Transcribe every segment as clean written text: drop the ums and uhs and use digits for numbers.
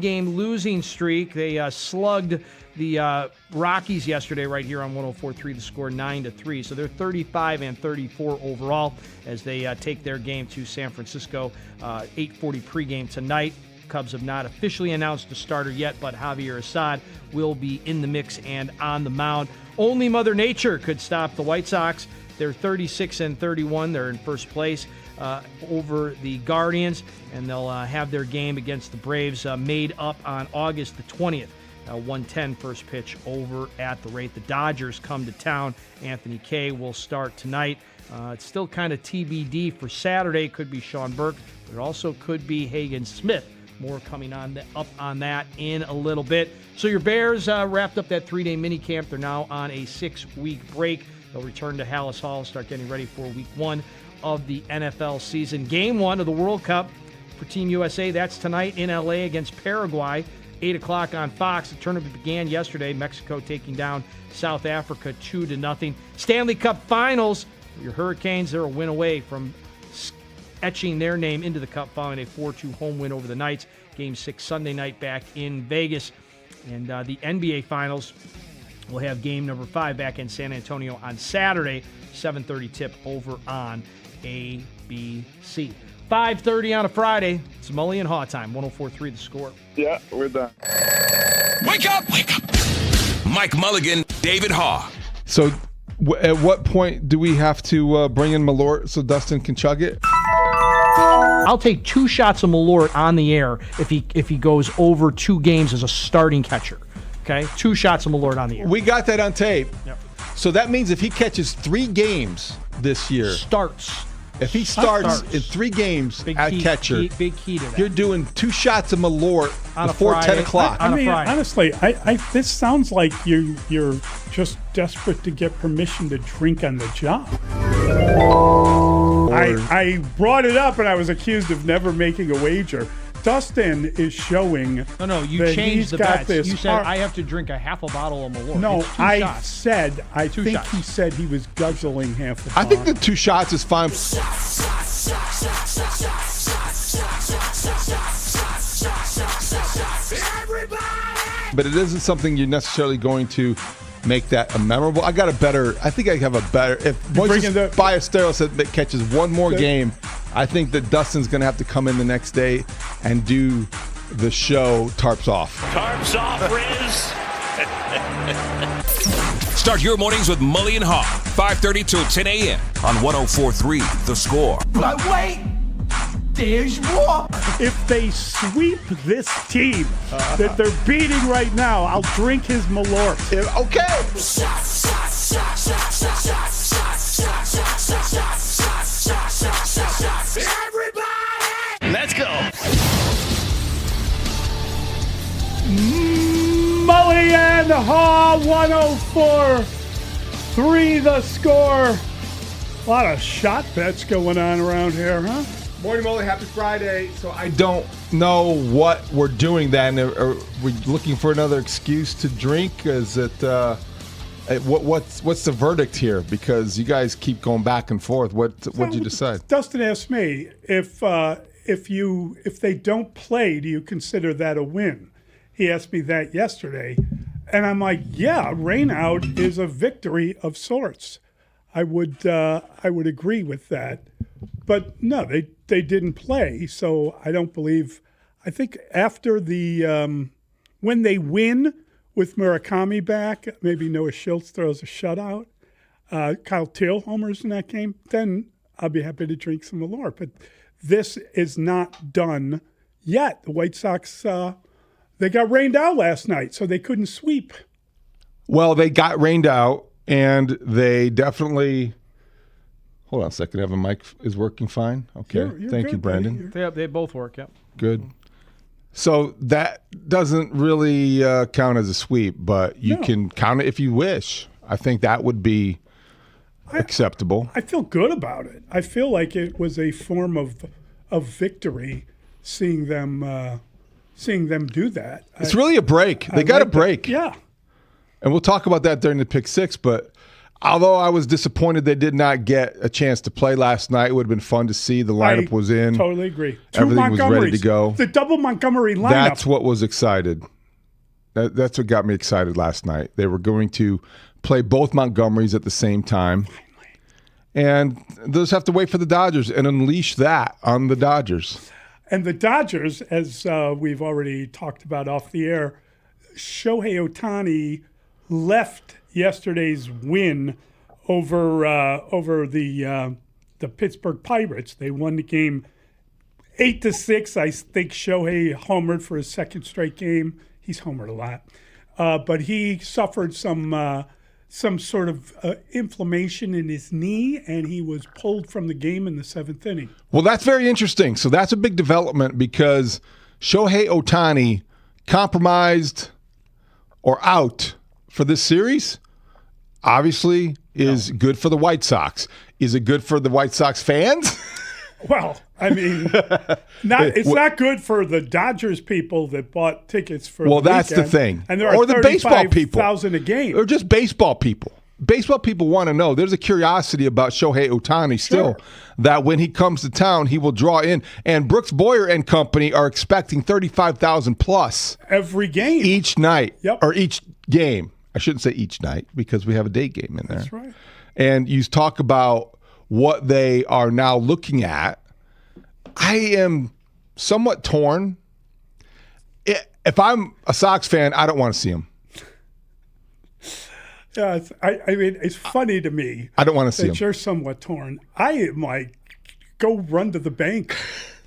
3-game losing streak. They slugged the Rockies yesterday right here on 104.3 to score 9-3. So they're 35-34 overall as they take their game to San Francisco. 8:40 pregame tonight. Cubs have not officially announced a starter yet, but Javier Assad will be in the mix and on the mound. Only Mother Nature could stop the White Sox. They're 36-31. They're in first place over the Guardians, and they'll have their game against the Braves made up on August the 20th. 1:10 first pitch over at the rate. The Dodgers come to town. Anthony Kay will start tonight. It's still kind of TBD for Saturday. Could be Sean Burke, but it also could be Hagen Smith. More coming up on that in a little bit. So your Bears wrapped up that 3-day mini camp. They're now on a 6-week break. They'll return to Hallis Hall, start getting ready for week 1 of the NFL season. Game 1 of the World Cup for Team USA. That's tonight in L.A. against Paraguay. 8 o'clock on Fox. The tournament began yesterday. Mexico taking down South Africa 2-0. Stanley Cup Finals. Your Hurricanes, they're a win away from etching their name into the Cup following a 4-2 home win over the Knights. Game 6 Sunday night back in Vegas. And the NBA Finals will have game number 5 back in San Antonio on Saturday. 7:30 tip over on ABC. 5:30 on a Friday. It's Mully and Haugh time. 104.3 The Score. Yeah, we're done. Wake up! Wake up! Mike Mulligan, David Haugh. So at what point do we have to bring in Malort so Dustin can chug it? I'll take 2 shots of Malort on the air if he goes over 2 games as a starting catcher. Okay? 2 shots of Malort on the air. We got that on tape. Yep. So that means if he catches 3 games this year, if he starts in 3 games catcher, big key to that. You're doing 2 shots of Malort before 10 o'clock. I mean, honestly, this sounds like you're just desperate to get permission to drink on the job. I brought it up, and I was accused of never making a wager. Dustin is showing. No, you changed the bets. You said I have to drink a half a bottle of Malort. No, I think he said he was guzzling half a bottle. I think the 2 shots is fine. But it isn't something you're necessarily going to make that a memorable. I think I have a better. If Moises Ballesteros catches 1 more game, I think that Dustin's going to have to come in the next day and do the show Tarps Off. Tarps Off, Riz. Start your mornings with Mully and Haugh, 5:30 till 10 a.m. on 104.3 The Score. But wait, there's more. If they sweep this team that they're beating right now, I'll drink his Malort. Okay. Everybody! Let's go. Mully and Haugh, 104.3 The Score. A lot of shot bets going on around here, huh? Morning, Mully. Happy Friday. So I don't know what we're doing then. Are we looking for another excuse to drink? Is it what's the verdict here? Because you guys keep going back and forth. What'd you decide? Dustin asked me if they don't play, do you consider that a win? He asked me that yesterday, and I'm like, yeah, rain out is a victory of sorts. I would agree with that. But no, they didn't play, so I don't believe. I think after the when they win with Murakami back, maybe Noah Schultz throws a shutout, Kyle Teal homers in that game, then I'll be happy to drink some Malort. But this is not done yet. The White Sox they got rained out last night, so they couldn't sweep. Well, they got rained out, and they definitely. Hold on a second. Evan, mic is working fine. Okay. You're Thank good, you, Brandon. They both work, yep. Good. So that doesn't really count as a sweep, but you can count it if you wish. I think that would be acceptable. I feel good about it. I feel like it was a form of victory seeing them do that. It's really a break. They got a break. Yeah. And we'll talk about that during the Pick Six, but Although I was disappointed they did not get a chance to play last night. It would have been fun to see. The lineup was in. Totally agree. Everything was ready to go. The double Montgomery lineup. That's what was excited. That's what got me excited last night. They were going to play both Montgomerys at the same time. And they'll just have to wait for the Dodgers and unleash that on the Dodgers. And the Dodgers, as we've already talked about off the air, Shohei Ohtani left yesterday's win over the Pittsburgh Pirates. They won the game 8-6. I think Shohei homered for his second straight game. He's homered a lot, but he suffered some sort of inflammation in his knee, and he was pulled from the game in the 7th inning. Well, that's very interesting. So that's a big development because Shohei Ohtani compromised or out for this series obviously is good for the White Sox. Is it good for the White Sox fans? Well, I mean, it's not good for the Dodgers people that bought tickets for. Well, the that's weekend. the thing. And there are or the baseball people, 35,000 a game, or just baseball people. Baseball people want to know. There's a curiosity about Shohei Ohtani still, that when he comes to town, he will draw in. And Brooks Boyer and company are expecting 35,000 plus every game, each night, Yep. or each game. I shouldn't say each night because we have a day game in there. That's right. And you talk about what they are now looking at. I am somewhat torn. If I'm a Sox fan, I don't want to see him. Yeah, I mean, it's funny to me. I don't want to see him. That you're somewhat torn. I am like, go run to the bank.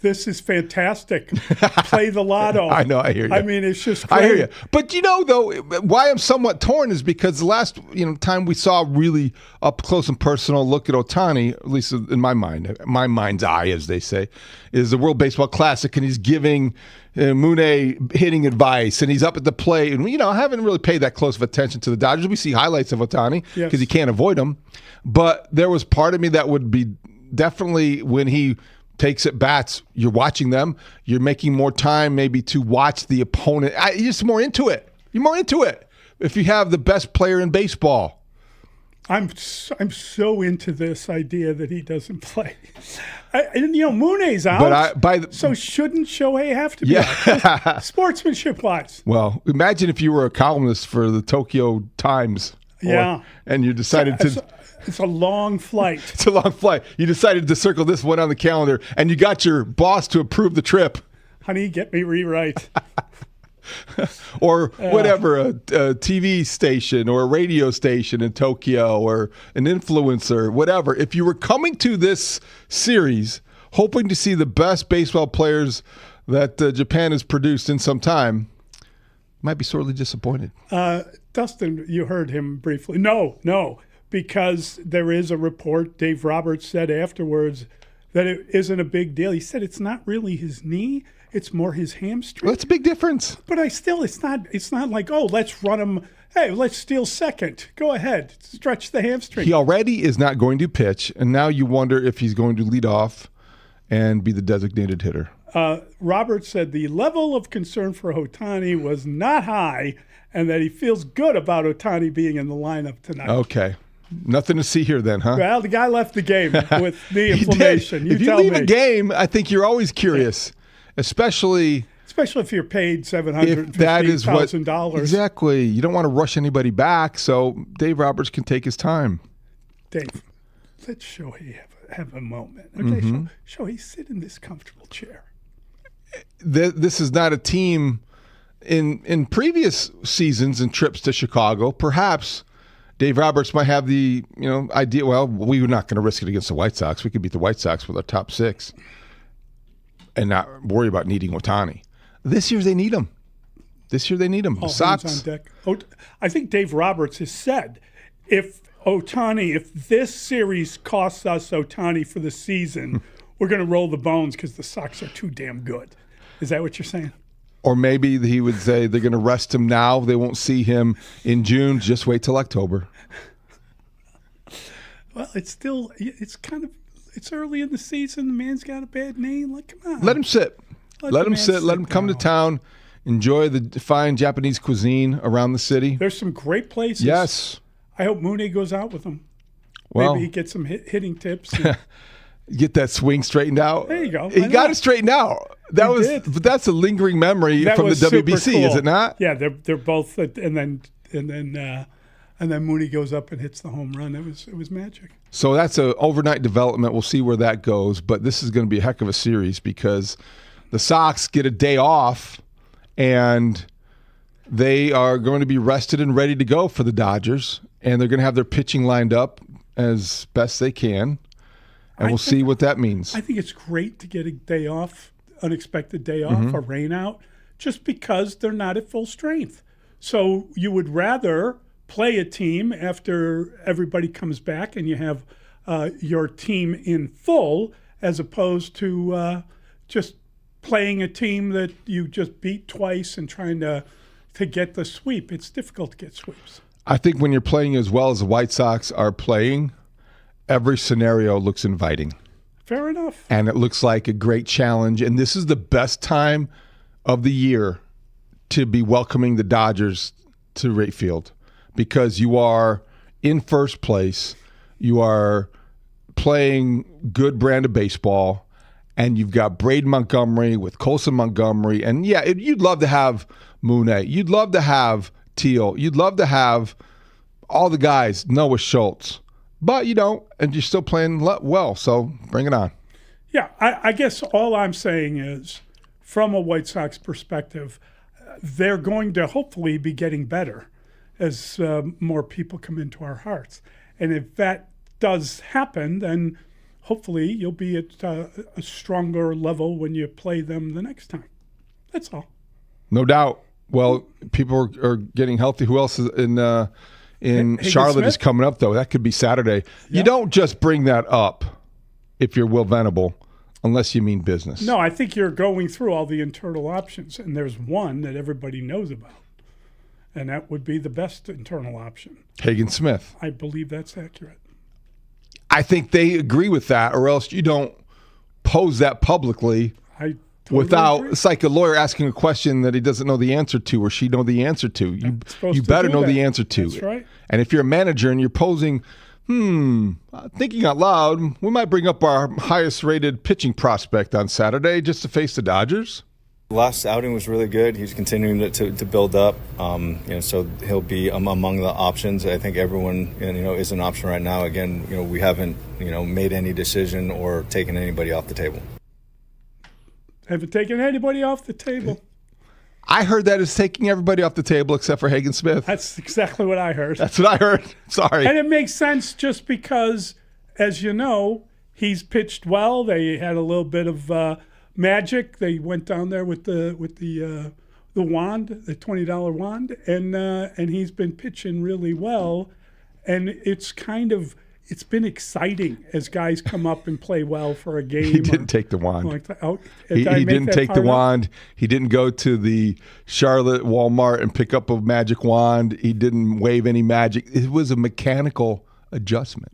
This is fantastic. Play the lotto. I know, I hear you. I mean, it's just great. I hear you. But, though, why I'm somewhat torn is because the last time we saw really up close and personal look at Ohtani, at least in my mind, my mind's eye, as they say, is the World Baseball Classic, and he's giving Mully hitting advice, and he's up at the plate. And, I haven't really paid that close of attention to the Dodgers. We see highlights of Ohtani because you can't avoid him. But there was part of me that would be definitely when he takes at bats, you're watching them. You're making more time maybe to watch the opponent. You're just more into it. You're more into it if you have the best player in baseball. I'm so into this idea that he doesn't play. Mully's out. So shouldn't Shohei have to be out? Sportsmanship-wise. Well, imagine if you were a columnist for the Tokyo Times. And you decided to... It's a long flight. It's a long flight. You decided to circle this one on the calendar, and you got your boss to approve the trip. Honey, get me rewrite. Or whatever, a TV station or a radio station in Tokyo or an influencer, whatever. If you were coming to this series hoping to see the best baseball players that Japan has produced in some time, you might be sorely disappointed. Dustin, you heard him briefly. No. Because there is a report, Dave Roberts said afterwards, that it isn't a big deal. He said it's not really his knee, it's more his hamstring. Well, that's a big difference. But it's not like, let's run him, hey, let's steal second. Go ahead, stretch the hamstring. He already is not going to pitch, and now you wonder if he's going to lead off and be the designated hitter. Roberts said the level of concern for Ohtani was not high and that he feels good about Ohtani being in the lineup tonight. Okay. Nothing to see here then, huh? Well, the guy left the game with knee inflammation. If you leave a game, I think you're always curious, especially if you're paid $750,000. Exactly. You don't want to rush anybody back, so Dave Roberts can take his time. Dave, let Shohei have a moment. Okay, Shohei, sit in this comfortable chair. This is not a team in previous seasons and trips to Chicago. Perhaps Dave Roberts might have the idea, well, we were not going to risk it against the White Sox. We could beat the White Sox with our top six and not worry about needing Ohtani. This year they need him. All Sox hands on deck. I think Dave Roberts has said if this series costs us Ohtani for the season, we're going to roll the bones because the Sox are too damn good. Is that what you're saying? Or maybe he would say they're going to rest him now. They won't see him in June. Just wait till October. Well, it's early in the season. The man's got a bad knee. Like, come on. Let him sit. Let him sit. Let him come to town. Enjoy the fine Japanese cuisine around the city. There's some great places. Yes. I hope Mooney goes out with him. Well, maybe he gets some hitting tips. Get that swing straightened out. There you go. He got it straightened out. But that's a lingering memory from the WBC, cool. is it not? Yeah, they're both, and then Mooney goes up and hits the home run. It was magic. So that's an overnight development. We'll see where that goes. But this is going to be a heck of a series because the Sox get a day off, and they are going to be rested and ready to go for the Dodgers, and they're going to have their pitching lined up as best they can. And we'll see what that means. I think it's great to get a day off, unexpected day off, a rain out, just because they're not at full strength. So you would rather play a team after everybody comes back and you have your team in full as opposed to just playing a team that you just beat twice and trying to get the sweep. It's difficult to get sweeps. I think when you're playing as well as the White Sox are playing, every scenario looks inviting. Fair enough. And it looks like a great challenge. And this is the best time of the year to be welcoming the Dodgers to Rate Field because you are in first place. You are playing good brand of baseball. And you've got Braden Montgomery with Colson Montgomery. And, yeah, you'd love to have Mooney. You'd love to have Teal. You'd love to have all the guys, Noah Schultz. But you don't, and you're still playing well, so bring it on. Yeah, I guess all I'm saying is, from a White Sox perspective, they're going to hopefully be getting better as more people come into our hearts. And if that does happen, then hopefully you'll be at a stronger level when you play them the next time. That's all. No doubt. Well, people are getting healthy. Who else is in Charlotte Smith is coming up, though? That could be Saturday. You don't just bring that up if you're Will Venable, unless you mean business. No, I think you're going through all the internal options, and there's one that everybody knows about, and that would be the best internal option. Hagen Smith. I believe that's accurate. I think they agree with that, or else you don't pose that publicly. I totally without agree. It's like a lawyer asking a question that he doesn't know the answer to or she know the answer to. You better know the answer to. That's right. And if you're a manager and you're posing, thinking out loud, we might bring up our highest rated pitching prospect on Saturday just to face the Dodgers. Last outing was really good. He's continuing to build up, so he'll be among the options. I think everyone, is an option right now. Again, we haven't, made any decision or taken anybody off the table. Haven't taken anybody off the table. I heard that as taking everybody off the table except for Hagen Smith. That's exactly what I heard. That's what I heard. Sorry. And it makes sense just because, as you know, he's pitched well. They had a little bit of magic. They went down there with the wand, the $20 wand, and he's been pitching really well. And it's been exciting as guys come up and play well for a game. He didn't take the wand. He Did didn't take the wand. He didn't go to the Charlotte Walmart and pick up a magic wand. He didn't wave any magic. It was a mechanical adjustment.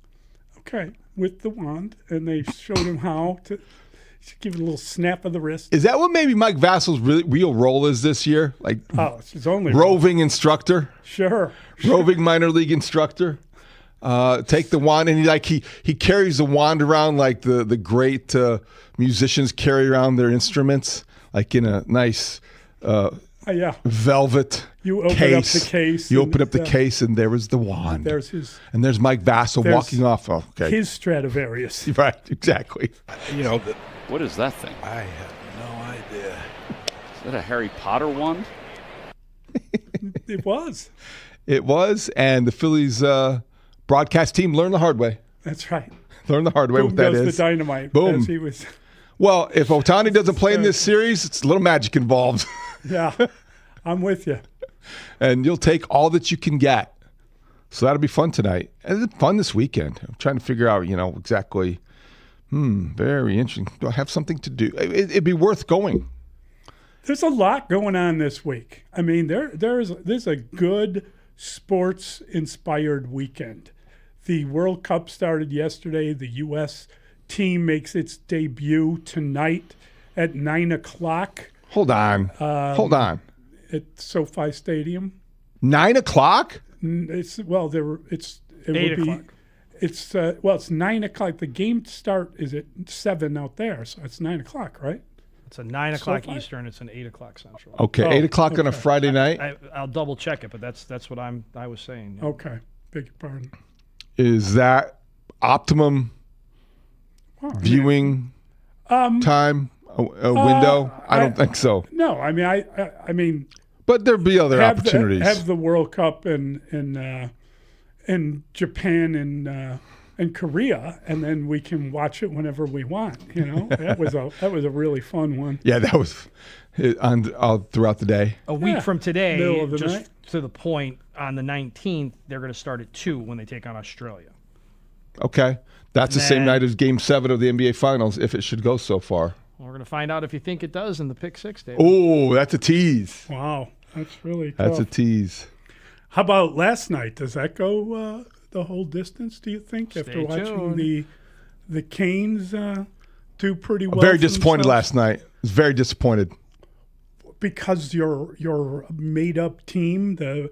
Okay, with the wand, and they showed him how to give it a little snap of the wrist. Is that what maybe Mike Vassal's real role is this year? Like, it's his only roving instructor? Sure. Roving minor league instructor? Take the wand, and he carries the wand around like the great musicians carry around their instruments, like in a nice velvet You open case. up the case. You open up the case, and there was the wand. There's Mike Vassal walking off. Oh, okay. His Stradivarius. Right, exactly. What is that thing? I have no idea. Is that a Harry Potter wand? It was. It was, and the Phillies broadcast team learned the hard way. That's right. Learn the hard way what that is. The dynamite. Boom. As he was. Well, if Ohtani doesn't play in this series, it's a little magic involved. Yeah, I'm with you. And you'll take all that you can get. So that'll be fun tonight. And it's fun this weekend. I'm trying to figure out, exactly. Very interesting. Do I have something to do? It'd be worth going. There's a lot going on this week. I mean, there's a good sports-inspired weekend. The World Cup started yesterday. The U.S. team makes its debut tonight at 9 o'clock. Hold on. At SoFi Stadium. 9 o'clock? It's 8 o'clock. It's 9 o'clock. The game start is at 7 out there, so it's 9 o'clock, right? It's a 9 o'clock Eastern. It's an 8 o'clock Central. Okay, 8 o'clock on a Friday night. I'll double check it, but that's what I was saying. Yeah. Okay, beg your pardon. Is that optimum viewing time window? I don't think so. No, I mean, but there'd be other opportunities. Have the World Cup in Japan and Korea, and then we can watch it whenever we want. You know, that was a really fun one. Yeah, that was all throughout the day. A week from today, middle of the just night. to the point, on the 19th, they're going to start at 2 when they take on Australia. Okay, that's the same night as Game 7 of the NBA Finals, if it should go so far. Well, we're going to find out if you think it does in the Pick 6 day. Oh, that's a tease. Wow, that's really tough. That's a tease. How about last night? Does that go the whole distance, do you think, after watching the Canes do pretty well? Very disappointed last night. I was very disappointed. Because your made-up team, the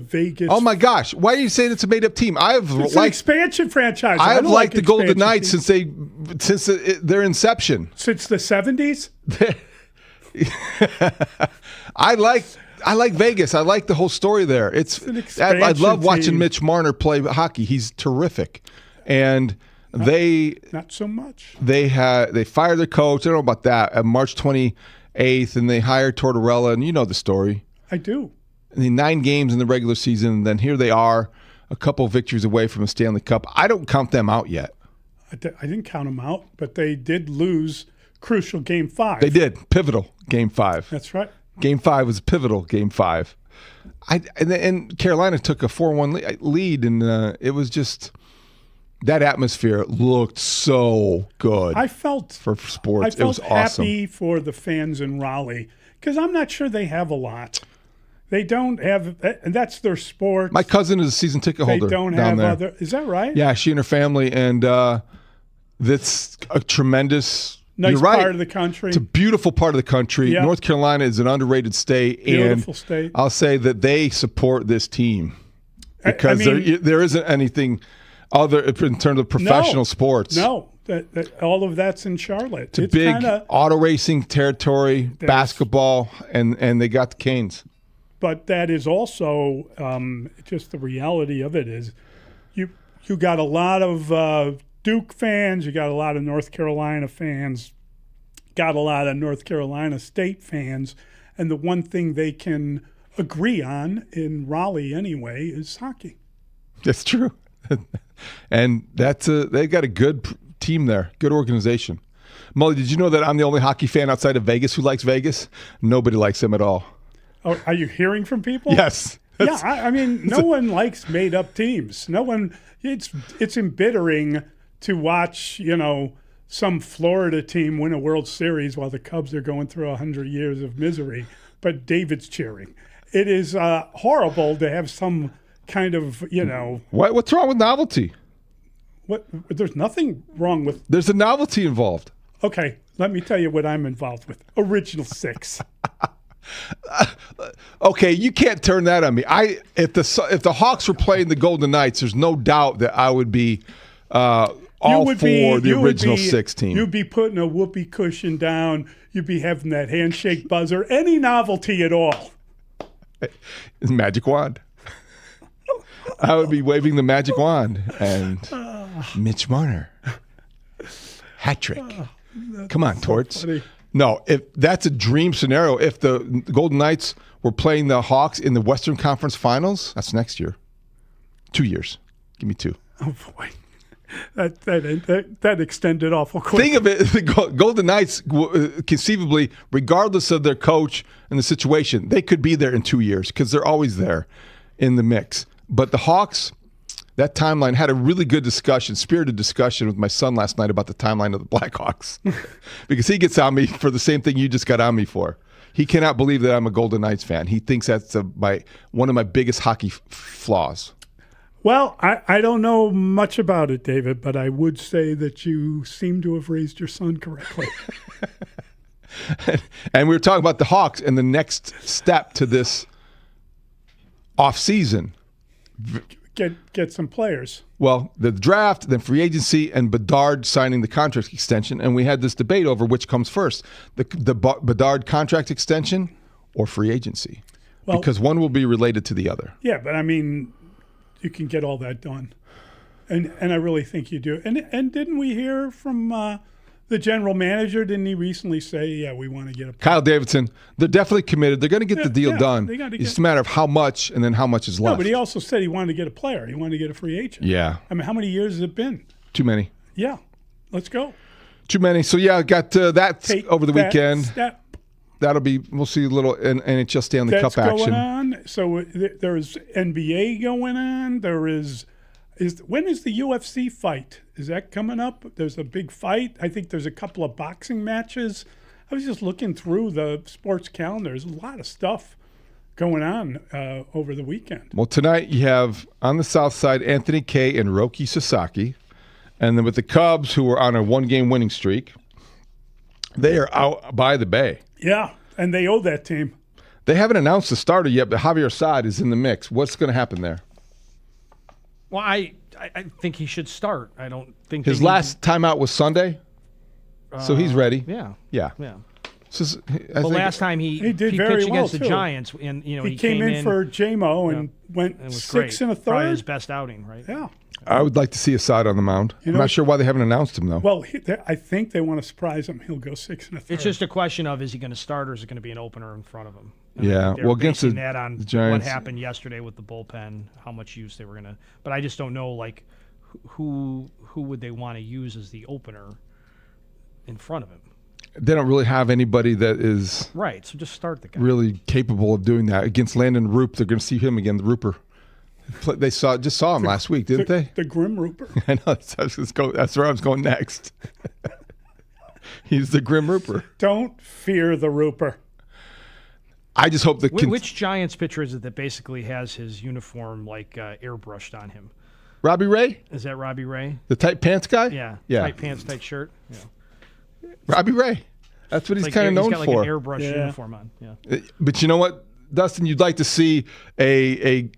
Vegas. Oh my gosh! Why are you saying it's a made-up team? It's an expansion franchise. I have liked the Golden Knights since their inception. Since the 70s. I like Vegas. I like the whole story there. It's an expansion I love watching team. Mitch Marner play hockey. He's terrific, and they not so much. They fired their coach. I don't know about that. On March 28th, and they hired Tortorella, and you know the story. I do. And the 9 games in the regular season, and then here they are, a couple victories away from a Stanley Cup. I don't count them out yet. I didn't count them out, but they did lose crucial Game 5. They did. Pivotal Game 5. That's right. Game 5 was pivotal. Game 5. And Carolina took a 4-1 lead, and it was just that atmosphere looked so good. I felt for sports. It was awesome. Happy for the fans in Raleigh because I'm not sure they have a lot. They don't have, and that's their sport. My cousin is a season ticket holder. They don't down have there. other. Is that right? Yeah, she and her family, and that's a tremendous. Nice you're right. part of the country. It's a beautiful part of the country. Yep. North Carolina is an underrated state. Beautiful and state. I'll say that they support this team because there isn't anything other in terms of professional sports. No, all of that's in Charlotte. It's big auto racing territory, basketball, and they got the Canes. But that is also just the reality of it is you got a lot of Duke fans, you got a lot of North Carolina fans, got a lot of North Carolina State fans, and the one thing they can agree on in Raleigh anyway is hockey. That's true. And they've got a good team there, good organization. Mully, did you know that I'm the only hockey fan outside of Vegas who likes Vegas? Nobody likes them at all. Oh, are you hearing from people? Yes. Yeah, I mean, no one likes made-up teams. No one. It's embittering to watch, some Florida team win a World Series while the Cubs are going through 100 years of misery, but David's cheering. It is horrible to have some kind of, What's wrong with novelty? There's nothing wrong with. There's a novelty involved. Okay, let me tell you what I'm involved with. Original Six. Okay, you can't turn that on me. If the Hawks were playing the Golden Knights, there's no doubt that I would be the original 6 team. You'd be putting a whoopee cushion down. You'd be having that handshake buzzer. Any novelty at all. Magic wand. I would be waving the magic wand and Mitch Marner. Hat trick. Come on, Torts. Funny. No, if that's a dream scenario. If the Golden Knights were playing the Hawks in the Western Conference Finals, that's next year. 2 years. Give me 2. Oh, boy. That extended awful quick. Think of it, the Golden Knights, conceivably, regardless of their coach and the situation, they could be there in 2 years because they're always there in the mix. But the Hawks, that timeline, had a really good discussion, spirited discussion with my son last night about the timeline of the Blackhawks because he gets on me for the same thing you just got on me for. He cannot believe that I'm a Golden Knights fan. He thinks that's one of my biggest hockey flaws. Well, I don't know much about it, David, but I would say that you seem to have raised your son correctly. And we were talking about the Hawks and the next step to this off-season. Get some players. Well, the draft, then free agency, and Bedard signing the contract extension. And we had this debate over which comes first, the Bedard contract extension or free agency. Well, because one will be related to the other. Yeah, but I mean, you can get all that done. And I really think you do. And didn't we hear from the general manager? Didn't he recently say, yeah, we want to get a player? Kyle Davidson, they're definitely committed. They're going to get the deal done. It's just a matter of how much and then how much is left. No, but he also said he wanted to get a player. He wanted to get a free agent. Yeah. I mean, how many years has it been? Too many. Yeah. Let's go. Too many. So, yeah, got that over the weekend. That'll be, we'll see a little NHL Stanley Cup action. Going on. So there's NBA going on. When is the UFC fight? Is that coming up? There's a big fight. I think there's a couple of boxing matches. I was just looking through the sports calendar. There's a lot of stuff going on over the weekend. Well, tonight you have on the south side Anthony Kay and Roki Sasaki. And then with the Cubs, who are on a one-game winning streak, they are out by the bay. Yeah, and they owe that team. They haven't announced the starter yet, but Javier Assad is in the mix. What's going to happen there? Well, I think he should start. I don't think his last time out was Sunday, so he's ready. Yeah. So, the last time he did pitched very well against the Giants, and he came in for JMO and went 6 1/3. Probably his best outing, right? Yeah. I would like to see Assad on the mound. I'm not sure why they haven't announced him, though. Well, I think they want to surprise him. He'll go 6 1/3. It's just a question of, is he going to start or is it going to be an opener in front of him? Yeah, well, against the Giants, what Giants, happened yesterday with the bullpen, how much use they were going to. But I just don't know, like, who would they want to use as the opener in front of him? They don't really have anybody that is right. So just start the guy. Really capable of doing that against Landon Roop. They're going to see him again, the Rooper. They saw him last week, didn't they? The Grim Rooper. I know. That's where I was going next. He's the Grim Rooper. Don't fear the Rooper. I just hope which Giants pitcher is it that basically has his uniform like airbrushed on him? Robbie Ray? Is that Robbie Ray? The tight pants guy? Yeah. Tight pants, tight shirt. Yeah. Robbie Ray. That's what he's kind of known for. He's got like an airbrush uniform on. Yeah. But you know what, Dustin? You'd like to see a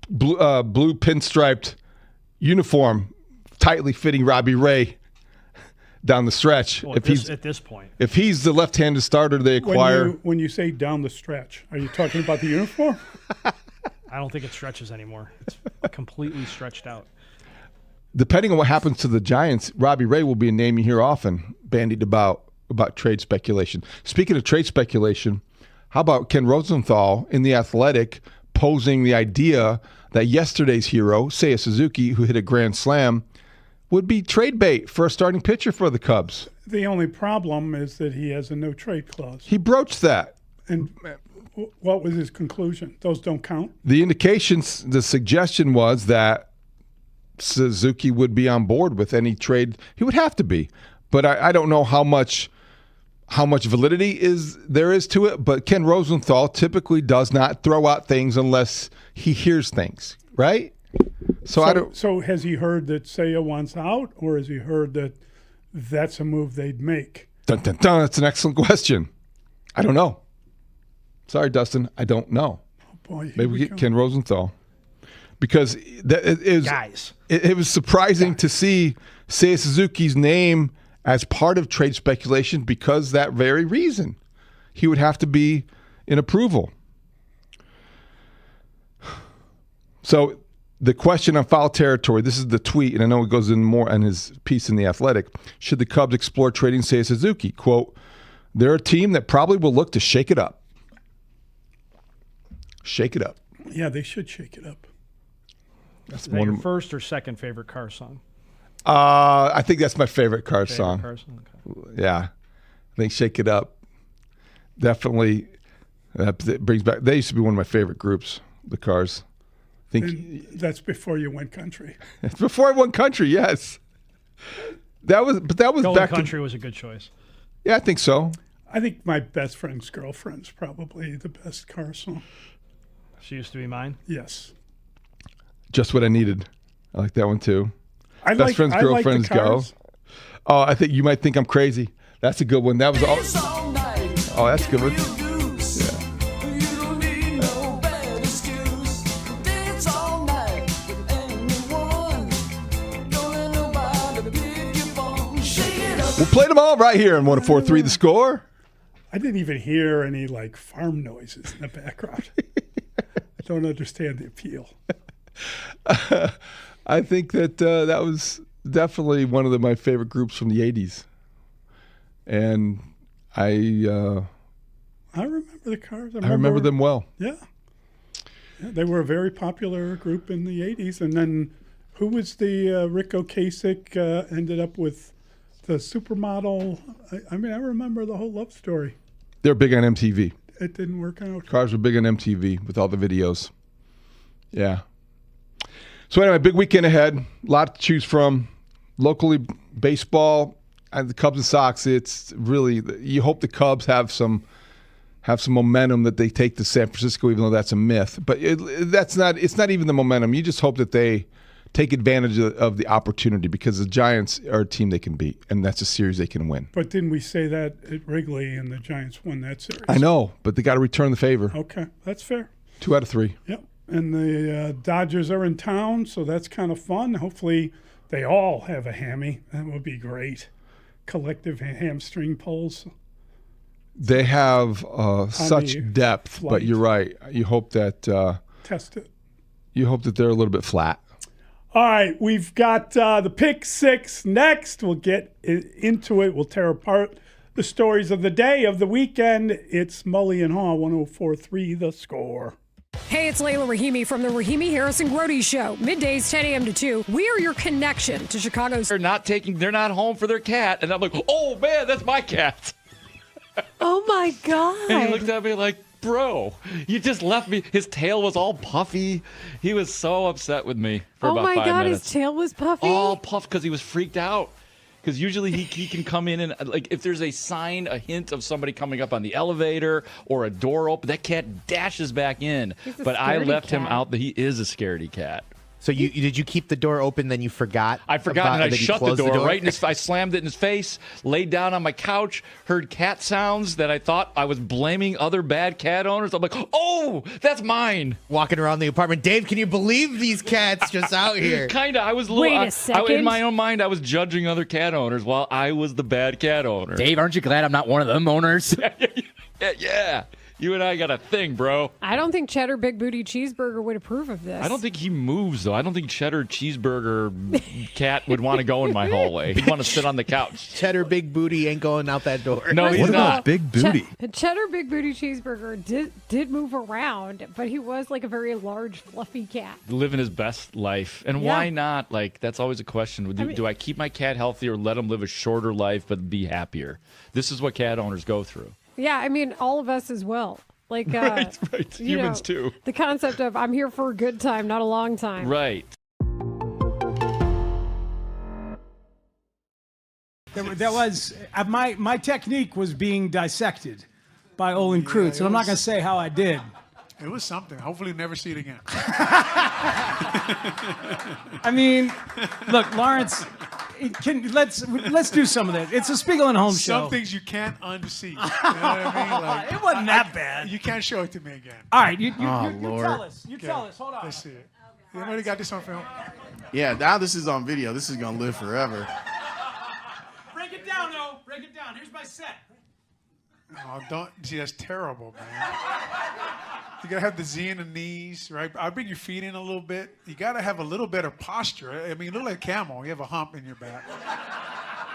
blue pinstriped uniform tightly fitting Robbie Ray down the stretch. Well, at this point, if he's the left-handed starter they acquire. When you say down the stretch, are you talking about the uniform? I don't think it stretches anymore. It's completely stretched out. Depending on what happens to the Giants, Robbie Ray will be a name you hear often bandied about trade speculation. Speaking of trade speculation, how about Ken Rosenthal in The Athletic posing the idea that yesterday's hero, Seiya Suzuki, who hit a grand slam, would be trade bait for a starting pitcher for the Cubs. The only problem is that he has a no-trade clause. He broached that. And what was his conclusion? Those don't count? The indications, the suggestion was that Suzuki would be on board with any trade. He would have to be. But I don't know how much validity there is to it. But Ken Rosenthal typically does not throw out things unless he hears things, right? So has he heard that Seiya wants out, or has he heard that that's a move they'd make? Dun, dun, dun. That's an excellent question. I don't know. Sorry, Dustin. I don't know. Oh, boy. Maybe we get Ken Rosenthal. Because it was surprising to see Seiya Suzuki's name as part of trade speculation because that very reason. He would have to be in approval. So the question on foul territory, this is the tweet, and I know it goes in more on his piece in The Athletic. Should the Cubs explore trading Seiya Suzuki? Quote, they're a team that probably will look to shake it up. Shake it up. Yeah, they should shake it up. Is that your first or second favorite Cars song? I think that's my favorite Cars song. Okay. Yeah. I think Shake It Up. Definitely that brings back. They used to be one of my favorite groups, the Cars. And that's before you went country. It's before I went country, yes. That was Going back country was a good choice. Yeah, I think so. I think My Best Friend's Girlfriend's probably the best Cars song. She Used to Be Mine? Yes. Just What I Needed. I like that one too. Best Friends, Girlfriends Go. Oh, I think you might think I'm crazy. That's a good one. That was all. Oh, that's a good one. We'll play them all right here on 104.3 The Score. I didn't even hear any like farm noises in the background. I don't understand the appeal. I think that that was definitely one of my favorite groups from the 80s. And I remember the Cars. I remember them well. Yeah. They were a very popular group in the 80s. And then who was the Rick Ocasek ended up with the supermodel? I mean, I remember the whole love story. They're big on MTV. It didn't work out. Cars were big on MTV with all the videos. Yeah. So anyway, big weekend ahead. A lot to choose from. Locally, baseball, and the Cubs and Sox. It's really, you hope the Cubs have some momentum that they take to San Francisco, even though that's a myth. But it's not even the momentum. You just hope that they take advantage of the opportunity, because the Giants are a team they can beat, and that's a series they can win. But didn't we say that at Wrigley and the Giants won that series? I know, but they got to return the favor. Okay, that's fair. 2 out of 3. Yep. And the Dodgers are in town, so that's kind of fun. Hopefully they all have a hammy. That would be great. Collective hamstring pulls. They have such depth, but you're right. You hope that test it. You hope that they're a little bit flat. All right, we've got the Pick Six next. We'll get into it. We'll tear apart the stories of the day, of the weekend. It's Mully and Haugh, 104.3 The Score. Hey, it's Layla Rahimi from the Rahimi Harrison Grote Show. Middays, 10 a.m. to 2. We are your connection to Chicago's. They're not home for their cat. And I'm like, oh, man, that's my cat. Oh, my God. And he looked at me like, bro, you just left me. His tail was all puffy. He was so upset with me for about 5 minutes. Oh, my God, his tail was puffy? All puffed because he was freaked out. Because usually he can come in and, like, if there's a sign, a hint of somebody coming up on the elevator or a door open, that cat dashes back in. But I left him out. That he is a scaredy cat. So did you keep the door open, then you forgot? I forgot, and I shut the door right in his. I slammed it in his face, laid down on my couch, heard cat sounds that I thought I was blaming other bad cat owners. I'm like, oh, that's mine. Walking around the apartment. Dave, can you believe these cats just out here? Kind of. I was Wait a second. in my own mind, I was judging other cat owners while I was the bad cat owner. Dave, aren't you glad I'm not one of them owners? Yeah. You and I got a thing, bro. I don't think Cheddar Big Booty Cheeseburger would approve of this. I don't think he moves, though. I don't think Cheddar Cheeseburger cat would want to go in my hallway. He'd want to sit on the couch. Cheddar Big Booty ain't going out that door. No, he's not. Big Booty? Cheddar Big Booty Cheeseburger did move around, but he was like a very large, fluffy cat. Living his best life. And why not? Like, that's always a question. Do I keep my cat healthy or let him live a shorter life but be happier? This is what cat owners go through. Yeah, I mean, all of us as well. Like, right. Humans too. The concept of I'm here for a good time, not a long time. Right. That was my technique was being dissected by Olin Kreutz, and I'm not going to say how I did. It was something. Hopefully, never see it again. I mean, look, Lawrence. Let's do some of this. It's a Spiegel and Holmes show. Some things you can't unsee. You know what I mean? Like, it wasn't that bad. You can't show it to me again. All right, you tell us. You tell us. Hold on. Let's see it. Anybody got this on film? Yeah, now this is on video. This is gonna live forever. Break it down, though. Break it down. Here's my set. Oh, don't see. That's terrible, man. You gotta have the Z in the knees, right? I'll bring your feet in a little bit. You gotta have a little better posture. I mean, you look like a camel. You have a hump in your back.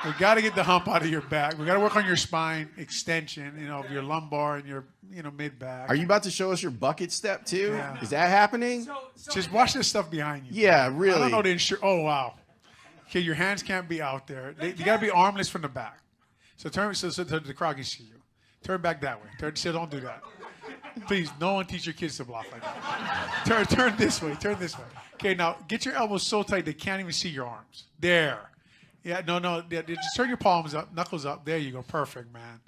We gotta get the hump out of your back. We gotta work on your spine extension, of your lumbar and your, mid back. Are you about to show us your bucket step too? Yeah. Is that happening? Just watch this stuff behind you. Yeah, really. I don't know the insurance. Oh, wow. Okay, your hands can't be out there. You gotta be armless from the back. So turn so the crowd can see you. Turn back that way. Don't do that. Please, no one teach your kids to block like that. Turn this way. Turn this way. Okay, now get your elbows so tight they can't even see your arms. There. Yeah, no. Yeah, just turn your palms up, knuckles up. There you go. Perfect, man.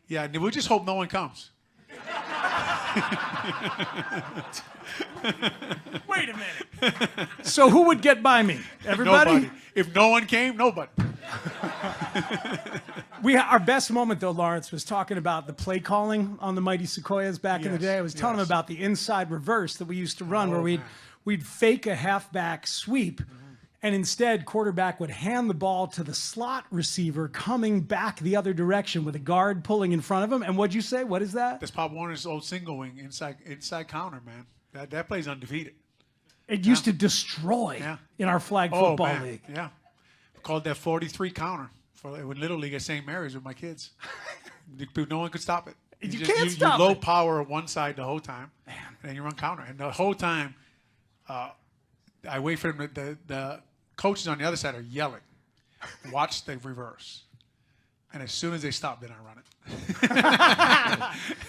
Yeah, and we'll just hope no one comes. Wait a minute. So who would get by me? Everybody? Nobody. If no one came, nobody. Our best moment, though, Lawrence, was talking about the play calling on the Mighty Sequoias back in the day. I was telling him about the inside reverse that we used to run, where we'd fake a halfback sweep, And instead, quarterback would hand the ball to the slot receiver coming back the other direction with a guard pulling in front of him. And what'd you say? What is that? That's Pop Warner's old single wing inside counter, man. That play's undefeated. It used to destroy in our flag football league. Yeah. Called that 43 counter when Little League at St. Mary's with my kids. No one could stop it. You can't stop you low it. power one side the whole time, and then you run counter. And the whole time, I wait for them. The coaches on the other side are yelling, "Watch the reverse." And as soon as they stop, then I run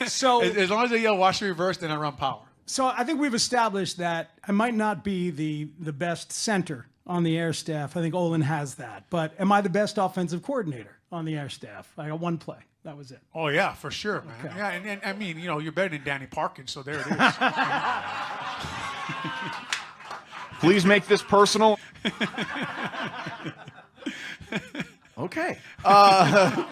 it. So as long as they yell, "Watch the reverse," then I run power. So I think we've established that I might not be the best center on the air staff. I think Olin has that. But am I the best offensive coordinator on the air staff? I got one play. That was it. Oh, yeah, for sure, man. Okay. Yeah, and I mean, you're better than Danny Parkins, so there it is. Please make this personal. Okay. I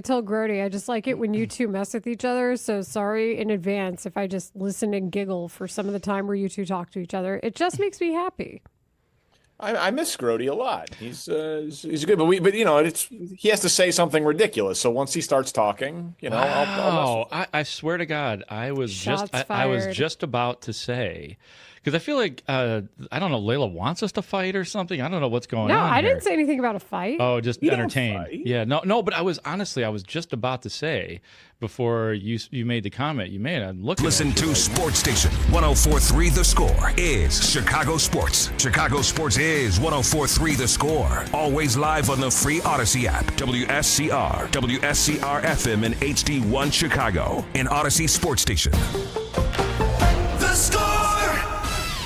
told Grote, I just like it when you two mess with each other. So sorry in advance if I just listen and giggle for some of the time where you two talk to each other. It just makes me happy. I miss Grote a lot. He's good, but he has to say something ridiculous. So once he starts talking, I'll I swear to God, I was Shots just about to say, because I feel like I don't know, Layla wants us to fight or something. I don't know what's going on. No, I here. didn't say anything about a fight. Oh, just You don't entertained. fight. Yeah, no, but I was just about to say before you made the comment you made. I'm looking. Listen at you to like, Sports Station 104.3 The Score is Chicago Sports. Chicago Sports is 104.3 The Score. Always live on the free Odyssey app. WSCR, WSCR FM and HD1 Chicago. And Odyssey Sports Station. The Score!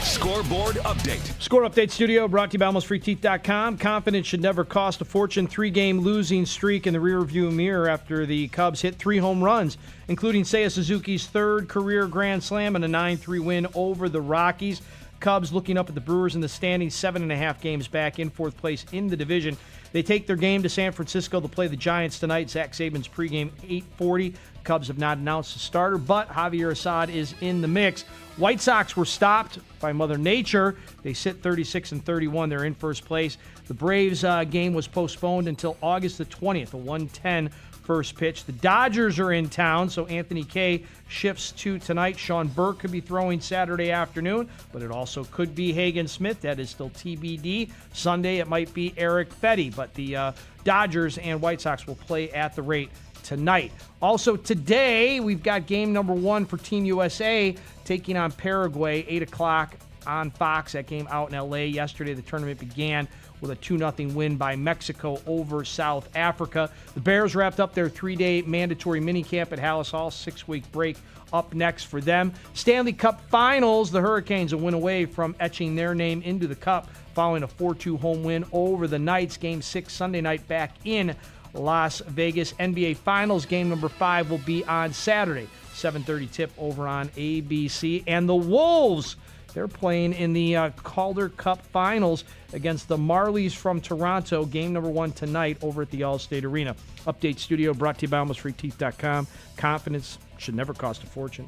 Scoreboard update. Score Update Studio brought to you by AlmostFreeTeeth.com. Confidence should never cost a fortune. 3-game losing streak in the rearview mirror after the Cubs hit 3 home runs, including Seiya Suzuki's 3rd career Grand Slam and a 9-3 win over the Rockies. Cubs looking up at the Brewers in the standings, 7.5 games back in 4th place in the division. They take their game to San Francisco to play the Giants tonight. Zach Saban's pregame 8:40. Cubs have not announced a starter, but Javier Assad is in the mix. White Sox were stopped by Mother Nature. They sit 36-31. They're in first place. The Braves game was postponed until August the 20th, a 1:10 first pitch. The Dodgers are in town, so Anthony Kay shifts to tonight. Sean Burke could be throwing Saturday afternoon, but it also could be Hagen Smith. That is still TBD. Sunday, it might be Eric Fetty, but the Dodgers and White Sox will play at the rate tonight. Also today, we've got game number 1 for Team USA taking on Paraguay, 8 o'clock on Fox. That game out in L.A. yesterday. The tournament began with a 2-0 win by Mexico over South Africa. The Bears wrapped up their 3-day mandatory minicamp at Hallis Hall. 6-week break up next for them. Stanley Cup Finals, the Hurricanes a win away from etching their name into the Cup following a 4-2 home win over the Knights. Game 6 Sunday night back in Las Vegas. NBA Finals game number 5 will be on Saturday. 7:30 tip over on ABC. And the Wolves, they're playing in the Calder Cup Finals against the Marlies from Toronto. Game number 1 tonight over at the Allstate Arena. Update Studio brought to you by AlmostFreeTeeth.com. Confidence should never cost a fortune.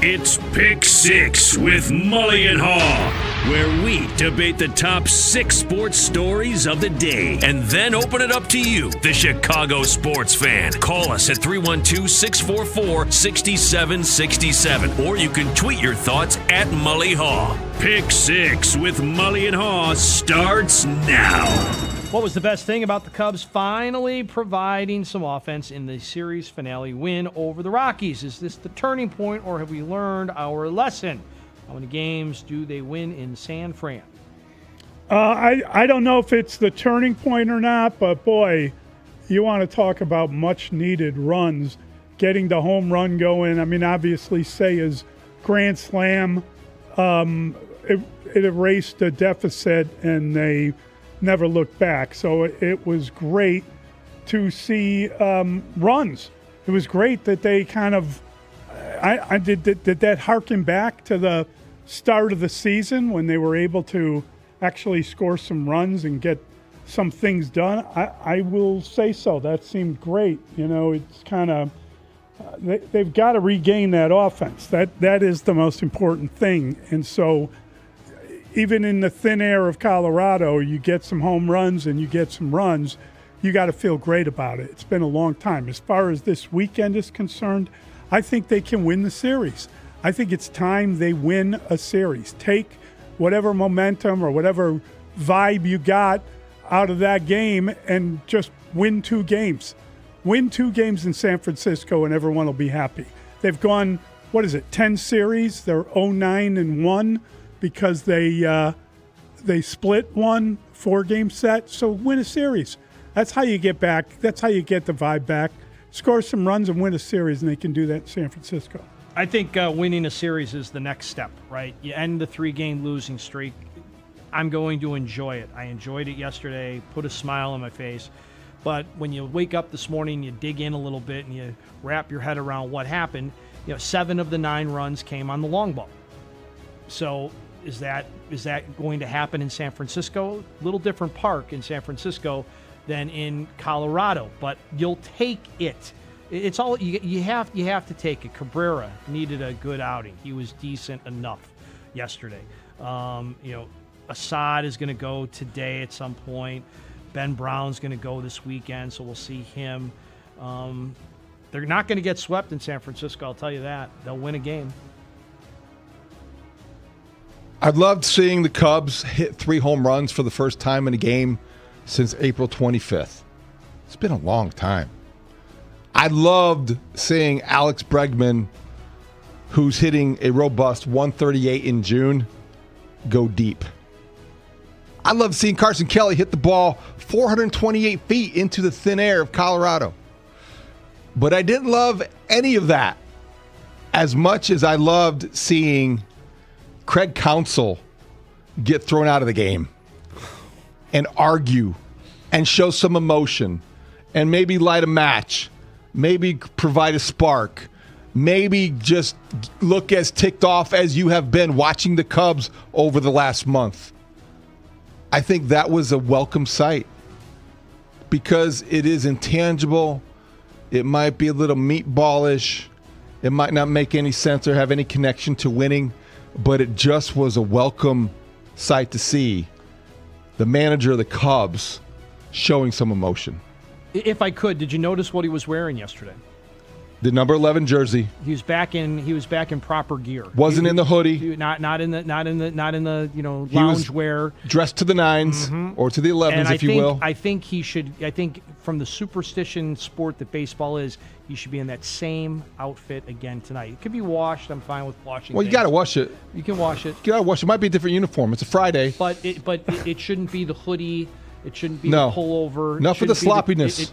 It's Pick 6 with Mully and Haugh, where we debate the top 6 sports stories of the day and then open it up to you, the Chicago sports fan. Call us at 312-644-6767, or you can tweet your thoughts at Mully Haugh. Pick 6 with Mully and Haugh starts now. What was the best thing about the Cubs finally providing some offense in the series finale win over the Rockies? Is this the turning point, or have we learned our lesson? How many games do they win in San Fran? I don't know if it's the turning point or not, but boy, you want to talk about much-needed runs, getting the home run going. I mean, obviously, Seiya's Grand Slam, it erased a deficit, and they never looked back. So it was great to see runs. It was great that they kind of, did that harken back to the start of the season when they were able to actually score some runs and get some things done. I will say so. That seemed great. You know, it's kind of, they've got to regain that offense. That is the most important thing. And so even in the thin air of Colorado, you get some home runs and you get some runs, you got to feel great about it. It's been a long time. As far as this weekend is concerned, I think they can win the series. I think it's time they win a series. Take whatever momentum or whatever vibe you got out of that game and just win 2 games. Win 2 games in San Francisco and everyone will be happy. They've gone, 10 series? They're 0-9-1 because they split one 4-game set. So win a series. That's how you get back. That's how you get the vibe back. Score some runs and win a series, and they can do that in San Francisco. I think winning a series is the next step, right? You end the 3-game losing streak. I'm going to enjoy it. I enjoyed it yesterday, put a smile on my face. But when you wake up this morning, you dig in a little bit and you wrap your head around what happened. 7 of the 9 runs came on the long ball. So is that going to happen in San Francisco? A little different park in San Francisco than in Colorado, but you'll take it. It's all you have to take it. Cabrera needed a good outing. He was decent enough yesterday. Assad is going to go today at some point. Ben Brown's going to go this weekend, so we'll see him. They're not going to get swept in San Francisco, I'll tell you that. They'll win a game. I loved seeing the Cubs hit 3 home runs for the first time in a game since April 25th. It's been a long time. I loved seeing Alex Bregman, who's hitting a robust 138 in June, go deep. I loved seeing Carson Kelly hit the ball 428 feet into the thin air of Colorado. But I didn't love any of that as much as I loved seeing Craig Counsell get thrown out of the game and argue and show some emotion and maybe light a match, maybe provide a spark, maybe just look as ticked off as you have been watching the Cubs over the last month. I think that was a welcome sight because it is intangible. It might be a little meatballish. It might not make any sense or have any connection to winning, but it just was a welcome sight to see the manager of the Cubs showing some emotion. If I could, did you notice what he was wearing yesterday? The number 11 jersey. He was back in proper gear. Wasn't in the hoodie. Not in the lounge wear. Dressed to the 9s or to the 11s, if you will. I think he should. I think from the superstition sport that baseball is, he should be in that same outfit again tonight. It could be washed. I'm fine with washing. Well, you got to wash it. You can wash it. You got to wash it. It might be a different uniform. It's a Friday. But it shouldn't be the hoodie. It shouldn't be the pullover. Enough of the sloppiness.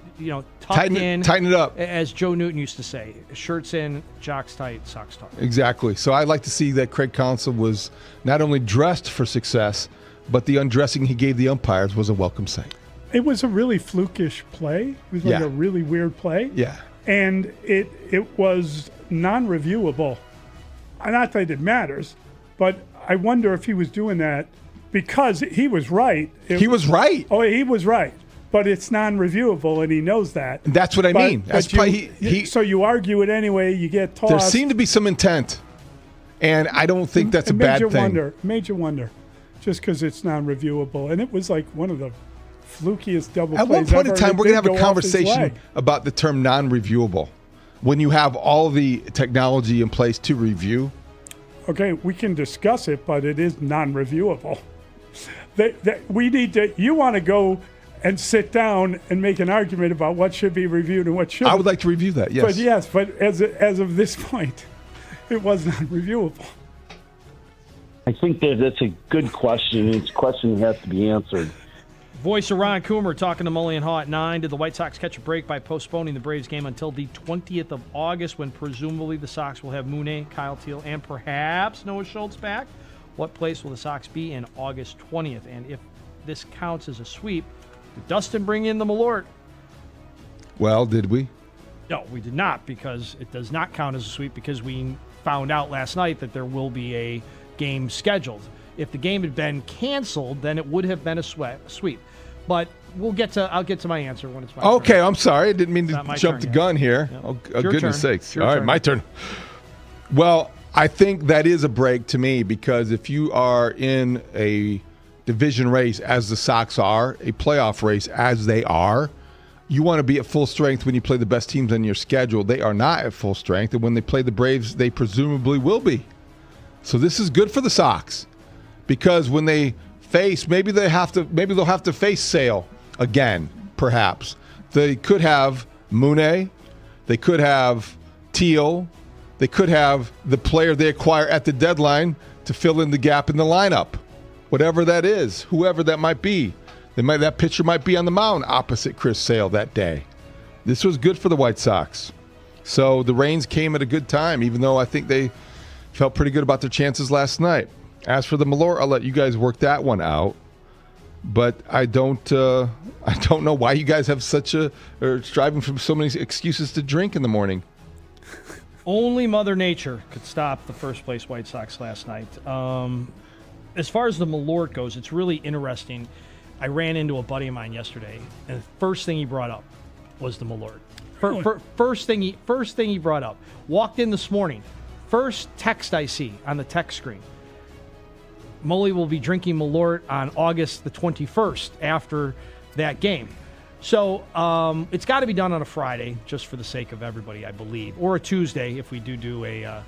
Tucked in. Tighten it up. As Joe Newton used to say, shirts in, jocks tight, socks taut. Exactly. So I'd like to see that Craig Counsell was not only dressed for success, but the undressing he gave the umpires was a welcome sight. It was a really flukish play. It was like a really weird play. Yeah. And it was non-reviewable. Not that it matters, but I wonder if he was doing that because he was right. He was right. Oh, he was right. But it's non-reviewable, and he knows that. That's what I mean. So you argue it anyway, you get tossed. There seemed to be some intent, and I don't think that's a bad thing. Made you wonder, just because it's non-reviewable. And it was like one of the flukiest double plays At one point in time, we're going to have a go off his conversation leg. about the term non-reviewable. When you have all the technology in place to review. Okay, we can discuss it, but it is non-reviewable. We need to. You want to go and sit down and make an argument about what should be reviewed and what shouldn't. I would like to review that, yes. But as of this point, it was not reviewable. I think that's a good question. It's a question that has to be answered. Voice of Ron Coomer talking to Mully and Haugh at 9. Did the White Sox catch a break by postponing the Braves game until the 20th of August when presumably the Sox will have Mooney, Kyle Teal, and perhaps Noah Schultz back? What place will the Sox be in August 20th? And if this counts as a sweep, did Dustin bring in the Malort? Well, did we? No, we did not, because it does not count as a sweep because we found out last night that there will be a game scheduled. If the game had been canceled, then it would have been a sweep. But I'll get to my answer when it's my Okay, turn. I'm sorry. I didn't mean to my jump turn the yet. gun here. Yep. Oh, It's your goodness turn. sakes. It's your All right, turn. my turn. Well, I think that is a break to me because if you are in a division race as the Sox are, a playoff race as they are, you want to be at full strength when you play the best teams on your schedule. They are not at full strength, and when they play the Braves, they presumably will be. So this is good for the Sox because when they face, maybe they'll have to face Sale again, perhaps. They could have Mune, they could have Teal, they could have the player they acquire at the deadline to fill in the gap in the lineup. Whatever that is, whoever that might be. That pitcher might be on the mound opposite Chris Sale that day. This was good for the White Sox. So the Rains came at a good time, even though I think they felt pretty good about their chances last night. As for the Malort, I'll let you guys work that one out. But I don't know why you guys have are striving for so many excuses to drink in the morning. Only Mother Nature could stop the first place White Sox last night. As far as the Malort goes, it's really interesting. I ran into a buddy of mine yesterday, and the first thing he brought up was the Malort. First thing he brought up. Walked in this morning. First text I see on the text screen. Mully will be drinking Malort on August the 21st after that game. So it's got to be done on a Friday, just for the sake of everybody, I believe, or a Tuesday if we do a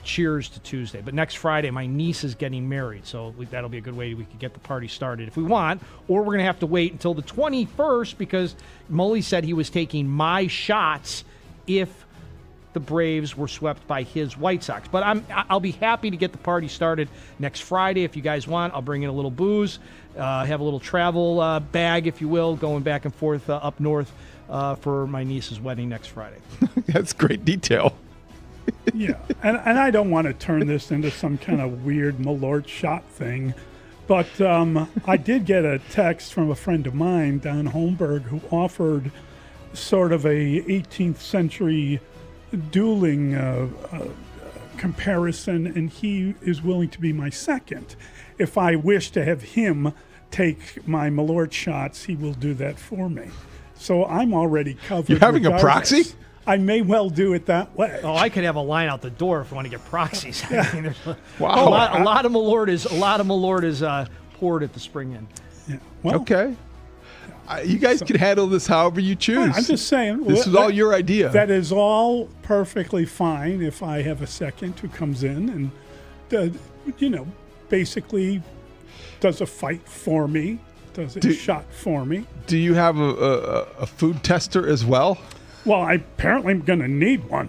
cheers to Tuesday. But next Friday, my niece is getting married, so that'll be a good way we could get the party started if we want. Or we're going to have to wait until the 21st because Mully said he was taking my shots if the Braves were swept by his White Sox. But I'll be happy to get the party started next Friday if you guys want. I'll bring in a little booze, have a little travel bag, if you will, going back and forth up north for my niece's wedding next Friday. That's great detail. Yeah, and I don't want to turn this into some kind of weird Malort shot thing, but I did get a text from a friend of mine, Don Holmberg, who offered sort of a 18th century dueling comparison, and he is willing to be my second. If I wish to have him take my Malort shots, he will do that for me. So I'm already covered. You're having regardless. a proxy? I may well do it that way. Oh, I could have a line out the door if I want to get proxies. I mean, Wow. A lot of Malort is poured at the spring end. Yeah. Well, okay. You guys can handle this however you choose. I'm just saying. This is all your idea. That is all perfectly fine if I have a second who comes in and, basically does a fight for me, does a shot for me. Do you have a food tester as well? Well, I apparently am going to need one.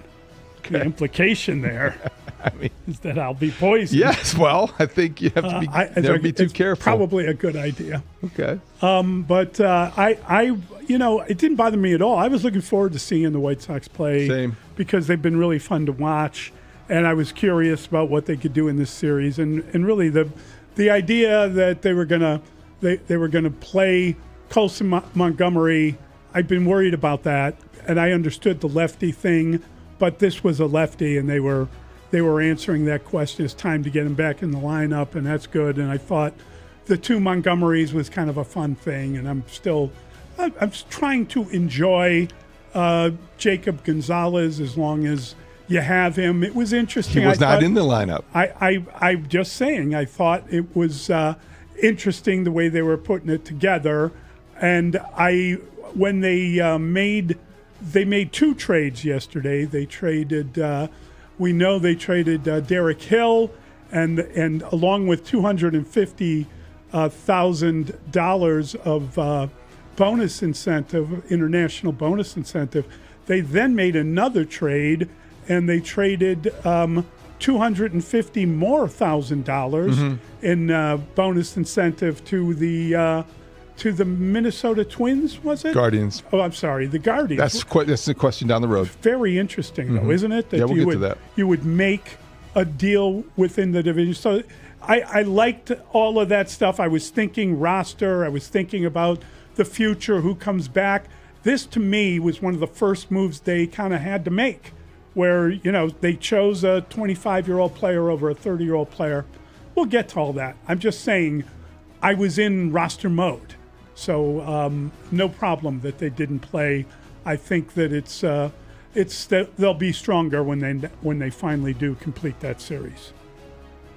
Okay. The implication there is that I'll be poisoned. Yes, well, I think you have to be, never be too careful. Probably a good idea. Okay. But it didn't bother me at all. I was looking forward to seeing the White Sox play. Same. Because they've been really fun to watch, and I was curious about what they could do in this series. And really, the idea that they were gonna play Colson Montgomery, I've been worried about that. And I understood the lefty thing, but this was a lefty, and they were answering that question. It's time to get him back in the lineup, and that's good. And I thought the two Montgomerys was kind of a fun thing, and I'm trying to enjoy Jacob Gonzalez as long as you have him. It was interesting. He was not in the lineup. I'm just saying, I thought it was interesting the way they were putting it together, and when they made two trades yesterday. They traded, we know they traded Derek Hill, and along with $250,000 of bonus incentive, international bonus incentive. They then made another trade, and they traded $250,000 more in bonus incentive to the Minnesota Twins, was it? Guardians. Oh, I'm sorry, the Guardians. That's a question down the road. Very interesting, though, isn't it? That we'll get to that. You would make a deal within the division. So I liked all of that stuff. I was thinking roster. I was thinking about the future, who comes back. This, to me, was one of the first moves they kind of had to make, where, they chose a 25-year-old player over a 30-year-old player. We'll get to all that. I'm just saying I was in roster mode. So no problem that they didn't play. I think that they'll be stronger when they finally do complete that series.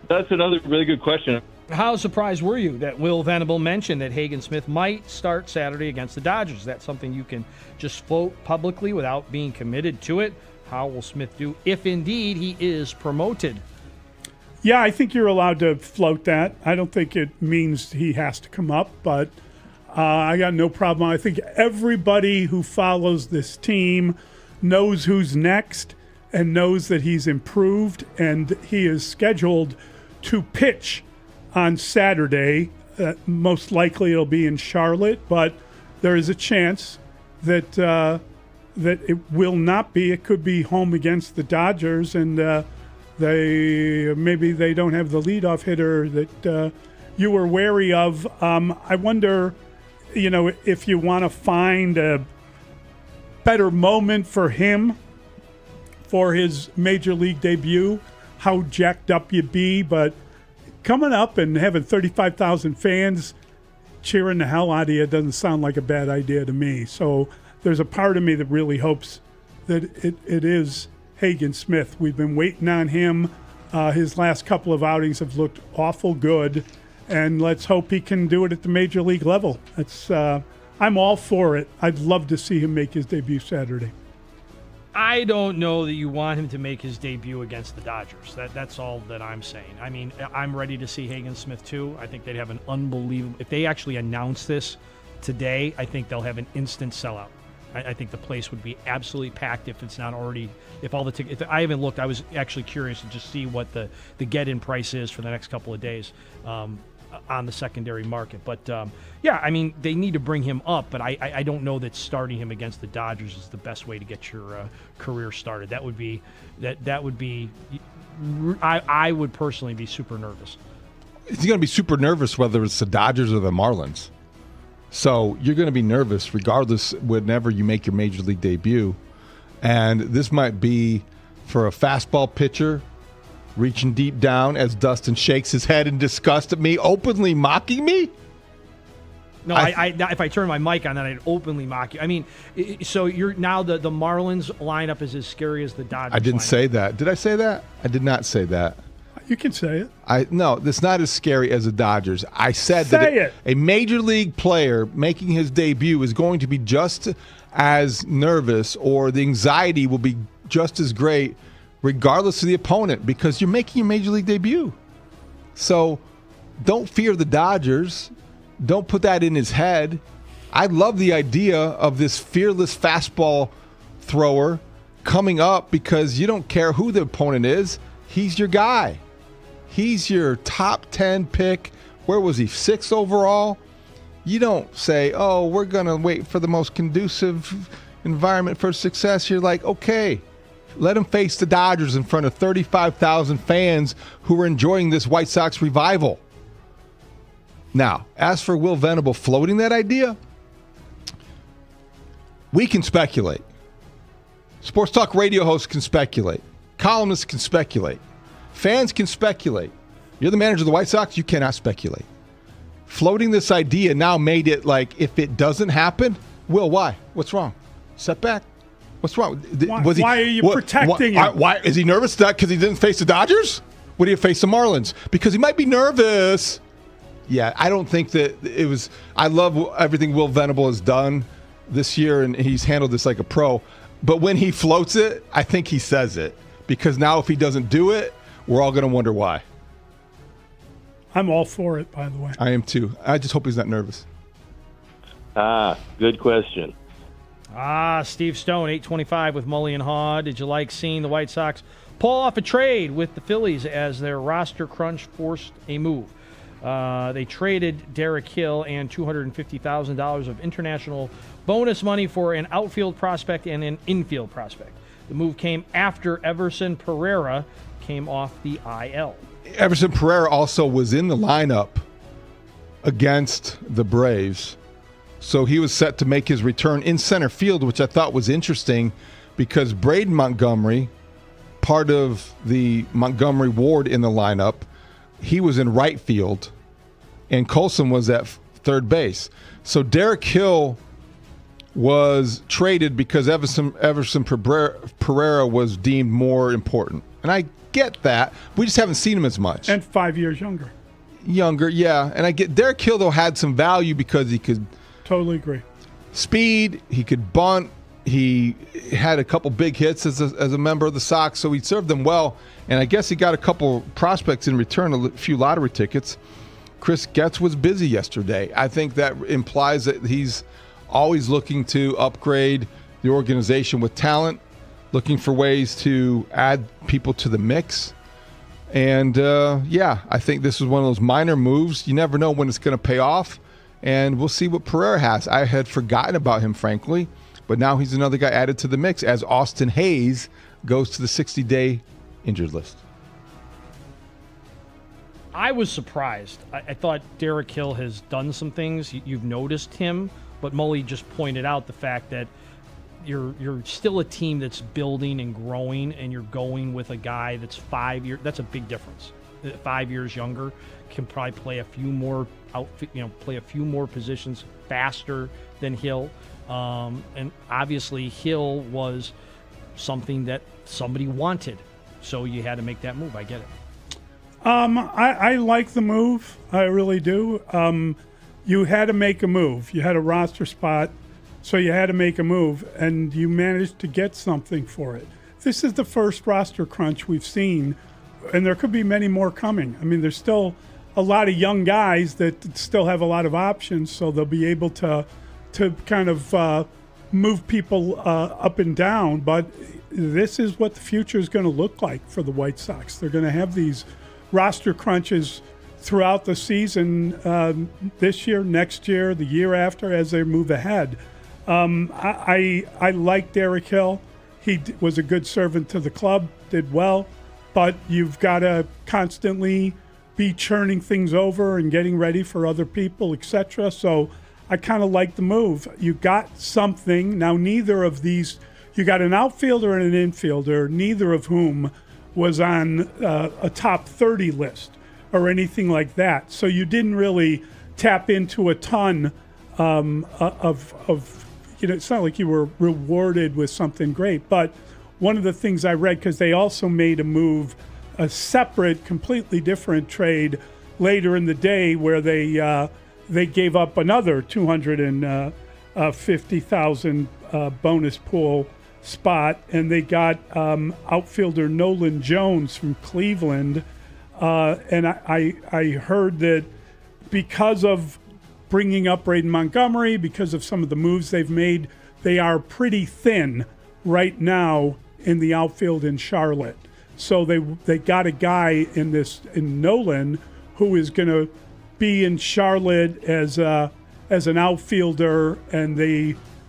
That's another really good question. How surprised were you that Will Venable mentioned that Hagen Smith might start Saturday against the Dodgers? Is that something you can just float publicly without being committed to it? How will Smith do if indeed he is promoted? Yeah, I think you're allowed to float that. I don't think it means he has to come up, but I got no problem. I think everybody who follows this team knows who's next and knows that he's improved, and he is scheduled to pitch on Saturday. Most likely it'll be in Charlotte, but there is a chance that it will not be. It could be home against the Dodgers, and maybe they don't have the leadoff hitter that you were wary of. I wonder, if you want to find a better moment for him for his major league debut, how jacked up you be, but coming up and having 35,000 fans cheering the hell out of you doesn't sound like a bad idea to me. So there's a part of me that really hopes that it is Hagen Smith. We've been waiting on him. His last couple of outings have looked awful good, and let's hope he can do it at the major league level. I'm all for it. I'd love to see him make his debut Saturday. I don't know that you want him to make his debut against the Dodgers. That's all that I'm saying. I mean, I'm ready to see Hagen Smith too. I think they'd have an unbelievable. If they actually announce this today, I think they'll have an instant sellout. I think the place would be absolutely packed if it's not already. If all the tickets. I haven't looked. I was actually curious to just see what the get-in price is for the next couple of days on the secondary market. But yeah, I mean, they need to bring him up, but I don't know that starting him against the Dodgers is the best way to get your career started. That would be that would be. I would personally be super nervous. He's going to be super nervous whether it's the Dodgers or the Marlins. So you're going to be nervous regardless whenever you make your major league debut. And this might be for a fastball pitcher reaching deep down as Dustin shakes his head in disgust at me, openly mocking me. No, if I turn my mic on, then I'd openly mock you. I mean, so you're now the Marlins lineup is as scary as the Dodgers. I didn't lineup. say that. Did I say that? I did not say that. You can say it. No, it's not as scary as the Dodgers. I said that a major league player making his debut is going to be just as nervous, or the anxiety will be just as great regardless of the opponent, because you're making your major league debut. So don't fear the Dodgers. Don't put that in his head. I love the idea of this fearless fastball thrower coming up because you don't care who the opponent is. He's your guy. He's your top 10 pick. Where was he? 6th overall? You don't say, oh, we're going to wait for the most conducive environment for success. You're like, okay, let him face the Dodgers in front of 35,000 fans who are enjoying this White Sox revival. Now, as for Will Venable floating that idea, we can speculate. Sports talk radio hosts can speculate. Columnists can speculate. Fans can speculate. You're the manager of the White Sox, you cannot speculate. Floating this idea now made it like, if it doesn't happen, Will, why? What's wrong? Setback? What's wrong? Why are you protecting him? Why is he nervous? Because he didn't face the Dodgers? Would he have faced the Marlins? Because he might be nervous. Yeah, I don't think that it was. I love everything Will Venable has done this year, and he's handled this like a pro. But when he floats it, I think he says it. Because now if he doesn't do it, we're all going to wonder why. I'm all for it, by the way. I am too. I just hope he's not nervous. Good question. Steve Stone, 825 with Mully and Haugh. Did you like seeing the White Sox pull off a trade with the Phillies as their roster crunch forced a move? They traded Derek Hill and $250,000 of international bonus money for an outfield prospect and an infield prospect. The move came after Everson Pereira came off the IL. Everson Pereira also was in the lineup against the Braves. So he was set to make his return in center field, which I thought was interesting because Braden Montgomery, part of the Montgomery Ward in the lineup, he was in right field, and Colson was at third base. So Derek Hill was traded because Everson Pereira was deemed more important. And I get that. We just haven't seen him as much. And 5 years younger. Younger, yeah. And I get Derek Hill, though, had some value because he could totally agree. Speed, he could bunt. He had a couple big hits as a member of the Sox, so he served them well. And I guess he got a couple prospects in return, a few lottery tickets. Chris Getz was busy yesterday. I think that implies that he's always looking to upgrade the organization with talent, looking for ways to add people to the mix. And, I think this is one of those minor moves. You never know when it's going to pay off. And we'll see what Pereira has. I had forgotten about him, frankly. But now he's another guy added to the mix as Austin Hayes goes to the 60-day injured list. I was surprised. I thought Derek Hill has done some things. You've noticed him. But Mully just pointed out the fact that you're still a team that's building and growing, and you're going with a guy that's 5 years. That's a big difference. 5 years younger, can probably play a few more play a few more positions faster than Hill. And obviously Hill was something that somebody wanted, so you had to make that move. I get it. I like the move. I really do. You had to make a move. You had a roster spot, so you had to make a move, and you managed to get something for it. This is the first roster crunch we've seen, and there could be many more coming. I mean, there's still a lot of young guys that still have a lot of options, so they'll be able to kind of move people up and down. But this is what the future is going to look like for the White Sox. They're going to have these roster crunches throughout the season, this year, next year, the year after, as they move ahead. I like Derek Hill. He was a good servant to the club, did well, but you've got to constantly be churning things over and getting ready for other people, etc. So I kind of like the move. You got something. Now, neither of these, you got an outfielder and an infielder, neither of whom was on a top 30 list or anything like that. So you didn't really tap into a ton of it's not like you were rewarded with something great. But one of the things I read, because they also made a move, a separate, completely different trade later in the day where they gave up another $250,000 bonus pool spot, and they got outfielder Nolan Jones from Cleveland. And I heard that because of bringing up Braden Montgomery, because of some of the moves they've made, they are pretty thin right now in the outfield in Charlotte. So they got a guy in Nolan who is going to be in Charlotte as an outfielder, and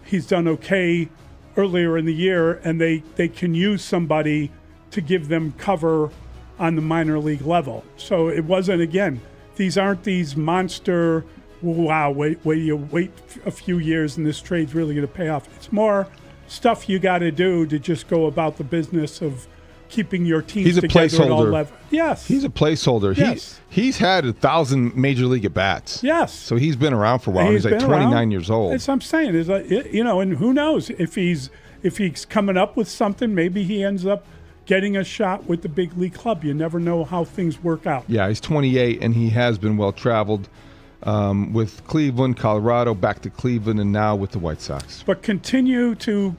he's done okay earlier in the year, and they can use somebody to give them cover on the minor league level. So it wasn't, again, these aren't these monster, wait a few years and this trade's really going to pay off. It's more stuff you got to do to just go about the business of keeping your team together. He's a placeholder. Yes. He's a placeholder. Yes. He's had 1,000 major league at-bats. Yes. So he's been around for a while. He's like 29 years old. That's what I'm saying. Is and who knows if he's coming up with something, maybe he ends up getting a shot with the big league club. You never know how things work out. Yeah, he's 28, and he has been well-traveled with Cleveland, Colorado, back to Cleveland, and now with the White Sox. But continue to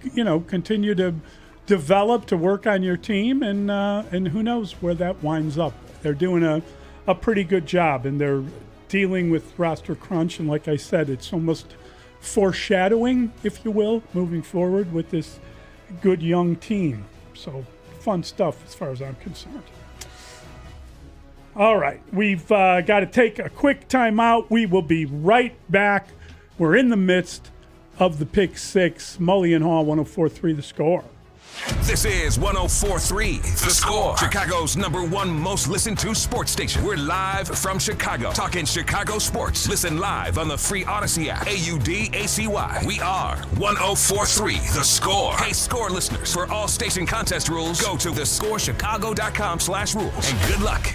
develop, to work on your team, and who knows where that winds up. They're doing a pretty good job, and they're dealing with roster crunch, and like I said, it's almost foreshadowing, if you will, moving forward with this good young team. So fun stuff as far as I'm concerned. All right, we've got to take a quick time out. We will be right back. We're in the midst of the Pick Six. Mully and Haugh, 104.3 The Score. This is 104.3 The Score, Chicago's #1 most listened to sports station. We're live from Chicago, talking Chicago sports. Listen live on the free Odyssey app, AUDACY. We are 104.3 The Score. Hey, Score listeners, for all station contest rules, go to thescorechicago.com/rules, and good luck.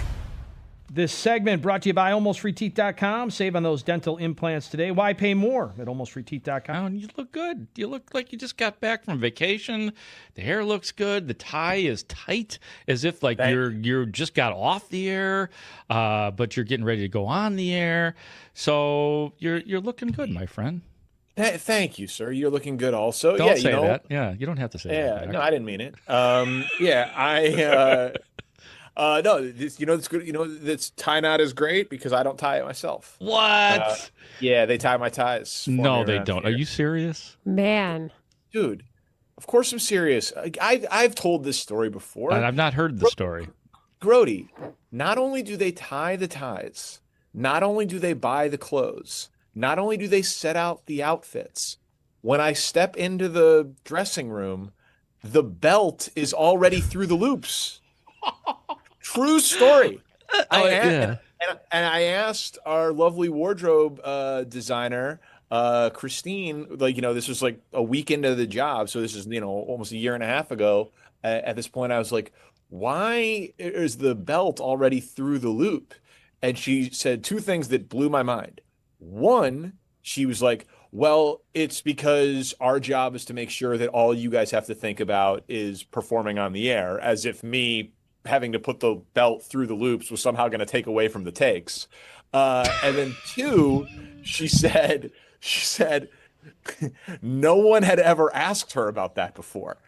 This segment brought to you by AlmostFreeTeeth.com. Save on those dental implants today. Why pay more at AlmostFreeTeeth.com? Oh, and you look good. You look like you just got back from vacation. The hair looks good. The tie is tight, as if like you're just got off the air, but you're getting ready to go on the air. So you're looking good, my friend. Thank you, sir. You're looking good also. Don't say that. Yeah, you don't have to say that. Yeah, no, I didn't mean it. No, it's good. This tie knot is great because I don't tie it myself. What? Yeah, they tie my ties. No, they don't. Are you serious? Man. Dude, of course I'm serious. I've told this story before. I've not heard the story. Grote, not only do they tie the ties, not only do they buy the clothes, not only do they set out the outfits, when I step into the dressing room, the belt is already through the loops. True story. And I asked our lovely wardrobe designer, Christine, this was like a week into the job. So this is, almost a year and a half ago. At this point, I was like, why is the belt already through the loop? And she said two things that blew my mind. One, she was like, well, it's because our job is to make sure that all you guys have to think about is performing on the air, as if me having to put the belt through the loops was somehow going to take away from the takes. And then two, she said, no one had ever asked her about that before.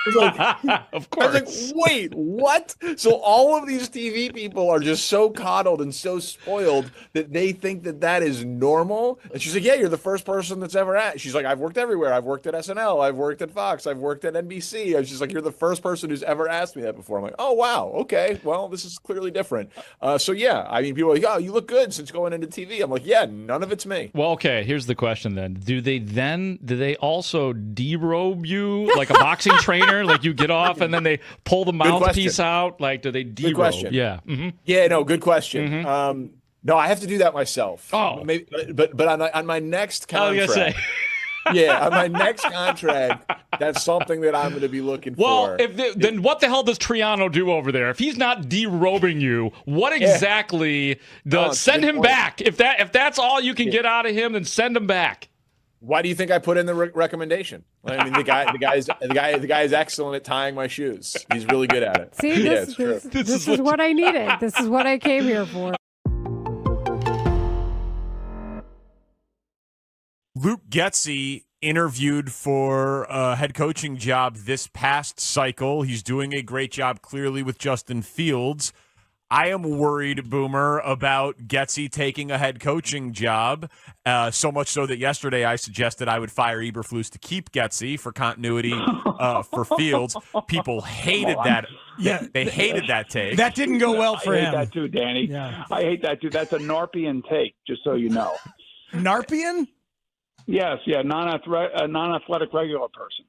Of course. I was like, wait, what? So all of these TV people are just so coddled and so spoiled that they think that is normal. And she's like, yeah, you're the first person that's ever asked. She's like, I've worked everywhere. I've worked at SNL. I've worked at Fox. I've worked at NBC. And she's like, you're the first person who's ever asked me that before. I'm like, oh, wow. Okay. Well, this is clearly different. So yeah, I mean, people are like, oh, you look good since going into TV. I'm like, yeah, none of it's me. Well, okay. Here's the question then. Do they also derobe you like a boxing trainer? Like you get off and then they pull the mouthpiece out? Like, do they derobe? Good question. Yeah. Mm-hmm. Yeah, no, good question. Mm-hmm. No, I have to do that myself. Oh. Maybe, but on my next contract. I was gonna say. Yeah, on my next contract, that's something that I'm going to be looking for. Well, then what the hell does Triano do over there? If he's not derobing you, what exactly does send him back? If that's all you can get out of him, then send him back. Why do you think I put in the recommendation? I mean, the guy is excellent at tying my shoes. He's really good at it. See, this is what I needed. This is what I came here for. Luke Getsy interviewed for a head coaching job this past cycle. He's doing a great job, clearly, with Justin Fields. I am worried, Boomer, about Getsy taking a head coaching job, so much so that yesterday I suggested I would fire Eberflus to keep Getsy for continuity for Fields. People hated that. Yeah, they hated that take. That didn't go well for him. I hate that too, Danny. Yeah. I hate that too. That's a Narpian take, just so you know. Narpian? Yes, yeah, non-athletic regular person.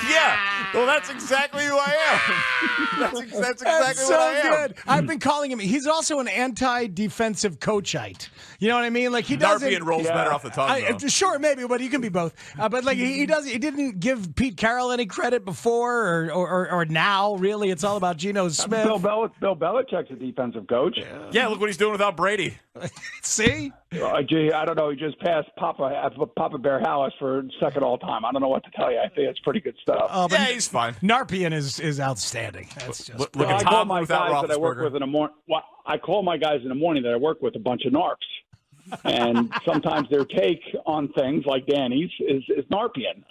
Yeah, well, that's exactly who I am. That's exactly what I am. Good. I've been calling him. He's also an anti-defensive coachite. You know what I mean? Like he doesn't. Narpian rolls better off the tongue. Sure, maybe, but you can be both. But like he didn't give Pete Carroll any credit before or now. Really, it's all about Geno Smith. Bill Belichick's a defensive coach. Yeah, look what he's doing without Brady. See? I don't know. He just passed Papa Bear Hallis for second all time. I don't know what to tell you. I think it's pretty good stuff. Yeah, he's fine. Narpian is outstanding. That's just. I call my guys that I work with in the morning. I call my guys in the morning that I work with a bunch of narps, and sometimes their take on things like Danny's is Narpian.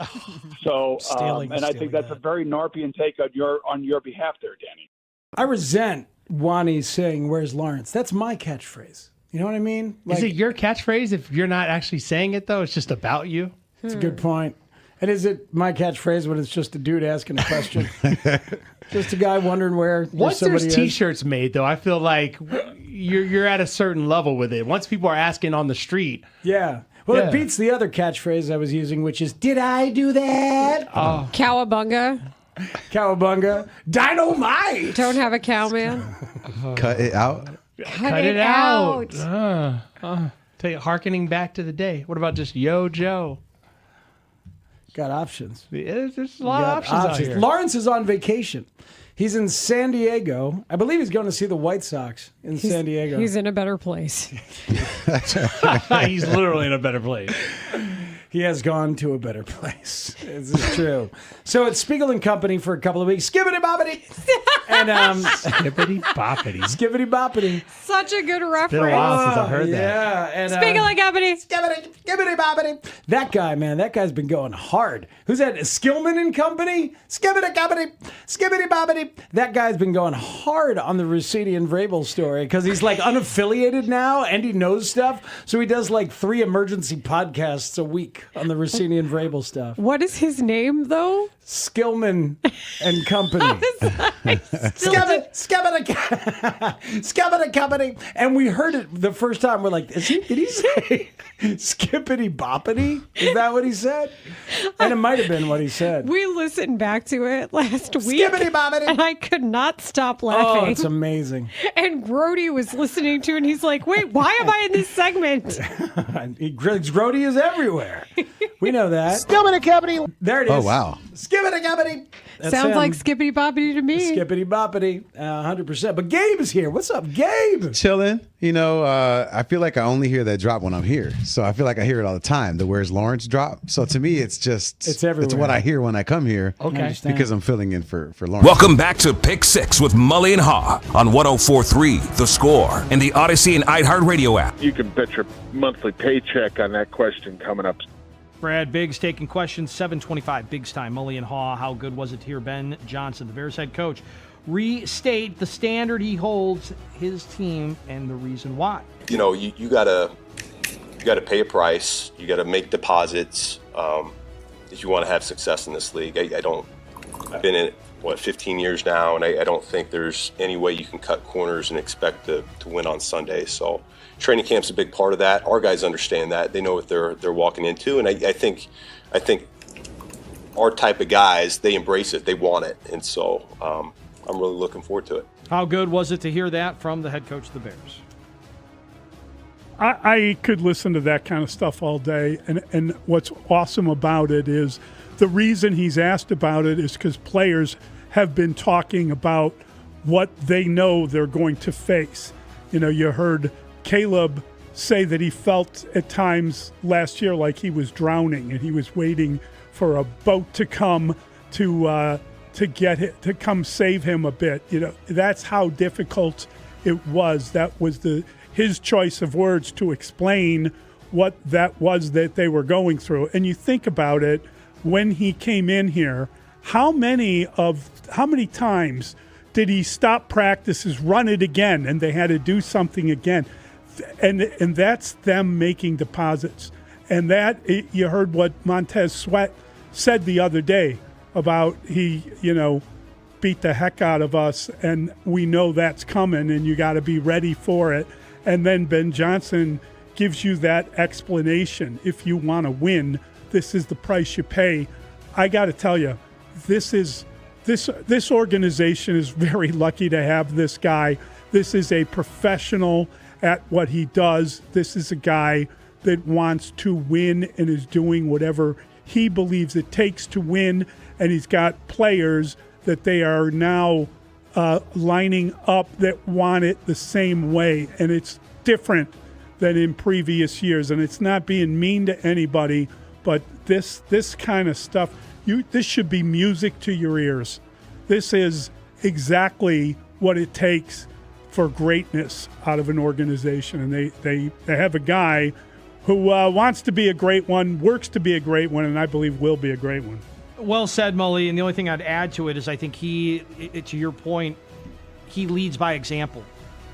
So, and I think that's a very Narpian take on your behalf, there, Danny. I resent Wani saying, "Where's Lawrence?" That's my catchphrase. You know what I mean? Is it your catchphrase if you're not actually saying it, though? It's just about you? That's a good point. And is it my catchphrase when it's just a dude asking a question? Just a guy wondering where Once somebody there's T-shirts made, though, I feel like you're at a certain level with it. Once people are asking on the street. Yeah. Well, it beats the other catchphrase I was using, which is, did I do that? Oh. Cowabunga. Cowabunga. Dynamite. Don't have a cow, man. Cut it out. Cut it out. Tell you, hearkening back to the day. What about just Yo Joe? Got options. Yeah, there's a lot of options out here. Lawrence is on vacation. He's in San Diego. I believe he's going to see the White Sox in San Diego. He's in a better place. He's literally in a better place. He has gone to a better place. This is true. So it's Spiegel and Company for a couple of weeks. Skibbity boppity. And Skibbity boppity. Skibbity boppity. Such a good reference. Been a while since I heard that. Yeah. And, Spiegel and Company. Skibbity boppity. That guy, man, that guy's been going hard. Who's that? Skillman and Company? Skibbity company. Skibbity boppity. That guy's been going hard on the Rahimi and Vrabel story because he's like unaffiliated now and he knows stuff. So he does like 3 emergency podcasts a week on the Rahimi and Vrabel stuff. What is his name, though? Skillman and Company. Skibbity Company. And we heard it the first time. We're like, did he say skippity boppity? Is that what he said? And it might have been what he said. We listened back to it last week. Skibbity boppity. And I could not stop laughing. Oh, it's amazing. And Grote was listening to it, and he's like, wait, why am I in this segment? Grote is everywhere. We know that. Skibbity Company. There it is. Oh, wow. Skibbity Company. Sounds like skippity boppity to me. Skippity boppity, 100%. But Gabe is here. What's up, Gabe? Chilling. You know, I feel like I only hear that drop when I'm here. So I feel like I hear it all the time, the Where's Lawrence drop. So to me, it's everywhere. It's what I hear when I come here. Okay. Because I'm filling in for Lawrence. Welcome back to Pick 6 with Mully and Haugh on 104.3 The Score and the Odyssey and iHeartRadio app. You can bet your monthly paycheck on that question coming up. Brad Biggs taking questions, 7:25 Biggs time. Mully and Haugh, how good was it to hear Ben Johnson, the Bears head coach, restate the standard he holds his team and the reason why? You know, you gotta pay a price. You gotta make deposits if you want to have success in this league. I've been in it, 15 years now, and I don't think there's any way you can cut corners and expect to win on Sunday. So training camp's a big part of that. Our guys understand that. They know what they're walking into, and I think our type of guys, they embrace it. They want it, and so I'm really looking forward to it. How good was it to hear that from the head coach of the Bears? I could listen to that kind of stuff all day, and what's awesome about it is the reason he's asked about it is because players have been talking about what they know they're going to face. You know, you heard Caleb say that he felt at times last year like he was drowning and he was waiting for a boat to come to get it, to come save him a bit. You know, that's how difficult it was. That was his choice of words to explain what that was that they were going through. And you think about it, when he came in here, how many times did he stop practices, run it again, and they had to do something again? And that's them making deposits. And you heard what Montez Sweat said the other day about he beat the heck out of us, and we know that's coming, and you got to be ready for it. And then Ben Johnson gives you that explanation. If you want to win, this is the price you pay. I got to tell you, this organization is very lucky to have this guy. This is a professional at what he does. This is a guy that wants to win and is doing whatever he believes it takes to win. And he's got players that they are now lining up that want it the same way. And it's different than in previous years. And it's not being mean to anybody, but this kind of stuff, this should be music to your ears. This is exactly what it takes for greatness out of an organization. And they have a guy who wants to be a great one, works to be a great one, and I believe will be a great one. Well said, Mully. And the only thing I'd add to it is I think to your point, he leads by example.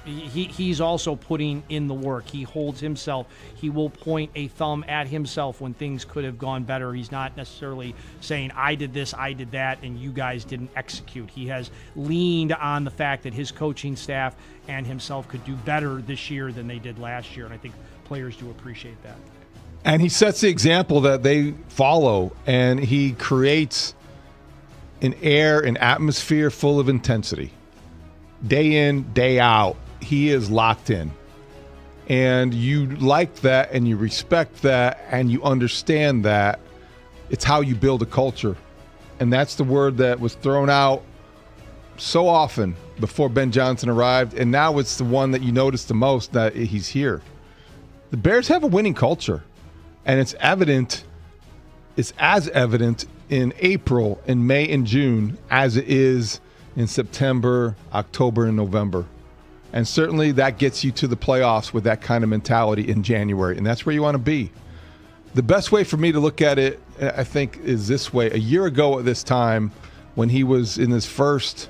He's also putting in the work. He holds himself. He will point a thumb at himself when things could have gone better. He's not necessarily saying, I did this, I did that, and you guys didn't execute. He has leaned on the fact that his coaching staff and himself could do better this year than they did last year, and I think players do appreciate that. And he sets the example that they follow, and he creates an air, an atmosphere full of intensity. Day in, day out, he is locked in. And you like that, and you respect that, and you understand that. It's how you build a culture. And that's the word that was thrown out so often before Ben Johnson arrived, and now it's the one that you notice the most that he's here. The Bears have a winning culture, and it's evident. It's as evident in April, in May, and June as it is in September, October, and November. And certainly that gets you to the playoffs with that kind of mentality in January, and that's where you want to be. The best way for me to look at it, I think, is this way. A year ago at this time, when he was in his first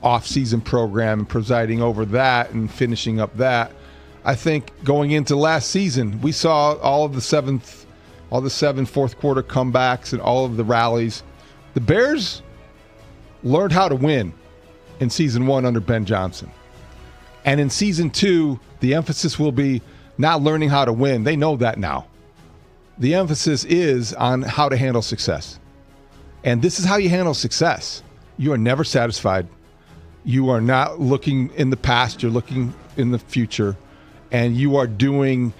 off-season program and presiding over that and finishing up that, I think going into last season, we saw all the seven fourth quarter comebacks and all of the rallies. The Bears learned how to win in season 1 under Ben Johnson. And in season 2, the emphasis will be not learning how to win. They know that now. The emphasis is on how to handle success. And this is how you handle success. You are never satisfied. You are not looking in the past. You're looking in the future. And you are doing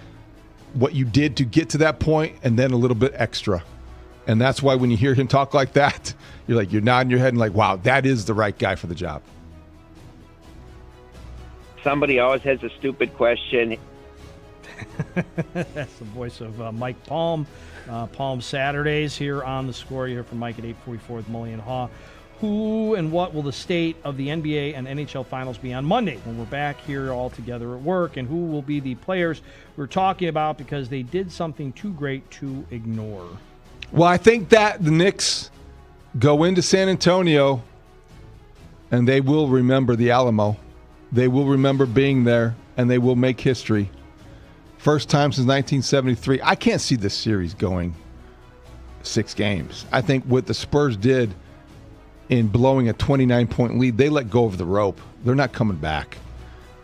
what you did to get to that point and then a little bit extra. And that's why when you hear him talk like that, you're nodding your head and like, wow, that is the right guy for the job. Somebody always has a stupid question. That's the voice of Mike Palm. Palm Saturdays here on The Score. You hear from Mike at 8:44 with Mully and Haugh. Who and what will the state of the NBA and NHL Finals be on Monday when we're back here all together at work? And who will be the players we're talking about because they did something too great to ignore? Well, I think that the Knicks go into San Antonio and they will remember the Alamo. They will remember being there, and they will make history. First time since 1973. I can't see this series going 6 games. I think what the Spurs did in blowing a 29-point lead, they let go of the rope. They're not coming back.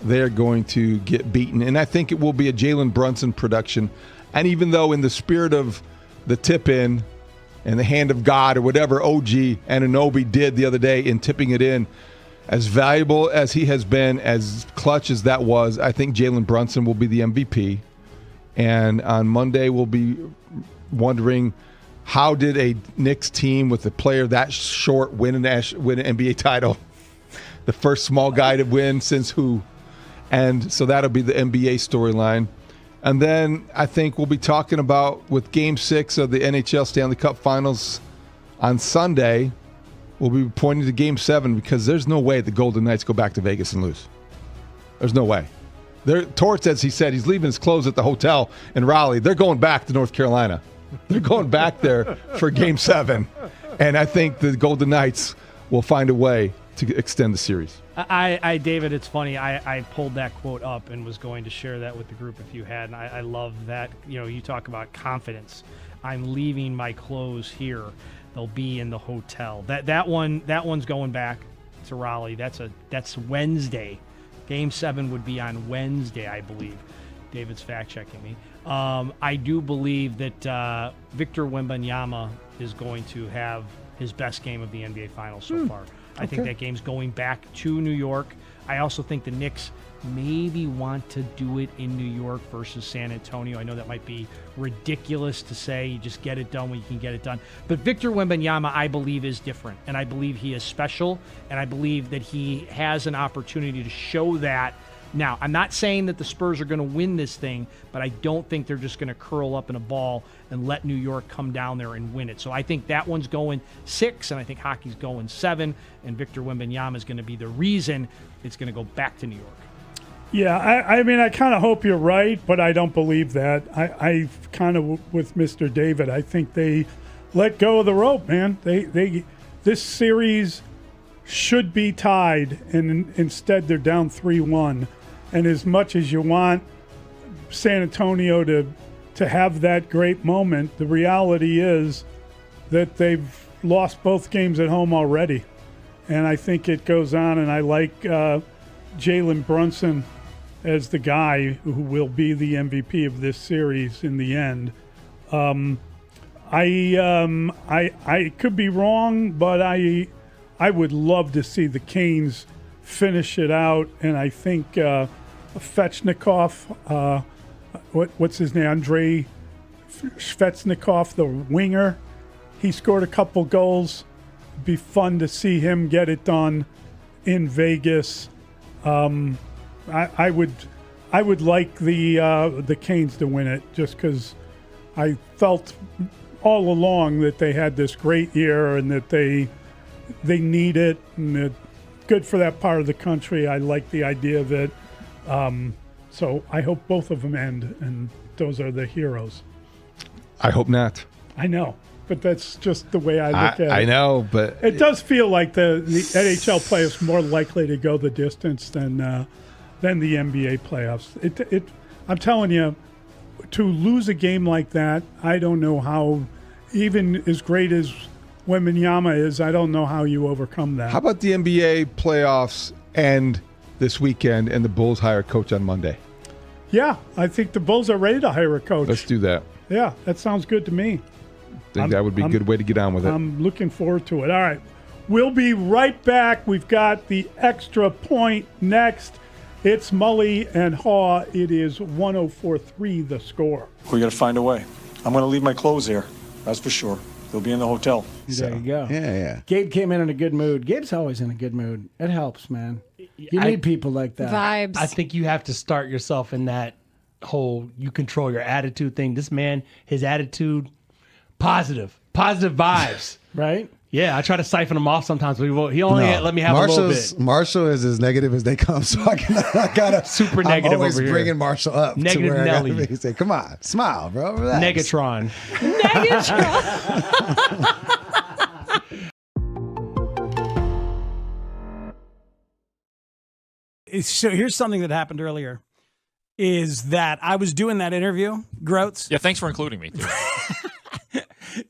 They're going to get beaten. And I think it will be a Jalen Brunson production. And even though in the spirit of the tip-in and the hand of God or whatever OG Anunoby did the other day in tipping it in, as valuable as he has been, as clutch as that was, I think Jalen Brunson will be the MVP. And on Monday, we'll be wondering, how did a Knicks team with a player that short win an NBA title? The first small guy to win since who? And so that'll be the NBA storyline. And then I think we'll be talking about, with Game 6 of the NHL Stanley Cup Finals on Sunday, we'll be pointing to Game 7 because there's no way the Golden Knights go back to Vegas and lose. There's no way. Torts, as he said, he's leaving his clothes at the hotel in Raleigh. They're going back to North Carolina. They're going back there for Game 7. And I think the Golden Knights will find a way to extend the series. David, it's funny. I pulled that quote up and was going to share that with the group if you had. And I love that. You talk about confidence. I'm leaving my clothes here. They'll be in the hotel. That one's going back to Raleigh. That's Wednesday. Game 7 would be on Wednesday, I believe. David's fact-checking me. I do believe that Victor Wembanyama is going to have his best game of the NBA Finals so far. I think that game's going back to New York. I also think the Knicks maybe want to do it in New York versus San Antonio. I know that might be ridiculous to say. You just get it done when you can get it done. But Victor Wembanyama, I believe, is different. And I believe he is special. And I believe that he has an opportunity to show that. Now, I'm not saying that the Spurs are going to win this thing, but I don't think they're just going to curl up in a ball and let New York come down there and win it. So I think that one's going 6, and I think hockey's going 7, and Victor Wembanyama is going to be the reason it's going to go back to New York. Yeah, I mean, I kind of hope you're right, but I don't believe that. I kind of, with Mr. David, I think they let go of the rope, man. This series should be tied, and instead they're down 3-1. And as much as you want San Antonio to have that great moment, the reality is that they've lost both games at home already. And I think it goes on, and I like Jalen Brunson as the guy who will be the MVP of this series in the end. I could be wrong, but I would love to see the Canes finish it out, and I think Fetchnikov, what's his name, Andrei Svechnikov, the winger, he scored a couple goals. Be fun to see him get it done in Vegas. I would like the Canes to win it just because I felt all along that they had this great year and that they need it, and it's good for that part of the country. I like the idea of it. So I hope both of them end, and those are the heroes. I hope not. I know, but that's just the way I look at it. I know, but it does feel like the NHL playoffs more likely to go the distance than the NBA playoffs. I'm telling you, to lose a game like that, I don't know how. Even as great as Wembanyama is, I don't know how you overcome that. How about the NBA playoffs end this weekend and the Bulls hire a coach on Monday? Yeah, I think the Bulls are ready to hire a coach. Let's do that. Yeah, that sounds good to me. I think that would be a good way to get on with it. I'm looking forward to it. All right. We'll be right back. We've got the extra point next. It's Mully and Haugh. It is 104.3 The Score. We got to find a way. I'm going to leave my clothes here. That's for sure. They'll be in the hotel. There you go. Yeah. Gabe came in a good mood. Gabe's always in a good mood. It helps, man. You need people like that. Vibes. I think you have to start yourself in that whole you control your attitude thing. This man, his attitude, positive vibes. Right? Yeah, I try to siphon him off sometimes, but he only let me have a little bit. Marshall is as negative as they come, so I gotta super negative. I'm always over here. Bringing Marshall up. Negative to where Nelly. I gotta say, come on, smile, bro. Relax. Negatron. So here's something that happened earlier, is that I was doing that interview, Grote. Yeah, thanks for including me.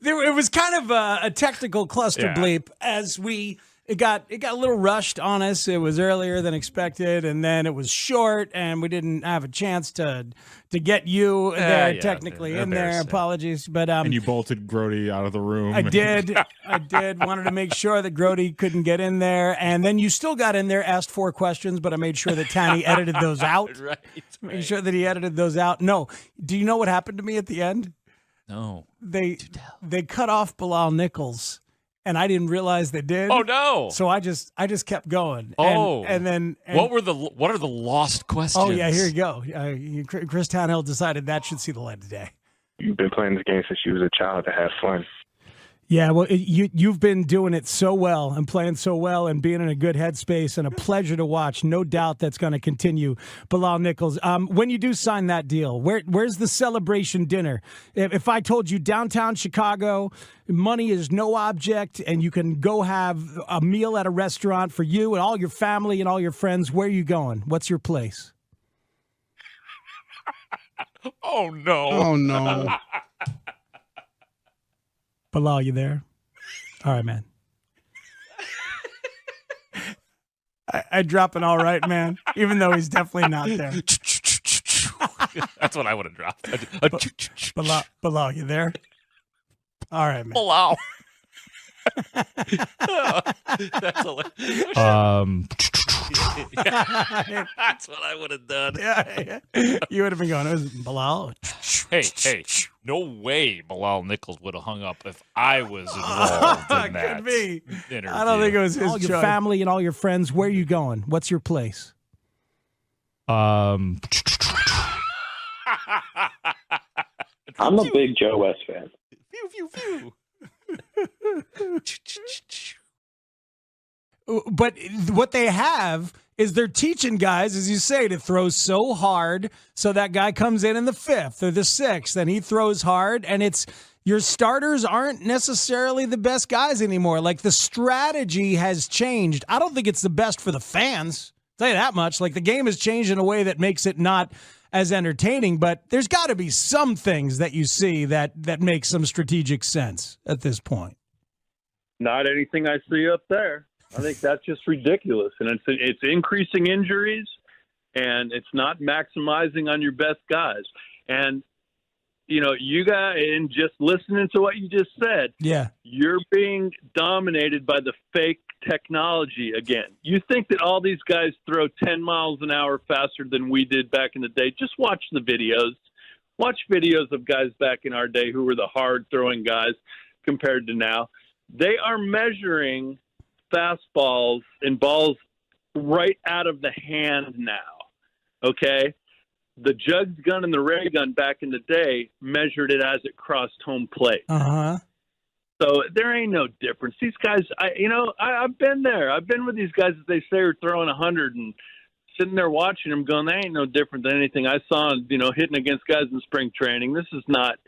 It was kind of a technical cluster bleep as it got a little rushed on us. It was earlier than expected, and then it was short, and we didn't have a chance to get you there technically in there. Apologies, but and you bolted Grote out of the room. I did. Wanted to make sure that Grote couldn't get in there, and then you still got in there, asked 4 questions, but I made sure that Tanny edited those out. Made sure that he edited those out. No, do you know what happened to me at the end? No. They cut off Bilal Nichols, and I didn't realize they did. Oh no! So I just kept going. Oh, and then what are the lost questions? Oh yeah, here you go. Chris Townhill decided that should see the light of day. You've been playing this game since you was a child to have fun. Yeah, well, you've been doing it so well and playing so well and being in a good headspace, and a pleasure to watch. No doubt that's going to continue. Bilal Nichols, when you do sign that deal, where's the celebration dinner? If I told you downtown Chicago, money is no object, and you can go have a meal at a restaurant for you and all your family and all your friends, where are you going? What's your place? Oh, no. Oh, no. Bilal, you there? All right, man. I drop an all right, man, even though he's definitely not there. That's what I would have dropped. Bilal, you there? All right, man. Bilal. That's hilarious. That's what I would have done. Yeah. You would have been going, it was Bilal. Hey, no way Bilal Nichols would have hung up if I was involved in that. Could be. Interview. I don't think it was his All choice. your family and all your friends, where are you going? What's your place? I'm a big Joe West fan. Phew. But what they have is they're teaching guys, as you say, to throw so hard so that guy comes in the 5th or the 6th and he throws hard, and it's your starters aren't necessarily the best guys anymore. Like, the strategy has changed. I don't think it's the best for the fans. I'll tell you that much. Like, the game has changed in a way that makes it not as entertaining, but there's got to be some things that you see that make some strategic sense at this point. Not anything I see up there. I think that's just ridiculous, and it's increasing injuries, and it's not maximizing on your best guys. And you guys, and just listening to what you just said, you're being dominated by the fake technology again. You think that all these guys throw 10 miles an hour faster than we did back in the day? Just watch the videos. Watch videos of guys back in our day who were the hard-throwing guys compared to now. They are measuring fastballs and balls right out of the hand now, okay? The Jugs gun and the ray gun back in the day measured it as it crossed home plate. Uh-huh. So there ain't no difference. These guys, I've been there. I've been with these guys that they say are throwing 100 and sitting there watching them going, they ain't no different than anything I saw, hitting against guys in spring training. This is not,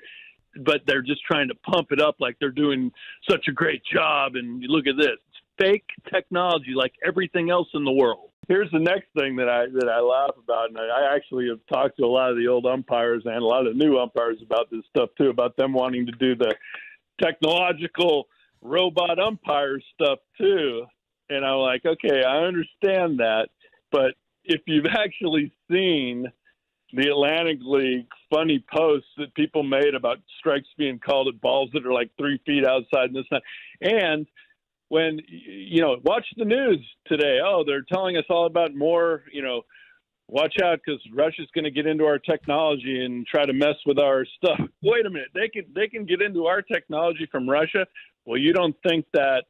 but they're just trying to pump it up like they're doing such a great job. And look at this. It's fake technology like everything else in the world. Here's the next thing that I laugh about, and I actually have talked to a lot of the old umpires and a lot of the new umpires about this stuff too, about them wanting to do the technological robot umpire stuff too. And I'm like, okay, I understand that, but if you've actually seen the Atlantic League funny posts that people made about strikes being called at balls that are like 3 feet outside and this and that, and when, watch the news today, they're telling us all about more, watch out because Russia's going to get into our technology and try to mess with our stuff. Wait a minute. They can get into our technology from Russia. Well, you don't think that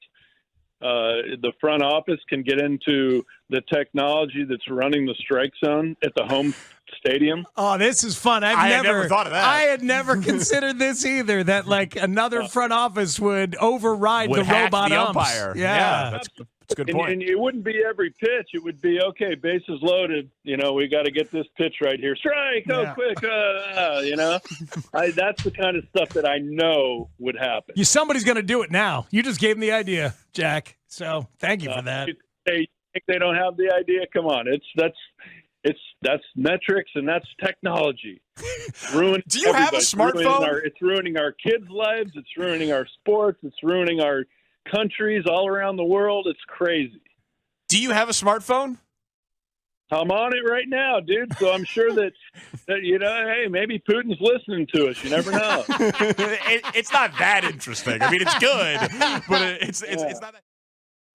the front office can get into the technology that's running the strike zone at the home stadium? Oh, this is fun. I had never thought of that. I had never considered this either, that like another front office would override the robot the umps. umpire. Yeah. That's a good point. And it wouldn't be every pitch. It would be, okay, bases loaded. We got to get this pitch right here. Strike, quick. That's the kind of stuff that I know would happen. Somebody's going to do it now. You just gave them the idea, Jack. So thank you for that. They think they don't have the idea? Come on. That's metrics and that's technology. Ruining Do you have a smartphone? It's ruining our kids' lives. It's ruining our sports. It's ruining our countries all around the world. It's crazy. Do you have a smartphone? I'm on it right now, dude. So I'm sure that hey, maybe Putin's listening to us. You never know. It's not that interesting. I mean, it's good, but it's not that.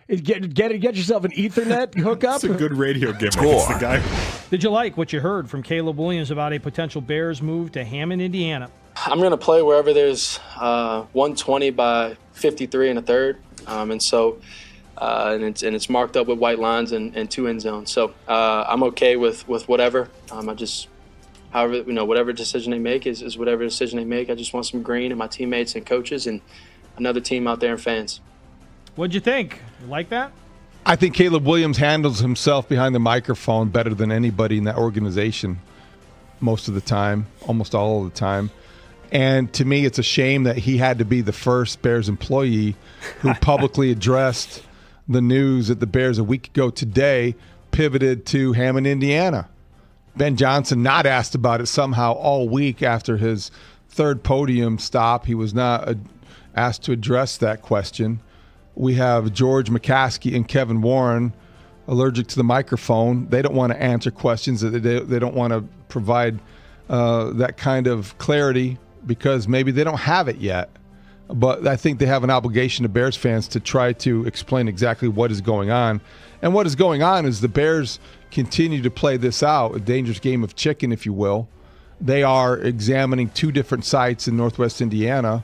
Get yourself an Ethernet hookup. It's a good radio gimmick. Score. It's the guy. Did you like what you heard from Caleb Williams about a potential Bears move to Hammond, Indiana? I'm going to play wherever there's 120 by 53 and a third. And it's marked up with white lines and 2 end zones. So I'm okay with whatever. Whatever decision they make is whatever decision they make. I just want some green and my teammates and coaches and another team out there and fans. What'd you think? You like that? I think Caleb Williams handles himself behind the microphone better than anybody in that organization most of the time, almost all of the time. And to me, it's a shame that he had to be the first Bears employee who publicly addressed the news that the Bears a week ago today pivoted to Hammond, Indiana. Ben Johnson not asked about it somehow all week after his third podium stop. He was not asked to address that question. We have George McCaskey and Kevin Warren allergic to the microphone. They don't want to answer questions. They don't want to provide that kind of clarity because maybe they don't have it yet. But I think they have an obligation to Bears fans to try to explain exactly what is going on. And what is going on is the Bears continue to play this out, a dangerous game of chicken, if you will. They are examining 2 different sites in northwest Indiana.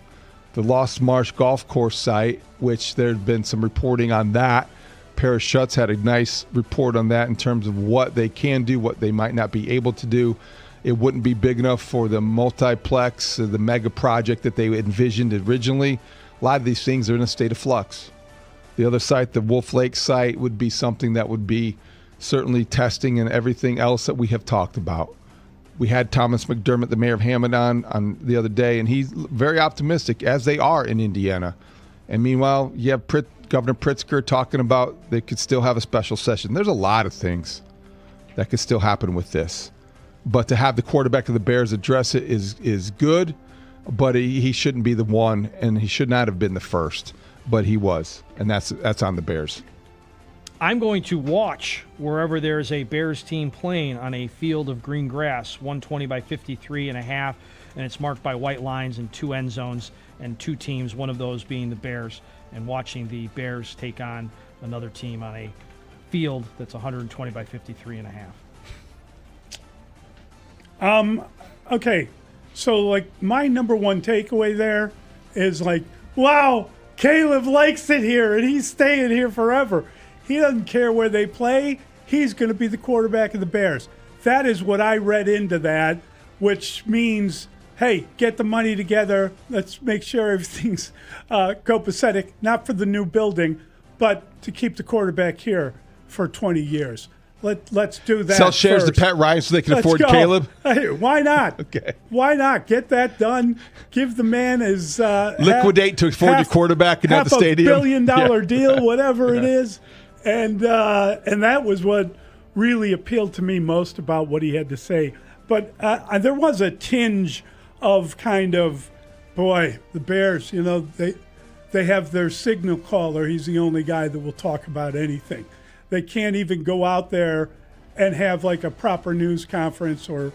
The Lost Marsh Golf Course site, which there's been some reporting on that. Paris Schutz had a nice report on that in terms of what they can do, what they might not be able to do. It wouldn't be big enough for the multiplex, the mega project that they envisioned originally. A lot of these things are in a state of flux. The other site, the Wolf Lake site, would be something that would be certainly testing and everything else that we have talked about. We had Thomas McDermott, the mayor of Hammond, on the other day, and he's very optimistic, as they are in Indiana. And meanwhile, you have Governor Pritzker talking about they could still have a special session. There's a lot of things that could still happen with this. But to have the quarterback of the Bears address it is good, but he shouldn't be the one, and he should not have been the first. But he was, and that's on the Bears. I'm going to watch wherever there's a Bears team playing on a field of green grass, 120 by 53 and a half, and it's marked by white lines and 2 end zones and 2 teams, one of those being the Bears, and watching the Bears take on another team on a field that's 120 by 53 and a half. Okay, So, like, my number one takeaway there is like, wow, Caleb likes it here, and he's staying here forever. He doesn't care where they play. He's going to be the quarterback of the Bears. That is what I read into that, which means, hey, get the money together. Let's make sure everything's copacetic, not for the new building, but to keep the quarterback here for 20 years. Let's do that. Sell shares first. to Pat Ryan so they can Let's afford go. Caleb. Hey, why not? Okay. Why not? Get that done. Give the man his liquidate to afford your quarterback and not the stadium. $500 million Yeah. deal, whatever it is, and that was what really appealed to me most about what he had to say. But there was a tinge of kind of, boy, the Bears. You know, they have their signal caller. He's the only guy that will talk about anything. They can't even go out there and have like a proper news conference or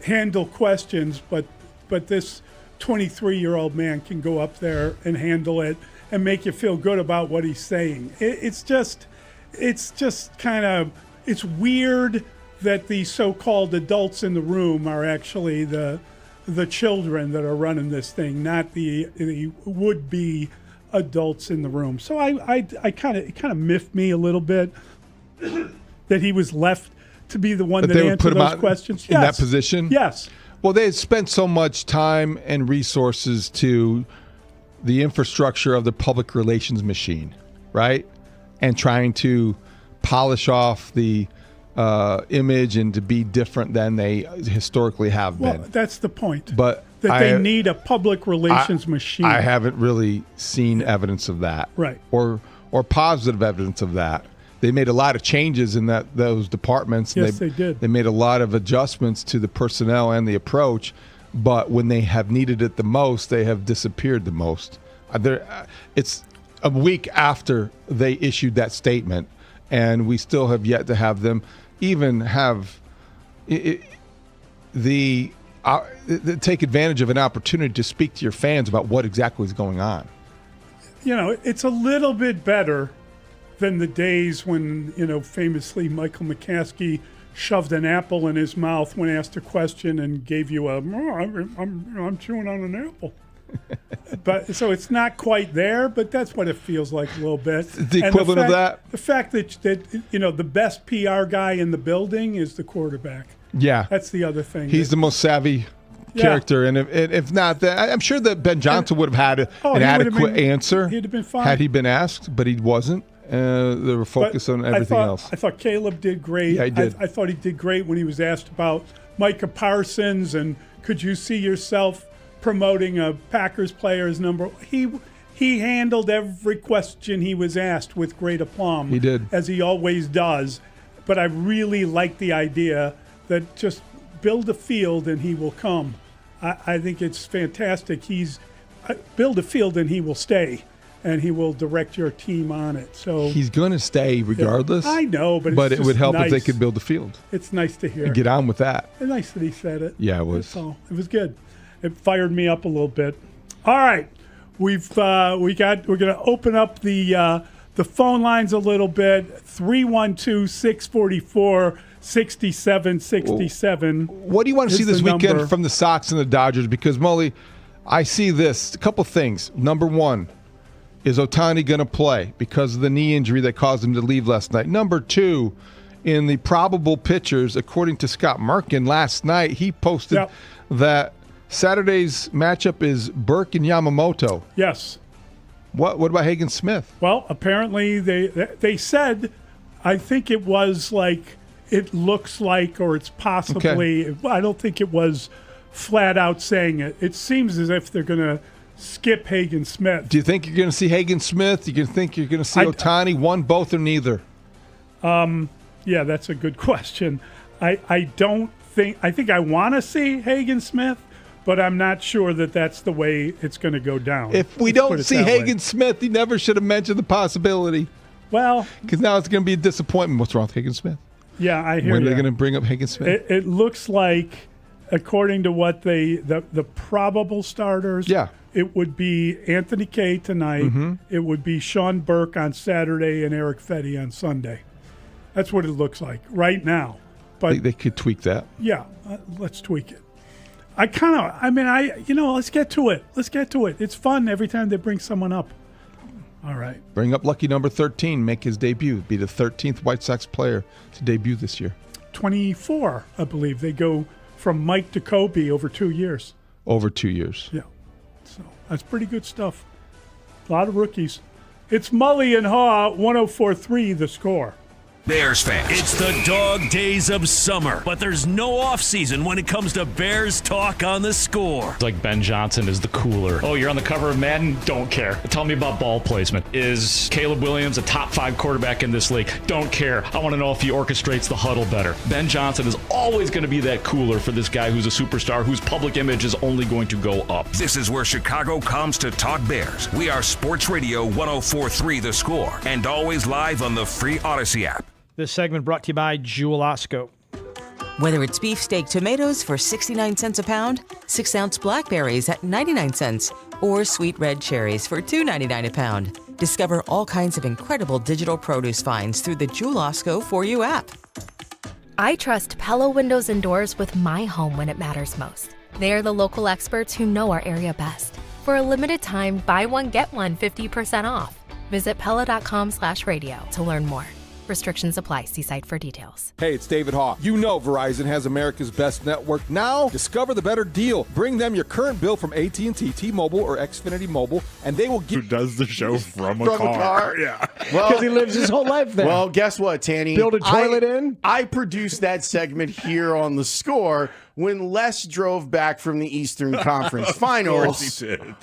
handle questions, but this 23-year-old man can go up there and handle it and make you feel good about what he's saying. It's just kind of, it's weird that the so-called adults in the room are actually the children that are running this thing, not the would-be adults in the room. So it kind of miffed me a little bit that he was left to be the one that they would answered put him those out questions. in that position. Yes. Well, they had spent so much time and resources to the infrastructure of the public relations machine, right? And trying to polish off the image and to be different than they historically have been. Well, that's the point. But they need a public relations machine. I haven't really seen evidence of that, right? Or positive evidence of that. They made a lot of changes in those departments. Yes, they did. They made a lot of adjustments to the personnel and the approach, but when they have needed it the most, they have disappeared the most. It's a week after they issued that statement, and we still have yet to have them even have take advantage of an opportunity to speak to your fans about what exactly is going on. You know, it's a little bit better than the days when, you know, famously Michael McCaskey shoved an apple in his mouth when asked a question and gave you I'm chewing on an apple. But so it's not quite there, but that's what it feels like a little bit. The equivalent of that? The fact that you know, the best PR guy in the building is the quarterback. Yeah. That's the other thing. He's the most savvy character, and if not that, I'm sure that Ben Johnson would have had an adequate answer. He'd have been fine had he been asked, but he wasn't. They were focused on everything else. I thought Caleb did great. Yeah, he did. I thought he did great when he was asked about Micah Parsons and could you see yourself promoting a Packers player's number. He handled every question he was asked with great aplomb. He did, as he always does. But I really like the idea that just build a field and he will come. I think it's fantastic. Build a field and he will stay, and he will direct your team on it. So he's going to stay regardless. I know, but it would help if they could build a field. It's nice to hear. And get on with that. It's nice that he said it. Yeah, it was. That's all. It was good. It fired me up a little bit. All right, we're going to open up the phone lines a little bit. 312-644-6767. What do you want to see this weekend from the Sox and the Dodgers? Because, Mully, I see this. A couple things. Number one, is Ohtani going to play because of the knee injury that caused him to leave last night? Number two, in the probable pitchers, according to Scott Merkin last night, he posted that Saturday's matchup is Burke and Yamamoto. Yes. What about Hagen Smith? Well, apparently they said, I think it was like, it looks like, or it's possibly, I don't think it was flat out saying it. It seems as if they're going to skip Hagen Smith. Do you think you're going to see Hagen Smith? Do you think you're going to see Ohtani? One, both, or neither? Yeah, that's a good question. I think I want to see Hagen Smith, but I'm not sure that that's the way it's going to go down. If we don't see Hagen Smith, he never should have mentioned the possibility. Well, because now it's going to be a disappointment. What's wrong with Hagen Smith? Yeah, I hear when you. They're going to bring up Hagen Smith. It looks like, according to what the probable starters, it would be Anthony Kay tonight. Mm-hmm. It would be Sean Burke on Saturday and Eric Fetty on Sunday. That's what it looks like right now. But they could tweak that. Yeah, let's tweak it. let's get to it. It's fun every time they bring someone up. All right. Bring up lucky number 13, make his debut. Be the 13th White Sox player to debut this year. 24, I believe. They go from Mike to Kobe over 2 years. Over 2 years. Yeah. So that's pretty good stuff. A lot of rookies. It's Mully and Haugh, 104.3 The Score. Bears fans. It's the dog days of summer, but there's no offseason when it comes to Bears talk on The Score. It's like Ben Johnson is the cooler. Oh, you're on the cover of Madden? Don't care. Tell me about ball placement. Is Caleb Williams a top 5 quarterback in this league? Don't care. I want to know if he orchestrates the huddle better. Ben Johnson is always going to be that cooler for this guy who's a superstar, whose public image is only going to go up. This is where Chicago comes to talk Bears. We are Sports Radio 104.3 The Score, and always live on the free Odyssey app. This segment brought to you by Jewel Osco. Whether it's beefsteak tomatoes for 69 cents a pound, 6-ounce blackberries at 99 cents, or sweet red cherries for $2.99 a pound. Discover all kinds of incredible digital produce finds through the Jewel Osco For You app. I trust Pella Windows and Doors with my home when it matters most. They are the local experts who know our area best. For a limited time, buy one, get one 50% off. Visit Pella.com/radio to learn more. Restrictions apply. See site for details. Hey, it's David Haugh. You know Verizon has America's best network. Now, discover the better deal. Bring them your current bill from AT&T, T-Mobile, or Xfinity Mobile, and they will give... Who does the show from a car. Yeah. Because he lives his whole life there. Well, guess what, Tanny? Build a toilet in? I produced that segment here on The Score when Les drove back from the Eastern Conference Finals. Of course he did.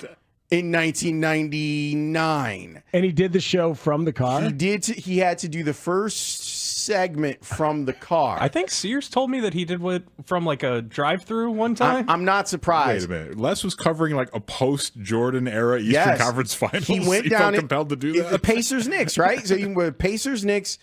In 1999. And he did the show from the car? He had to do the first segment from the car. I think Sears told me that he did it from like a drive-through one time. I'm not surprised. Wait a minute. Les was covering like a post-Jordan era Eastern Conference Finals. He went down felt compelled to do that. The Pacers-Knicks, right? So you were Pacers-Knicks,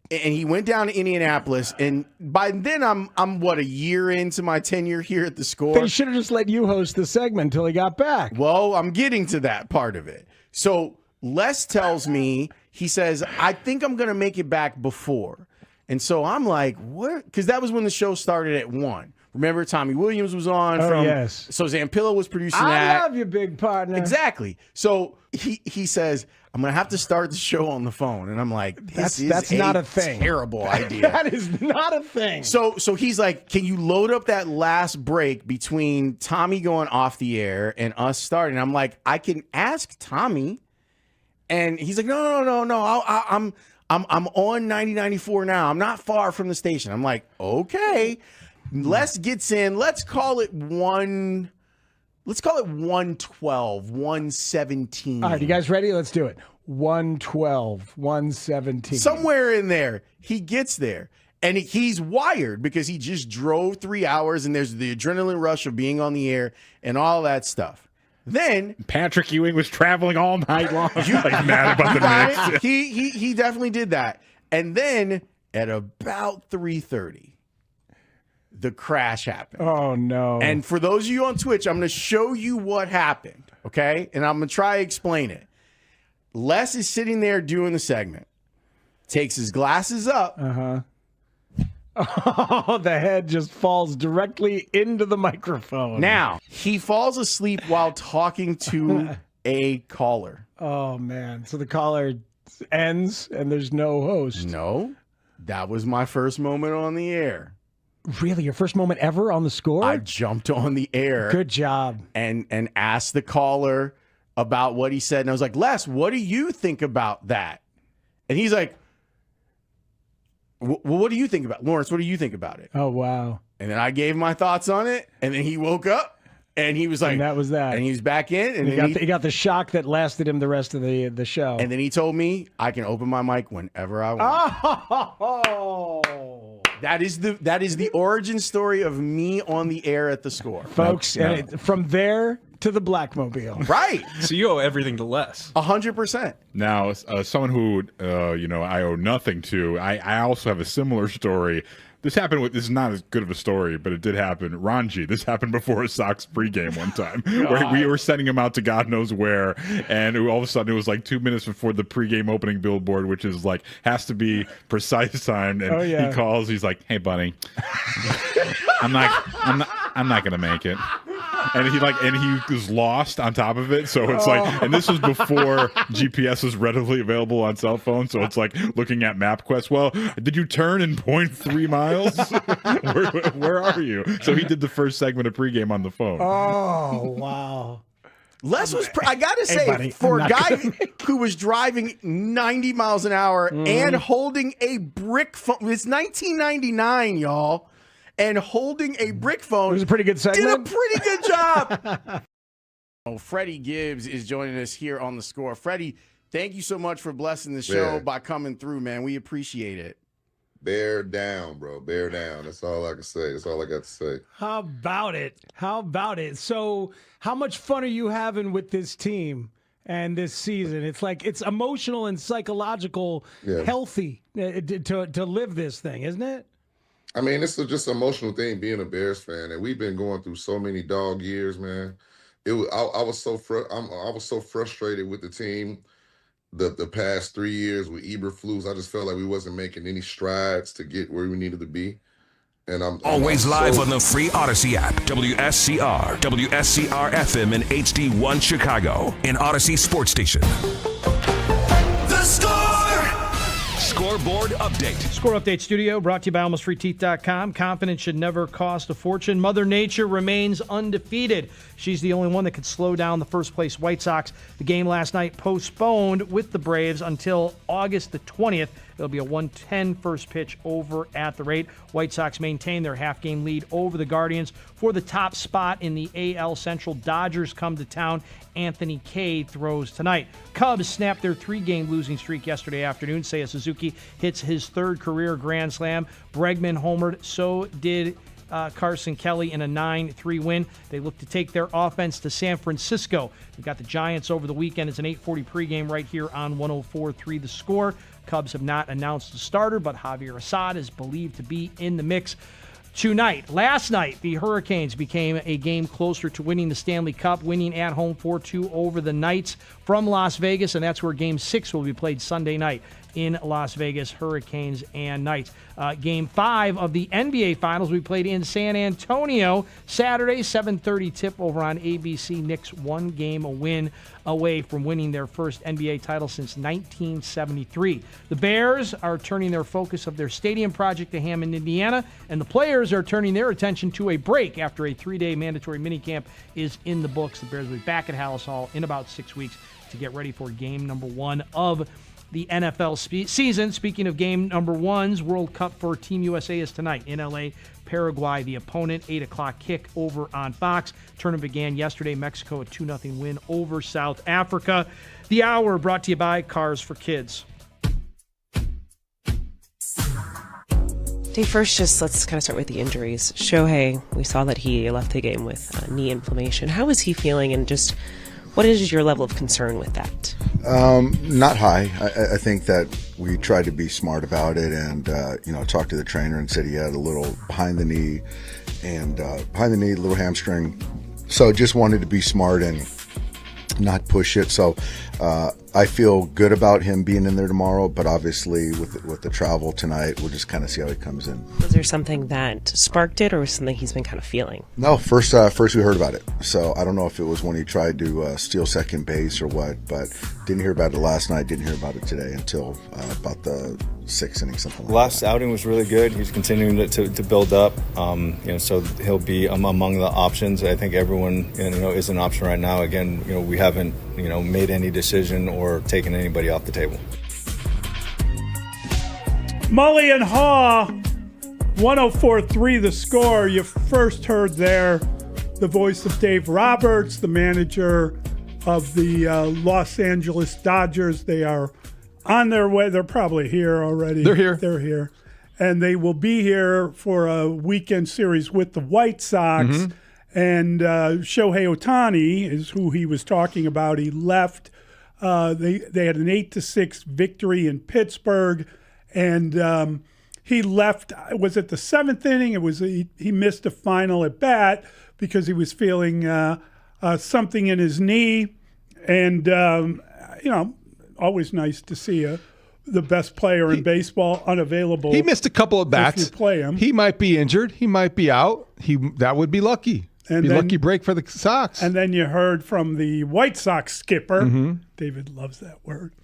and he went down to Indianapolis. And by then, I'm a year into my tenure here at The Score. They should have just let you host the segment until he got back. Well, I'm getting to that part of it. So Les tells me, he says, I think I'm going to make it back before. And so I'm like, what? Because that was when the show started at 1. Remember, Tommy Williams was on. Yes. So Zampillo was producing that. I love you, big partner. Exactly. So he says, I'm going to have to start the show on the phone. And I'm like, that's not a thing. Terrible idea. That is not a thing. So he's like, can you load up that last break between Tommy going off the air and us starting? I'm like, I can ask Tommy. And he's like, no. I'm on 9094 now. I'm not far from the station. I'm like, okay. Les gets in. Let's call it 112, 117. All right, you guys ready? Let's do it. 112, 117. Somewhere in there. He gets there. And he's wired because he just drove 3 hours and there's the adrenaline rush of being on the air and all that stuff. Then Patrick Ewing was traveling all night long. Like mad about the Knicks. He definitely did that. And then at about 3:30, the crash happened. Oh no. And for those of you on Twitch, I'm going to show you what happened, okay? And I'm going to try to explain it. Les is sitting there doing the segment. Takes his glasses up. Uh-huh. Oh, the head just falls directly into the microphone. Now, he falls asleep while talking to a caller. Oh, man. So the caller ends and there's no host. No. That was my first moment on the air. Really? Your first moment ever on The Score? I jumped on the air. Good job. And asked the caller about what he said. And I was like, Les, what do you think about that? And he's like, well, what do you think about it? Lawrence, what do you think about it? Oh, wow. And then I gave my thoughts on it. And then he woke up and he was like, and that was that. And he was back in. And he got the shock that lasted him the rest of the show. And then he told me I can open my mic whenever I want. Oh. That is the origin story of me on the air at The Score. Folks, and from there to the Blackmobile. Right. So you owe everything to Les. 100%. Now, someone who I owe nothing to, I also have a similar story. This is not as good of a story, but it did happen. Ranji, this happened before a Sox pregame one time, where we were sending him out to God knows where, and all of a sudden it was like 2 minutes before the pregame opening billboard, which is like has to be precise timed. And he calls, he's like, "Hey, buddy, I'm I'm not gonna make it. And he was lost on top of it. So it's like, and this was before GPS was readily available on cell phones. So it's like looking at MapQuest. Well, did you turn in 0.3 miles? where are you? So he did the first segment of pregame on the phone. Oh, wow. Les was, I got to say, buddy, for a guy who was driving 90 miles an hour and holding a brick phone, it's 1999, y'all, and holding a brick phone. It was a pretty good segment. Did a pretty good job. Freddie Gibbs is joining us here on The Score. Freddie, thank you so much for blessing the show by coming through, man. We appreciate it. Bear down, bro. Bear down. That's all I can say. That's all I got to say. How about it? How about it? So, how much fun are you having with this team and this season? It's like it's emotional and psychological, healthy to live this thing, isn't it? I mean, it's just an emotional thing being a Bears fan, and we've been going through so many dog years, man. I was so frustrated with the team the past 3 years with Eberflus. I just felt like we wasn't making any strides to get where we needed to be. And I'm always live on the free Odyssey app, WSCR, WSCR FM and HD1 Chicago, an Odyssey sports station. The Score! Scoreboard update. Score Update Studio brought to you by AlmostFreeTeeth.com. Confidence should never cost a fortune. Mother Nature remains undefeated. She's the only one that could slow down the first-place White Sox. The game last night postponed with the Braves until August the 20th. It'll be a 1:10 first pitch over at the rate. White Sox maintain their half-game lead over the Guardians for the top spot in the AL Central. Dodgers come to town. Anthony Kay throws tonight. Cubs snapped their 3-game losing streak yesterday afternoon. Seiya Suzuki hits his 3rd career grand slam. Bregman homered. So did Carson Kelly in a 9-3 win. They look to take their offense to San Francisco. We got the Giants over the weekend. It's an 8:40 pregame right here on 104.3 The Score. Cubs have not announced the starter, but Javier Assad is believed to be in the mix tonight. Last night, the Hurricanes became a game closer to winning the Stanley Cup, winning at home 4-2 over the Knights from Las Vegas, and that's where Game 6 will be played Sunday night in Las Vegas, Hurricanes and Knights. Game 5 of the NBA Finals we played in San Antonio Saturday, 7:30 tip over on ABC. Knicks 1 game win away from winning their first NBA title since 1973. The Bears are turning their focus of their stadium project to Hammond, Indiana, and the players are turning their attention to a break after a 3-day mandatory minicamp is in the books. The Bears will be back at Hallis Hall in about 6 weeks to get ready for game number 1 of the NFL season. Speaking of game number 1s, World Cup for Team USA is tonight in LA. Paraguay, the opponent, 8 o'clock kick over on Fox. Tournament began yesterday. Mexico, a 2-0 win over South Africa. The Hour brought to you by Cars for Kids. Dave, first, let's kind of start with the injuries. Shohei, we saw that he left the game with knee inflammation. How is he feeling, and just what is your level of concern with that? Not high. I think that we tried to be smart about it, and talked to the trainer and said he had a little behind the knee, little hamstring. So just wanted to be smart and not push it. So I feel good about him being in there tomorrow, but obviously with the travel tonight, we'll just kind of see how he comes in. Was there something that sparked it, or was something he's been kind of feeling? No, first we heard about it. So I don't know if it was when he tried to steal second base or what, but didn't hear about it last night, didn't hear about it today until about the 6th inning, something like Last that. outing was really good. He's continuing to build up, so he'll be among the options. I think everyone is an option right now. Again, we haven't made any decision or taken anybody off the table. Mully and Haugh, 104.3 The Score. You first heard there the voice of Dave Roberts, the manager of the Los Angeles Dodgers. They are on their way. They're probably here already. They're here. They're here. And they will be here for a weekend series with the White Sox. Mm-hmm. And Shohei Ohtani is who he was talking about. He left. They had an 8-6 victory in Pittsburgh. And he left. Was it the 7th inning? It was he missed a final at bat because he was feeling something in his knee. And, always nice to see the best player in baseball, unavailable. He missed a couple of bats. If you play him. He might be injured. He might be out. That would be lucky. Lucky break for the Sox. And then you heard from the White Sox skipper. Mm-hmm. David loves that word.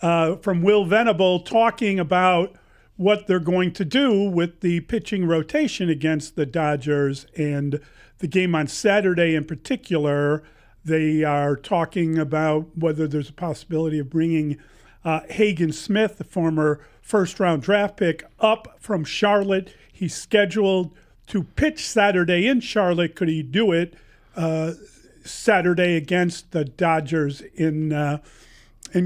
From Will Venable talking about what they're going to do with the pitching rotation against the Dodgers and the game on Saturday in particular. They are talking about whether there's a possibility of bringing Hagen Smith, the former first-round draft pick, up from Charlotte. He's scheduled to pitch Saturday in Charlotte. Could he do it Saturday against the Dodgers in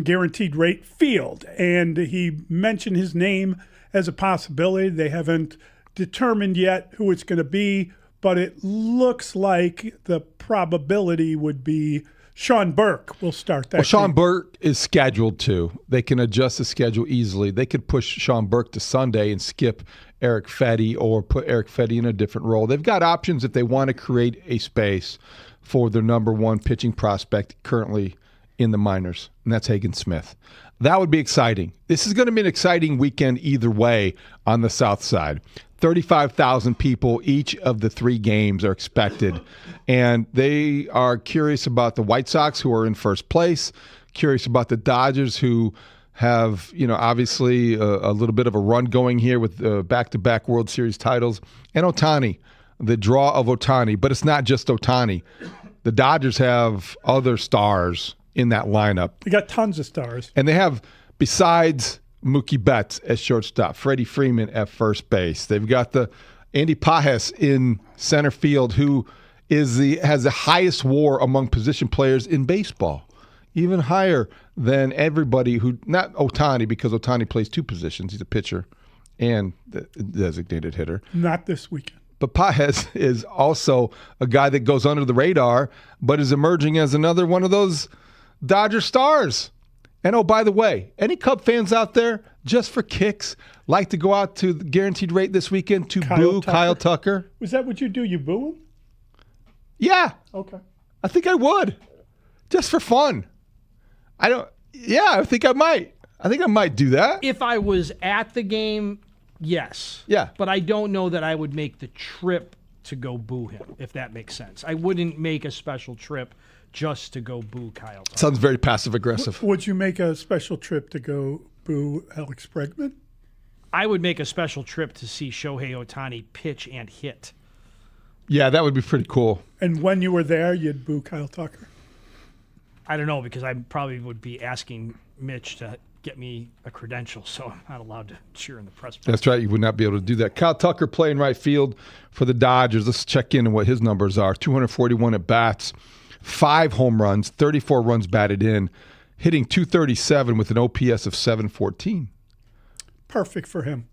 Guaranteed Rate Field? And he mentioned his name as a possibility. They haven't determined yet who it's going to be, but it looks like the probability would be Sean Burke will start that. Well, Sean game. Burke is scheduled to. They can adjust the schedule easily. They could push Sean Burke to Sunday and skip Eric Fetty or put Eric Fetty in a different role. They've got options if they want to create a space for their number one pitching prospect currently in the minors, and that's Hagen Smith. That would be exciting. This is going to be an exciting weekend either way on the South Side. 35,000 people each of the 3 games are expected, and they are curious about the White Sox, who are in first place, curious about the Dodgers, who have, obviously a little bit of a run going here with back-to-back World Series titles, and Ohtani, the draw of Ohtani. But it's not just Ohtani. The Dodgers have other stars in that lineup. They got tons of stars. And they have, besides Mookie Betts at shortstop, Freddie Freeman at first base. They've got the Andy Pages in center field, who has the highest WAR among position players in baseball, even higher than everybody who, not Ohtani, because Ohtani plays 2 positions. He's a pitcher and the designated hitter. Not this weekend. But Pages is also a guy that goes under the radar, but is emerging as another one of those Dodger stars. And oh, by the way, any Cub fans out there, just for kicks, like to go out to the Guaranteed Rate this weekend to boo Kyle Tucker? Was that what you do? You boo him? Yeah. Okay. I think I would. Just for fun. I think I might. I think I might do that. If I was at the game, yes. Yeah. But I don't know that I would make the trip to go boo him, if that makes sense. I wouldn't make a special trip just to go boo Kyle Tucker. Sounds very passive-aggressive. Would you make a special trip to go boo Alex Bregman? I would make a special trip to see Shohei Ohtani pitch and hit. Yeah, that would be pretty cool. And when you were there, you'd boo Kyle Tucker? I don't know, because I probably would be asking Mitch to get me a credential, so I'm not allowed to cheer in the press box. That's right. You would not be able to do that. Kyle Tucker playing right field for the Dodgers. Let's check in on what his numbers are. 241 at bats, 5 home runs, 34 runs batted in, hitting .237 with an OPS of 714. Perfect for him.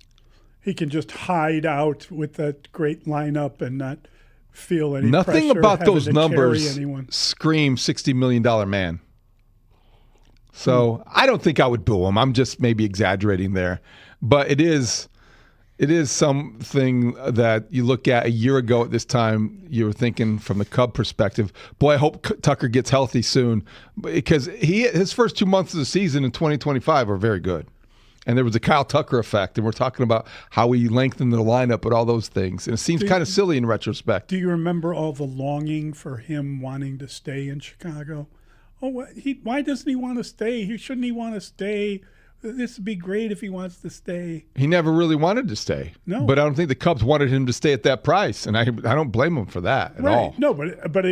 He can just hide out with that great lineup and not feel any Nothing pressure about having those to numbers carry anyone. scream $60 million man. So I don't think I would boo him. I'm just maybe exaggerating there. But it is something that you look at a year ago at this time, you were thinking from the Cub perspective, boy, I hope Tucker gets healthy soon, because his first 2 months of the season in 2025 are very good. And there was a Kyle Tucker effect, and we're talking about how we lengthened the lineup and all those things. And it seems kind of silly in retrospect. Do you remember all the longing for him wanting to stay in Chicago? Oh, why doesn't he want to stay? Shouldn't he want to stay? This would be great if he wants to stay. He never really wanted to stay. No. But I don't think the Cubs wanted him to stay at that price, and I don't blame him for that at all. No, but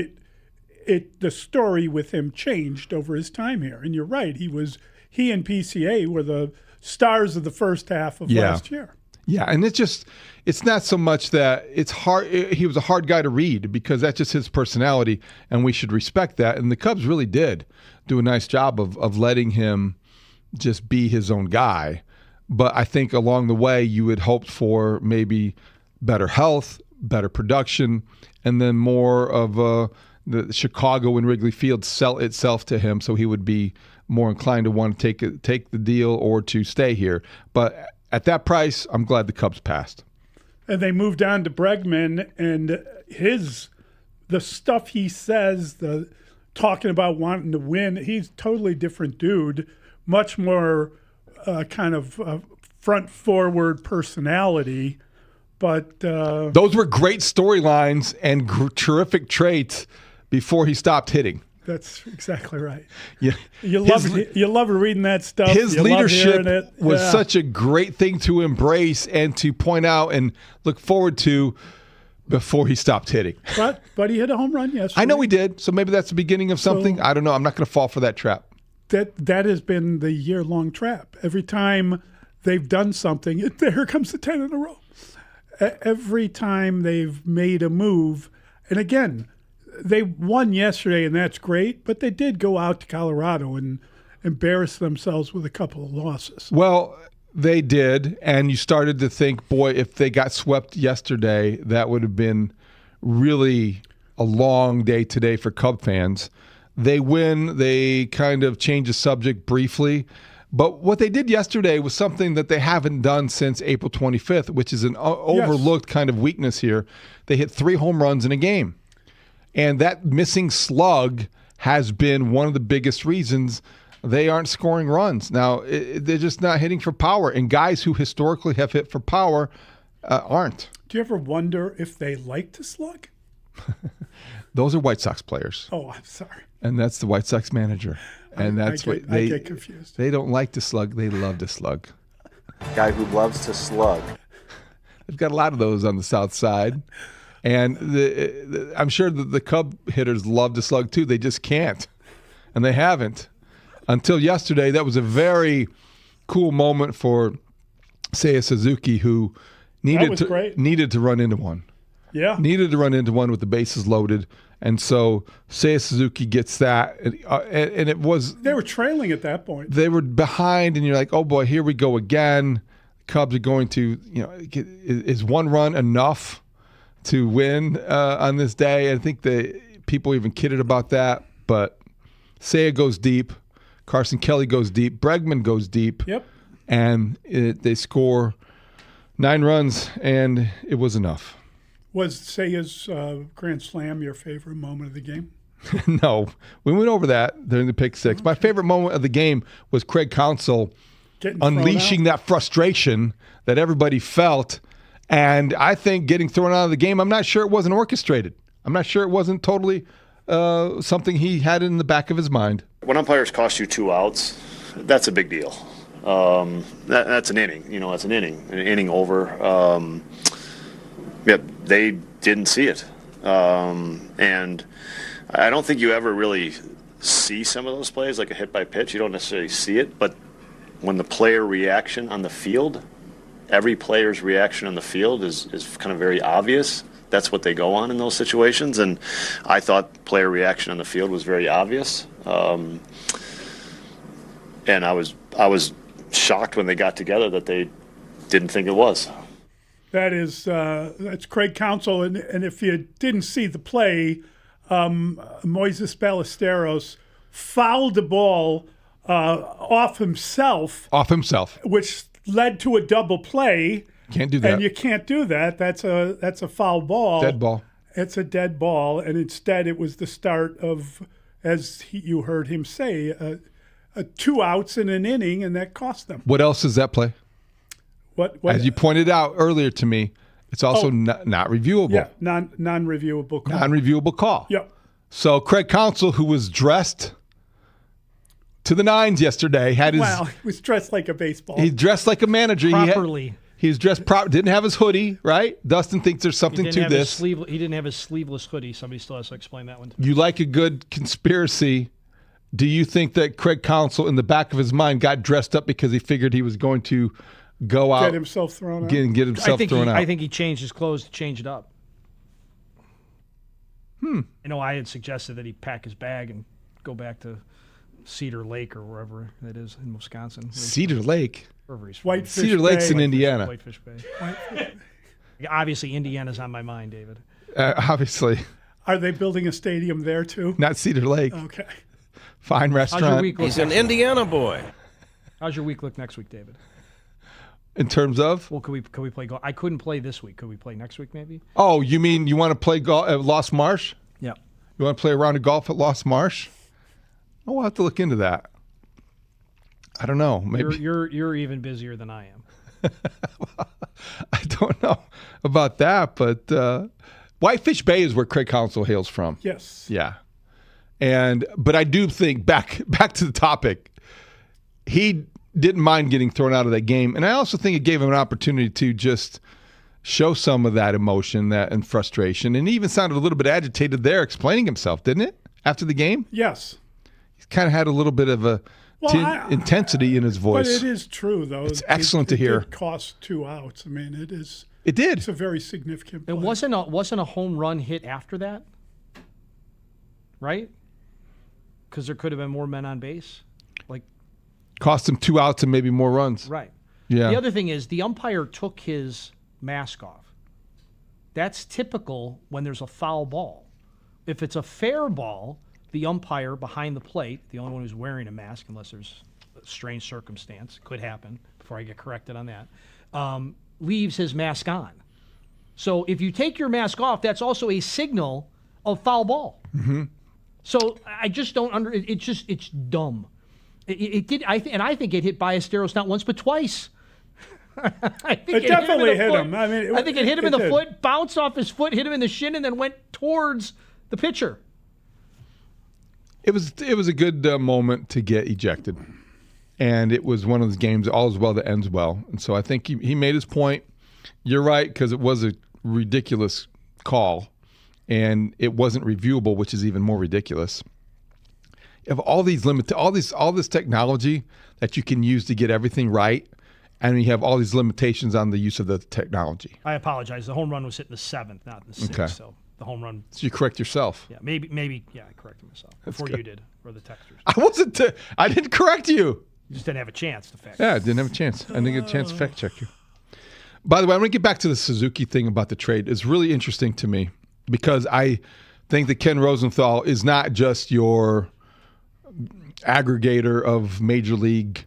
the story with him changed over his time here. And you're right. He and PCA were the stars of the first half of last year. Yeah, and it's not so much that it's hard. He was a hard guy to read, because that's just his personality, and we should respect that. And the Cubs really did do a nice job of letting him just be his own guy. But I think along the way, you had hoped for maybe better health, better production, and then more of the Chicago and Wrigley Field sell itself to him, so he would be more inclined to want to take the deal or to stay here. But at that price, I'm glad the Cubs passed. And they moved on to Bregman, and the stuff he says, talking about wanting to win, he's a totally different dude, much more kind of front forward personality, but those were great storylines and terrific traits before he stopped hitting. That's exactly right. Yeah, you love reading that stuff. His you leadership love it. was such a great thing to embrace and to point out and look forward to before he stopped hitting. But he hit a home run yesterday. I know he did, so maybe that's the beginning of something. I don't know. I'm not going to fall for that trap. That has been the year-long trap. Every time they've done something, here comes the 10 in a row. Every time they've made a move, and again, they won yesterday, and that's great, but they did go out to Colorado and embarrass themselves with a couple of losses. Well, they did, and you started to think, boy, if they got swept yesterday, that would have been really a long day today for Cub fans. They win, they kind of change the subject briefly, but what they did yesterday was something that they haven't done since April 25th, which is an overlooked kind of weakness here. They hit 3 home runs in a game. And that missing slug has been one of the biggest reasons they aren't scoring runs. Now, they're just not hitting for power. And guys who historically have hit for power aren't. Do you ever wonder if they like to slug? Those are White Sox players. Oh, I'm sorry. And that's the White Sox manager. And I get confused. They don't like to slug. They love to slug. Guy who loves to slug. They've got a lot of those on the South Side. And I'm sure that the Cub hitters love to slug too. They just can't. And they haven't. Until yesterday, that was a very cool moment for Seiya Suzuki, who needed to run into one. Yeah. Needed to run into one with the bases loaded. And so Seiya Suzuki gets that. And it was... They were trailing at that point. They were behind, and you're like, oh boy, here we go again. Cubs are going to, is one run enough to win on this day? I think the people even kidded about that, but Seiya goes deep, Carson Kelly goes deep, Bregman goes deep, and they score 9 runs, and it was enough. Was Seiya's grand slam your favorite moment of the game? No, we went over that during the pick 6. My favorite moment of the game was Craig Counsell unleashing that frustration that everybody felt. And I think getting thrown out of the game, I'm not sure it wasn't orchestrated. I'm not sure it wasn't totally something he had in the back of his mind. When umpires cost you 2 outs, that's a big deal. That's an inning. That's an inning over. They didn't see it. And I don't think you ever really see some of those plays, like a hit by pitch. You don't necessarily see it. But when the player reaction on the field, every player's reaction on the field is kind of very obvious. That's what they go on in those situations, and I thought player reaction on the field was very obvious. And I was shocked when they got together that they didn't think it was. That's Craig Counsell, and if you didn't see the play, Moises Ballesteros fouled the ball off himself, which led to a double play. Can't do that. And you can't do that. That's a foul ball. Dead ball. It's a dead ball. And instead it was the start of, you heard him say, 2 outs in an inning, and that cost them. What else is that play? What? As you pointed out earlier to me, it's also not reviewable. Yeah, non-reviewable call. Non-reviewable call. Yep. So Craig Counsell, who was dressed to the nines yesterday, had his... Well, he was dressed like a baseball. He dressed like a manager. Properly. He's dressed didn't have his hoodie, right? Dustin thinks there's something to this. He didn't have his sleeveless hoodie. Somebody still has to explain that one. You like a good conspiracy. Do you think that Craig Counsell, in the back of his mind, got dressed up because he figured he was going to go out, get himself thrown out? Get himself thrown out. I think he changed his clothes to change it up. I had suggested that he pack his bag and go back to Cedar Lake or wherever that is in Wisconsin. Cedar Lake? Wherever he's from. Cedar Lake's in Indiana. Whitefish Bay. Obviously, Indiana's on my mind, David. Obviously. Are they building a stadium there, too? Not Cedar Lake. Okay. Fine restaurant. He's an Indiana boy. How's your week look next week, David? In terms of? Well, could we play golf? I couldn't play this week. Could we play next week, maybe? Oh, you mean you want to play golf at Lost Marsh? Yeah. You want to play a round of golf at Lost Marsh? Oh, we'll have to look into that. I don't know. Maybe You're even busier than I am. I don't know about that, but Whitefish Bay is where Craig Counsell hails from. Yes. Yeah. But I do think back to the topic, he didn't mind getting thrown out of that game, and I also think it gave him an opportunity to just show some of that emotion, and frustration, and he even sounded a little bit agitated there, explaining himself, didn't it? After the game. Yes. He kind of had a little bit of a intensity in his voice. But it is true, though. It's excellent to hear. It did cost 2 outs. I mean, it is. It did. It's a very significant play. It wasn't a home run hit after that, right? Because there could have been more men on base. Cost him 2 outs and maybe more runs. Right. Yeah. The other thing is the umpire took his mask off. That's typical when there's a foul ball. If it's a fair ball, the umpire behind the plate, the only one who's wearing a mask, unless there's a strange circumstance, could happen before I get corrected on that, leaves his mask on. So if you take your mask off, that's also a signal of foul ball. Mm-hmm. So I just don't it's dumb. It did, I think it hit Ballesteros not once but twice. I think it definitely hit him. I think it hit him in the foot, bounced off his foot, hit him in the shin, and then went towards the pitcher. It was a good moment to get ejected, and it was one of those games, all is well that ends well. And so I think he made his point. You're right, because it was a ridiculous call, and it wasn't reviewable, which is even more ridiculous. You have all this technology that you can use to get everything right, and you have all these limitations on the use of the technology. I apologize. The home run was hit in the 7th, not in the 6th. Okay. So the home run. So you correct yourself. Yeah, maybe. Yeah, I corrected myself before you did, or the texters. I didn't correct you. You just didn't have a chance to fact. Yeah, I didn't have a chance. I didn't get a chance to fact check you. By the way, I'm going to get back to the Suzuki thing about the trade. It's really interesting to me because I think that Ken Rosenthal is not just your aggregator of Major League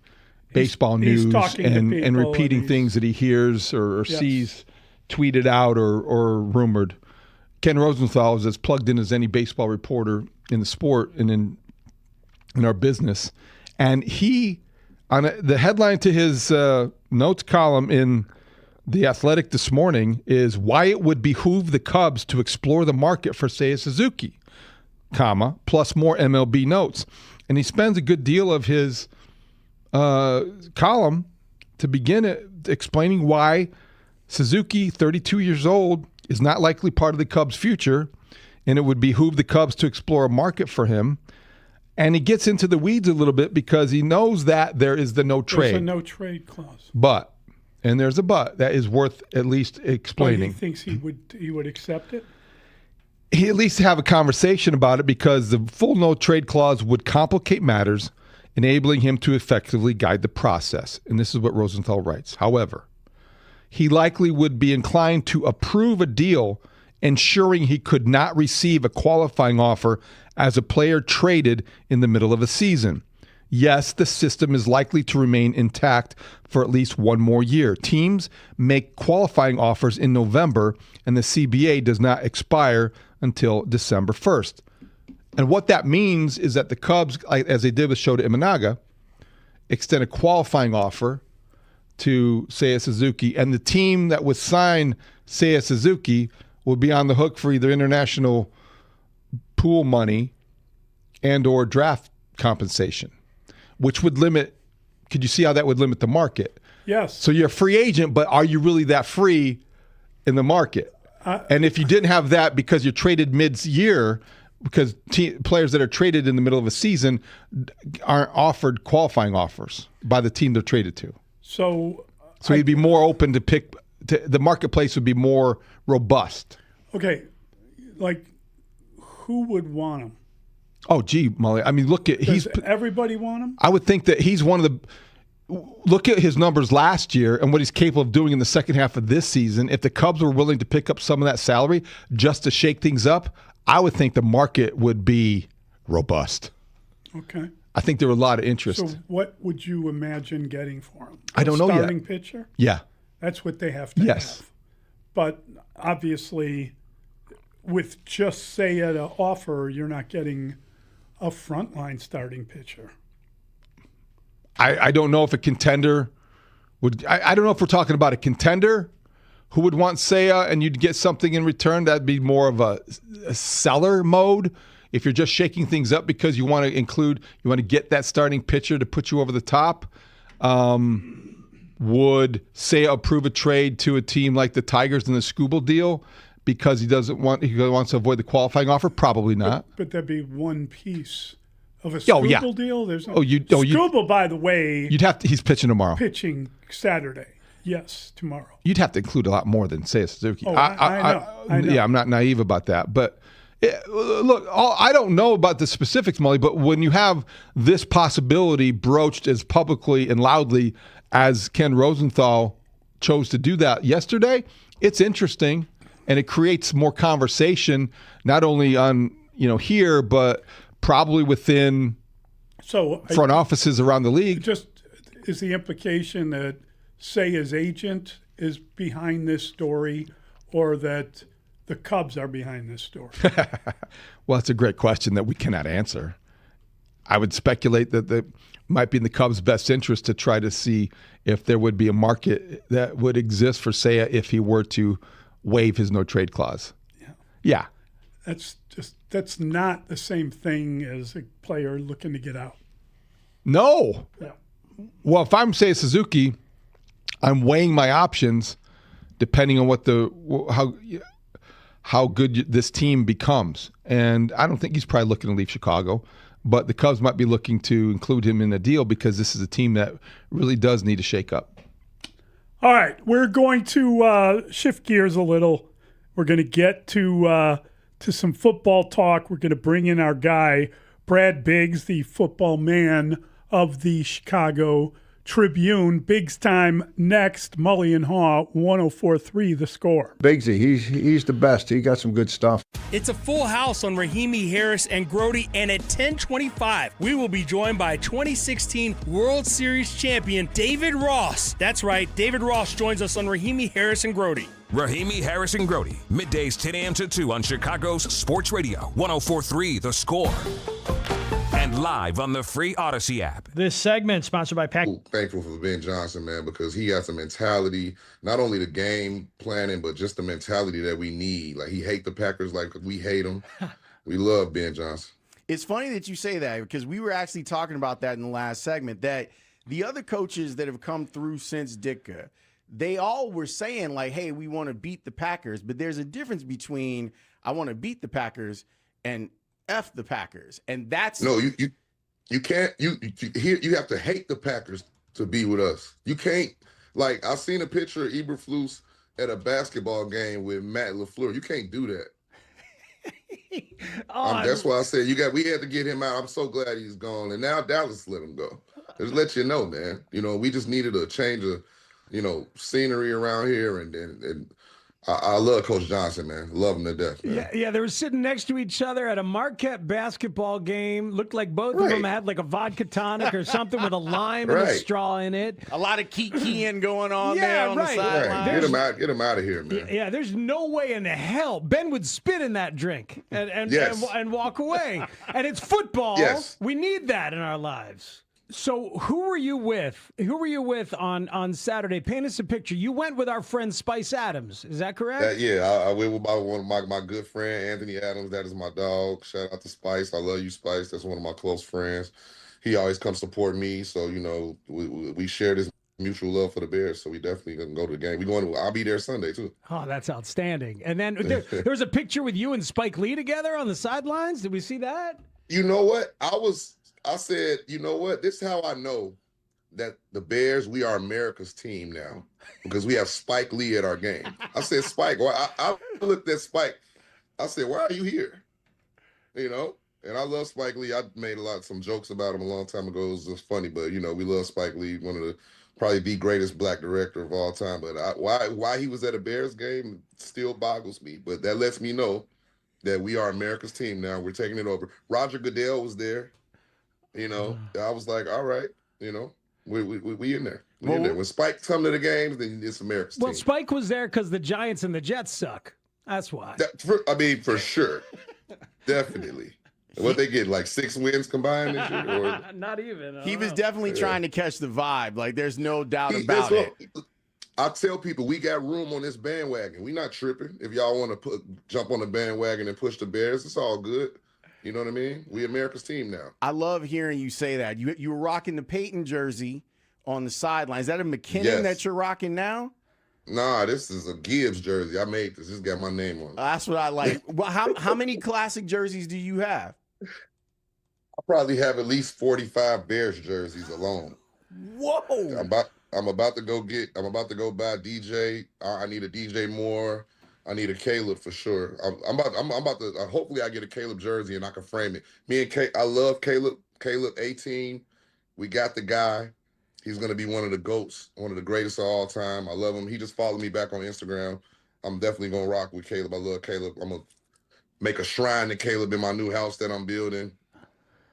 Baseball news and repeating things that he hears or sees tweeted out or rumored. Ken Rosenthal is as plugged in as any baseball reporter in the sport and in our business. And he, the headline to his notes column in The Athletic this morning is why it would behoove the Cubs to explore the market for Seiya Suzuki, plus more MLB notes. And he spends a good deal of his column to begin it explaining why Suzuki, 32 years old, is not likely part of the Cubs' future, and it would behoove the Cubs to explore a market for him. And he gets into the weeds a little bit because he knows that there is the no trade. There's a no trade clause. But, and there's a but, that is worth at least explaining. But he thinks he would accept it? He at least have a conversation about it because the full no trade clause would complicate matters, enabling him to effectively guide the process. And this is what Rosenthal writes. However, he likely would be inclined to approve a deal ensuring he could not receive a qualifying offer as a player traded in the middle of a season. Yes, the system is likely to remain intact for at least one more year. Teams make qualifying offers in November, and the CBA does not expire until December 1st. And what that means is that the Cubs, as they did with Shota Imanaga, extend a qualifying offer to Seiya Suzuki, and the team that would sign Seiya Suzuki would be on the hook for either international pool money and or draft compensation, which would limit, could you see how that would limit the market? Yes. So you're a free agent, but are you really that free in the market? And if you didn't have that because you're traded mid-year, because players that are traded in the middle of a season aren't offered qualifying offers by the team they're traded to. So he'd be more open to pick, the marketplace would be more robust. Okay, like who would want him? Oh, gee, Mully. I mean, look at Does everybody want him? I would think that he's one of the. Look at his numbers last year and what he's capable of doing in the second half of this season. If the Cubs were willing to pick up some of that salary just to shake things up, I would think the market would be robust. Okay. I think there were a lot of interest. So what would you imagine getting for him? I don't know yet. Starting pitcher? Yeah. That's what they have to have. But obviously, with just Seiya to offer, you're not getting a frontline starting pitcher. I don't know if a contender would. I don't know if we're talking about a contender who would want Seiya and you'd get something in return. That'd be more of a seller mode. If you're just shaking things up because you want to get that starting pitcher to put you over the top. Would Seiya approve a trade to a team like the Tigers in the Skubal deal because he wants to avoid the qualifying offer? Probably not. But that'd be one piece of a Skubal deal. There's no Skubal, by the way. He's pitching tomorrow. Pitching Saturday. Yes, tomorrow. You'd have to include a lot more than Seiya Suzuki. Oh, I know. Yeah, I'm not naive about that. But look, I don't know about the specifics, Mully, but when you have this possibility broached as publicly and loudly as Ken Rosenthal chose to do that yesterday, it's interesting, and it creates more conversation, not only on here, but probably within front offices around the league. Just is the implication that Seiya's agent is behind this story, or that the Cubs are behind this story? Well, that's a great question that we cannot answer. I would speculate that it might be in the Cubs' best interest to try to see if there would be a market that would exist for Seiya if he were to waive his no-trade clause. Yeah. That's not the same thing as a player looking to get out. No. Yeah. Well, if I'm Seiya Suzuki, I'm weighing my options depending on how good this team becomes. And I don't think he's probably looking to leave Chicago, but the Cubs might be looking to include him in the deal because this is a team that really does need a shakeup. All right, we're going to shift gears a little. We're going to get to some football talk. We're going to bring in our guy, Brad Biggs, the football man of the Chicago Tribune. Biggs time next. Mully and Haugh, 104.3 The Score. Biggsy, he's the best. He got some good stuff. It's a full house on Rahimi, Harris, and Grote, and at 10:25, we will be joined by 2016 World Series champion David Ross. That's right, David Ross joins us on Rahimi, Harris, and Grote. Rahimi, Harris, and Grote, middays 10 a.m. to 2 on Chicago's Sports Radio, 104.3 The Score. And live on the free Odyssey app. This segment sponsored by Pack. Thankful for Ben Johnson, man, because he has a mentality, not only the game planning, but just the mentality that we need. Like, he hate the Packers like we hate them. We love Ben Johnson. It's funny that you say that because we were actually talking about that in the last segment, that the other coaches that have come through since Ditka, they all were saying like, hey, we want to beat the Packers, but there's a difference between I want to beat the Packers and F the Packers. And that's you can't you have to hate the Packers to be with us. You can't, like, I've seen a picture of Eberflus at a basketball game with Matt LaFleur. You can't do that. That's why I said we had to get him out. I'm so glad he's gone. And now Dallas let him go. Just let you know, man. We just needed a change of, scenery around here, and I love Coach Johnson, man. Love him to death, man. Yeah, they were sitting next to each other at a Marquette basketball game. Looked like both of them had like a vodka tonic or something with a lime and a straw in it. A lot of keying going on there on the sideline. Right. Get him out of here, man. Yeah, there's no way in hell Ben would spit in that drink and walk away. And it's football. Yes. We need that in our lives. So who were you with? On Saturday? Paint us a picture. You went with our friend Spice Adams. Is that correct? I went with one of my good friend, Anthony Adams. That is my dog. Shout out to Spice. I love you, Spice. That's one of my close friends. He always comes support me. So, we share this mutual love for the Bears. So we definitely gonna go to the game. I'll be there Sunday too. Oh, that's outstanding. And then there was a picture with you and Spike Lee together on the sidelines. Did we see that? You know what? I said, you know what? This is how I know that the Bears, we are America's team now, because we have Spike Lee at our game. I said, Spike, I looked at Spike. I said, why are you here? And I love Spike Lee. I made some jokes about him a long time ago. It was just funny, but, we love Spike Lee, one of probably the greatest black director of all time. But why he was at a Bears game still boggles me. But that lets me know that we are America's team now. We're taking it over. Roger Goodell was there. I was like, all right, we in there. We in there. When Spike come to the games, then it's America's team. Well, Spike was there because the Giants and the Jets suck. That's why. For sure. Definitely. What they get, like 6 wins combined this year? Or? Not even. He was definitely trying to catch the vibe. Like, there's no doubt about it. I tell people we got room on this bandwagon. We not tripping. If y'all want to jump on the bandwagon and push the Bears, it's all good. You know what I mean? We America's team now. I love hearing you say that. You were rocking the Peyton jersey on the sideline. Is that a McKinnon that you're rocking now? Nah, this is a Gibbs jersey. I made this. This got my name on it. That's what I like. Well, how many classic jerseys do you have? I probably have at least 45 Bears jerseys alone. Whoa! I'm about to go buy DJ. I need a DJ Moore. I need a Caleb for sure. I'm about to. Hopefully, I get a Caleb jersey and I can frame it. I love Caleb. Caleb 18. We got the guy. He's gonna be one of the GOATs, one of the greatest of all time. I love him. He just followed me back on Instagram. I'm definitely gonna rock with Caleb. I love Caleb. I'm gonna make a shrine to Caleb in my new house that I'm building.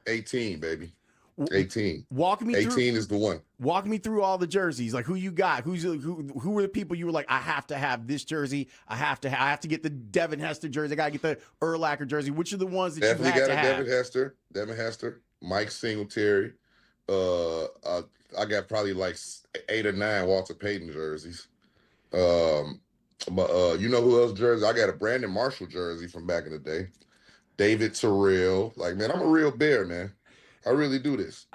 18, baby. 18. Walk me 18 through. is the one. Walk me through all the jerseys. Like, who you got? Who were the people you were like, I have to have this jersey. I have to get the Devin Hester jersey. I gotta get the Urlacher jersey. Which are the ones that Definitely you had got to a have? Devin Hester, Mike Singletary. I got probably like 8 or 9 Walter Payton jerseys. But you know who else jersey? I got a Brandon Marshall jersey from back in the day. David Terrell. Like, man, I'm a real Bear, man. I really do this.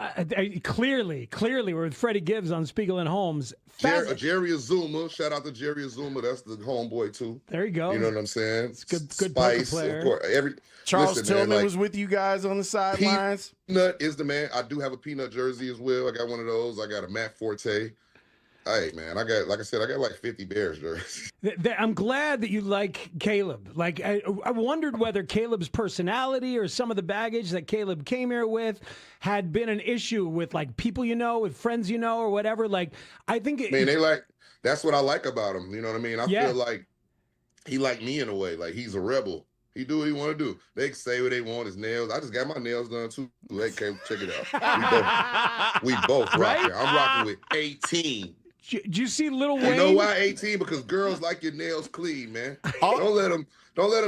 Clearly, we're with Freddie Gibbs on Spiegel and Holmes. Jerry Azuma. Shout out to Jerry Azuma. That's the homeboy, too. There you go. You know what I'm saying? It's good Spice, poker player. of course. Charles Tillman was with you guys on the sidelines. Peanut is the man. I do have a Peanut jersey as well. I got one of those. I got a Matt Forte. Hey, man, I got like 50 Bears jerseys. I'm glad that you like Caleb. Like, I wondered whether Caleb's personality or some of the baggage that Caleb came here with had been an issue with, like, people you know, with friends you know, or whatever. Like, I think that's what I like about him. You know what I mean? I feel like he like me in a way. Like, he's a rebel. He do what he want to do. They can say what they want. His nails. I just got my nails done too. Hey, Caleb, check it out. We both rocking. I'm rocking with 18. Did you see Lil Wayne? You know why 18? Because girls like your nails clean, man. Don't let them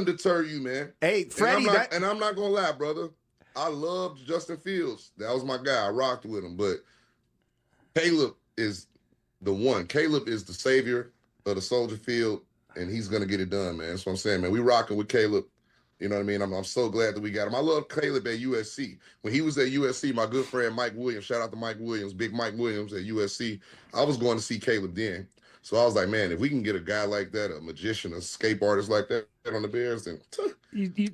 deter you, man. Hey, Freddie, and I'm not gonna lie, brother. I loved Justin Fields. That was my guy. I rocked with him. But Caleb is the one. Caleb is the savior of the Soldier Field, and he's gonna get it done, man. That's what I'm saying, man. We rocking with Caleb. You know what I mean? I'm so glad that we got him. I love Caleb at USC. When he was at USC, my good friend Mike Williams, shout out to Mike Williams, big Mike Williams at USC. I was going to see Caleb then. So I was like, man, if we can get a guy like that, a magician, a escape artist like that on the Bears, then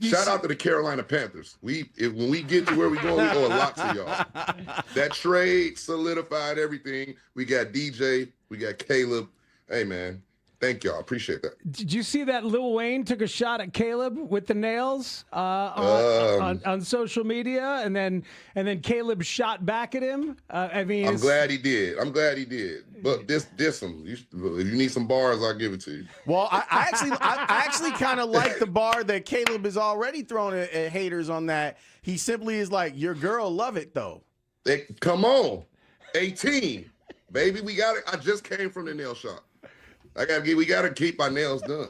shout out to the Carolina Panthers. When we get to where we go, we owe a lot to y'all. That trade solidified everything. We got DJ, we got Caleb. Hey, man. Thank y'all. Appreciate that. Did you see that Lil Wayne took a shot at Caleb with the nails on social media, and then Caleb shot back at him? I mean, I'm glad he did. But diss him. If you need some bars, I'll give it to you. Well, I actually kind of like the bar that Caleb is already throwing at haters on that. He simply is like, your girl love it though. Come on, 18, baby. We got it. I just came from the nail shop. We gotta keep our nails done.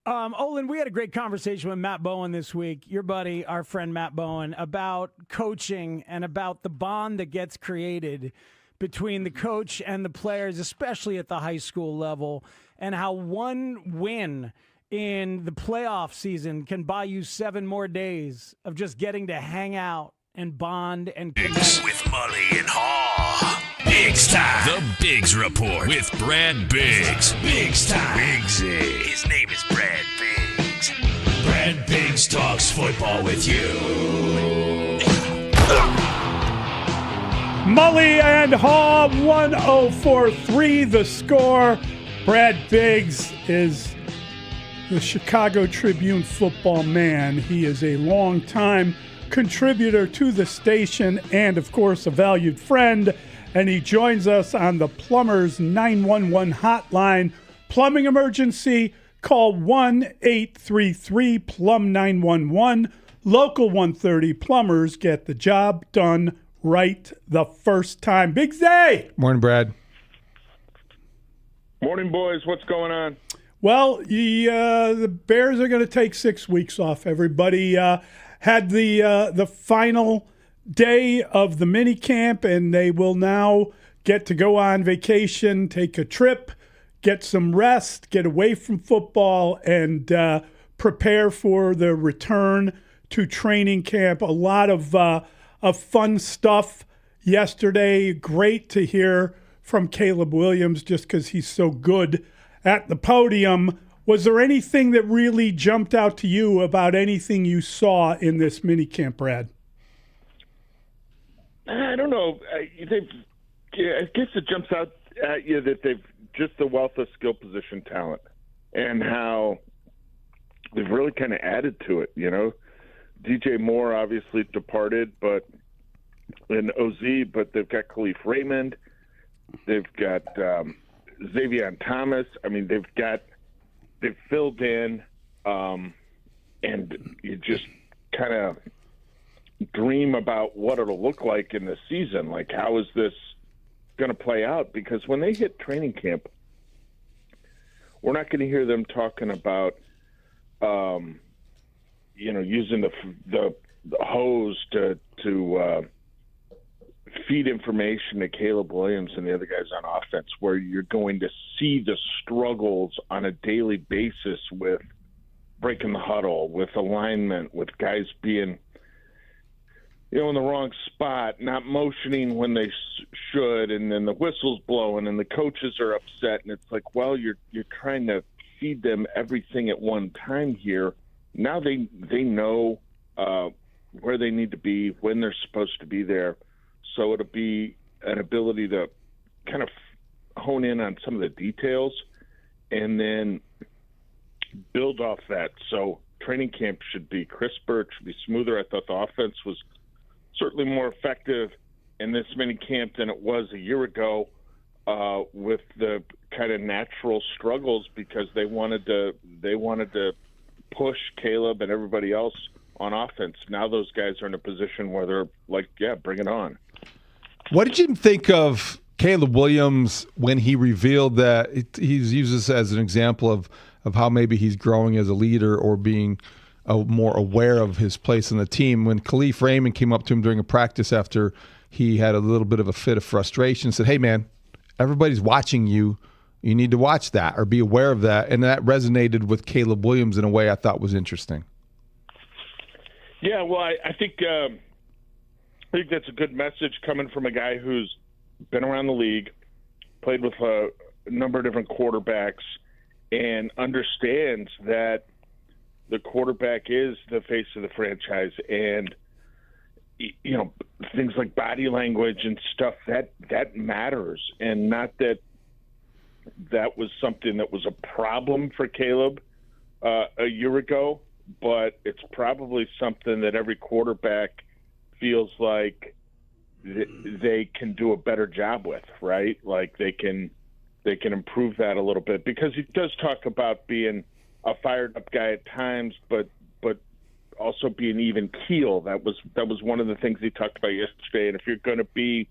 Olin, we had a great conversation with Matt Bowen this week, your buddy, our friend Matt Bowen, about coaching and about the bond that gets created between the coach and the players, especially at the high school level, and how one win in the playoff season can buy you 7 more days of just getting to hang out and bond and connect. With Mully and Haugh. Biggs time. The Biggs Report with Brad Biggs. Biggs time. Biggsy. His name is Brad Biggs. Brad Biggs talks football with you. Mully and Haugh, 104.3 the score. Brad Biggs is the Chicago Tribune football man. He is a longtime contributor to the station and, of course, a valued friend. And he joins us on the Plumbers 911 hotline. Plumbing emergency, call 1-833-PLUM-911. Local 130 plumbers get the job done right the first time. Big Zay! Morning, Brad. Morning, boys. What's going on? Well, the Bears are going to take 6 weeks off. Everybody had the final day of the mini camp, and they will now get to go on vacation, take a trip, get some rest, get away from football, and prepare for the return to training camp. A lot of fun stuff yesterday. Great to hear from Caleb Williams just because he's so good at the podium. Was there anything that really jumped out to you about anything you saw in this mini camp, Brad? I don't know. I guess it jumps out at you that they've just the wealth of skill position talent and how they've really kind of added to it. DJ Moore obviously departed, but in OZ, but they've got Khalif Raymond. They've got Xavier Thomas. I mean, they've filled in, and you just kind of dream about what it'll look like in the season. Like, how is this going to play out? Because when they hit training camp, we're not going to hear them talking about, using the hose to feed information to Caleb Williams and the other guys on offense, where you're going to see the struggles on a daily basis with breaking the huddle, with alignment, with guys being, in the wrong spot, not motioning when they should, and then the whistle's blowing and the coaches are upset, and it's like, well, you're trying to feed them everything at one time here. Now they know where they need to be, when they're supposed to be there. So it'll be an ability to kind of hone in on some of the details and then build off that. So training camp should be crisper, it should be smoother. I thought the offense was certainly more effective in this mini camp than it was a year ago, with the kind of natural struggles, because they wanted to push Caleb and everybody else on offense. Now those guys are in a position where they're like, yeah, bring it on. What did you think of Caleb Williams when he revealed that he's used this as an example of how maybe he's growing as a leader or being more aware of his place in the team? When Khalif Raymond came up to him during a practice after he had a little bit of a fit of frustration, said, hey, man, everybody's watching you. You need to watch that or be aware of that. And that resonated with Caleb Williams in a way I thought was interesting. Yeah, well, I think that's a good message coming from a guy who's been around the league, played with a number of different quarterbacks, and understands that the quarterback is the face of the franchise. And, things like body language and stuff, that matters. And not that was something that was a problem for Caleb a year ago, but it's probably something that every quarterback feels like they can do a better job with, right? Like they can improve that a little bit, because he does talk about being a fired up guy at times, but also being even keel. That was one of the things he talked about yesterday. And if you're going to be,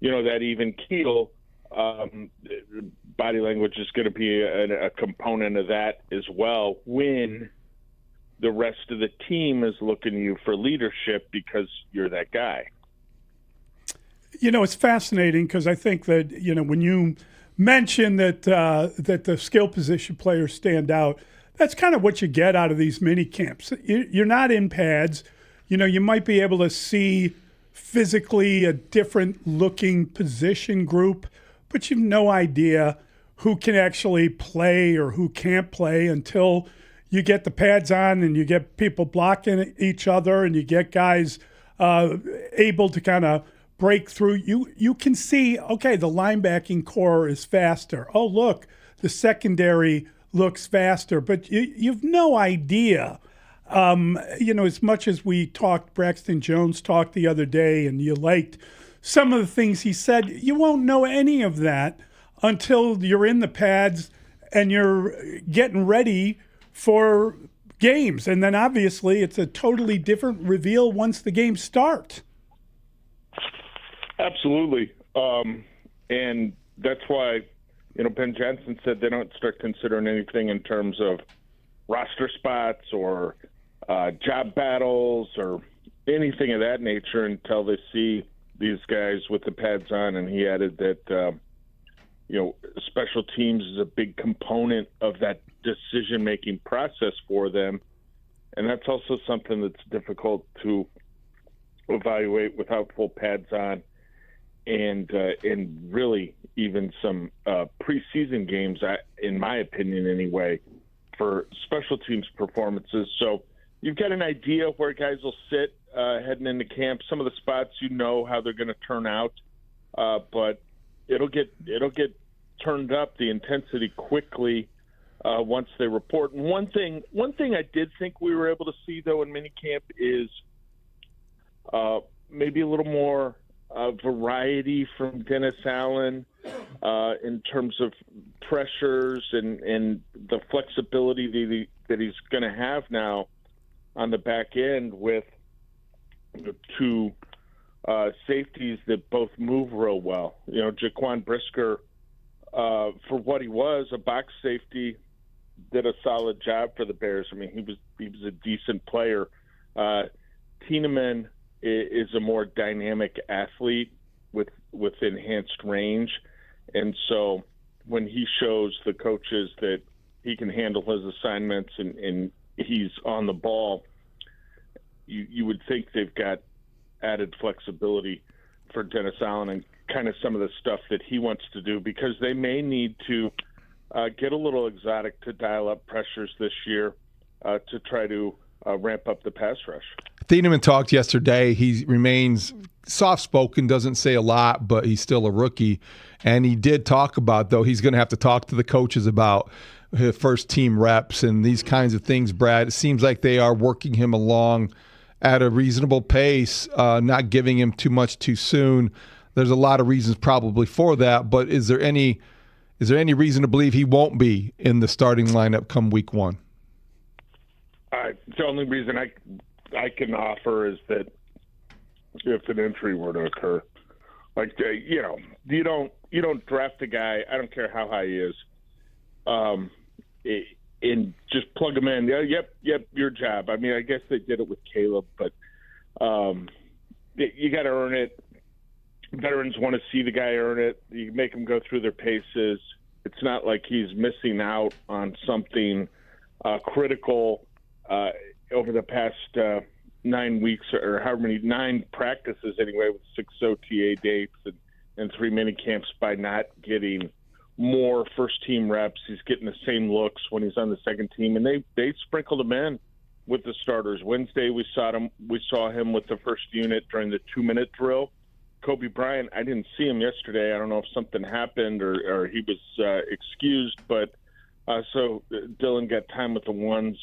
that even keel, body language is going to be a component of that as well, when the rest of the team is looking to you for leadership because you're that guy. It's fascinating because I think that, when you mention that the skill position players stand out, that's kind of what you get out of these mini camps. You're not in pads. You might be able to see physically a different looking position group, but you've no idea who can actually play or who can't play until you get the pads on and you get people blocking each other and you get guys able to kind of break through. You can see, okay, the linebacking core is faster. Oh, look, the secondary looks faster. But you've no idea. As much as we talked, Braxton Jones talked the other day, and you liked some of the things he said, you won't know any of that until you're in the pads and you're getting ready for games. And then obviously it's a totally different reveal once the games start. Absolutely. And that's why Ben Johnson said they don't start considering anything in terms of roster spots or job battles or anything of that nature until they see these guys with the pads on. And he added that, special teams is a big component of that decision-making process for them. And that's also something that's difficult to evaluate without full pads on. And really even some preseason games, in my opinion anyway, for special teams performances. So you've got an idea of where guys will sit heading into camp. Some of the spots how they're going to turn out, but it'll get turned up, the intensity, quickly once they report. And one thing I did think we were able to see, though, in minicamp is maybe a little more variety from Dennis Allen in terms of pressures and the flexibility that he's going to have now on the back end with two safeties that both move real well. Jaquan Brisker, for what he was, a box safety, did a solid job for the Bears. I mean, he was a decent player. Tiedemann is a more dynamic athlete with enhanced range. And so when he shows the coaches that he can handle his assignments and he's on the ball, you would think they've got added flexibility for Dennis Allen and kind of some of the stuff that he wants to do, because they may need to get a little exotic to dial up pressures this year to try to ramp up the pass rush. Thieneman talked yesterday. He remains soft-spoken, doesn't say a lot, but he's still a rookie. And he did talk about, though, he's going to have to talk to the coaches about his first-team reps and these kinds of things, Brad. It seems like they are working him along at a reasonable pace, not giving him too much too soon. There's a lot of reasons probably for that, but is there any reason to believe he won't be in the starting lineup come week one? The only reason I can offer is that if an injury were to occur, you don't draft a guy, I don't care how high he is, and just plug him in. Yep, your job. I mean, I guess they did it with Caleb, but you got to earn it. Veterans want to see the guy earn it. You make them go through their paces. It's not like he's missing out on something critical over the past 9 weeks or however many, 9 practices anyway, with 6 OTA dates and 3 mini camps, by not getting more first-team reps. He's getting the same looks when he's on the second team, and they sprinkled him in with the starters. Wednesday we saw him with the first unit during the 2-minute drill. Kobe Bryant, I didn't see him yesterday. I don't know if something happened or he was excused, but so Dylan got time with the ones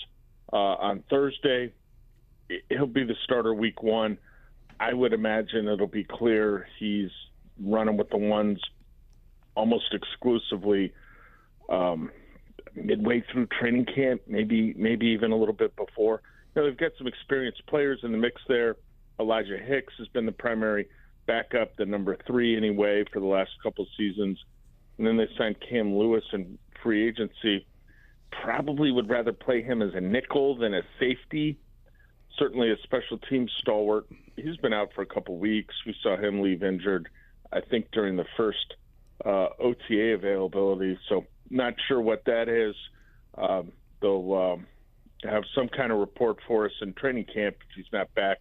on Thursday. He'll be the starter week one. I would imagine it'll be clear he's running with the ones almost exclusively midway through training camp, maybe even a little bit before. They've got some experienced players in the mix there. Elijah Hicks has been the primary backup, the number 3 anyway, for the last couple seasons. And then they signed Cam Lewis in free agency. Probably would rather play him as a nickel than a safety. Certainly a special teams stalwart. He's been out for a couple weeks. We saw him leave injured, I think, during the first OTA availability. So not sure what that is. They'll have some kind of report for us in training camp. If he's not back,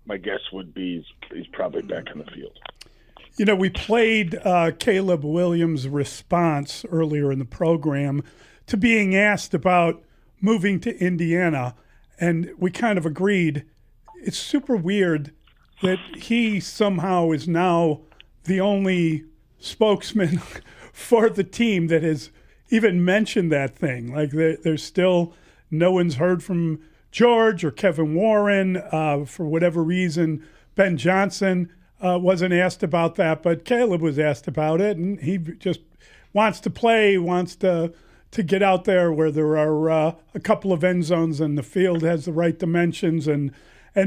my guess would be he's probably back in the field. We played Caleb Williams' response earlier in the program to being asked about moving to Indiana, and we kind of agreed. It's super weird that he somehow is now the only spokesman for the team that has even mentioned that thing. Like there's still no one's heard from George or Kevin Warren for whatever reason. Ben Johnson wasn't asked about that, but Caleb was asked about it, and he just wants to play, wants to get out there where there are a couple of end zones and the field has the right dimensions and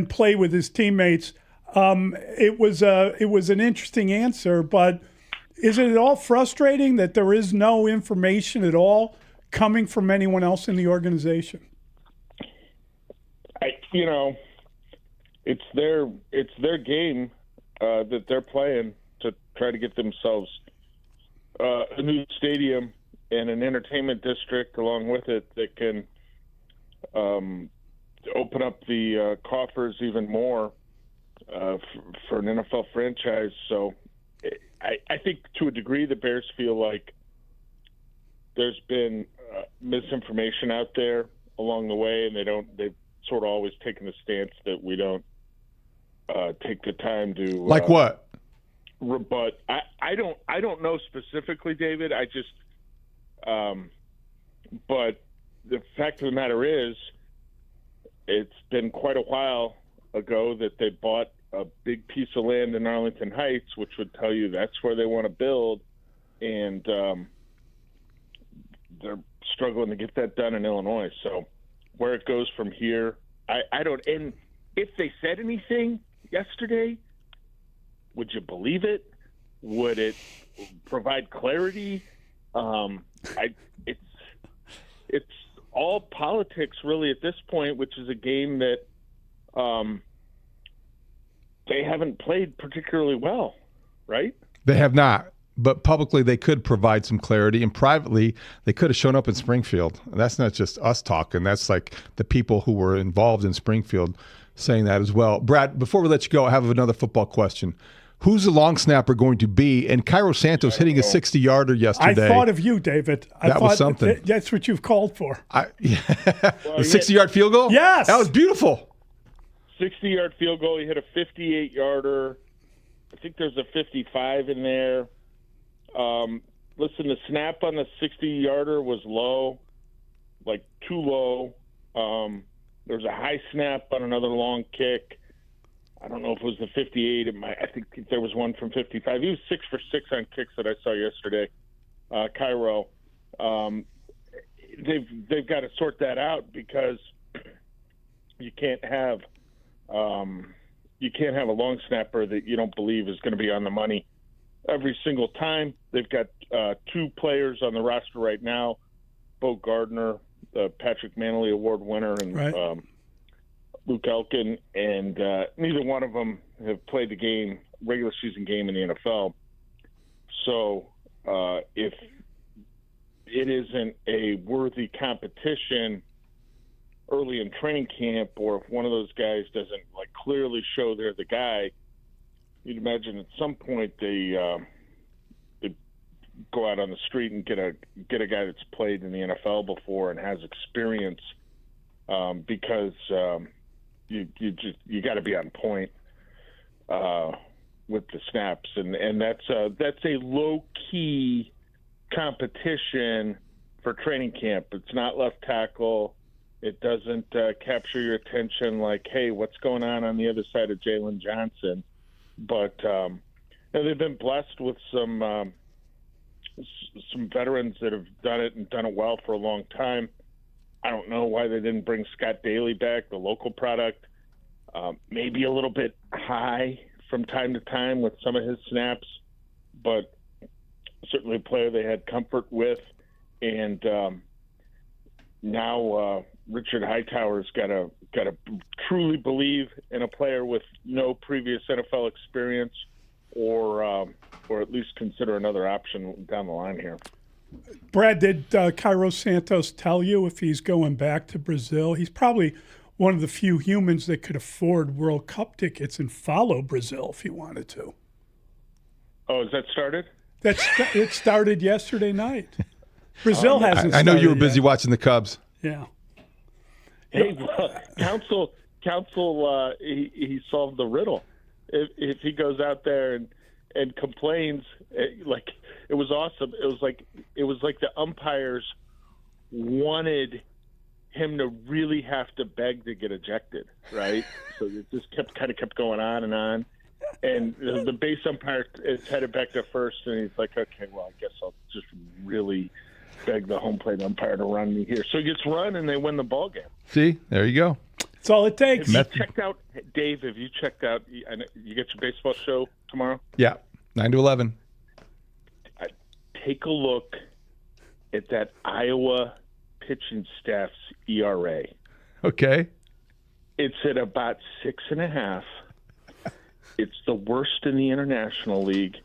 play with his teammates. It was an interesting answer, but Is it at all frustrating that there is no information at all coming from anyone else in the organization? It's their game that they're playing to try to get themselves a new stadium and an entertainment district along with it that can open up the coffers even more for an NFL franchise. So I think to a degree the Bears feel like there's been misinformation out there along the way, and they've sort of always taken the stance that we don't take the time to like what? Rebut. I don't know specifically, David. I just but the fact of the matter is, it's been quite a while ago that they bought a big piece of land in Arlington Heights, which would tell you that's where they want to build, and they're struggling to get that done in Illinois. So where it goes from here, I don't. And if they said anything yesterday, would you believe it? Would it provide clarity? It's all politics really at this point, which is a game that they haven't played particularly well, right? They have not. But publicly, they could provide some clarity, and privately, they could have shown up in Springfield. And that's not just us talking. That's like the people who were involved in Springfield saying that as well. Brad, before we let you go, I have another football question. Who's the long snapper going to be? And Cairo Santos hitting a 60-yarder yesterday. I thought of you, David. That was something. That's what you've called for. A 60-yard field goal? Yes. That was beautiful. 60-yard field goal. He hit a 58-yarder. I think there's a 55 in there. Listen, the snap on the 60-yarder was low, like too low. There was a high snap on another long kick. I don't know if it was the 58. I think there was one from 55. He was 6 for 6 on kicks that I saw yesterday. Cairo. They've got to sort that out because you can't have a long snapper that you don't believe is going to be on the money every single time. They've got 2 players on the roster right now, Bo Gardner, the Patrick Manley Award winner, and right. Luke Elkin, and neither one of them have played the regular season game in the NFL. So if it isn't a worthy competition early in training camp, or if one of those guys doesn't clearly show they're the guy, you'd imagine at some point they go out on the street and get a guy that's played in the NFL before and has experience, because you got to be on point with the snaps, and that's a low key competition for training camp. It's not left tackle. It doesn't capture your attention like, hey, what's going on the other side of Jalen Johnson? But they've been blessed with some veterans that have done it well for a long time. I don't know why they didn't bring Scott Daly back, the local product. Maybe a little bit high from time to time with some of his snaps, but certainly a player they had comfort with. And now Richard Hightower's got to truly believe in a player with no previous NFL experience, or at least consider another option down the line here. Brad, did Cairo Santos tell you if he's going back to Brazil? He's probably one of the few humans that could afford World Cup tickets and follow Brazil if he wanted to. Oh, is that started? It started yesterday night. Brazil hasn't. I know you were started busy yet. watching the Cubs. Yeah. Hey, counsel, he solved the riddle. If he goes out there and complains, it was awesome. It was like the umpires wanted him to really have to beg to get ejected, right? So it just kept going on and on. And the base umpire is headed back to first, and he's like, okay, well, I guess I'll just really beg the home plate umpire to run me here. So he gets run, and they win the ball game. See, there you go. That's all it takes. Have you checked out, Dave? You get your baseball show tomorrow? Yeah, 9 to 11. take a look at that Iowa pitching staff's ERA. Okay. It's at about 6.5. It's the worst in the International League.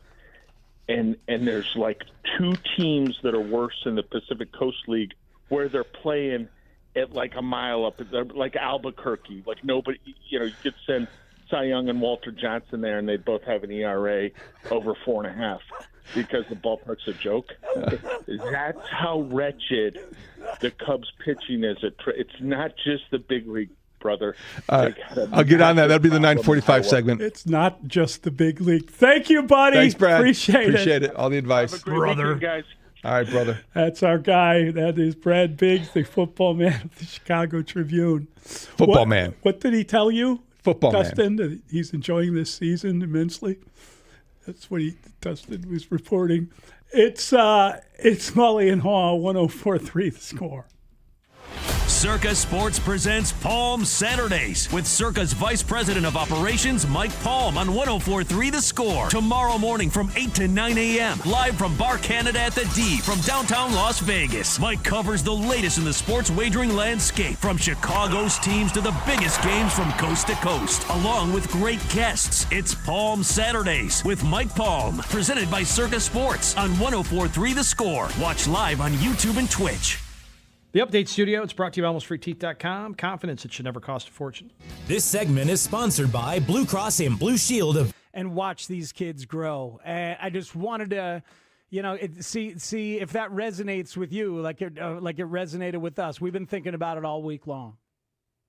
And there's like 2 teams that are worse in the Pacific Coast League where they're playing at like a mile up, like Albuquerque. Like nobody, you could send Cy Young and Walter Johnson there, and they'd both have an ERA over 4.5 because the ballpark's a joke. That's how wretched the Cubs pitching is. It's not just the big league, brother. I'll get on that. That'll be the 9:45 segment. It's not just the big league. Thank you, buddy. Thanks, Brad. Appreciate it. All the advice. Have a great weekend, guys. All right, brother. That's our guy. That is Brad Biggs, the football man of the Chicago Tribune. Football man. What did he tell you, Football Dustin, that he's enjoying this season immensely? That's what Dustin was reporting. It's Mully and Haugh, 104.3 The Score. Circa Sports presents Palm Saturdays with Circa's Vice President of Operations, Mike Palm, on 104.3 The Score. Tomorrow morning from 8 to 9 a.m. Live from Bar Canada at the D from downtown Las Vegas. Mike covers the latest in the sports wagering landscape, from Chicago's teams to the biggest games from coast to coast, along with great guests. It's Palm Saturdays with Mike Palm, presented by Circa Sports on 104.3 The Score. Watch live on YouTube and Twitch. The Update Studio, it's brought to you by AlmostFreeTeeth.com. Confidence it should never cost a fortune. This segment is sponsored by Blue Cross and Blue Shield and watch these kids grow. And I just wanted to, see if that resonates with you, like it resonated with us. We've been thinking about it all week long.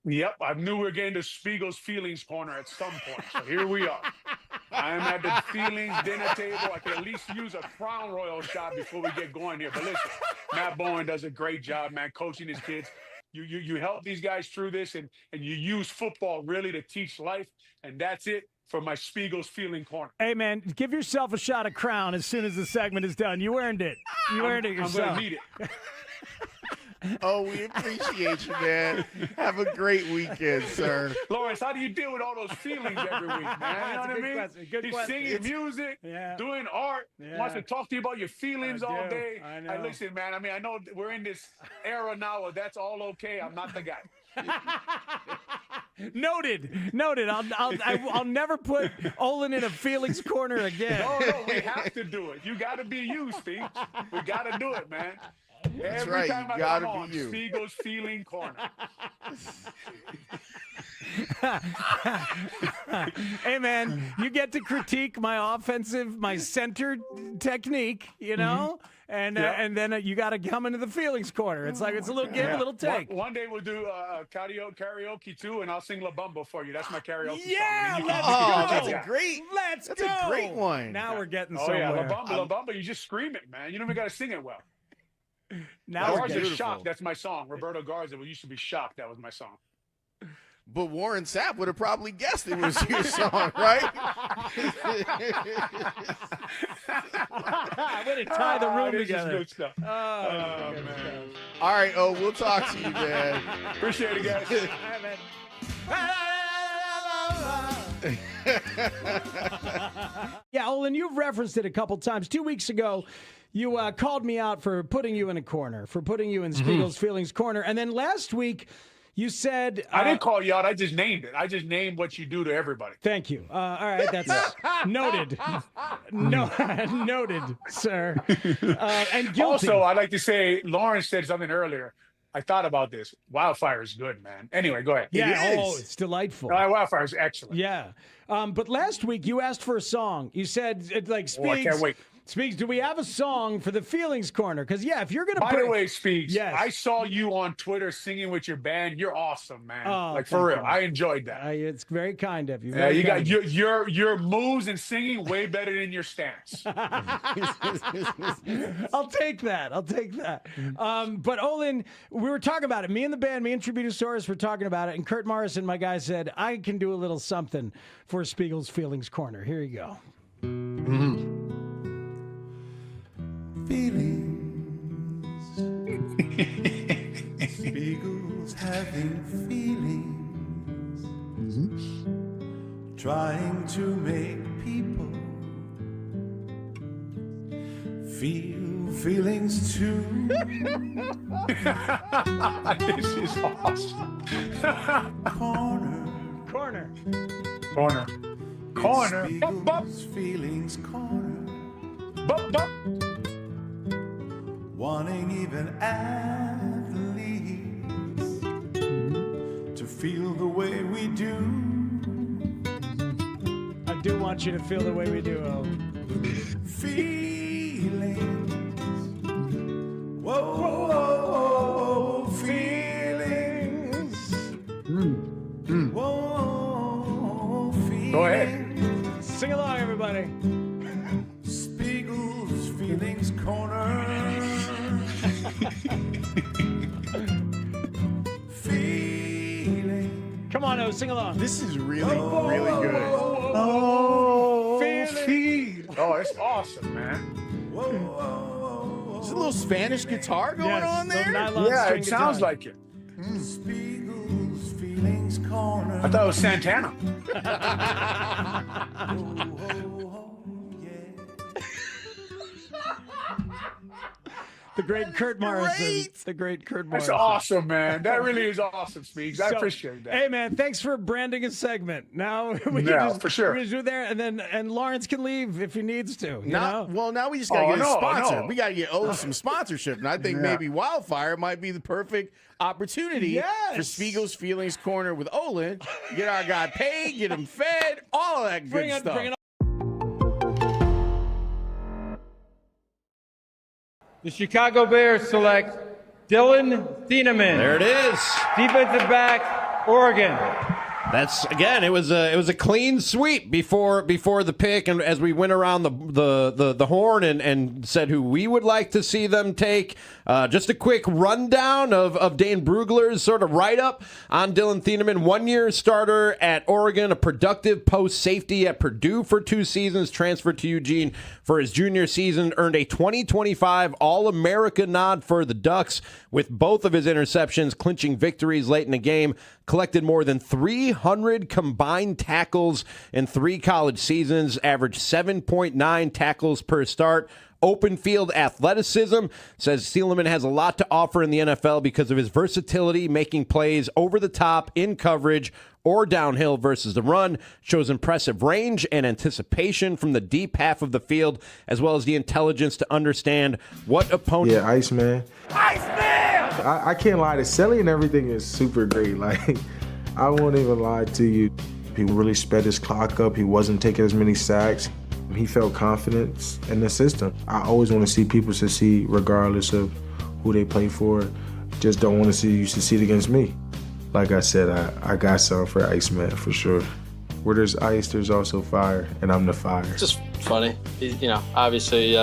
Yep, I knew we were getting to Spiegel's Feelings Corner at some point, so here we are. I am at the Feelings dinner table. I can at least use a Crown Royal shot before we get going here. But listen, Matt Bowen does a great job, man, coaching his kids. You help these guys through this, and you use football really to teach life, and that's it for my Spiegel's Feeling Corner. Hey, man, give yourself a shot of Crown as soon as the segment is done. You earned it. You earned it yourself. I'm going to need it. Oh, we appreciate you, man. Have a great weekend, sir. Lawrence, how do you deal with all those feelings every week, man? You know what I mean? Question. Good He's question. singing music, doing art, wants to talk to you about your feelings all day. I know. Listen, man, I know we're in this era now where that's all okay. I'm not the guy. Noted. I'll never put Olin in a feelings corner again. No, we have to do it. You got to be you, Steve. We got to do it, man. That's Every right. time You I gotta come on, be you. Spiegel's Feeling Corner. Hey, man, you get to critique my center technique, and then you got to come into the feelings corner. It's like it's a little give, a little take. One day we'll do karaoke too, and I'll sing La Bamba for you. That's my karaoke Yeah, song. let's go. That's a great. Let's That's go. a great one. Now we're getting Oh somewhere. yeah, La Bamba. You just scream it, man. You don't even got to sing it well. Now we're Garza getting Shocked. That's my song. Roberto Garza used to be Shocked. That was my song. But Warren Sapp would have probably guessed it was your song, right? Way to tie the room this together. is good stuff. Oh, man. All right, we'll talk to you, man. Appreciate it, guys. Yeah, Olin, you've referenced it a couple times. 2 weeks ago, you called me out for putting you in a corner, for putting you in Spiegel's Feelings Corner. And then last week, you said... I didn't call you out. I just named it. I just named what you do to everybody. Thank you. All right, that's noted. Noted, sir. And guilty. Also, I'd like to say, Lawrence said something earlier. I thought about this. Wildfire is good, man. Anyway, go ahead. Yeah, it's delightful. Wildfire is excellent. Yeah. But last week, you asked for a song. You said, Speaks, I can't wait. Speaks, do we have a song for the Feelings Corner? Because, if you're going to By the way, Speaks, yes. I saw you on Twitter singing with your band. You're awesome, man. Oh, for real. you. I enjoyed that. It's very kind of you. Yeah, you got your moves and singing way better than your stance. I'll take that. But Olin, we were talking about it. Me and the band, me and Tributosaurus were talking about it. And Kurt Morrison, my guy, said, I can do a little something for Spiegel's Feelings Corner. Here you go. Feelings. Spiegel's having feelings. Trying to make people feel feelings too. This is awesome. Corner. Spiegel's feelings corner. Wanting even athletes to feel the way we do. I do want you to feel the way we do, oh. Feelings. Whoa, whoa, whoa, whoa, feelings. Whoa, feelings. Go ahead. Sing along, everybody. Spiegel's feelings corner. Feeling. Come on, oh, sing along. This is really, really good. Oh, it's awesome, man. There's a little Spanish guitar going on there. Yeah, it sounds like it. Spiegel's feelings corner. I thought it was Santana. The great Kurt Morrison. The great Kurt That's Morrison. awesome, man. That really is awesome, Speaks. I appreciate that. Hey, man, thanks for branding a segment. Now we for sure. We're gonna do there, and Lawrence can leave if he needs to. You know? Well, now we just gotta get a sponsor. We gotta get some sponsorship, and I think maybe Wildfire might be the perfect opportunity for Spiegel's Feelings Corner with Olin. Get our guy paid, get him fed, all of that good stuff. Bring it on. The Chicago Bears select Dylan Thieneman. There it is. Defensive back, Oregon. That's again. It was a clean sweep before the pick, and as we went around the horn and said who we would like to see them take. Just a quick rundown of Dane Brugler's sort of write up on Dylan Thieneman. 1-year starter at Oregon, a productive post safety at Purdue for 2 seasons, transferred to Eugene for his junior season, earned a 2025 All-America nod for the Ducks with both of his interceptions clinching victories late in the game. Collected more than 300 combined tackles in 3 college seasons, averaged 7.9 tackles per start. Open field athleticism, says Thieneman has a lot to offer in the NFL because of his versatility, making plays over the top, in coverage, or downhill versus the run. Shows impressive range and anticipation from the deep half of the field, as well as the intelligence to understand what opponent... Yeah, Iceman. I can't lie, the selling and everything is super great. Like, I won't even lie to you. He really sped his clock up. He wasn't taking as many sacks. He felt confidence in the system. I always want to see people succeed regardless of who they play for. Just don't want to see you succeed against me. Like I said, I got something for Iceman for sure. Where there's ice, there's also fire, and I'm the fire. It's just funny. Obviously,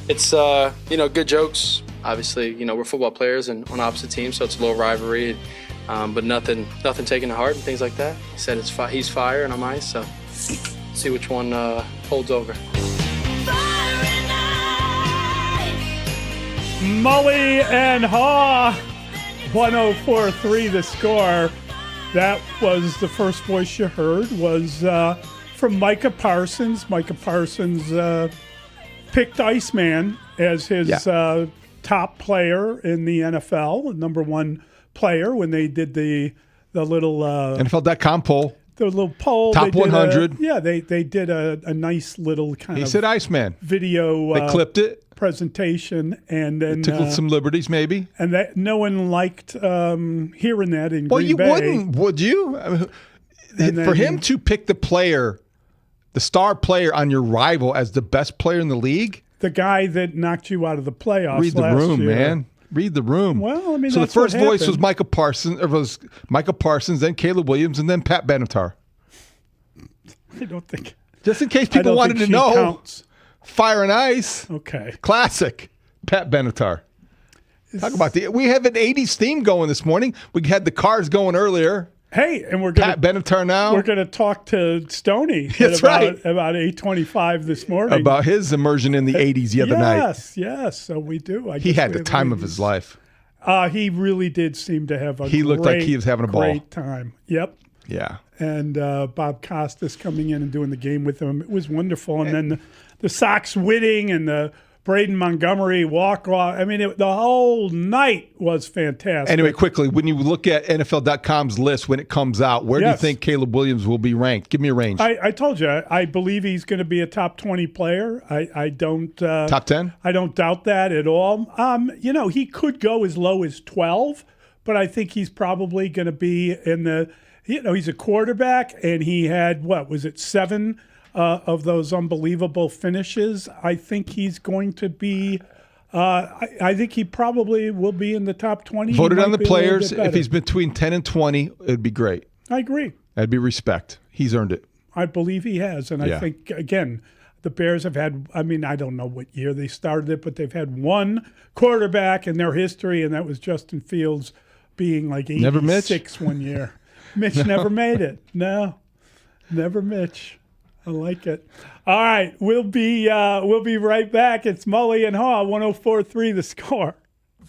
it's, good jokes. Obviously, we're football players and on opposite teams, so it's a little rivalry, but nothing taken to heart and things like that. He said he's fire and I'm ice, so see which one holds over. Mully and Haugh, 104.3 the score. That was the first voice you heard was from Micah Parsons. Micah Parsons picked Iceman as his top player in the NFL, number 1 player when they did the little NFL.com poll. The little poll. Top 100. They did a nice little kind of. He said Iceman. Video. They clipped it. Presentation, and then took some liberties, maybe. And that no one liked hearing that in Green Bay. Well, you wouldn't, would you? For him to pick the star player on your rival as the best player in the league, the guy that knocked you out of the playoffs. Read the room, man. Read the room. Well, I mean, so that's the first what voice happened. was Micah Parsons, then Caleb Williams, and then Pat Benatar. I don't think. Just in case people wanted to know. Counts. Fire and Ice. Okay. Classic. Pat Benatar. Talk about we have an 80s theme going this morning. We had the Cars going earlier. Hey, and we're going Pat Benatar now. We're going to talk to Stoney about 8:25 this morning. About his immersion in the 80s the other night. Yes, so we do. He had the time of his life. He really did seem to have He looked like he was having a ball. Great time. Yep. Yeah. And Bob Costas coming in and doing the game with him. It was wonderful. And then the Sox winning and the Braden Montgomery walk-off. I mean, the whole night was fantastic. Anyway, quickly, when you look at NFL.com's list when it comes out, where do you think Caleb Williams will be ranked? Give me a range. I told you, I believe he's going to be a top 20 player. I don't top 10. I don't doubt that at all. He could go as low as 12, but I think he's probably going to be in the. He's a quarterback, and he had 7 of those unbelievable finishes. I think he's going to be. I think he probably will be in the top 20. Voted on the players. If he's between 10 and 20, it'd be great. I agree. That'd be respect. He's earned it. I believe he has. And I think, again, the Bears have had, I don't know what year they started it, but they've had one quarterback in their history, and that was Justin Fields being like 86 never Mitch? One year. Mitch never made it. No, never Mitch. I like it. All right, we'll be right back. It's Mully and Haugh, 104.3 The Score.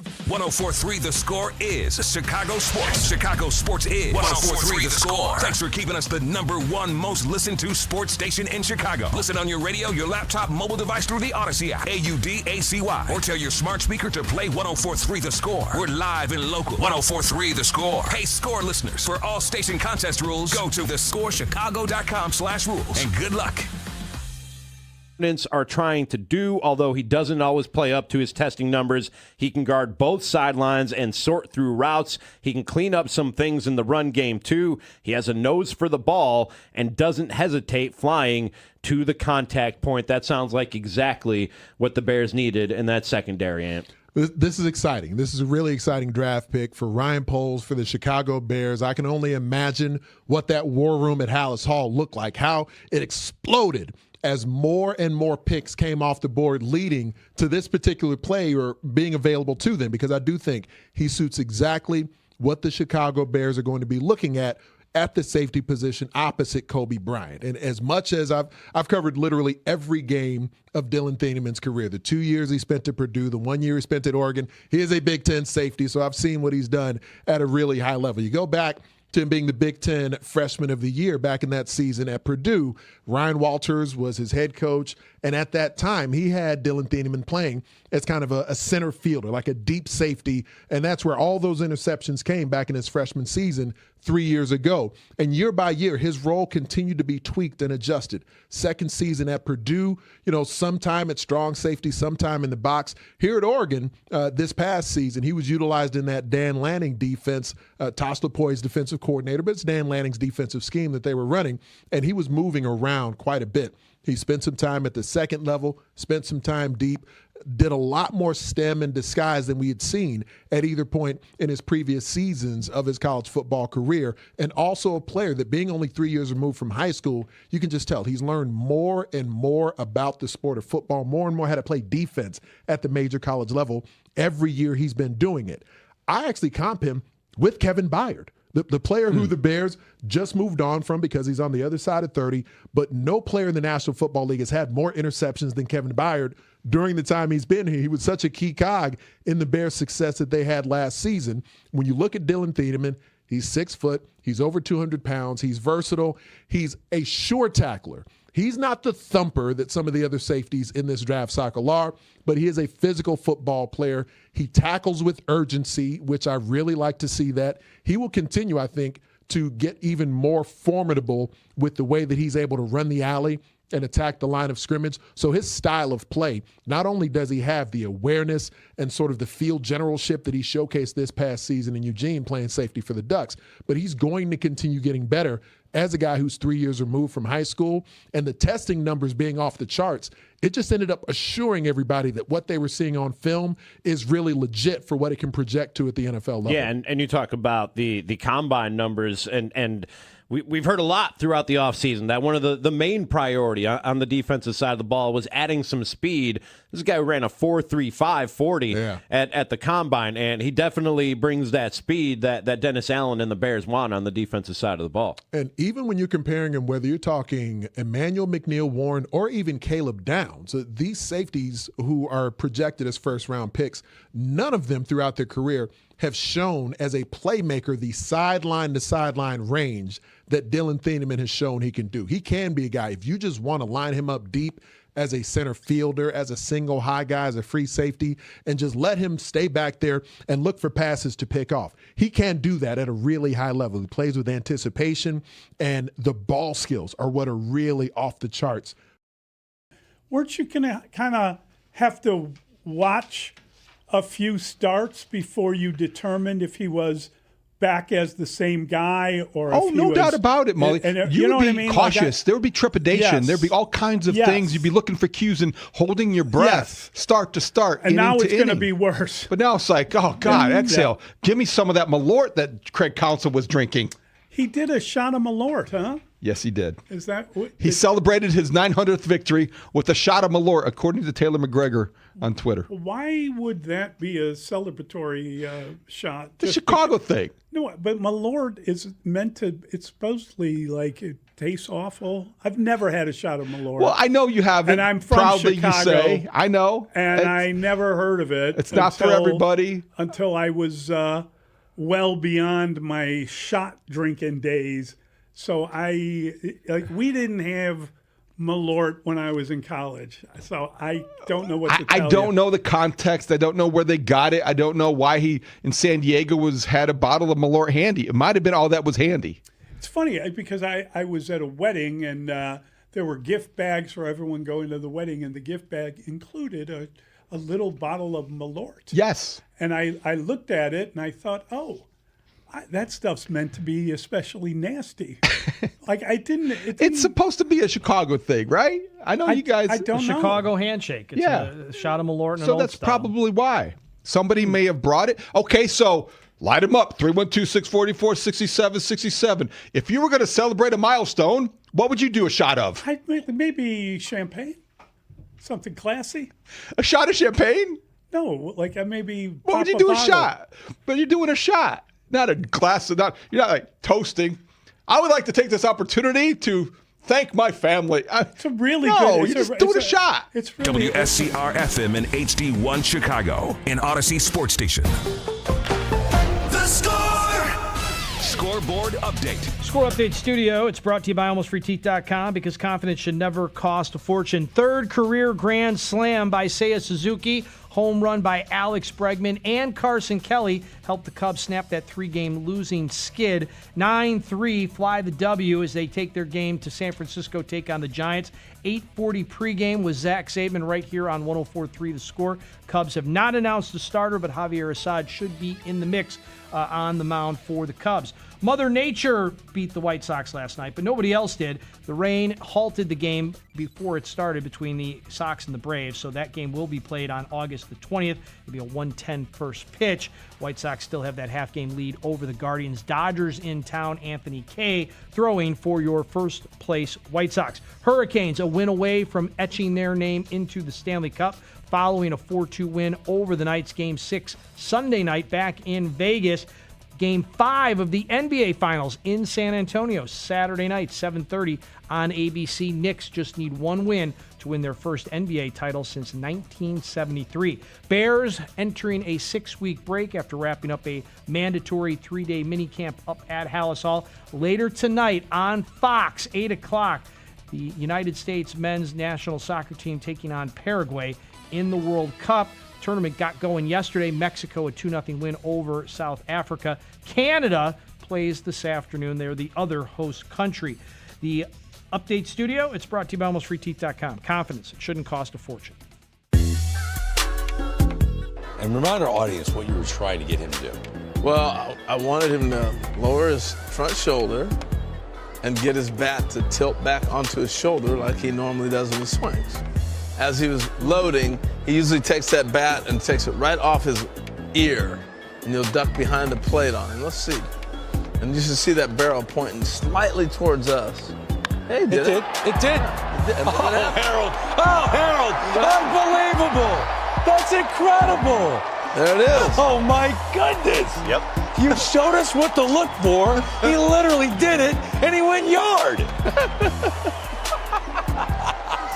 104.3 The Score is Chicago Sports. Chicago Sports is 104.3 The Score. Thanks for keeping us the #1 most listened to sports station in Chicago. Listen on your radio, your laptop, mobile device through the Odyssey app, AUDACY, or tell your smart speaker to play 104.3 The Score. We're live and local. 104.3 The Score. Hey, Score listeners, for all station contest rules, go to thescorechicago.com/rules, and good luck. Are trying to do, although he doesn't always play up to his testing numbers. He can guard both sidelines and sort through routes. He can clean up some things in the run game, too. He has a nose for the ball and doesn't hesitate flying to the contact point. That sounds like exactly what the Bears needed in that secondary, Ant. This is exciting. This is a really exciting draft pick for Ryan Poles, for the Chicago Bears. I can only imagine what that war room at Halas Hall looked like, how it exploded as more and more picks came off the board, leading to this particular player being available to them, because I do think he suits exactly what the Chicago Bears are going to be looking at the safety position opposite Kobe Bryant. And as much as I've covered literally every game of Dylan Thieneman's career, the 2 years he spent at Purdue, the 1 year he spent at Oregon, he is a Big Ten safety, so I've seen what he's done at a really high level. You go back to him being the Big Ten Freshman of the Year back in that season at Purdue. Ryan Walters was his head coach, and at that time, he had Dylan Thieneman playing as kind of a center fielder, like a deep safety, and that's where all those interceptions came back in his freshman season 3 years ago. And year by year, his role continued to be tweaked and adjusted. Second season at Purdue, sometime at strong safety, sometime in the box. Here at Oregon, this past season, he was utilized in that Dan Lanning defense, Toss LaPoy's defensive coordinator, but it's Dan Lanning's defensive scheme that they were running, and he was moving around quite a bit. He spent some time at the second level, spent some time deep, did a lot more stem and disguise than we had seen at either point in his previous seasons of his college football career, and also a player that, being only 3 years removed from high school, you can just tell he's learned more and more about the sport of football, more and more how to play defense at the major college level every year he's been doing it. I actually comp him with Kevin Byard, the player who the Bears just moved on from because he's on the other side of 30, but no player in the National Football League has had more interceptions than Kevin Byard during the time he's been here. He was such a key cog in the Bears' success that they had last season. When you look at Dylan Thieneman, he's 6 foot, he's over 200 pounds, he's versatile, he's a sure tackler. He's not the thumper that some of the other safeties in this draft cycle are, but he is a physical football player. He tackles with urgency, which I really like to see that. He will continue, I think, to get even more formidable with the way that he's able to run the alley and attack the line of scrimmage. So his style of play, not only does he have the awareness and sort of the field generalship that he showcased this past season in Eugene playing safety for the Ducks, but he's going to continue getting better as a guy who's 3 years removed from high school. And the testing numbers being off the charts, it just ended up assuring everybody that what they were seeing on film is really legit for what it can project to at the NFL level. Yeah, and you talk about the combine numbers, and we've heard a lot throughout the offseason that one of the main priority on the defensive side of the ball was adding some speed. This is a guy who ran a 4.35 40 at the combine, and he definitely brings that speed that Dennis Allen and the Bears want on the defensive side of the ball. And even when you're comparing him, whether you're talking Emmanuel McNeil-Warren or even Caleb Downs, these safeties who are projected as first-round picks, none of them throughout their career have shown as a playmaker the sideline-to-sideline range that Dylan Thieneman has shown he can do. He can be a guy, if you just want to line him up deep as a center fielder, as a single high guy, as a free safety, and just let him stay back there and look for passes to pick off. He can't do that at a really high level. He plays with anticipation, and the ball skills are what are really off the charts. Weren't you going to kind of have to watch a few starts before you determined if he was back as the same guy or if he no was, doubt about it, Mully. you know would be what I mean? cautious. There would be trepidation. Yes. There'd be all kinds of Yes. things. You'd be looking for cues and holding your breath, start to start. And now inning to it's going to inning. be worse. But now it's like, oh, God, Yeah. exhale. Give me some of that Malort that Craig Counsell was drinking. He did a shot of Malort, huh? Yes, he did. Is that what? He celebrated his 900th victory with a shot of Malort, according to Taylor McGregor on Twitter. Why would that be a celebratory shot? The Chicago thing. No, but Malort is meant to, it's supposedly like it tastes awful. I've never had a shot of Malort. Well, I know you haven't. And I'm from proudly Chicago. You say. I know. And I never heard of it. It's not for everybody. Until I was well beyond my shot drinking days. So we didn't have Malort when I was in college. So I don't know what to tell I don't know the context. I don't know where they got it. I don't know why he in San Diego had a bottle of Malort handy. It might have been all that was handy. It's funny because I was at a wedding and there were gift bags for everyone going to the wedding, and the gift bag included a little bottle of Malort. Yes. And I looked at it and I thought, that stuff's meant to be especially nasty. It's supposed to be a Chicago thing, right? I know you guys. I don't know. Chicago handshake. It's a shot of Malort and so an old that's style. probably why. Somebody may have brought it. Okay, so light them up. 312-644-6767. If you were going to celebrate a milestone, what would you do a shot of? Maybe champagne. Something classy. A shot of champagne? No, like maybe. What would you do a shot? But you're doing a shot. Not a glass of you're not like toasting. I would like to take this opportunity to thank my family. It's a really good. No, you're just doing a shot. It's really WSCR FM and HD1 Chicago, an Odyssey sports station. The Score! Scoreboard update. Score Update Studio. It's brought to you by AlmostFreeTeeth.com because confidence should never cost a fortune. Third career grand slam by Seiya Suzuki. Home run by Alex Bregman and Carson Kelly helped the Cubs snap that 3-game losing skid. 9-3 fly the W as they take their game to San Francisco, take on the Giants. 8:40 pregame with Zach Zaidman right here on 104.3 The Score. Cubs have not announced the starter, but Javier Assad should be in the mix on the mound for the Cubs. Mother Nature beat the White Sox last night, but nobody else did. The rain halted the game before it started between the Sox and the Braves, so that game will be played on August the 20th. It'll be a 1:10 first pitch. White Sox still have that half-game lead over the Guardians. Dodgers in town. Anthony Kay throwing for your first-place White Sox. Hurricanes a win away from etching their name into the Stanley Cup following a 4-2 win over the Knights. Game 6 Sunday night back in Vegas. Game 5 of the NBA Finals in San Antonio, Saturday night, 7:30 on ABC. Knicks just need one win to win their first NBA title since 1973. Bears entering a 6-week break after wrapping up a mandatory 3-day minicamp up at Hallis Hall. Later tonight on Fox, 8 o'clock, the United States men's national soccer team taking on Paraguay in the World Cup. Tournament got going yesterday. Mexico a 2-0 win over South Africa. Canada plays this afternoon. They're the other host country. The Update Studio, it's brought to you by AlmostFreeTeeth.com. Confidence, it shouldn't cost a fortune. And remind our audience what you were trying to get him to do. Well, I wanted him to lower his front shoulder and get his bat to tilt back onto his shoulder like he normally does when he swings. As he was loading, he usually takes that bat and takes it right off his ear, and he'll duck behind the plate on him. Let's see. And you should see that barrel pointing slightly towards us. Hey, did it? It did. Oh, Harold. Oh, Harold. Unbelievable. That's incredible. There it is. Oh, my goodness. Yep. You showed us what to look for. He literally did it, and he went yard.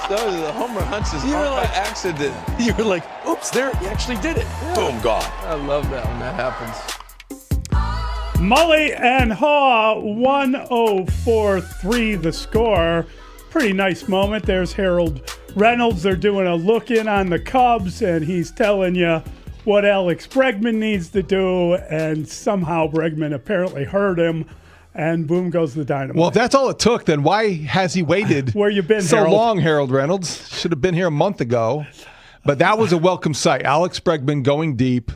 So the homer hunches by accident. You were like, oops, there, he actually did it. Yeah. Boom, gone. I love that when that happens. Mully and Haugh, 104.3 The Score. Pretty nice moment. There's Harold Reynolds, they're doing a look in on the Cubs, and he's telling you what Alex Bregman needs to do, and somehow Bregman apparently heard him, and boom goes the dynamite. Well, if that's all it took, then why has he waited Where you been, so Harold? long, Harold Reynolds? Should have been here a month ago. But that was a welcome sight. Alex Bregman going deep,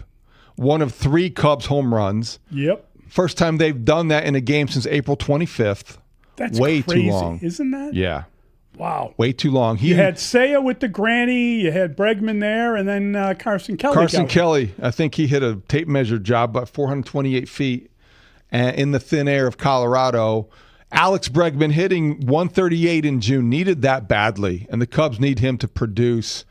one of 3 Cubs home runs. Yep. First time they've done that in a game since April 25th. That's way crazy, too long. isn't that? Yeah. Wow. Way too long. You had Seiya with the granny, you had Bregman there, and then Carson Kelly. Carson Kelly, I think he hit a tape measure job about 428 feet in the thin air of Colorado. Alex Bregman hitting 138 in June, needed that badly, and the Cubs need him to produce.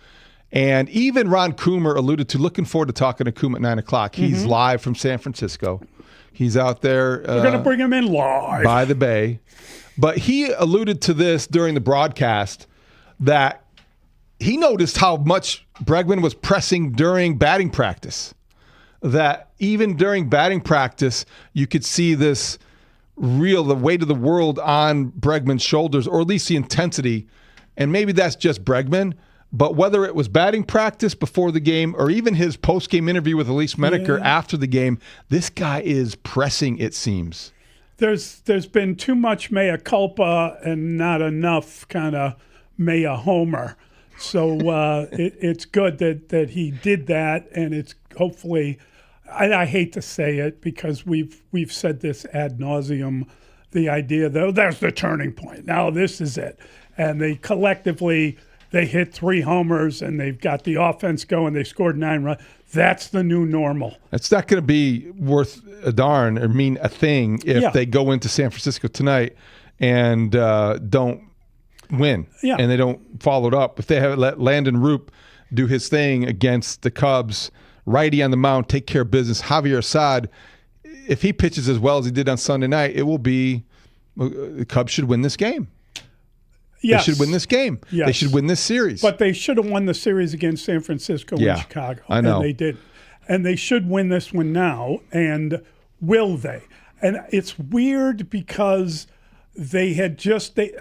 And even Ron Coomer alluded to looking forward to talking to Coomer at 9 o'clock. He's live from San Francisco. He's out there. We're going to bring him in live. By the bay. But he alluded to this during the broadcast that he noticed how much Bregman was pressing during batting practice. That even during batting practice, you could see this the weight of the world on Bregman's shoulders, or at least the intensity. And maybe that's just Bregman. But whether it was batting practice before the game or even his post-game interview with Elise Menaker after the game, this guy is pressing, it seems. There's been too much mea culpa and not enough kind of mea homer. So it's good that he did that, and it's hopefully, I hate to say it because we've said this ad nauseum, the idea though there's the turning point. Now this is it, and they collectively they hit 3 homers and they've got the offense going. They scored 9 runs. That's the new normal. It's not going to be worth a darn or mean a thing if they go into San Francisco tonight and don't win and they don't follow it up. If they have let Landon Roop do his thing against the Cubs, righty on the mound, take care of business. Javier Assad, if he pitches as well as he did on Sunday night, it will be the Cubs should win this game. Yes. They should win this game. Yes. They should win this series. But they should have won the series against San Francisco and Chicago. I know. And they did. And they should win this one now. And will they? And it's weird because they had just that's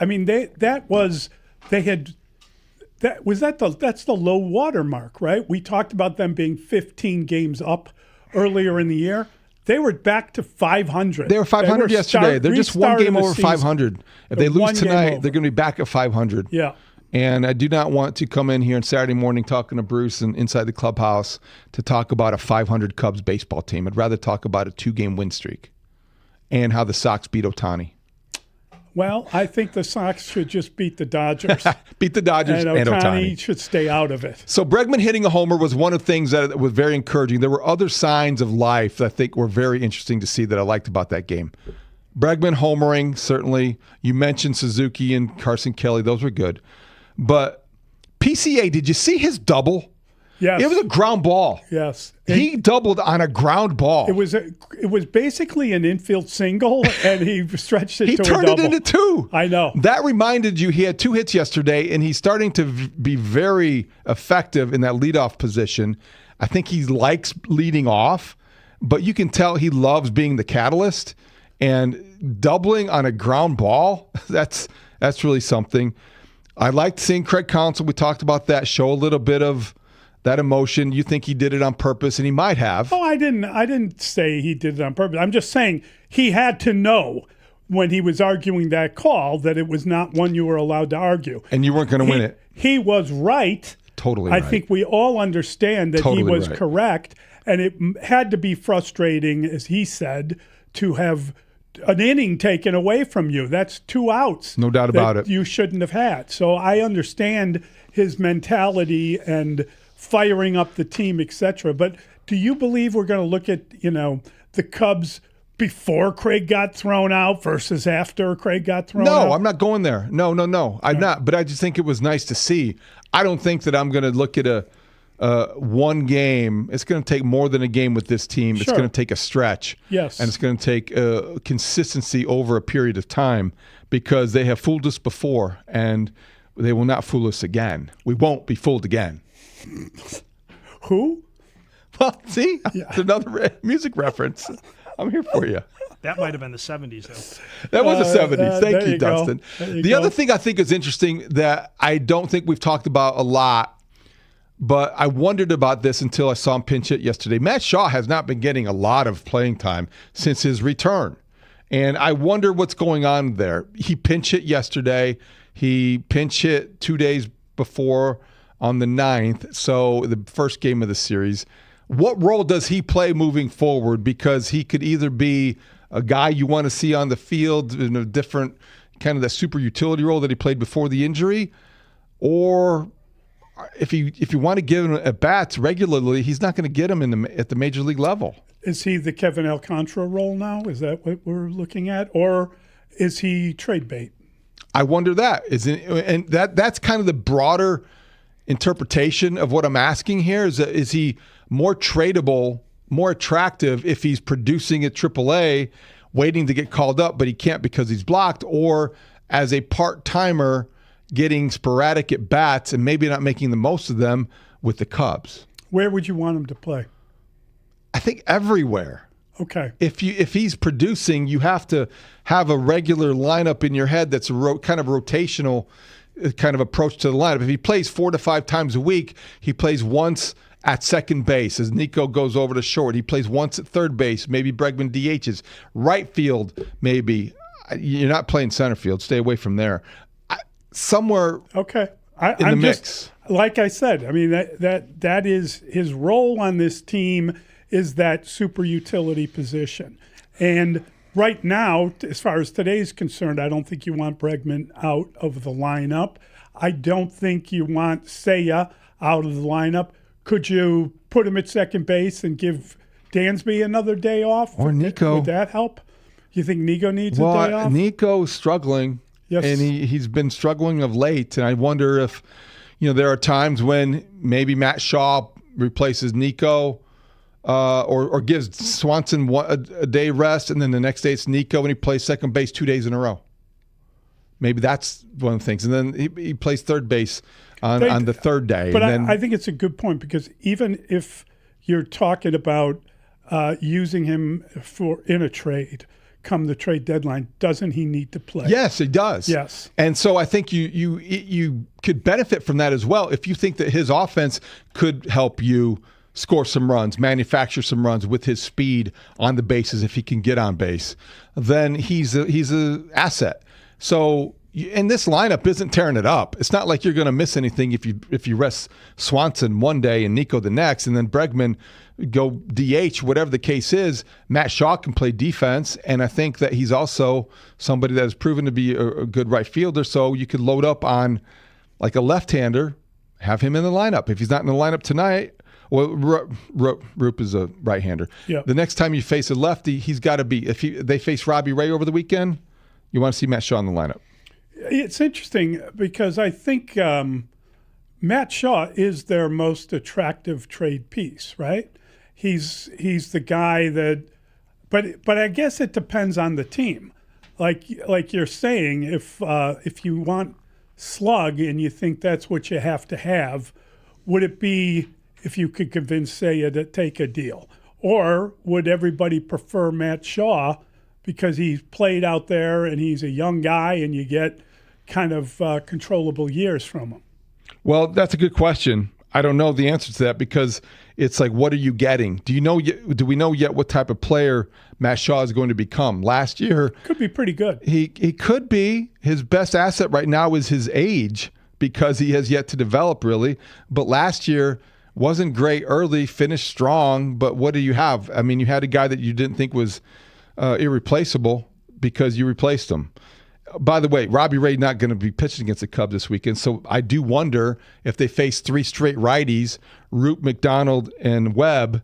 the low water mark, right? We talked about them being 15 games up earlier in the year. They were back to 500. They were 500 yesterday. They're just one game over 500. If they lose tonight, they're going to be back at 500. Yeah. And I do not want to come in here on Saturday morning talking to Bruce and inside the clubhouse to talk about a 500 Cubs baseball team. I'd rather talk about a 2-game win streak and how the Sox beat Ohtani. Well, I think the Sox should just beat the Dodgers. Beat the Dodgers and Ohtani should stay out of it. So Bregman hitting a homer was one of the things that was very encouraging. There were other signs of life that I think were very interesting to see that I liked about that game. Bregman homering, certainly. You mentioned Suzuki and Carson Kelly. Those were good. But PCA, did you see his double? Yes. It was a ground ball. Yes. He doubled on a ground ball. It was basically an infield single, and he stretched it to a double. He turned it into 2. I know. That reminded you he had 2 hits yesterday, and he's starting to be very effective in that leadoff position. I think he likes leading off, but you can tell he loves being the catalyst. And doubling on a ground ball, that's really something. I liked seeing Craig Counsell. We talked about that. Show a little bit of that emotion. You think he did it on purpose, and he might have. Oh, I didn't say he did it on purpose. I'm just saying he had to know when he was arguing that call that it was not one you were allowed to argue. And you weren't going to win it. He was right. Totally I right. think we all understand that he was correct, and it had to be frustrating, as he said, to have an inning taken away from you. That's 2 outs. No doubt about it. You shouldn't have had. So I understand his mentality and firing up the team, etc. But do you believe we're going to look at, the Cubs before Craig got thrown out versus after Craig got thrown out? No, I'm not going there. No. I'm not. But I just think it was nice to see. I don't think that I'm going to look at a one game. It's going to take more than a game with this team. Sure. It's going to take a stretch. Yes. And it's going to take consistency over a period of time because they have fooled us before, and they will not fool us again. We won't be fooled again. Who? Well, see? It's another music reference. I'm here for you. That might have been the 70s, though. That was the 70s. Thank you, Dustin. The go. other thing I think is interesting that I don't think we've talked about a lot, but I wondered about this until I saw him pinch hit yesterday. Matt Shaw has not been getting a lot of playing time since his return. And I wonder what's going on there. He pinch hit yesterday. He pinch hit 2 days before on the 9th, so the first game of the series. What role does he play moving forward? Because he could either be a guy you want to see on the field in a different kind of the super utility role that he played before the injury, or if you want to give him at bats regularly, he's not going to get him at the major league level. Is he the Kevin Alcantara role now? Is that what we're looking at, or is he trade bait? I wonder that. And that's kind of the broader interpretation of what I'm asking here. Is he more tradable, more attractive if he's producing at AAA, waiting to get called up, but he can't because he's blocked, or as a part-timer getting sporadic at bats and maybe not making the most of them with the Cubs? Where would you want him to play? I think everywhere. Okay. If he's producing, you have to have a regular lineup in your head that's a kind of rotational kind of approach to the lineup. If he plays 4 to 5 times a week, he plays once at second base as Nico goes over to short. He plays once at third base. Maybe Bregman DHs. Right field, maybe. You're not playing center field. Stay away from there. Somewhere okay. in the mix. Like I said, I mean, that is his role on this team, is that super utility position. And right now, as far as today's concerned, I don't think you want Bregman out of the lineup. I don't think you want Seiya out of the lineup. Could you put him at second base and give Dansby another day off? Or Nico. Would that help? You think Nico needs a day off? Nico's struggling. Yes. And he's been struggling of late. And I wonder if, there are times when maybe Matt Shaw replaces Nico or gives Swanson a day rest, and then the next day it's Nico and he plays second base 2 days in a row. Maybe that's one of the things. And then he plays third base on the third day. But and I think it's a good point, because even if you're talking about using him in a trade, come the trade deadline, doesn't he need to play? Yes, he does. Yes. And so I think you could benefit from that as well if you think that his offense could help you score some runs, manufacture some runs with his speed on the bases if he can get on base. Then he's an asset. So, and this lineup isn't tearing it up. It's not like you're going to miss anything if you rest Swanson one day and Nico the next, and then Bregman go DH, whatever the case is. Matt Shaw can play defense, and I think that he's also somebody that has proven to be a good right fielder, so you could load up on like a left-hander, have him in the lineup. If he's not in the lineup tonight, well, Roop is a right-hander. Yeah. The next time you face a lefty, he's got to be. If they face Robbie Ray over the weekend, you want to see Matt Shaw in the lineup. It's interesting because I think Matt Shaw is their most attractive trade piece, right? He's the guy that, but I guess it depends on the team. Like you're saying, if you want slug and you think that's what you have to have, would it be if you could convince Seiya to take a deal? Or would everybody prefer Matt Shaw because he's played out there and he's a young guy and you get kind of controllable years from him? Well, that's a good question. I don't know the answer to that because it's like, what are you getting? Do we know yet what type of player Matt Shaw is going to become? Last year, could be pretty good. He could be. His best asset right now is his age because he has yet to develop really. But last year wasn't great early, finished strong. But what do you have? I mean, you had a guy that you didn't think was irreplaceable because you replaced him. By the way, Robbie Ray not going to be pitching against the Cubs this weekend, so I do wonder if they face 3 straight righties, Root, McDonald, and Webb,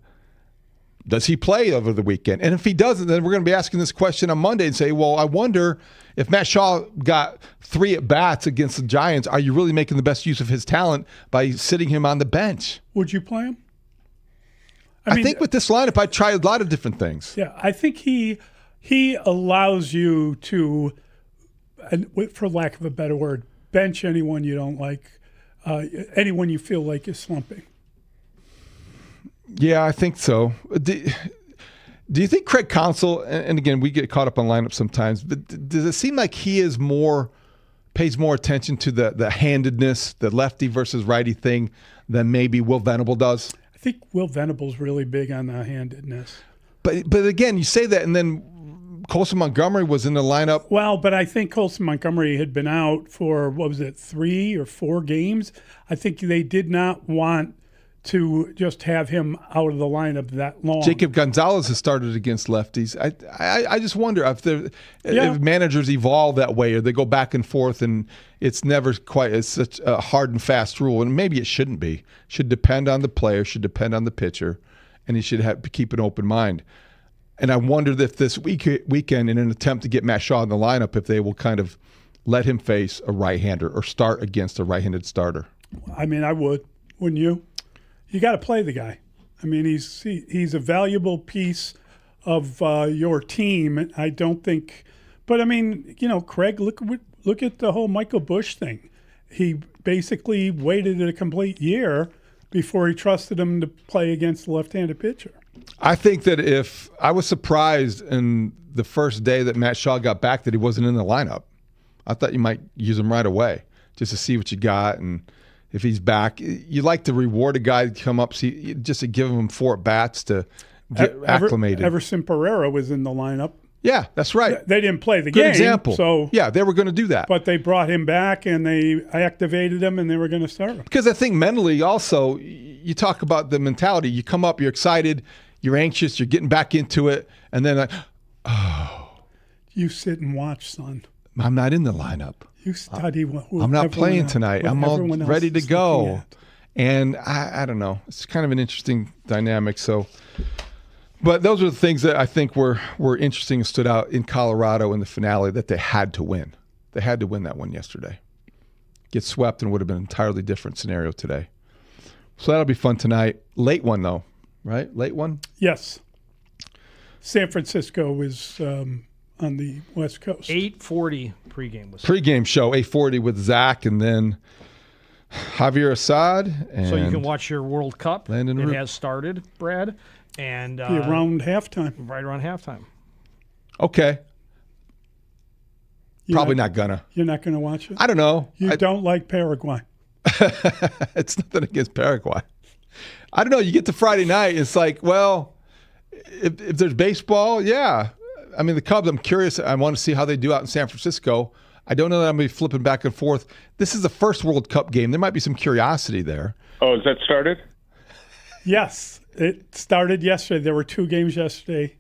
does he play over the weekend? And if he doesn't, then we're going to be asking this question on Monday and say, well, I wonder if Matt Shaw got 3 at-bats against the Giants, are you really making the best use of his talent by sitting him on the bench? Would you play him? I think with this lineup, I'd try a lot of different things. Yeah, I think he allows you to, and for lack of a better word, bench anyone you don't like, anyone you feel like is slumping. Yeah, I think so. Do you think Craig Counsell, and again, we get caught up on lineups sometimes, but does it seem like he is pays more attention to the handedness, the lefty versus righty thing than maybe Will Venable does? I think Will Venable's really big on the handedness. But again, you say that, and then Colson Montgomery was in the lineup. Well, but I think Colson Montgomery had been out for, 3 or 4 games. I think they did not want to just have him out of the lineup that long. Jacob Gonzalez has started against lefties. I just wonder if managers evolve that way, or they go back and forth, and it's never quite as such a hard and fast rule. And maybe it shouldn't be. It should depend on the player, should depend on the pitcher, and he should have to keep an open mind. And I wondered if this weekend, in an attempt to get Matt Shaw in the lineup, if they will kind of let him face a right-hander or start against a right-handed starter. I mean, I would. Wouldn't you? You got to play the guy. I mean, he's a valuable piece of your team. I don't think, but I mean, Craig, look at the whole Michael Bush thing. He basically waited a complete year before he trusted him to play against the left-handed pitcher. I think that if I was surprised in the first day that Matt Shaw got back that he wasn't in the lineup. I thought you might use him right away just to see what you got, and if he's back, you like to reward a guy to come up, just to give him 4 at-bats to get acclimated. Everson Pereira was in the lineup. Yeah, that's right. They didn't play the Good game. example. So yeah, they were going to do that. But they brought him back and they activated him and they were going to start him. Because I think mentally also, you talk about the mentality. You come up, you're excited, you're anxious, you're getting back into it, and then you sit and watch, son. I'm not in the lineup. You study. I'm not playing tonight. I'm all ready to go. And I don't know. It's kind of an interesting dynamic. So, but those are the things that I think were interesting and stood out in Colorado in the finale that they had to win. They had to win that one yesterday. Get swept and would have been an entirely different scenario today. So that'll be fun tonight. Late one though, right? Late one? Yes. San Francisco is on the West Coast. 8:40 pregame. Pregame show, 8:40 with Zach, and then Javier Assad. And so you can watch your World Cup. Landon It Root. has started, Brad. And be around halftime. Right around halftime. Okay. Probably not gonna. You're not going to watch it? I don't know. You don't like Paraguay. It's nothing against Paraguay. I don't know. You get to Friday night, it's like, well, if there's baseball, yeah. I mean, the Cubs, I'm curious. I want to see how they do out in San Francisco. I don't know that I'm going to be flipping back and forth. This is the first World Cup game. There might be some curiosity there. Oh, has that started? Yes. It started yesterday. There were 2 games yesterday.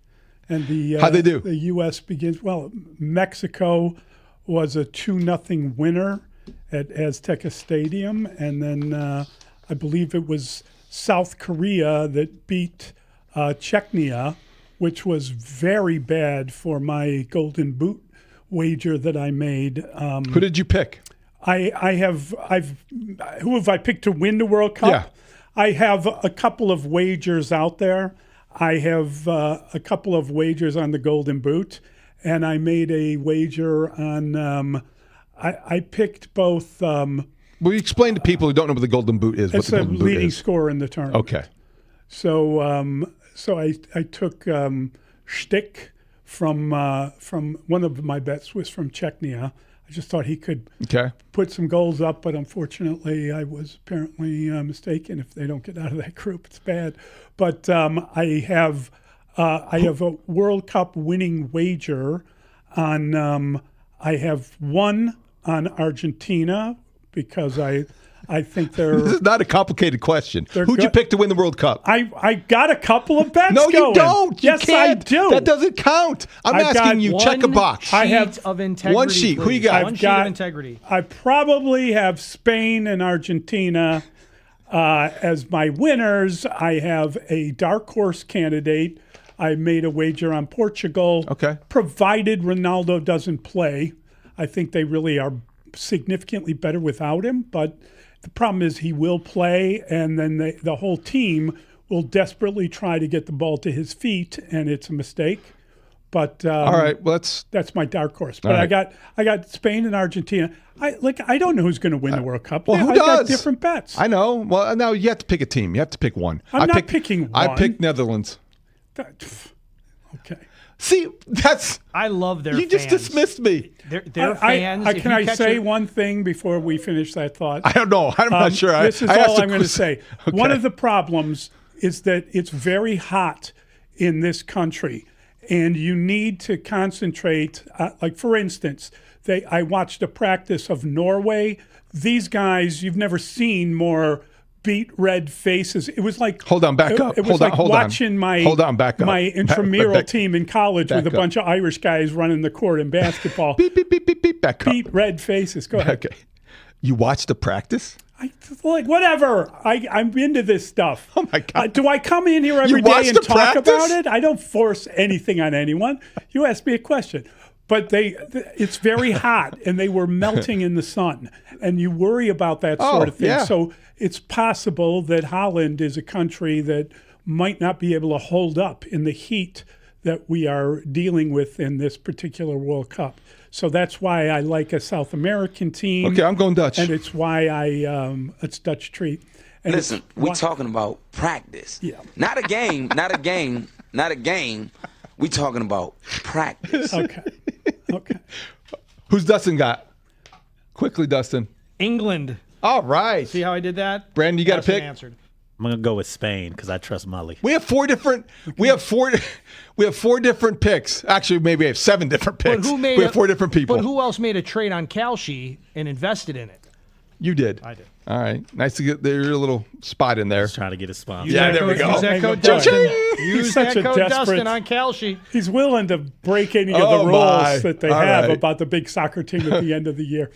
And how'd they do? The U.S. begins. Well, Mexico was a 2-0 winner at Azteca Stadium. And then I believe it was South Korea that beat Czechia, which was very bad for my Golden Boot wager that I made. Who did you pick? Who have I picked to win the World Cup? Yeah. I have a couple of wagers out there. I have a couple of wagers on the Golden Boot, and I made a wager on. I picked both. Well, you explain to people who don't know what the Golden Boot is. It's what the a Golden Boot leading is. scorer in the tournament. Okay. So, so I took Stick from one of my bets was from Czechia. I just thought he could put some goals up, but unfortunately I was apparently mistaken. If they don't get out of that group, it's bad. But I have a World Cup winning wager on. I have one on Argentina because I think they're. This is not a complicated question. Who'd you good. pick to win the World Cup? I got a couple of bets No, going. you don't. Yes, you can't. I do. That doesn't count. I'm I've asking got you, check a box. I have of integrity. One sheet. Who you got? One sheet of integrity. I probably have Spain and Argentina as my winners. I have a dark horse candidate. I made a wager on Portugal. Okay. Provided Ronaldo doesn't play. I think they really are significantly better without him, but the problem is he will play, and then the whole team will desperately try to get the ball to his feet, and it's a mistake. But all right, well, that's my dark horse. But right. I got Spain and Argentina. I don't know who's going to win the World Cup. Well, who I does? got different bets. I know. Well, now you have to pick a team. You have to pick one. I'm not picking one. I picked Netherlands. Okay. See, that's I love their you just fans. dismissed me. Their fans. Can I say one thing before we finish that thought? I don't know. I'm not sure. This is I asked all a I'm going to question. say. Okay. One of the problems is that it's very hot in this country, and you need to concentrate. Like, for instance, I watched a practice of Norway. These guys, you've never seen more beet red faces. It was like Hold on, back up. It was Hold on, like hold on. watching my Hold on, back up. my intramural Back- team in college with a back up. bunch of Irish guys running the court in basketball. Beep, back up. Beet red faces. Go ahead. Okay. You watched the practice? Like, whatever. I'm into this stuff. Oh my God. Do I come in here every watch day and the talk practice? about it? I don't force anything on anyone. You ask me a question. But it's very hot, and they were melting in the sun, and you worry about that sort of thing. Yeah. So it's possible that Holland is a country that might not be able to hold up in the heat that we are dealing with in this particular World Cup. So that's why I like a South American team. Okay, I'm going Dutch. And it's why it's Dutch treat. And Listen, we're talking about practice. Yeah. Not a game, not a game, not a game. We talking about practice. Okay. Who's Dustin got? Quickly, Dustin. England. All right. See how I did that? Brandon, you got a Dustin pick? Answered. I'm gonna go with Spain because I trust Mully. We have four different. We have four different picks. Actually, maybe we have 7 different picks. But who made? We have 4 different people. But who else made a trade on Kalshi and invested in it? You did. I did. All right. Nice to get there. Your little spot in there. Just trying to get a sponsor. Yeah, there we go. Use that code Cha-ching! Dustin. Use He's such that a code desperate- Dustin on Kalshi. He's willing to break any of Oh, the my. rules that they All have right. about the big soccer team at the end of the year.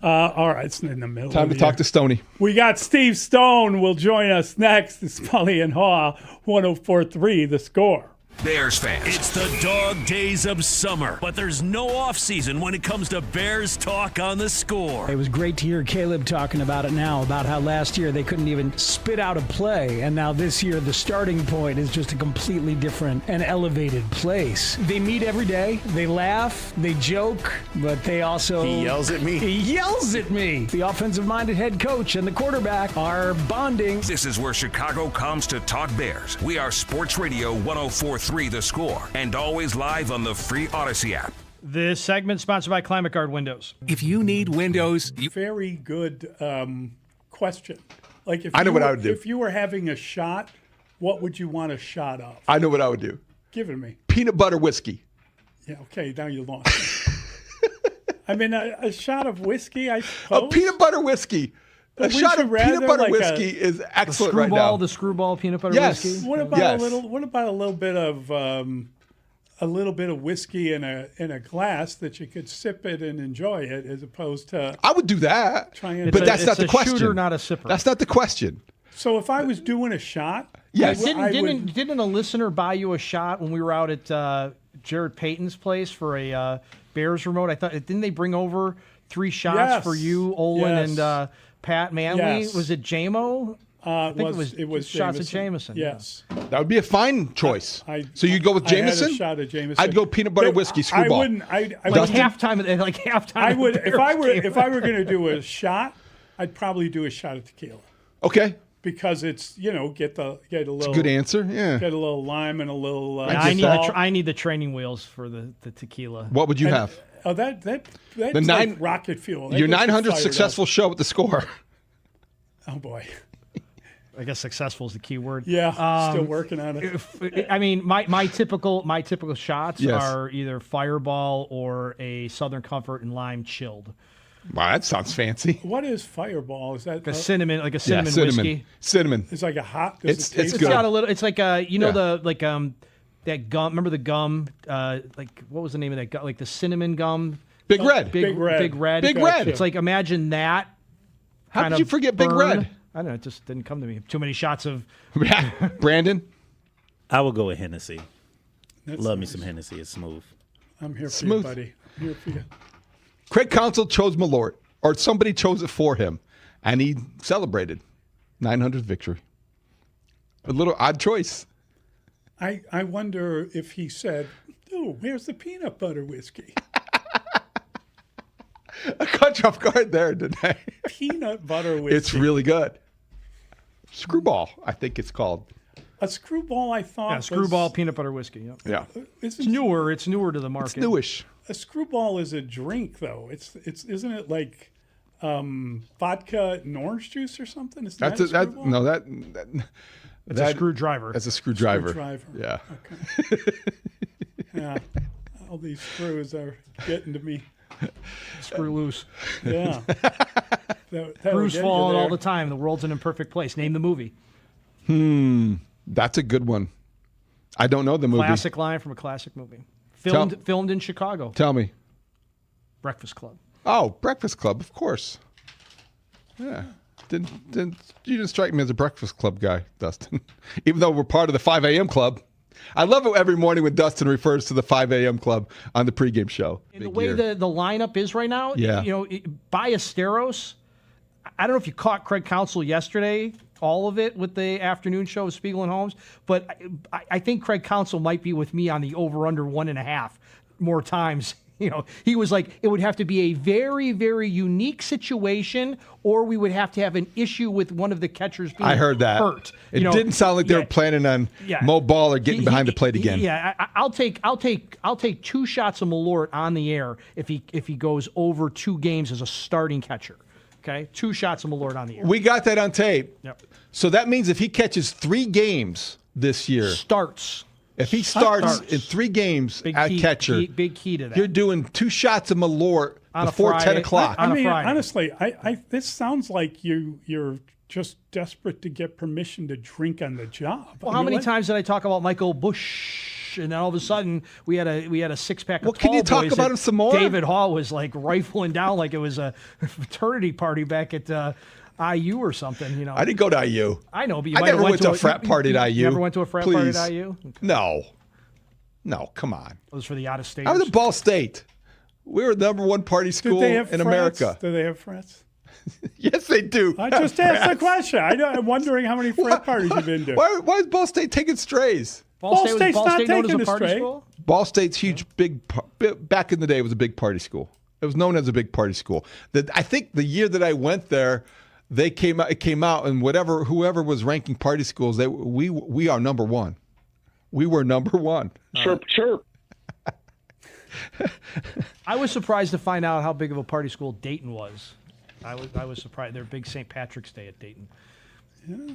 All right, it's in the middle. Time of to the talk year. to Stoney. We got Steve Stone will join us next. It's Mully and Haugh, 104.3 The Score. Bears fans. It's the dog days of summer, but there's no off season when it comes to Bears talk on The Score. It was great to hear Caleb talking about it now, about how last year they couldn't even spit out a play, and now this year the starting point is just a completely different and elevated place. They meet every day, they laugh, they joke, but they also... He yells at me. He yells at me! The offensive-minded head coach and the quarterback are bonding. This is where Chicago comes to talk Bears. We are Sports Radio 104.3 The Score, and always live on the free Odyssey app. This segment sponsored by Climate Guard Windows. If you need windows, Very good question. Like, if I know you what were, I would do. If you were having a shot, what would you want a shot of? I know what I would do. Give it to me. Peanut butter whiskey. Yeah, okay, now you lost. I mean, a shot of whiskey, I suppose. A peanut butter whiskey. But A wouldn't shot you of peanut rather butter like whiskey is excellent right now. The screwball peanut butter Yes. whiskey. What about Yes. What about a little bit of whiskey in a glass that you could sip it and enjoy it, as opposed to I would do that. trying. But that's not the a question. shooter, not a sipper. That's not the question. So if I was doing a shot, Yes. Didn't a listener buy you a shot when we were out at Jared Payton's place for a Bears remote? I thought didn't they bring over 3 shots Yes. for you, Olin, Yes. and Pat Manley? Yes. Was it JMO? I think it was shots of Jameson. Jameson. Yes. That would be a fine choice. So you'd go with I had a Jameson? shot of Jameson. I'd go peanut butter whiskey screwball. I wouldn't. I Like halftime. Like halftime. I of would the if I Bears were game. going to do a shot, I'd probably do a shot of tequila Okay. because it's get a little Good answer. Yeah. get a little lime and a little. I need the training wheels for the tequila. What would you And- have? Oh, that's The like rocket fuel. That Your gets you 900th fired successful show at the Score. up. Oh boy. I guess successful is the key word. Yeah, still working on it. I mean, my typical shots Yes. are either Fireball or a Southern Comfort and lime chilled. Wow, that sounds fancy. What is Fireball? Is that Like a cinnamon Cinnamon. whiskey. Cinnamon. It's like a hot. Does It's it taste It's good. got a little. It's like that gum. Remember the gum? Like what was the name of that gum? Like the cinnamon gum. Big Red. Big Red. Big Red. Big Red. It's like imagine that. How kind did you of forget Big burn. Red? I don't know. It just didn't come to me. Too many shots of. Brandon? I will go with Hennessy. That's Love me nice. some Hennessy. It's smooth. I'm here for Smooth. you, buddy. I'm here for you. Craig Counsell chose Malort, or somebody chose it for him, and he celebrated 900th victory. A little odd choice. I wonder if he said, "Oh, where's the peanut butter whiskey?" I caught you off guard there, didn't I? Peanut butter whiskey. It's really good. Screwball, I think it's called. A screwball, I thought. Yeah, screwball peanut butter whiskey. Yep. Yeah. It's newer. It's newer to the market. It's newish. A screwball is a drink, though. It's isn't it like vodka and orange juice or something? Is That's that a, that screwball? no that. It's a screwdriver. That's a screwdriver. Screwdriver. Yeah. Okay. Yeah. All these screws are getting to me. Screw loose. Yeah. That'll Screws get you falling all there. the time. The world's an imperfect place. Name the movie. That's a good one. I don't know the movie. Classic line from a classic movie. Filmed in Chicago. Tell me. Breakfast Club. Oh, Breakfast Club, of course. Yeah. You didn't strike me as a Breakfast Club guy, Dustin. Even though we're part of the 5 a.m. club. I love it every morning when Dustin refers to the 5 a.m. club on the pregame show. And the way the lineup is right now, Yeah. Ballesteros, I don't know if you caught Craig Counsell yesterday, all of it with the afternoon show with Spiegel and Holmes, but I think Craig Counsell might be with me on the over-under 1.5 more times. He was like, it would have to be a very, very unique situation, or we would have to have an issue with one of the catchers being I heard that. hurt. It didn't sound like they were planning on Mo Ball or getting behind the plate again. Yeah, I'll take 2 shots of Malort on the air if he goes over 2 games as a starting catcher. Okay, 2 shots of Malort on the air. We got that on tape. Yep. So that means if he catches 3 games this year. If he starts in 3 games at catcher, big key to that. You're doing 2 shots of Malort before 10 o'clock. I mean, honestly, this sounds like you're just desperate to get permission to drink on the job. Well, how many times did I talk about Michael Bush? And then all of a sudden, we had a 6-pack. Well, can you talk about him some more? David Haugh was like rifling down like it was a fraternity party back at IU or something. I didn't go to IU. I know, but you I might never have went to a frat party at IU. You never went to a frat party at IU? Okay. No, come on. It was for the out-of-state. I was at Ball State. We were the number 1 party school in America. Do they have frats? Yes, they do. I just asked the question. I'm wondering how many frat parties you've been to. Why is Ball State taking strays? Ball State's not taking a party stray. school? Ball State's huge, back in the day, it was a big party school. It was known as a big party school. I think the year that I went there, it came out, and whoever was ranking party schools, we are number 1. We were number 1. Chirp. I was surprised to find out how big of a party school Dayton was. I was surprised. They're big St. Patrick's Day at Dayton. Yeah.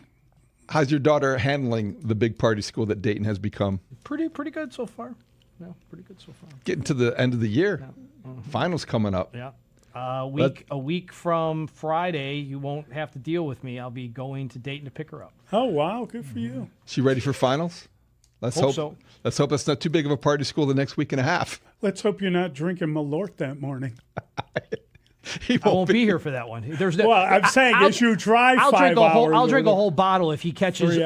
How's your daughter handling the big party school that Dayton has become? Pretty good so far. Yeah, pretty good so far. Getting to the end of the year. Finals coming up. Yeah. A week from Friday, you won't have to deal with me. I'll be going to Dayton to pick her up. Oh, wow. Good for you. She ready for finals? Let's Hope so. Let's hope it's not too big of a party school the next week and a half. Let's hope you're not drinking Malort that morning. I won't be here for that one. Well, I'm saying as you drive 5 hours. I'll drink a whole bottle if he catches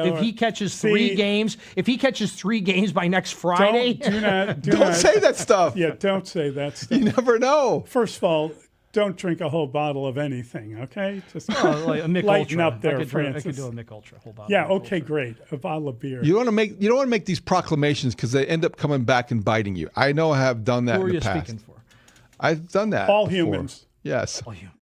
3 games. If he catches 3 games by next Friday. Don't say that stuff. Yeah, don't say that stuff. You never know. First of all, don't drink a whole bottle of anything, okay? Just like a Mick lighten Ultra. up there, I could Francis. do a Mick Ultra, whole bottle. Yeah, okay, great. A bottle of beer. You don't want to make these proclamations because they end up coming back and biting you. I know I have done that Who in the are you past. speaking for? I've done that. All before. humans. Yes. All humans.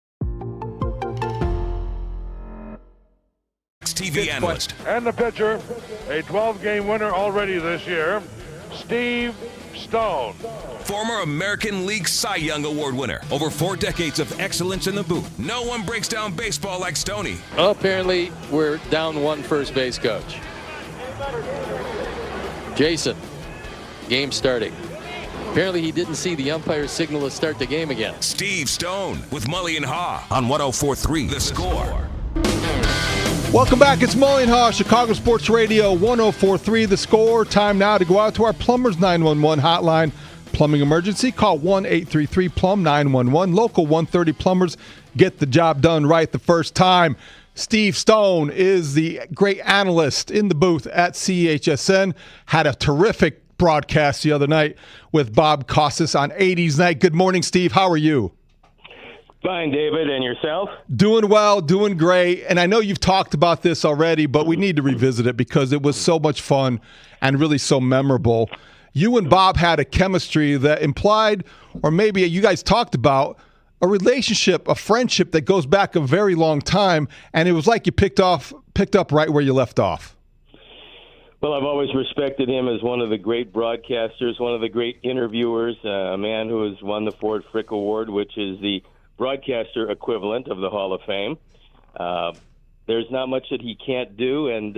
TV analyst. And the pitcher, a 12-game winner already this year, Steve Stone. Former American League Cy Young Award winner. Over 4 decades of excellence in the booth. No one breaks down baseball like Stoney. Apparently, we're down 1 first base coach. Jason, game starting. Apparently, he didn't see the umpire's signal to start the game again. Steve Stone with Mully and Haugh on 104.3 The Score. Welcome back. It's Mully and Haugh, Chicago Sports Radio 104.3 The Score. Time now to go out to our Plumbers 911 hotline. Plumbing emergency, call 1-833-PLUM-911. Local 130 plumbers get the job done right the first time. Steve Stone is the great analyst in the booth at CHSN. Had a terrific broadcast the other night with Bob Costas on 80s Night. Good morning, Steve. How are you? Fine, David. And yourself? Doing well, doing great. And I know you've talked about this already, but we need to revisit it because it was so much fun and really so memorable. You and Bob had a chemistry that implied, or maybe you guys talked about, a relationship, a friendship that goes back a very long time, and it was like you picked up right where you left off. Well, I've always respected him as one of the great broadcasters, one of the great interviewers, a man who has won the Ford Frick Award, which is the broadcaster equivalent of the Hall of Fame. There's not much that he can't do, and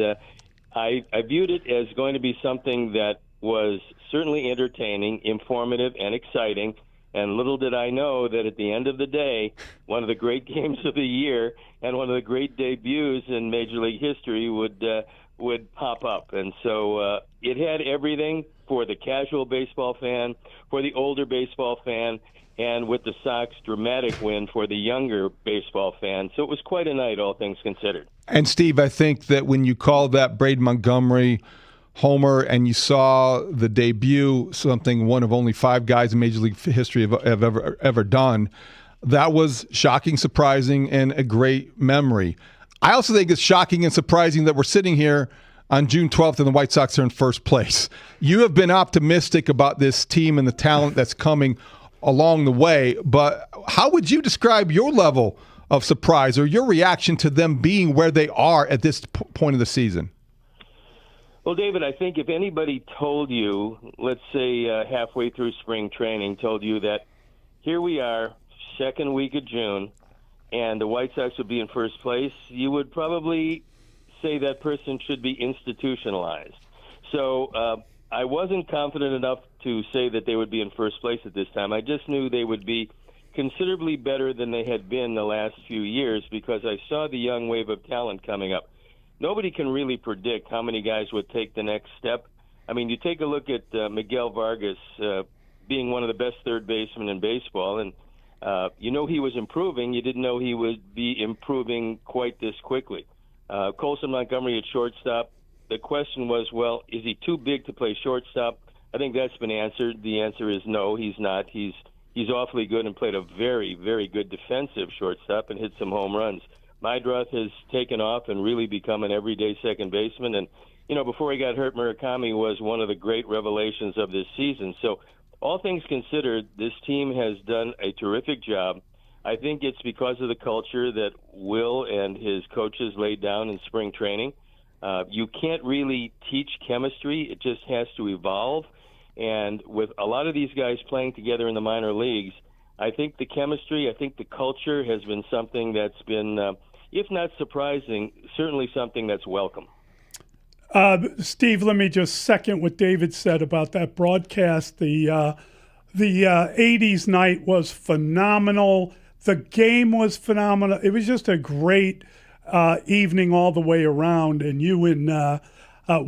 I viewed it as going to be something that was certainly entertaining, informative, and exciting. And little did I know that at the end of the day, one of the great games of the year and one of the great debuts in Major League history would pop up. And so it had everything for the casual baseball fan, for the older baseball fan, and with the Sox dramatic win for the younger baseball fan. So it was quite a night, all things considered. And Steve, I think that when you called that Braden Montgomery homer and you saw the debut, something one of only 5 guys in Major League history have ever done, that was shocking, surprising, and a great memory. I also think it's shocking and surprising that we're sitting here on June 12th and the White Sox are in first place. You have been optimistic about this team and the talent that's coming along the way, but how would you describe your level of surprise or your reaction to them being where they are at this point of the season? Well, David, I think if anybody told you, let's say halfway through spring training, told you that here we are, second week of June, and the White Sox would be in first place, you would probably say that person should be institutionalized. So I wasn't confident enough to say that they would be in first place at this time. I just knew they would be considerably better than they had been the last few years because I saw the young wave of talent coming up. Nobody can really predict how many guys would take the next step. I mean, you take a look at Miguel Vargas being one of the best third basemen in baseball, and he was improving. You didn't know he would be improving quite this quickly. Colson Montgomery at shortstop, the question was, well, is he too big to play shortstop? I think that's been answered. The answer is no, he's not. He's awfully good and played a very, very good defensive shortstop and hit some home runs. Meidroth has taken off and really become an everyday second baseman. And, before he got hurt, Murakami was one of the great revelations of this season. So all things considered, this team has done a terrific job. I think it's because of the culture that Will and his coaches laid down in spring training. You can't really teach chemistry. It just has to evolve. And with a lot of these guys playing together in the minor leagues, I think the chemistry, I think the culture has been something that's been, if not surprising, certainly something that's welcome. Steve, let me just second what David said about that broadcast. The 80s night was phenomenal. The game was phenomenal. It was just a great evening all the way around. And you and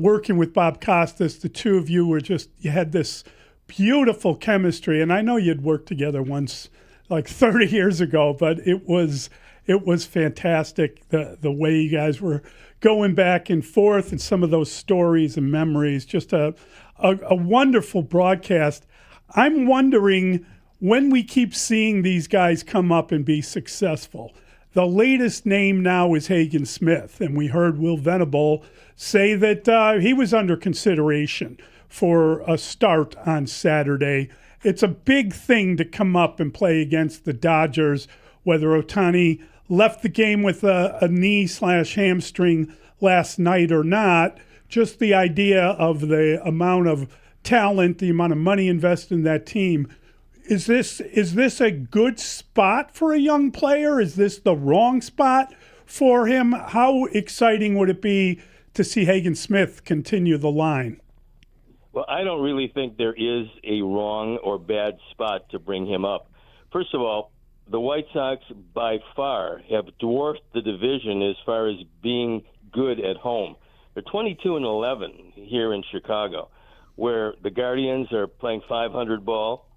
working with Bob Costas, the two of you you had this beautiful chemistry. And I know you'd worked together once, like 30 years ago, but it was fantastic, the way you guys were going back and forth and some of those stories and memories. Just a wonderful broadcast. I'm wondering, when we keep seeing these guys come up and be successful, the latest name now is Hagen Smith, and we heard Will Venable say that he was under consideration for a start on Saturday. It's a big thing to come up and play against the Dodgers, whether Ohtani left the game with a knee/hamstring last night or not. Just the idea of the amount of talent, the amount of money invested in that team. Is this a good spot for a young player? Is this the wrong spot for him? How exciting would it be to see Hagen Smith continue the line? Well, I don't really think there is a wrong or bad spot to bring him up. First of all, the White Sox by far have dwarfed the division as far as being good at home. They're 22-11 here in Chicago, where the Guardians are playing 500 ball,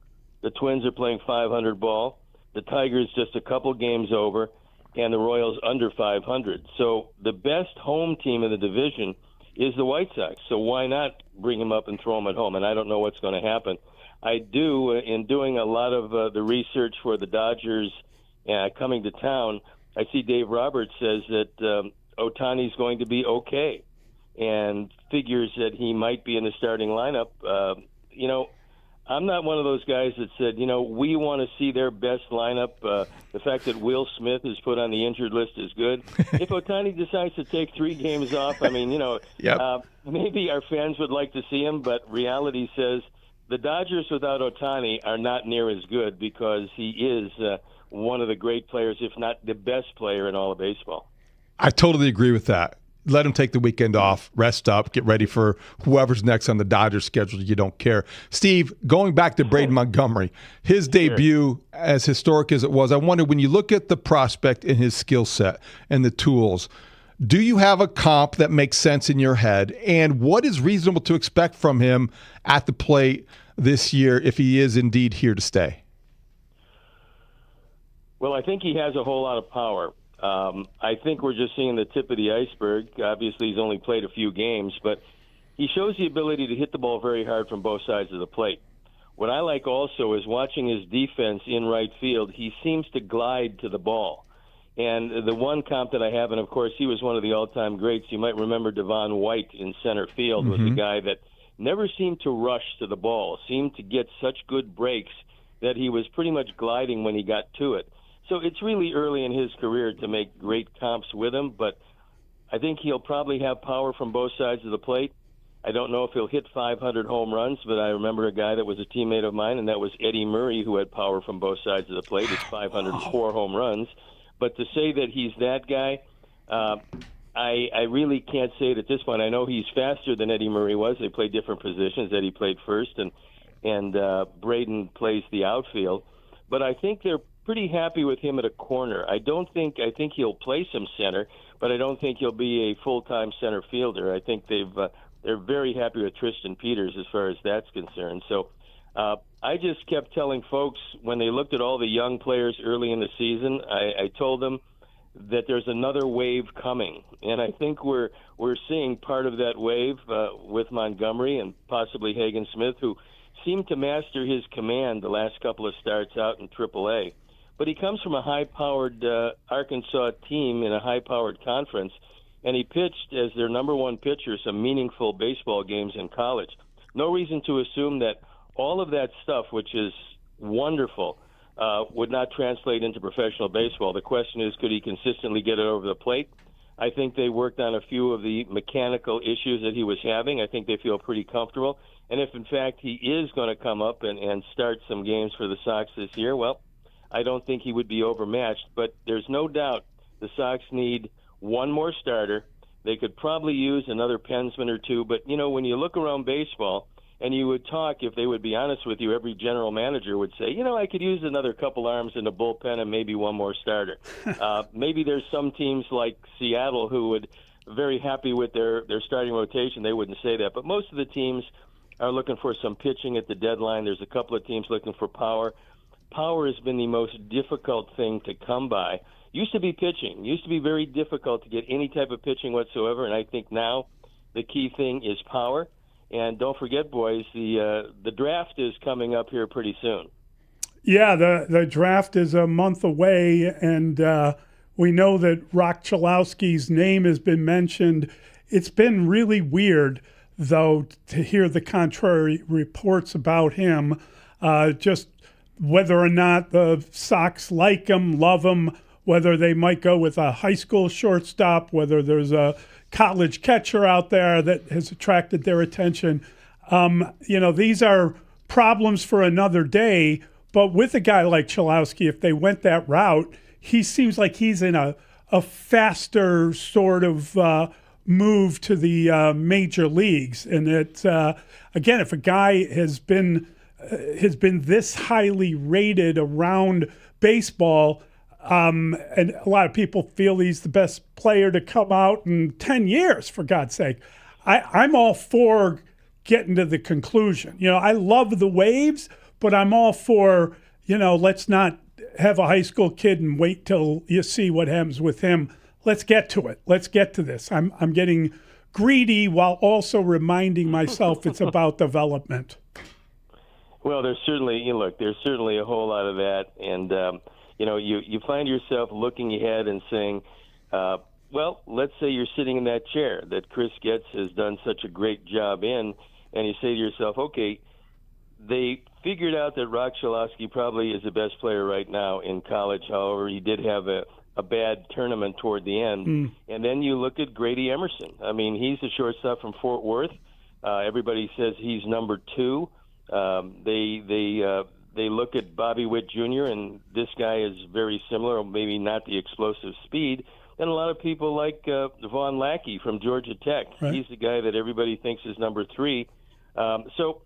the Twins are playing 500 ball, the Tigers just a couple games over, and the Royals under 500. So the best home team in the division is the White Sox. So why not bring him up and throw him at home? And I don't know what's going to happen. I do, in doing a lot of the research for the Dodgers coming to town, I see Dave Roberts says that Ohtani's going to be okay and figures that he might be in the starting lineup. I'm not one of those guys that said, we want to see their best lineup. The fact that Will Smith is put on the injured list is good. If Ohtani decides to take 3 games off, maybe our fans would like to see him, but reality says the Dodgers without Ohtani are not near as good because he is one of the great players, if not the best player in all of baseball. I totally agree with that. Let him take the weekend off, rest up, get ready for whoever's next on the Dodgers schedule. You don't care. Steve, going back to Braden Montgomery, his debut, as historic as it was, I wonder, when you look at the prospect and his skill set and the tools, do you have a comp that makes sense in your head? And what is reasonable to expect from him at the plate this year if he is indeed here to stay? Well, I think he has a whole lot of power. I think we're just seeing the tip of the iceberg. Obviously, he's only played a few games, but he shows the ability to hit the ball very hard from both sides of the plate. What I like also is watching his defense in right field. He seems to glide to the ball. And the one comp that I have, and of course he was one of the all-time greats, you might remember Devon White in center field, was a guy that never seemed to rush to the ball, seemed to get such good breaks that he was pretty much gliding when he got to it. So it's really early in his career to make great comps with him, but I think he'll probably have power from both sides of the plate. I don't know if he'll hit 500 home runs, but I remember a guy that was a teammate of mine, and that was Eddie Murray, who had power from both sides of the plate. It's 504 home runs. But to say that he's that guy, I really can't say it at this point. I know he's faster than Eddie Murray was. They played different positions. Eddie played first, and Braden plays the outfield. But I think they're pretty happy with him at a corner. I think he'll play some center, but I don't think he'll be a full-time center fielder. I think they're very happy with Tristan Peters as far as that's concerned. So I just kept telling folks when they looked at all the young players early in the season, I told them that there's another wave coming, and I think we're seeing part of that wave with Montgomery and possibly Hagen Smith, who seemed to master his command the last couple of starts out in AAA. But he comes from a high-powered Arkansas team in a high-powered conference, and he pitched as their number one pitcher some meaningful baseball games in college. No reason to assume that all of that stuff, which is wonderful, would not translate into professional baseball. The question is, could he consistently get it over the plate? I think they worked on a few of the mechanical issues that he was having. I think they feel pretty comfortable. And if, in fact, he is going to come up and start some games for the Sox this year, well, I don't think he would be overmatched. But there's no doubt the Sox need one more starter. They could probably use another pensman or two. But, when you look around baseball, and you would talk, if they would be honest with you, every general manager would say, I could use another couple arms in the bullpen and maybe one more starter. Maybe there's some teams like Seattle who would very happy with their starting rotation. They wouldn't say that. But most of the teams are looking for some pitching at the deadline. There's a couple of teams looking for power. Power has been the most difficult thing to come by. Used to be pitching. Used to be very difficult to get any type of pitching whatsoever, and I think now the key thing is power. And don't forget, boys, the draft is coming up here pretty soon. Yeah, the draft is a month away, and we know that Rock Chalowski's name has been mentioned. It's been really weird, though, to hear the contrary reports about him, just whether or not the Sox like him, love him, whether they might go with a high school shortstop, whether there's a college catcher out there that has attracted their attention. These are problems for another day, but with a guy like Chalowski, if they went that route, he seems like he's in a faster sort of move to the major leagues. And again, if a guy has been this highly rated around baseball, and a lot of people feel he's the best player to come out in 10 years, for God's sake. I'm all for getting to the conclusion. I love the waves, but I'm all for, let's not have a high school kid and wait till you see what happens with him. Let's get to it. Let's get to this. I'm getting greedy while also reminding myself it's about development. Well, there's certainly a whole lot of that. And, you find yourself looking ahead and saying, well, let's say you're sitting in that chair that Chris Getz has done such a great job in, and you say to yourself, okay, They figured out that Rock Chalosky probably is the best player right now in college. However, he did have a bad tournament toward the end. And then you look at Grady Emerson. I mean, he's a shortstop from Fort Worth. Everybody says he's number 2. They look at Bobby Witt Jr., and this guy is very similar, maybe not the explosive speed. And a lot of people like Vaughn Lackey from Georgia Tech. Right. He's the guy that everybody thinks is number 3. So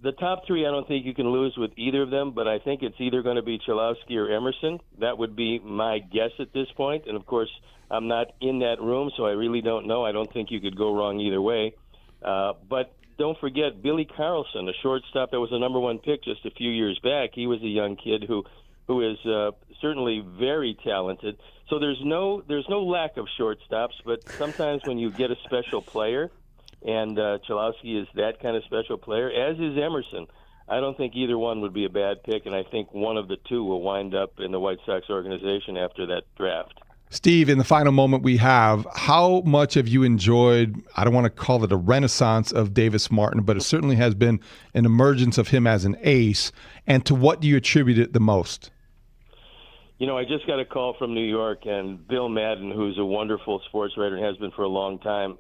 the top 3, I don't think you can lose with either of them, but I think it's either going to be Chalosky or Emerson. That would be my guess at this point. And, of course, I'm not in that room, so I really don't know. I don't think you could go wrong either way. But don't forget Billy Carlson, a shortstop that was the number 1 pick just a few years back. He was a young kid who is certainly very talented. So there's no lack of shortstops, but sometimes when you get a special player, and Chalosky is that kind of special player, as is Emerson, I don't think either one would be a bad pick, and I think one of the two will wind up in the White Sox organization after that draft. Steve, in the final moment we have, how much have you enjoyed, I don't want to call it a renaissance of Davis Martin, but it certainly has been an emergence of him as an ace, and to what do you attribute it the most? You know, I just got a call from New York, and Bill Madden, who's a wonderful sports writer and has been for a long time,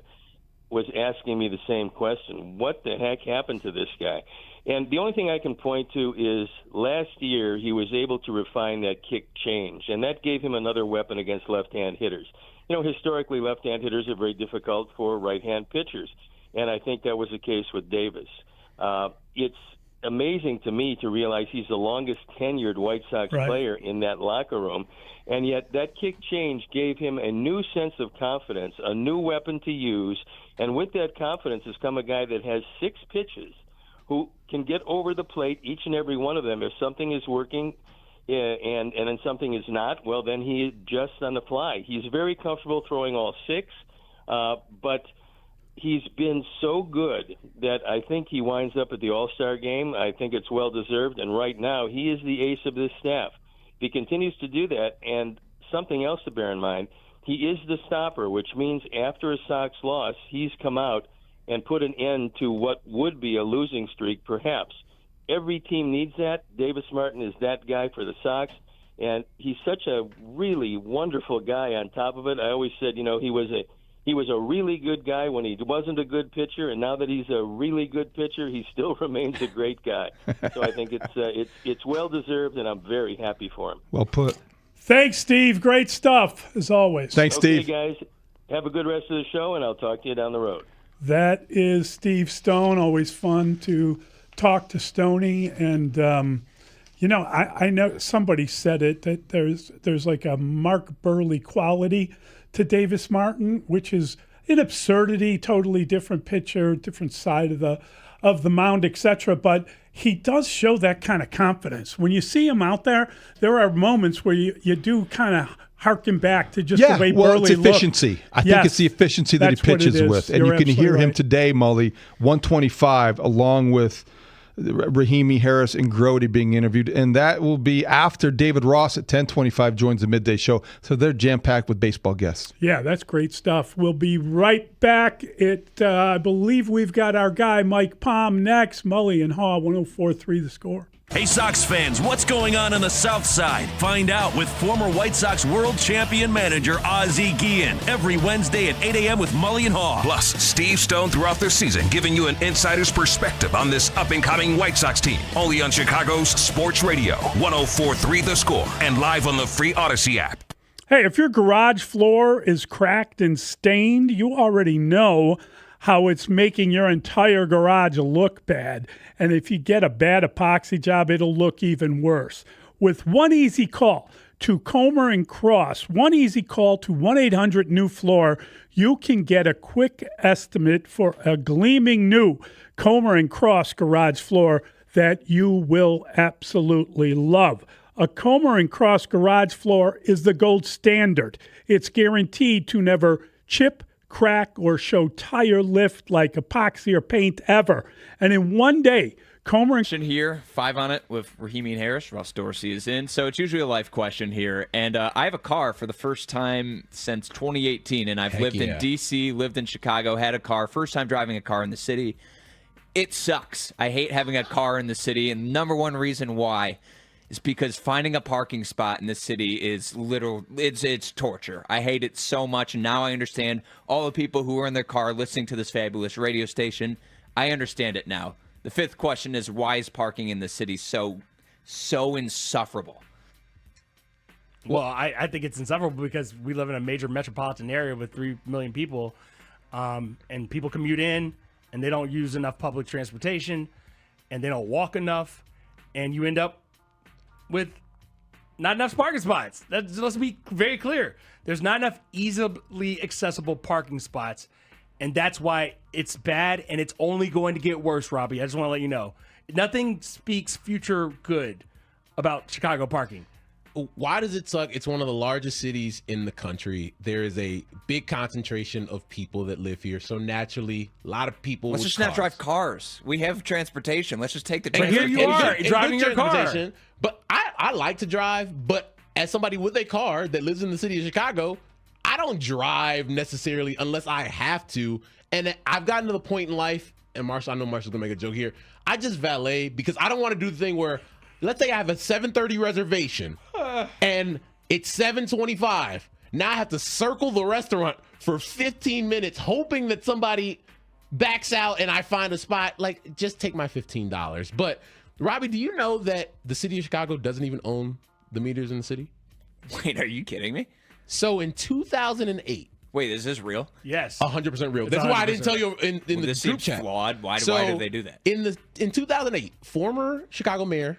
was asking me the same question. What the heck happened to this guy? And the only thing I can point to is last year he was able to refine that kick change, and that gave him another weapon against left-hand hitters. You know, historically, left-hand hitters are very difficult for right-hand pitchers, and I think that was the case with Davis. It's amazing to me to realize he's the longest tenured White Sox player in that locker room, and yet that kick change gave him a new sense of confidence, a new weapon to use, and with that confidence has come a guy that has 6 pitches who can get over the plate, each and every one of them. If something is working and then something is not, well, then he adjusts on the fly. He's very comfortable throwing all 6, but he's been so good that I think he winds up at the All-Star game. I think it's well-deserved, and right now he is the ace of this staff. He continues to do that, and something else to bear in mind, he is the stopper, which means after a Sox loss, he's come out and put an end to what would be a losing streak, perhaps. Every team needs that. Davis Martin is that guy for the Sox, and he's such a really wonderful guy on top of it. I always said, you know, he was a really good guy when he wasn't a good pitcher, and now that he's a really good pitcher, he still remains a great guy. So I think it's well-deserved, and I'm very happy for him. Well put. Thanks, Steve. Great stuff, as always. Thanks, okay, Steve. Guys, have a good rest of the show, and I'll talk to you down the road. That is Steve Stone. Always fun to talk to Stoney. And, you know, I know somebody said it, that there's like a Mark Burley quality to Davis Martin, which is an absurdity, totally different pitcher, different side of the mound, etc. But he does show that kind of confidence. When you see him out there are moments where you do kind of harken back to just the way Burley it's efficiency. looked. I think it's the efficiency that he pitches with. And you can hear him today, Mully, 125, along with Rahimi, Harris, and Grote being interviewed. And that will be after David Ross at 10:25 joins the midday show. So they're jam-packed with baseball guests. Yeah, that's great stuff. We'll be right back. I believe we've got our guy Mike Palm next. Mully and Haugh, 104.3 The Score. Hey, Sox fans, what's going on the South Side? Find out with former White Sox world champion manager Ozzie Guillen every Wednesday at 8 a.m. with Mully and Haugh. Plus, Steve Stone throughout the season giving you an insider's perspective on this up-and-coming White Sox team. Only on Chicago's Sports Radio, 104.3 The Score, and live on the free Odyssey app. Hey, if your garage floor is cracked and stained, you already know how it's making your entire garage look bad. And if you get a bad epoxy job, it'll look even worse. With one easy call to Comer & Cross, one easy call to 1-800-NEW-FLOOR, you can get a quick estimate for a gleaming new Comer & Cross garage floor that you will absolutely love. A Comer & Cross garage floor is the gold standard. It's guaranteed to never chip, crack, or show tire lift like epoxy or paint ever. And in one day, Comer & here, 5 on it with Rahimi and Harris. Ross Dorsey is in. So it's usually a life question here. And I have a car for the first time since 2018. And I've lived in D.C., lived in Chicago, had a car. First time driving a car in the city. It sucks. I hate having a car in the city, and number one reason why is because finding a parking spot in the city is it's torture. I hate it so much, and now I understand all the people who are in their car listening to this fabulous radio station. I understand it now. The fifth question is, why is parking in the city so insufferable? Well, I think it's insufferable because we live in a major metropolitan area with 3 million people, and people commute in, and they don't use enough public transportation, and they don't walk enough, and you end up with not enough parking spots. Let's be very clear. There's not enough easily accessible parking spots, and that's why it's bad, and it's only going to get worse, Robbie. I just want to let you know. Nothing speaks future good about Chicago parking. Why does it suck? It's one of the largest cities in the country. There is a big concentration of people that live here. So naturally, a lot of people. Let's just not drive cars. We have transportation. Let's just take the And transportation. here you are, driving your car. But I like to drive. But as somebody with a car that lives in the city of Chicago, I don't drive necessarily unless I have to. And I've gotten to the point in life, and Marshall, I know Marshall's gonna make a joke here. I just valet because I don't want to do the thing where, let's say I have a 7:30 reservation and it's 7:25. Now I have to circle the restaurant for 15 minutes hoping that somebody backs out and I find a spot. Like, just take my $15. But Robbie, do you know that the city of Chicago doesn't even own the meters in the city? Wait, are you kidding me? So in 2008. Wait, is this real? Yes. 100% real. That's why I didn't tell you in the this group seems chat. flawed. Why So, did they do that? In 2008, former Chicago Mayor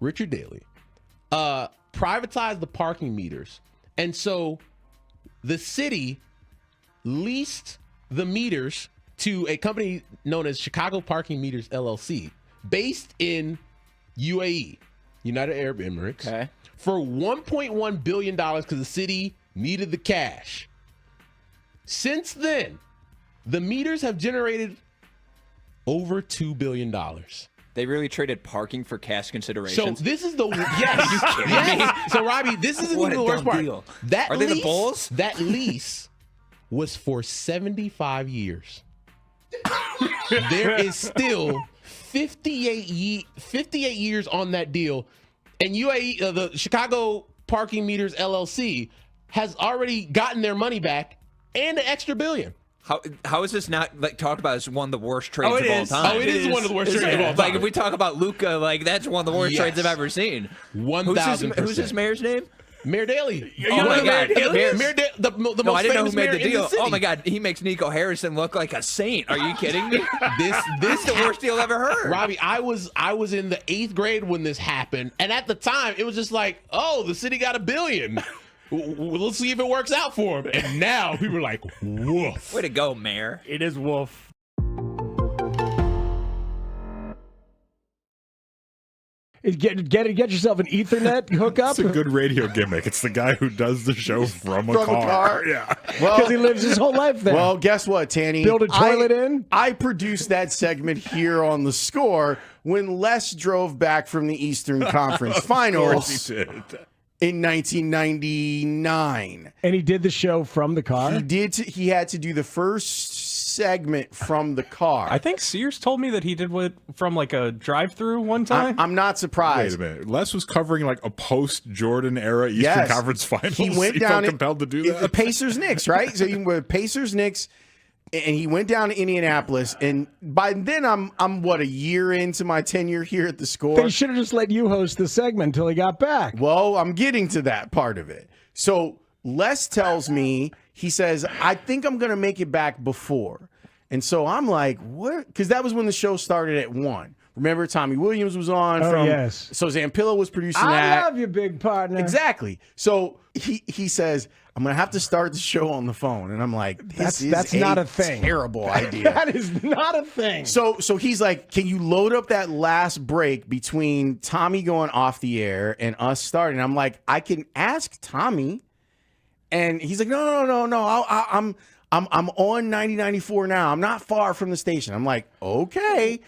Richard Daley privatized the parking meters. And so the city leased the meters to a company known as Chicago Parking Meters LLC, based in UAE, United Arab Emirates, for $1.1 billion because the city needed the cash. Since then, the meters have generated over $2 billion. They really traded parking for cash considerations. So this is the Are you kidding me? So Robbie, this isn't What even a the worst dumb part. deal. That Are lease, they the Bulls? That lease was for 75 years. There is still 58 years on that deal, and UAE, the Chicago Parking Meters LLC, has already gotten their money back and an extra $1 billion. How is this not talked about as one of the worst trades of all time? Oh, it is one of the worst trades of all time. Like, if we talk about Luka, that's one of the worst trades I've ever seen. 1,000%. Who's this mayor's name? Mayor Daley. Oh my God! The most I didn't know famous who made mayor the in deal. the city. Oh my God, he makes Nico Harrison look like a saint. Are you kidding me? This is the worst deal I've ever heard. Robbie, I was in the 8th grade when this happened, and at the time it was just like, oh, the city got $1 billion. Let's see if it works out for him. And now people are like, woof. Way to go, Mayor. It is woof. Get yourself an Ethernet hookup. It's a good radio gimmick. It's the guy who does the show from a From car. a car? Yeah. Because he lives his whole life there. Well, guess what, Tanny? Build a toilet in? I produced that segment here on The Score when Les drove back from the Eastern Conference Finals He did. in 1999. And he did the show from the car? He had to do the first segment from the car. I think Sears told me that he did it from like a drive-through one time. I'm not surprised. Wait a minute. Les was covering like a post-Jordan era Eastern Conference Finals. He went down felt compelled to do that. The Pacers-Knicks, right? So you were Pacers-Knicks, and he went down to Indianapolis. And by then, I'm a year into my tenure here at The Score. They should have just let you host the segment until he got back. Well, I'm getting to that part of it. So Les tells me, he says, I think I'm going to make it back before. And so I'm like, what? Because that was when the show started at 1. Remember, Tommy Williams was on. Yes. So Zampillo was producing I that. love you, big partner. Exactly. So he says, I'm going to have to start the show on the phone. And I'm like, that's not a thing. Terrible idea. That is not a thing. So he's like, can you load up that last break between Tommy going off the air and us starting? I'm like, I can ask Tommy. And he's like, no. I'm on 9094 now. I'm not far from the station. I'm like, okay.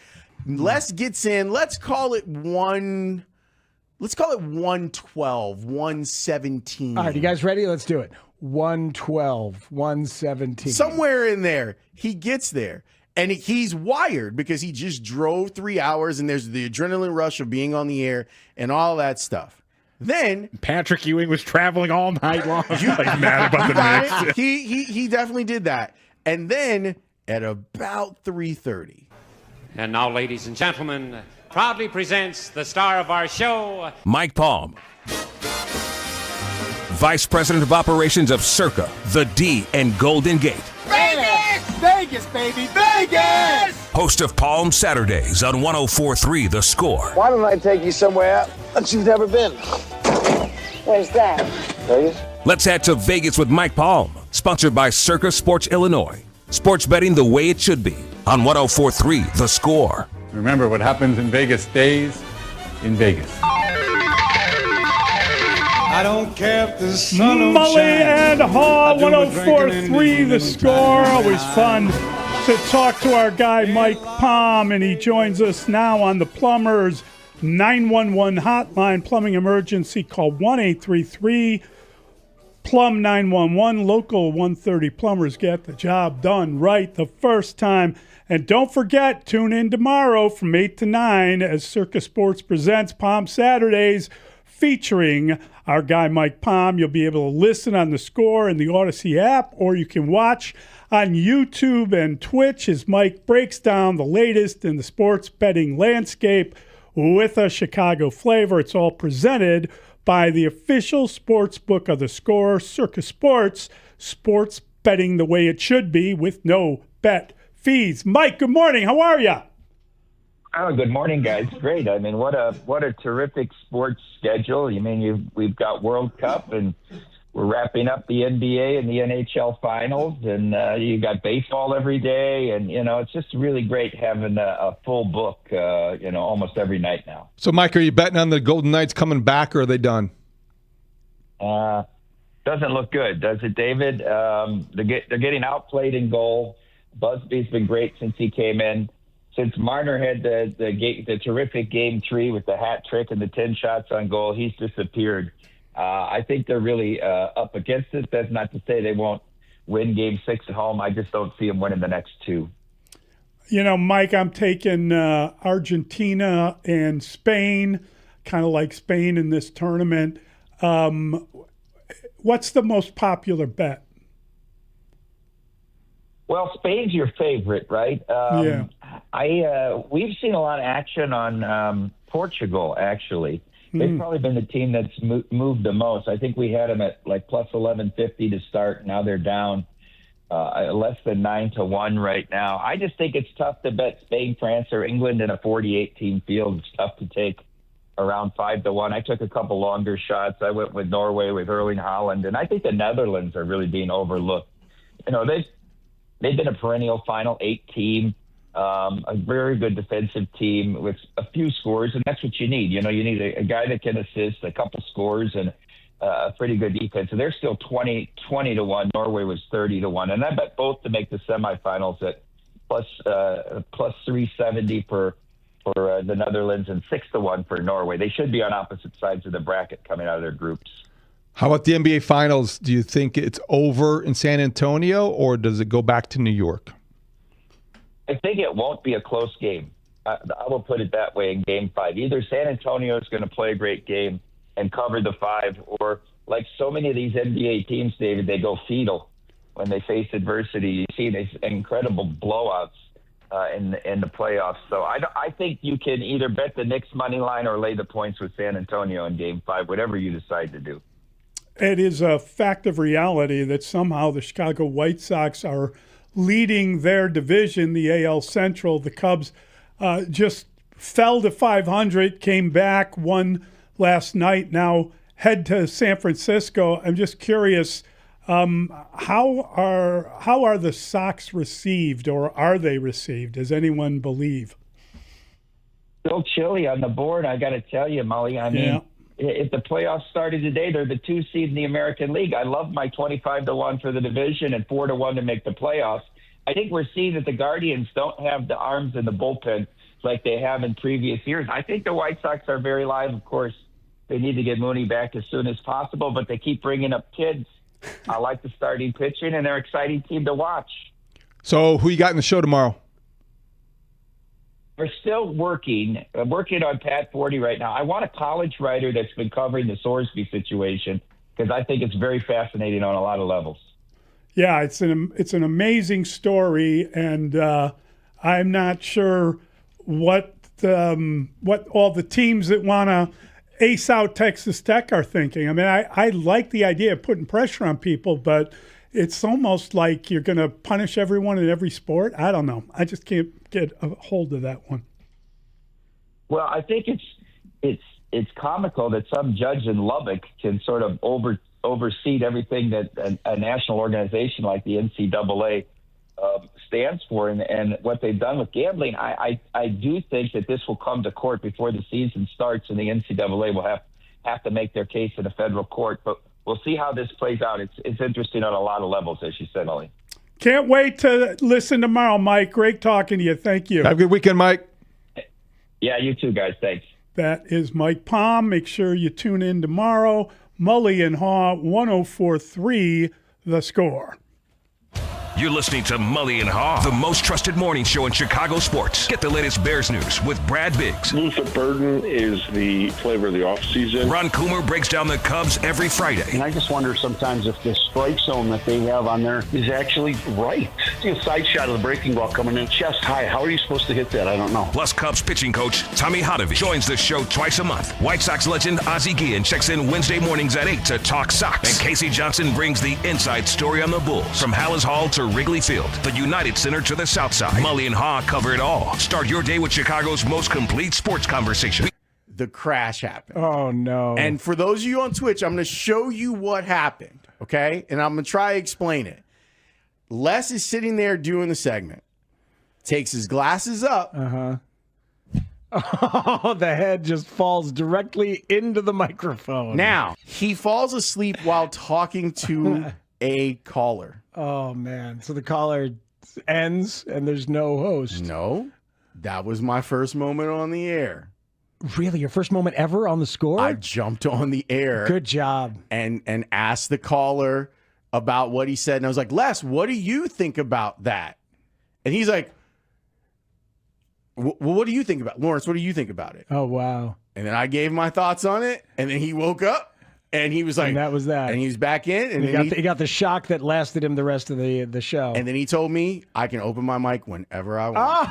Les gets in. Let's call it 112, 117. All right, you guys ready? Let's do it. 112, 117. Somewhere in there. He gets there. And he's wired because he just drove 3 hours, and there's the adrenaline rush of being on the air and all that stuff. Then Patrick Ewing was traveling all night long. Like mad about the Knicks. He definitely did that. And then at about 3:30. And now, ladies and gentlemen, proudly presents the star of our show, Mike Palm, Vice President of Operations of Circa, the D and Golden Gate. Vegas! Vegas, baby, Vegas! Host of Palm Saturdays on 104.3 The Score. Why don't I take you somewhere that you've never been? Where's that? Vegas? Let's head to Vegas with Mike Palm, sponsored by Circa Sports Illinois. Sports betting the way it should be on 104.3 The Score. Remember, what happens in Vegas stays in Vegas. I don't care if the sun don't Mully and Haugh, 104.3 The Score. Always fun to talk to our guy Mike Palm, and he joins us now on the Plumbers 911 hotline. Plumbing emergency, call 1-833-PLUM 911. Local 130 plumbers get the job done right the first time. And don't forget, tune in tomorrow from 8 to 9 as Circa Sports presents Palm Saturdays, featuring our guy Mike Palm. You'll be able to listen on The Score and the Odyssey app, or you can watch on YouTube and Twitch as Mike breaks down the latest in the sports betting landscape with a Chicago flavor. It's all presented by the official sports book of The Score, Circa Sports, sports betting the way it should be with no bet fees. Mike, good morning. How are you? Oh, good morning, guys. Great. I mean, what a terrific sports schedule. You mean we've got World Cup, and we're wrapping up the NBA and the NHL finals, and you got baseball every day, and it's just really great having a full book. Almost every night now. So, Mike, are you betting on the Golden Knights coming back, or are they done? Doesn't look good, does it, David? They're getting outplayed in goal. Busby's been great since he came in. Since Marner had the terrific game 3 with the hat trick and the 10 shots on goal, he's disappeared. I think they're really up against it. That's not to say they won't win game 6 at home. I just don't see them winning the next 2. Mike, I'm taking Argentina and Spain, kind of like Spain in this tournament. What's the most popular bet? Well, Spain's your favorite, right? Yeah. We've seen a lot of action on Portugal, actually. They've probably been the team that's moved the most. I think we had them at like plus 1150 to start. Now they're down less than 9-1 right now. I just think it's tough to bet Spain, France, or England in a 48-team field. It's tough to take around 5-1. I took a couple longer shots. I went with Norway with Erling Haaland, and I think the Netherlands are really being overlooked. They've been a perennial Final 8 team, a very good defensive team with a few scores, and that's what you need. You need a guy that can assist, a couple scores, and a pretty good defense. So they're still 20-1. Norway was 30-1, and I bet both to make the semifinals at plus 370 for the Netherlands and 6-1 for Norway. They should be on opposite sides of the bracket coming out of their groups. How about the NBA Finals? Do you think it's over in San Antonio, or does it go back to New York? I think it won't be a close game. I will put it that way in Game 5. Either San Antonio is going to play a great game and cover the 5, or like so many of these NBA teams, David, they go fetal when they face adversity. You see these incredible blowouts in the playoffs. So I think you can either bet the Knicks money line or lay the points with San Antonio in Game 5, whatever you decide to do. It is a fact of reality that somehow the Chicago White Sox are leading their division, the AL Central. The Cubs just fell to 500, came back, won last night, now head to San Francisco. I'm just curious, how are the Sox received, or are they received? Does anyone believe? Still chilly on the board, I got to tell you, Mully. I mean, if the playoffs started today, they're the 2 seed in the American League. I love my 25-1 for the division and 4-1 to make the playoffs. I think we're seeing that the Guardians don't have the arms in the bullpen like they have in previous years. I think the White Sox are very live. Of course, they need to get Mooney back as soon as possible, but they keep bringing up kids. I like the starting pitching, and they're an exciting team to watch. So who you got in the show tomorrow? We're still working on Pat 40 right now. I want a college writer that's been covering the Sorsby situation because I think it's very fascinating on a lot of levels. Yeah, it's an amazing story, and I'm not sure what all the teams that want to ace out Texas Tech are thinking. I mean, I like the idea of putting pressure on people, but it's almost like you're going to punish everyone in every sport. I don't know. I just can't get a hold of that one. Well, I think it's comical that some judge in Lubbock can sort of oversee everything that a national organization like the NCAA stands for and what they've done with gambling. I do think that this will come to court before the season starts, and the NCAA will have to make their case in a federal court. But we'll see how this plays out. It's interesting on a lot of levels, as you said, Mully. Can't wait to listen tomorrow, Mike. Great talking to you. Thank you. Have a good weekend, Mike. Yeah, you too, guys. Thanks. That is Mike Palm. Make sure you tune in tomorrow. Mully and Haugh, 104.3 The Score. You're listening to Mully and Haugh, the most trusted morning show in Chicago sports. Get the latest Bears news with Brad Biggs. Luther Burden is the flavor of the offseason. Ron Coomer breaks down the Cubs every Friday. And I just wonder sometimes if the strike zone that they have on there is actually right. See a side shot of the breaking ball coming in chest high. How are you supposed to hit that? I don't know. Plus, Cubs pitching coach Tommy Hodovich joins the show twice a month. White Sox legend Ozzie Guillen checks in Wednesday mornings at 8 to talk Sox. And Casey Johnson brings the inside story on the Bulls. From Hallis Hall to Wrigley Field, the United Center to the South Side. Mully and Haugh cover it all. Start your day with Chicago's most complete sports conversation. The crash happened. Oh, no. And for those of you on Twitch, I'm going to show you what happened, okay? And I'm going to try to explain it. Les is sitting there doing the segment, takes his glasses up. Uh-huh. Oh, the head just falls directly into the microphone. Now, he falls asleep while talking to a caller. Oh, man. So the caller ends and there's no host. No, that was my first moment on the air. Really? Your first moment ever on the Score? I jumped on the air. Good job. And asked the caller about what he said. And I was like, Les, what do you think about that? And he's like, well, what do you think about it? Lawrence, what do you think about it? Oh, wow. And then I gave my thoughts on it. And then he woke up. And he was like, and that was that. And he was back in. And he got the shock that lasted him the rest of the show. And then he told me I can open my mic whenever I want.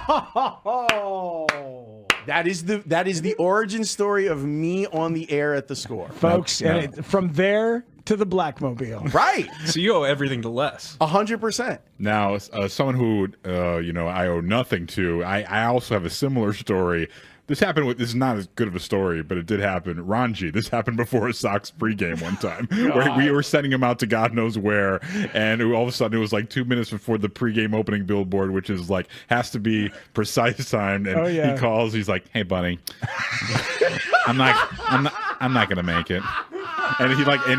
Oh. That is the origin story of me on the air at the Score. Folks, from there to the Blackmobile. Right. So you owe everything to Les. 100%. Now, someone who I owe nothing to, I also have a similar story. This is not as good of a story, but it did happen. Ranji, this happened before a Sox pregame one time, where we were sending him out to God knows where, and all of a sudden it was like 2 minutes before the pregame opening billboard, which is like has to be precise timed. And he calls, he's like, "Hey, buddy, I'm not gonna make it." And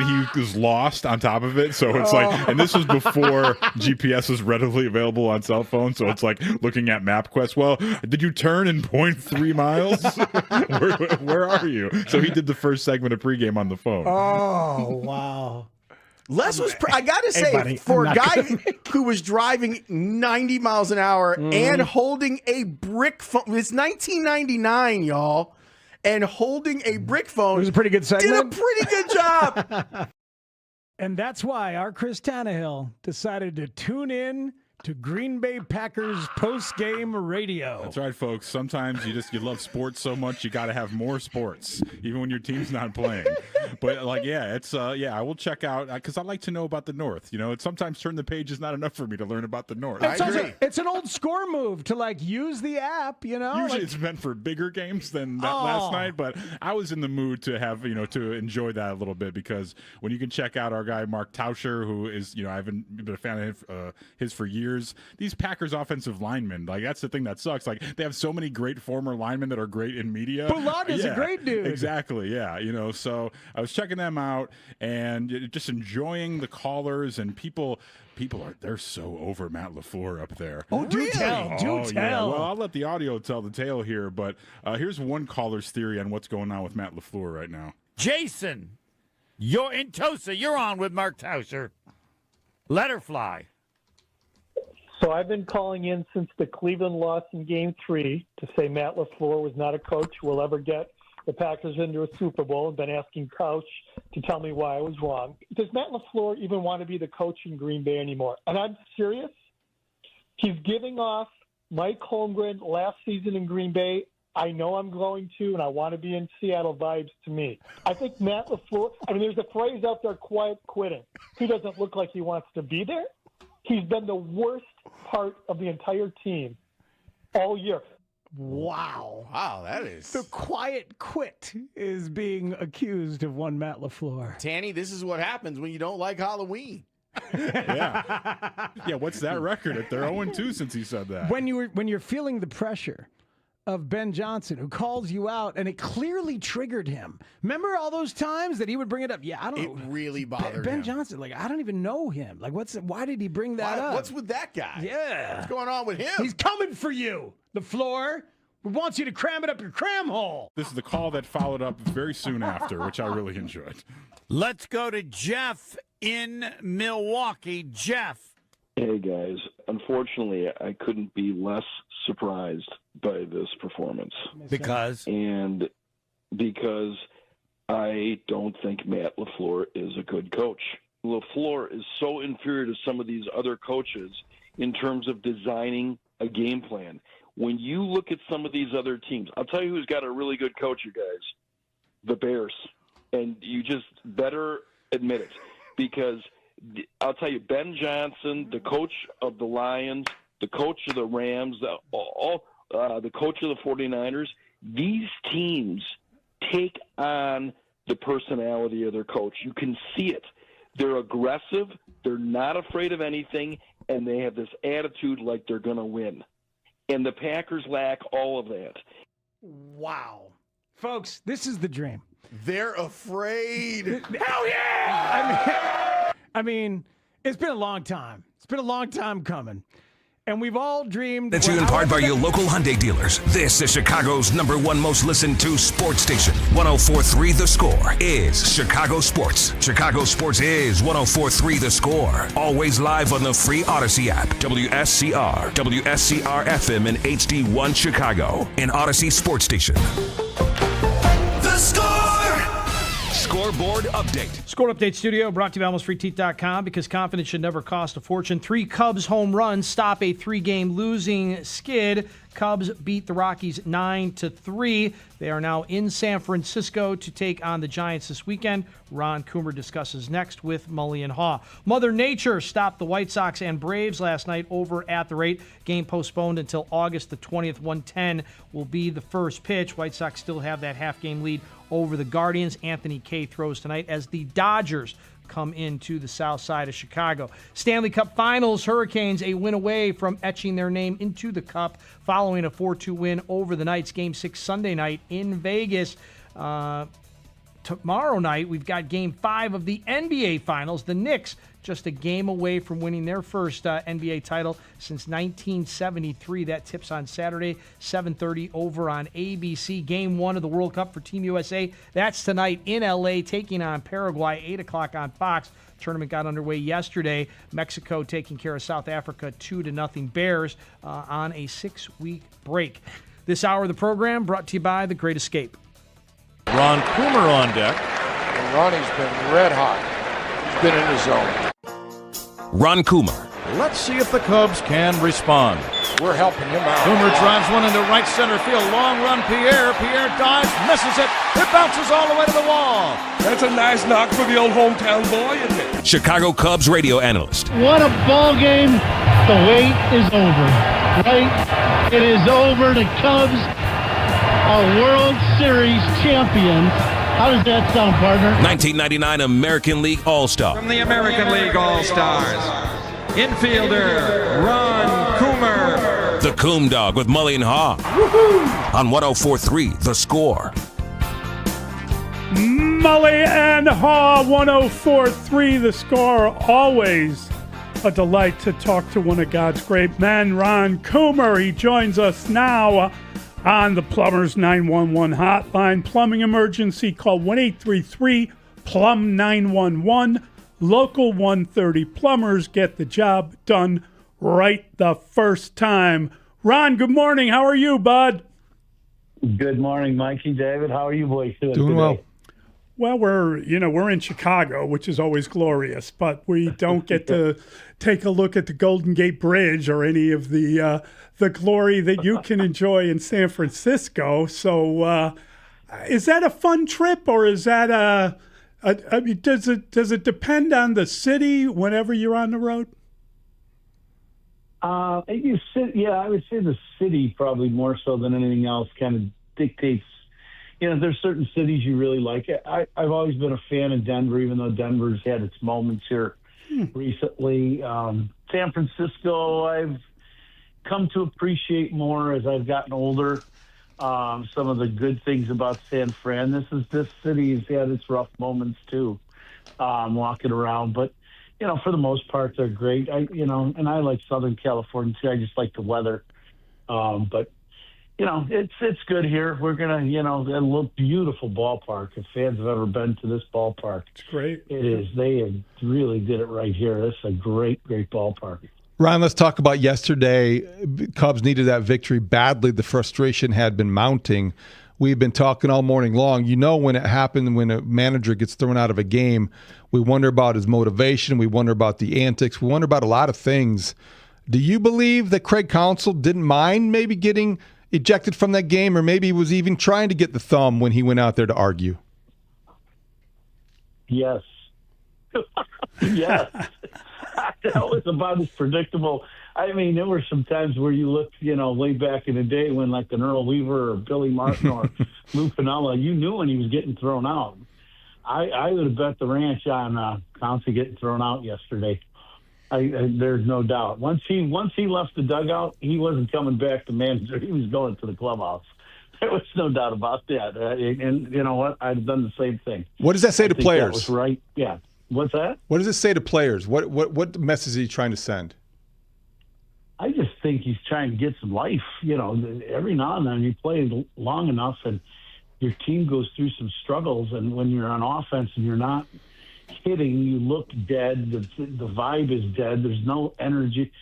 he was lost on top of it. So it's like, and this was before GPS was readily available on cell phones. So it's like looking at MapQuest. Well, did you turn in 0.3 miles? where are you? So he did the first segment of pregame on the phone. Oh, wow. Les was, I got to say, buddy, for a guy who was driving 90 miles an hour and holding a brick phone, it's 1999, y'all. And holding a brick phone. It was a pretty good segment. Did a pretty good job. And that's why our Chris Tannehill decided to tune in to Green Bay Packers post-game radio. That's right, folks. Sometimes you love sports so much you got to have more sports, even when your team's not playing. But I will check out because I like to know about the North. Sometimes turn the page is not enough for me to learn about the North. It's an old Score move to use the app. Usually it's meant for bigger games than that last night, but I was in the mood to have to enjoy that a little bit because when you can check out our guy Mark Tauscher, who is I've been a fan of his for years. These Packers offensive linemen, that's the thing that sucks. They have so many great former linemen that are great in media. Bulaga's a great dude. Exactly, yeah. So I was checking them out and just enjoying the callers and people they're so over Matt LaFleur up there. Oh, do tell. Yeah. Well, I'll let the audio tell the tale here, but here's one caller's theory on what's going on with Matt LaFleur right now. Jason, you're in Tosa. You're on with Mark Tauscher. Let her fly. So I've been calling in since the Cleveland loss in Game 3 to say Matt LaFleur was not a coach who will ever get the Packers into a Super Bowl, and been asking Couch to tell me why I was wrong. Does Matt LaFleur even want to be the coach in Green Bay anymore? And I'm serious. He's giving off Mike Holmgren last season in Green Bay. I know I'm going to, and I want to be in Seattle vibes to me. I think Matt LaFleur, there's a phrase out there, quiet quitting. He doesn't look like he wants to be there. He's been the worst part of the entire team all year. Wow. Wow, that is. The quiet quit is being accused of one Matt LaFleur. Tanny, this is what happens when you don't like Halloween. Yeah, what's that record? If they're 0-2 since he said that. When you're feeling the pressure of Ben Johnson, who calls you out, and it clearly triggered him. Remember all those times that he would bring it up? Yeah, I don't know. It really bothered him. Ben Johnson, I don't even know him. Why did he bring that up? What's with that guy? Yeah. What's going on with him? He's coming for you, LaFleur. We want you to cram it up your cram hole. This is the call that followed up very soon after, which I really enjoyed. Let's go to Jeff in Milwaukee. Jeff. Hey, guys. Unfortunately, I couldn't be less surprised by this performance. Because? And because I don't think Matt LaFleur is a good coach. LaFleur is so inferior to some of these other coaches in terms of designing a game plan. When you look at some of these other teams, I'll tell you who's got a really good coach, you guys. The Bears. And you just better admit it. Because I'll tell you, Ben Johnson, the coach of the Lions, the coach of the Rams, the coach of the 49ers, these teams take on the personality of their coach. You can see it. They're aggressive, they're not afraid of anything, and they have this attitude like they're going to win. And the Packers lack all of that. Wow. Folks, this is the dream. They're afraid. Hell yeah! I mean, it's been a long time. It's been a long time coming. And we've all dreamed. That's you in part by your local Hyundai dealers. This is Chicago's #1 most listened to sports station. 104.3 The Score is Chicago Sports. Chicago Sports is 104.3 The Score. Always live on the free Odyssey app. WSCR, WSCR FM and HD1 Chicago. An Odyssey sports station. The Score! Scoreboard update. Score Update Studio brought to you by AlmostFreeTeeth.com, because confidence should never cost a fortune. 3 Cubs home runs stop a 3-game losing skid. Cubs beat the Rockies 9-3. They are now in San Francisco to take on the Giants this weekend. Ron Coomer discusses next with Mully and Haugh. Mother Nature stopped the White Sox and Braves last night over at the rate. Game postponed until August the 20th. 1:10 will be the first pitch. White Sox still have that half-game lead over the Guardians. Anthony Kay throws tonight as the Dodgers come into the south side of Chicago. Stanley Cup Finals, Hurricanes a win away from etching their name into the Cup following a 4-2 win over the Knights. Game 6 Sunday night in Vegas. Tomorrow night, we've got Game 5 of the NBA Finals. The Knicks just a game away from winning their first NBA title since 1973. That tips on Saturday, 7:30 over on ABC. Game 1 of the World Cup for Team USA. That's tonight in L.A., taking on Paraguay, 8 o'clock on Fox. Tournament got underway yesterday. Mexico taking care of South Africa 2-0. Bears on a 6-week break. This hour of the program brought to you by The Great Escape. Ron Coomer on deck. And Ronnie's been red hot. He's been in the zone. Ron Coomer. Let's see if the Cubs can respond. We're helping him out. Coomer drives one into right center field. Long run, Pierre. Pierre dives, misses it. It bounces all the way to the wall. That's a nice knock for the old hometown boy, isn't it? Chicago Cubs radio analyst. What a ball game. The wait is over. Right? It is over. The Cubs are World Series champions. How does that sound, partner? 1999 American League All-Star. From the American League All-Stars, infielder Ron Coomer. The Coom Dog with Mully and Haugh. On 104.3 The Score. Mully and Haugh, 104.3 The Score. Always a delight to talk to one of God's great men, Ron Coomer. He joins us now on the Plumbers 911 hotline. Plumbing emergency, call 1-833-PLUM-911. Local 130 plumbers get the job done right the first time. Ron, good morning. How are you, bud? Good morning, Mikey, David. How are you boys doing Doing today? well. Well, we're in Chicago, which is always glorious, but we don't get to take a look at the Golden Gate Bridge or any of the glory that you can enjoy in San Francisco. So, is that a fun trip, or is that I mean, does it depend on the city whenever you're on the road? I would say the city probably more so than anything else kind of dictates. There's certain cities you really like. I've always been a fan of Denver, even though Denver's had its moments here recently. San Francisco, I've come to appreciate more as I've gotten older. Some of the good things about San Fran. This city has had its rough moments too, walking around. But for the most part, they're great. And I like Southern California too. I just like the weather. But it's good here. We're gonna, a beautiful ballpark. If fans have ever been to this ballpark, it's great. It is. They have really did it right here. This is a great ballpark. Ryan, let's talk about yesterday. Cubs needed that victory badly. The frustration had been mounting. We've been talking all morning long. When it happened, when a manager gets thrown out of a game, we wonder about his motivation. We wonder about the antics. We wonder about a lot of things. Do you believe that Craig Counsell didn't mind maybe getting ejected from that game, or maybe he was even trying to get the thumb when he went out there to argue? Yes. Yes. That was about as predictable. I mean, there were some times where you looked, way back in the day when like an Earl Weaver or Billy Martin or Lou Piniella, you knew when he was getting thrown out. I would have bet the ranch on Counsell getting thrown out yesterday. There's no doubt. Once he left the dugout, he wasn't coming back to manager. He was going to the clubhouse. There was no doubt about that. And you know what? I'd have done the same thing. What does that say to players? That was right. Yeah. What's that? What does it say to players? What message is he trying to send? I just think he's trying to get some life. Every now and then you play long enough and your team goes through some struggles, and when you're on offense and you're not hitting, you look dead. The vibe is dead. There's no energy.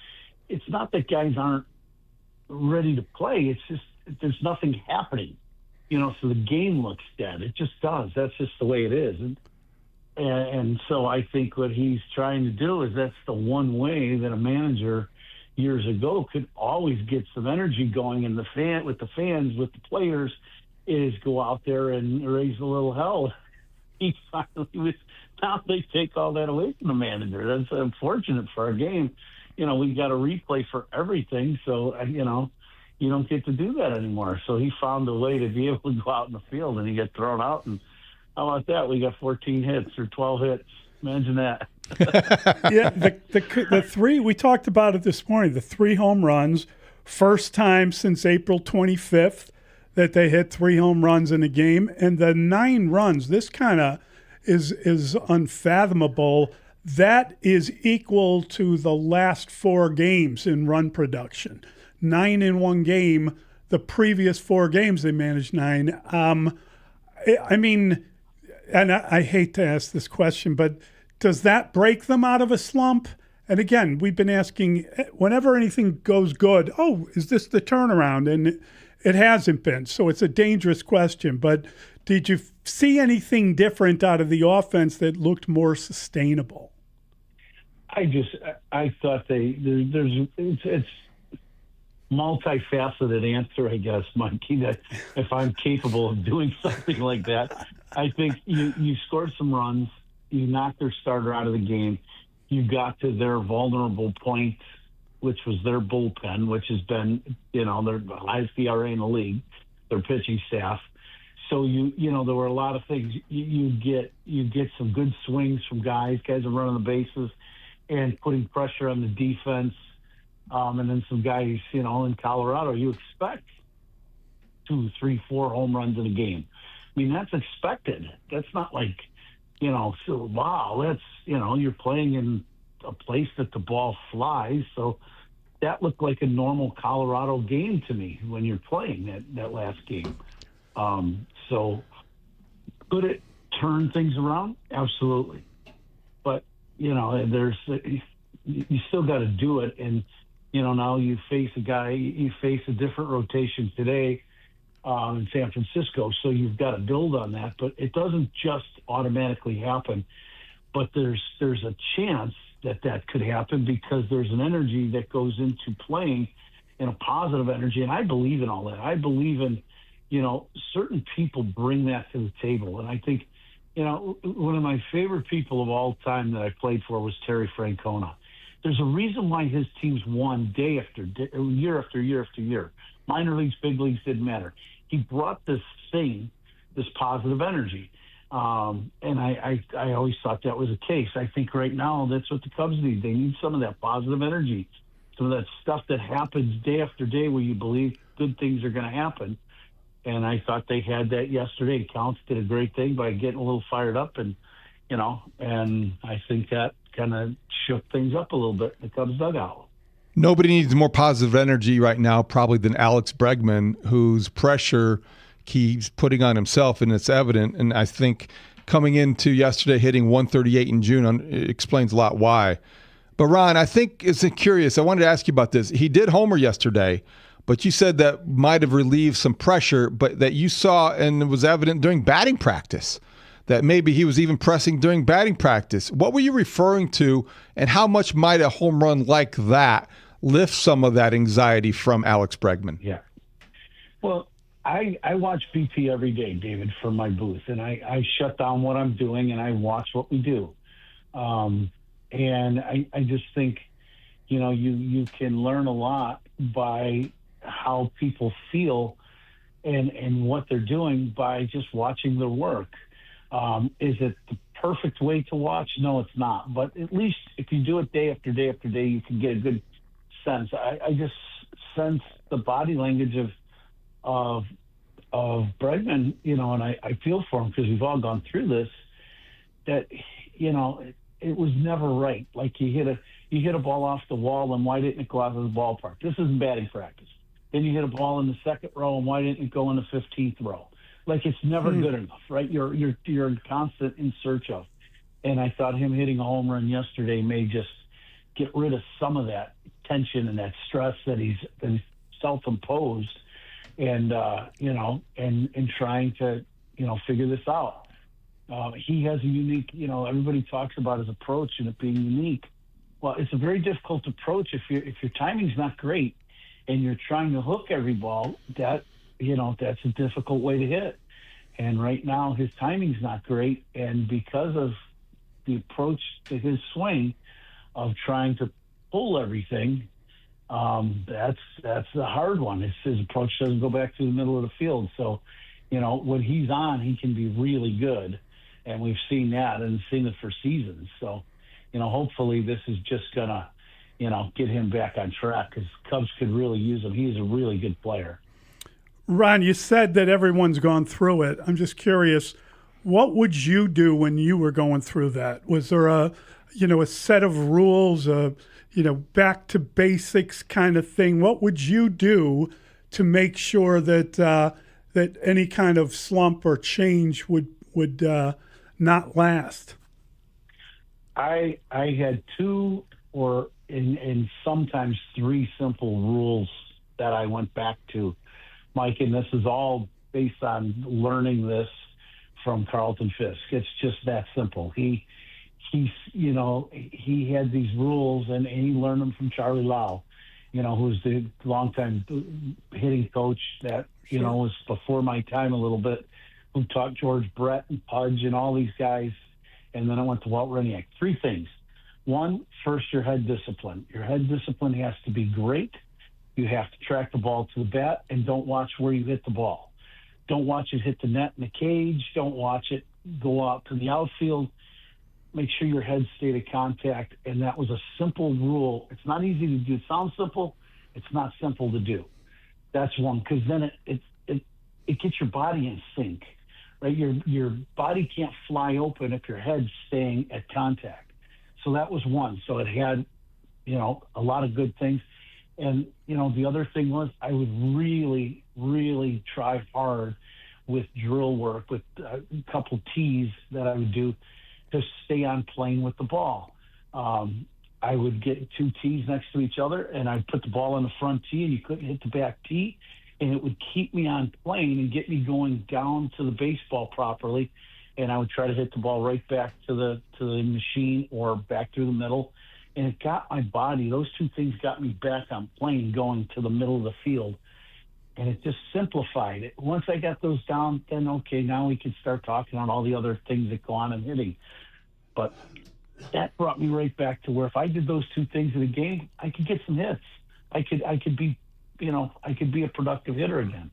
It's not that guys aren't ready to play. It's just there's nothing happening. So the game looks dead. It just does. That's just the way it is. And so I think what he's trying to do is that's the one way that a manager years ago could always get some energy going in with the fans, with the players, is go out there and raise a little hell. He finally was. Now they take all that away from the manager. That's unfortunate for our game. We've got a replay for everything, so you don't get to do that anymore. So he found a way to be able to go out in the field, and he got thrown out. And how about that? We got 14 hits or 12 hits. Imagine that. Yeah, the three, we talked about it this morning, the 3 home runs, first time since April 25th that they hit 3 home runs in a game, and the 9 runs, this kind of is unfathomable. That is equal to the last 4 games in run production. 9 in one game. The previous 4 games they managed 9. I mean, and I hate to ask this question, but does that break them out of a slump? And again, we've been asking whenever anything goes good, is this the turnaround? And it hasn't been. So it's a dangerous question. But did you see anything different out of the offense that looked more sustainable? I thought it's multifaceted answer, I guess, Mikey, that if I'm capable of doing something like that. I think you scored some runs, you knocked their starter out of the game, you got to their vulnerable point, which was their bullpen, which has been, their highest ERA in the league, their pitching staff. So there were a lot of things. You get some good swings from guys are running the bases and putting pressure on the defense. And then some guys, in Colorado, you expect 2, 3, 4 home runs in a game. I mean, that's expected. That's not like, so wow, that's, you're playing in a place that the ball flies. So that looked like a normal Colorado game to me when you're playing that last game. So could it turn things around? Absolutely. But, you still got to do it. And now you face a different rotation today in San Francisco, so you've got to build on that. But it doesn't just automatically happen. But there's a chance that could happen because there's an energy that goes into playing, and a positive energy. And I believe in all that. I believe in, certain people bring that to the table. And I think, one of my favorite people of all time that I played for was Terry Francona. There's a reason why his teams won day after day, year after year after year. Minor leagues, big leagues, didn't matter. He brought this positive energy. And I always thought that was the case. I think right now that's what the Cubs need. They need some of that positive energy, some of that stuff that happens day after day where you believe good things are going to happen. And I thought they had that yesterday. Counts did a great thing by getting a little fired up, and I think that kind of shook things up a little bit in the Cubs dugout. Nobody needs more positive energy right now probably than Alex Bregman, whose pressure he's putting on himself, and it's evident. And I think coming into yesterday hitting 138 in June it explains a lot why. But Ron, I think it's curious. I wanted to ask you about this. He did homer yesterday, but you said that might have relieved some pressure, but that you saw and it was evident during batting practice, that maybe he was even pressing during batting practice. What were you referring to, and how much might a home run like that lift some of that anxiety from Alex Bregman? Yeah. Well, I watch BP every day, David, from my booth, and I shut down what I'm doing and I watch what we do. And I just think, you can learn a lot by how people feel and what they're doing by just watching their work. Is it the perfect way to watch? No, it's not. But at least if you do it day after day after day, you can get a good sense. I just sense the body language of Bregman, and I feel for him because we've all gone through this, that, it was never right. Like you hit a ball off the wall, and why didn't it go out of the ballpark? This isn't batting practice. Then you hit a ball in the second row, and why didn't it go in the 15th row? Like it's never good enough, right? You're in constant in search of. And I thought him hitting a home run yesterday may just get rid of some of that tension and that stress that he's self-imposed, and and trying to figure this out. He has a unique, everybody talks about his approach and it being unique. Well, it's a very difficult approach if your timing's not great and you're trying to hook every ball. That's a difficult way to hit. And right now his timing's not great, and because of the approach to his swing of trying to pull everything, that's the hard one. His approach doesn't go back to the middle of the field. So, when he's on, he can be really good. And we've seen that and seen it for seasons. So, hopefully this is just going to, get him back on track, because Cubs could really use him. He's a really good player. Ron, you said that everyone's gone through it. I'm just curious, what would you do when you were going through that? Was there a set of rules, back to basics kind of thing? What would you do to make sure that that any kind of slump or change would not last? I had two and sometimes three simple rules that I went back to, Mike, and this is all based on learning this from Carlton Fisk. It's just that simple. He had these rules, and he learned them from Charlie Lau, who's the longtime hitting coach that, was before my time a little bit, who taught George Brett and Pudge and all these guys. And then I went to Walt Reniak. Three things. One, first, your head discipline. Your head discipline has to be great. You have to track the ball to the bat, and don't watch where you hit the ball. Don't watch it hit the net in the cage. Don't watch it go out to the outfield. Make sure your head stayed at contact. And that was a simple rule. It's not easy to do. It sounds simple. It's not simple to do. That's one, because then it gets your body in sync, right? Your body can't fly open if your head's staying at contact. So that was one. So it had, a lot of good things. And, the other thing was I would really, really try hard with drill work, with a couple tees that I would do to stay on plane with the ball. I would get two tees next to each other, and I'd put the ball on the front tee, and you couldn't hit the back tee, and it would keep me on plane and get me going down to the baseball properly, and I would try to hit the ball right back to the machine or back through the middle, and it got my body. Those two things got me back on plane going to the middle of the field, and it just simplified it. Once I got those down, then okay, now we can start talking on all the other things that go on in hitting. But that brought me right back to where if I did those two things in a game, I could get some hits. I could be a productive hitter again.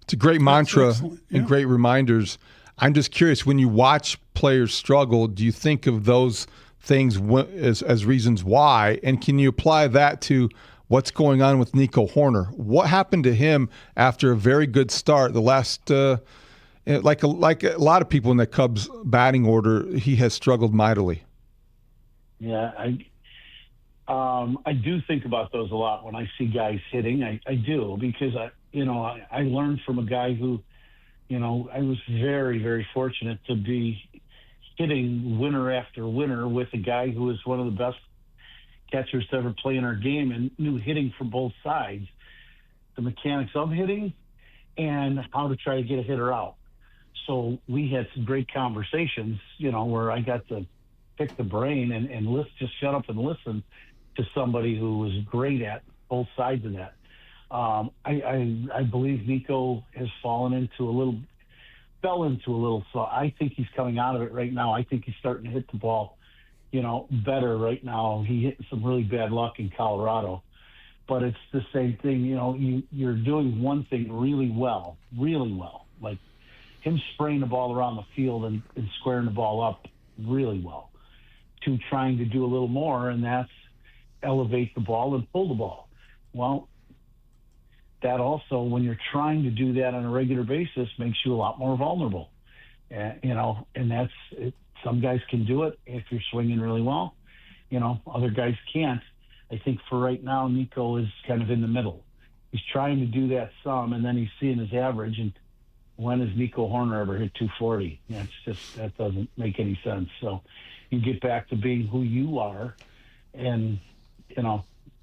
It's a great mantra and great reminders. I'm just curious, when you watch players struggle, do you think of those things as reasons why? And can you apply that to what's going on with Nico Hoerner? What happened to him after a very good start? The last, like a lot of people in the Cubs batting order, he has struggled mightily. Yeah, I do think about those a lot when I see guys hitting. I do, because I learned from a guy who, I was very, very fortunate to be hitting winner after winner with a guy who was one of the best catchers to ever play in our game and knew hitting from both sides, the mechanics of hitting and how to try to get a hitter out. So we had some great conversations, where I got to pick the brain and just shut up and listen to somebody who was great at both sides of that. I believe Nico has fell into a little. So I think he's coming out of it right now. I think he's starting to hit the ball, better right now. He hit some really bad luck in Colorado, but it's the same thing. You're doing one thing really well, like him spraying the ball around the field and squaring the ball up really well, to trying to do a little more, and that's elevate the ball and pull the ball. Well, that also, when you're trying to do that on a regular basis, makes you a lot more vulnerable. And that's it. Some guys can do it if you're swinging really well. Other guys can't. I think for right now, Nico is kind of in the middle. He's trying to do that some, and then he's seeing his average. And when has Nico Hoerner ever hit 240? That doesn't make any sense. So you get back to being who you are, and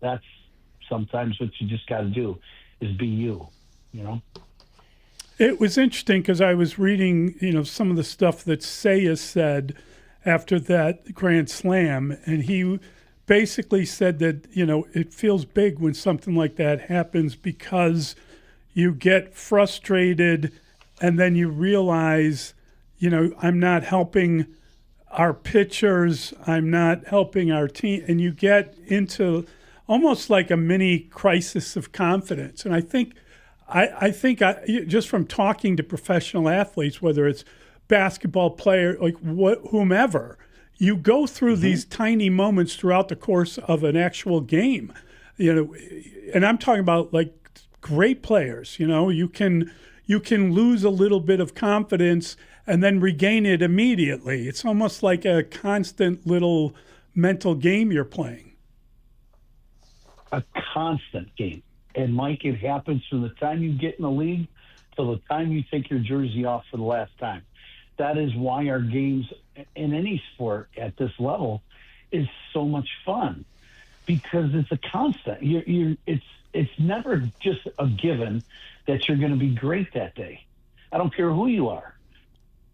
that's sometimes what you just got to do is be you. It was interesting because I was reading some of the stuff that Seiya said after that grand slam, and he basically said that it feels big when something like that happens because you get frustrated and then you realize I'm not helping our pitchers, I'm not helping our team, and you get into almost like a mini crisis of confidence. And I think just from talking to professional athletes, whether it's basketball player, like whomever, you go through these tiny moments throughout the course of an actual game. And I'm talking about like great players. You can lose a little bit of confidence and then regain it immediately. It's almost like a constant little mental game you're playing. A constant game. And Mike, it happens from the time you get in the league till the time you take your jersey off for the last time. That is why our games in any sport at this level is so much fun, because it's a constant. It's never just a given that you're going to be great that day. I don't care who you are.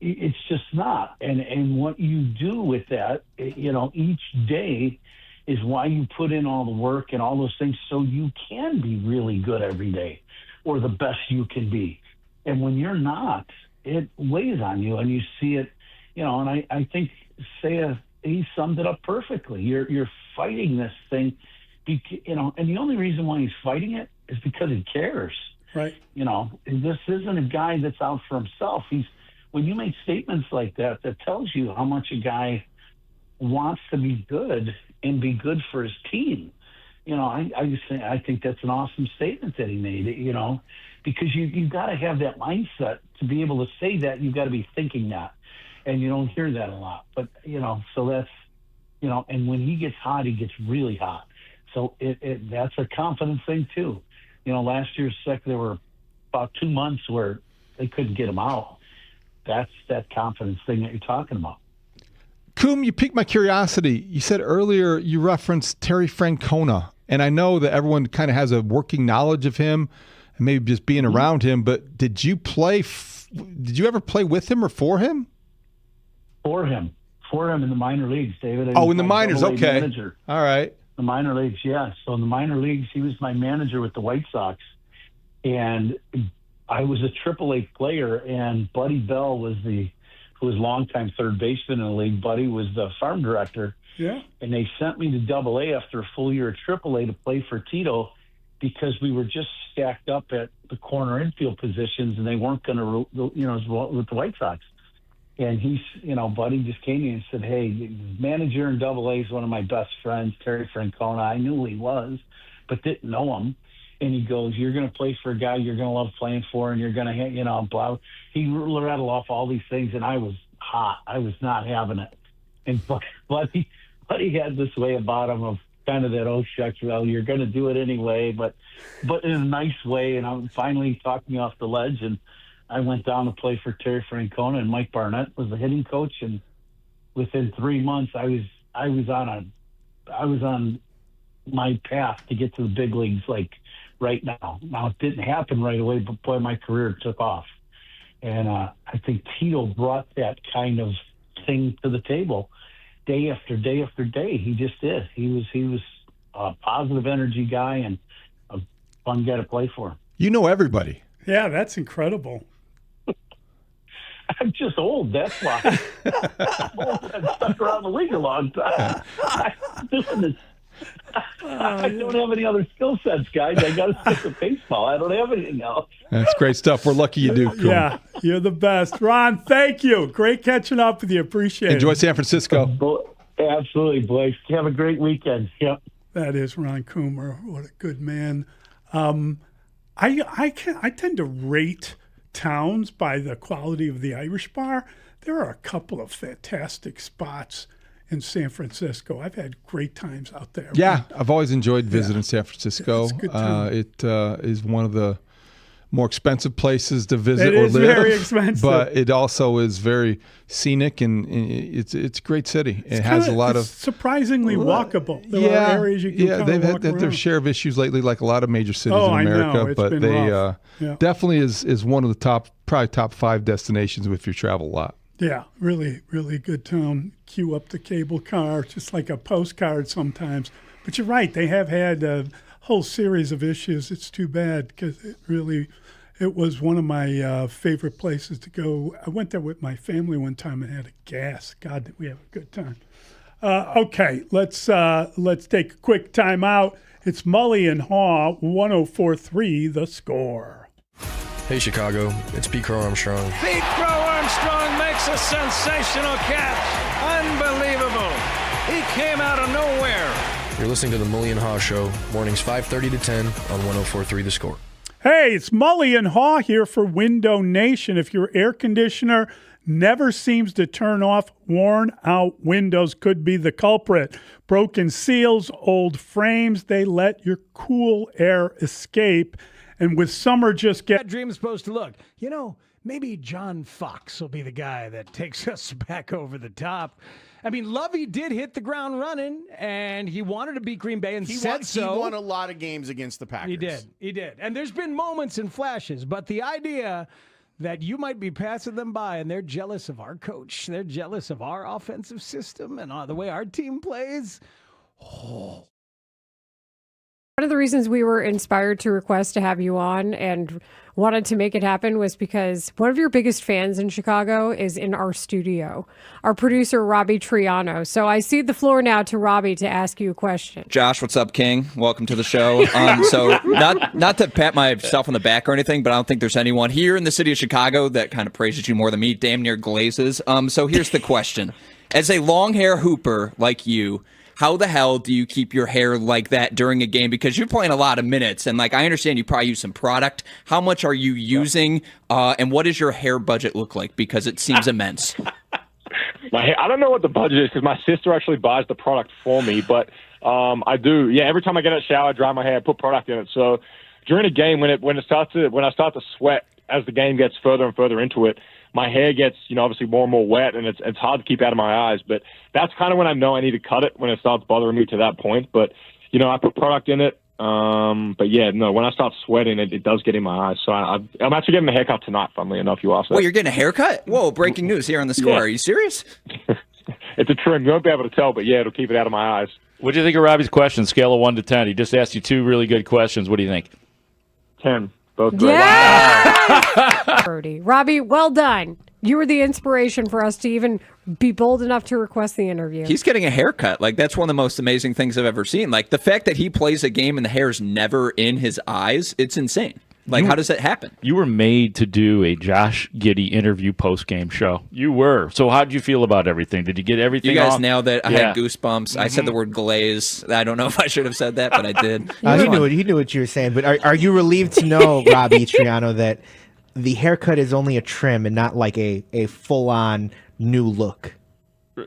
It's just not. And what you do with that, each day is why you put in all the work and all those things so you can be really good every day, or the best you can be. And when you're not, it weighs on you, and you see it, and I think he summed it up perfectly. You're fighting this thing, and the only reason why he's fighting it is because he cares. Right. This isn't a guy that's out for himself. When you make statements like that, that tells you how much a guy wants to be good and be good for his team. I think that's an awesome statement that he made, because you've got to have that mindset to be able to say that. You've got to be thinking that, and you don't hear that a lot. But, so that's, and when he gets hot, he gets really hot. So that's a confidence thing too. Last year's there were about 2 months where they couldn't get him out. That's that confidence thing that you're talking about. Coom, you piqued my curiosity. You said earlier you referenced Terry Francona, and I know that everyone kind of has a working knowledge of him and maybe just being around him, but did you ever play with him or for him? For him in the minor leagues, David. In the minors, okay. Manager. All right. The minor leagues, yeah. So in the minor leagues, he was my manager with the White Sox. And I was a AAA player, and Buddy Bell who was longtime third baseman in the league. Buddy was the farm director. Yeah. And they sent me to AA after a full year of AAA to play for Tito because we were just stacked up at the corner infield positions, and they weren't going to, with the White Sox. And Buddy just came to me and said, hey, manager in AA is one of my best friends, Terry Francona. I knew who he was, but didn't know him. And he goes, you're going to play for a guy you're going to love playing for, and you're going to, blah. He rattled off all these things, and I was hot. I was not having it. And Buddy had this way about him of kind of that, oh, shucks, well, you're going to do it anyway, but in a nice way. And I'm finally talking off the ledge, and I went down to play for Terry Francona, and Mike Barnett was the hitting coach. And within 3 months, I was on my path to get to the big leagues, like right now. Now it didn't happen right away, but boy, my career took off. And I think Tito brought that kind of thing to the table, day after day after day. He just did. He was a positive energy guy and a fun guy to play for. You know everybody. Yeah, that's incredible. I'm just old, that's why. I'm old. I've stuck around the league a long time. I don't have any other skill sets, guys. I got to stick with baseball. I don't have anything else. That's great stuff. We're lucky you do, Coom. Yeah, you're the best. Ron, thank you. Great catching up with you. Appreciate it. Enjoy San Francisco. Absolutely, Blake. Have a great weekend. Yep. That is Ron Coomer. What a good man. I tend to rate towns by the quality of the Irish bar. There are a couple of fantastic spots in San Francisco. I've had great times out there. Yeah, I've always enjoyed visiting San Francisco. It's a good time. It is one of the more expensive places to visit or live. It is very expensive. But it also is very scenic, and it's a great city. It has a lot of... surprisingly walkable. There are areas you can they've had walk their around. share of issues lately, like a lot of major cities in America. I know. But been they rough. definitely is one of the probably top 5 destinations if you travel a lot. Yeah, really, really good town. Queue up the cable car, just like a postcard sometimes. But you're right, they have had a whole series of issues. It's too bad because it was one of my favorite places to go. I went there with my family one time and had a gas. God, did we have a good time. Okay, let's take a quick time out. It's Mully and Haugh, 104.3 The Score. Hey, Chicago. It's Pete Crow Armstrong. Pete Crow Armstrong makes a sensational catch. Unbelievable. He came out of nowhere. You're listening to the Mully and Haugh Show, mornings 5:30 to 10 on 104.3 The Score. Hey, it's Mully and Haugh here for Window Nation. If your air conditioner never seems to turn off, worn out windows could be the culprit. Broken seals, old frames, they let your cool air escape. And with summer just That dream is supposed to look. Maybe John Fox will be the guy that takes us back over the top. I mean, Lovey did hit the ground running, and he wanted to beat Green Bay and said so. He won a lot of games against the Packers. He did. And there's been moments and flashes, but the idea that you might be passing them by and they're jealous of our coach, they're jealous of our offensive system and the way our team plays. Oh. One of the reasons we were inspired to request to have you on and wanted to make it happen was because one of your biggest fans in Chicago is in our studio, our producer, Robbie Triano. So I cede the floor now to Robbie to ask you a question. Josh, what's up, King? Welcome to the show. So not to pat myself on the back or anything, but I don't think there's anyone here in the city of Chicago that kind of praises you more than me, damn near glazes. So here's the question. As a long hair hooper like you, how the hell do you keep your hair like that during a game? Because you're playing a lot of minutes, and I understand you probably use some product. How much are you using, and what does your hair budget look like? Because it seems immense. I don't know what the budget is because my sister actually buys the product for me, but I do. Yeah, every time I get out of the shower, I dry my hair, I put product in it. So during a game, when I start to sweat as the game gets further and further into it, my hair gets, obviously more and more wet, and it's hard to keep out of my eyes. But that's kind of when I know I need to cut it, when it starts bothering me to that point. But, I put product in it. But yeah, no, when I start sweating, it does get in my eyes. So I'm actually getting a haircut tonight, funnily enough, you asked that. Wait, you're getting a haircut? Whoa, breaking news here on the score. Yeah. Are you serious? It's a trim. You won't be able to tell, but yeah, it'll keep it out of my eyes. What do you think of Robbie's question? Scale of 1 to 10. He just asked you 2 really good questions. What do you think? 10. Both great. Yeah! Robbie, well done. You were the inspiration for us to even be bold enough to request the interview. He's getting a haircut. Like, that's one of the most amazing things I've ever seen. Like, the fact that he plays a game and the hair's never in his eyes, it's insane. Like, how does that happen? You were made to do a Josh Giddey interview post-game show. You were. So how did you feel about everything? Did you get everything You guys off? nailed it. I had goosebumps. I said the word glaze. I don't know if I should have said that, but I did. He knew what you were saying. But are you relieved to know, Robbie Triano, that the haircut is only a trim and not like a full-on new look?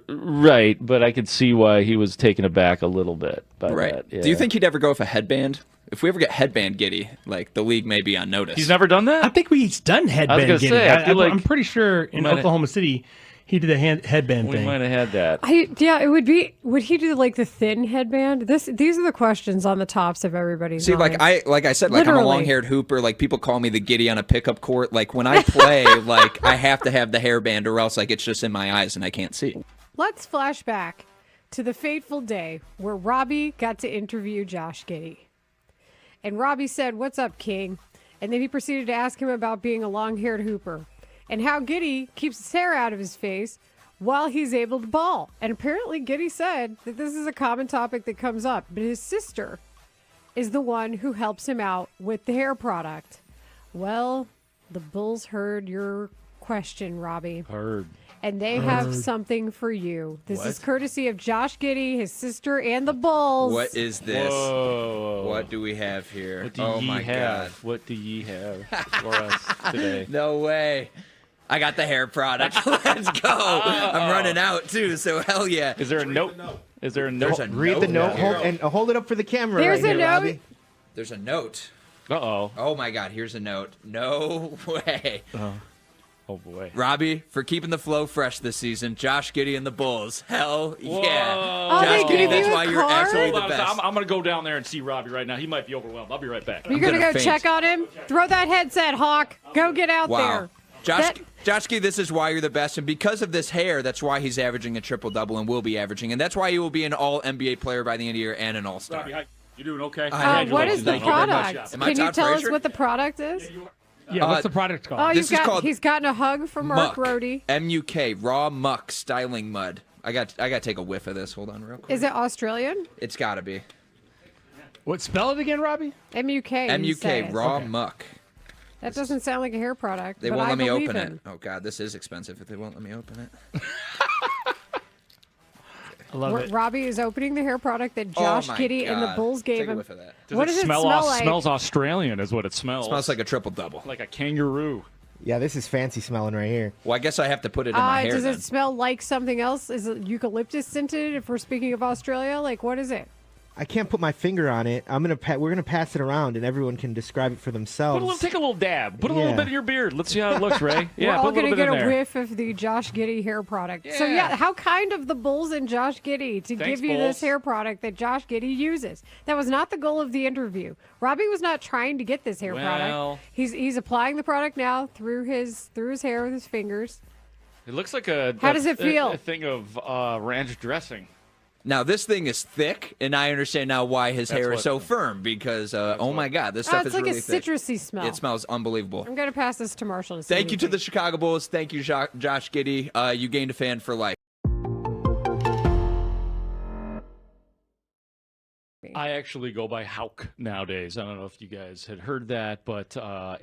Right, but I could see why he was taken aback a little bit by Right. that. Yeah. Do you think he'd ever go with a headband? If we ever get headband Giddey, like, the league may be on notice. He's never done that? I think he's done headband. I was gonna say, I feel like I'm pretty sure in Oklahoma City he did a headband thing. We might have had that. It would be. Would he do like the thin headband? These are the questions on the tops of everybody's See, mind. like I said, like Literally. I'm a long-haired hooper. Like, people call me the Giddey on a pickup court. Like, when I play, like, I have to have the hairband, or else like it's just in my eyes and I can't see. Let's flash back to the fateful day where Robbie got to interview Josh Giddey. And Robbie said, "What's up, King?" And then he proceeded to ask him about being a long-haired hooper and how Giddey keeps his hair out of his face while he's able to ball. And apparently Giddey said that this is a common topic that comes up, but his sister is the one who helps him out with the hair product. Well, the Bulls heard your question, Robbie. Heard. And they have something for you. This What? is courtesy of Josh Giddey, his sister, and the Bulls. What is this? Whoa. What do we have here? What do oh ye my have? God. What do ye have for us today? No way. I got the hair product. Let's go. I'm running out, too, so hell yeah. Is there a note? Is there a There's note? a Read the note and hold it up for the camera. There's right a here, note. Robbie. There's a note. Uh-oh. Oh, my God. Here's a note. No way. Oh, boy. Robbie, for keeping the flow fresh this season, Josh Giddey and the Bulls. Hell yeah. Oh, Josh they Giddey, gave that's you a why you're card? absolutely Hold the on, best. I'm going to go down there and see Robbie right now. He might be overwhelmed. I'll be right back. You're going to go faint. check on him? Throw that headset, Hawk. Go get out there. Josh Giddey, this is why you're the best. And because of this hair, that's why he's averaging a triple-double and will be averaging. And that's why he will be an all-NBA player by the end of the year and an all-star. Robbie, how you doing okay? What is the Thank you very much. product? Am I Can you Todd tell Frazier? us what the product is? Yeah, what's the product called? Oh, This is called he's gotten a hug from Mark Muck. Grote. MUK, raw muck styling mud. I got to take a whiff of this. Hold on real quick. Is it Australian? It's got to be. What? Spell it again, Robbie. MUK. you say MUK, it. raw muck. That doesn't sound like a hair product. They but won't I let me believe open him. it. Oh, God, this is expensive if they won't let me open it. I love it. Robbie is opening the hair product that Oh Josh my Giddey and the God. Bulls gave Take a him. whiff of that. What does it smell like? Smells Australian is what it smells. Smells like a triple-double. Like a kangaroo. Yeah, this is fancy smelling right here. Well, I guess I have to put it in my hair Does then. it smell like something else? Is it eucalyptus scented? If we're speaking of Australia, like what is it? I can't put my finger on it. We're gonna pass it around, and everyone can describe it for themselves. Take a little dab. Put a little Yeah. bit in your beard. Let's see how it looks, Ray. Yeah, We're all put a going to little bit get in a there. whiff of the Josh Giddey hair product. So, how kind of the Bulls and Josh Giddey to Thanks, give you Bulls. this hair product that Josh Giddey uses. That was not the goal of the interview. Robbie was not trying to get this hair Well. product. He's applying the product now through his hair with his fingers. It looks like a. How does it feel? A thing of ranch dressing. Now, this thing is thick, and I understand now why his That's hair is what- so firm, because, oh my God, this stuff it's is like really a thick. citrusy smell. It smells unbelievable. I'm going to pass this to Marshall to see Thank what you he to the thinks. Chicago Bulls. Thank you, Josh Giddey. You gained a fan for life. I actually go by Haugh nowadays. I don't know if you guys had heard that, but Haugh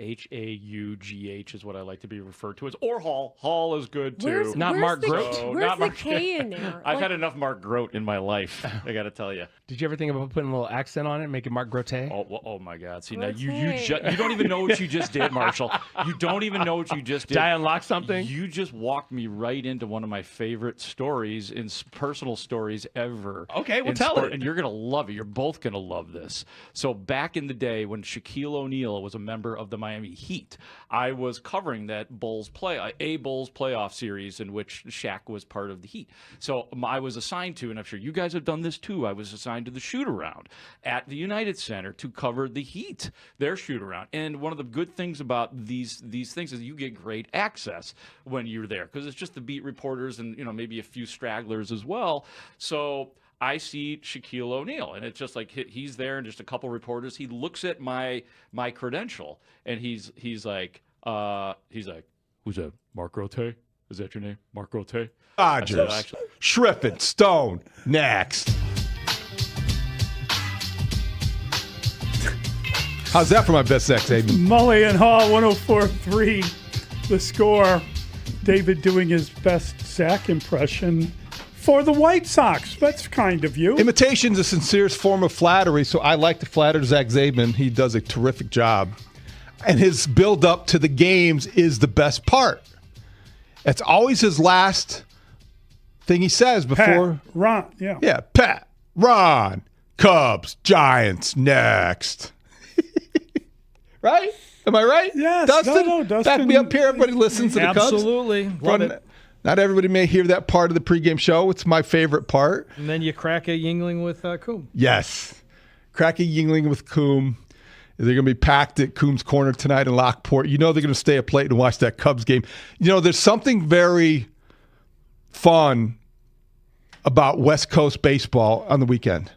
is what I like to be referred to as. Or Hall. Hall is good too. Where's Mark the- Grote. where's Not the Mark K in there? I've Like- had enough Mark Grote in my life. I got to tell you. Did you ever think about putting a little accent on it and make it Mark Grote? Oh my God! See now you Grote. you don't even know what you just did, Marshall. You don't even know what you just did. Did I unlock something? You just walked me right into one of my favorite stories, personal stories ever. Okay, well, in tell sport, it. and you're gonna love it. You're both going to love this. So back in the day when Shaquille O'Neal was a member of the Miami Heat, I was covering that Bulls playoff series in which Shaq was part of the Heat. So I was assigned to, and I'm sure you guys have done this too, I was assigned to the shoot-around at the United Center to cover the Heat, their shoot-around. And one of the good things about these things is you get great access when you're there, because it's just the beat reporters and maybe a few stragglers as well. So I see Shaquille O'Neal, and it's just like he's there and just a couple reporters. He looks at my credential, and he's like, who's that? Mark Grote? Is that your name? Mark Grote? Dodgers. Shriffen, Stone. Next. How's that for my best sex, Aiden? Mully and Haugh, 104.3. The Score. David doing his best Zach impression for the White Sox. That's kind of you. Imitation's a sincerest form of flattery, so I like to flatter Zach Zaidman. He does a terrific job. And his build-up to the games is the best part. It's always his last thing he says before. Pat, Ron, yeah. Yeah, Pat, Ron, Cubs, Giants, next. Right? Am I right? Yes. Dustin? No, Dustin. Back me up here. Everybody listens to the Cubs. Absolutely. Love it. Not everybody may hear that part of the pregame show. It's my favorite part. And then you crack a Yingling with Coombe. Yes. Crack a Yingling with Coombe. They're going to be packed at Coombs Corner tonight in Lockport. They're going to stay up late and watch that Cubs game. There's something very fun about West Coast baseball on the weekend.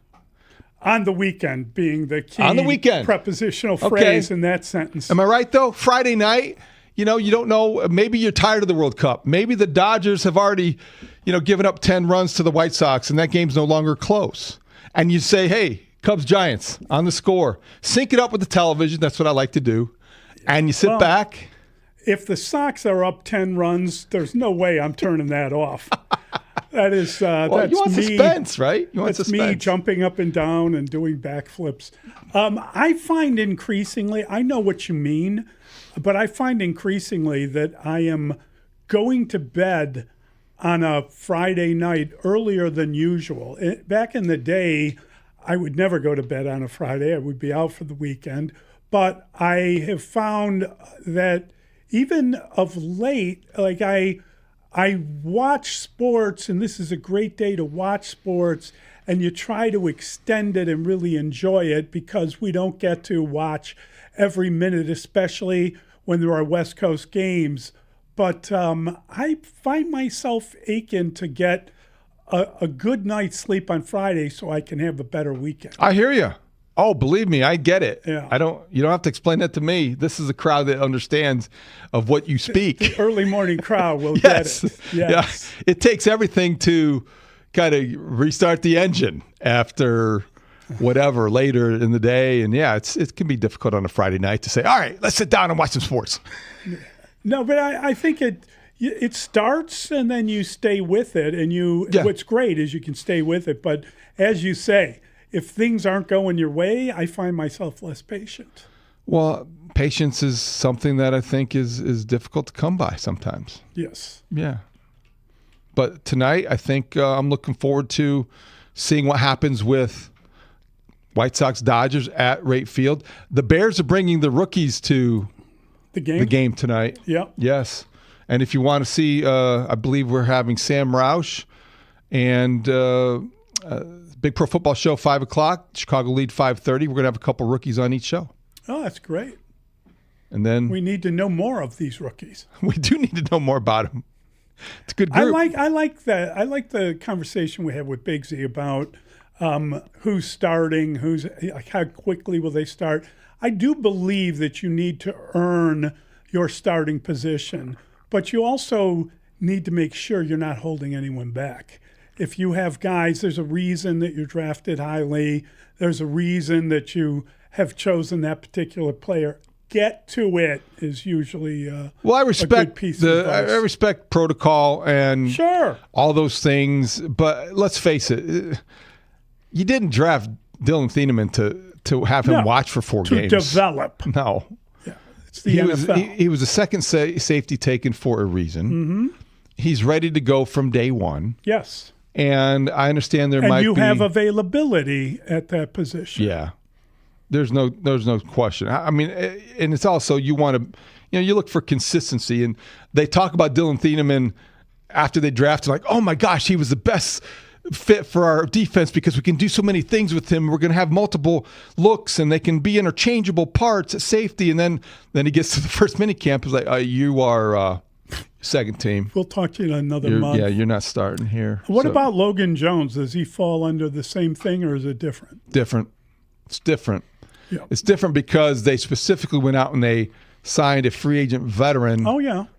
On the weekend being the key on the weekend. Prepositional phrase in that sentence. Am I right, though? Friday night, you don't know. Maybe you're tired of the World Cup. Maybe the Dodgers have already, given up 10 runs to the White Sox, and that game's no longer close. And you say, hey, Cubs Giants on the Score. Sync it up with the television. That's what I like to do. And you sit back. If the Sox are up 10 runs, there's no way I'm turning that off. That is that's you want me, suspense, right? You want that's suspense. me jumping up and down and doing backflips. I find increasingly, I know what you mean, but I find increasingly that I am going to bed on a Friday night earlier than usual. Back in the day, I would never go to bed on a Friday. I would be out for the weekend. But I have found that even of late, like I watch sports, and this is a great day to watch sports, and you try to extend it and really enjoy it because we don't get to watch every minute, especially when there are West Coast games. But I find myself aching to get a good night's sleep on Friday so I can have a better weekend. I hear you. Oh, believe me, I get it. Yeah. You don't have to explain that to me. This is a crowd that understands of what you speak. The early morning crowd will yes. get it. Yes. Yeah. It takes everything to kind of restart the engine after whatever later in the day. And it can be difficult on a Friday night to say, all right, let's sit down and watch some sports. No, but I think it starts and then you stay with it. And what's great is you can stay with it. But as you say, if things aren't going your way, I find myself less patient. Well, patience is something that I think is difficult to come by sometimes. Yes. Yeah. But tonight, I think I'm looking forward to seeing what happens with White Sox Dodgers at Rate Field. The Bears are bringing the rookies to the game tonight. Yeah. Yes. And if you want to see, I believe we're having Sam Roush and Big Pro Football Show, 5 o'clock. Chicago Lead, 5:30. We're going to have a couple rookies on each show. Oh, that's great. And then we need to know more of these rookies. We do need to know more about them. It's a good group. I like that. I like the conversation we had with Bigsy about who's starting, how quickly will they start. I do believe that you need to earn your starting position, but you also need to make sure you're not holding anyone back. If you have guys, there's a reason that you're drafted highly. There's a reason that you have chosen that particular player. Get to it is usually well, I respect a good piece of advice. I respect protocol and sure all those things, but let's face it, you didn't draft Dylan Thieneman to have him watch for 4 games. To develop. No. Yeah, it's the NFL. He was a second safety taken for a reason. Mm-hmm. He's ready to go from day one. Yes. And I understand there and might be. And you have availability at that position. Yeah. There's no question. I mean, and it's also you want to, you look for consistency. And they talk about Dylan Thieneman after they drafted, like, oh my gosh, he was the best fit for our defense because we can do so many things with him. We're going to have multiple looks, and they can be interchangeable parts at safety. And then he gets to the first minicamp. It's like, you are second team. We'll talk to you in another month. Yeah, you're not starting here. What about Logan Jones? Does he fall under the same thing, or is it different? Different. It's different. Yeah. It's different because they specifically went out and they signed a free agent veteran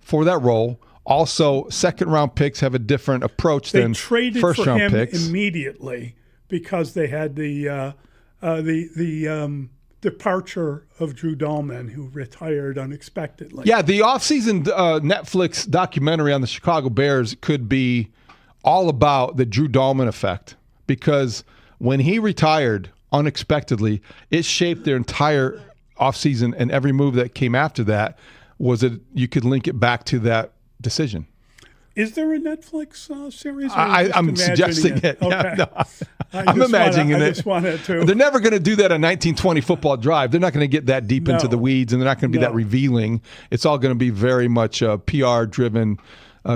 for that role. Also, second-round picks have a different approach than first-round picks. They traded for him immediately because they had the departure of Drew Dahlman, who retired unexpectedly. Yeah, the offseason Netflix documentary on the Chicago Bears could be all about the Drew Dahlman effect because when he retired unexpectedly, it shaped their entire offseason, and every move that came after that you could link it back to that decision. Is there a Netflix series? I'm suggesting it. Okay. Yeah, no, I'm imagining it. I just wanted to. They're never going to do that on 1920 Football Drive. They're not going to get that deep into the weeds, and they're not going to be that revealing. It's all going to be very much PR-driven,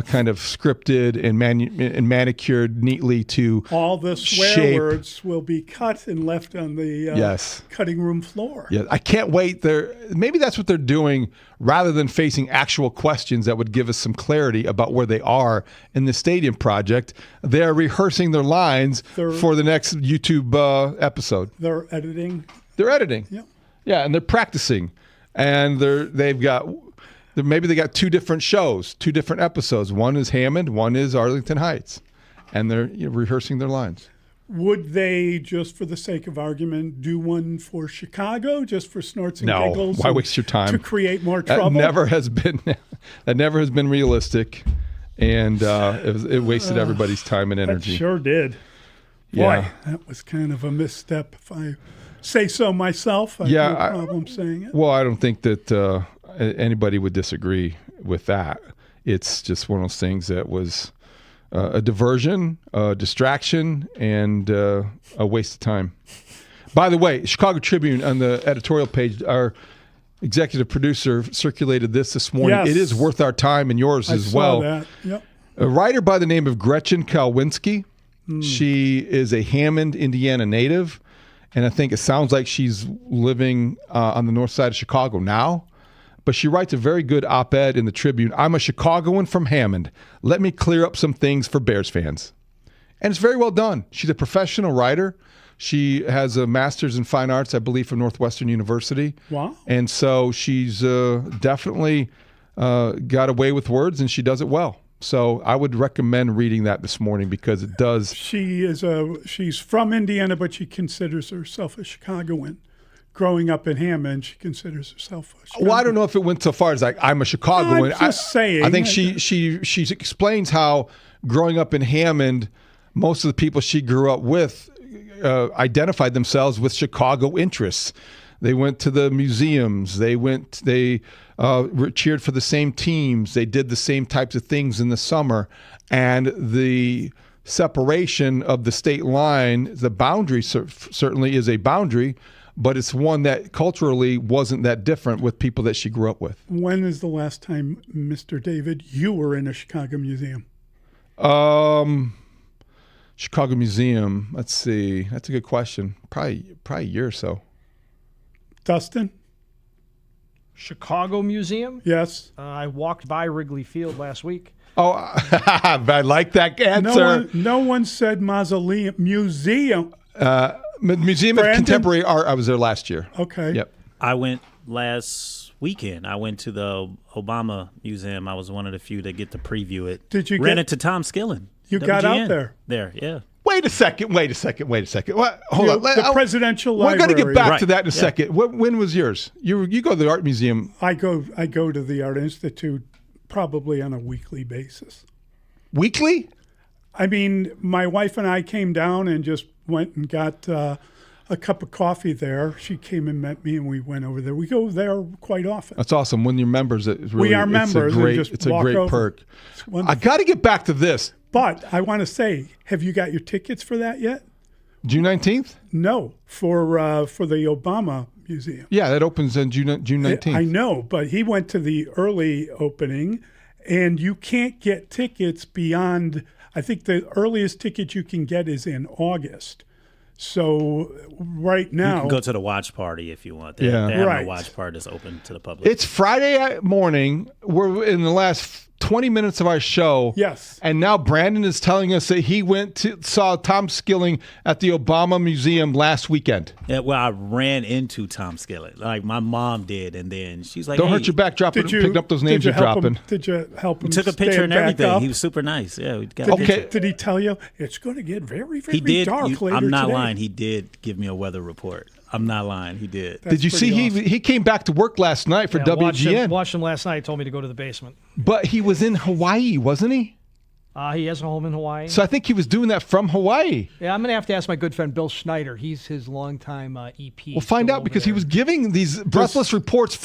kind of scripted and manicured neatly to all the swear words will be cut and left on the cutting room floor. Yeah, I can't wait. Maybe that's what they're doing rather than facing actual questions that would give us some clarity about where they are in the stadium project. They're rehearsing their lines for the next YouTube episode. They're editing. They're editing. Yeah. Yeah, and they're practicing, and they've got. Maybe they got two different shows, two different episodes. One is Hammond, one is Arlington Heights, and they're rehearsing their lines. Would they, just for the sake of argument, do one for Chicago, just for snorts and giggles? No, why waste your time? To create more trouble? That never has been realistic, and it wasted everybody's time and energy. That sure did. Yeah. Boy, that was kind of a misstep, if I say so myself. I have no problem saying it. Well, I don't think that anybody would disagree with that. It's just one of those things that was a diversion, a distraction, and a waste of time. By the way, Chicago Tribune on the editorial page, our executive producer circulated this morning. Yes. It is worth our time and yours as well. I saw that. Yep. A writer by the name of Gretchen Kalwinski. She is a Hammond, Indiana native, and I think it sounds like she's living on the north side of Chicago now. But she writes a very good op-ed in the Tribune. I'm a Chicagoan from Hammond. Let me clear up some things for Bears fans. And it's very well done. She's a professional writer. She has a master's in fine arts, I believe, from Northwestern University. Wow. And so she's definitely got away with words, and she does it well. So I would recommend reading that this morning because it does. She's from Indiana, but she considers herself a Chicagoan. Growing up in Hammond, she considers herself a Chicagoan. Well, I don't know if it went so far as like I'm a Chicagoan. I'm just saying. I think she explains how growing up in Hammond, most of the people she grew up with identified themselves with Chicago interests. They went to the museums. They cheered for the same teams. They did the same types of things in the summer. And the separation of the state line, the boundary certainly is a boundary, but it's one that culturally wasn't that different with people that she grew up with. When is the last time, Mr. David, you were in a Chicago museum? Chicago Museum. Let's see. That's a good question. Probably a year or so. Dustin? Chicago Museum? Yes. I walked by Wrigley Field last week. Oh, I like that answer. No one said mausoleum. Museum. Museum of Contemporary Art. I was there last year. Okay. Yep. I went last weekend. I went to the Obama Museum. I was one of the few that get to preview it. Did you ran into Tom Skillen? You got out there? There, yeah. Wait a second. What? Hold on. The presidential We're library. going to get back to that in a second. When was yours? You go to the art museum. I go to the Art Institute probably on a weekly basis. Weekly? I mean, my wife and I came down and just went and got a cup of coffee there. She came and met me, and we went over there. We go there quite often. That's awesome. When you're members, We are members. It's a great perk. I got to get back to this. But I want to say, have you got your tickets for that yet? June 19th? No, for the Obama Museum. Yeah, that opens on June 19th. I know, but he went to the early opening, and you can't get tickets beyond, I think the earliest ticket you can get is in August. So right now, you can go to the watch party if you want. They Yeah. have Right. a watch party that's open to the public. It's Friday morning. We're in the last 20 minutes of our show. Yes. And now Brandon is telling us that he saw Tom Skilling at the Obama Museum last weekend. Yeah, well, I ran into Tom Skilling, like my mom did, and then she's like, Don't hey, hurt your back picking up those names you're dropping. Did you help him? We took a picture and stand back everything. up? He was super nice. Yeah, we got a picture. Did he tell you it's going to get very, very He did. dark later I'm not today? lying. He did give me a weather report. I'm not lying. He did. Did you see he came back to work last night for WGN? Watched him last night. Told me to go to the basement. But he was in Hawaii, wasn't he? He has a home in Hawaii. So I think he was doing that from Hawaii. Yeah, I'm going to have to ask my good friend Bill Schneider. He's his longtime EP. We'll find out because he was giving these breathless reports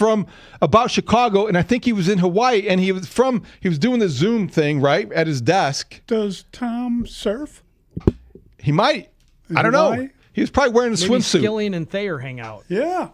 about Chicago, and I think he was in Hawaii, and he was doing the Zoom thing, right, at his desk. Does Tom surf? He might. In I don't know. Hawaii? He was probably wearing a Maybe swimsuit. Skilling and Thayer hang out. Yeah.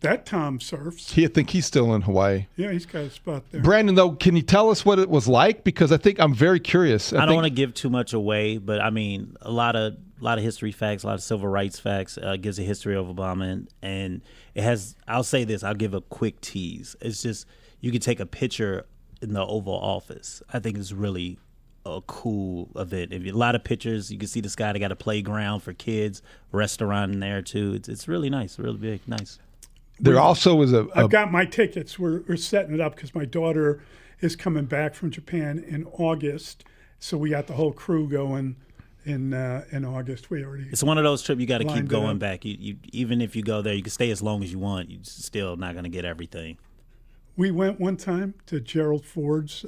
That Tom surfs. I think he's still in Hawaii. Yeah, he's got a spot there. Brandon, though, can you tell us what it was like? Because I think I'm very curious. I don't want to give too much away, but I mean, a lot of history facts, a lot of civil rights facts. Gives a history of Obama, and it has. I'll say this. I'll give a quick tease. It's just you can take a picture in the Oval Office. I think it's really a cool event. A lot of pictures. You can see the sky. They got a playground for kids, restaurant in there too. It's really nice, really big, nice. There also is I've got my tickets. We're setting it up because my daughter is coming back from Japan in August, so we got the whole crew going in August. We already. It's one of those trips you got to keep lined it going up. back. You even if you go there, you can stay as long as you want. You're still not going to get everything. We went one time to Gerald Ford's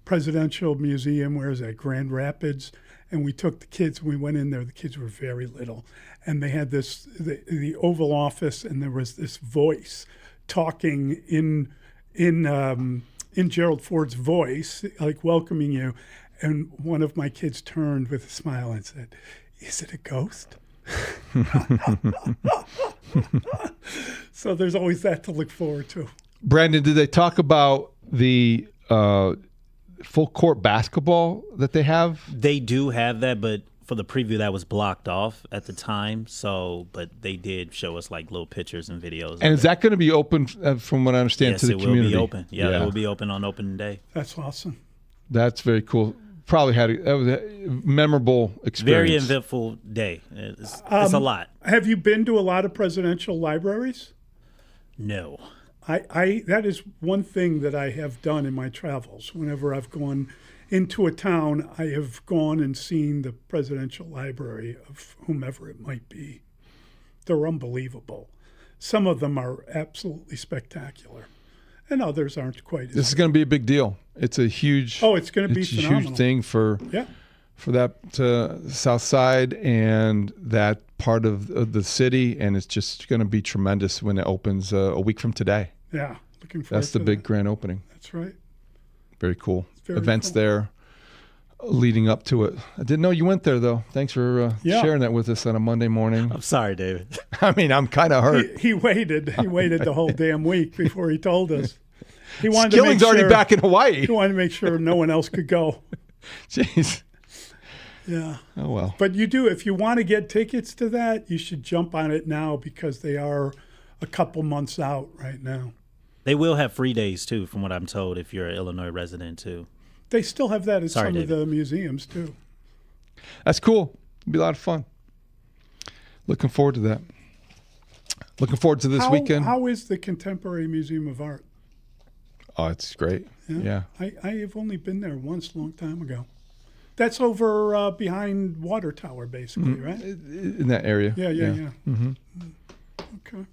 presidential museum, where is that, Grand Rapids, and we took the kids. We went in there. The kids were very little, and they had the Oval Office, and there was this voice talking in Gerald Ford's voice, like welcoming you. And one of my kids turned with a smile and said, "Is it a ghost?" So there's always that to look forward to. Brandon, did they talk about the full court basketball that they have? They do have that, but for the preview that was blocked off at the time. So, but they did show us like little pictures and videos. And is that going to be open, from what I understand, Yes, to the it community? will be open. Yeah, it will be open on opening day. That's awesome. That's very cool. Probably that was a memorable experience. Very eventful day. It's a lot. Have you been to a lot of presidential libraries? No. I that is one thing that I have done in my travels. Whenever I've gone into a town, I have gone and seen the presidential library of whomever it might be. They're unbelievable. Some of them are absolutely spectacular, and others aren't quite. This is going to be a big deal. It's a huge. Oh, it's going to be a phenomenal. huge thing for that South Side and that part of the city, and it's just going to be tremendous when it opens a week from today. Yeah, looking forward. That's the big grand opening. That's right. Very cool. Very Events cool. there leading up to it. I didn't know you went there, though. Thanks for sharing that with us on a Monday morning. I'm sorry, David. I mean, I'm kind of hurt. He waited. He waited the whole damn week before he told us. He wanted Skilling's to make already back in Hawaii. He wanted to make sure no one else could go. Jeez. Yeah. Oh, well. But you do, if you want to get tickets to that, you should jump on it now because they are a couple months out right now. They will have free days, too, from what I'm told, if you're an Illinois resident, too. They still have that at Sorry, some David. of the museums, too. That's cool. It'll be a lot of fun. Looking forward to that. Looking forward to this weekend. How is the Contemporary Museum of Art? Oh, it's great. Yeah. I have only been there once a long time ago. That's over behind Water Tower, basically, right? In that area. Yeah. Mm-hmm. Okay.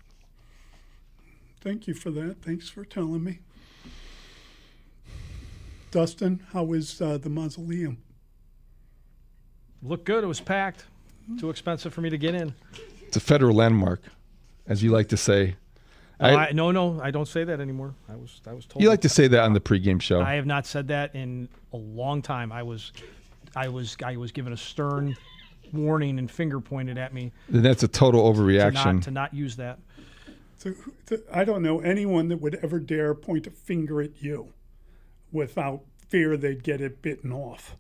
Thank you for that. Thanks for telling me. Dustin, how is the mausoleum? Looked good. It was packed. Too expensive for me to get in. It's a federal landmark, as you like to say. No, I don't say that anymore. I was told. You like to say that on the pregame show. I have not said that in a long time. I was given a stern warning and finger pointed at me. Then that's a total overreaction. To not use that. I don't know anyone that would ever dare point a finger at you without fear they'd get it bitten off.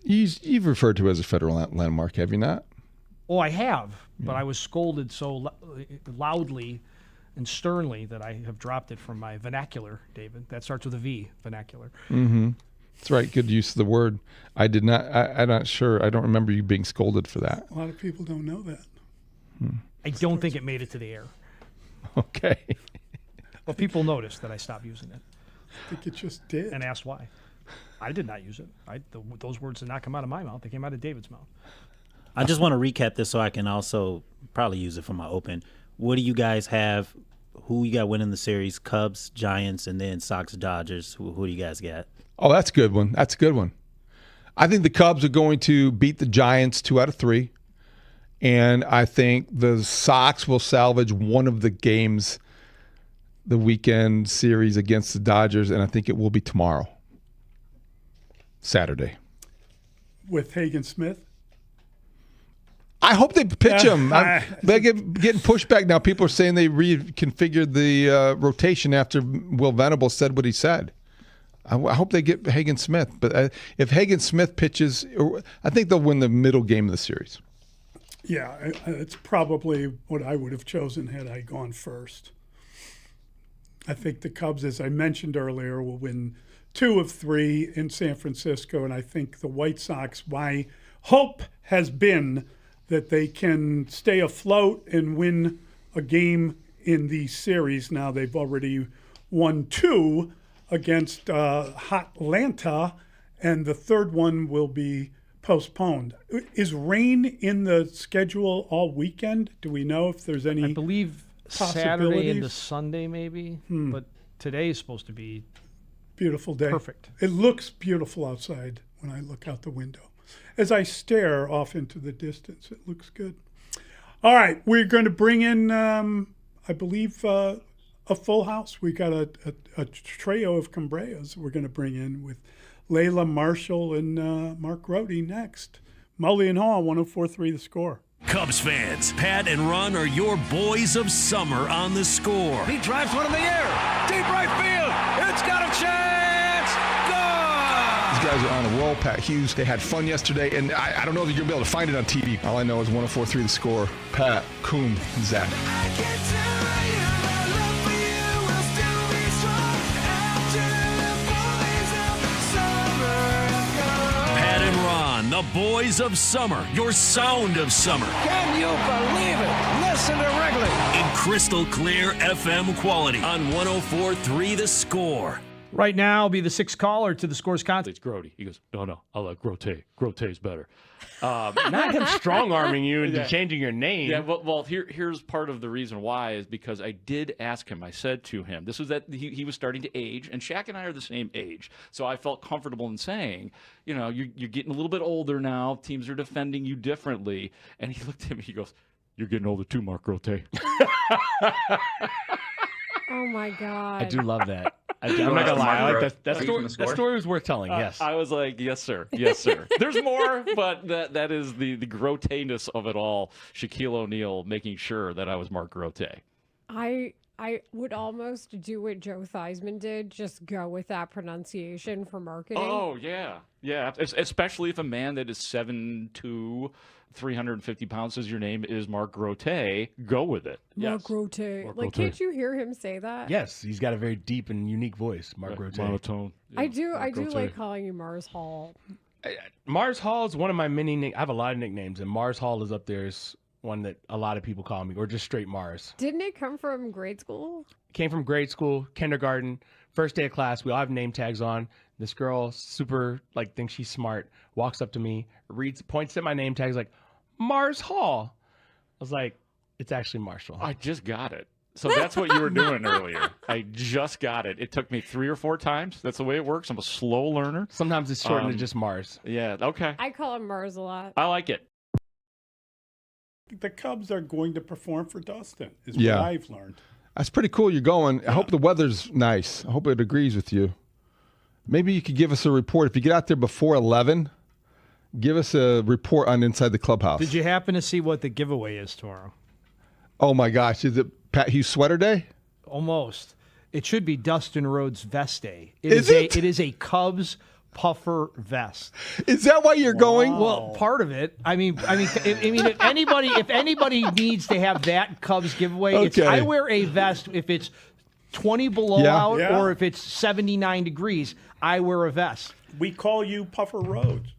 You've referred to it as a federal landmark, have you not? Oh, I have, but I was scolded so loudly and sternly that I have dropped it from my vernacular, David. That starts with a V, vernacular. Mm-hmm. That's right. Good use of the word. I did not. I'm not sure. I don't remember you being scolded for that. A lot of people don't know that. I don't think it made it to the air. Okay. Well, people noticed that I stopped using it. I think it just did. And asked why. I did not use it. Those words did not come out of my mouth. They came out of David's mouth. I just want to recap this so I can also probably use it for my open. What do you guys have? Who you got winning the series? Cubs, Giants, and then Sox, Dodgers. Who do you guys got? Oh, that's a good one. That's a good one. I think the Cubs are going to beat the Giants 2 out of 3. And I think the Sox will salvage one of the games, the weekend series against the Dodgers, and I think it will be tomorrow, Saturday. With Hagen Smith? I hope they pitch him. They're getting pushed back now. People are saying they reconfigured the rotation after Will Venable said what he said. I hope they get Hagen Smith. But if Hagen Smith pitches, I think they'll win the middle game of the series. Yeah, it's probably what I would have chosen had I gone first. I think the Cubs, as I mentioned earlier, will win 2 of 3 in San Francisco, and I think the White Sox, my hope has been that they can stay afloat and win a game in the series. Now they've already won 2 against Atlanta, and the third one will be postponed. Is rain in the schedule all weekend? Do we know if there's any? I believe Saturday into Sunday maybe, but today is supposed to be beautiful day. Perfect. It looks beautiful outside when I look out the window. As I stare off into the distance, it looks good. All right, we're going to bring in, I believe, a full house. We got a trio of Cambreas we're going to bring in with Layla Marshall and Mark Grote next. Mully and Haugh, 104.3 The Score. Cubs fans, Pat and Ron are your boys of summer on The Score. He drives one in the air. Deep right field. It's got a chance. Gone. These guys are on a roll. Pat Hughes, they had fun yesterday, and I don't know if you're going to be able to find it on TV. All I know is 104.3 The Score. Pat, Coom, and Zach. The boys of summer, your sound of summer. Can you believe it? Listen to Wrigley. In crystal clear FM quality on 104.3 The Score. Right now, will be the 6th caller to The Score's contest. It's Grote. He goes, no, I like Grote. Grote's better. Not him strong-arming you into changing your name. Yeah, well, here's part of the reason why is because I did ask him. I said to him, this was that he was starting to age, and Shaq and I are the same age. So I felt comfortable in saying, you're getting a little bit older now. Teams are defending you differently. And he looked at me, he goes, you're getting older too, Mark Grote. Oh, my God. I do love that. I'm not gonna lie. I like that story was worth telling. Yes, I was like, yes, sir. There's more, but that is the Groteness of it all. Shaquille O'Neal making sure that I was Mark Grote. I would almost do what Joe Theismann did, just go with that pronunciation for marketing. Oh yeah. Especially if a man that is 7'2", 350 pounds says your name is Mark Grote, go with it. Mark Grote. Like, can't you hear him say that? Yes, he's got a very deep and unique voice, Mark Grote. Monotone. Yeah, I do like calling you Mars Hall. Mars Hall is one of my many I have a lot of nicknames, and Mars Hall is up there as one that a lot of people call me, or just straight Mars. Didn't it come from grade school? Came from grade school, kindergarten, first day of class. We all have name tags on. This girl, super, thinks she's smart, walks up to me, points at my name tag, is like, Mars Hall. I was like, it's actually Marshall. I just got it. So that's what you were doing earlier. I just got it. It took me 3 or 4 times. That's the way it works. I'm a slow learner. Sometimes it's shortened to just Mars. Yeah, okay. I call him Mars a lot. I like it. The Cubs are going to perform for Dustin, is what Yeah. I've learned. That's pretty cool. You're going. I hope the weather's nice. I hope it agrees with you. Maybe you could give us a report. If you get out there before 11, give us a report on inside the clubhouse. Did you happen to see what the giveaway is tomorrow? Oh, my gosh. Is it Pat Hughes Sweater Day? Almost. It should be Dustin Rhodes Vest Day. Is it? It is a Cubs puffer vest. Is that why you're going? Well, part of it. I mean, if anybody needs to have that Cubs giveaway, it's Okay. I wear a vest if it's 20 below Yeah. out Yeah. or if it's 79 degrees. I wear a vest. We call you Puffer Rhodes.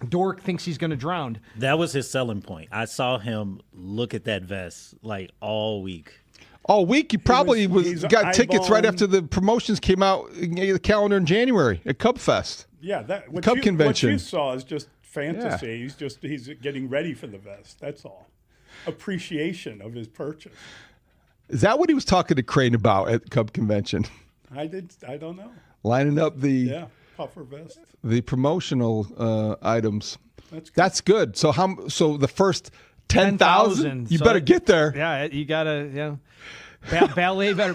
Dork thinks he's going to drown. That was his selling point. I saw him look at that vest like all week. All week, you probably he's got tickets right eyeballing- after the promotions came out in the calendar in January at Cub Fest. Yeah, what Cub you, convention. What you saw is just fantasy. He's getting ready for the vest. That's all. Appreciation of his purchase. Is that what he was talking to Crane about at Cub convention? I don't know. Lining up the puffer vest. the promotional items. That's good. So So the first 10,000. You better get there. Yeah, you gotta. Yeah, ballet better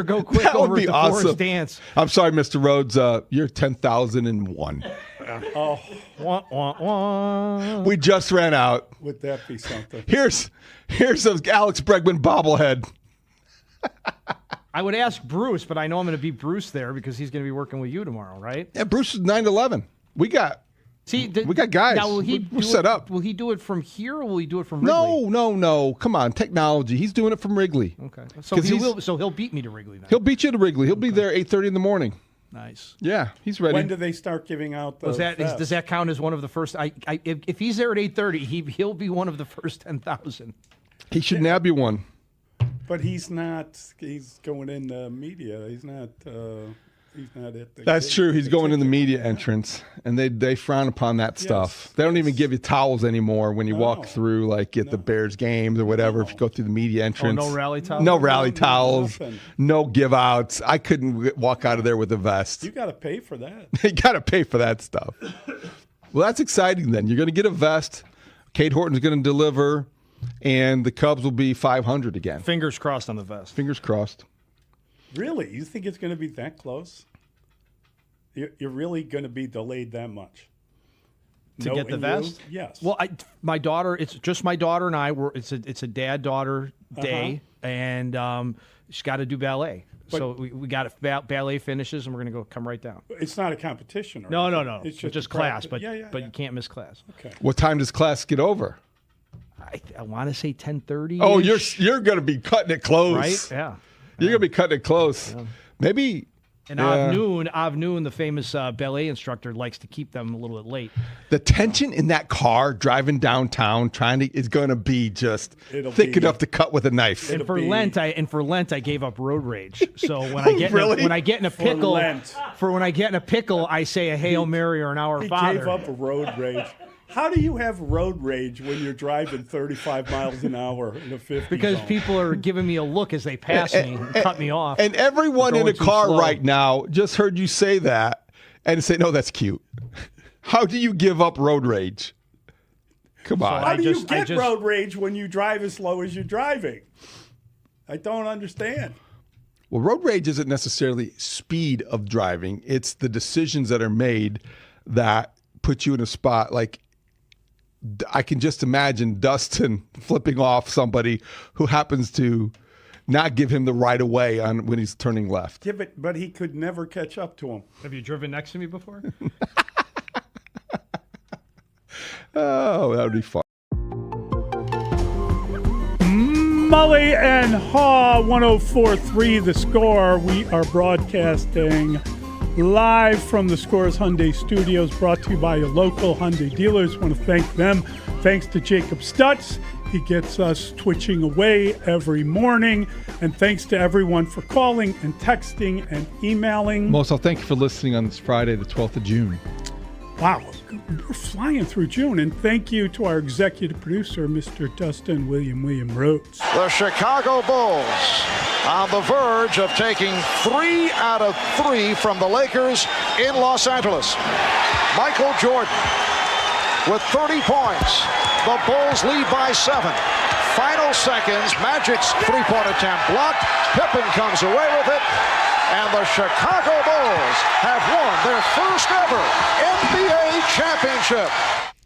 go quick That over would be at the awesome. Forest Dance. I'm sorry, Mr. Rhodes. You're 10,001. Oh, wah, wah, wah. We just ran out. Would that be something? Here's those Alex Bregman bobblehead. I would ask Bruce, but I know I'm going to beat Bruce there because he's going to be working with you tomorrow, right? Yeah, Bruce is 9-11. We got guys. Now, will he We're set up. Will he do it from here or will he do it from Wrigley? No. Come on, technology. He's doing it from Wrigley. Okay. So he'll beat me to Wrigley then. He'll beat you to Wrigley. He'll be there 8:30 in the morning. Nice. Yeah, he's ready. When do they start giving out the Does that count as one of the first? If he's there at 8:30, he'll be one of the first 10,000. He should nab you one. But he's not. He's going in the media. He's not. He's not at the. That's true. He's going in the media entrance, and they frown upon that stuff. They don't even give you towels anymore when you walk through, like at the Bears games or whatever. If you go through the media entrance, no rally towels. No rally towels. Nothing. No give outs. I couldn't walk out of there with a vest. You got to pay for that. You got to pay for that stuff. Well, that's exciting. Then you're going to get a vest. Kate Horton's going to deliver, and the Cubs will be 500 again. Fingers crossed on the vest. Fingers crossed. Really? You think it's going to be that close? You're really going to be delayed that much To get the vest? Yes. Well, my daughter. It's just my daughter and I. It's a dad-daughter day, and she's got to do ballet. So we got ballet finishes, and we're going to come right down. It's not a competition. Or No. It's just class, but yeah. you can't miss class. Okay. What time does class get over? I want to say 10:30. Oh, you're going to be cutting it close, right? Yeah. You're going to be cutting it close. Yeah. Maybe. And Av Noon, the famous ballet instructor, likes to keep them a little bit late. The tension in that car driving downtown is going to be just thick enough to cut with a knife. And for Lent, I gave up road rage. So when I get in a pickle, when I get in a pickle, I say a Hail Mary or an Our Father. He gave up road rage. How do you have road rage when you're driving 35 miles an hour in a 50 Because zone? people are giving me a look as they pass me and cut me off. And everyone in a car slow. right now just heard you say that and say, no, that's cute. How do you give up road rage? Come on. How do you get road rage when you drive as slow as you're driving? I don't understand. Well, road rage isn't necessarily speed of driving. It's the decisions that are made that put you in a spot. Like, I can just imagine Dustin flipping off somebody who happens to not give him the right of way on when he's turning left. Yeah, but he could never catch up to him. Have you driven next to me before? Oh, that would be fun. Mully and Haugh, 104.3 The Score. We are broadcasting live from the Scores Hyundai Studios, brought to you by your local Hyundai dealers. Want to thank them. Thanks to Jacob Stutz. He gets us twitching away every morning. And thanks to everyone for calling and texting and emailing. Mo, so thank you for listening on this Friday, the 12th of June. Wow, we're flying through June. And thank you to our executive producer, Mr. Dustin William Rhodes. The Chicago Bulls on the verge of taking 3 out of 3 from the Lakers in Los Angeles. Michael Jordan with 30 points. The Bulls lead by 7. Final seconds, Magic's three-point attempt blocked. Pippen comes away with it. And the Chicago Bulls have won their first ever NBA championship.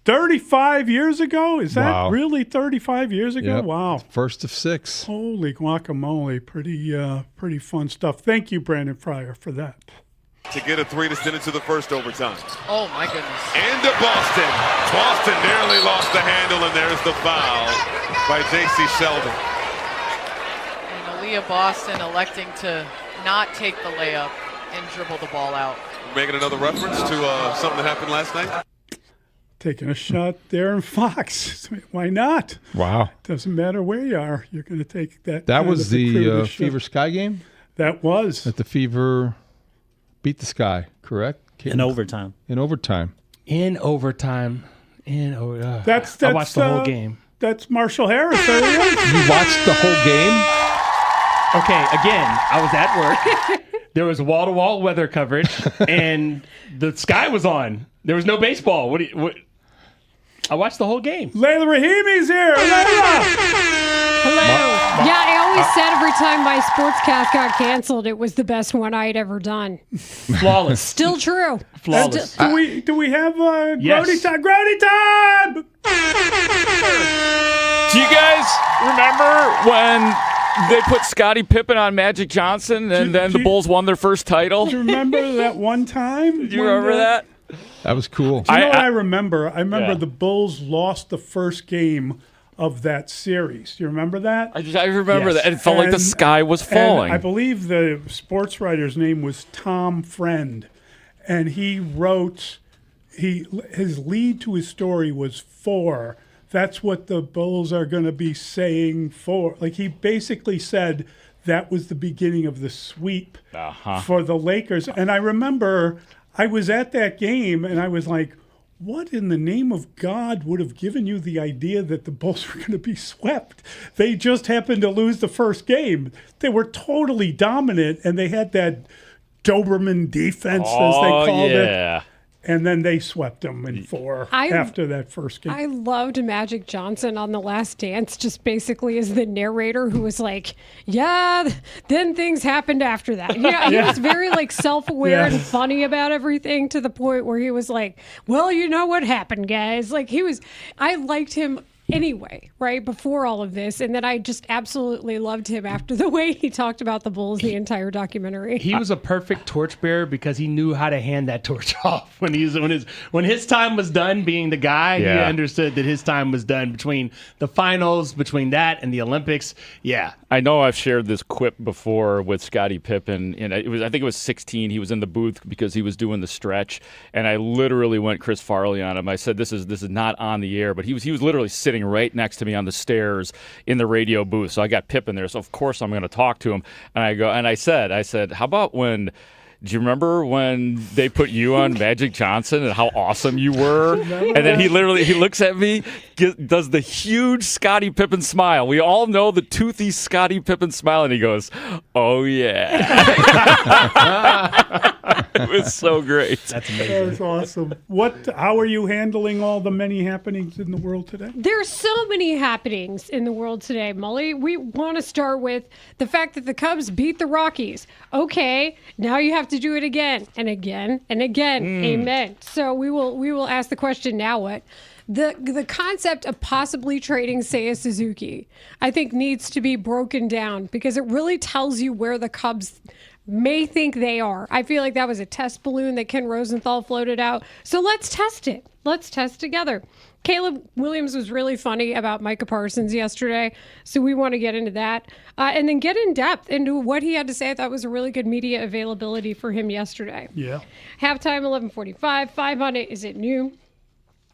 35 years ago? Is that Wow. really 35 years ago? Yep. Wow. First of 6. Holy guacamole. Pretty fun stuff. Thank you, Brandon Fryer, for that. To get a 3 to send it to the first overtime. Oh, my goodness. Into Boston. Boston nearly lost the handle, and there's the foul by J.C. Sheldon. And Aaliyah Boston electing to not take the layup and dribble the ball out. Making another reference to something that happened last night. Taking a shot there in Fox. Why not? Wow. Doesn't matter where you are. You're going to take that. That kind was of the gratuitous Fever shot. Sky game? That was. That the Fever beat the Sky, correct? In overtime. In overtime. In overtime. That's I watched the whole game. That's Marshall Harris. There he is. You watched the whole game? Okay, again, I was at work. There was wall-to-wall weather coverage, and the Sky was on. There was no baseball. What? I watched the whole game. Layla Rahimi's here. Layla. Hello. Yeah, I always said every time my sportscast got canceled, it was the best one I had ever done. Flawless. Still true. Flawless. Do we have Yes. Grote time? Grote time! Do you guys remember when they put Scottie Pippen on Magic Johnson and then the Bulls won their first title? Do you remember that one time? Do you remember that? That was cool. Do you know what I remember? I remember Yeah. the Bulls lost the first game of that series. Do you remember that? I remember Yes. that. It felt like the sky was and falling. I believe the sports writer's name was Tom Friend, and he wrote his lead to his story was 4. That's what the Bulls are going to be saying for. Like, he basically said that was the beginning of the sweep for the Lakers. And I remember I was at that game and I was like, what in the name of God would have given you the idea that the Bulls were going to be swept? They just happened to lose the first game. They were totally dominant, and they had that Doberman defense, as they called it. And then they swept them in 4 after that first game. I loved Magic Johnson on The Last Dance, just basically as the narrator who was like, yeah, then things happened after that. Yeah, he was very like self-aware and funny about everything, to the point where he was like, well, you know what happened, guys. Like, I liked him anyway, right, before all of this. And then I just absolutely loved him after the way he talked about the Bulls the entire documentary. He was a perfect torchbearer because he knew how to hand that torch off. When his time was done being the guy, he understood that his time was done between the finals, between that and the Olympics. Yeah. I know I've shared this quip before with Scottie Pippen, and I think it was 16. He was in the booth because he was doing the stretch, and I literally went Chris Farley on him. I said, "This is not on the air," but he was literally sitting right next to me on the stairs in the radio booth. So I got Pippen there, so of course I'm going to talk to him. And I said, "How about when?" Do you remember when they put you on Magic Johnson and how awesome you were? And then he looks at me, does the huge Scottie Pippen smile. We all know the toothy Scottie Pippen smile, and he goes, "Oh yeah." It was so great. That's amazing. That's awesome. How are you handling all the many happenings in the world today? There's so many happenings in the world today, Mully. We want to start with the fact that the Cubs beat the Rockies. Okay, now you have to do it again and again and again. Amen. So we will ask the question, now what? The concept of possibly trading Seiya Suzuki, I think, needs to be broken down, because it really tells you where the Cubs may think they are. I feel like that was a test balloon that Ken Rosenthal floated out. So let's test it. Let's test together. Caleb Williams was really funny about Micah Parsons yesterday, so we want to get into that. And then get in depth into what he had to say. I thought was a really good media availability for him yesterday. Yeah. Halftime, 11:45. 5 on it. Is it new?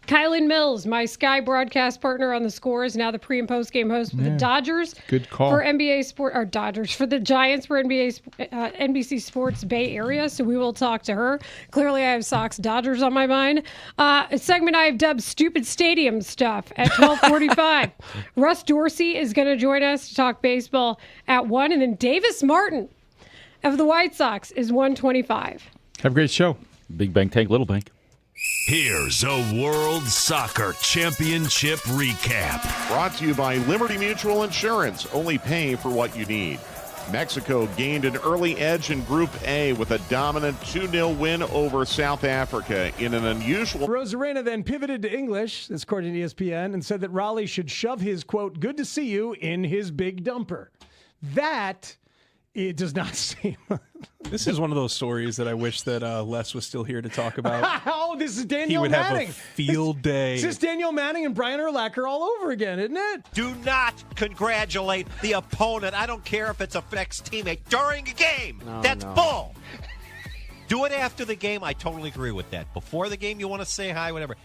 Kylan Mills, my Sky broadcast partner on The Score, is now the pre- and post-game host for the Dodgers. Good call. For NBA Sport, or Dodgers, for the Giants for NBC Sports Bay Area, so we will talk to her. Clearly, I have Sox Dodgers on my mind. A segment I have dubbed Stupid Stadium Stuff at 12:45. Russ Dorsey is going to join us to talk baseball at 1, and then Davis Martin of the White Sox is 1:25. Have a great show. Big Bank Tank, Little Bank. Here's a World Soccer Championship recap. Brought to you by Liberty Mutual Insurance. Only pay for what you need. Mexico gained an early edge in Group A with a dominant 2-0 win over South Africa in an unusual... Rosarena then pivoted to English, this according to ESPN, and said that Raleigh should shove his, quote, good to see you in his big dumper. That... It does not seem. This is one of those stories that I wish that Les was still here to talk about. Oh, this is Daniel Manning. He would have a field day. This is Daniel Manning and Brian Urlacher all over again, isn't it? Do not congratulate the opponent. I don't care if it's a ex-teammate during a game. That's bull. Do it after the game. I totally agree with that. Before the game, you want to say hi, whatever.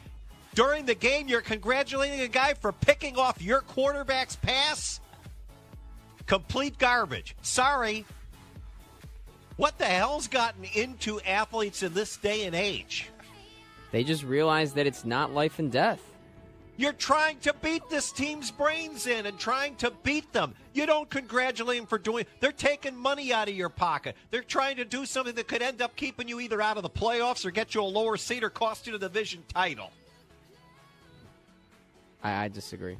During the game, you're congratulating a guy for picking off your quarterback's pass? Complete garbage. Sorry. What the hell's gotten into athletes in this day and age? They just realize that it's not life and death. You're trying to beat this team's brains in and trying to beat them. You don't congratulate them for doing. They're taking money out of your pocket. They're trying to do something that could end up keeping you either out of the playoffs or get you a lower seed or cost you the division title. I disagree.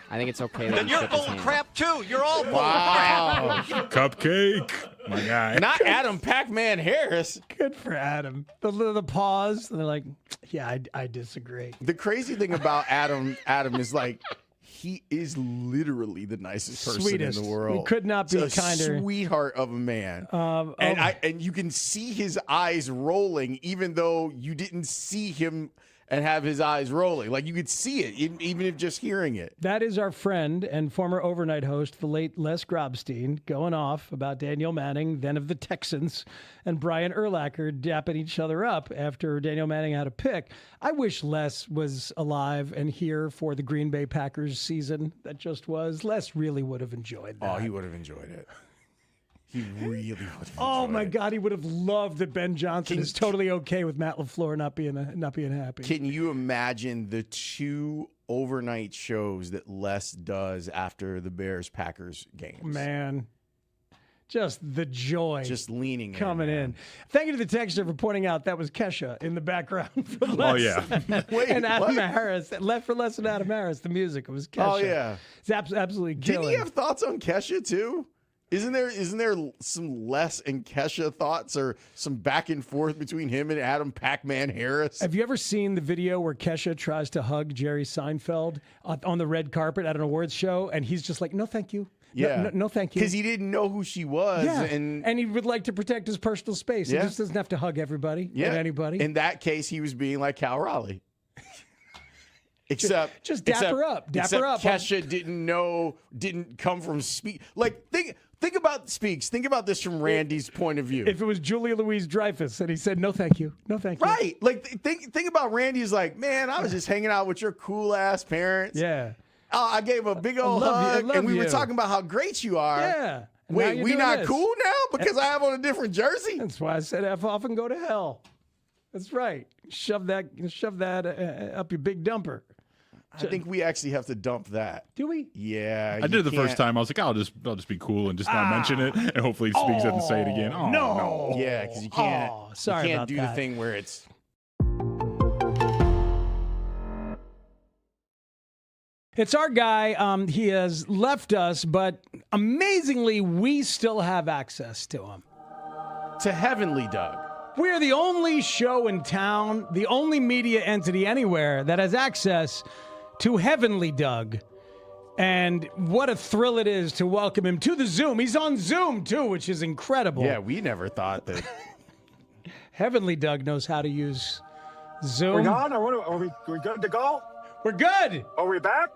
I think it's okay. Then you're full of crap too. You're all full of crap. Cupcake, my guy. Not Adam Pac-Man Harris. Good for Adam. The pause. And they're like, yeah, I disagree. The crazy thing about Adam is like, he is literally the nicest person Sweetest. in the world. He could not be kinder. Sweetheart of a man. And you can see his eyes rolling, even though you didn't see him and have his eyes rolling. Like, you could see it, even if just hearing it. That is our friend and former overnight host, the late Les Grobstein, going off about Daniel Manning, then of the Texans, and Brian Urlacher dapping each other up after Daniel Manning had a pick. I wish Les was alive and here for the Green Bay Packers season that just was. Les really would have enjoyed that. Oh, he would have enjoyed it. He really would have. Oh my God, he would have loved that Ben Johnson is totally okay with Matt LaFleur not being happy. Can you imagine the 2 overnight shows that Les does after the Bears-Packers games? Man, just the joy. Just leaning coming in. Thank you to the texter for pointing out that was Kesha in the background for Les. Oh, yeah. And Adam Harris. Left for Les and Adam Harris, the music. It was Kesha. Oh, yeah. It's absolutely killing. Didn't he have thoughts on Kesha, too? Isn't there some Les and Kesha thoughts or some back and forth between him and Adam Pac-Man Harris? Have you ever seen the video where Kesha tries to hug Jerry Seinfeld on the red carpet at an awards show, and he's just like, no, thank you. Yeah. No, thank you. Because he didn't know who she was. Yeah. And he would like to protect his personal space. Yeah. He just doesn't have to hug everybody and anybody. In that case, he was being like Cal Raleigh. Except just dap her up. Kesha didn't come from Speak. Like, think about Speaks. Think about this from Randy's point of view. If it was Julia Louis-Dreyfus and he said, no, thank you. No, thank you. Right. Like, think about Randy's like, man, I was just hanging out with your cool-ass parents. Yeah. I gave a big old hug, and we were talking about how great you are. Yeah. And wait, we not cool now because I have on a different jersey? That's why I said F off and go to hell. That's right. Shove that up your big dumper. I think we actually have to dump that. Do we? Yeah. I did it the first time. I was like, I'll just be cool and just not mention it, and hopefully Speaks doesn't say it again. Oh, no. Yeah, because you can't. Sorry you can't about do that. the thing where it's. It's our guy. He has left us, but amazingly, we still have access to him. To Heavenly Doug. We are the only show in town, the only media entity anywhere that has access to Heavenly Doug. And what a thrill it is to welcome him to the Zoom. He's on Zoom, too, which is incredible. Yeah, we never thought that. Heavenly Doug knows how to use Zoom. We're gone? Or what, are we good to go? We're good. Are we back?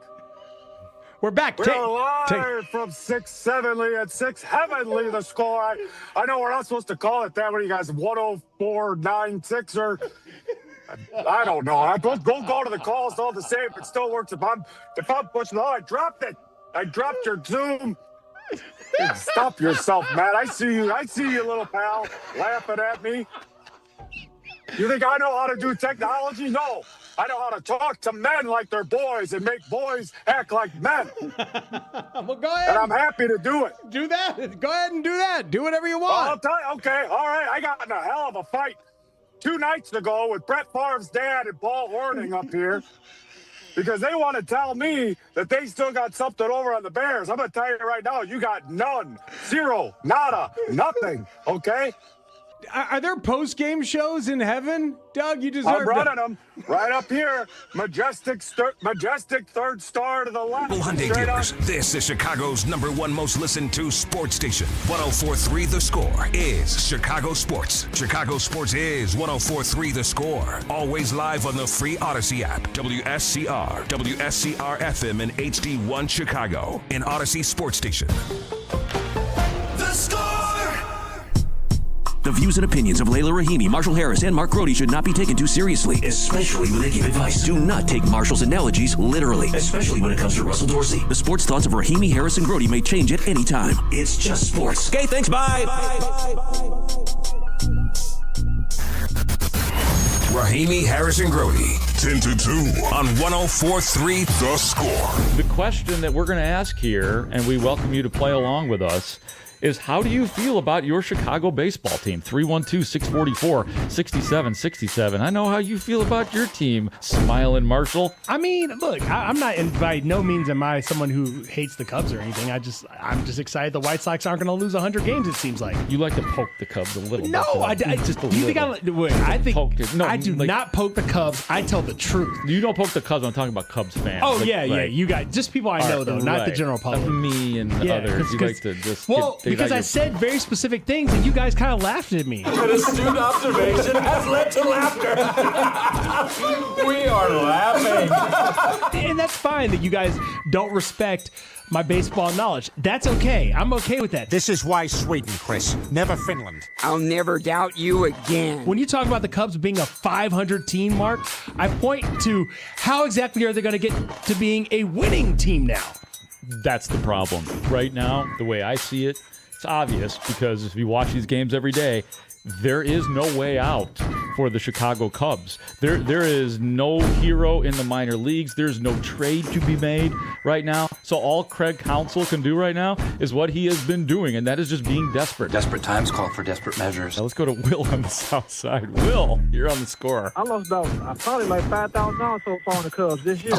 We're back. We're live from 6-7 at 6 Heavenly, the score. I know we're not supposed to call it that. What are you guys, 104.96 or I don't know. I go to the calls all the same. It still works. If I'm pushing, I dropped it. I dropped your Zoom. Stop yourself, Matt. I see you, little pal, laughing at me. You think I know how to do technology? No. I know how to talk to men like they're boys and make boys act like men. Well, go ahead. And I'm happy to do it. Do that. Go ahead and do that. Do whatever you Well, want. I'll tell you. Okay, all right. I got in a hell of a fight 2 nights ago with Brett Favre's dad and Paul Horning up here because they want to tell me that they still got something over on the Bears. I'm going to tell you right now, you got none, 0, nada, nothing, okay? Are there post-game shows in heaven? Doug, you deserve I'm running them right up here. Majestic third star to the left. Hyundai Straight dealers, up. this is Chicago's #1 most listened to sports station. 104.3 The Score is Chicago Sports. Chicago Sports is 104.3 The Score. Always live on the free Odyssey app. WSCR, WSCR FM and HD1 Chicago. An Odyssey sports station. The Score! The views and opinions of Layla Rahimi, Marshall Harris, and Mark Grote should not be taken too seriously, especially when they give advice. Do not take Marshall's analogies literally, especially when it comes to Russell Dorsey. The sports thoughts of Rahimi, Harris, and Grote may change at any time. It's just sports. Okay, thanks, bye. Rahimi, Harris, and Grote. 10 to 2 on 104.3 The Score. The question that we're going to ask here, and we welcome you to play along with us, is how do you feel about your Chicago baseball team? 312-644-6767. I know how you feel about your team, Smiling Marshall. I mean, look, I'm not, by no means am I someone who hates the Cubs or anything. I'm just excited the White Sox aren't going to lose 100 games, it seems like. You like to poke the Cubs a little No, bit. I just a you little. think I think No, I do like- not poke the Cubs. I tell the truth. You don't poke the Cubs. I'm talking about Cubs fans. Oh, Like- yeah. like- You got just people I know, though, not the Right. general public. Me and Yeah, others. You like to just because I said very specific things and you guys kind of laughed at me. An astute observation has led to laughter. We are laughing. And that's fine that you guys don't respect my baseball knowledge. That's okay. I'm okay with that. This is why Sweden, Chris, never Finland. I'll never doubt you again. When you talk about the Cubs being a 500 team, Mark, I point to how exactly are they going to get to being a winning team now? That's the problem. Right now, the way I see it, it's obvious because if you watch these games every day, there is no way out for the Chicago Cubs. There is no hero in the minor leagues. There's no trade to be made right now. So all Craig Counsell can do right now is what he has been doing, and that is just being desperate. Desperate times call for desperate measures. Now let's go to Will on the south side. Will, you're on the score. I lost about probably like $5,000 so far on the Cubs this year.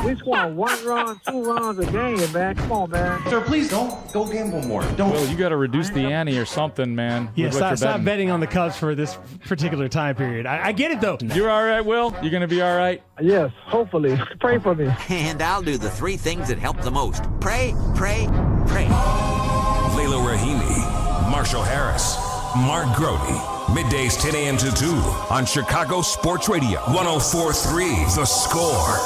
we scoring 1 run, 2 runs a game, man. Come on, man. Sir, please don't gamble more. Don't. Will, you got to reduce the ante or something, man. Yeah, with what you're stop betting. betting on the Cubs for this particular time period. I get it, though. You're all right, Will? You're going to be all right? Yes, hopefully. Pray for me. And I'll do the 3 things that help the most. Pray, pray, pray. Layla Rahimi, Marshall Harris, Mark Grote. Middays 10 a.m. to 2 on Chicago Sports Radio. 104.3 The Score.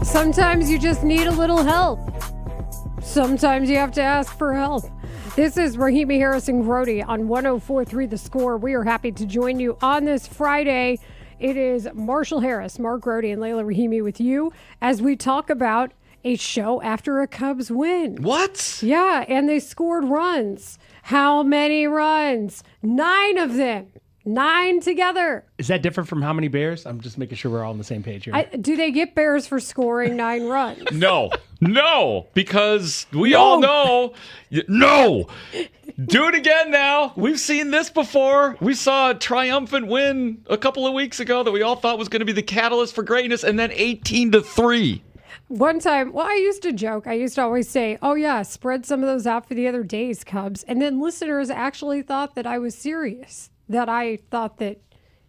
Sometimes you just need a little help. Sometimes you have to ask for help. This is Rahimi, Harris, and Grote on 104.3 The Score. We are happy to join you on this Friday. It is Marshall Harris, Mark Grote, and Layla Rahimi with you as we talk about a show after a Cubs win. What? Yeah, and they scored runs. How many runs? 9 of them. 9 together. Is that different from how many Bears? I'm just making sure we're all on the same page here. Do they get Bears for scoring 9 runs? No, because we all know. No, do it again now. We've seen this before. We saw a triumphant win a couple of weeks ago that we all thought was going to be the catalyst for greatness, and then 18-3. One time, I used to joke. I used to always say, oh, yeah, spread some of those out for the other days, Cubs. And then listeners actually thought that I was serious, that I thought that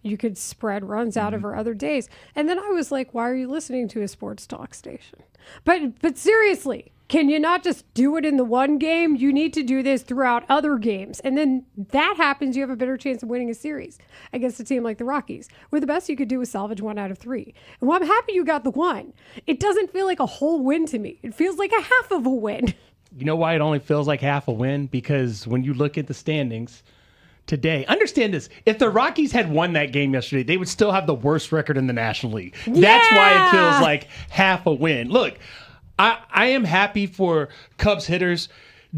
you could spread runs out over other days. And then I was like, why are you listening to a sports talk station? But seriously, can you not just do it in the one game? You need to do this throughout other games. And then that happens, you have a better chance of winning a series against a team like the Rockies, where the best you could do is salvage 1 out of 3. And while I'm happy you got the 1, it doesn't feel like a whole win to me. It feels like a half of a win. You know why it only feels like half a win? Because when you look at the standings, today. Understand this. If the Rockies had won that game yesterday, they would still have the worst record in the National League. Yeah! That's why it feels like half a win. Look, I am happy for Cubs hitters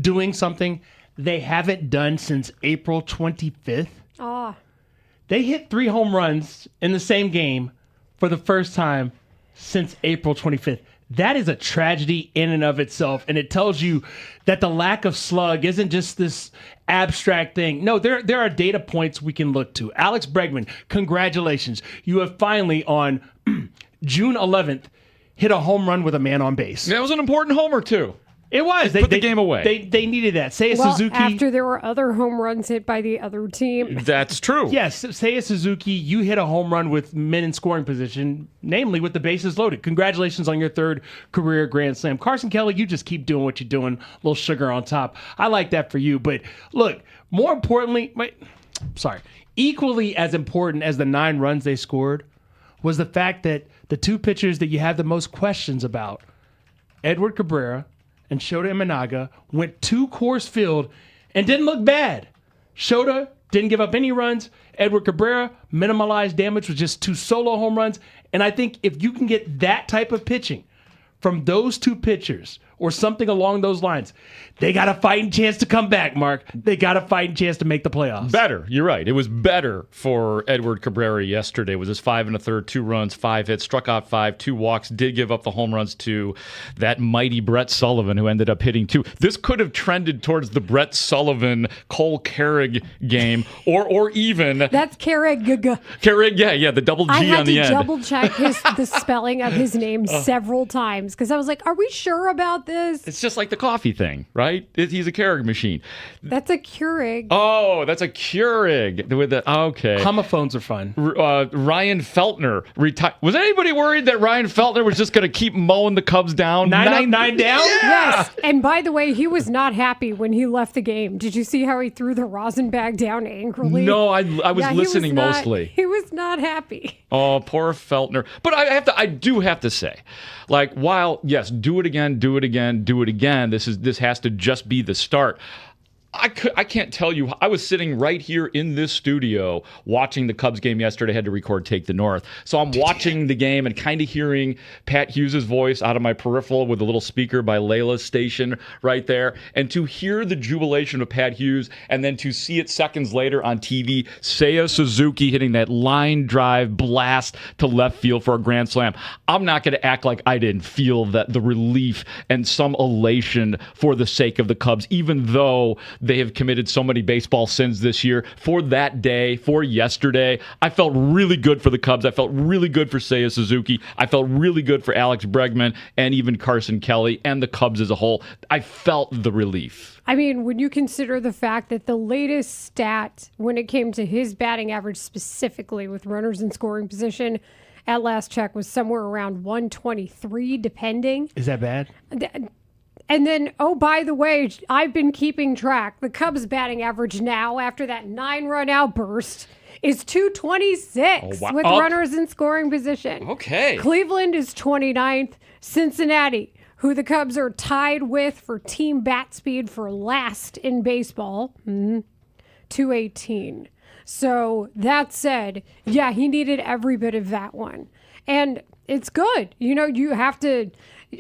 doing something they haven't done since April 25th. They hit 3 home runs in the same game for the first time since April 25th. That is a tragedy in and of itself, and it tells you that the lack of slug isn't just this abstract thing. No, there are data points we can look to. Alex Bregman, congratulations. You have finally, on June 11th, hit a home run with a man on base. That was an important homer, too. It was. They put the game away. They needed that. Seiya Suzuki. After there were other home runs hit by the other team. That's true. Yes, Seiya Suzuki, you hit a home run with men in scoring position, namely with the bases loaded. Congratulations on your 3rd career Grand Slam. Carson Kelly, you just keep doing what you're doing. A little sugar on top. I like that for you. But look, more importantly, equally as important as the 9 runs they scored was the fact that the 2 pitchers that you have the most questions about, Edward Cabrera and Shota Imanaga, went to Coors Field and didn't look bad. Shota didn't give up any runs. Edward Cabrera minimalized damage with just 2 solo home runs. And I think if you can get that type of pitching from those 2 pitchers or something along those lines, they got a fighting chance to come back, Mark. They got a fighting chance to make the playoffs. Better. You're right. It was better for Edward Cabrera yesterday. It was his 5 1/3, 2 runs, 5 hits, struck out 5, 2 walks, did give up the home runs to that mighty Brett Sullivan, who ended up hitting 2. This could have trended towards the Brett Sullivan Cole Carrig game, or even That's Carrig. Carrig, yeah, the double G on the end. I had to double check the spelling of his name several times because I was like, "Are we sure about this?" It's just like the coffee thing, right? He's a Carrig machine. That's a Keurig. Oh, that's a Keurig. Okay. Homophones are fun. Ryan Feltner retired. Was anybody worried that Ryan Feltner was just going to keep mowing the Cubs down? 9 up, 9 down? Yes. And by the way, he was not happy when he left the game. Did you see how he threw the rosin bag down angrily? No, I was listening mostly. He was not happy. Oh, poor Feltner. But I do have to say, like, while yes, do it again. This has to just be the start. I can't tell you. I was sitting right here in this studio watching the Cubs game yesterday. I had to record Take the North. So I'm watching the game and kind of hearing Pat Hughes' voice out of my peripheral with a little speaker by Layla's station right there. And to hear the jubilation of Pat Hughes and then to see it seconds later on TV, Seiya Suzuki hitting that line drive blast to left field for a grand slam. I'm not going to act like I didn't feel the relief and some elation for the sake of the Cubs, even though they have committed so many baseball sins this year. For that day, for yesterday, I felt really good for the Cubs. I felt really good for Seiya Suzuki. I felt really good for Alex Bregman and even Carson Kelly and the Cubs as a whole. I felt the relief. I mean, when you consider the fact that the latest stat when it came to his batting average specifically with runners in scoring position at last check was somewhere around 123, depending. Is that bad? And then, oh, by the way, I've been keeping track. The Cubs batting average now, after that 9-run outburst, is 226 with runners in scoring position. Okay. Cleveland is 29th. Cincinnati, who the Cubs are tied with for team bat speed for last in baseball, 218. So that said, yeah, he needed every bit of that one. And it's good. You know, you have to...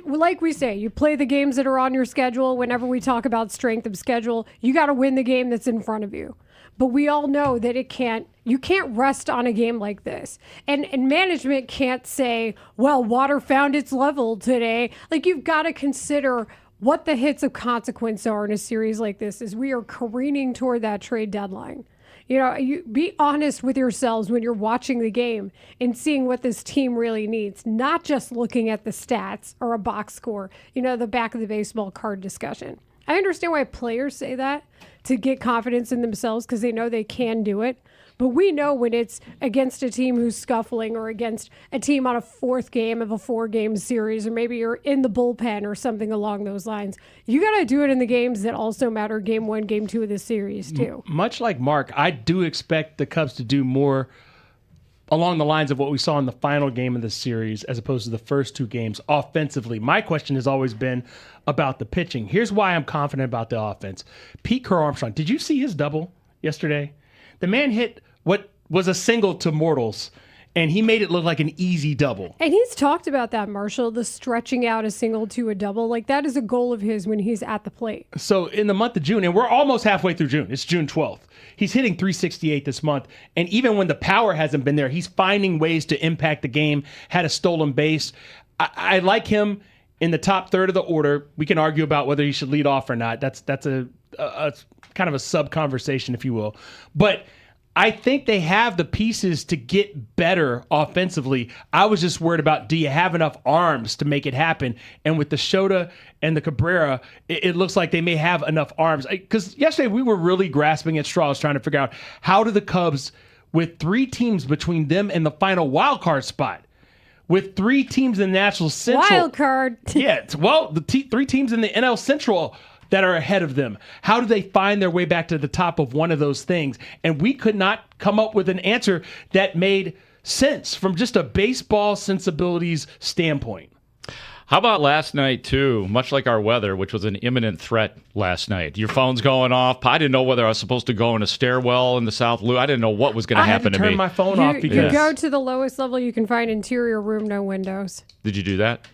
Like we say, you play the games that are on your schedule. Whenever we talk about strength of schedule, you got to win the game that's in front of you. But we all know that you can't rest on a game like this. And management can't say, well, water found its level today. Like, you've got to consider what the hits of consequence are in a series like this as we are careening toward that trade deadline. You know, you be honest with yourselves when you're watching the game and seeing what this team really needs, not just looking at the stats or a box score, you know, the back of the baseball card discussion. I understand why players say that, to get confidence in themselves because they know they can do it. But we know when it's against a team who's scuffling or against a team on a 4th game of a 4-game series, or maybe you're in the bullpen or something along those lines. You got to do it in the games that also matter, game 1, game 2 of the series too. Much like Mark, I do expect the Cubs to do more along the lines of what we saw in the final game of the series as opposed to the first 2 games offensively. My question has always been about the pitching. Here's why I'm confident about the offense. Pete Kerr Armstrong, did you see his double yesterday? The man hit what was a single to mortals, and he made it look like an easy double. And he's talked about that, Marshall, the stretching out a single to a double. Like, that is a goal of his when he's at the plate. So in the month of June, and we're almost halfway through June. It's June 12th. He's hitting 368 this month. And even when the power hasn't been there, he's finding ways to impact the game, had a stolen base. I like him in the top third of the order. We can argue about whether he should lead off or not. That's a kind of a sub-conversation, if you will. But I think they have the pieces to get better offensively. I was just worried about, do you have enough arms to make it happen? And with the Shota and the Cabrera, it looks like they may have enough arms. Because yesterday we were really grasping at straws trying to figure out, how do the Cubs, with 3 teams between them and the final wild card spot, with 3 teams in the National Central. Wild card. Yeah, well, the 3 teams in the NL Central that are ahead of them. How do they find their way back to the top of one of those things? And we could not come up with an answer that made sense from just a baseball sensibilities standpoint. How about last night, too? Much like our weather, which was an imminent threat last night. Your phone's going off. I didn't know whether I was supposed to go in a stairwell in the South Loop. I didn't know what was going to happen to me. I had to turn my phone off because you go to the lowest level you can find, interior room, no windows. Did you do that?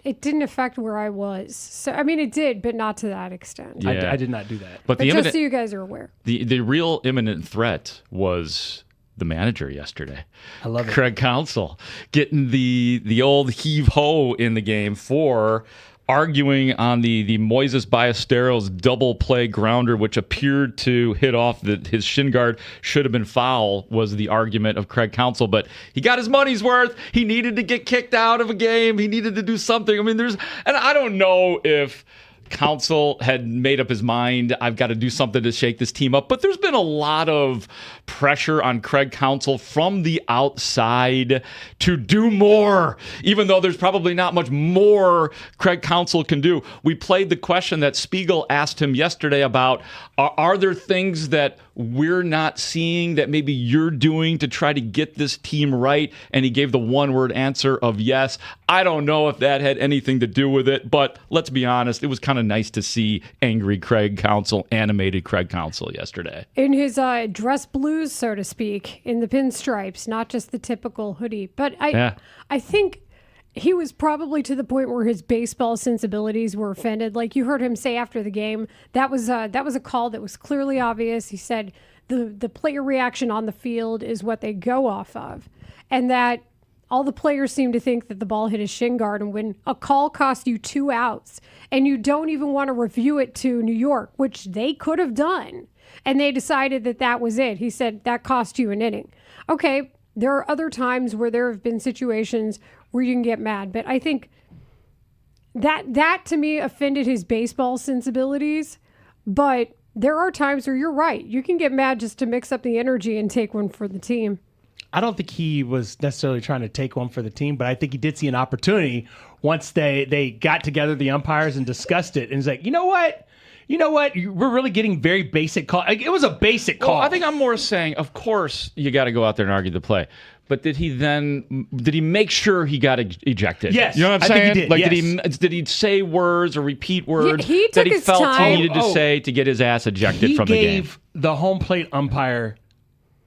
It didn't affect where I was. So, I mean, it did, but not to that extent. Yeah. I did not do that. But just so you guys are aware. The real imminent threat was the manager yesterday. I love it. Craig Counsell getting the old heave-ho in the game for arguing on the Moises Ballesteros double play grounder, which appeared to hit off his shin guard, should have been foul, was the argument of Craig Counsell. But he got his money's worth. He needed to get kicked out of a game. He needed to do something. I mean, and I don't know if Counsell had made up his mind, I've got to do something to shake this team up. But there's been a lot of pressure on Craig Counsell from the outside to do more, even though there's probably not much more Craig Counsell can do. We played the question that Spiegel asked him yesterday about, are there things that we're not seeing that maybe you're doing to try to get this team right? And he gave the one-word answer of yes. I don't know if that had anything to do with it, but let's be honest, it was kind of nice to see angry Craig Counsell, animated Craig Counsell yesterday. In his dress blues, so to speak, in the pinstripes, not just the typical hoodie. But I think he was probably to the point where his baseball sensibilities were offended. Like you heard him say after the game, that was a call that was clearly obvious. He said the player reaction on the field is what they go off of, and that all the players seem to think that the ball hit his shin guard. And when a call costs you 2 outs and you don't even want to review it to New York, which they could have done, and they decided that was it. He said that cost you an inning. Okay, there are other times where there have been situations where you can get mad, but I think that to me offended his baseball sensibilities. But there are times where you're right. You can get mad just to mix up the energy and take one for the team. I don't think he was necessarily trying to take one for the team, but I think he did see an opportunity once they got together, the umpires, and discussed it. And he's like, you know what? We're really getting very basic call. It was a basic call. Well, I think I'm more saying, of course, you got to go out there and argue the play. But did he make sure he got ejected? Yes. You know what I'm saying? I think he did. Like, did he say words or repeat words he that he his felt time. he needed to say to get his ass ejected from the game? He gave the home plate umpire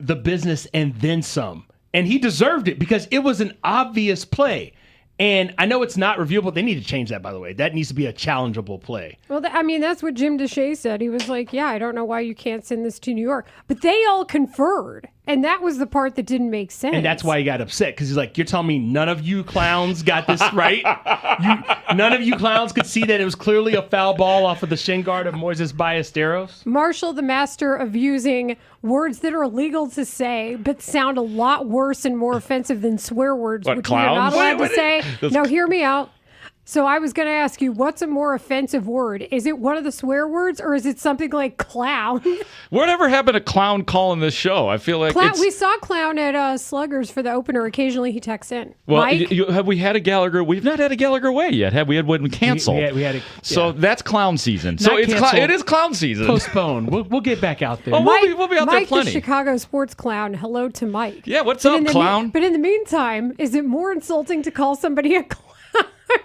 the business and then some. And he deserved it because it was an obvious play. And I know it's not reviewable. They need to change that, by the way. That needs to be a challengeable play. Well, that's what Jim Deshaies said. He was like, yeah, I don't know why you can't send this to New York. But they all conferred. And that was the part that didn't make sense. And that's why he got upset, because he's like, you're telling me none of you clowns got this right? None of you clowns could see that it was clearly a foul ball off of the shin guard of Moises Ballesteros? Marshall, the master of using words that are illegal to say, but sound a lot worse and more offensive than swear words, What, which clowns? you're not allowed to say. That's- No, hear me out. So I was going to ask you, what's a more offensive word? Is it one of the swear words, or is it something like clown? Whatever happened to clown calling this show? I feel like We saw clown at Sluggers for the opener. Occasionally he texts in. Well, Mike? have we had a Gallagher? We've not had a Gallagher away yet. Have we? Had one canceled. We had it. So that's clown season. So Not canceled. it is clown season. Postponed. We'll get back out there. Oh, we'll be out there Mike, plenty. the Chicago sports clown. Hello to Mike. Yeah, what's up, clown? But in the meantime, is it more insulting to call somebody a clown?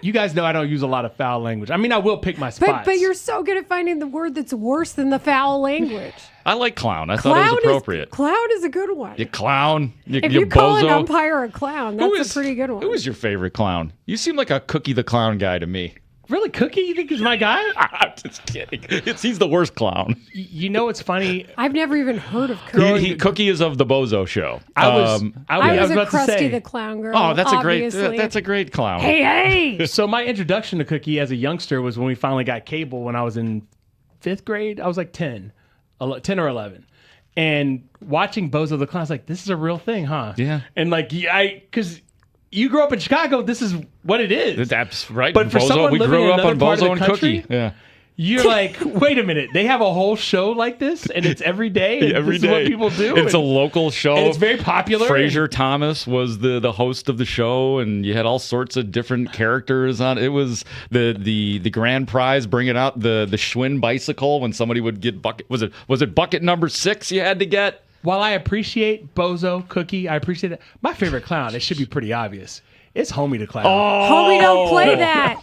You guys know I don't use a lot of foul language. I mean, I will pick my spots. But you're so good at finding the word that's worse than the foul language. I like clown. I thought it was appropriate. Clown is a good one. You clown. If you call an umpire a clown, that's a pretty good one. Who is your favorite clown? You seem like a Cookie the Clown guy to me. Really, Cookie? You think he's my guy? I'm just kidding. He's the worst clown. You know what's funny? I've never even heard of Cookie. Cookie is of the Bozo Show. I was a about to Krusty say. the Clown girl. Oh, that's obviously. that's a great clown. Hey. So my introduction to Cookie as a youngster was when we finally got cable when I was in 5th grade. I was like 10 or 11. And watching Bozo the Clown, I was like, this is a real thing, huh? Yeah. And like, because you grew up in Chicago, this is what it is. That's right. But for someone we living grew in up on another part of Bozo the and country, Cookie. Yeah. You're like, wait a minute. They have a whole show like this, and it's every day. And Every this day. is what people do. It's a local show. And it's very popular. Fraser Thomas was the host of the show, and you had all sorts of different characters on. It was the grand prize, bringing out the Schwinn bicycle when somebody would get bucket. Was it bucket number 6 you had to get? While I appreciate Bozo, Cookie, I appreciate it. My favorite clown, it should be pretty obvious. It's Homie the Clown. Homie, don't play that.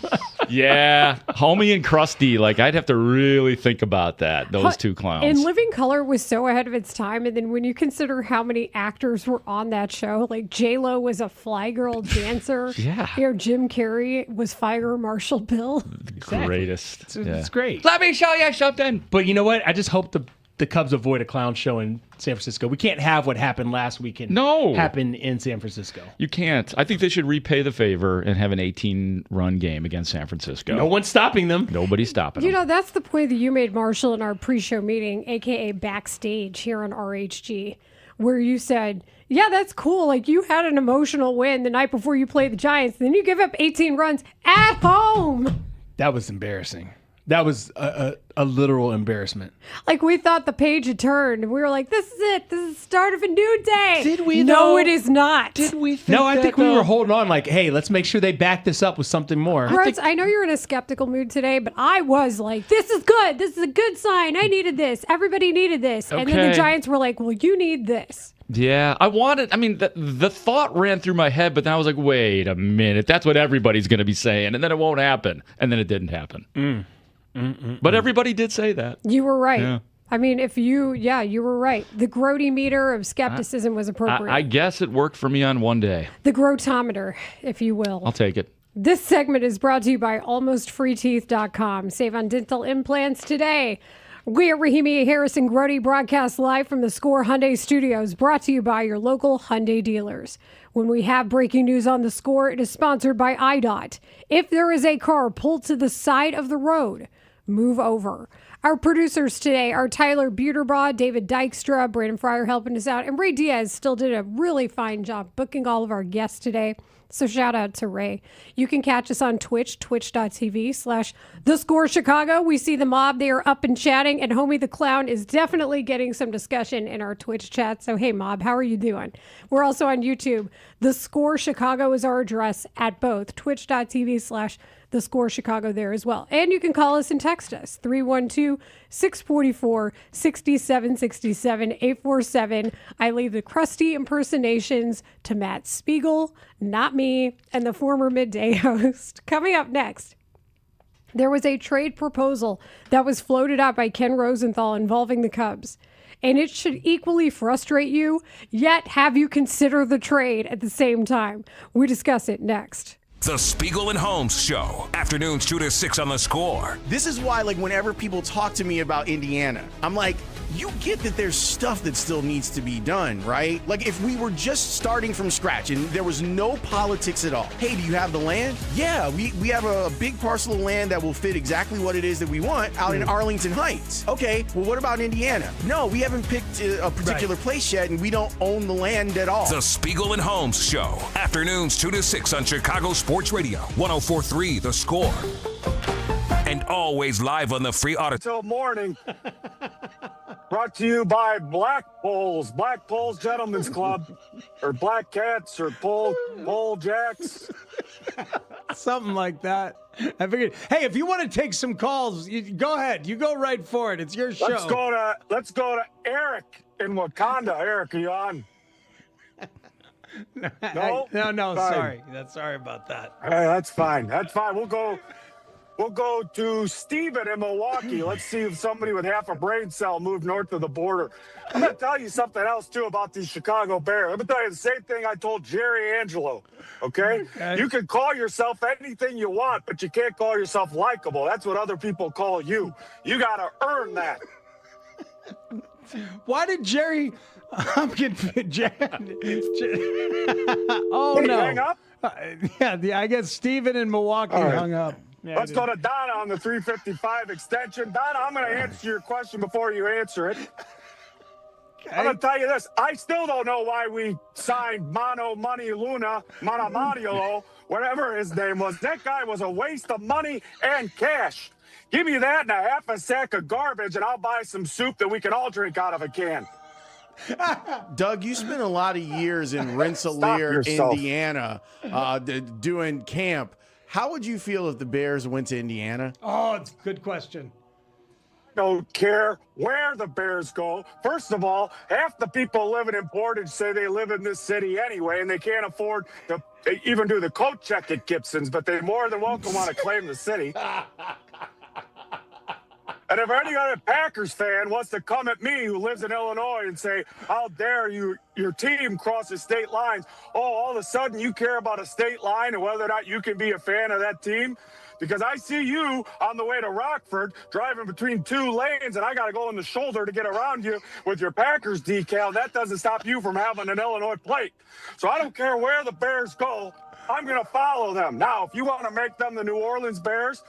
Yeah, Homie and Krusty. Like, I'd have to really think about that. Those two clowns. And Living Color was so ahead of its time. And then when you consider how many actors were on that show, like J-Lo was a Fly Girl dancer. Yeah. You know, Jim Carrey was Fire Marshal Bill. Greatest. It's great. Let me show you something. But you know what? I just hope the Cubs avoid a clown show in San Francisco. We can't have what happened last weekend happen in San Francisco. You can't. I think they should repay the favor and have an 18-run game against San Francisco. No one's stopping them. Nobody's stopping You them. know, that's the point that you made, Marshall, in our pre-show meeting, a.k.a. backstage here on RHG, where you said, yeah, that's cool. Like, you had an emotional win the night before you played the Giants. Then you give up 18 runs at home. That was embarrassing. That was a literal embarrassment. Like, we thought the page had turned. And we were like, this is it. This is the start of a new day. Did we, No, though? it is not. Did we think No, I that, think we though? were holding on like, hey, let's make sure they back this up with something more. Russ, I know you're in a skeptical mood today, but I was like, this is good. This is a good sign. I needed this. Everybody needed this. And then the Okay. Giants were like, well, you need this. Yeah, the thought ran through my head, but then I was like, wait a minute. That's what everybody's going to be saying, and then it won't happen. And then it didn't happen. But everybody did say that. You were right. Yeah. I mean, you were right. The Grote meter of skepticism was appropriate. I guess it worked for me on one day. The Grotometer, if you will. I'll take it. This segment is brought to you by AlmostFreeTeeth.com. Save on dental implants today. We at Rahimi, Harris, and Grote broadcast live from the Score Hyundai Studios, brought to you by your local Hyundai dealers. When we have breaking news on the Score, it is sponsored by IDOT. If there is a car pulled to the side of the road, move over. Our producers today are Tyler Buterbaugh, David Dykstra, Brandon Fryer helping us out, and Ray Diaz still did a really fine job booking all of our guests today. So shout out to Ray. You can catch us on Twitch, twitch.tv/TheScoreChicago. We see the mob. They are up and chatting, and Homie the Clown is definitely getting some discussion in our Twitch chat. So, hey, mob, how are you doing? We're also on YouTube. The Score Chicago is our address at both twitch.tv/TheScoreChicago there as well. And you can call us and text us, 312-644-6767, 847. I leave the crusty impersonations to Matt Spiegel, not me, and the former midday host. Coming up next, there was a trade proposal that was floated out by Ken Rosenthal involving the Cubs. And it should equally frustrate you, yet have you consider the trade at the same time. We discuss it next. The Spiegel and Holmes Show. Afternoons 2 to 6 on The Score. This is why, like, whenever people talk to me about Indiana, I'm like, you get that there's stuff that still needs to be done, right? Like, if we were just starting from scratch and there was no politics at all. Hey, do you have the land? Yeah, we have a big parcel of land that will fit exactly what it is that we want out in Arlington Heights. Okay, well, what about Indiana? No, we haven't picked a particular place yet, and we don't own the land at all. The Spiegel and Holmes Show. Afternoons 2 to 6 on Chicago Sports Radio. 104.3 The Score. And always live on the free auto. Till morning. Brought to you by Black Poles Gentlemen's Club, or Black Cats, or Pole Jacks. Something like that. I figured, hey, if you want to take some calls, go ahead. You go right for it. It's your show. Let's go to Eric in Wakanda. Eric, are you on? No, No, Fine. sorry. Sorry about that. Hey, that's fine. That's fine. We'll go to Steven in Milwaukee. Let's see if somebody with half a brain cell moved north of the border. I'm going to tell you something else, too, about these Chicago Bears. I'm going to tell you the same thing I told Jerry Angelo, okay? You can call yourself anything you want, but you can't call yourself likable. That's what other people call you. You got to earn that. Why did Jerry? I'm confused. Oh Did he no! hang up? I guess Steven in Milwaukee All right. hung up. Yeah, Let's go to Donna on the 355 extension. Donna, I'm going to answer your question before you answer it. I'm going to tell you this. I still don't know why we signed Mano Money Luna, Manamaniolo, whatever his name was. That guy was a waste of money and cash. Give me that and a half a sack of garbage, and I'll buy some soup that we can all drink out of a can. Doug, you spent a lot of years in Rensselaer, Indiana, doing camp. How would you feel if the Bears went to Indiana? Oh, it's a good question. Don't care where the Bears go. First of all, half the people living in Portage say they live in this city anyway, and they can't afford to even do the coat check at Gibson's, but they more than welcome want to claim the city. And if any other Packers fan wants to come at me who lives in Illinois and say, how dare you, your team crosses state lines, all of a sudden you care about a state line and whether or not you can be a fan of that team? Because I see you on the way to Rockford driving between two lanes, and I got to go in the shoulder to get around you with your Packers decal. That doesn't stop you from having an Illinois plate. So I don't care where the Bears go. I'm going to follow them. Now, if you want to make them the New Orleans Bears,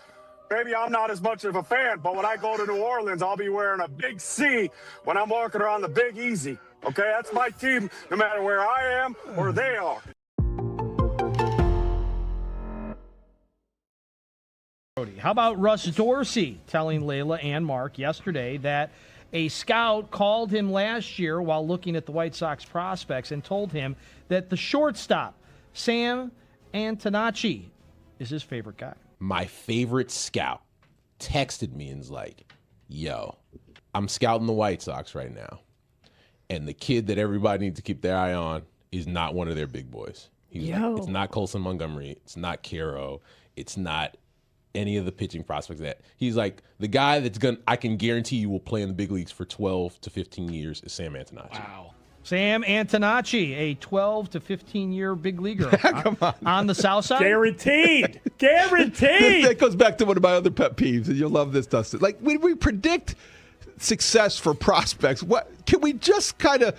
maybe I'm not as much of a fan, but when I go to New Orleans, I'll be wearing a big C when I'm walking around the Big Easy. Okay, that's my team, no matter where I am or they are. How about Russ Dorsey telling Layla and Mark yesterday that a scout called him last year while looking at the White Sox prospects and told him that the shortstop, Sam Antonacci, is his favorite guy. My favorite scout texted me and was like, yo, I'm scouting the White Sox right now. And the kid that everybody needs to keep their eye on is not one of their big boys. It's not Colson Montgomery. It's not Caro. It's not any of the pitching prospects that he's like, the guy I can guarantee you will play in the big leagues for 12 to 15 years is Sam Antonacci. Wow. Sam Antonacci, a 12 to 15-year big leaguer. Come on the South Side? Guaranteed. Guaranteed. That goes back to one of my other pet peeves, and you'll love this, Dustin. Like, when we predict success for prospects, what can we just kind of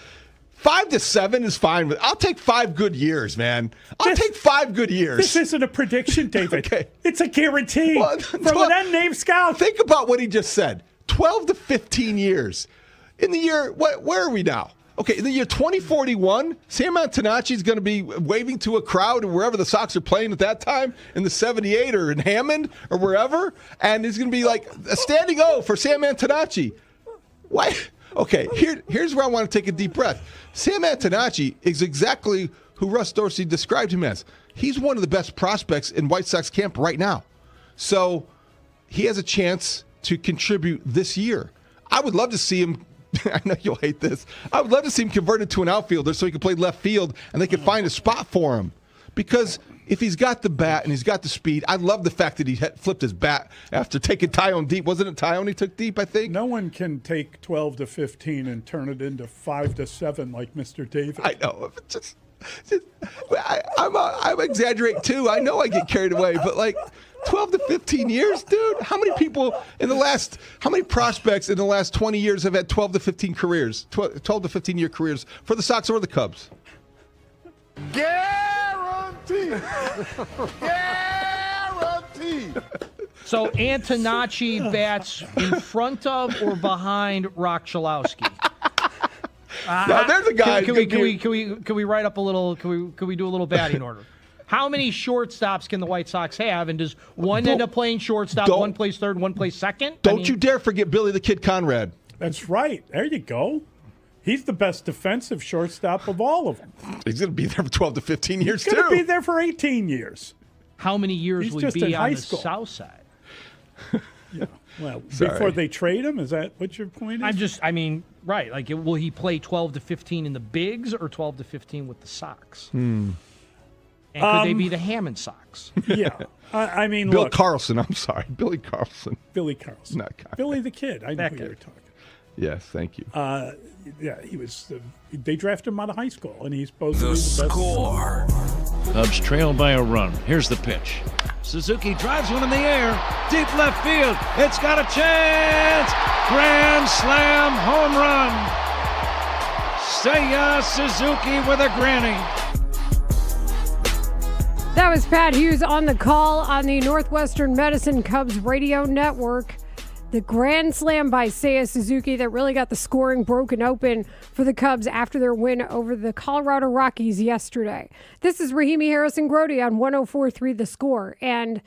5 to 7 is fine. I'll take 5 good years, man. I'll take 5 good years. This isn't a prediction, David. Okay. It's a guarantee from an unnamed scout. Think about what he just said. 12 to 15 years. In the year, where are we now? Okay, in the year 2041, Sam Antonacci is going to be waving to a crowd wherever the Sox are playing at that time, in the 78 or in Hammond or wherever, and he's going to be like a standing O for Sam Antonacci. Why? Okay, here's where I want to take a deep breath. Sam Antonacci is exactly who Russ Dorsey described him as. He's one of the best prospects in White Sox camp right now. So he has a chance to contribute this year. I would love to see him. I know you'll hate this. I would love to see him converted to an outfielder so he can play left field and they can find a spot for him. Because if he's got the bat and he's got the speed, I love the fact that he flipped his bat after taking Tyone deep. Wasn't it Tyone he took deep, I think? No one can take 12 to 15 and turn it into 5 to 7 like Mr. David. I know. I'm exaggerating too. I know I get carried away, but like 12 to 15 years, dude. How many prospects in the last 20 years have had 12 to 15 careers, 12 to 15 year careers for the Sox or the Cubs? Guaranteed. Guaranteed. So Antonacci bats in front of or behind Rock Chalowski? Now there's a guy. Can we write up a little? Can we do a little batting order? How many shortstops can the White Sox have? And does one end up playing shortstop, one plays third, one plays second? Don't you dare forget Billy the Kid Conrad. That's right. There you go. He's the best defensive shortstop of all of them. He's going to be there for 12 to 15 years, He's going to be there for 18 years. How many years He's will just he be in on high the school. South Side? Well, Sorry. before they trade him, is that what your point is? Right. Like, will he play 12 to 15 in the bigs or 12 to 15 with the Sox? And could they be the Hammond Sox? Yeah. I mean, Bill look, Carlson. I'm sorry, Billy Carlson. Billy Carlson. Not Carlson. Billy the Kid. I know That who guy. you were talking. Yes, thank you. Yeah, he was. They drafted him out of high school, and he's supposed to be The the best. score. Cubs trail by a run. Here's the pitch. Suzuki drives one in the air. Deep left field. It's got a chance. Grand slam home run. Seiya Suzuki with a granny. That was Pat Hughes on the call on the Northwestern Medicine Cubs radio network. The grand slam by Seiya Suzuki that really got the scoring broken open for the Cubs after their win over the Colorado Rockies yesterday. This is Rahimi, Harris, and Grote on 104.3 The Score. And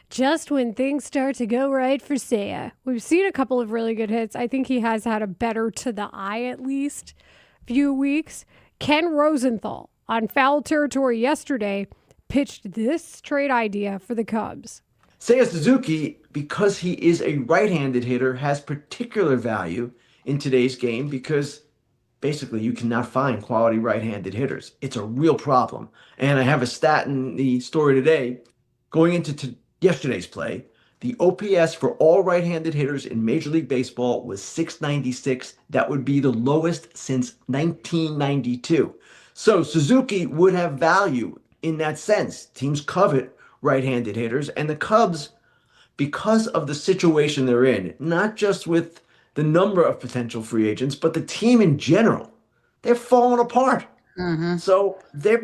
just when things start to go right for Seiya, we've seen a couple of really good hits. I think he has had a better to the eye, at least, few weeks. Ken Rosenthal on foul territory yesterday pitched this trade idea for the Cubs. Seiya Suzuki, because he is a right-handed hitter, has particular value in today's game because basically you cannot find quality right-handed hitters. It's a real problem. And I have a stat in the story today. Going into yesterday's play, the OPS for all right-handed hitters in Major League Baseball was 696. That would be the lowest since 1992. So Suzuki would have value in that sense. Teams covet right-handed hitters, and the Cubs, because of the situation they're in, not just with the number of potential free agents, but the team in general, they're falling apart. So they're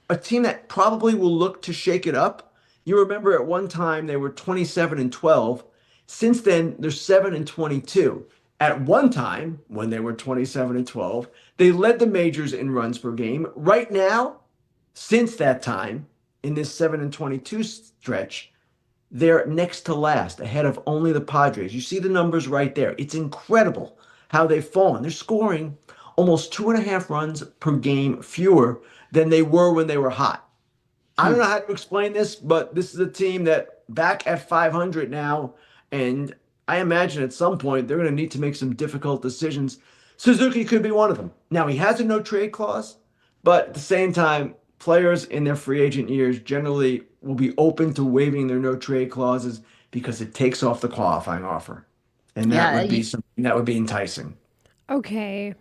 a team that probably will look to shake it up. You remember at one time they were 27-12. Since then, they're 7-22. At one time, when they were 27-12, they led the majors in runs per game. Right now, since that time, in this 7-22 stretch, they're next to last, ahead of only the Padres. You see the numbers right there. It's incredible how they've fallen. They're scoring almost 2.5 runs per game fewer than they were when they were hot. I don't know how to explain this, but this is a team that back at 500 now, and I imagine at some point they're going to need to make some difficult decisions. Suzuki could be one of them. Now, he has a no-trade clause, but at the same time, players in their free agent years generally will be open to waiving their no-trade clauses because it takes off the qualifying offer. And that would be something that would be enticing. Okay,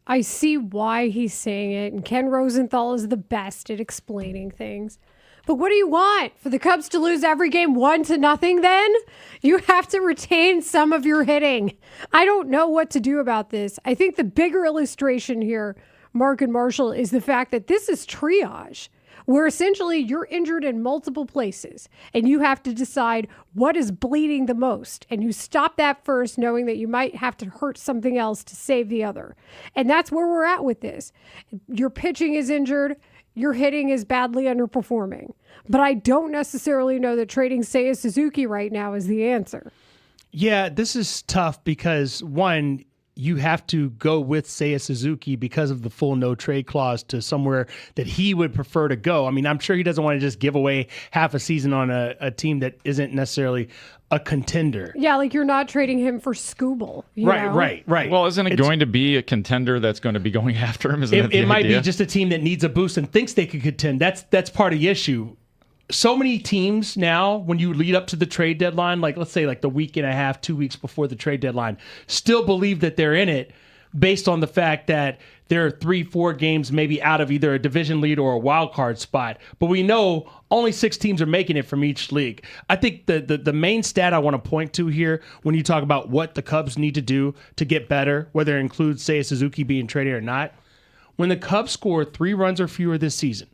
I see why he's saying it, and Ken Rosenthal is the best at explaining things. But what do you want? For the Cubs to lose every game 1-0 then? You have to retain some of your hitting. I don't know what to do about this. I think the bigger illustration here, Mark and Marshall, is the fact that this is triage, where essentially you're injured in multiple places and you have to decide what is bleeding the most. And you stop that first, knowing that you might have to hurt something else to save the other. And that's where we're at with this. Your pitching is injured. Your hitting is badly underperforming. But I don't necessarily know that trading Seiya Suzuki right now is the answer. Yeah, this is tough because, one, you have to go with Seiya Suzuki because of the full no trade clause to somewhere that he would prefer to go. I mean, I'm sure he doesn't want to just give away half a season on a team that isn't necessarily a contender. Yeah, like you're not trading him for Scooble. Right. Well, isn't it going to be a contender that's going to be going after him? Isn't It might be just a team that needs a boost and thinks they could contend. That's part of the issue. So many teams now, when you lead up to the trade deadline, like let's say like the week and a half, 2 weeks before the trade deadline, still believe that they're in it based on the fact that there are 3-4 games maybe out of either a division lead or a wild card spot. But we know only 6 teams are making it from each league. I think the main stat I want to point to here when you talk about what the Cubs need to do to get better, whether it includes Seiya Suzuki being traded or not, when the Cubs score 3 runs or fewer this season,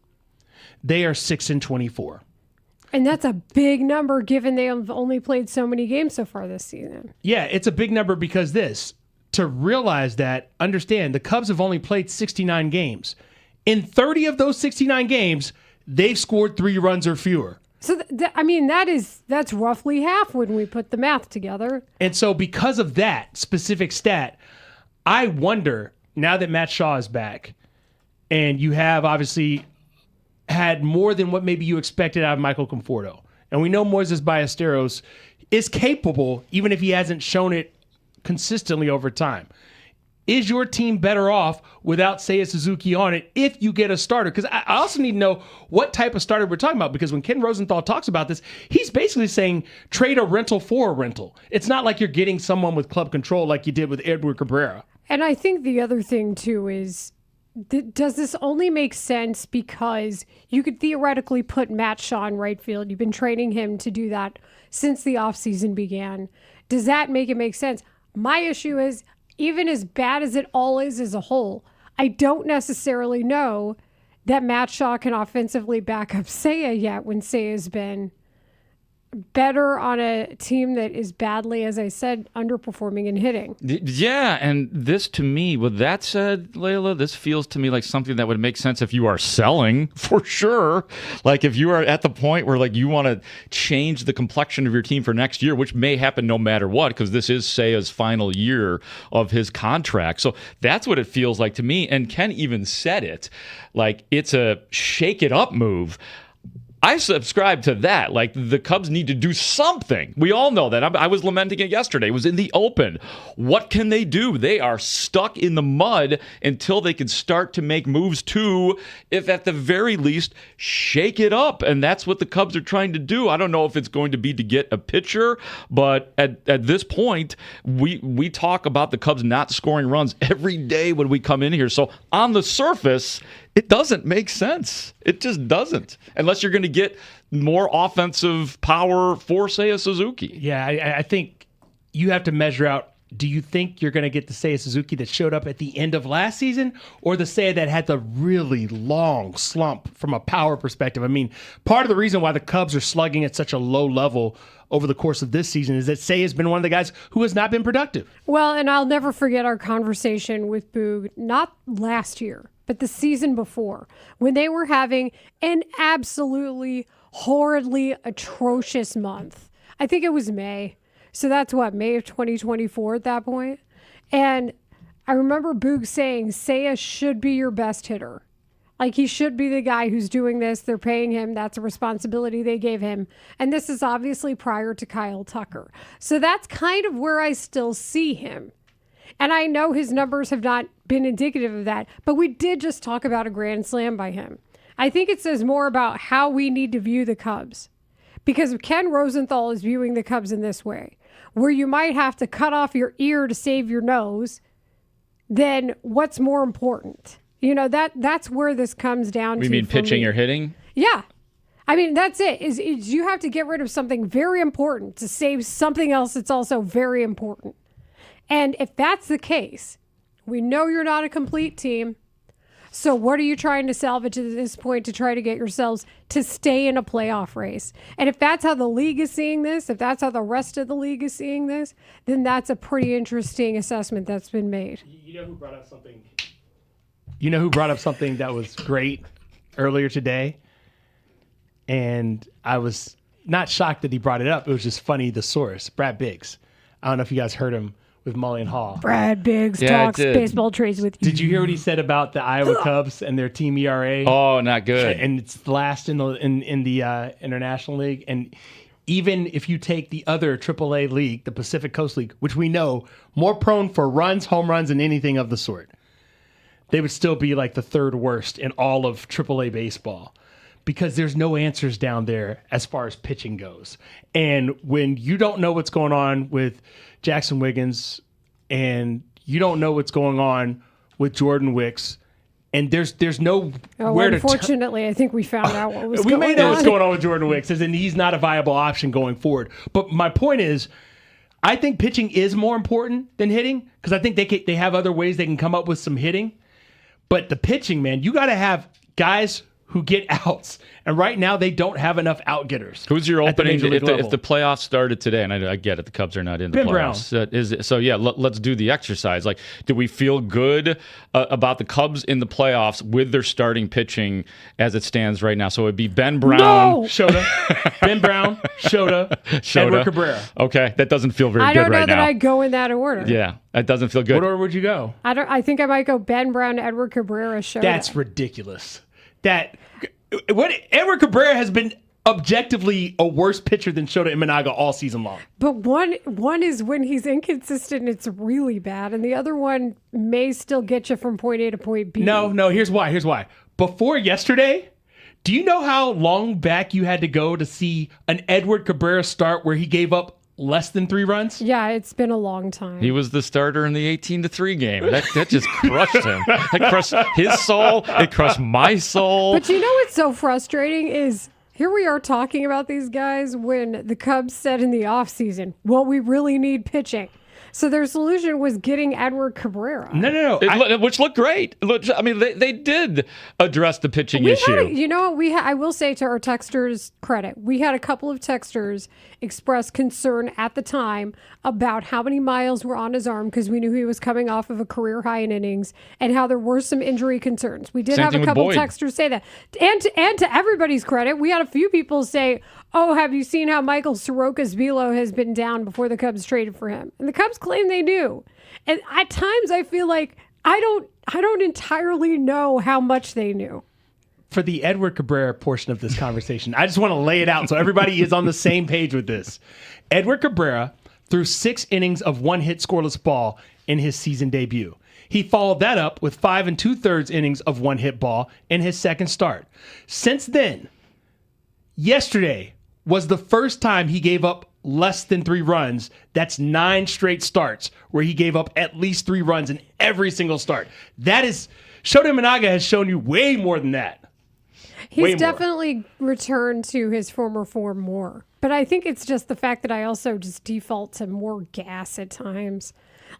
they are 6-24. And that's a big number given they have only played so many games so far this season. Yeah, it's a big number because to realize that, understand, the Cubs have only played 69 games. In 30 of those 69 games, they've scored 3 runs or fewer. So, that's roughly half when we put the math together. And so because of that specific stat, I wonder, now that Matt Shaw is back, and you have obviously had more than what maybe you expected out of Michael Conforto. And we know Moises Ballesteros, is capable, even if he hasn't shown it consistently over time. Is your team better off without Seiya Suzuki on it if you get a starter? Because I also need to know what type of starter we're talking about, because when Ken Rosenthal talks about this, he's basically saying trade a rental for a rental. It's not like you're getting someone with club control like you did with Edward Cabrera. And I think the other thing, too, is does this only make sense because you could theoretically put Matt Shaw in right field? You've been training him to do that since the offseason began. Does that make it make sense? My issue is, even as bad as it all is as a whole, I don't necessarily know that Matt Shaw can offensively back up Seiya yet when Seiya's been better on a team that is badly, as I said, underperforming in hitting. Yeah, and this to me, with that said, Layla, this feels to me like something that would make sense if you are selling, for sure. Like if you are at the point where like you want to change the complexion of your team for next year, which may happen no matter what, because this is Seiya's final year of his contract. So that's what it feels like to me. And Ken even said it, like it's a shake it up move. I subscribe to that. Like, the Cubs need to do something. We all know that. I was lamenting it yesterday. It was in the open. What can they do? They are stuck in the mud until they can start to make moves to, if at the very least, shake it up. And that's what the Cubs are trying to do. I don't know if it's going to be to get a pitcher, but at this point, we talk about the Cubs not scoring runs every day when we come in here. So on the surface, it doesn't make sense. It just doesn't. Unless you're going to get more offensive power for, say, a Suzuki. Yeah, I think you have to measure out, do you think you're going to get the Seiya Suzuki that showed up at the end of last season, or the Seiya that had the really long slump from a power perspective? I mean, part of the reason why the Cubs are slugging at such a low level over the course of this season is that Seiya has been one of the guys who has not been productive. Well, and I'll never forget our conversation with Boog, not last year, but the season before, when they were having an absolutely horridly atrocious month. I think it was May. So that's what, May of 2024 at that point? And I remember Boog saying, Seiya should be your best hitter. Like, he should be the guy who's doing this. They're paying him. That's a responsibility they gave him. And this is obviously prior to Kyle Tucker. So that's kind of where I still see him. And I know his numbers have not been indicative of that, but we did just talk about a grand slam by him. I think it says more about how we need to view the Cubs. Because Ken Rosenthal is viewing the Cubs in this way, where you might have to cut off your ear to save your nose, then what's more important? You know, that's where this comes down to. You mean pitching or hitting? Yeah. I mean, that's it. Is you have to get rid of something very important to save something else that's also very important. And if that's the case, we know you're not a complete team. So what are you trying to salvage at this point to try to get yourselves to stay in a playoff race? And if that's how the league is seeing this, if that's how the rest of the league is seeing this, then that's a pretty interesting assessment that's been made. You know who brought up something? You know who brought up something that was great earlier today? And I was not shocked that he brought it up. It was just funny, the source, Brad Biggs. I don't know if you guys heard him with Mully and Haugh. Brad Biggs talks baseball trades with you. Did you hear what he said about the Iowa Cubs and their team ERA? Oh, not good. And it's last in the International League. And even if you take the other AAA league, the Pacific Coast League, which we know more prone for runs, home runs, than anything of the sort, they would still be like the third worst in all of AAA baseball. Because there's no answers down there as far as pitching goes. And when you don't know what's going on with Jackson Wiggins and you don't know what's going on with Jordan Wicks, and there's no where to turn. Unfortunately, I think we found out what was we going on. may know what's going on with Jordan Wicks, and he's not a viable option going forward. But my point is, I think pitching is more important than hitting, because I think they have other ways they can come up with some hitting. But the pitching, man, you got to have guys who get outs. And right now, they don't have enough out-getters. Who's your opening if level. the playoffs started today? And I get it, the Cubs are not in the playoffs. So yeah, let's do the exercise. Like, do we feel good about the Cubs in the playoffs with their starting pitching as it stands right now? So it'd be Ben Brown, Shota, Ben Brown, Shota, Edward Cabrera. Okay, that doesn't feel very good right now. I don't know that I'd go in that order. Yeah, that doesn't feel good. What order would you go? I think I might go Ben Brown, Edward Cabrera, Shota. That's ridiculous. Edward Cabrera has been objectively a worse pitcher than Shota Imanaga all season long. But one is when he's inconsistent, it's really bad, and the other one may still get you from point A to point B. No, here's why. Before yesterday, do you know how long back you had to go to see an Edward Cabrera start where he gave up less than 3 runs? Yeah, it's been a long time. He was the starter in the 18-3 game. That just crushed him. That crushed his soul. It crushed my soul. But you know what's so frustrating is here we are talking about these guys when the Cubs said in the offseason, well, we really need pitching. So their solution was getting Edward Cabrera. No. Which looked great. I mean, they did address the pitching issue. You know what? I will say to our texters' credit, we had a couple of texters express concern at the time about how many miles were on his arm because we knew he was coming off of a career high in innings and how there were some injury concerns. We did have a couple of texters say that. And to everybody's credit, we had a few people say, oh, have you seen how Michael Soroka's velo has been down before the Cubs traded for him? And the Cubs claim they do. And at times I feel like I don't entirely know how much they knew. For the Edward Cabrera portion of this conversation, I just want to lay it out so everybody is on the same page with this. Edward Cabrera threw 6 innings of 1-hit scoreless ball in his season debut. He followed that up with 5 2/3 innings of 1-hit ball in his second start. Since then, yesterday was the first time he gave up less than 3 runs. That's 9 straight starts where he gave up at least 3 runs in every single start. That is, Shota Imanaga has shown you way more than that. He's definitely returned to his former form more. But I think it's just the fact that I also just default to more gas at times.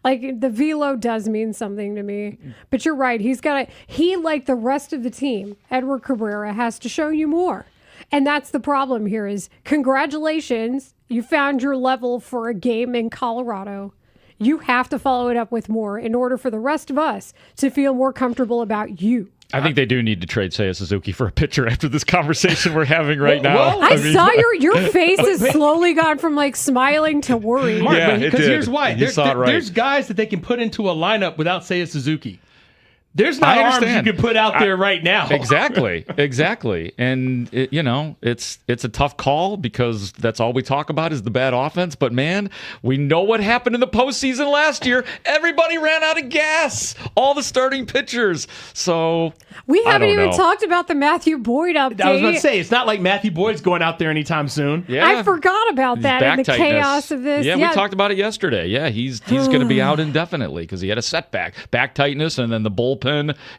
Like the velo does mean something to me. But you're right. He, like the rest of the team, Edward Cabrera, has to show you more. And that's the problem here is congratulations. You found your level for a game in Colorado. You have to follow it up with more in order for the rest of us to feel more comfortable about you. I think they do need to trade Seiya Suzuki for a pitcher after this conversation we're having right now. I saw your face has slowly gone from like smiling to worried. Mark, Yeah, because here's why. You saw it right. There's guys that they can put into a lineup without Seiya Suzuki. There's not arms you can put out there right now. Exactly. And, it's a tough call because that's all we talk about is the bad offense. But, man, we know what happened in the postseason last year. Everybody ran out of gas. All the starting pitchers. So we haven't even talked about the Matthew Boyd update. I was about to say, it's not like Matthew Boyd's going out there anytime soon. Yeah. I forgot about that in the chaos of this. Yeah, we talked about it yesterday. Yeah, he's going to be out indefinitely because he had a setback. Back tightness, and then the bullpen.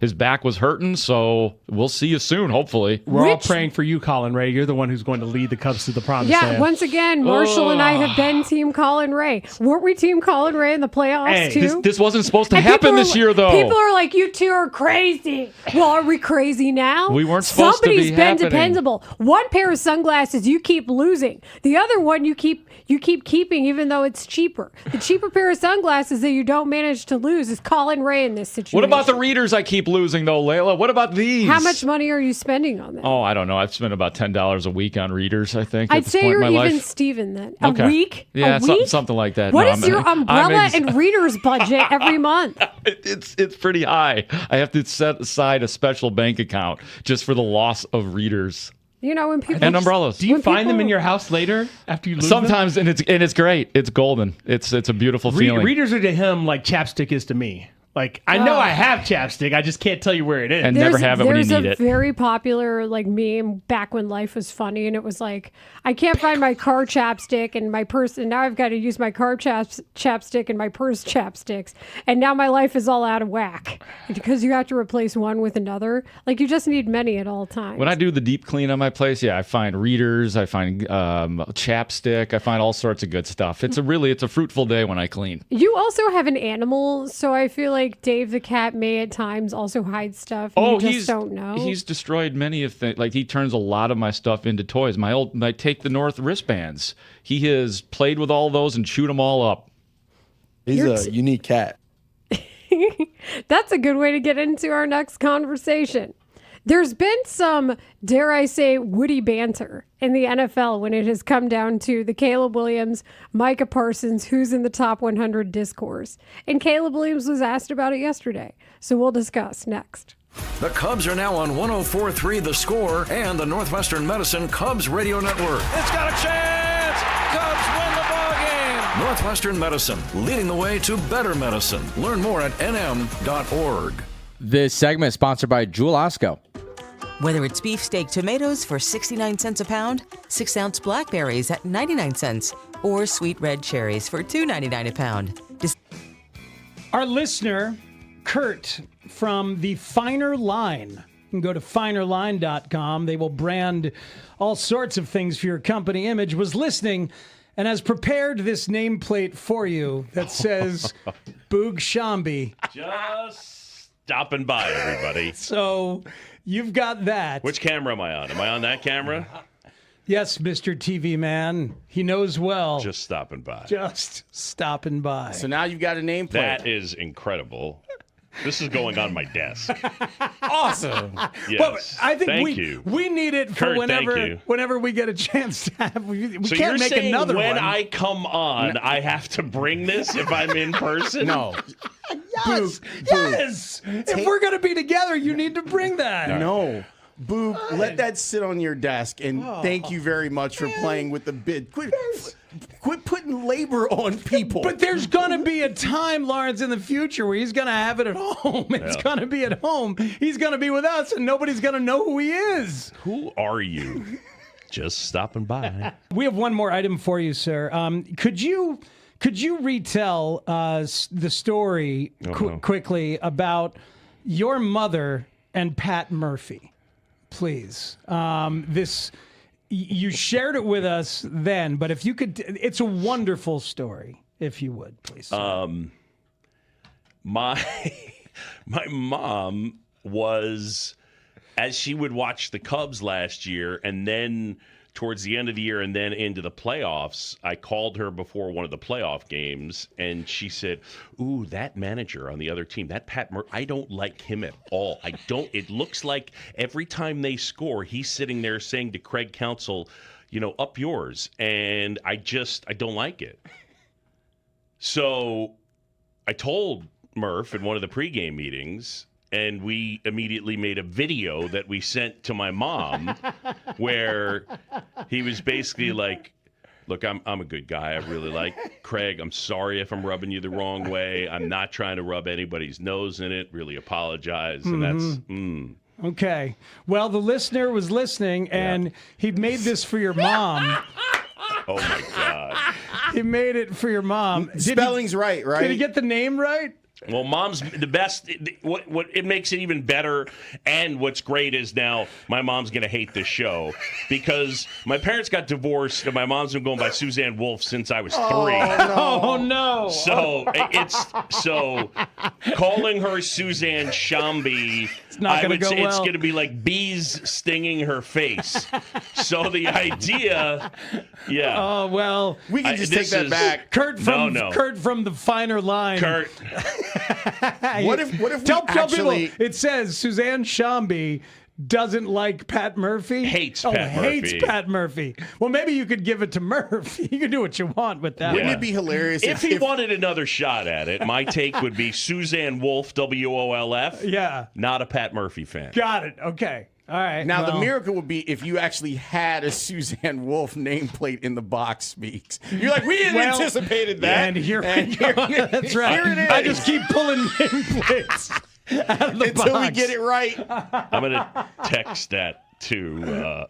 His back was hurting, so we'll see you soon, hopefully. We're all praying for you, Colin Ray. You're the one who's going to lead the Cubs to the promised land. Yeah, once again, Marshall and I have been Team Colin Ray. Weren't we Team Colin Ray in the playoffs, too? This wasn't supposed to happen this year, though. People are like, you two are crazy. Well, are we crazy now? We weren't supposed to be Somebody's been dependable. One pair of sunglasses you keep losing. The other one you keep keeping even though it's cheaper. The cheaper pair of sunglasses that you don't manage to lose is Colin Ray in this situation. What about the readers I keep losing, though, Layla? What about these? How much money are you spending on them? Oh, I don't know. I've spent about $10 a week on readers, I think. I'd say you're even Steven then. A week? Yeah, a week? Something like that. What is your umbrella and readers budget every month? It's pretty high. I have to set aside a special bank account just for the loss of readers. You know, when people and umbrellas. Do you find them in your house later after you lose Sometimes, them? and it's great. It's golden. It's a beautiful feeling. Readers are to him like chapstick is to me. Like, I know I have chapstick. I just can't tell you where it is. And never have it when you need it. There's a very popular like meme back when life was funny, and it was like, I can't find my car chapstick and my purse, and now I've got to use my car chapstick and my purse chapsticks, and now my life is all out of whack because you have to replace one with another. Like, you just need many at all times. When I do the deep clean on my place, I find readers, I find chapstick, I find all sorts of good stuff. It's a fruitful day when I clean. You also have an animal, so I feel like Dave the cat may at times also hide stuff. You just don't know. He's destroyed many of things. Like, he turns a lot of my stuff into toys. My Take the North wristbands. He has played with all those and chewed them all up. He's a unique cat. That's a good way to get into our next conversation. There's been some, dare I say, witty banter in the NFL when it has come down to the Caleb Williams, Micah Parsons, who's in the top 100 discourse. And Caleb Williams was asked about it yesterday. So we'll discuss next. The Cubs are now on 104.3 The Score and the Northwestern Medicine Cubs Radio Network. It's got a chance. Cubs win the ball game. Northwestern Medicine, leading the way to better medicine. Learn more at nm.org. This segment is sponsored by Jewel Osco. Whether it's beefsteak tomatoes for 69 cents a pound, 6-ounce blackberries at 99 cents, or sweet red cherries for $2.99 a pound. Our listener, Kurt, from the Finer Line. You can go to finerline.com. They will brand all sorts of things for your company image. Was listening and has prepared this nameplate for you that says Boog Shambi. Just stopping by, everybody. So you've got that. Which camera am I on? Am I on that camera? Yes, Mr. TV man. He knows well. Just stopping by. Just stopping by. So now you've got a nameplate. That is incredible. This is going on my desk. Awesome. Yes. Well, I think Thank you. we need it for Kurt, whenever we get a chance to have. We So can't you're make saying another when one. I come on, I have to bring this if I'm in person? No. Yes. Yes. If we're going to be together, you need to bring that. No. Boo, let that sit on your desk, and thank you very much for playing with the bid. Quit putting labor on people. But there's going to be a time, Lawrence, in the future where he's going to have it at home. It's going to be at home. He's going to be with us, and nobody's going to know who he is. Who are you? Just stopping by. We have one more item for you, sir. Could you retell the story quickly about your mother and Pat Murphy? Please. You shared it with us then, but if you could, it's a wonderful story, if you would, please. My mom was, as she would watch the Cubs last year, and then towards the end of the year and then into the playoffs, I called her before one of the playoff games, and she said, ooh, that manager on the other team, that Pat Murphy, I don't like him at all. It looks like every time they score, he's sitting there saying to Craig Counsell, up yours. And I don't like it. So I told Murph in one of the pregame meetings, and we immediately made a video that we sent to my mom where he was basically like, look, I'm a good guy. I really like Craig. I'm sorry if I'm rubbing you the wrong way. I'm not trying to rub anybody's nose in it. Really apologize. And that's... Okay. Well, the listener was listening, and he made this for your mom. Oh, my God. He made it for your mom. Spelling's right? Did he get the name right? Well, mom's the best. What it makes it even better, and what's great is now my mom's going to hate this show because my parents got divorced, and my mom's been going by Suzanne Wolf since I was 3. Oh, no. So calling her Suzanne Shambi, it's not going to go well. It's going to be like bees stinging her face. So the idea, yeah. Oh, well. We can just take that back. Kurt from the Finer Line. Kurt. What if tell people it says Suzanne Shambi doesn't like Pat Murphy? Hates Pat Murphy. Well, maybe you could give it to Murph. You can do what you want with that. Wouldn't it be hilarious if he wanted another shot at it? My take would be Suzanne Wolf, WOLF. Yeah. Not a Pat Murphy fan. Got it. Okay. All right. Now, the miracle would be if you actually had a Suzanne Wolf nameplate in the box speaks. You're like, we didn't anticipated that. And here we go. That's right. Here it is. I just keep pulling nameplates out of the until box. we get it right. I'm going to text that to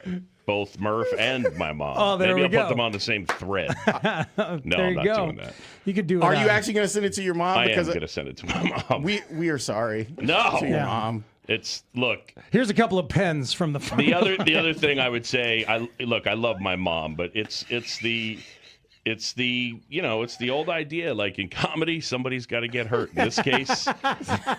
both Murph and my mom. Oh, there Maybe we I'll go. put them on the same thread. No, there I'm you not go. doing that. You could do it. Are you actually going to send it to your mom? I am going to send it to my mom. We are sorry. No. To your mom. Look. Here's a couple of pens from the the other thing I would say, I love my mom, but it's the old idea, like in comedy, somebody's got to get hurt. In this case,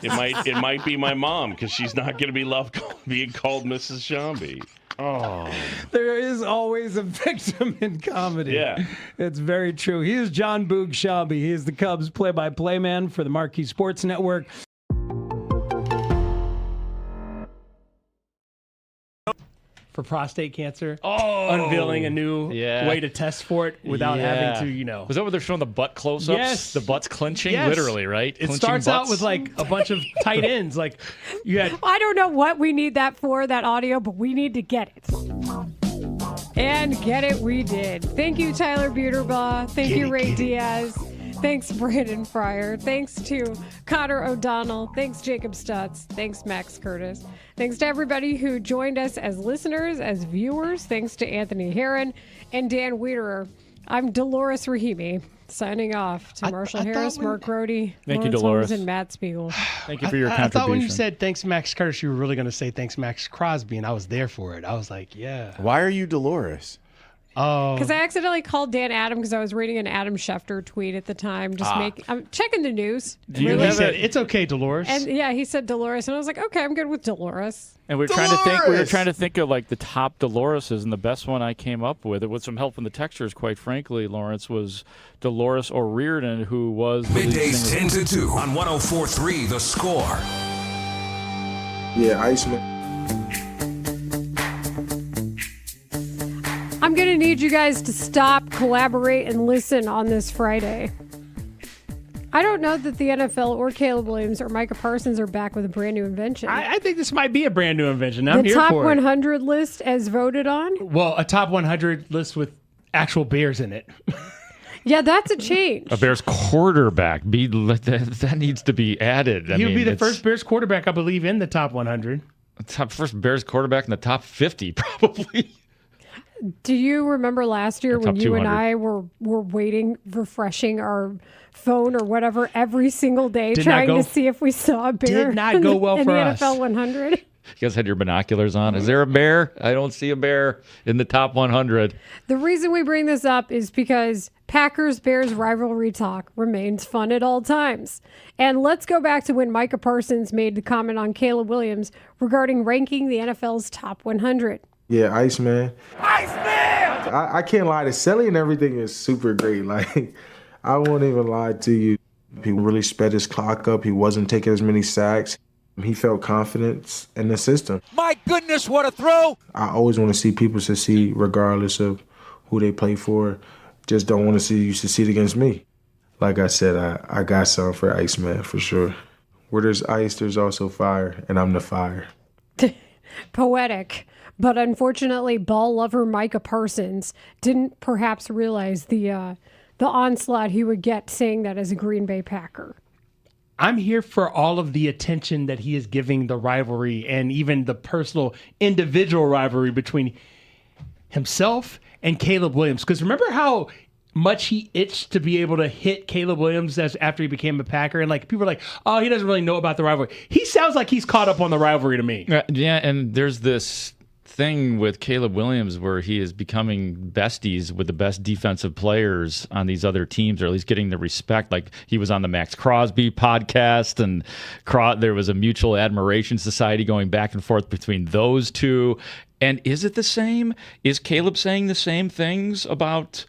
it might be my mom because she's not going to be loved being called Mrs. Shambi. Oh, there is always a victim in comedy. Yeah, it's very true. He is John Boog Shambi. He is the Cubs play-by-play man for the Marquee Sports Network. for prostate cancer, unveiling a new way to test for it without having to, you know. Was that where they're showing the butt close-ups? Yes. The butts clenching? Yes. Literally, right? It Clenching starts out butts? with like a bunch of tight ends. Like you had. I don't know what we need that for, that audio, but we need to get it. And get it, we did. Thank you, Tyler Buterbaugh. Thank you, Ray Diaz. Thanks, Brandon Fryer. Thanks to Connor O'Donnell. Thanks, Jacob Stutz. Thanks, Max Curtis. Thanks to everybody who joined us as listeners, as viewers. Thanks to Anthony Herron and Dan Wiederer. I'm Dolores Rahimi, signing off to Marshall Harris, Mark Grote, Thank you, Lawrence Dolores. Holmes, and Matt Spiegel. Thank you for your I contribution. thought when you said thanks, Max Curtis, you were really going to say thanks, Max Crosby, and I was there for it. I was like, yeah. Why are you Dolores? Oh, Because I accidentally called Dan Adam because I was reading an Adam Schefter tweet at the time. I'm checking the news. He said, it's okay, Dolores. And yeah, he said Dolores, and I was like, okay, I'm good with Dolores. And we were trying to think of like the top Doloreses, and the best one I came up with some help from the textures, quite frankly, Lawrence, was Dolores O'Riordan, who was the lead Middays singer. 10 to 2 on 104.3 The Score. Yeah, Iceman. I'm going to need you guys to stop, collaborate, and listen on this Friday. I don't know that the NFL or Caleb Williams or Micah Parsons are back with a brand new invention. I think this might be a brand new invention. I'm the here top for 100 list as voted on? Well, a top 100 list with actual Bears in it. Yeah, that's a change. A Bears quarterback. That needs to be added. He would be the first Bears quarterback, I believe, in the top 100. First Bears quarterback in the top 50, probably. Do you remember last year when top you and 200. I were waiting, refreshing our phone or whatever every single day, Did not trying go- to see if we saw a bear Did not go well in for the us. NFL 100? You guys had your binoculars on. Is there a bear? I don't see a bear in the top 100. The reason we bring this up is because Packers-Bears rivalry talk remains fun at all times. And let's go back to when Micah Parsons made the comment on Caleb Williams regarding ranking the NFL's top 100. Yeah, Iceman. I can't lie. The selling and everything is super great. Like, I won't even lie to you. He really sped his clock up. He wasn't taking as many sacks. He felt confidence in the system. My goodness, what a throw! I always want to see people succeed regardless of who they play for. Just don't want to see you succeed against me. Like I said, I got something for Iceman for sure. Where there's ice, there's also fire, and I'm the fire. Poetic. But unfortunately, ball lover Micah Parsons didn't perhaps realize the onslaught he would get saying that as a Green Bay Packer. I'm here for all of the attention that he is giving the rivalry and even the personal individual rivalry between himself and Caleb Williams. Because remember how much he itched to be able to hit Caleb Williams after he became a Packer? And like people are like, oh, he doesn't really know about the rivalry. He sounds like he's caught up on the rivalry to me. Yeah, and there's this thing with Caleb Williams where he is becoming besties with the best defensive players on these other teams, or at least getting the respect. Like he was on the Max Crosby podcast, and there was a mutual admiration society going back and forth between those two. And is it the same? Is Caleb saying the same things about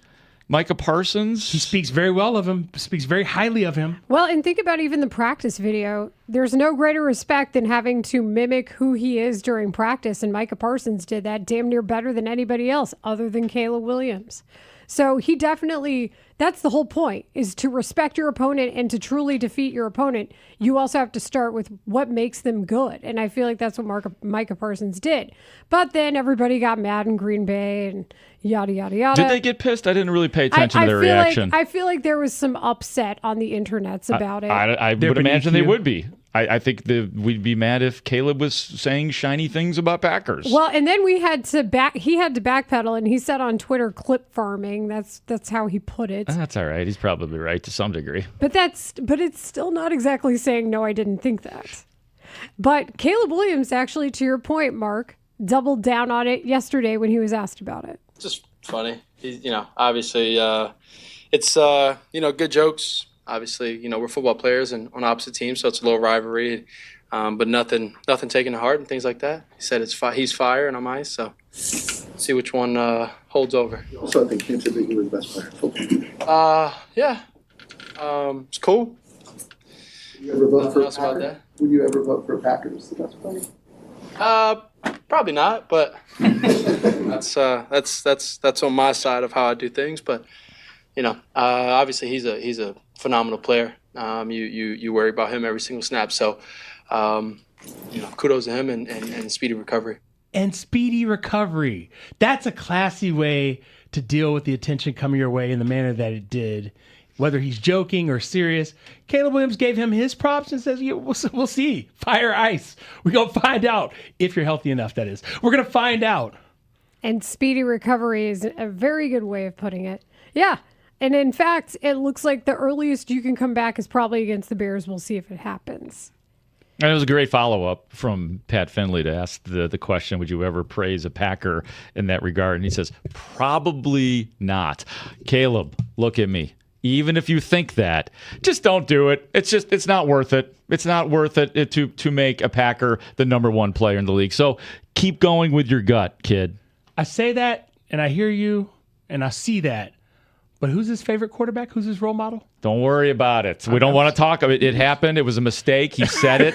Micah Parsons? He speaks very well of him, speaks very highly of him. Well, and think about even the practice video. There's no greater respect than having to mimic who he is during practice, and Micah Parsons did that damn near better than anybody else other than Caleb Williams. So he definitely, that's the whole point, is to respect your opponent and to truly defeat your opponent. You also have to start with what makes them good. And I feel like that's what Micah Parsons did. But then everybody got mad in Green Bay and yada, yada, yada. Did they get pissed? I didn't really pay attention to their feel reaction. I feel like there was some upset on the internets about it. I would imagine they would be. I think we'd be mad if Caleb was saying shiny things about Packers. Well, and then he had to backpedal, and he said on Twitter, clip farming. That's how he put it. That's all right. He's probably right to some degree. But it's still not exactly saying, no, I didn't think that. But Caleb Williams, actually, to your point, Mark, doubled down on it yesterday when he was asked about it. Just funny. Obviously, it's, good jokes. Obviously, we're football players and on opposite teams, so it's a little rivalry, but nothing taken to heart and things like that. He said he's fire and I'm ice, so see which one holds over. Also, I think you said that you were the best player in football. Yeah. It's cool. Would you ever vote Nothing for else about Packers? that? Would you ever vote for Packers the best player? Probably not, but that's on my side of how I do things. But obviously he's a phenomenal player. You worry about him every single snap. So kudos to him and speedy recovery. And speedy recovery. That's a classy way to deal with the attention coming your way in the manner that it did. Whether he's joking or serious, Caleb Williams gave him his props and says, we'll see. Fire ice. We're going to find out if you're healthy enough, that is. We're going to find out. And speedy recovery is a very good way of putting it. Yeah. And in fact, it looks like the earliest you can come back is probably against the Bears. We'll see if it happens. And it was a great follow-up from Pat Finley to ask the question, would you ever praise a Packer in that regard? And he says, probably not. Caleb, look at me. Even if you think that, just don't do it. It's not worth it. It's not worth it to make a Packer the number one player in the league. So keep going with your gut, kid. I say that, and I hear you, and I see that. But who's his favorite quarterback? Who's his role model? Don't worry about it. We don't want to talk. It happened. It was a mistake. He said it.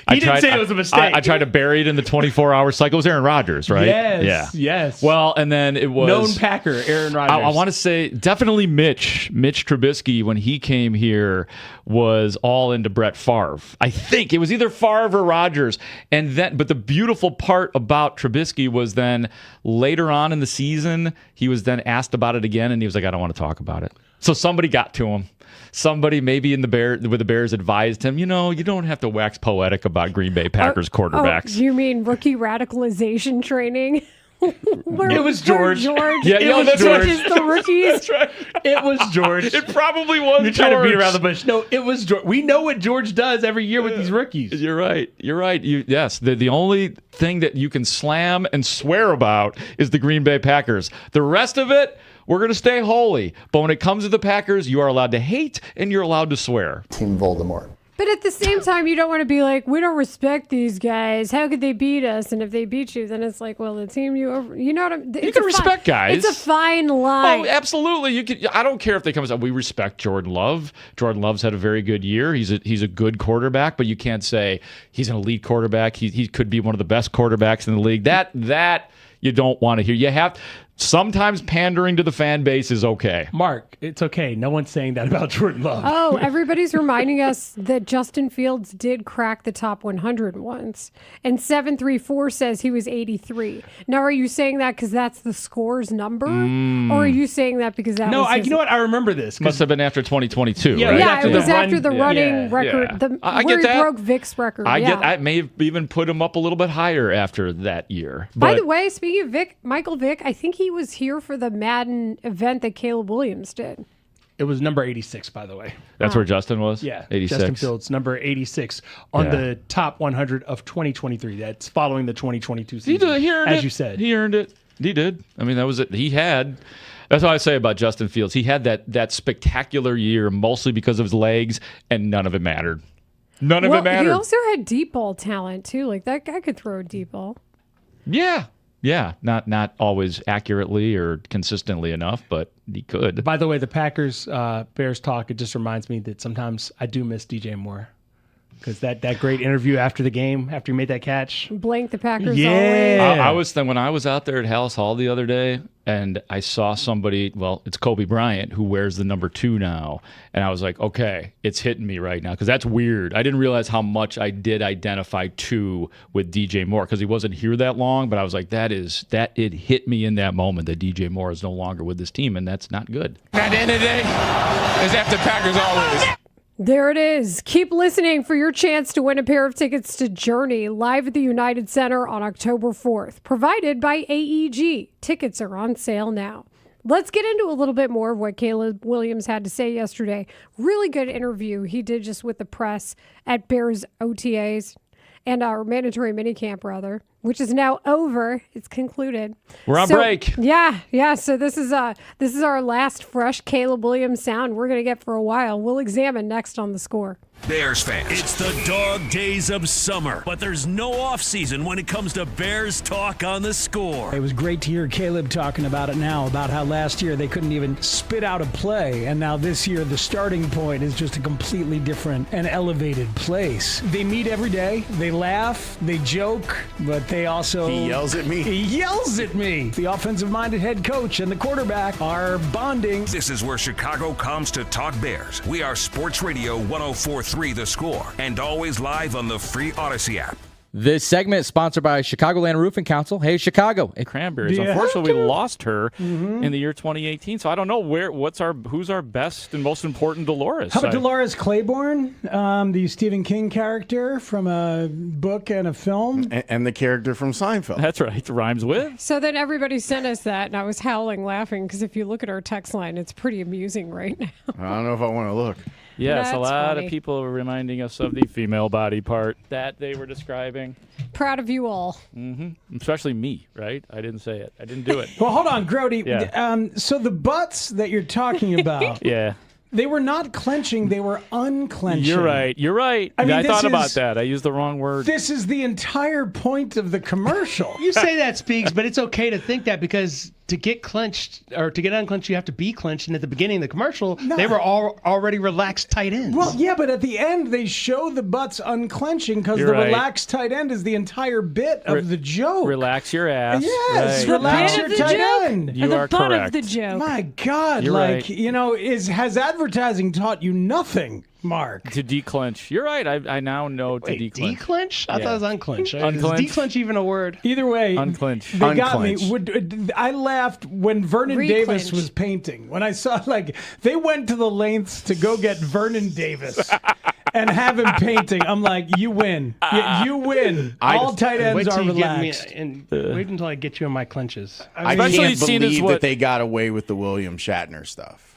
He didn't say it was a mistake. I tried to bury it in the 24-hour cycle. It was Aaron Rodgers, right? Yes. Well, and then it was... known Packer, Aaron Rodgers. I want to say definitely Mitch Trubisky, when he came here, was all into Brett Favre. I think it was either Favre or Rodgers. But the beautiful part about Trubisky was then later on in the season, he was then asked about it again, and he was like, I don't want to talk about it. So somebody got to him. Somebody maybe with the Bears advised him, you don't have to wax poetic about Green Bay Packers quarterbacks. You mean rookie radicalization training? It was George. Yeah, it was that's George. right. Is the rookies? That's right. It was George. It probably was You're George. trying to beat around the bush. No, it was George. We know what George does every year with these rookies. You're right. Yes, the only thing that you can slam and swear about is the Green Bay Packers. The rest of it, we're going to stay holy. But when it comes to the Packers, you are allowed to hate and you're allowed to swear. Team Voldemort. But at the same time, you don't want to be like, we don't respect these guys. How could they beat us? And if they beat you, then it's like, well, the team you know what I'm... You can respect guys. It's a fine line. Oh, absolutely. I don't care if they come up. We respect Jordan Love. Jordan Love's had a very good year. He's a good quarterback, but you can't say he's an elite quarterback. He could be one of the best quarterbacks in the league. That you don't want to hear. You have... Sometimes pandering to the fan base is okay. Mark, it's okay. No one's saying that about Jordan Love. Oh, everybody's reminding us that Justin Fields did crack the top 100 once. And 734 says he was 83. Now, are you saying that because that's the score's number? Or are you saying that because that was his... you know what? I remember this. Must have been after 2022, yeah, right? Yeah, it was after the running record. Yeah. I where get that. he broke Vic's record. I may have even put him up a little bit higher after that year. By the way, speaking of Vic, Michael Vick, I think he was here for the Madden event that Caleb Williams did. It was number 86, by the way. That's where Justin was? Yeah, 86. Justin Fields, number 86 on the top 100 of 2023. That's following the 2022 season, he earned as it. you said. He earned it. He did. I mean, that was it. That's what I say about Justin Fields. He had that spectacular year mostly because of his legs, and none of it mattered. None of it mattered. He also had deep ball talent, too. Like, that guy could throw a deep ball. Yeah. Yeah, not always accurately or consistently enough, but he could. By the way, the Packers Bears talk, it just reminds me that sometimes I do miss DJ Moore. Because that great interview after the game, after he made that catch. Blank the Packers always. I was when I was out there at Hallis Hall the other day, and I saw somebody, it's Kobe Bryant, who wears the number 2 now. And I was like, okay, it's hitting me right now. Because that's weird. I didn't realize how much I did identify 2 with DJ Moore, because he wasn't here that long. But I was like, it hit me in that moment that DJ Moore is no longer with this team, and that's not good. At the end of the day, it's after Packers always. There it is. Keep listening for your chance to win a pair of tickets to Journey live at the United Center on October 4th, provided by AEG. Tickets are on sale now. Let's get into a little bit more of what Caleb Williams had to say yesterday. Really good interview he did just with the press at Bears OTAs and our mandatory minicamp, rather, which is now over. It's concluded. We're on break. Yeah. So this is our last fresh Caleb Williams sound we're going to get for a while. We'll examine next on The Score. Bears fans. It's the dog days of summer, but there's no off season when it comes to Bears talk on The Score. It was great to hear Caleb talking about it now, about how last year they couldn't even spit out a play, and now this year the starting point is just a completely different and elevated place. They meet every day, they laugh, they joke, but They also He yells at me. He yells at me. The offensive-minded head coach and the quarterback are bonding. This is where Chicago comes to talk Bears. We are Sports Radio 104.3 The Score, and always live on the free Odyssey app. This segment is sponsored by Chicagoland Roofing Council. Hey, Chicago. Cranberries. Yeah. Unfortunately, we lost her in the year 2018, so I don't know who's our best and most important Dolores. How about Dolores Claiborne, the Stephen King character from a book and a film? And the character from Seinfeld. That's right. Rhymes with. So then everybody sent us that, and I was howling laughing because if you look at our text line, it's pretty amusing right now. I don't know if I want to look. Yes, a That's lot funny. of people were reminding us of the female body part that they were describing. Proud of you all. Especially me, right? I didn't say it. I didn't do it. Well, hold on, Grote. Yeah. So the butts that you're talking about, Yeah. they were not clenching, they were unclenching. You're right. You're right. I mean, I this thought about is- that. I used the wrong word. This is the entire point of the commercial. You say that, Speaks, but it's okay to think that because to get clenched or to get unclenched, you have to be clenched. And at the beginning of the commercial, they were all already relaxed tight ends. Well, yeah, but at the end, they show the butts unclenching because You're the right. relaxed tight end is the entire bit of the joke. Relax your ass. Yes, Right. relax bit your of the tight joke? end. You the are butt correct. of the joke. My God, You're like, right. you know, has advertising taught you nothing, Mark? To declench. You're right. I now know to Wait, declench. declench? I Yeah. thought it was unclench. Unclench? Is declench even a word? Either way, Unclench. they got me. Unclench. I laughed when Vernon Reclench. Davis was painting. When I saw, like, they went to the lengths to go get Vernon Davis and have him painting. I'm like, you win. You win. All tight ends Wait are till you get me, relaxed. and wait until I get you in my clenches. I Especially can't seen as believe what- that they got away with the William Shatner stuff.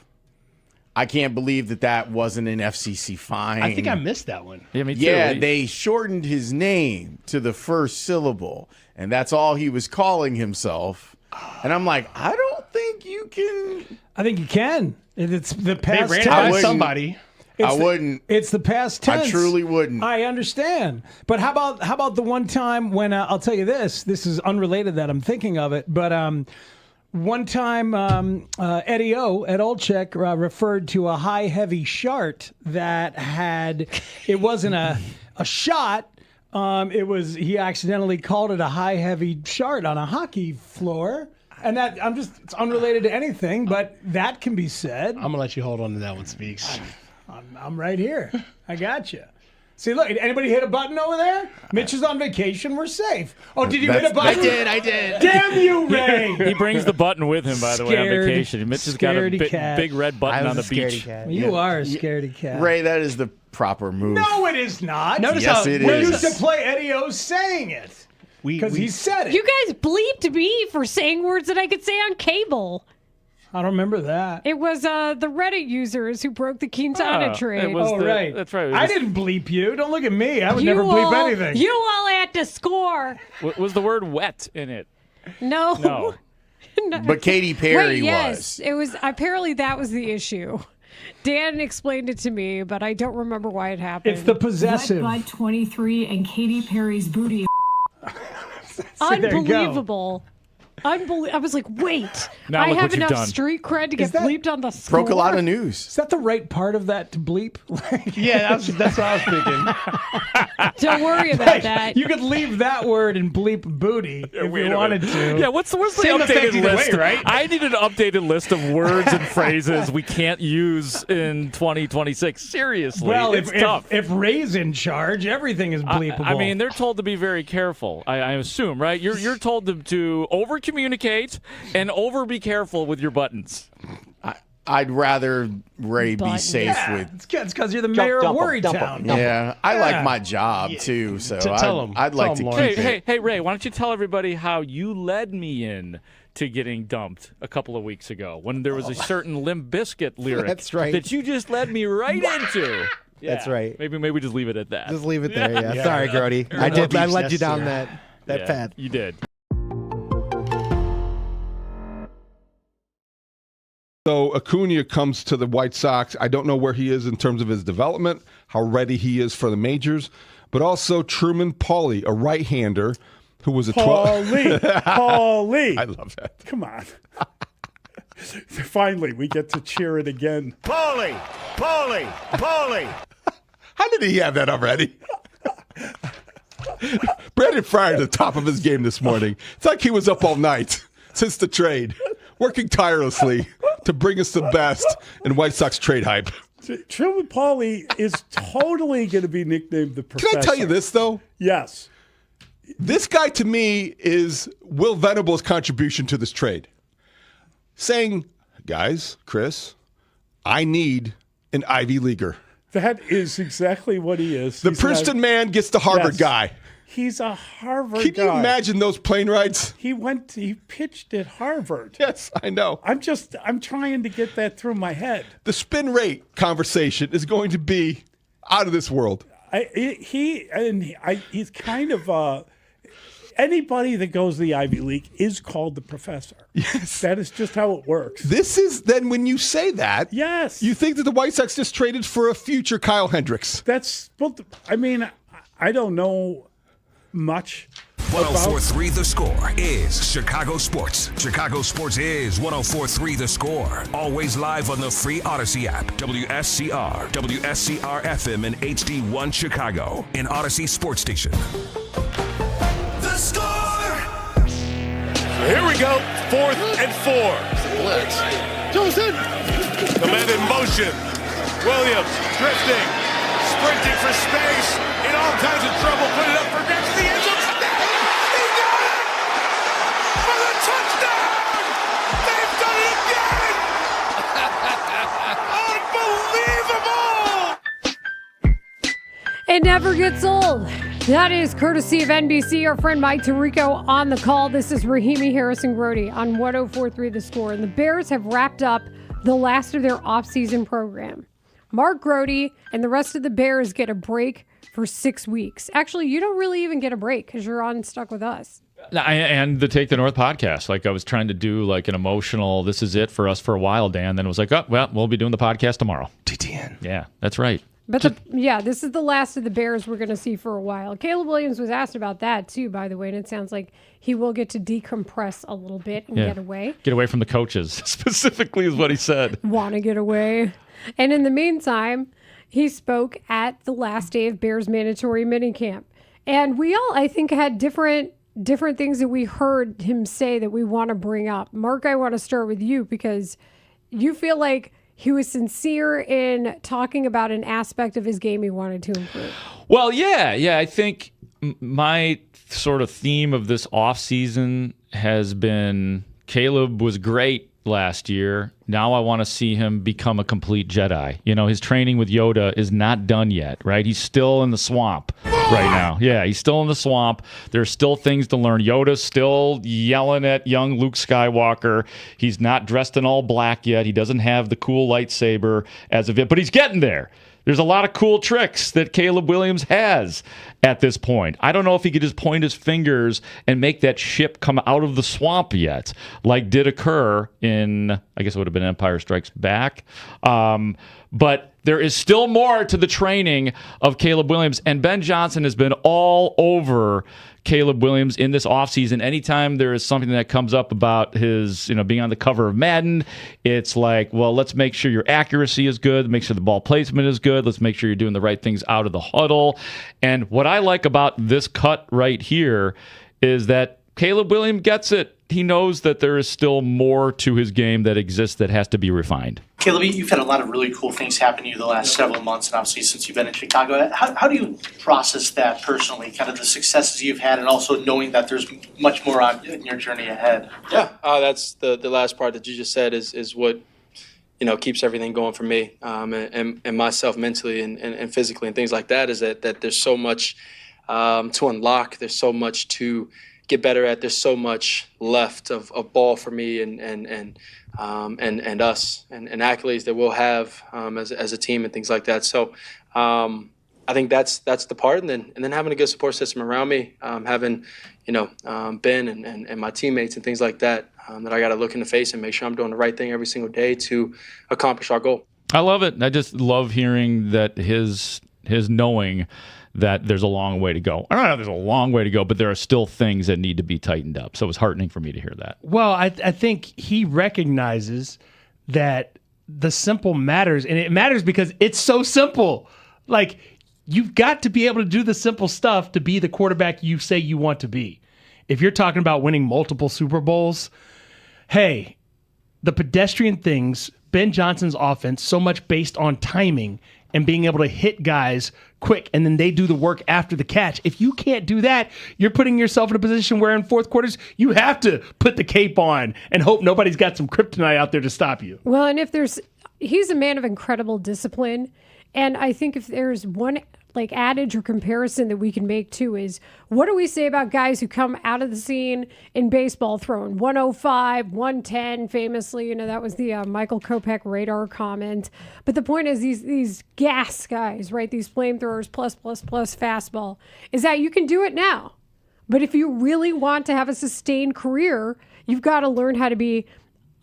I can't believe that wasn't an FCC fine. I think I missed that one. Yeah, me too. Yeah, they shortened his name to the first syllable, and that's all he was calling himself. And I'm like, I don't think you can. I think you can. It's the They past ran it tense. I by wouldn't- somebody. I wouldn't. It's the past tense. I truly wouldn't. I understand. But how about the one time when I'll tell you this is unrelated that I'm thinking of it, but one time Eddie O at Olchek referred to a high heavy shart that it wasn't a shot. He accidentally called it a high heavy shart on a hockey floor. And it's unrelated to anything, but that can be said. I'm going to let you hold on to that one, Speaks. I'm right here. I got you. See, look, anybody hit a button over there? Mitch is on vacation. We're safe. Oh, did you hit a button? I did. Damn you, Ray. He brings the button with him, by the way, on vacation. Mitch has got a scaredy big, cat. big red button on the beach. You are a scaredy cat. Ray, that is the proper move. No, it is not. Notice Yes, how it We is. used to play Eddie O saying it because he said it. You guys bleeped me for saying words that I could say on cable. I don't remember that. It was the Reddit users who broke the Quintana trade. it was right. That's right. It I was- didn't bleep you. Don't look at me. I would never bleep anything. You all had to score. Was the word wet in it? No. No. But Katy Perry Wait, yes, was. it was. Apparently, that was the issue. Dan explained it to me, but I don't remember why it happened. It's the possessive. Wet Bud 23 and Katy Perry's booty. there you go. Unbelievable. I was like, wait, Now I look have what you've enough done. street cred to get that- bleeped on the score. Broke a lot of news. Is that the right part of that to bleep? Yeah, that's what I was thinking. Don't worry about that. You could leave that word and bleep booty if Wait you a wanted minute. to. Yeah, what's the Same effect updated either list? way, right? I need an updated list of words and phrases we can't use in 2026. Seriously, Well, it's tough. if Ray's in charge, everything is bleepable. I mean, they're told to be very careful. I assume, right? You're told to over communicate and over be careful with your buttons. I'd rather Ray be Buttons. safe with. it's because you're the mayor of Worrytown. Yeah, I like my job too, so Tell him. I'd like to Tell keep him, it. Hey, Ray, why don't you tell everybody how you led me in to getting dumped a couple of weeks ago when there was a certain Limp Bizkit lyric That's right. that you just led me right into. Yeah. That's right. Maybe we just leave it at that. Just leave it there. Yeah. Yeah. Sorry, Grote. I led you down that Yeah, path. You did. So Acuna comes to the White Sox. I don't know where he is in terms of his development, how ready he is for the majors, but also Truman Pauly, a right-hander who was a 12. Pauly. I love that. Come on. Finally, we get to cheer it again. Pauly! Pauly! Pauly! How did he have that already? Brandon Fryer at the top of his game this morning. It's like he was up all night since the trade, working tirelessly to bring us the best in White Sox trade hype. Truman Pauly is totally going to be nicknamed the Professor. Can I tell you this, though? Yes. This guy, to me, is Will Venable's contribution to this trade. Saying, guys, Chris, I need an Ivy Leaguer. That is exactly what he is. The Princeton man gets the Harvard guy. He's a Harvard guy. Can you imagine those plane rides? He pitched at Harvard. Yes, I know. I'm trying to get that through my head. The spin rate conversation is going to be out of this world. He's kind of anybody that goes to the Ivy League is called the Professor. Yes. That is just how it works. This is then when you say that, yes, you think that the White Sox just traded for a future Kyle Hendricks. I don't know much. 104.3 The Score is Chicago Sports. Chicago Sports is 104.3 The Score. Always live on the free Odyssey app. WSCR, WSCR FM and HD1 Chicago. An Odyssey sports station. The Score! Here we go. 4th and 4. Blitz. Joseph. The man in motion. Williams drifting. Sprinting for space. In all kinds of trouble. Put it up for next. The end zone. He got it! For the touchdown! They've done it again! Unbelievable! It never gets old. That is courtesy of NBC. Our friend Mike Tirico on the call. This is Rahimi, Harris, and Grote on 104.3 The Score. And the Bears have wrapped up the last of their offseason program. Mark Grote and the rest of the Bears get a break for 6 weeks. Actually, you don't really even get a break because you're on Stuck With Us. And the Take the North podcast. Like I was trying to do like an emotional, this is it for us for a while, Dan. Then it was like, oh, well, we'll be doing the podcast tomorrow. TTN. Yeah, that's right. But this is the last of the Bears we're going to see for a while. Caleb Williams was asked about that too, by the way, and it sounds like he will get to decompress a little bit and get away. Get away from the coaches, specifically is what he said. Want to get away. And in the meantime, he spoke at the last day of Bears mandatory minicamp. And we all, I think, had different things that we heard him say that we want to bring up. Mark, I want to start with you because you feel like he was sincere in talking about an aspect of his game he wanted to improve. Well, yeah. I think my sort of theme of this offseason has been Caleb was great last year. Now I want to see him become a complete Jedi. You know, his training with Yoda is not done yet, right? He's still in the swamp right now. Yeah, he's still in the swamp. There's still things to learn. Yoda's still yelling at young Luke Skywalker. He's not dressed in all black yet. He doesn't have the cool lightsaber as of yet, but he's getting there. There's a lot of cool tricks that Caleb Williams has at this point. I don't know if he could just point his fingers and make that ship come out of the swamp yet, like did occur in, I guess it would have been Empire Strikes Back. But there is still more to the training of Caleb Williams, and Ben Johnson has been all over Caleb Williams in this offseason. Anytime there is something that comes up about his, being on the cover of Madden, it's like, well, let's make sure your accuracy is good, make sure the ball placement is good, let's make sure you're doing the right things out of the huddle. And what I like about this cut right here is that Caleb Williams gets it. He knows that there is still more to his game that exists that has to be refined. Caleb, you've had a lot of really cool things happen to you the last several months, and obviously since you've been in Chicago. How do you process that personally, kind of the successes you've had, and also knowing that there's much more on in your journey ahead? Yeah, that's the last part that you just said is what keeps everything going for me, and myself mentally and physically and things like that. Is that there's so much to unlock. There's so much to get better at. There's so much left of ball for me and us and accolades that we'll have as a team and things like that. So I think that's the part, and then having a good support system around me, having Ben and my teammates and things like that that I got to look in the face and make sure I'm doing the right thing every single day to accomplish our goal. I love it. I just love hearing that his knowing that there's a long way to go. I don't know if there's a long way to go, but there are still things that need to be tightened up. So it was heartening for me to hear that. Well, I think he recognizes that the simple matters, and it matters because it's so simple. Like, you've got to be able to do the simple stuff to be the quarterback you say you want to be. If you're talking about winning multiple Super Bowls, hey, the pedestrian things, Ben Johnson's offense, so much based on timing and being able to hit guys quick, and then they do the work after the catch. If you can't do that, you're putting yourself in a position where in fourth quarters, you have to put the cape on and hope nobody's got some kryptonite out there to stop you. Well, and he's a man of incredible discipline. And I think if there's one adage or comparison that we can make too is, what do we say about guys who come out of the scene in baseball throwing 105, 110 famously? That was the Michael Kopech radar comment. But the point is these gas guys, right? These flamethrowers plus fastball, is that you can do it now. But if you really want to have a sustained career, you've got to learn how to be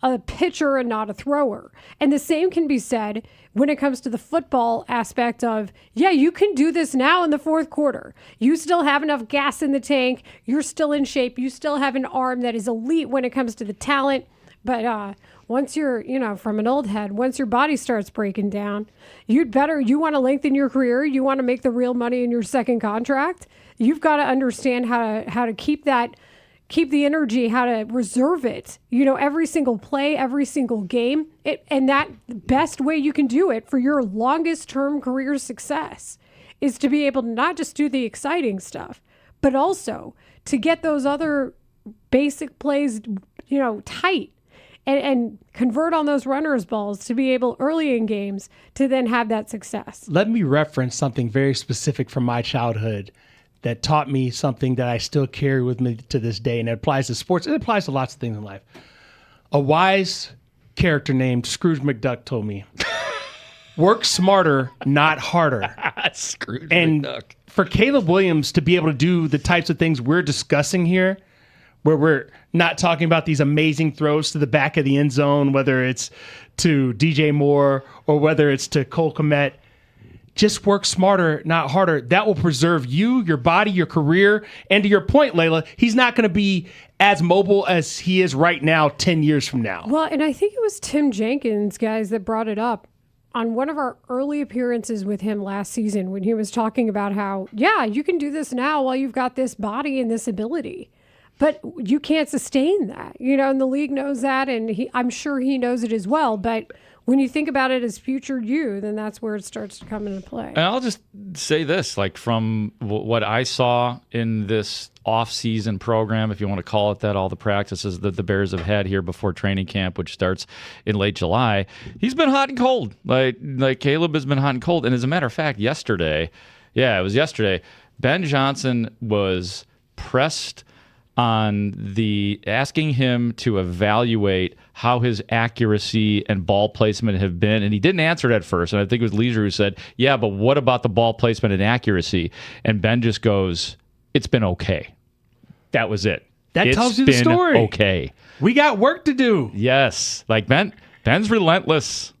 a pitcher and not a thrower. And the same can be said when it comes to the football aspect of, yeah, you can do this now in the fourth quarter. You still have enough gas in the tank. You're still in shape. You still have an arm that is elite when it comes to the talent. But once you're, from an old head, once your body starts breaking down, you want to lengthen your career. You want to make the real money in your second contract. You've got to understand how to keep the energy, how to reserve it, every single play, every single game. And that the best way you can do it for your longest term career success is to be able to not just do the exciting stuff, but also to get those other basic plays, tight and convert on those runners balls to be able early in games to then have that success. Let me reference something very specific from my childhood that taught me something that I still carry with me to this day, and it applies to sports. It applies to lots of things in life. A wise character named Scrooge McDuck told me, work smarter, not harder. Scrooge and McDuck. For Caleb Williams to be able to do the types of things we're discussing here, where we're not talking about these amazing throws to the back of the end zone, whether it's to DJ Moore or whether it's to Cole Kmet, just work smarter, not harder. That will preserve you, your body, your career. And to your point, Layla, he's not going to be as mobile as he is right now 10 years from now. Well, and I think it was Tim Jenkins, guys, that brought it up on one of our early appearances with him last season when he was talking about how, yeah, you can do this now while you've got this body and this ability. But you can't sustain that, and the league knows that, and I'm sure he knows it as well. But when you think about it as future you, then that's where it starts to come into play. And I'll just say this, from what I saw in this off-season program, if you want to call it that, all the practices that the Bears have had here before training camp, which starts in late July, he's been hot and cold. Like Caleb has been hot and cold. And as a matter of fact, yesterday, Ben Johnson was pressed on asking him to evaluate how his accuracy and ball placement have been. And he didn't answer it at first. And I think it was Leisure who said, yeah, but what about the ball placement and accuracy? And Ben just goes, it's been okay. That was it. That tells you the story. Okay. We got work to do. Yes. Ben's relentless.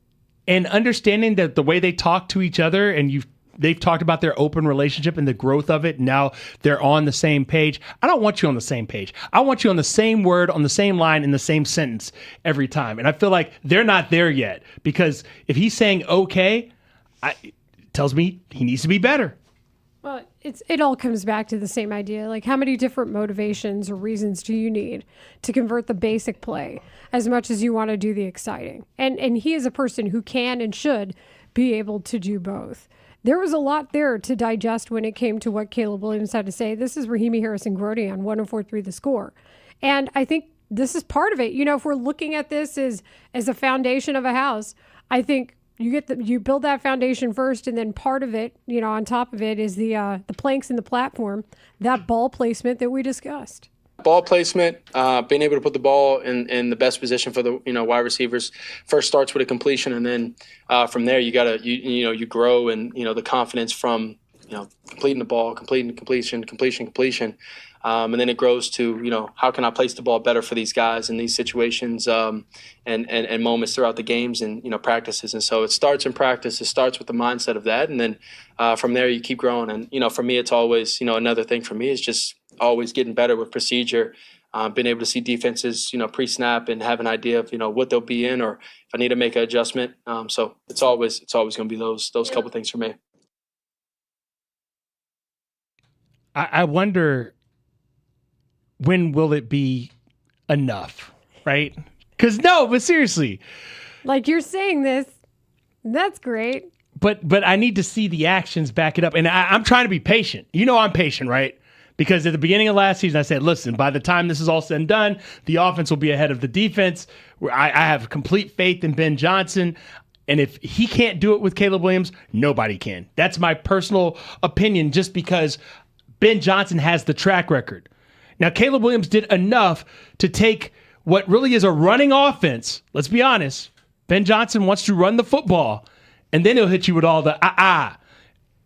And understanding that the way they talk to each other, and they've talked about their open relationship and the growth of it. And now they're on the same page. I don't want you on the same page. I want you on the same word, on the same line, in the same sentence every time. And I feel like they're not there yet, because if he's saying okay, it tells me he needs to be better. Well, it all comes back to the same idea. Like, how many different motivations or reasons do you need to convert the basic play as much as you want to do the exciting? And he is a person who can and should be able to do both. There was a lot there to digest when it came to what Caleb Williams had to say. This is Rahimi Harrison Grote on 104.3 The Score. And I think this is part of it. If we're looking at this as a foundation of a house, I think you build that foundation first, and then part of it, on top of it is the planks in the platform, that ball placement that we discussed. Ball placement, being able to put the ball in the best position for the wide receivers. First starts with a completion, and then from there you grow, and the confidence from completing the ball, completion, and then it grows to how can I place the ball better for these guys in these situations and moments throughout the games and practices. And so it starts in practice. It starts with the mindset of that, and then from there you keep growing. And for me, it's always another thing for me is just always getting better with procedure, being able to see defenses, pre-snap and have an idea of, what they'll be in or if I need to make an adjustment. So it's always going to be those couple things for me. I wonder when will it be enough, right? Because but seriously. Like you're saying this, that's great. But I need to see the actions back it up. And I'm trying to be patient. You know I'm patient, right? Because at the beginning of last season, I said, listen, by the time this is all said and done, the offense will be ahead of the defense. I have complete faith in Ben Johnson. And if he can't do it with Caleb Williams, nobody can. That's my personal opinion, just because Ben Johnson has the track record. Now, Caleb Williams did enough to take what really is a running offense. Let's be honest. Ben Johnson wants to run the football, and then he'll hit you with all the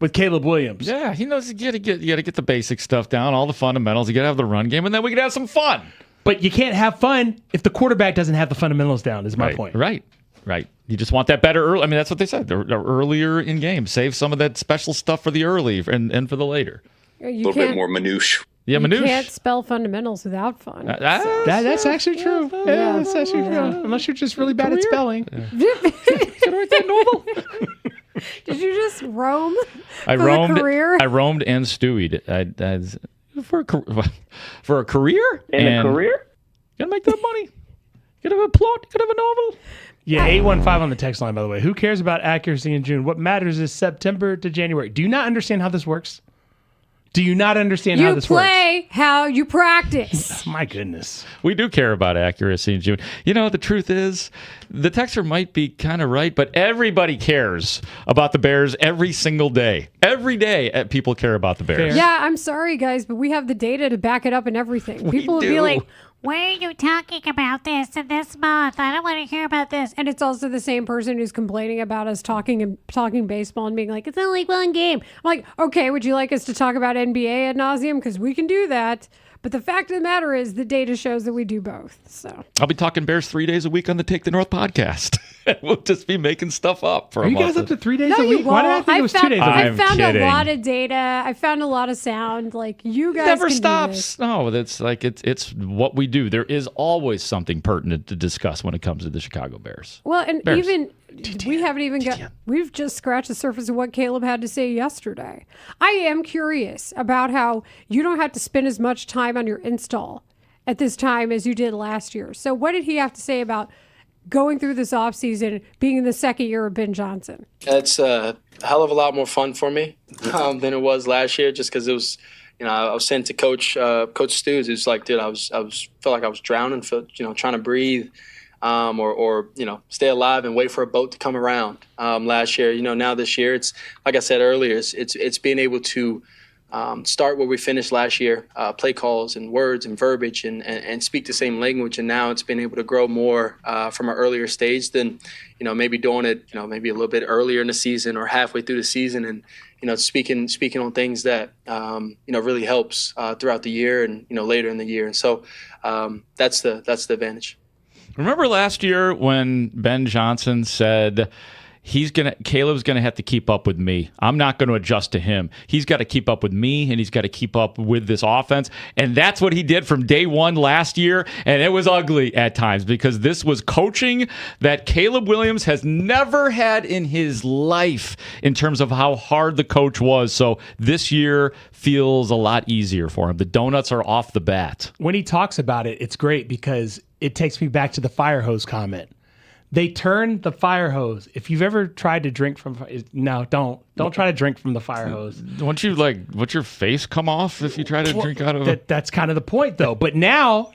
with Caleb Williams. Yeah, he knows you got to get the basic stuff down, all the fundamentals. You got to have the run game, and then we can have some fun. But you can't have fun if the quarterback doesn't have the fundamentals down, is my point. Right. You just want that better early. I mean, that's what they said. They're earlier in games. Save some of that special stuff for the early and for the later. A little bit more minutiae. Yeah, you can't spell fundamentals without fun. That's actually true. Yeah, that's actually true. Unless you're just really bad at spelling. Can I write that novel? Did you just roam I for roamed. a career? I roamed and stewied. For a career. A career? Gotta make that money. Gotta have a plot. Gotta have a novel. Yeah, 815 on the text line, by the way. Who cares about accuracy in June? What matters is September to January. Do you not understand how this works? Do you not understand how this works? You play how you practice. My goodness. We do care about accuracy in June. You know, the truth is, the texter might be kind of right, but everybody cares about the Bears every single day. Every day, people care about the Bears. Yeah, I'm sorry, guys, but we have the data to back it up and everything. People would be like, why are you talking about this in this month? I don't want to hear about this. And it's also the same person who's complaining about us talking baseball and being like, it's only one game. I'm like, okay, would you like us to talk about NBA ad nauseum? Because we can do that. But the fact of the matter is the data shows that we do both. So I'll be talking Bears 3 days a week on the Take the North podcast. We'll just be making stuff up for Are a you month. guys up to 3 days No, a you week? Why did I think it was 2 days a week? I found kidding. a lot of data. I found a lot of sound. Like you guys It never can do stops. this. No, that's like it's what we do. There is always something pertinent to discuss when it comes to the Chicago Bears. Well, and Bears. even we haven't even we've just scratched the surface of what Caleb had to say yesterday. I am curious about how you don't have to spend as much time on your install at this time as you did last year. So what did he have to say about going through this offseason, being in the second year of Ben Johnson? It's a hell of a lot more fun for me than it was last year, just because it was, I was sent to Coach Stews. It was like, dude, I felt like I was drowning, trying to breathe, or stay alive and wait for a boat to come around. Last year, now this year, it's like I said earlier, it's being able to start where we finished last year, play calls and words and verbiage and speak the same language. And now it's been able to grow more from an earlier stage than, maybe doing it, maybe a little bit earlier in the season or halfway through the season. And, speaking on things that, really helps throughout the year and, later in the year. And so that's the advantage. Remember last year when Ben Johnson said, Caleb's gonna have to keep up with me. I'm not gonna adjust to him. He's got to keep up with me, and he's got to keep up with this offense. And that's what he did from day one last year. And it was ugly at times because this was coaching that Caleb Williams has never had in his life in terms of how hard the coach was. So this year feels a lot easier for him. The donuts are off the bat. When he talks about it, it's great because it takes me back to the fire hose comment. They turn the fire hose. If you've ever tried to drink from, don't try to drink from the fire hose. Don't you what's your face come off if you try to drink out of it? That's kind of the point, though. But now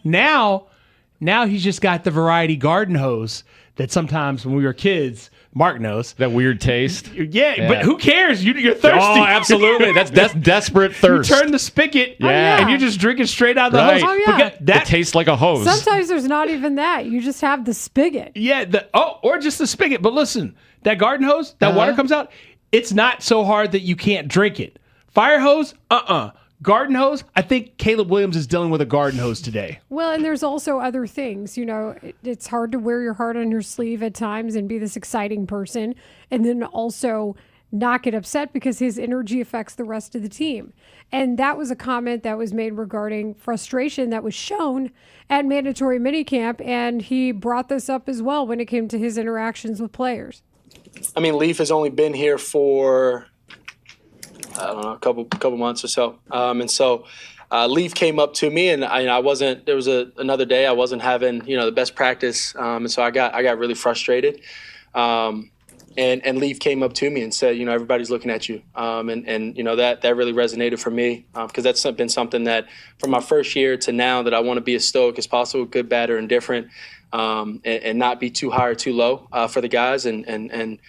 he's just got the variety garden hose that sometimes when we were kids, Mark knows. That weird taste. Yeah, but who cares? You're thirsty. Oh, absolutely. That's desperate thirst. You turn the spigot and you're just drinking straight out of the right. hose. Oh, yeah. It tastes like a hose. Sometimes there's not even that. You just have the spigot. Yeah, or just the spigot. But listen, that garden hose, that water comes out, it's not so hard that you can't drink it. Fire hose, Garden hose, I think Caleb Williams is dealing with a garden hose today. Well, and there's also other things. It's hard to wear your heart on your sleeve at times and be this exciting person, and then also not get upset because his energy affects the rest of the team. And that was a comment that was made regarding frustration that was shown at mandatory minicamp, and he brought this up as well when it came to his interactions with players. I mean, Leaf has only been here for I don't know, a couple months or so. And so Leaf came up to me, and I wasn't. There was another day I wasn't having the best practice, and so I got really frustrated. And Leaf came up to me and said, everybody's looking at you, and that really resonated for me because that's been something that from my first year to now that I want to be as stoic as possible, good, bad, or indifferent, and not be too high or too low for the guys, and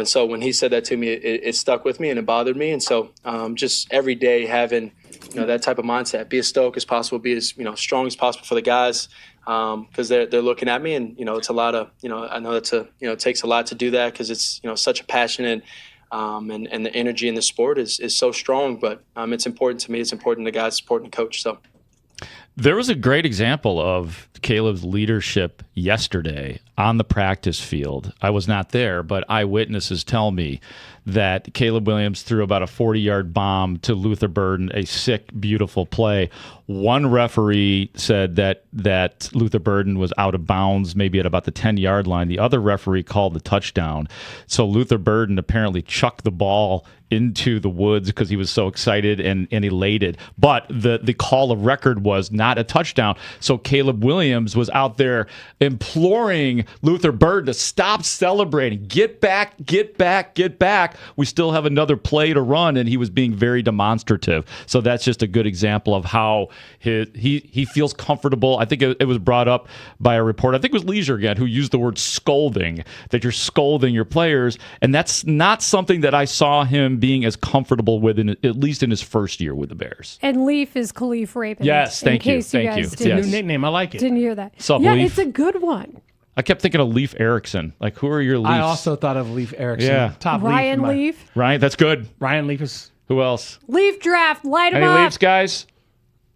so when he said that to me, it stuck with me and it bothered me, and so just every day having that type of mindset, be as stoic as possible, be as strong as possible for the guys. Because they're looking at me, and it's a lot of I know that's it takes a lot to do that because it's such a passionate and the energy in the sport is so strong. But it's important to me. It's important to the guys, it's important to coach. So there was a great example of Caleb's leadership yesterday on the practice field. I was not there, but eyewitnesses tell me that Caleb Williams threw about a 40-yard bomb to Luther Burden, a sick, beautiful play. One referee said that Luther Burden was out of bounds, maybe at about the 10-yard line. The other referee called the touchdown. So Luther Burden apparently chucked the ball into the woods because he was so excited and elated. But the call of record was not a touchdown. So Caleb Williams was out there imploring Luther Burden to stop celebrating. Get back, get back, get back. We still have another play to run, and he was being very demonstrative. So that's just a good example of how he feels comfortable. I think it was brought up by a reporter, I think it was Leisure again, who used the word scolding, that you're scolding your players, and that's not something that I saw him being as comfortable with, at least in his first year with the Bears. And Leaf is Khalif Raven. Yes, thank you. It's a new nickname. I like it. Didn't hear that. Sup, yeah, Leaf? it's a good one. I kept thinking of Leif Erikson. Like, who are your Leafs? I also thought of Leif Erikson. Yeah. Top Ryan Leaf. Ryan, that's good. Ryan Leaf is. Who else? Leaf draft. Light them Any up. Leafs, guys?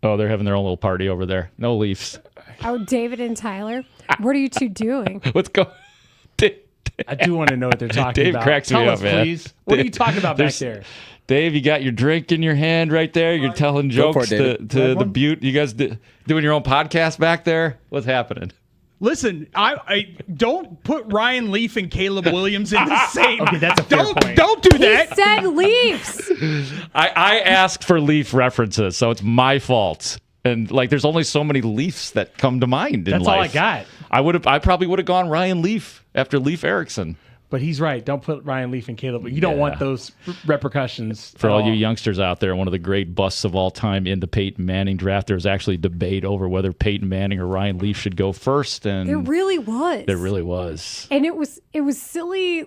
Oh, they're having their own little party over there. No Leafs. Oh, David and Tyler. What are you two doing? Let's go. I do want to know what they're talking Dave about. cracks me Tell up, us, man. please. What are you talking about back there? Dave, you got your drink in your hand right there. You're telling jokes to the Butte. You guys doing your own podcast back there? What's happening? Listen, I don't put Ryan Leaf and Caleb Williams in the same. Okay, that's a fair point. Don't do that. He said Leafs. I asked for Leaf references, so it's my fault. And there's only so many Leafs that come to mind in That's life. all I got. I probably would have gone Ryan Leaf after Leif Erikson. But he's right. Don't put Ryan Leaf and Caleb. You don't want those repercussions. For all you youngsters out there, one of the great busts of all time in the Peyton Manning draft, there was actually debate over whether Peyton Manning or Ryan Leaf should go first. And There really was. There really was. And it was silly.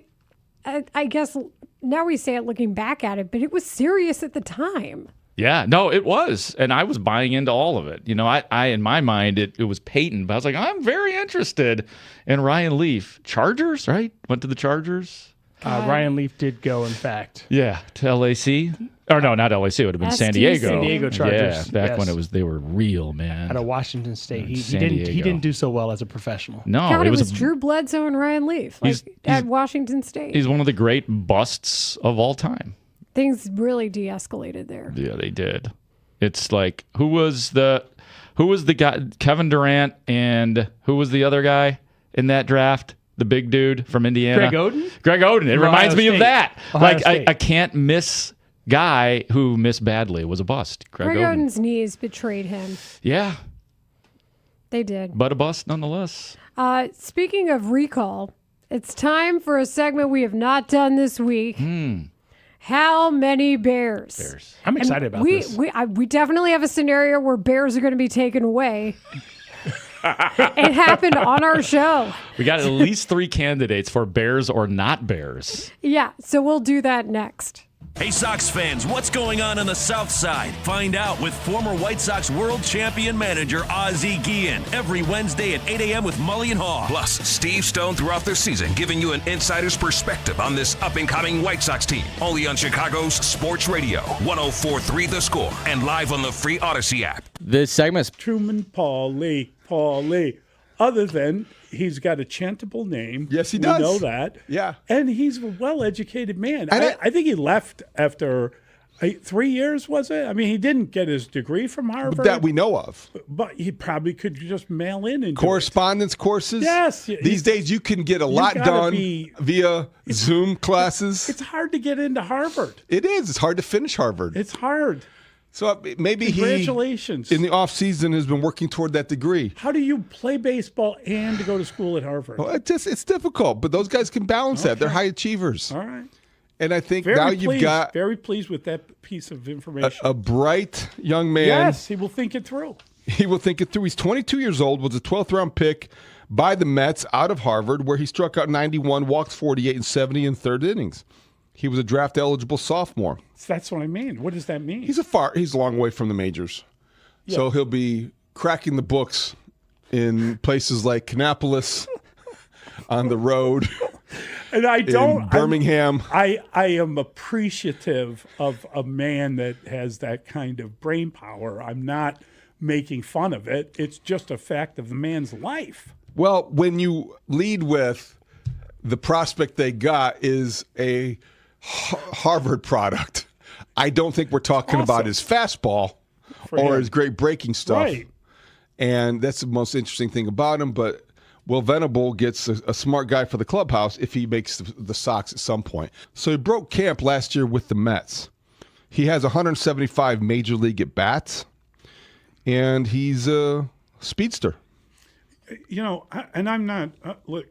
I guess now we say it looking back at it, but it was serious at the time. Yeah, no, it was. And I was buying into all of it. I in my mind, it was Peyton, but I was like, I'm very interested in Ryan Leaf. Chargers, right? Went to the Chargers. Ryan Leaf did go, in fact. Yeah, to LAC. Or no, not LAC. It would have been San Diego. San Diego Chargers. Yeah, back when they were real, man. Out of Washington State. He San didn't Diego. do so well as a professional. No, God, it was Drew Bledsoe and Ryan Leaf at Washington State. He's one of the great busts of all time. Things really de-escalated there. Yeah, they did. It's like who was the guy? Kevin Durant, and who was the other guy in that draft? The big dude from Indiana. Greg Oden? Greg Oden. It reminds me of that. Ohio State. I can't miss guy who missed badly was a bust. Greg Oden. Oden's knees betrayed him. Yeah. They did. But a bust nonetheless. Speaking of recall, it's time for a segment we have not done this week. How many Bears? I'm excited about this. We definitely have a scenario where Bears are going to be taken away. It happened on our show. We got at least 3 candidates for Bears or not Bears. Yeah, so we'll do that next. Hey, Sox fans, what's going on the South Side? Find out with former White Sox world champion manager Ozzie Guillen every Wednesday at 8 a.m. with Mully and Haugh. Plus, Steve Stone throughout the season giving you an insider's perspective on this up-and-coming White Sox team. Only on Chicago's Sports Radio, 104.3 The Score, and live on the free Odyssey app. This segment's Truman Pauly. Other than he's got a chantable name. Yes, he does. We know that. Yeah. And he's a well-educated man. I think he left after 3 years, was it? I mean, he didn't get his degree from Harvard. But that we know of. But he probably could just mail in and correspondence courses. Yes. These days you can get a lot done via Zoom classes. It's hard to get into Harvard. It is. It's hard to finish Harvard. It's hard. So maybe Congratulations. he, in the off season, has been working toward that degree. How do you play baseball and go to school at Harvard? Well, it's difficult, but those guys can balance that. They're high achievers. All right. And I think now you've got very pleased with that piece of information. a bright young man. Yes, he will think it through. He will think it through. He's 22 years old, was a 12th round pick by the Mets out of Harvard, where he struck out 91, walked 48, and 70 in third innings. He was a draft eligible sophomore. That's what I mean. What does that mean? He's a long way from the majors. Yeah. So he'll be cracking the books in places like Kannapolis, on the road, and in Birmingham. I am appreciative of a man that has that kind of brain power. I'm not making fun of it. It's just a fact of the man's life. Well, when you lead with the prospect they got is a Harvard product, I don't think we're talking about his fastball or his great breaking stuff. Right. And that's the most interesting thing about him. But Will Venable gets a smart guy for the clubhouse if he makes the Sox at some point. So he broke camp last year with the Mets. He has 175 major league at-bats, and he's a speedster. You know, and I'm not look.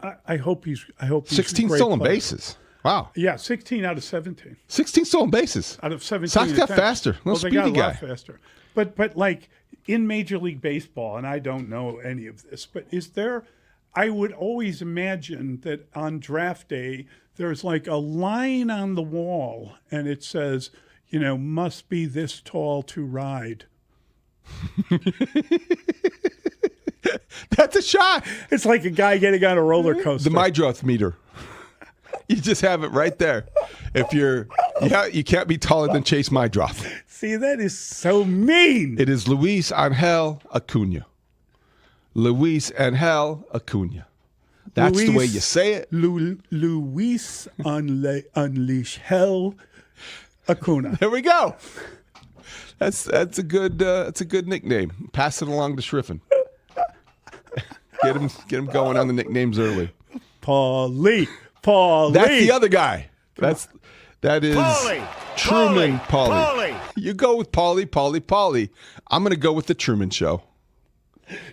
I hope he's 16 a great stolen player. bases. Wow. Yeah, 16 out of 17. 16 stolen bases. Out of 17. Sox got faster. Well, Little they got speedy a guy. lot faster. But like in Major League Baseball, and I don't know any of this, but is there? I would always imagine that on draft day there's like a line on the wall, and it says, you know, must be this tall to ride. That's a shot. It's like a guy getting on a roller coaster. The Mydroth meter. You just have it right there. If you can't be taller than Chase Mydroth. See, that is so mean. It is Luis Angel Acuna. Luis Angel Acuna. That's the way you say it. Luis Unleash Hell Acuna. There we go. That's a good nickname. Pass it along to Schriffen. Get him going on the nicknames early. Paulie. That's the other guy. That is Paulie. Truman Paulie. Paulie. You go with Paulie. I'm going to go with the Truman Show.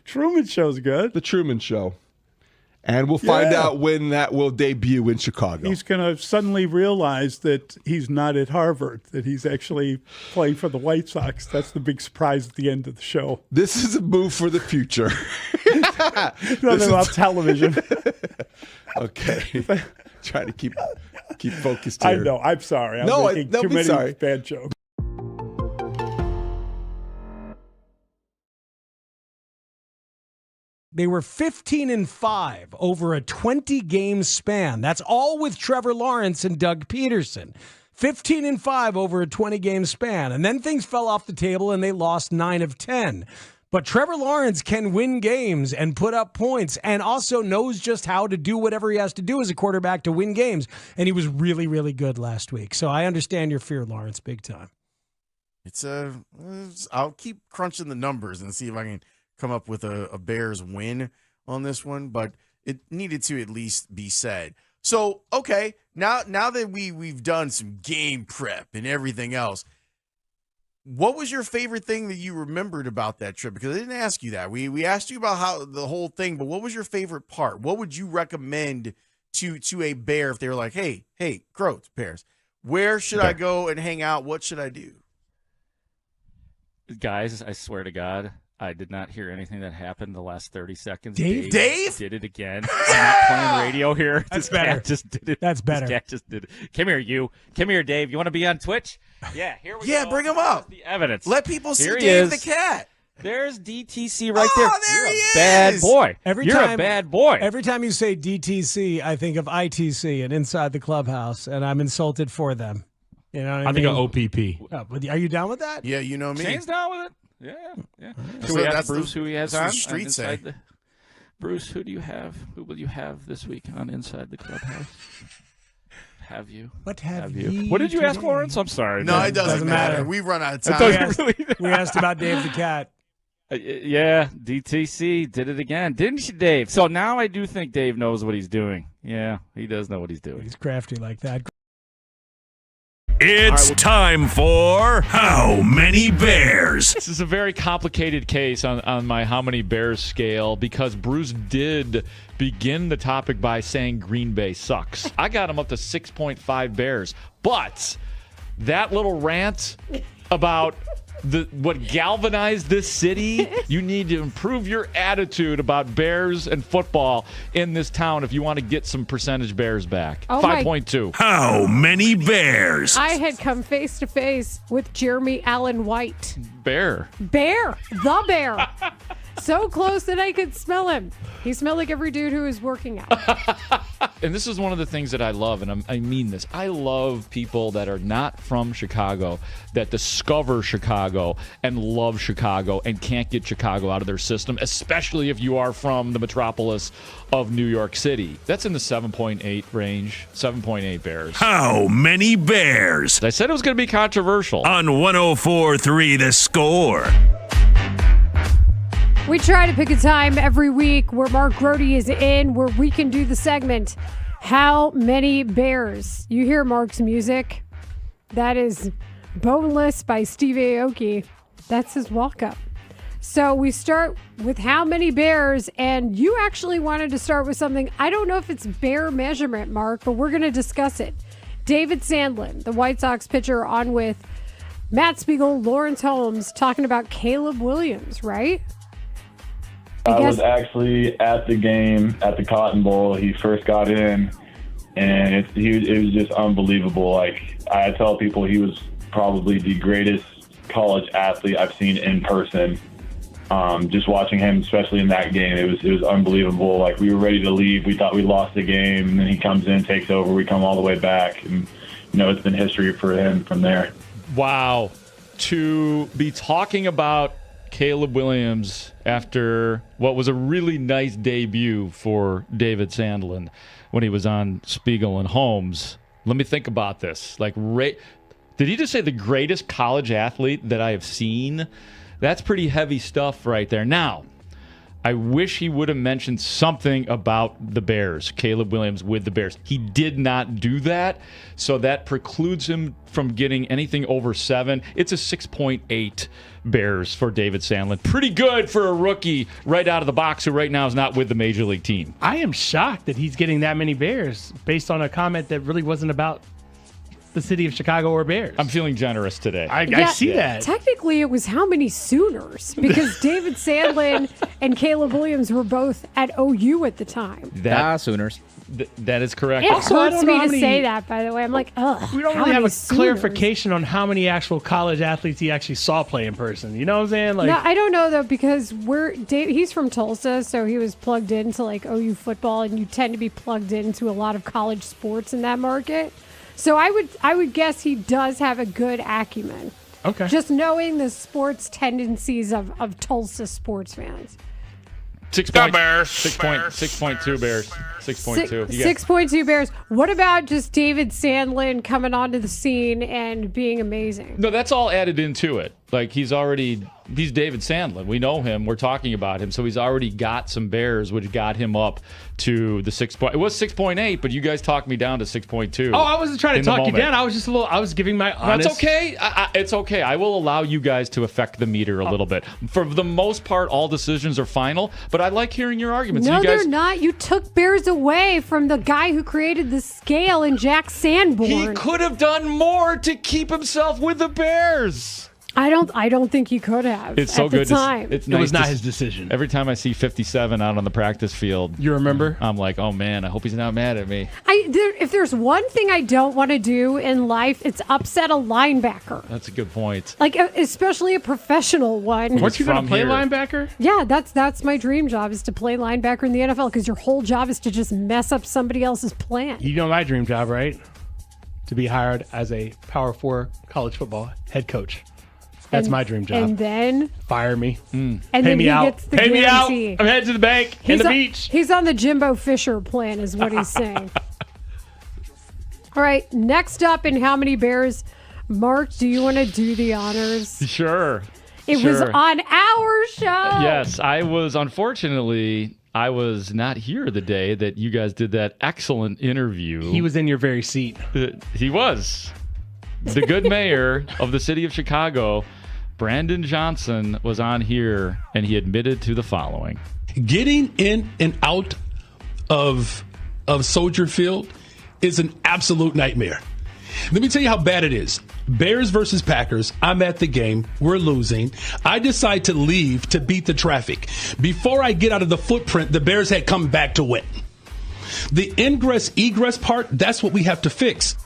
Truman Show's good. The Truman Show. And we'll find out when that will debut in Chicago. He's going to suddenly realize that he's not at Harvard, that he's actually playing for the White Sox. That's the big surprise at the end of the show. This is a move for the future. Nothing about television. Okay. Trying to keep focused here. I know. I'm sorry. I'm making too many sorry. bad jokes. They were 15-5 over a 20-game span. That's all with Trevor Lawrence and Doug Peterson. 15-5 over a 20-game span. And then things fell off the table and they lost 9 of 10. But Trevor Lawrence can win games and put up points and also knows just how to do whatever he has to do as a quarterback to win games. And he was really, really good last week. So I understand your fear, Lawrence, big time. I'll keep crunching the numbers and see if I can come up with a Bears win on this one, but it needed to at least be said. So, okay, now that we've done some game prep and everything else, what was your favorite thing that you remembered about that trip? Because I didn't ask you that. We asked you about how the whole thing, but what was your favorite part? What would you recommend to a Bear if they were like, hey, Grote, Bears, where should I go and hang out? What should I do? Guys, I swear to God, I did not hear anything that happened the last 30 seconds. Dave did it again. I'm not playing radio here. That's this better. cat just did it. That's better. This cat just did it. Come here, you. Come here, Dave. You want to be on Twitch? Yeah, here we go. Yeah, bring him up. The evidence. Let people see Here he Dave is. the cat. There's DTC right there. There he is. Bad boy. You're a bad boy. Every time you say DTC, I think of ITC and Inside the Clubhouse, and I'm insulted for them. You know what I mean? think of OPP. Oh, but are you down with that? Yeah, you know me. Shane's down with it. Yeah. So So we have that's Bruce, who he has on. what streets say. Bruce, who do you have? Who will you have this week on Inside the Clubhouse? Have you? What have you? What did you ask, today? Lawrence? I'm sorry. No, man. it doesn't matter. We've run out of time. We asked about Dave the Cat. Yeah, DTC did it again, didn't you, Dave? So now I do think Dave knows what he's doing. Yeah, he does know what he's doing. He's crafty like that. It's time for How Many Bears? This is a very complicated case on my How Many Bears scale because Bruce did begin the topic by saying Green Bay sucks. I got him up to 6.5 Bears, but that little rant about what galvanized this city, you need to improve your attitude about Bears and football in this town if you want to get some percentage Bears back. Oh 5.2. How many Bears? I had come face to face with Jeremy Allen White. Bear. The bear. So close that I could smell him. He smelled like every dude who was working out. And this is one of the things that I love, and I mean this. I love people that are not from Chicago, that discover Chicago and love Chicago and can't get Chicago out of their system, especially if you are from the metropolis of New York City. That's in the 7.8 range, 7.8 Bears. How many Bears? I said it was going to be controversial. On 104.3 The Score. We try to pick a time every week where Mark Grote is in, where we can do the segment, How Many Bears? You hear Mark's music. That is Boneless by Steve Aoki. That's his walk-up. So we start with How Many Bears, and you actually wanted to start with something. I don't know if it's bear measurement, Mark, but we're going to discuss it. David Sandlin, the White Sox pitcher, on with Matt Spiegel, Lawrence Holmes, talking about Caleb Williams, right? I was actually at the game at the Cotton Bowl. He first got in, and it was just unbelievable. Like, I tell people, he was probably the greatest college athlete I've seen in person. Just watching him, especially in that game, it was unbelievable. Like, we were ready to leave. We thought we lost the game, and then he comes in, takes over. We come all the way back, and it's been history for him from there. Wow. To be talking about Caleb Williams after what was a really nice debut for David Sandlin when he was on Spiegel and Holmes. Let me think about this. Did he just say the greatest college athlete that I have seen? That's pretty heavy stuff right there. Now, I wish he would have mentioned something about the Bears, Caleb Williams with the Bears. He did not do that, so that precludes him from getting anything over 7. It's a 6.8 Bears for David Sandlin. Pretty good for a rookie right out of the box who right now is not with the Major League team. I am shocked that he's getting that many Bears based on a comment that really wasn't about the city of Chicago or Bears. I'm feeling generous today. I see that. Technically, it was how many Sooners? Because David Sandlin and Caleb Williams were both at OU at the time. Sooners. That is correct. It Also, I hurts don't me know how to many- say that, by the way. I'm like, ugh. We don't how really have many a Sooners? clarification on how many actual college athletes he actually saw play in person. You know what I'm saying? Like, No, I don't know though, because he's from Tulsa, so he was plugged into like OU football, and you tend to be plugged into a lot of college sports in that market. So I would guess he does have a good acumen. Okay. Just knowing the sports tendencies of Tulsa sports fans. 6.2 Bears. 6.2. You guys- 6.2 Bears. What about just David Sandlin coming onto the scene and being amazing? No, that's all added into it. Like, he's David Sandlin. We know him. We're talking about him. So he's already got some Bears, which got him up to the 6. It was 6.8, but you guys talked me down to 6.2. oh, I wasn't trying to in the talk you moment. down. I was just I was giving my No, honest. it's okay. It's okay. I will allow you guys to affect the meter a little bit. For the most part, all decisions are final, but I like hearing your arguments. No, you guys, they're not. You took Bears away from the guy who created the scale and Jack Sanborn. He could have done more to keep himself with the Bears. I don't think he could have. It's so at the good. time. It's It nice was not to- his decision. Every time I see 57 out on the practice field, You remember? I'm like, oh man, I hope he's not mad at me. If there's one thing I don't want to do in life, it's upset a linebacker. That's a good point. Like, especially a professional one. Weren't you going from to play here. linebacker? Yeah, that's my dream job, is to play linebacker in the NFL, because your whole job is to just mess up somebody else's plan. You know my dream job, right? To be hired as a Power 4 college football head coach. That's my dream job. And then Fire me. And Pay then me he out. gets the Pay me out. guarantee. I'm headed to the bank and the on, beach. He's on the Jimbo Fisher plan, is what he's saying. All right, next up in How Many Bears? Mark, do you want to do the honors? Sure. It was on our show. Yes, I was not here the day that you guys did that excellent interview. He was in your very seat. He was. The good mayor of the city of Chicago, Brandon Johnson, was on here, and he admitted to the following. Getting in and out of Soldier Field is an absolute nightmare. Let me tell you how bad it is. Bears versus Packers. I'm at the game. We're losing. I decide to leave to beat the traffic. Before I get out of the footprint, the Bears had come back to win. The ingress egress part, that's what we have to fix.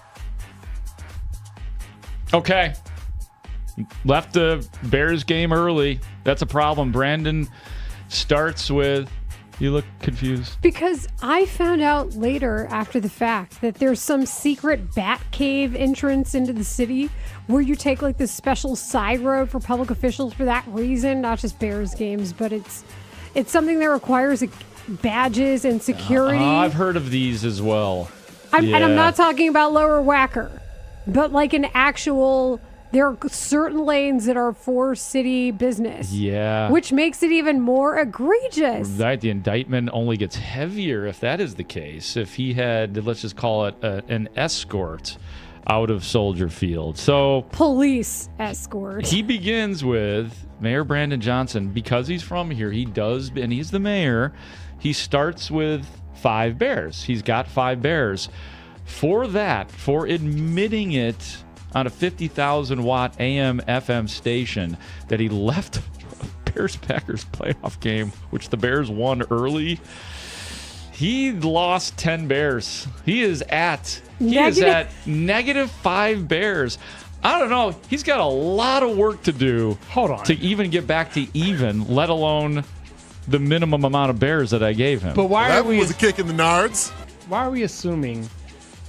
Okay. Left the Bears game early. That's a problem. Brandon starts with, you look confused. Because I found out later after the fact that there's some secret bat cave entrance into the city where you take like this special side road for public officials for that reason, not just Bears games, but it's something that requires badges and security. I've heard of these as well. And I'm not talking about Lower Wacker, but like an actual... There are certain lanes that are for city business. Yeah. Which makes it even more egregious. Right. The indictment only gets heavier if that is the case. If he had, let's just call it an escort out of Soldier Field. So police escort. He begins with Mayor Brandon Johnson. Because he's from here, he does, and he's the mayor, he starts with 5 Bears. He's got 5 Bears. For admitting it on a 50,000-watt AM FM station that he left a Bears-Packers playoff game, which the Bears won early, he lost 10 Bears. He is at -5 Bears. I don't know. He's got a lot of work to do to even get back to even, let alone the minimum amount of Bears that I gave him. But That was a kick in the nards. Why are we assuming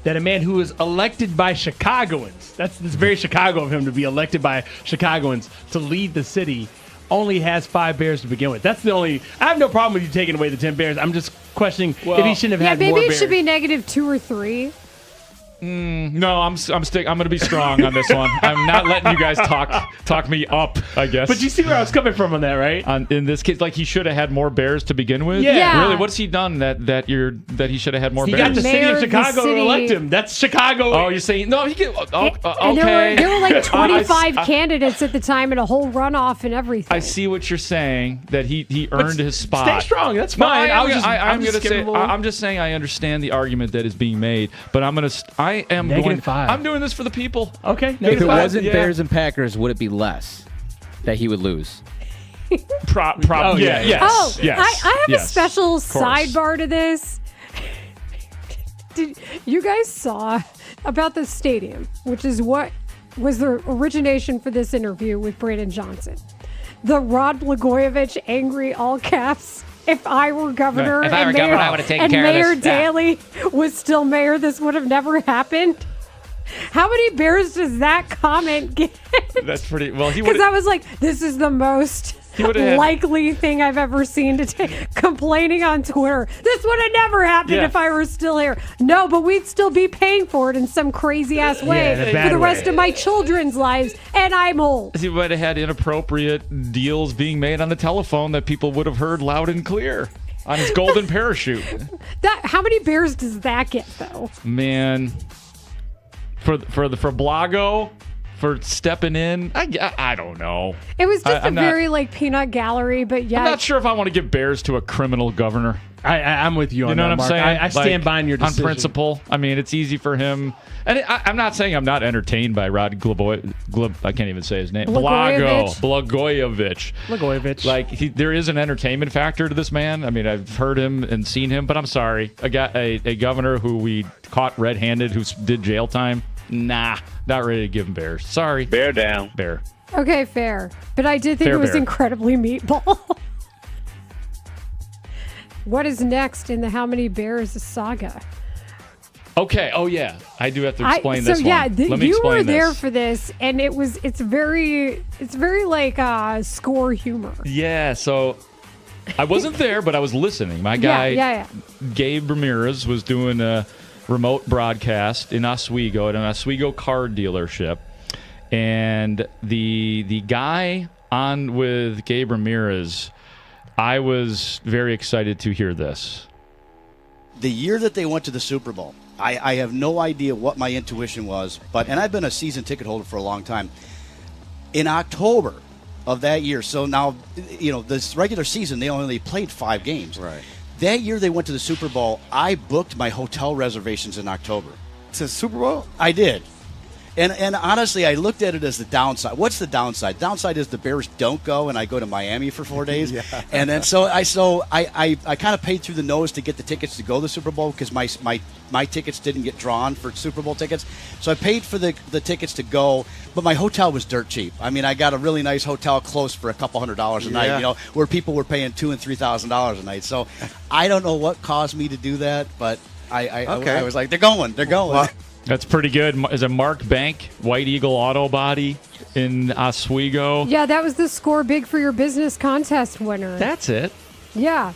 that a man who was elected by Chicagoans, that's very Chicago of him to be elected by Chicagoans to lead the city, only has 5 Bears to begin with? That's the only... I have no problem with you taking away the 10 Bears. I'm just questioning if he shouldn't have had more maybe Bears. it should be -2 or 3. No, I'm going to be strong on this one. I'm not letting you guys talk me up, I guess. But you see where I was coming from on that, right? In this case, like he should have had more Bears to begin with. Yeah. Really, what's he done that he should have had more He Bears? got the city of Chicago to elect him. That's Chicago. Oh, you're saying no? Okay. And there were like 25 candidates at the time and a whole runoff and everything. I see what you're saying, that he earned his spot. Stay strong. That's fine. I'm just saying I understand the argument that is being made, but I'm doing this for the people. Okay. If it wasn't Bears and Packers, would it be less that he would lose? Yes. Oh, yes. I have a special sidebar to this. Did you guys saw about the stadium, which is what was the origination for this interview with Brandon Johnson? The Rod Blagojevich angry all caps. If I were governor, if I were governor, I would have taken care of Mayor this. Daley was still mayor, this would have never happened. How many Bears does that comment get? That's pretty well. Because I was like, this is the most likely thing I've ever seen to take. Complaining on Twitter, this would have never happened if I were still here. No, but we'd still be paying for it in some crazy ass way for the rest of my children's lives, and I'm old. He would have had inappropriate deals being made on the telephone that people would have heard loud and clear on his golden parachute. How many Bears does that get though? Man, for Blago, for stepping in, I don't know. It was just very peanut gallery, but yeah. I'm not sure if I want to give Bears to a criminal governor. I'm with you on that, what I'm Mark. saying? I stand behind your decision. On principle. I mean, it's easy for him. And I'm not saying I'm not entertained by Rod I can't even say his name. Blagojevich. Like, there is an entertainment factor to this man. I mean, I've heard him and seen him, but I'm sorry. A governor who we caught red-handed who did jail time, nah, not ready to give him Bears. Sorry. Bear down. Bear. Okay, fair. But I did think it was incredibly meatball. What is next in the How Many Bears saga? Okay. Oh, yeah. I do have to explain this one. Let me you explain were there this. for this, and it's very like score humor. Yeah. So I wasn't there, but I was listening. My guy, Yeah. Gabe Ramirez, was doing remote broadcast in Oswego at an Oswego car dealership, and the guy on with Gabe Ramirez, I was very excited to hear this. The year that they went to the Super Bowl, I have no idea what my intuition was, and I've been a season ticket holder for a long time. In October of that year, so now, this regular season, they only played 5 games. Right. That year they went to the Super Bowl, I booked my hotel reservations in October. To Super Bowl? I did. And honestly, I looked at it as the downside. What's the downside? Downside is the Bears don't go, and I go to Miami for 4 days. Yeah. And then so I kind of paid through the nose to get the tickets to go to the Super Bowl because my tickets didn't get drawn for Super Bowl tickets. So I paid for the tickets to go, but my hotel was dirt cheap. I mean, I got a really nice hotel close for a couple $100 a night, where people were paying $2,000 and $3,000 a night. So I don't know what caused me to do that, but I was like, they're going. Well, That's pretty good. Is it Mark Bank, White Eagle Auto Body in Oswego? Yeah, that was the Score Big for Your Business contest winner. That's it. Yeah.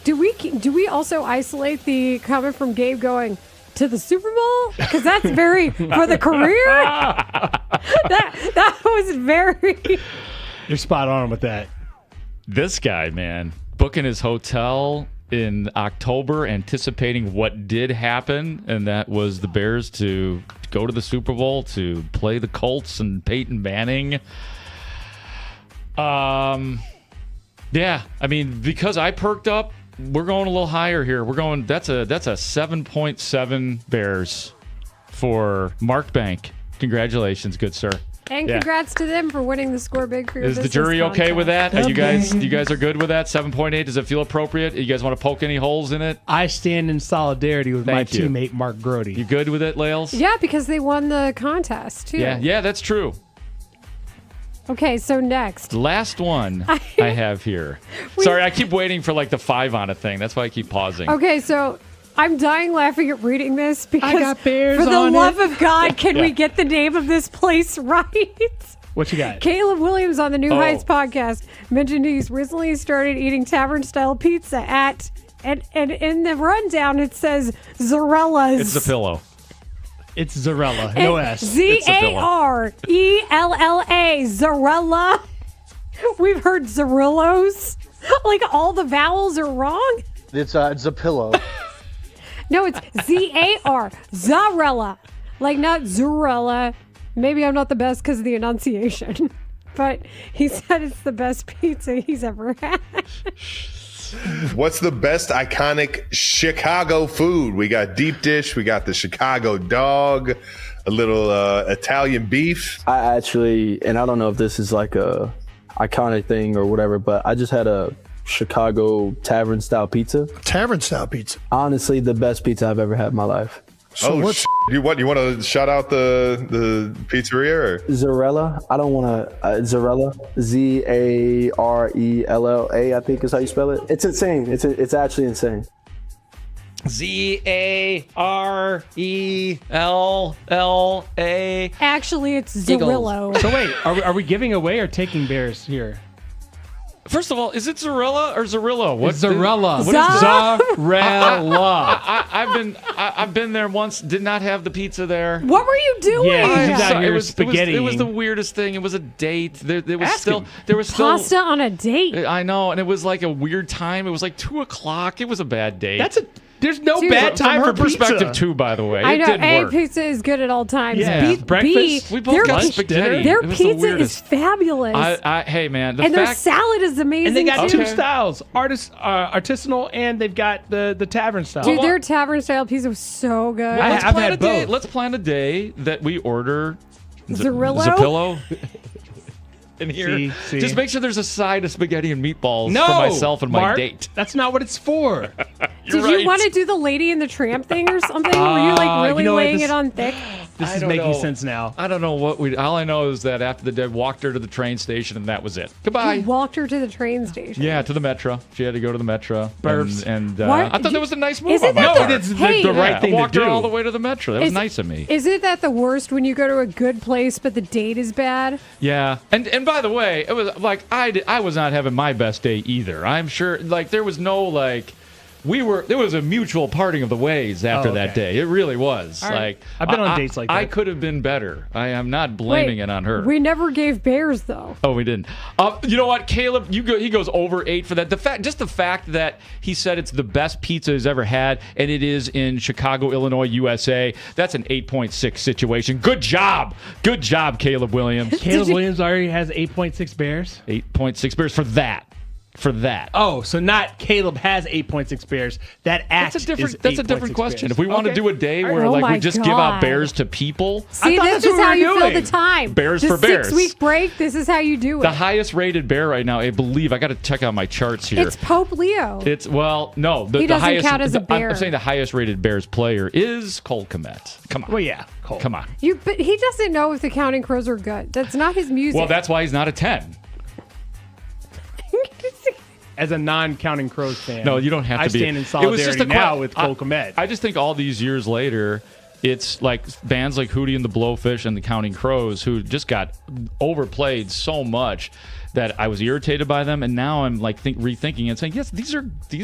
Do we also isolate the comment from Gabe going to the Super Bowl? Because that's very for the career. that was very. You're spot on with that. This guy, man, booking his hotel in October, anticipating what did happen, and that was the Bears to go to the Super Bowl to play the Colts and Peyton Manning. Yeah, I mean, because I perked up, we're going a little higher here. We're going. That's a 7.7 Bears for Mark Bank. Congratulations, good sir. And congrats to them for winning the Score Big for Your Business. Is the jury okay with that? Are you guys are good with that? 7.8. Does it feel appropriate? You guys want to poke any holes in it? I stand in solidarity with my Thank you. teammate Mark Grote. You good with it, Lales? Yeah, because they won the contest too. Yeah, that's true. Okay, so next. Last one I have here. Sorry, I keep waiting for like the 5 on a thing. That's why I keep pausing. Okay, so I'm dying laughing at reading this because got bears for the on love it. of God, can we get the name of this place right? What you got? Caleb Williams on the New Heights podcast mentioned he's recently started eating tavern-style pizza at, and in the rundown it says Zarella's. It's a pillow. It's Zarella, no S. Zarella. Zarella. We've heard Zarillos. Like all the vowels are wrong. It's a pillow. No, it's Z-A-R. Zarella. Like not Zurella. Maybe I'm not the best because of the enunciation. But he said it's the best pizza he's ever had. What's the best iconic Chicago food? We got deep dish. We got the Chicago dog, a little Italian beef. I actually, and I don't know if this is like a iconic thing or whatever, but I just had a Chicago tavern style pizza. Tavern style pizza. Honestly, the best pizza I've ever had in my life. So you want to shout out the pizzeria? Or? Zarella. I don't want to. Zarella. Zarella. I think is how you spell it. It's insane. It's actually insane. Zarella. Actually, it's Zarillo. So wait, are we giving away or taking Bears here? First of all, is it Zarella or Zarillo? It's Zarella. What is Zarella. I've been there once. Did not have the pizza there. What were you doing? Yeah, it was spaghetti. It was the weirdest thing. It was a date. There was still pasta on a date. I know, and it was like a weird time. It was like 2:00. It was a bad date. There's no bad time from for her pizza. perspective too. By the way, I know. it did A, work. pizza is good at all times. Yeah. Breakfast. We both got spaghetti. Their It was the pizza is weirdest. fabulous. Hey man, their salad is amazing. And they got too. two styles, artisanal, and they've got the tavern style. Dude, their tavern style pizza was so good. I've had both. Let's plan a day that we order Zarillo? Zapillo in here. See. Just make sure there's a side of spaghetti and meatballs No, for myself and my Mark, date. That's not what it's for. Did you want to do the Lady and the Tramp thing or something? Were you like really laying it on thick? This is making sense now. I don't know what all I know is that after the day, walked her to the train station and that was it. Goodbye. You walked her to the train station. Yeah, to the Metro. She had to go to the Metro. Burps. And What? I thought that was a nice move. Isn't on my that part. the- it's Hey. the right thing I to walked do. her all the way to the Metro. That was Is- nice of me. Isn't that the worst when you go to a good place but the date is bad? Yeah, and by the way, it was like I was not having my best day either. I'm sure, like there was no like there was a mutual parting of the ways after that day. It really was. All right. Like I've been on dates like that. I could have been better. I am not blaming it on her. We never gave bears though. Oh, we didn't. You know what, Caleb? He goes over 8 for that. The fact that he said it's the best pizza he's ever had, and it is in Chicago, Illinois, USA. That's an 8.6 situation. Good job, Caleb Williams. Caleb Williams already has 8.6 bears. 8.6 bears for that. Oh, so not Caleb has 8.6 bears. That act That's is a different question. bears. If we want to do a day where we just give out bears to people, See, this is how you fill the time. Bears the for bears. 6-week break. This is how you do it. The highest rated bear right now, I believe. I got to check out my charts here. It's Pope Leo. He doesn't count as a bear. I'm saying the highest rated Bears player is Cole Kmet. Come on. Well, yeah, Cole. Come on. But he doesn't know if the Counting Crows are good. That's not his music. Well, that's why he's not a 10. As a non-Counting Crows fan, No, you don't have to I be. stand in solidarity now with Cole Kmet. I just think all these years later, it's like bands like Hootie and the Blowfish and the Counting Crows who just got overplayed so much that I was irritated by them, and now I'm like rethinking and saying, yes, these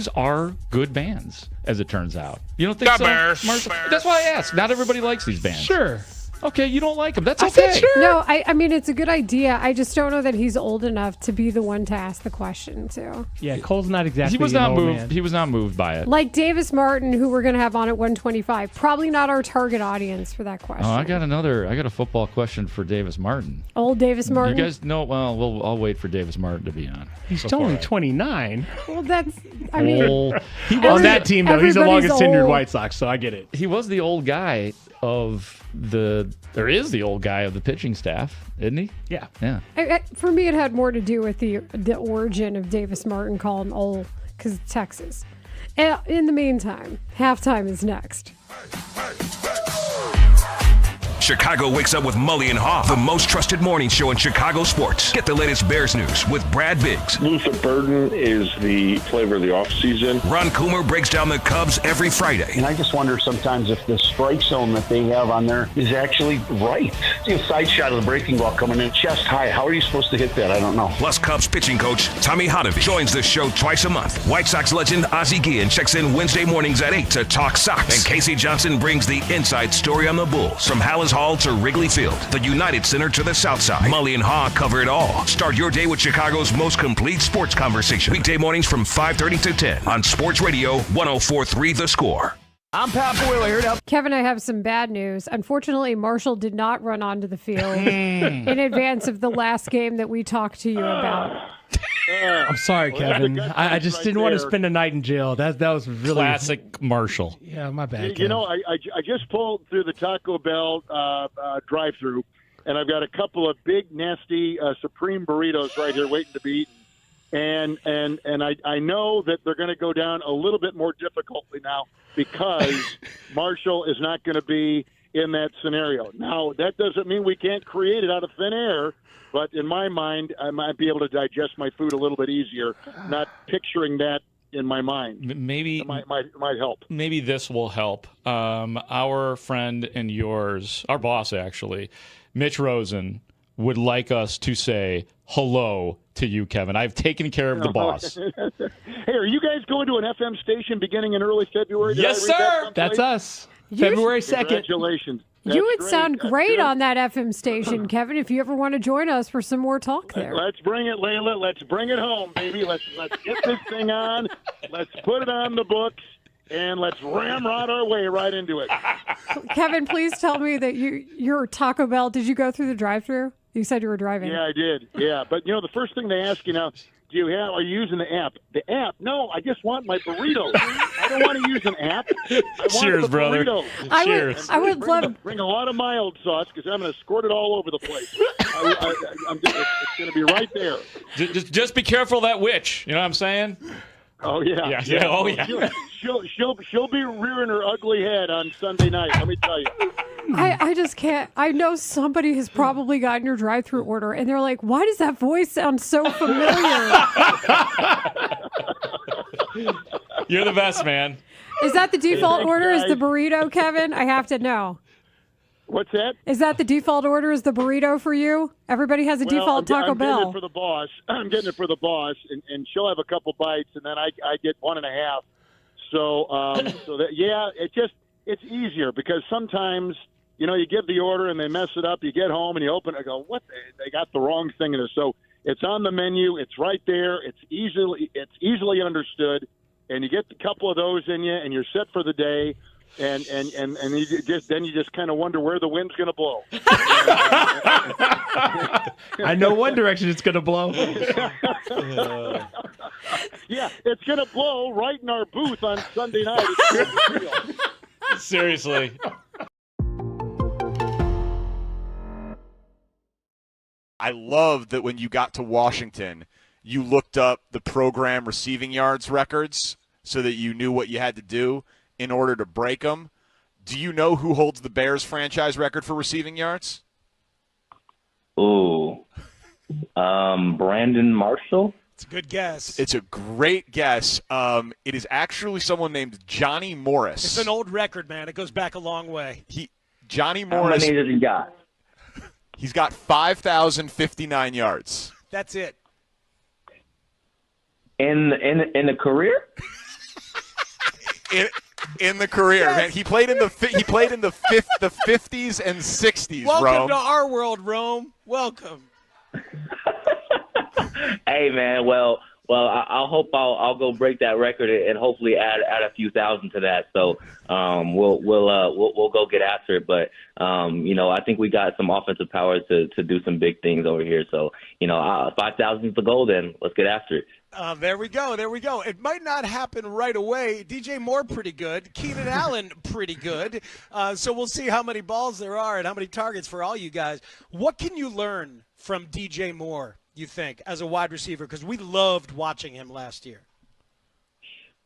are good bands. As it turns out, you don't think so, Marshall? That's why I asked. Not everybody likes these bands. Sure. Okay, you don't like them. That's okay. No, I mean, it's a good idea. I just don't know that he's old enough to be the one to ask the question to. Yeah, Cole's not exactly. He was not an old moved. man. He was not moved by it. Like Davis Martin, who we're going to have on at 125. Probably not our target audience for that question. Oh, I got a football question for Davis Martin. Old Davis Martin? You guys know, well, I'll wait for Davis Martin to be on. He's only 29. Well, that's, I mean. On that team, though, he's the longest tenured White Sox, so I get it. He was the old guy of the pitching staff, isn't he? Yeah. Yeah. For me, it had more to do with the origin of Davis Martin calling old because Texas. In the meantime, halftime is next. Chicago wakes up with Mully and Haugh, the most trusted morning show in Chicago sports. Get the latest Bears news with Brad Biggs. Luther Burden is the flavor of the offseason. Ron Coomer breaks down the Cubs every Friday. And I just wonder sometimes if the strike zone that they have on there is actually right. See a side shot of the breaking ball coming in chest high. How are you supposed to hit that? I don't know. Plus, Cubs pitching coach Tommy Hotovy joins the show twice a month. White Sox legend Ozzie Guillen checks in Wednesday mornings at 8 to talk Sox. And Casey Johnson brings the inside story on the Bulls from Hallis Hall to Wrigley Field, the United Center to the South Side. Mully and Haugh cover it all. Start your day with Chicago's most complete sports conversation. Weekday mornings from 5:30 to 10 on Sports Radio 104.3 The Score. I'm Pat Boyle here to help. Kevin, I have some bad news. Unfortunately, Marshall did not run onto the field in advance of the last game that we talked to you about. I'm sorry, Kevin. I just didn't want to spend a night in jail. That was really classic Marshall. Yeah, my bad. You know, I just pulled through the Taco Bell drive-through, and I've got a couple of big, nasty Supreme burritos right here waiting to be eaten. And I know that they're going to go down a little bit more difficultly now because Marshall is not going to be in that scenario. Now, that doesn't mean we can't create it out of thin air. But in my mind, I might be able to digest my food a little bit easier, not picturing that in my mind. Maybe it might help. Maybe this will help. Our friend and yours, our boss actually, Mitch Rosen, would like us to say hello to you, Kevin. I've taken care of the boss. Hey, are you guys going to an FM station beginning in early February? Yes, sir. That's us. February 2nd. Congratulations. You would sound great on that FM station, Kevin, if you ever want to join us for some more talk there. Let's bring it, Layla. Let's bring it home, baby. Let's get this thing on. Let's put it on the books, and let's ramrod our way right into it. Kevin, please tell me that your Taco Bell, did you go through the drive-thru? You said you were driving. Yeah, I did. Yeah, but, the first thing they ask you now, are you using the app? The app? No, I just want my burritos. I don't want to use an app. I want Cheers, brother. Burrito. I would love. Bring a lot of mild sauce because I'm going to squirt it all over the place. It's going to be right there. Just be careful of that witch. You know what I'm saying? Oh yeah. Yeah. Oh yeah. She'll be rearing her ugly head on Sunday night. Let me tell you. I just can't. I know somebody has probably gotten your drive-through order, and they're like, "Why does that voice sound so familiar?" You're the best, man. Is that the default order? Is the burrito, Kevin? I have to know. What's that? Is that the default order? Is the burrito for you? Everybody has a default Taco Bell. I'm getting it for the boss. I'm getting it for the boss, and she'll have a couple bites, and then I get 1.5. So it's easier because sometimes, you give the order and they mess it up. You get home and you open it and go, what? They got the wrong thing in it. So it's on the menu. It's right there. It's easily understood. And you get a couple of those in you and you're set for the day. And you just kind of wonder where the wind's going to blow. I know one direction it's going to blow. Yeah, it's going to blow right in our booth on Sunday night. Seriously. I love that when you got to Washington, you looked up the program receiving yards records so that you knew what you had to do in order to break them. Do you know who holds the Bears franchise record for receiving yards? Ooh. Brandon Marshall? It's a good guess. It's a great guess. It is actually someone named Johnny Morris. It's an old record, man. It goes back a long way. Johnny Morris. How many does he got? He's got 5,059 yards. That's it. In the career? In the career, Yes. man. He played in the 50s and 60s. Welcome Rome. to our world, Rome. Welcome. Hey, man. Well, I hope I'll go break that record and hopefully add a few thousand to that. So we'll go get after it. But I think we got some offensive power to do some big things over here. So 5,000 is the goal. Then let's get after it. There we go. It might not happen right away. DJ Moore, pretty good. Keenan Allen, pretty good. So we'll see how many balls there are and how many targets for all you guys. What can you learn from DJ Moore, you think, as a wide receiver? Because we loved watching him last year.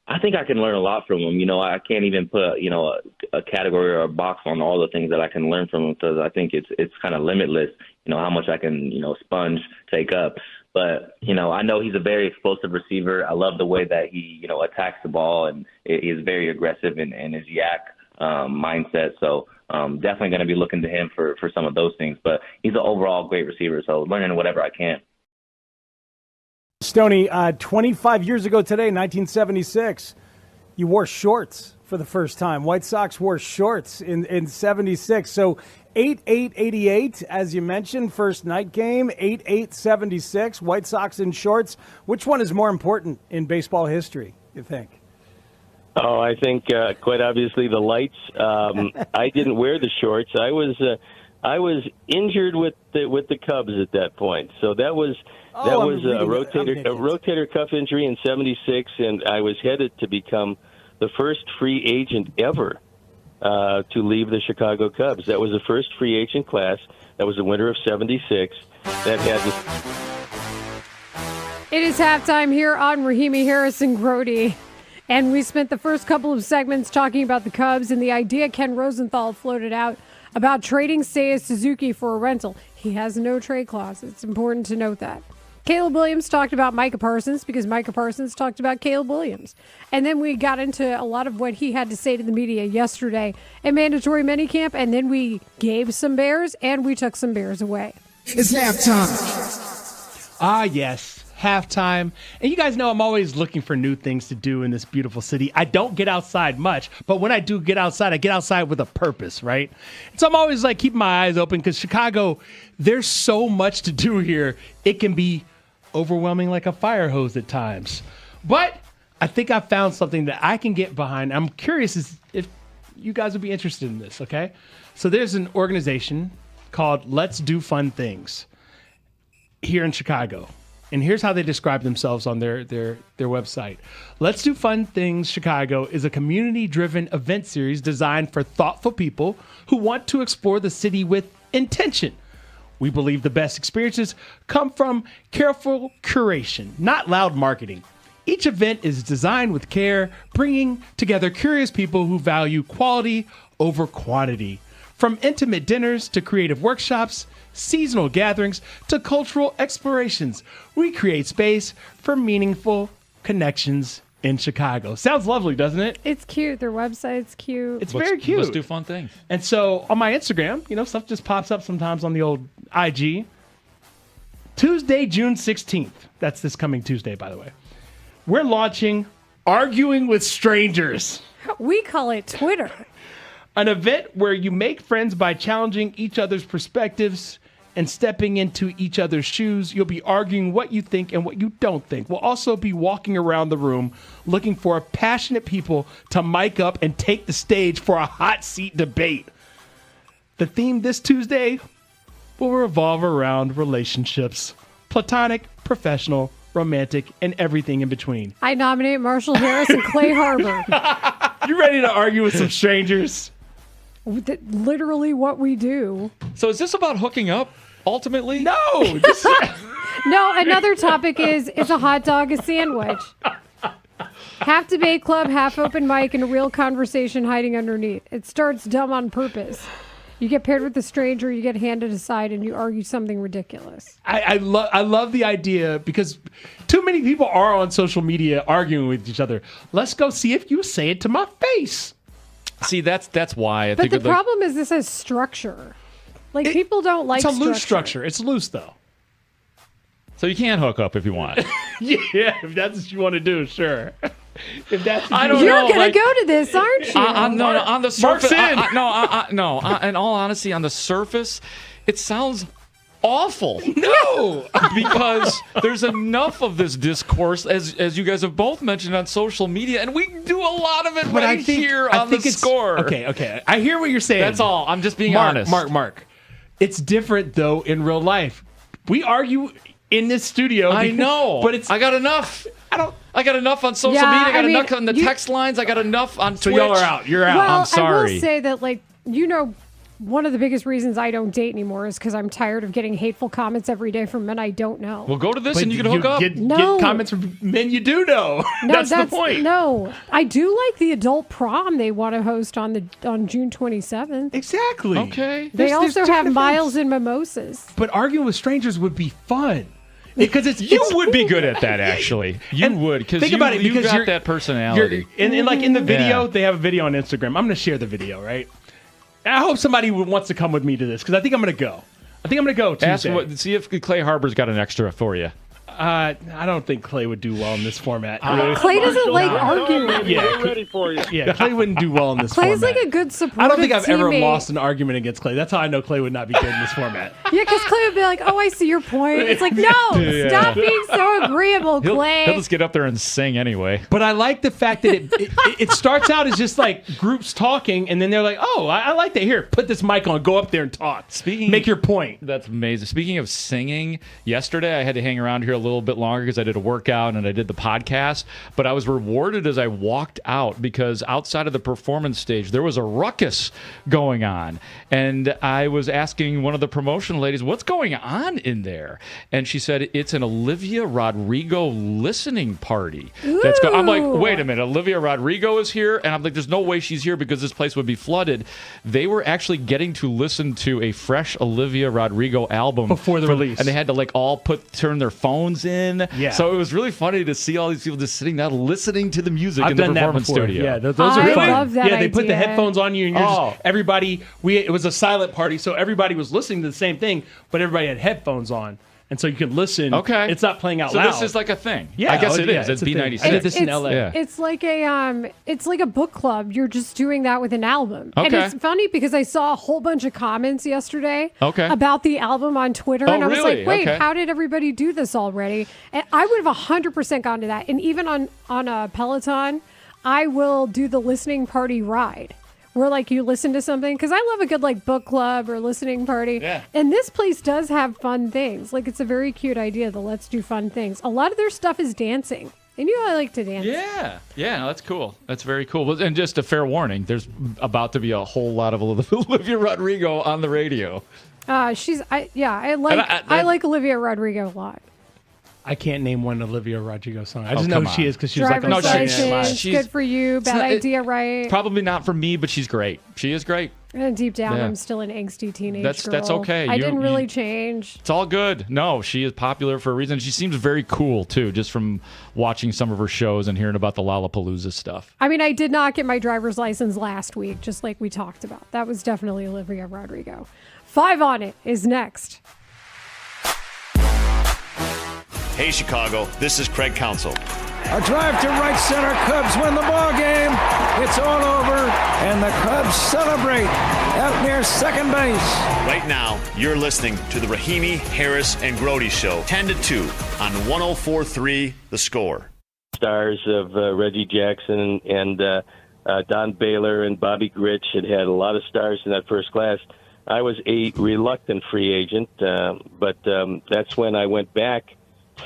I think I can learn a lot from him. I can't even put a category or a box on all the things that I can learn from him because I think it's kind of limitless. How much I can sponge, take up. But, I know he's a very explosive receiver. I love the way that he, attacks the ball and is very aggressive in his yak mindset. So definitely going to be looking to him for some of those things. But he's an overall great receiver, so learning whatever I can. Stoney, 25 years ago today, 1976, you wore shorts for the first time. White Sox wore shorts in 76. So 8-8-88, as you mentioned, first night game, 8-8-76, White Sox in shorts. Which one is more important in baseball history, you think? Oh, I think quite obviously the lights. I didn't wear the shorts. I was injured with the Cubs at that point. So that was a rotator cuff injury in 76, and I was headed to become the first free agent ever to leave the Chicago Cubs. That was the first free agent class. That was the winter of 76. That had It is halftime here on Rahimi, Harris, and Grote. And we spent the first couple of segments talking about the Cubs and the idea Ken Rosenthal floated out about trading Seiya Suzuki for a rental. He has no trade clause. It's important to note that. Caleb Williams talked about Micah Parsons because Micah Parsons talked about Caleb Williams. And then we got into a lot of what he had to say to the media yesterday at mandatory minicamp, and then we gave some Bears and we took some Bears away. It's halftime. Ah, yes. Halftime. And you guys know I'm always looking for new things to do in this beautiful city. I don't get outside much, but when I do get outside, I get outside with a purpose, right? So I'm always like keeping my eyes open because Chicago, there's so much to do here. It can be overwhelming like a fire hose at times. But I think I found something that I can get behind. I'm curious if you guys would be interested in this, okay? So there's an organization called Let's Do Fun Things here in Chicago. And here's how they describe themselves on their website. Let's Do Fun Things Chicago is a community-driven event series designed for thoughtful people who want to explore the city with intention. We believe the best experiences come from careful curation, not loud marketing. Each event is designed with care, bringing together curious people who value quality over quantity. From intimate dinners to creative workshops, seasonal gatherings to cultural explorations, we create space for meaningful connections in Chicago. Sounds lovely, doesn't it? It's cute. Their website's cute. It's very cute. Let's do fun things. And so on my Instagram, stuff just pops up sometimes on the old IG. Tuesday, June 16th. That's this coming Tuesday, by the way. We're launching Arguing with strangers. We call it Twitter. An event where you make friends by challenging each other's perspectives and stepping into each other's shoes. You'll be arguing what you think and what you don't think. We'll also be walking around the room looking for passionate people to mic up and take the stage for a hot seat debate. The theme this Tuesday will revolve around relationships. Platonic, professional, romantic, and everything in between. I nominate Marshall Harris and Clay Harbor. You ready to argue with some strangers? Literally what we do. So is this about hooking up, ultimately? No. No, another topic is a hot dog a sandwich? Half debate club, half open mic, and a real conversation hiding underneath. It starts dumb on purpose. You get paired with a stranger, you get handed a side, and you argue something ridiculous. I love the idea because too many people are on social media arguing with each other. Let's go see if you say it to my face. See, that's why I But think. the problem is this has structure. Like, people don't like It's a loose structure. It's loose, though. So you can hook up if you want. Yeah, if that's what you want to do, sure. If that's I don't You're know, going like- to go to this, aren't you? No, on the Mark's surface. in. In all honesty, on the surface, it sounds awful. No, because there's enough of this discourse, as you guys have both mentioned on social media, and we do a lot of it here on the Score. Okay. I hear what you're saying. That's all. I'm just being honest. Mark. It's different, though, in real life. We argue in this studio. I know, but I got enough. I got enough on social media. I got enough on the text lines. I got enough on Twitch. So y'all are out. You're out. Well, I'm sorry. I will say that, one of the biggest reasons I don't date anymore is because I'm tired of getting hateful comments every day from men I don't know. Well, go to this and you can hook up. Get comments from men you do know. No, that's the point. No, I do like the adult prom they want to host on June 27th. Exactly. Okay. They There's also have different miles and mimosas. But arguing with strangers would be fun. Because You would be good at that, actually. You would, because think about it, you because got that personality. And like in the video, they have a video on Instagram. I'm going to share the video, right? I hope somebody wants to come with me to this because I think I'm going to go. I think I'm going to go Tuesday. See if Clay Harbor's got an extra for you. I don't think Clay would do well in this format. Clay doesn't like arguing. We're ready for you. Yeah, Clay wouldn't do well in this Clay's format. like a good supportive I don't think I've ever teammate. lost an argument against Clay. That's how I know Clay would not be good in this format. Yeah, because Clay would be like, "Oh, I see your point." It's like, no, stop being so agreeable, Clay. He'll just get up there and sing anyway. But I like the fact that it starts out as just like groups talking, and then they're like, "Oh, I like that. Here, put this mic on. Go up there and talk. Make your point." That's amazing. Speaking of singing, yesterday I had to hang around here a little bit longer because I did a workout and I did the podcast, but I was rewarded as I walked out because outside of the performance stage there was a ruckus going on, and I was asking one of the promotion ladies, what's going on in there? And she said it's an Olivia Rodrigo listening party. I'm like, wait a minute, Olivia Rodrigo is here? And I'm like, there's no way she's here because this place would be flooded. They were actually getting to listen to a fresh Olivia Rodrigo album before the release, and they had to all turn their phones in. Yeah. So it was really funny to see all these people just sitting down listening to the music in the done that performance before. studio. Yeah, those are fun. I love that they put the idea. headphones on you, and you're just, everybody. It was a silent party, so everybody was listening to the same thing, but everybody had headphones on, and so you can listen. Okay, it's not playing out so loud. this is like a thing. Yeah, I guess it is. It's It's a thing. B96. I did this in LA. Yeah. It's like a book club. You're just doing that with an album. And Okay. it's funny because I saw a whole bunch of comments yesterday Okay. about the album on Twitter. Oh, and I was really? like, wait, Okay. how did everybody do this already? And I would have 100% gone to that. And even on a Peloton, I will do the listening party ride. Where you listen to something, because I love a good book club or listening party. Yeah. And this place does have fun things. It's a very cute idea, the let's do fun things. A lot of their stuff is dancing. And I like to dance. Yeah, no, that's cool. That's very cool. Well, and just a fair warning, there's about to be a whole lot of Olivia Rodrigo on the radio. I like Olivia Rodrigo a lot. I can't name one Olivia Rodrigo song. I just Oh, know come who she on. is because she was Driver's on Saturday Night Live. License, She's- good for you. Bad idea, right? Probably not for me, but she's great. She is great. And deep down, Yeah. I'm still an angsty teenage girl. That's okay. I You- didn't really you- change. It's all good. No, she is popular for a reason. She seems very cool, too, just from watching some of her shows and hearing about the Lollapalooza stuff. I mean, I did not get my driver's license last week, just like we talked about. That was definitely Olivia Rodrigo. 5 on It is next. Hey, Chicago, this is Craig Counsell. A drive to right center. Cubs win the ball game. It's all over, and the Cubs celebrate out near second base. Right now, you're listening to the Rahimi, Harris, and Grote Show, 10 to 2 on 104.3 The Score. Stars of Reggie Jackson and Don Baylor and Bobby Grich had a lot of stars in that first class. I was a reluctant free agent, but that's when I went back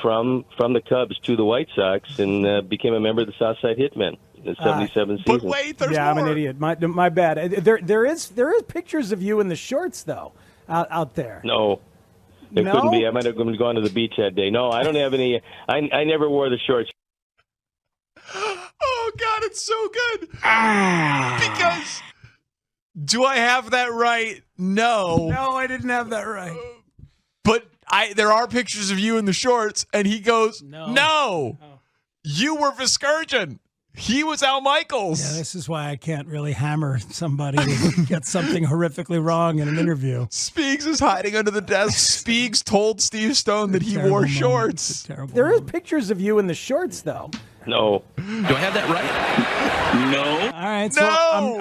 from the Cubs to the White Sox and became a member of the Southside Hitmen in the 77 season. But wait, there's more. I'm an idiot. My bad. There is pictures of you in the shorts though, out there. No. There couldn't be. I might have gone to the beach that day. No, I don't have any. I never wore the shorts. Oh, God, it's so good. Because do I have that right? No. No, I didn't have that right. But there are pictures of you in the shorts, and he goes, no. You were Viscurgeon. He was Al Michaels. Yeah, this is why I can't really hammer somebody who gets something horrifically wrong in an interview. Spiegs is hiding under the desk. Spiegs told Steve Stone that he wore shorts. There is pictures of you in the shorts though. No. Do I have that right? No. All right, so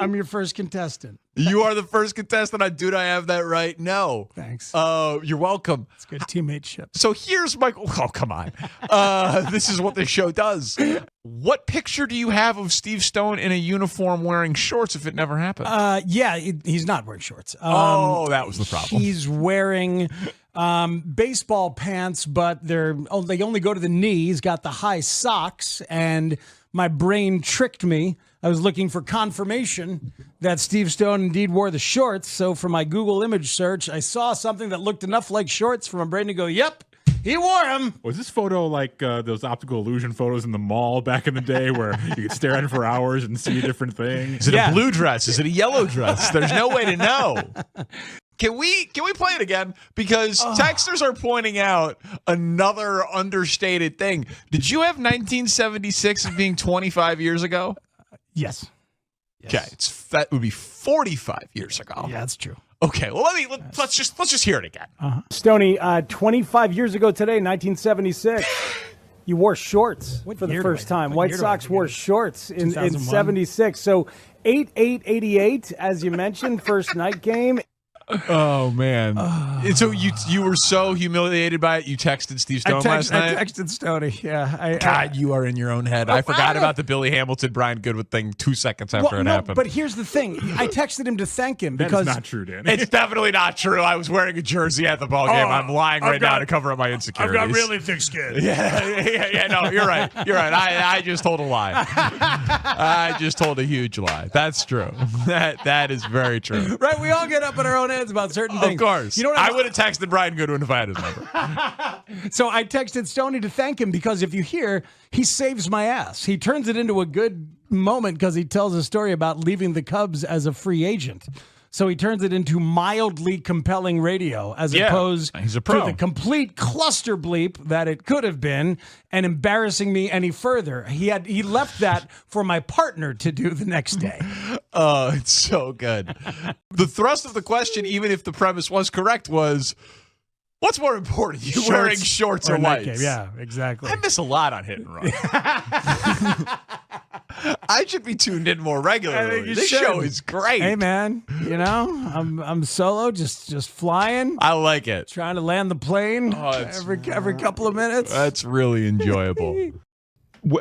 I'm your first contestant. You are the first contestant. Do I have that right? No. Thanks. You're welcome. It's good teammateship. So here's my... Oh, come on. This is what this show does. What picture do you have of Steve Stone in a uniform wearing shorts if it never happened? Yeah, he's not wearing shorts. That was the problem. He's wearing... baseball pants, but they only go to the knee. He's got the high socks, and my brain tricked me. I was looking for confirmation that Steve Stone indeed wore the shorts. So for my Google image search, I saw something that looked enough like shorts for my brain to go, yep, he wore them. Was this photo like those optical illusion photos in the mall back in the day where you could stare at it for hours and see different things? Is it a blue dress? Is it a yellow dress? There's no way to know. Can we play it again? Because texters are pointing out another understated thing. Did you have 1976 as being 25 years ago? Yes. Okay, that would be 45 years ago. Yeah, that's true. Okay, well let's just hear it again. Stoney, 25 years ago today, 1976. You wore shorts for the first time. White Sox wore shorts in 76. So 8/8/88, as you mentioned, first night game. Oh, man. And so you were so humiliated by it, you texted Steve Stone last night? I texted Stoney, yeah. God, you are in your own head. I forgot about the Billy Hamilton, Brian Goodwin thing 2 seconds after it happened. But here's the thing. I texted him to thank him because... That's not true, Danny. It's definitely not true. I was wearing a jersey at the ball game. I'm lying right now to cover up my insecurities. I've got really thick skin. Yeah, no, you're right. You're right. I just told a lie. I just told a huge lie. That's true. That is very true. Right, we all get up in our own heads about certain things. Of course. You know what I would have texted Brian Goodwin if I had his number. So I texted Stoney to thank him because if you hear, he saves my ass. He turns it into a good moment because he tells a story about leaving the Cubs as a free agent. So he turns it into mildly compelling radio as opposed he's a to pro. the complete cluster bleep that it could have been and embarrassing me any further. He left that for my partner to do the next day. Oh, it's so good. The thrust of the question, even if the premise was correct, was, what's more important, you wearing shorts or whites? Game. Yeah, exactly. I miss a lot on Hit and Run. I should be tuned in more regularly. This show is great. Hey, man, I'm solo, just flying. I like it. Trying to land the plane every couple of minutes. That's really enjoyable.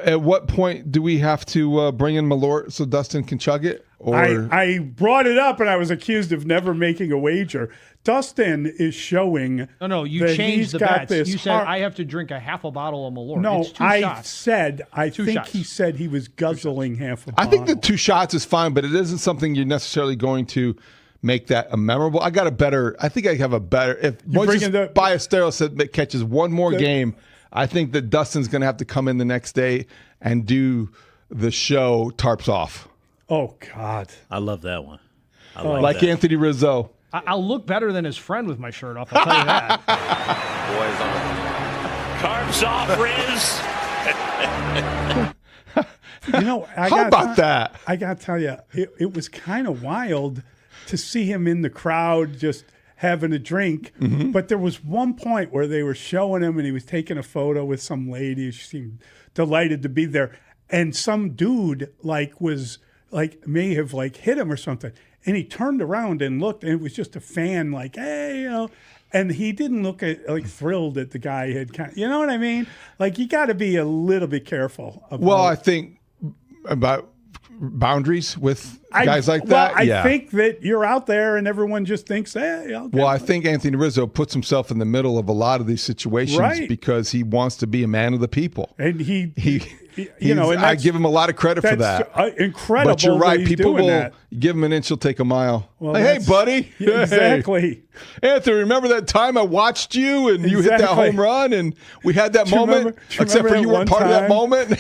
At what point do we have to bring in Malort so Dustin can chug it? Or I brought it up, and I was accused of never making a wager. Dustin is showing. No, you that changed he's the got bets. You said heart- I have to drink a half a bottle of Malort. No, it's 2 I shots. said I Two think shots. he said he was guzzling half a bottle. I think the 2 shots is fine, but it isn't something you're necessarily going to make that a memorable. I think I have a better. If Moises Ballesteros catches one more game, I think that Dustin's going to have to come in the next day and do the show tarps off. Oh, God. I love that one. I like that. Anthony Rizzo. I'll look better than his friend with my shirt off, I'll tell you that. Boys on. Carbs Riz. How about that? I got to tell you, it was kind of wild to see him in the crowd just having a drink. But there was one point where they were showing him and he was taking a photo with some lady. She seemed delighted to be there. And some dude may have hit him or something. And he turned around and looked, and it was just a fan hey, and he didn't look thrilled that the guy had you know what I mean? You got to be a little bit careful about. Well, I think about boundaries with guys like that. I think that you're out there and everyone just thinks, hey, I think Anthony Rizzo puts himself in the middle of a lot of these situations because he wants to be a man of the people. And he I give him a lot of credit for that. Incredible. But you're right. People will that. give him an inch, he'll take a mile. Well, hey, buddy. Exactly. Hey, Anthony, remember that time I watched you and you hit that home run and we had that moment? Except for you weren't part of that moment.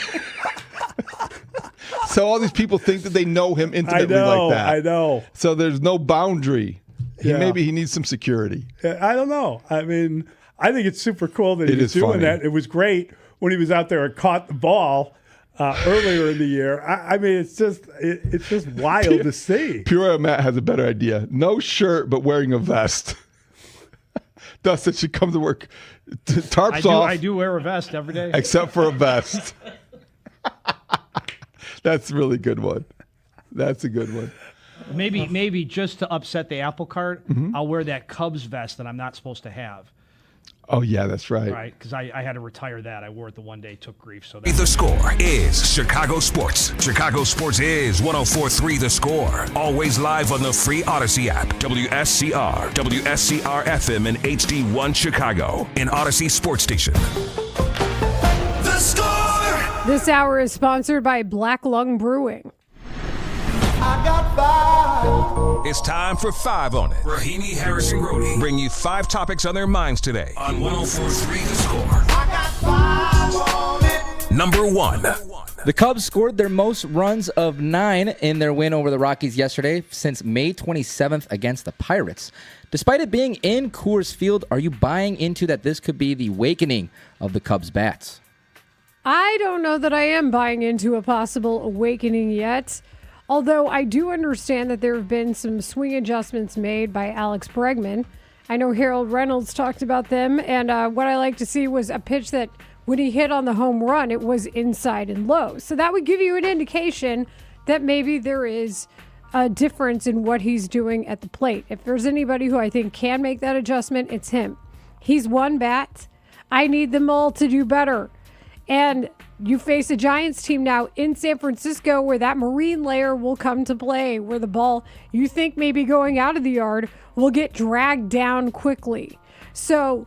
So all these people think that they know him intimately like that. I know. So there's no boundary. Maybe he needs some security. I don't know. I mean, I think it's super cool that he was doing that. It was great when he was out there and caught the ball earlier in the year. I mean, it's just wild to see. Peoria Matt has a better idea. No shirt, but wearing a vest. Dustin should come to work. Tarps off. I do wear a vest every day. Except for a vest. That's a really good one. That's a good one. Maybe just to upset the apple cart, I'll wear that Cubs vest that I'm not supposed to have. Oh, yeah, that's right. Right, because I had to retire that. I wore it the one day, took grief. So The Score is Chicago Sports. Chicago Sports is 104.3 The Score. Always live on the free Odyssey app. WSCR, WSCR FM and HD1 Chicago. An Odyssey sports station. The Score! This hour is sponsored by Black Lung Brewing. I got 5. It's time for 5 on it. Rahimi, Harris, and Grote bring you 5 topics on their minds today on 104.3 The Score. I got 5 on it. Number 1. The Cubs scored their most runs of 9 in their win over the Rockies yesterday since May 27th against the Pirates. Despite it being in Coors Field, are you buying into that this could be the awakening of the Cubs bats? I don't know that I am buying into a possible awakening yet. Although I do understand that there have been some swing adjustments made by Alex Bregman. I know Harold Reynolds talked about them, and what I like to see was a pitch that when he hit on the home run, it was inside and low. So that would give you an indication that maybe there is a difference in what he's doing at the plate. If there's anybody who I think can make that adjustment, it's him. He's one bat. I need them all to do better. And you face a Giants team now in San Francisco where that marine layer will come to play, where the ball you think may be going out of the yard will get dragged down quickly. So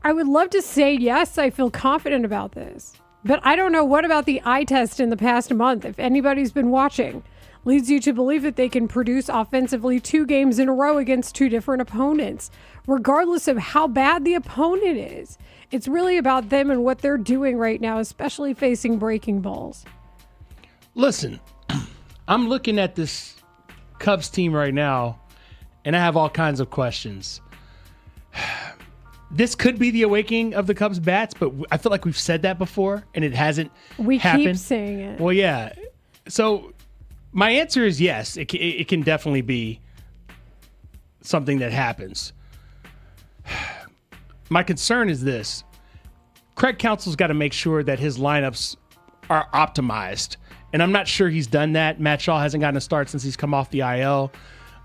I would love to say, yes, I feel confident about this. But I don't know what about the eye test in the past month, if anybody's been watching, leads you to believe that they can produce offensively 2 games in a row against 2 different opponents, regardless of how bad the opponent is. It's really about them and what they're doing right now, especially facing breaking balls. Listen, I'm looking at this Cubs team right now, and I have all kinds of questions. This could be the awakening of the Cubs bats, but I feel like we've said that before, and it hasn't happened. Keep saying it. Well, yeah. So my answer is yes. It can definitely be something that happens. My concern is this. Craig Counsell's got to make sure that his lineups are optimized. And I'm not sure he's done that. Matt Shaw hasn't gotten a start since he's come off the IL.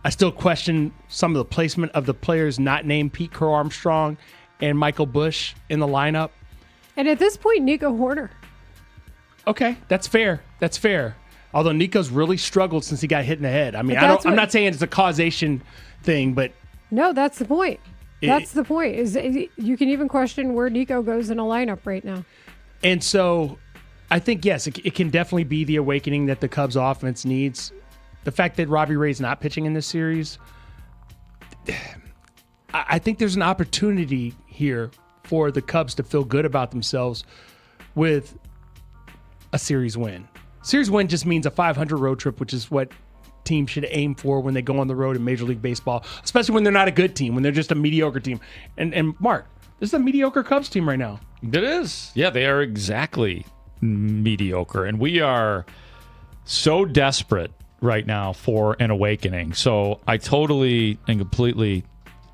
I still question some of the placement of the players not named Pete Crow Armstrong and Michael Busch in the lineup. And at this point, Nico Horner. Okay, that's fair. That's fair. Although Nico's really struggled since he got hit in the head. I mean, I'm not saying it's a causation thing, but... No, that's the point. That's the point. Is you can even question where Nico goes in a lineup right now. And so I think, yes, it can definitely be the awakening that the Cubs offense needs. The fact that Robbie Ray's not pitching in this series, I think there's an opportunity here for the Cubs to feel good about themselves with a series win. Series win just means a 500 road trip, which is what teams should aim for when they go on the road in Major League Baseball, especially when they're not a good team, when they're just a mediocre team. And Mark, this is a mediocre Cubs team right now. It is. Yeah, they are exactly mediocre. And we are so desperate right now for an awakening. So I totally and completely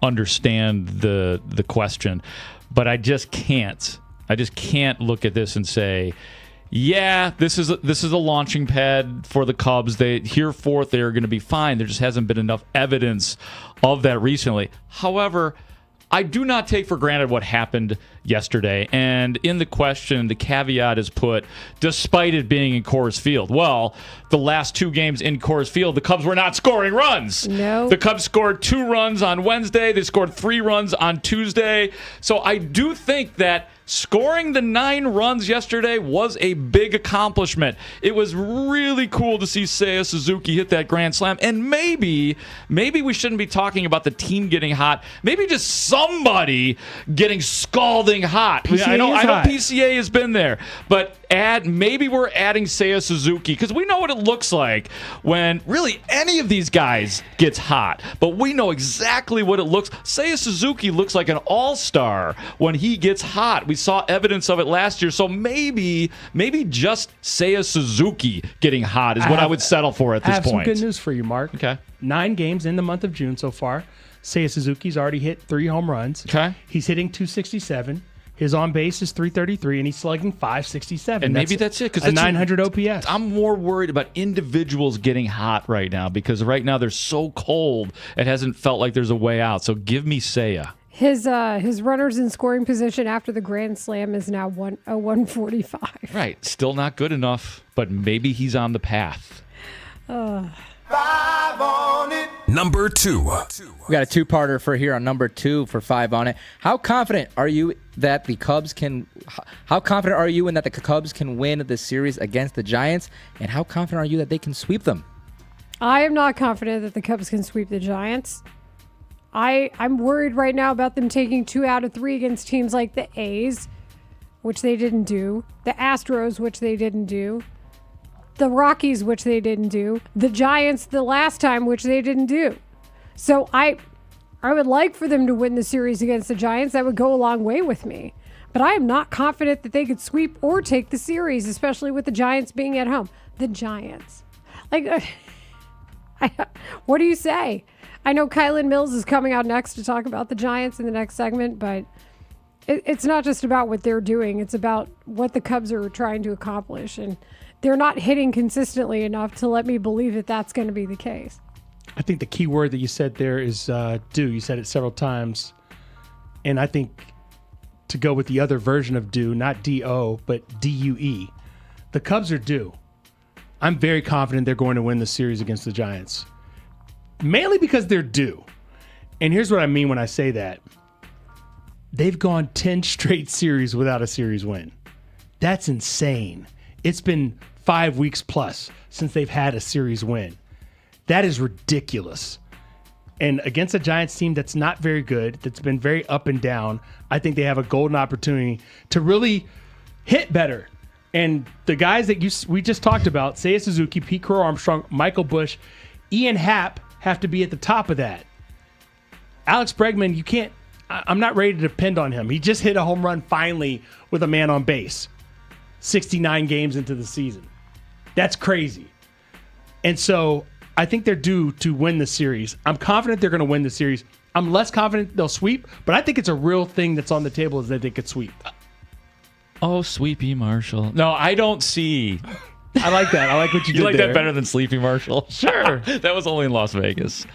understand the question, but I just can't. I just can't look at this and say, yeah, this is a launching pad for the Cubs. Hereforth they are going to be fine. There just hasn't been enough evidence of that recently. However, I do not take for granted what happened yesterday. And in the question, the caveat is put, despite it being in Coors Field. Well, the last 2 games in Coors Field, the Cubs were not scoring runs. No. The Cubs scored 2 runs on Wednesday. They scored 3 runs on Tuesday. So I do think that scoring the 9 runs yesterday was a big accomplishment. It was really cool to see Seiya Suzuki hit that grand slam. And maybe we shouldn't be talking about the team getting hot. Maybe just somebody getting scalding hot. I know PCA has been there, but maybe we're adding Seiya Suzuki because we know what it looks like when really any of these guys gets hot. But we know exactly what it looks. Seiya Suzuki looks like an all-star when he gets hot. We saw evidence of it last year, so maybe just Seiya Suzuki getting hot is what I would settle for at this point. I have some good news for you, Mark. Okay. 9 games in the month of June so far. Seiya Suzuki's already hit 3 home runs. Okay. He's hitting .267. His on base is .333, and he's slugging .567. And maybe that's it. Because 900 OPS. I'm more worried about individuals getting hot right now because right now they're so cold. It hasn't felt like there's a way out. So give me Seiya. His runners in scoring position after the grand slam is now 145. Right. Still not good enough, but maybe he's on the path. Number 2. We got a 2-parter for here on number 2 for 5 on it. How confident are you that the Cubs can? How confident are you in that the Cubs can win the series against the Giants? And how confident are you that they can sweep them? I am not confident that the Cubs can sweep the Giants. I'm worried right now about them taking 2 out of 3 against teams like the A's, which they didn't do, the Astros, which they didn't do, the Rockies, which they didn't do, the Giants the last time, which they didn't do. So I would like for them to win the series against the Giants. That would go a long way with me. But I am not confident that they could sweep or take the series, especially with the Giants being at home. The Giants. What do you say? I know Kylan Mills is coming out next to talk about the Giants in the next segment, but it's not just about what they're doing. It's about what the Cubs are trying to accomplish. And they're not hitting consistently enough to let me believe that that's going to be the case. I think the key word that you said there is due. You said it several times. And I think to go with the other version of due, not D-O, but D-U-E. The Cubs are due. I'm very confident they're going to win the series against the Giants. Mainly because they're due. And here's what I mean when I say that. They've gone 10 straight series without a series win. That's insane. It's been 5 weeks plus since they've had a series win. That is ridiculous. And against a Giants team that's not very good, that's been very up and down, I think they have a golden opportunity to really hit better. And the guys that we just talked about, Seiya Suzuki, Pete Crow-Armstrong, Michael Busch, Ian Happ, have to be at the top of that. Alex Bregman, I'm not ready to depend on him. He just hit a home run finally with a man on base. 69 games into the season. That's crazy. And so I think they're due to win the series. I'm confident they're going to win the series. I'm less confident they'll sweep, but I think it's a real thing that's on the table is that they could sweep. Oh, Sweepy Marshall. No, I don't see. I like that. I like what you did like there. that better than Sleepy Marshall? Sure. That was only in Las Vegas.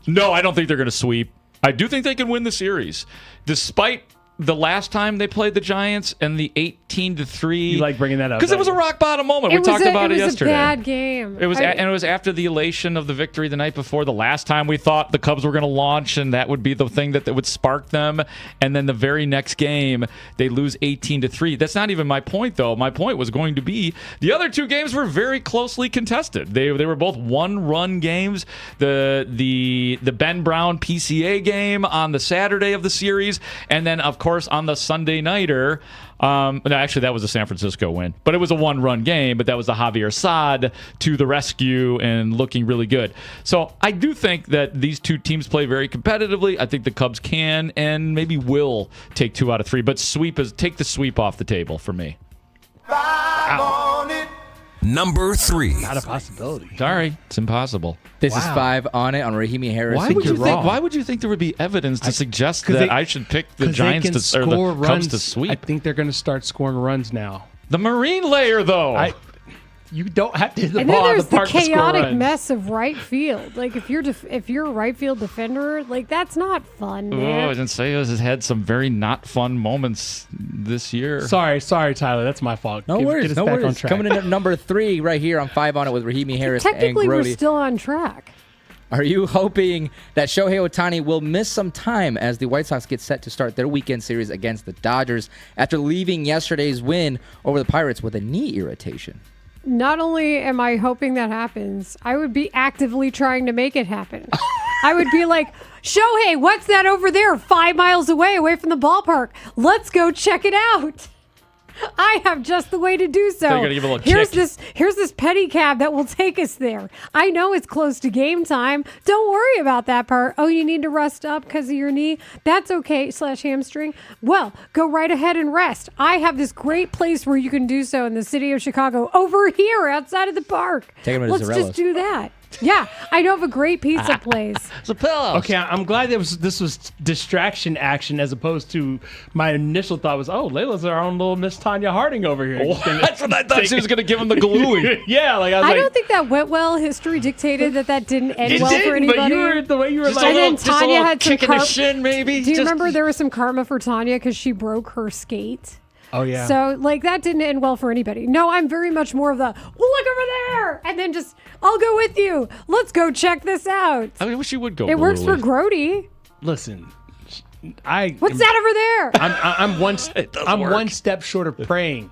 No, I don't think they're going to sweep. I do think they can win the series. Despite the last time they played the Giants and the 18-3. You like bringing that up. Because it was a rock bottom moment. We talked about it yesterday. It was a bad game. It was after the elation of the victory the night before. The last time we thought the Cubs were going to launch and that would be the thing that would spark them. And then the very next game, they lose 18-3. That's not even my point, though. My point was going to be the other 2 games were very closely contested. They were both 1-run games. The Ben Brown PCA game on the Saturday of the series. And then, of course, on the Sunday nighter, no, actually that was a San Francisco win, but it was a 1-run game, but that was the Javier Saad to the rescue and looking really good. So I do think that these 2 teams play very competitively. I think the Cubs can and maybe will take 2 out of 3, but take the sweep off the table for me. Wow. Number 3. Not a possibility. Sorry, it's impossible. This is 5 on it on Rahimi Harris. Why would you think there would be evidence to suggest that I should pick the Giants or the Cubs to sweep? I think they're going to start scoring runs now. The Marine layer, though. You don't have to hit the And ball then on there's the the park to score chaotic runs. mess of right field. Like if you're a right field defender, like that's not fun, Oh, man. Zenseyo has had some very not fun moments this year. Sorry, Tyler. That's my fault. No worries, Get us no back on worries. track. Coming in at number 3 right here on 5 on it with Rahimi Harris and Technically, we're Grote. still on track. Are you hoping that Shohei Ohtani will miss some time as the White Sox get set to start their weekend series against the Dodgers after leaving yesterday's win over the Pirates with a knee irritation? Not only am I hoping that happens, I would be actively trying to make it happen. I would be like, Shohei, what's that over there 5 miles away from the ballpark? Let's go check it out. I have just the way to do so. You're gonna give a little here's kick. this pedicab that will take us there. I know it's close to game time. Don't worry about that part. Oh, you need to rest up because of your knee? That's okay, /hamstring. Well, go right ahead and rest. I have this great place where you can do so in the city of Chicago, over here outside of the park. Take him to Let's Zarellas. just do that. Yeah, I know of a great pizza place. It's a pillow. Okay, I'm glad this was distraction action as opposed to my initial thought was, Layla's our own little Miss Tanya Harding over here. That's what I thought. She was going to give him the gluing. Yeah, like I was I like, don't think that went well. History dictated that didn't end it well didn't, for anybody. but you were the way you were Just like, a little, then Tanya had some kick in the shin, maybe. Do you Just- remember there was some karma for Tanya because she broke her skate? oh yeah. So, that didn't end well for anybody. No, I'm very much more of the, look over there! And then just, I'll go with you. Let's go check this out. I wish you would go. It works for Mully. Grote. Listen, What's that over there? I'm work. one step short of praying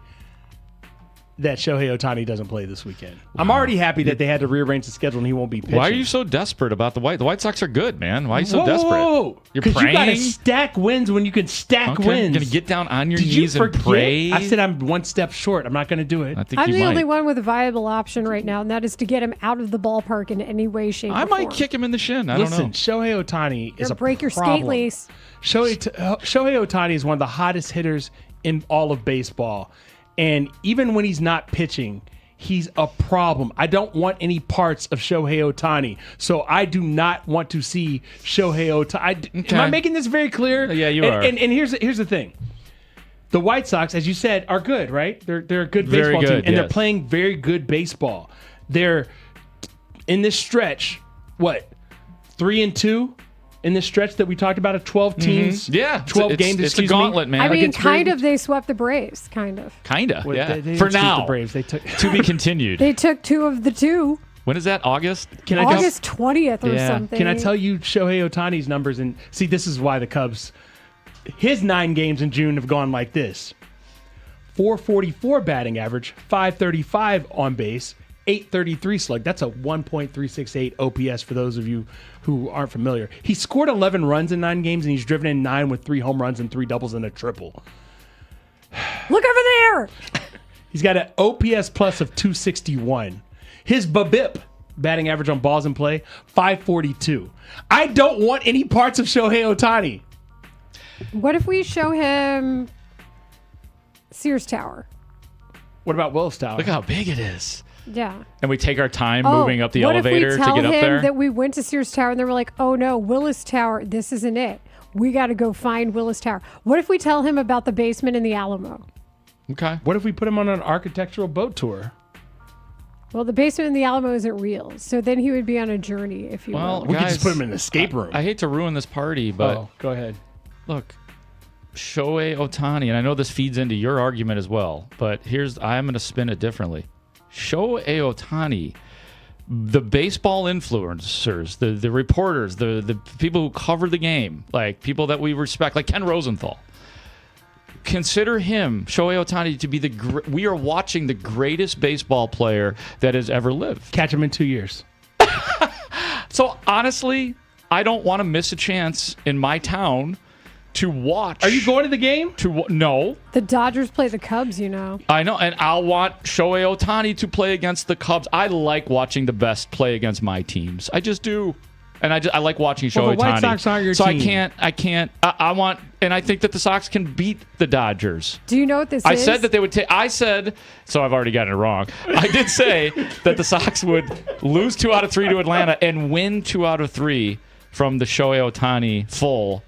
that Shohei Ohtani doesn't play this weekend. I'm already happy that they had to rearrange the schedule and he won't be pitching. Why are you so desperate about the White Sox are good, man. Why are you so Whoa, desperate? whoa. You're 'Cause praying. you gotta stack wins when you can stack Okay, wins. you're gonna get down on your Did knees you and forget? pray. I said I'm one step short. I'm not going to do it. I think I'm you the might. only one with a viable option right now, and that is to get him out of the ballpark in any way, shape, I or might form. kick him in the shin. I Listen, don't know. Shohei Ohtani is Or a break your problem. skate lace. Shohei Ohtani is one of the hottest hitters in all of baseball. And even when he's not pitching, he's a problem. I don't want any parts of Shohei Ohtani. So I do not want to see Shohei Ohtani. Am I making this very clear? Yeah, you are. And here's the thing. The White Sox, as you said, are good, right? They're a good Very baseball good, team. And they're yes. playing very good baseball. They're in this stretch, 3-2? In this stretch that we talked about of 12 teams, Yeah, 12 games. It's a gauntlet, man. I mean, Against kind very- of, they swept the Braves, kind of. Kinda. Well, Yeah. they didn't For sweep now. the Braves. They took To be continued. They took 2 of the 2. When is that? August? Can I August 20th or Yeah. something. Can I tell you Shohei Ohtani's numbers? And see, this is why the Cubs, his 9 games in June have gone like this: 444 batting average, 535 on base, 833 slug. That's a 1.368 OPS for those of you who aren't familiar. He scored 11 runs in 9 games, and he's driven in 9 with 3 home runs and 3 doubles and a triple. Look over there! He's got an OPS plus of 261. His BABIP, batting average on balls in play, 542. I don't want any parts of Shohei Ohtani. What if we show him Sears Tower? What about Willis Tower? Look how big it is. Yeah. And we take our time moving up the elevator to what if we get tell up him there. that we went to Sears Tower and they were like, oh no, Willis Tower, this isn't it. We got to go find Willis Tower. What if we tell him about the basement in the Alamo? Okay. What if we put him on an architectural boat tour? Well, the basement in the Alamo isn't real. So then he would be on a journey, if you Well, will. We could guys, just put him in an escape room. I hate to ruin this party, but Go ahead. look, Shohei Ohtani, and I know this feeds into your argument as well, but I'm going to spin it differently. Shohei Ohtani, the baseball influencers, the reporters, the people who cover the game, like people that we respect, like Ken Rosenthal, consider him, Shohei Ohtani, to be we are watching the greatest baseball player that has ever lived. Catch him in 2 years. So honestly, I don't want to miss a chance in my town to watch. Are you going to the game? No. The Dodgers play the Cubs, you know. I know, and I'll want Shohei Ohtani to play against the Cubs. I like watching the best play against my teams. I just do. And I like watching Shohei Well, the White Ohtani. Sox aren't your so team. I want, and I think that the Sox can beat the Dodgers. Do you know what this is? I said that they would take. I said, so I've already gotten it wrong. I did say that the Sox would lose 2 out of 3 to Atlanta and win 2 out of 3 from the Shohei Ohtani full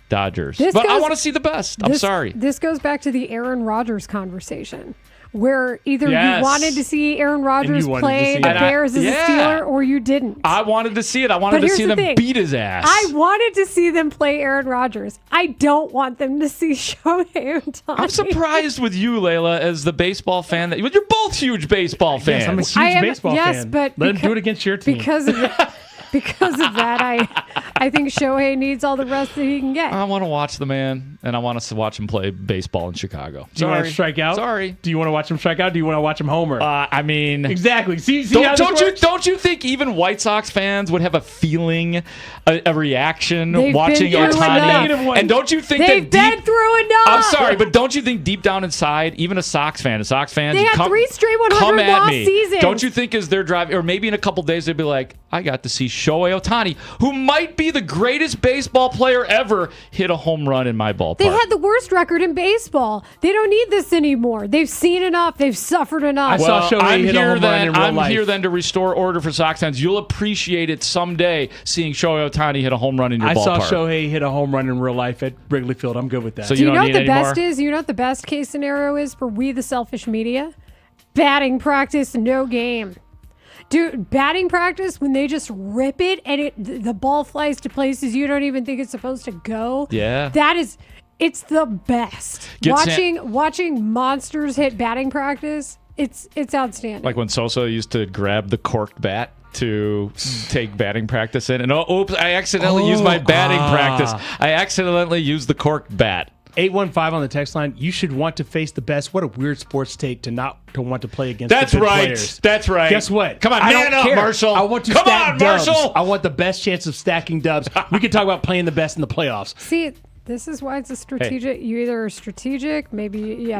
Dodgers. But I want to see the best. I'm sorry. This goes back to the Aaron Rodgers conversation, where either Yes. you wanted to see Aaron Rodgers wanted to play see the it. Bears as a Yeah. Steeler, or you didn't. I wanted to see it. I wanted But to here's see the them thing. beat his ass. I wanted to see them play Aaron Rodgers. I don't want them to see Shohei Ohtani. I'm surprised with you, Layla, as the baseball fan. You're both huge baseball fans. Yes, I'm a huge baseball yes, fan. but Let him do it against your team. because of that, I think Shohei needs all the rest that he can get. I want to watch the man, and I want us to watch him play baseball in Chicago. Do you want to strike out? Sorry. Do you want to watch him strike out? Do you want to watch him homer? I mean, exactly. See how this works? Don't you think even White Sox fans would have a feeling, a reaction They've watching been through Ohtani? enough. And don't you think They've that been through enough. I'm sorry, but don't you think deep down inside, even a Sox fan, They had 3 straight 100 come at loss me. seasons. Don't you think as they're driving, or maybe in a couple days they'd be like, I got to see Shohei Ohtani, who might be the greatest baseball player ever, hit a home run in my ballpark. They had the worst record in baseball. They don't need this anymore. They've seen enough. They've suffered enough. I'm here then to restore order for Sox fans. You'll appreciate it someday seeing Shohei Ohtani hit a home run in your I ballpark. saw Shohei hit a home run in real life at Wrigley Field. I'm good with that. So Do you know what need the any best more? is? You know what the best case scenario is for we, the selfish media? Batting practice, no game. Dude, batting practice, when they just rip it and the ball flies to places you don't even think it's supposed to go. Yeah. It's the best. Watching monsters hit batting practice, it's outstanding. Like when Sosa used to grab the corked bat to take batting practice in. And oops, I accidentally used my batting practice. I accidentally used the corked bat. 815 on the text line. You should want to face the best. What a weird sports take to not to want to play against That's the good right. players. That's right. Guess what? Come on, I man don't up, care. Marshall. I want to Come stack on, dubs. Marshall. I want the best chance of stacking dubs. We can talk about playing the best in the playoffs. See, this is why it's a strategic. You either are strategic, maybe you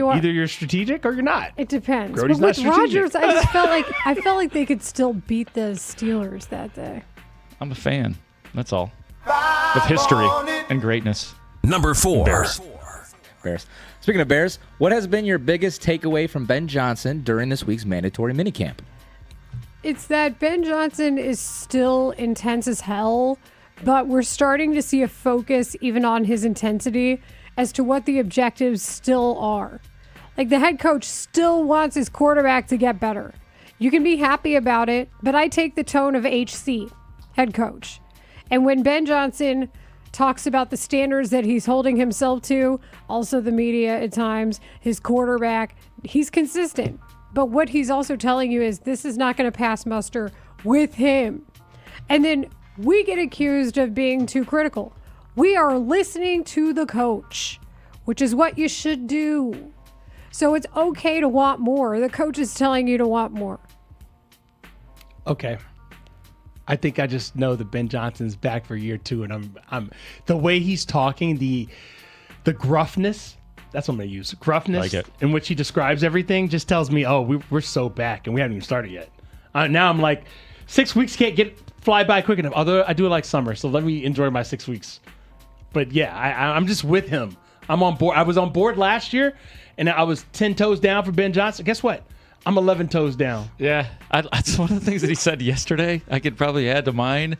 are. Either you're strategic or you're not. It depends. Grote's But not with strategic. Rodgers, I just felt like they could still beat the Steelers that day. I'm a fan. That's all. With history and greatness. Number 4. Bears. Speaking of Bears, what has been your biggest takeaway from Ben Johnson during this week's mandatory minicamp? It's that Ben Johnson is still intense as hell, but we're starting to see a focus even on his intensity as to what the objectives still are. Like the head coach still wants his quarterback to get better. You can be happy about it, but I take the tone of HC, head coach. And when Ben Johnson talks about the standards that he's holding himself to, also the media at times, his quarterback, he's consistent. But what he's also telling you is this is not going to pass muster with him. And then we get accused of being too critical. We are listening to the coach, which is what you should do. So it's okay to want more. The coach is telling you to want more. Okay. I think I just know that Ben Johnson's back for year 2, and I'm the way he's talking, the gruffness. That's what I'm gonna use. Gruffness, Like it. in which he describes everything, just tells me, oh, we're so back, and we haven't even started yet. Now I'm like, 6 weeks can't fly by quick enough. Although I do like summer, so let me enjoy my 6 weeks. But yeah, I'm just with him. I'm on board. I was on board last year, and I was 10 toes down for Ben Johnson. Guess what? I'm 11 toes down. Yeah, that's one of the things that he said yesterday. I could probably add to mine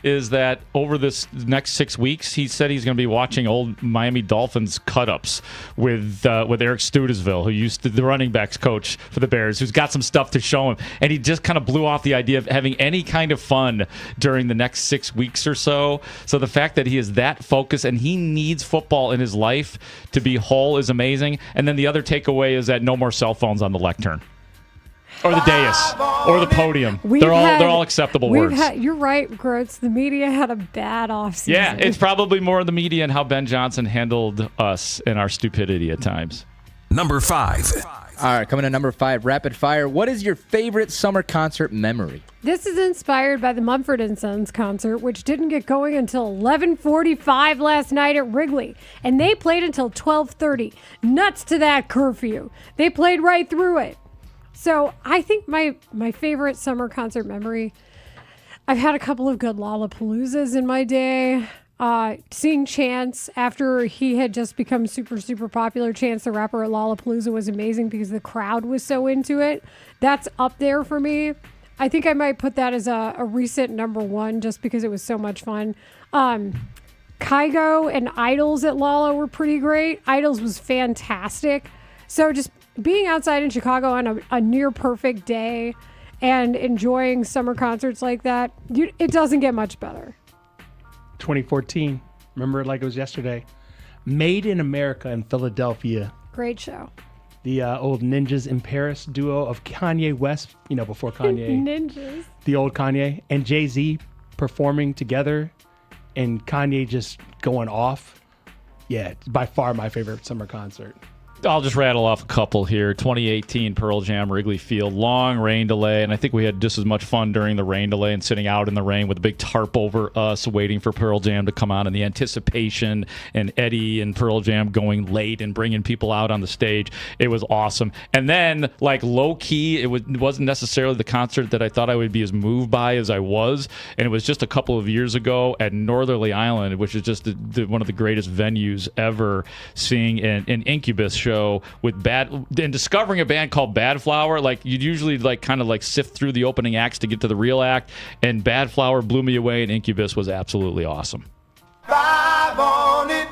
is that over this next 6 weeks, he said he's going to be watching old Miami Dolphins cut-ups with Eric Studesville, who used to the running backs coach for the Bears, who's got some stuff to show him. And he just kind of blew off the idea of having any kind of fun during the next 6 weeks or so. So the fact that he is that focused and he needs football in his life to be whole is amazing. And then the other takeaway is that no more cell phones on the lectern. Or the dais, or the podium. They're all acceptable words. You're right, Grote. The media had a bad offseason. Yeah, it's probably more the media and how Ben Johnson handled us and our stupidity at times. Number 5. All right, coming to number 5, rapid fire. What is your favorite summer concert memory? This is inspired by the Mumford & Sons concert, which didn't get going until 11:45 last night at Wrigley. And they played until 12:30. Nuts to that curfew. They played right through it. So I think my favorite summer concert memory, I've had a couple of good Lollapaloozas in my day. Seeing Chance after he had just become super, super popular, Chance the Rapper at Lollapalooza was amazing because the crowd was so into it. That's up there for me. I think I might put that as a recent number one just because it was so much fun. Kygo and Idols at Lolla were pretty great. Idols was fantastic. So just being outside in Chicago on a near perfect day and enjoying summer concerts like that, it doesn't get much better. 2014. Remember it like it was yesterday. Made in America in Philadelphia. Great show. The old Ninjas in Paris duo of Kanye West, before Kanye. Ninjas. The old Kanye and Jay-Z performing together and Kanye just going off. Yeah, by far my favorite summer concert. I'll just rattle off a couple here. 2018 Pearl Jam, Wrigley Field, long rain delay, and I think we had just as much fun during the rain delay and sitting out in the rain with a big tarp over us, waiting for Pearl Jam to come on, and the anticipation, and Eddie and Pearl Jam going late and bringing people out on the stage. It was awesome. And then, like, low-key, it wasn't necessarily the concert that I thought I would be as moved by as I was, and it was just a couple of years ago at Northerly Island, which is just one of the greatest venues ever, seeing an Incubus show with and discovering a band called Bad Flower. Like, you'd usually kind of sift through the opening acts to get to the real act, and Bad Flower blew me away, and Incubus was absolutely awesome. 5 on it.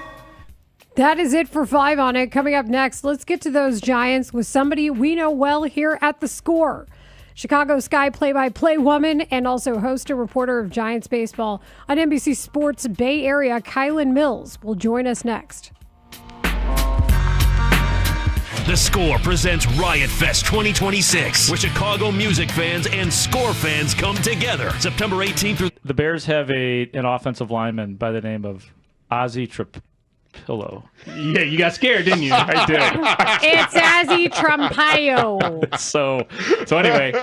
That is it for 5 on it. Coming up next, let's get to those Giants with somebody we know well here at The Score. Chicago Sky play-by-play woman and also host and reporter of Giants baseball on NBC Sports Bay Area, Kylan Mills, will join us next. The Score presents Riot Fest 2026, where Chicago music fans and Score fans come together. September 18th. The Bears have an offensive lineman by the name of Ozzy Trapillo. Yeah, you got scared, didn't you? I did. It's Ozzy Trampaio. So anyway,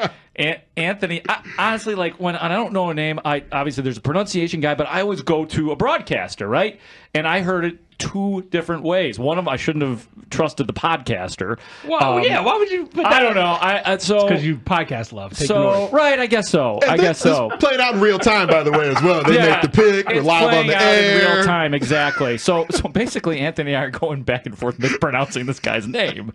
Anthony, honestly, when I don't know a name, obviously there's a pronunciation guy, but I always go to a broadcaster, right? And I heard it 2 different ways. One of them, I shouldn't have trusted the podcaster. Well, yeah, why would you put that? I don't know. It's because you podcast love. Right, I guess so. It's played out in real time, by the way, as well. They make the pick. We're live on the air. In real time, exactly. So basically, Anthony and I are going back and forth mispronouncing this guy's name.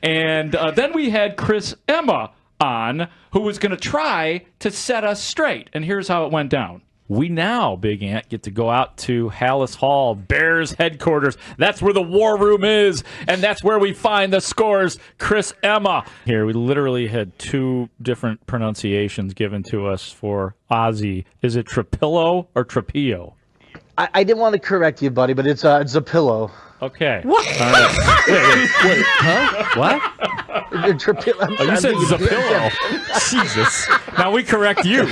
And then we had Chris Emma on, who was going to try to set us straight. And here's how it went down. We now, Big Ant, get to go out to Hallis Hall, Bears headquarters. That's where the war room is, and that's where we find the Score's Chris Emma. Here, we literally had 2 different pronunciations given to us for Ozzy. Is it Trapillo or Trapillo? I didn't want to correct you, buddy, but it's Zapillo. Okay. What? All right. Wait, huh? What? Trapillo. Oh, you said Zapillo. Jesus. Now we correct you.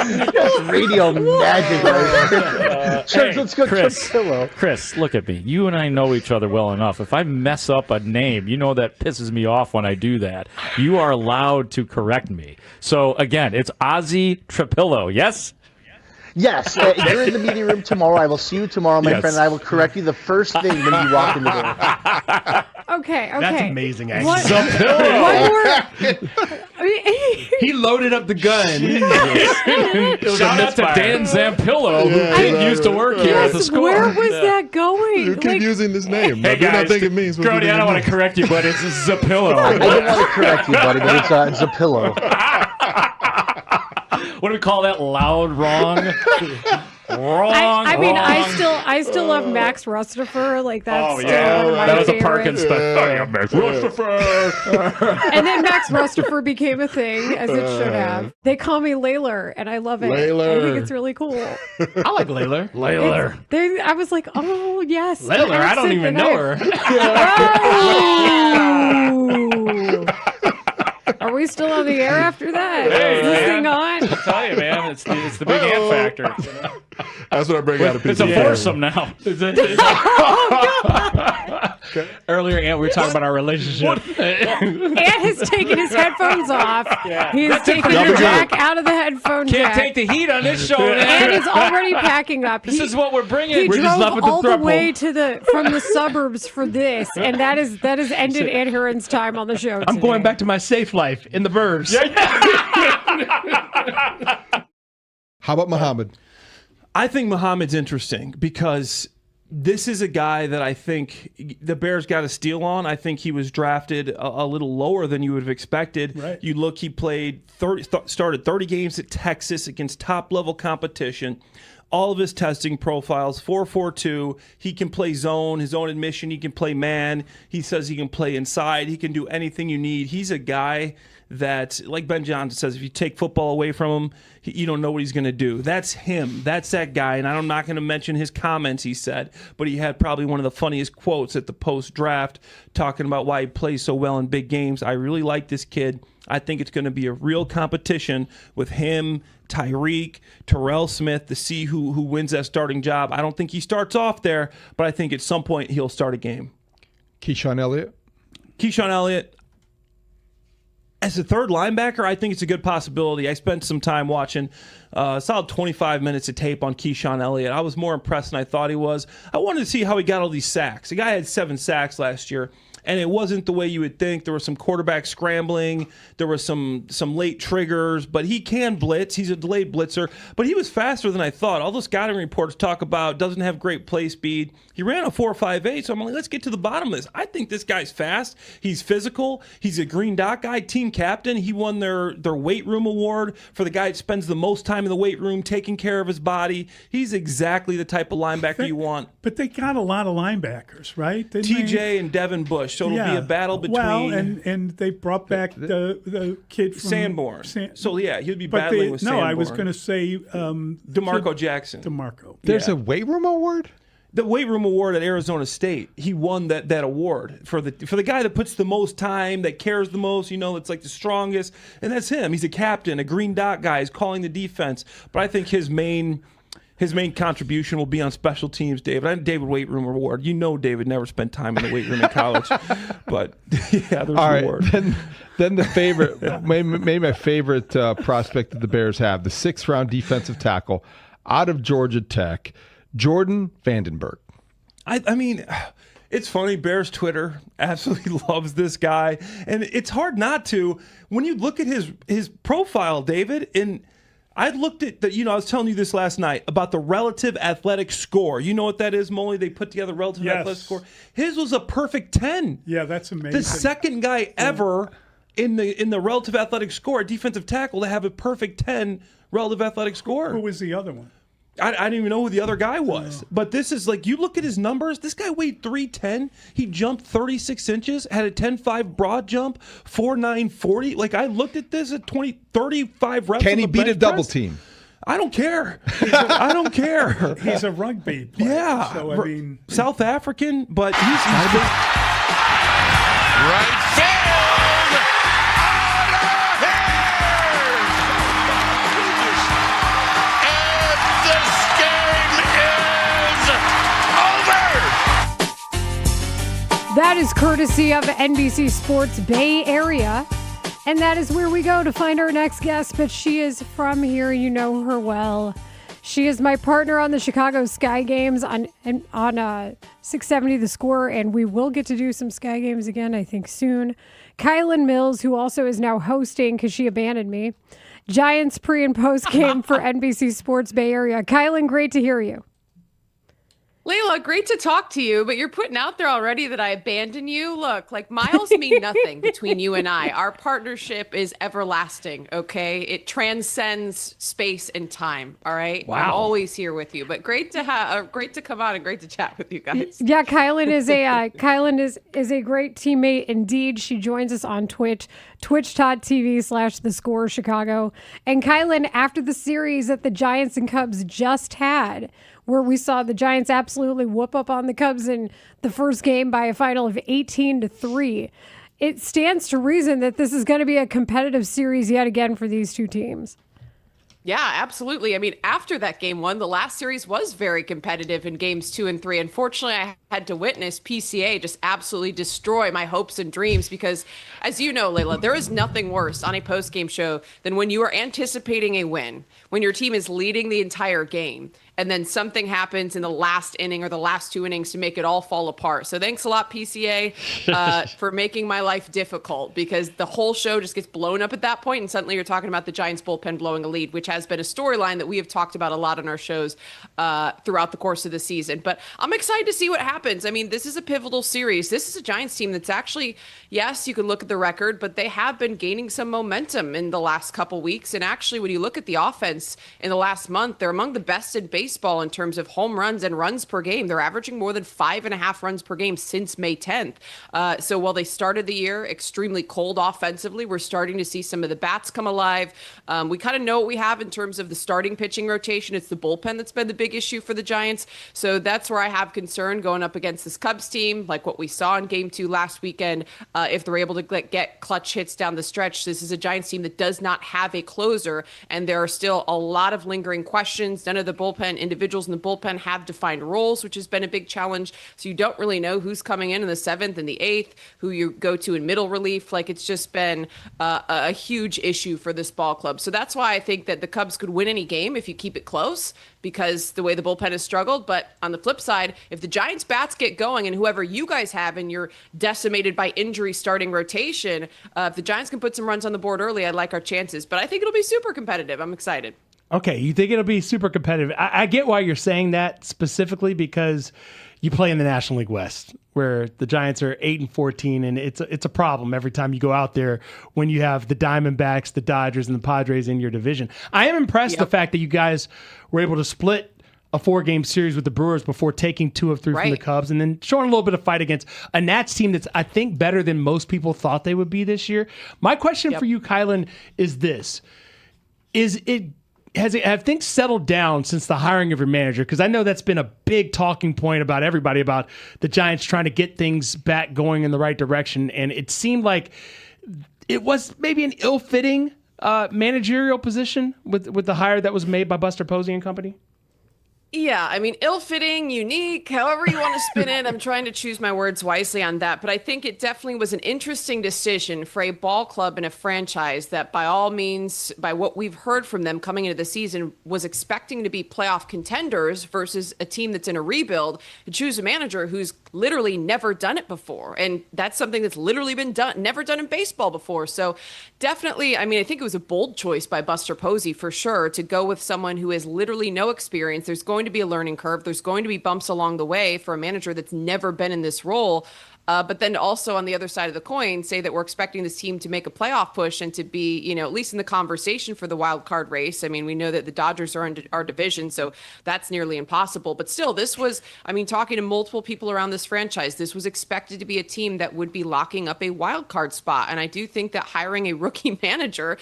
That's radio magic right there. Church, let's go Trapillo. Chris, look at me. You and I know each other well enough. If I mess up a name, you know that pisses me off when I do that. You are allowed to correct me. So, again, it's Ozzy Trapillo, yes? Yes, you're in the meeting room tomorrow. I will see you tomorrow, my friend, and I will correct you the first thing when you walk in the door. Okay. That's amazing, actually. What He loaded up the gun. Shout out to Dan Zampillo, who didn't used to work here at the Score. Where was that going? You keep using this name. Hey, Do not guys, think it means what Grote, you I don't want to correct you, but it's Zapillo. I didn't want to correct you, buddy, but it's Zapillo. What do we call that? Loud wrong? I still love Max Rustopher. Like, that's still one of my that was favorites. a Perkins special. Max Rustopher. And then Max Rustopher became a thing, as it should have. They call me Layler, and I love it. Layler. I think it's really cool. I like Layler. I was like, oh, yes. Layler, I don't even know her. Oh. Are we still on the air after that? Hey, Is this thing on? I'll tell you, man. It's the big ant factor. That's what I bring out of people. It's a foursome now. Earlier, Ant, we were talking about our relationship. Ant has taken his headphones off. He's taken the jack out of the headphone Can't jack. take the heat on this show, Ant man. is already packing up. This is what we're bringing. He We're just drove left with the all the throuple. way from the suburbs for this, and that has ended Ant Heron's time on the show. I'm going back to my safe life. life in the Bears. How about Muhammad? I think Muhammad's interesting because this is a guy that I think the Bears got a steal on. I think he was drafted a little lower than you would have expected. Right. You look, he played started 30 games at Texas against top-level competition. All of his testing profiles, 4.42. He can play zone, his own admission. He can play man. He says he can play inside. He can do anything you need. He's a guy that, like Ben Johnson says, if you take football away from him, you don't know what he's going to do. That's him. That's that guy. And I'm not going to mention his comments he said, but he had probably one of the funniest quotes at the post-draft talking about why he plays so well in big games. I really like this kid. I think it's going to be a real competition with him, Tyreek, Terrell Smith to see who wins that starting job. I don't think he starts off there, but I think at some point he'll start a game. Keyshawn Elliott? Keyshawn Elliott, as a third linebacker, I think it's a good possibility. I spent some time watching a solid 25 minutes of tape on Keyshawn Elliott. I was more impressed than I thought he was. I wanted to see how he got all these sacks. The guy had 7 sacks last year. And it wasn't the way you would think. There was some quarterback scrambling. There was some late triggers. But he can blitz. He's a delayed blitzer. But he was faster than I thought. All the scouting reports talk about doesn't have great play speed. He ran a 4.58. So I'm like, let's get to the bottom of this. I think this guy's fast. He's physical. He's a green dot guy, team captain. He won their weight room award for the guy that spends the most time in the weight room taking care of his body. He's exactly the type of linebacker you want. But they got a lot of linebackers, right? TJ and Devin Bush. So it'll be a battle between. Well, and they brought back the kid from Sanborn. So yeah, he'd be battling with Sanborn. No, I was going to say DeMarco Jackson. DeMarco. There's a weight room award? The weight room award at Arizona State. He won that award for the guy that puts the most time, that cares the most. It's like the strongest, and that's him. He's a captain, a green dot guy. He's calling the defense. But I think his main contribution will be on special teams, David. I David Weight Room Award. David never spent time in the weight room in college. But, yeah, there's an award. Then the favorite, maybe my favorite prospect that the Bears have, the 6th-round defensive tackle out of Georgia Tech, Jordan Vandenberg. I mean, it's funny. Bears Twitter absolutely loves this guy. And it's hard not to. When you look at his profile, David, I looked at I was telling you this last night about the relative athletic score. You know what that is, Mully? They put together relative athletic score. His was a perfect 10. Yeah, that's amazing. The second guy ever in the relative athletic score, a defensive tackle, to have a perfect 10 relative athletic score. Who was the other one? I didn't even know who the other guy was. But this is like, you look at his numbers. This guy weighed 310. He jumped 36 inches, had a 10.5 broad jump, 4.9 40. Like, I looked at this at 35 reps. Can he beat a double team? I don't care. I don't care. He's a rugby player. Yeah. So, I mean, South African, but he's right field. That is courtesy of NBC Sports Bay Area. And that is where we go to find our next guest. But she is from here. You know her well. She is my partner on the Chicago Sky Games on 670 The Score. And we will get to do some Sky Games again, I think, soon. Kylan Mills, who also is now hosting because she abandoned me. Giants pre- and post-game for NBC Sports Bay Area. Kylan, great to hear you. Layla, great to talk to you, but you're putting out there already that I abandoned you. Look, like miles mean nothing between you and I. Our partnership is everlasting, okay? It transcends space and time, all right? Wow. I'm always here with you, but great to come on and great to chat with you guys. Yeah, Kylan is a great teammate indeed. She joins us on Twitch, twitch.tv/thescore Chicago. And Kylan, after the series that the Giants and Cubs just had, where we saw the Giants absolutely whoop up on the Cubs in the first game by a final of 18-3. It stands to reason that this is going to be a competitive series yet again for these two teams. Yeah, absolutely. I mean, after that game one, the last series was very competitive in games 2 and 3. Unfortunately, I had to witness PCA just absolutely destroy my hopes and dreams because, as you know, Layla, there is nothing worse on a post-game show than when you are anticipating a win, when your team is leading the entire game, and then something happens in the last inning or the last two innings to make it all fall apart. So thanks a lot, PCA, for making my life difficult because the whole show just gets blown up at that point, and suddenly you're talking about the Giants bullpen blowing a lead, which has been a storyline that we have talked about a lot on our shows throughout the course of the season. But I'm excited to see what happens. I mean, this is a pivotal series. This is a Giants team that's actually, yes, you can look at the record, but they have been gaining some momentum in the last couple weeks. And actually, when you look at the offense in the last month, they're among the best in baseball in terms of home runs and runs per game. They're averaging more than 5.5 runs per game since May 10th. So while they started the year extremely cold offensively, we're starting to see some of the bats come alive. We kind of know what we have in terms of the starting pitching rotation. It's the bullpen that's been the big issue for the Giants. So that's where I have concern going up against this Cubs team, like what we saw in Game 2 last weekend. If they're able to get clutch hits down the stretch, this is a Giants team that does not have a closer, and there are still a lot of lingering questions. None of the bullpen individuals in the bullpen have defined roles, which has been a big challenge. So you don't really know who's coming in the 7th and the 8th, who you go to in middle relief. Like, it's just been a huge issue for this ball club. So that's why I think that the Cubs could win any game if you keep it close, because the way the bullpen has struggled. But on the flip side, if the Giants bats get going and whoever you guys have in your decimated by injury starting rotation, if the Giants can put some runs on the board early, I like our chances. But I think it'll be super competitive. I'm excited. Okay, you think it'll be super competitive. I get why you're saying that specifically because you play in the National League West, where the Giants are 8-14, and it's a problem every time you go out there when you have the Diamondbacks, the Dodgers, and the Padres in your division. I am impressed the fact that you guys were able to split a 4-game series with the Brewers before taking 2 of 3 from the Cubs, and then showing a little bit of fight against a Nats team that's, I think, better than most people thought they would be this year. My question for you, Kylan, is this. Have things settled down since the hiring of your manager? Because I know that's been a big talking point about everybody, about the Giants trying to get things back going in the right direction. And it seemed like it was maybe an ill-fitting managerial position with the hire that was made by Buster Posey and company. Yeah, I mean, ill-fitting, unique, however you want to spin it. I'm trying to choose my words wisely on that. But I think it definitely was an interesting decision for a ball club and a franchise that, by all means, by what we've heard from them coming into the season, was expecting to be playoff contenders versus a team that's in a rebuild, to choose a manager who's literally never done it before. And that's something that's literally been never done in baseball before. So definitely, I mean, I think it was a bold choice by Buster Posey for sure to go with someone who has literally no experience. There's going to be a learning curve. There's going to be bumps along the way for a manager that's never been in this role. But then also on the other side of the coin, say that we're expecting this team to make a playoff push and to be, at least in the conversation for the wild card race. I mean, we know that the Dodgers are in our division, so that's nearly impossible. But still, this was, talking to multiple people around this franchise, this was expected to be a team that would be locking up a wild card spot. And I do think that hiring a rookie manager,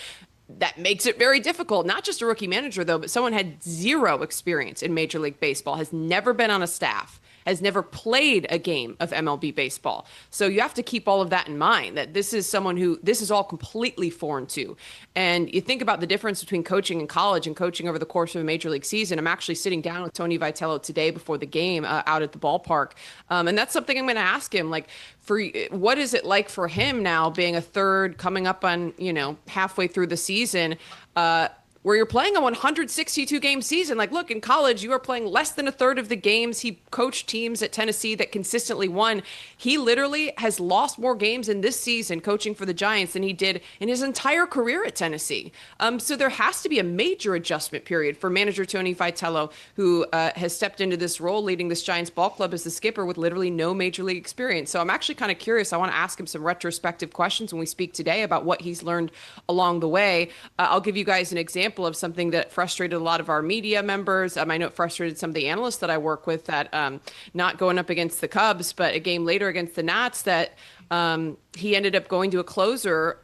that makes it very difficult. Not just a rookie manager, though, but someone had zero experience in Major League Baseball, has never been on a staff, has never played a game of MLB baseball. So you have to keep all of that in mind, that this is someone who this is all completely foreign to. And you think about the difference between coaching in college and coaching over the course of a major league season. I'm actually sitting down with Tony Vitello today before the game out at the ballpark. And that's something I'm going to ask him, like, what is it like for him now being a third, coming up on, halfway through the season, where you're playing a 162 game season. Like, look, in college, you are playing less than a third of the games. He coached teams at Tennessee that consistently won. He literally has lost more games in this season coaching for the Giants than he did in his entire career at Tennessee. So there has to be a major adjustment period for manager Tony Vitello, who has stepped into this role leading this Giants ball club as the skipper with literally no major league experience. So I'm actually kind of curious. I want to ask him some retrospective questions when we speak today about what he's learned along the way. I'll give you guys an example of something that frustrated a lot of our media members. I know it frustrated some of the analysts that I work with, that not going up against the Cubs, but a game later against the Nats, that he ended up going to a closer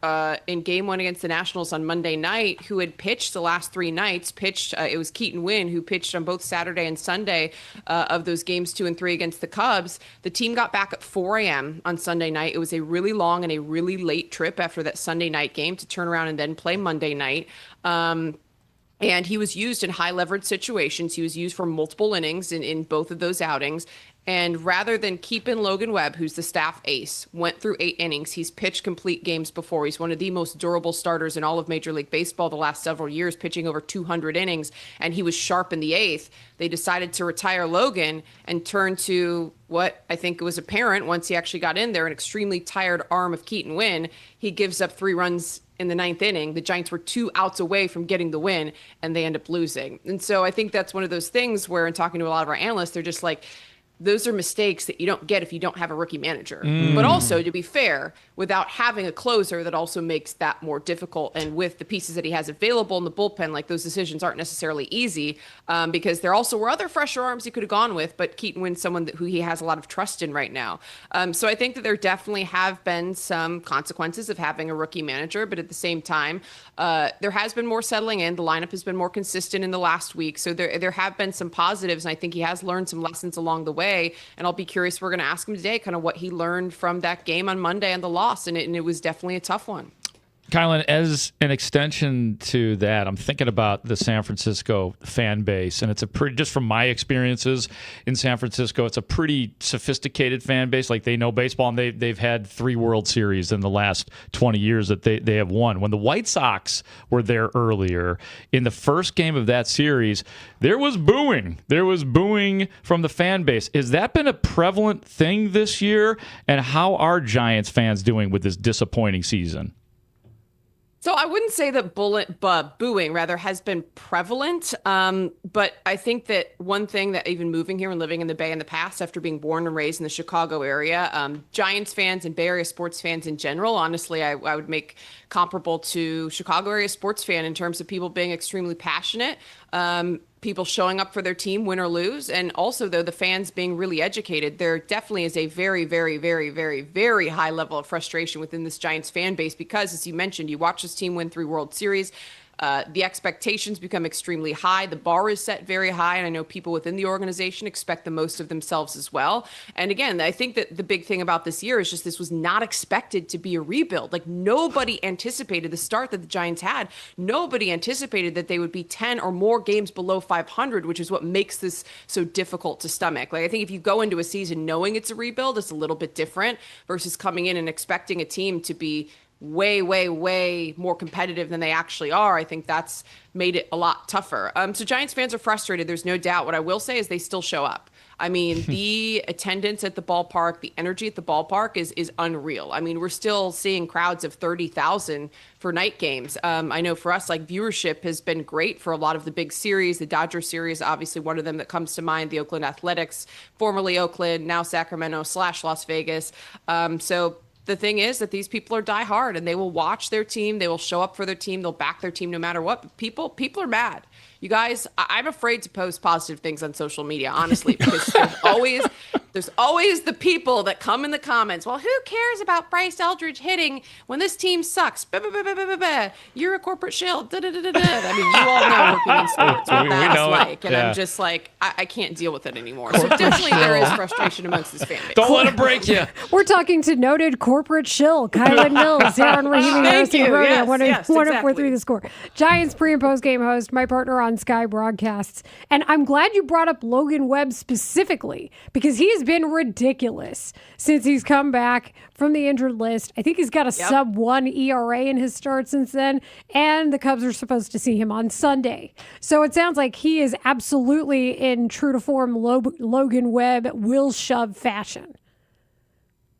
in game 1 against the Nationals on Monday night, who had pitched the last 3 nights. It was Keaton Wynn, who pitched on both Saturday and Sunday of those games 2 and 3 against the Cubs. The team got back at 4 a.m. on Sunday night. It was a really long and a really late trip after that Sunday night game to turn around and then play Monday night. And he was used in high leverage situations. He was used for multiple innings in both of those outings. And rather than keeping Logan Webb, who's the staff ace, went through 8 innings. He's pitched complete games before. He's one of the most durable starters in all of Major League Baseball the last several years, pitching over 200 innings, and he was sharp in the 8th. They decided to retire Logan and turn to what I think was apparent once he actually got in there, an extremely tired arm of Keaton Winn. He gives up 3 runs in the 9th inning. The Giants were 2 outs away from getting the win, and they end up losing. And so I think that's one of those things where, in talking to a lot of our analysts, they're just like, those are mistakes that you don't get if you don't have a rookie manager. But also, to be fair, without having a closer, that also makes that more difficult. And with the pieces that he has available in the bullpen, like, those decisions aren't necessarily easy, because there also were other fresher arms he could have gone with, but Keaton Winn's someone who he has a lot of trust in right now. So I think that there definitely have been some consequences of having a rookie manager, but at the same time, there has been more settling in. The lineup has been more consistent in the last week. So there have been some positives, and I think he has learned some lessons along the way. And I'll be curious, we're going to ask him today kind of what he learned from that game on Monday and the loss. And it was definitely a tough one. Kylan, as an extension to that, I'm thinking about the San Francisco fan base, and it's a pretty, just from my experiences in San Francisco, it's a pretty sophisticated fan base. Like, they know baseball, and they've had 3 World Series in the last 20 years that they have won. When the White Sox were there earlier, in the first game of that series, there was booing. There was booing from the fan base. Has that been a prevalent thing this year? And how are Giants fans doing with this disappointing season? So I wouldn't say that booing rather has been prevalent, but I think that one thing that, even moving here and living in the Bay in the past, after being born and raised in the Chicago area, Giants fans and Bay Area sports fans in general, honestly, I would make comparable to Chicago area sports fan in terms of people being extremely passionate, people showing up for their team, win or lose. And also, though, the fans being really educated, there definitely is a very, very, very, very, very high level of frustration within this Giants fan base because, as you mentioned, you watch this team win 3 World Series. The expectations become extremely high. The bar is set very high, and I know people within the organization expect the most of themselves as well. And again, I think that the big thing about this year is just this was not expected to be a rebuild. Like, nobody anticipated the start that the Giants had. Nobody anticipated that they would be 10 or more games below 500, which is what makes this so difficult to stomach. Like, I think if you go into a season knowing it's a rebuild, it's a little bit different versus coming in and expecting a team to be way, way, way more competitive than they actually are. I think that's made it a lot tougher. So Giants fans are frustrated. There's no doubt. What I will say is they still show up. I mean, the attendance at the ballpark, the energy at the ballpark is unreal. I mean, we're still seeing crowds of 30,000 for night games. I know for us, like, viewership has been great for a lot of the big series. The Dodger series, obviously one of them that comes to mind, the Oakland Athletics, formerly Oakland, now Sacramento / Las Vegas. So the thing is that these people are diehard, and they will watch their team. They will show up for their team. They'll back their team no matter what. People are mad. You guys, I'm afraid to post positive things on social media, honestly, because there's always the people that come in the comments. Well, who cares about Bryce Eldridge hitting when this team sucks? You're a corporate shill. I mean, you all know working in sports what that's like. And I'm just like, I can't deal with it anymore. So definitely there is frustration amongst this fan base. Don't let it break you. We're talking to noted corporate shill, Kylan Mills, here on Rahimi, Harris, and Grote at 104.3 The Score. Giants pre- and post-game host, my partner on Sky Broadcasts. And I'm glad you brought up Logan Webb specifically, because he's been ridiculous since he's come back from the injured list. I think he's got a sub-1 ERA in his start since then, and the Cubs are supposed to see him on Sunday. So it sounds like he is absolutely in true-to-form Logan Webb will shove fashion.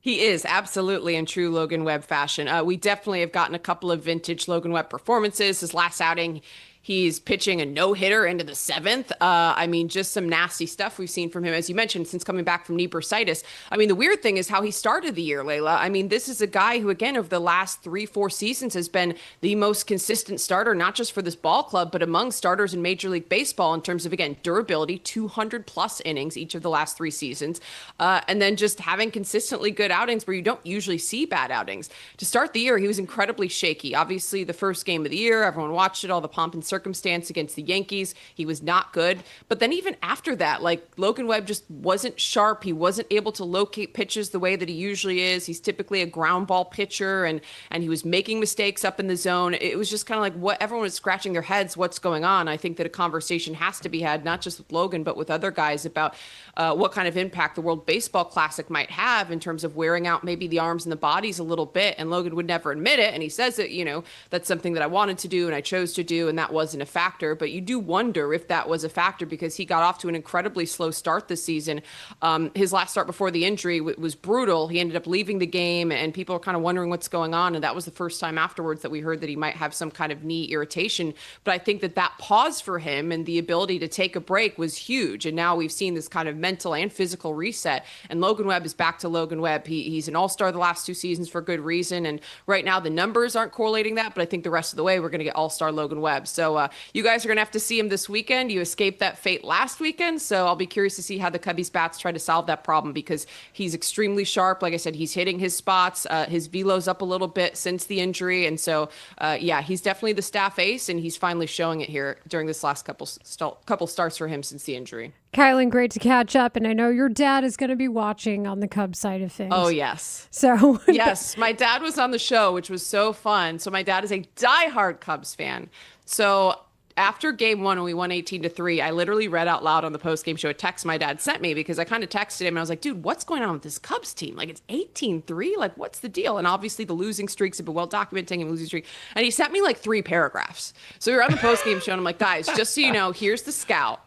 He is absolutely in true Logan Webb fashion. We definitely have gotten a couple of vintage Logan Webb performances. His last outing, he's pitching a no-hitter into the 7th. I mean, just some nasty stuff we've seen from him, as you mentioned, since coming back from knee bursitis. I mean, the weird thing is how he started the year, Layla. I mean, this is a guy who, again, over the last 3-4 seasons has been the most consistent starter, not just for this ball club, but among starters in Major League Baseball in terms of, again, durability, 200-plus innings each of the last 3 seasons, and then just having consistently good outings where you don't usually see bad outings. To start the year, he was incredibly shaky. Obviously, the first game of the year, everyone watched it, all the pomp and circumstance against the Yankees. He was not good. But then even after that, like Logan Webb just wasn't sharp. He wasn't able to locate pitches the way that he usually is. He's typically a ground ball pitcher, and he was making mistakes up in the zone. It was just kind of like what everyone was scratching their heads, what's going on. I think that a conversation has to be had, not just with Logan, but with other guys about what kind of impact the World Baseball Classic might have in terms of wearing out maybe the arms and the bodies a little bit. And Logan would never admit it. And he says that, that's something that I wanted to do and I chose to do, and that wasn't a factor. But you do wonder if that was a factor, because he got off to an incredibly slow start this season. His last start before the injury was brutal. He ended up leaving the game, and people are kind of wondering what's going on. And that was the first time afterwards that we heard that he might have some kind of knee irritation. But I think that pause for him and the ability to take a break was huge. And now we've seen this kind of mental and physical reset. And Logan Webb is back to Logan Webb. He's an all-star the last 2 seasons for good reason. And right now the numbers aren't correlating that, but I think the rest of the way we're going to get all-star Logan Webb. So you guys are going to have to see him this weekend. You escaped that fate last weekend. So I'll be curious to see how the Cubbies bats try to solve that problem, because he's extremely sharp. Like I said, he's hitting his spots. His velo's up a little bit since the injury. And so, he's definitely the staff ace, and he's finally showing it here during this last couple starts for him since the injury. Kylan, great to catch up. And I know your dad is going to be watching on the Cubs side of things. Oh, yes. So yes, my dad was on the show, which was so fun. So my dad is a diehard Cubs fan. So after game 1, when we won 18-3, I literally read out loud on the post-game show a text my dad sent me, because I kind of texted him and I was like, dude, what's going on with this Cubs team? Like, it's 18-3? Like, what's the deal? And obviously the losing streaks have been well documenting and losing streak. And he sent me like 3 paragraphs. So we were on the post-game show and I'm like, guys, just so you know, here's the scout.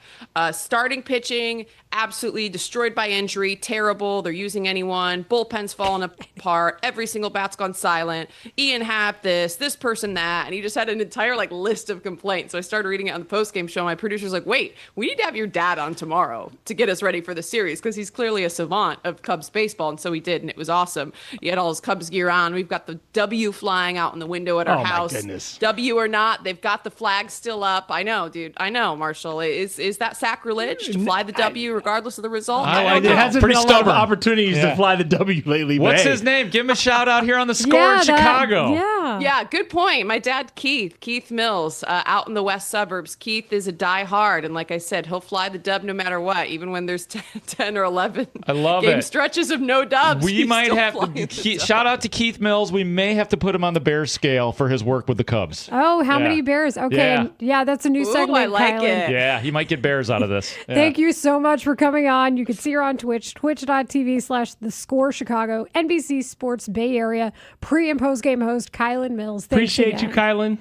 Starting pitching, absolutely destroyed by injury, terrible. They're using anyone. Bullpen's falling apart. Every single bat's gone silent. Ian Happ this person that. And he just had an entire list of complaints. So I started reading it on the post-game show. My producer's like, wait, we need to have your dad on tomorrow to get us ready for the series, because he's clearly a savant of Cubs baseball. And so he did, and it was awesome. He had all his Cubs gear on. We've got the W flying out in the window at our house. My goodness. W or not, they've got the flag still up. I know, dude. I know, Marshall. Is that sacrilege to fly the W regardless of the result? There hasn't been a lot of opportunities to fly the W lately. What's his name? Give him a shout out here on the Score in Chicago. Yeah, good point. My dad, Keith Mills, out in the west suburbs. Keith is a diehard, and like I said, he'll fly the dub no matter what, even when there's 10 or 11 game stretches of no dubs. We might have to shout out to Keith Mills. We may have to put him on the Bears scale for his work with the Cubs. Oh, how many Bears? Okay, that's a new segment. I like Kylan. it. Yeah, he might get Bears out of this. Yeah. Thank you so much for coming on. You can see her on Twitch, twitch.tv/thescore Chicago, NBC Sports Bay Area pre and post game host Kylan Mills. Appreciate you, Kylan.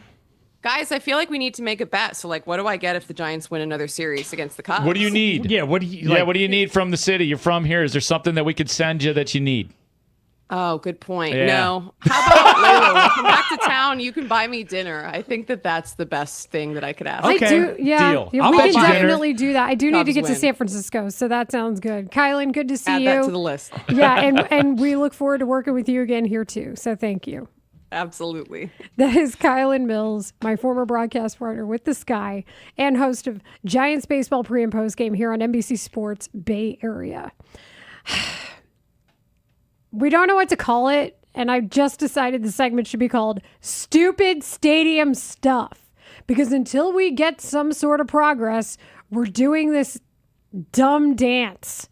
Guys, I feel like we need to make a bet. So, what do I get if the Giants win another series against the Cubs? What do you need? Yeah, what do you what do you need from the city? You're from here. Is there something that we could send you that you need? Oh, good point. Yeah. No. How about Layla? When I come back to town, you can buy me dinner. I think that's the best thing that I could ask. Okay. I do, yeah. Deal. Yeah, I'll we bet can you definitely do that. I do need to Cubs get to win. San Francisco, so that sounds good. Kylan, good to see Add you. that to the list. Yeah, and we look forward to working with you again here too. So thank you. Absolutely. That is Kylan Mills, my former broadcast partner with the Sky and host of Giants baseball pre and post game here on NBC Sports Bay Area. We don't know what to call it, and I just decided the segment should be called Stupid Stadium Stuff, because until we get some sort of progress, we're doing this dumb dance.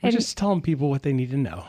We're just telling people what they need to know.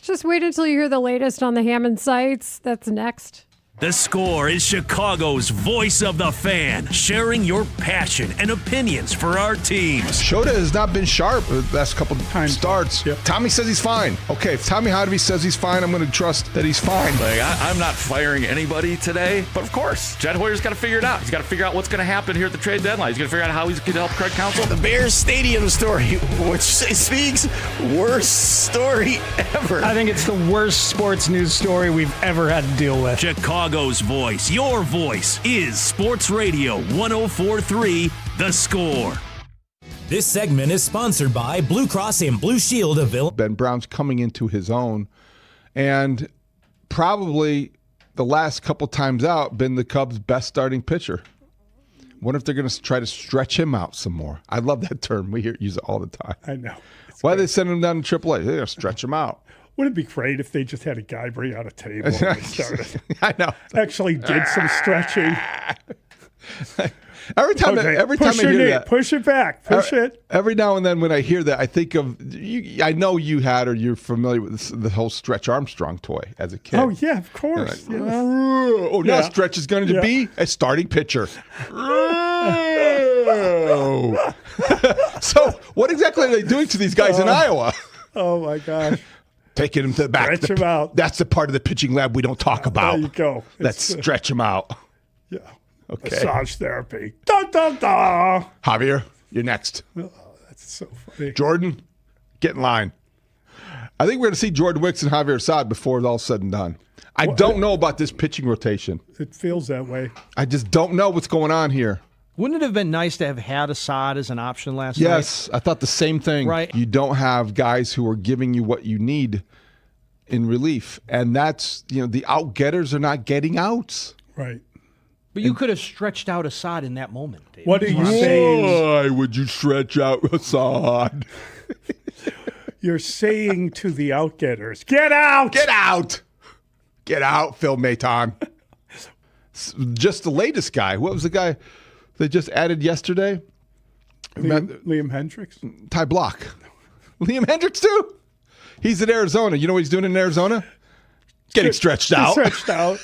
Just wait until you hear the latest on the Hammond sites. That's next. The Score is Chicago's voice of the fan, sharing your passion and opinions for our teams. Shota has not been sharp the last couple of starts. Yep. Tommy says he's fine. Okay, if Tommy Hodeby says he's fine, I'm going to trust that he's fine. I'm not firing anybody today, but of course, Jed Hoyer's got to figure it out. He's got to figure out what's going to happen here at the trade deadline. He's got to figure out how he's going to help Craig Counsell. The Bears Stadium story, which speaks worst story ever. I think it's the worst sports news story we've ever had to deal with. Chicago's voice, your voice, is Sports Radio 104.3 The Score. This segment is sponsored by Blue Cross and Blue Shield of Illinois. Ben Brown's coming into his own, and probably the last couple times out been the Cubs' best starting pitcher. Wonder if they're going to try to stretch him out some more. I love that term. We use it all the time. I know. Why are they sending him down to AAA? They're going to stretch him out. Wouldn't it be great if they just had a guy bring out a table and started? I know. Actually did some stretching. Every time I hear that, push it back, push it. Every now and then, when I hear that, I think of I know you had or you're familiar with the whole Stretch Armstrong toy as a kid. Oh yeah, of course. Like, now Stretch is going to be a starting pitcher. So, what exactly are they doing to these guys in Iowa? Oh my gosh. Taking them to the back. Stretch them out. That's the part of the pitching lab we don't talk about. There you go. Let's stretch them out. Yeah. Okay. Massage therapy. Da, da, da. Javier, you're next. Oh, that's so funny. Jordan, get in line. I think we're going to see Jordan Wicks and Javier Assad before it's all said and done. I don't know about this pitching rotation. It feels that way. I just don't know what's going on here. Wouldn't it have been nice to have had Assad as an option last night? Yes, I thought the same thing. Right. You don't have guys who are giving you what you need in relief. And that's, the out-getters are not getting outs. Right. But you could have stretched out Assad in that moment, Dave. What are you saying? Why would you stretch out Assad? You're saying to the outgetters, get out! Get out! Get out, Phil Maton. Just the latest guy. What was the guy they just added yesterday? Liam Hendricks? Ty Block. Liam Hendricks, too? He's in Arizona. You know what he's doing in Arizona? Getting stretched out. Stretched out.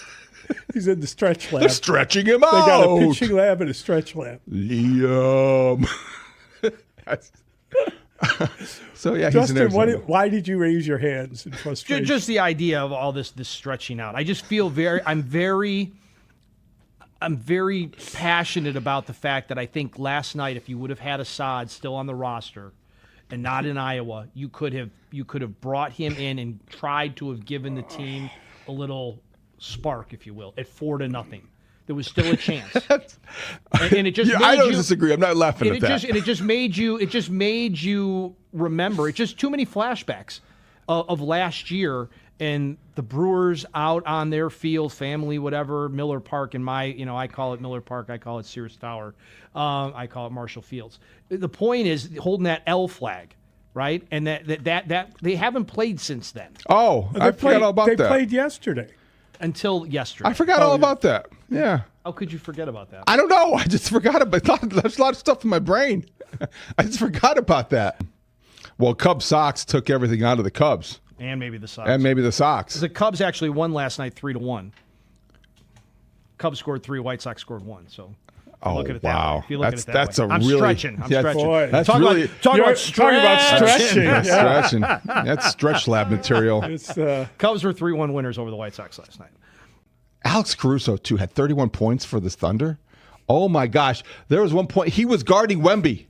He's in the stretch lab. They're stretching him out. They got a pitching lab and a stretch lab. Liam. So, yeah, Justin, he's in Arizona. why did you raise your hands in frustration? Just the idea of all this stretching out. I just feel I'm very passionate about the fact that I think last night, if you would have had Assad still on the roster and not in Iowa, you could have brought him in and tried to have given the team a little spark, if you will, at 4-0. There was still a chance, and it just. I don't disagree. I'm not laughing at that. It just made you remember. It's just too many flashbacks of last year and the Brewers out on their field, family, whatever, Miller Park. And I call it Miller Park. I call it Sears Tower. I call it Marshall Fields. The point is holding that L flag, right? And that they haven't played since then. Oh, I forgot all about that. They played yesterday. Until yesterday. I forgot all about that. Yeah. How could you forget about that? I don't know. I just forgot about it. There's a lot of stuff in my brain. I just forgot about that. Well, Cubs Sox took everything out of the Cubs. And maybe the Sox. The Cubs actually won last night 3-1. Cubs scored 3, White Sox scored 1. So look at it that way. If you look at it that way. I'm stretching. Boy. That's talking about stretching. Stretching. That's stretch lab material. Cubs were 3-1 winners over the White Sox last night. Alex Caruso, too, had 31 points for the Thunder. Oh, my gosh. There was one point. He was guarding Wemby.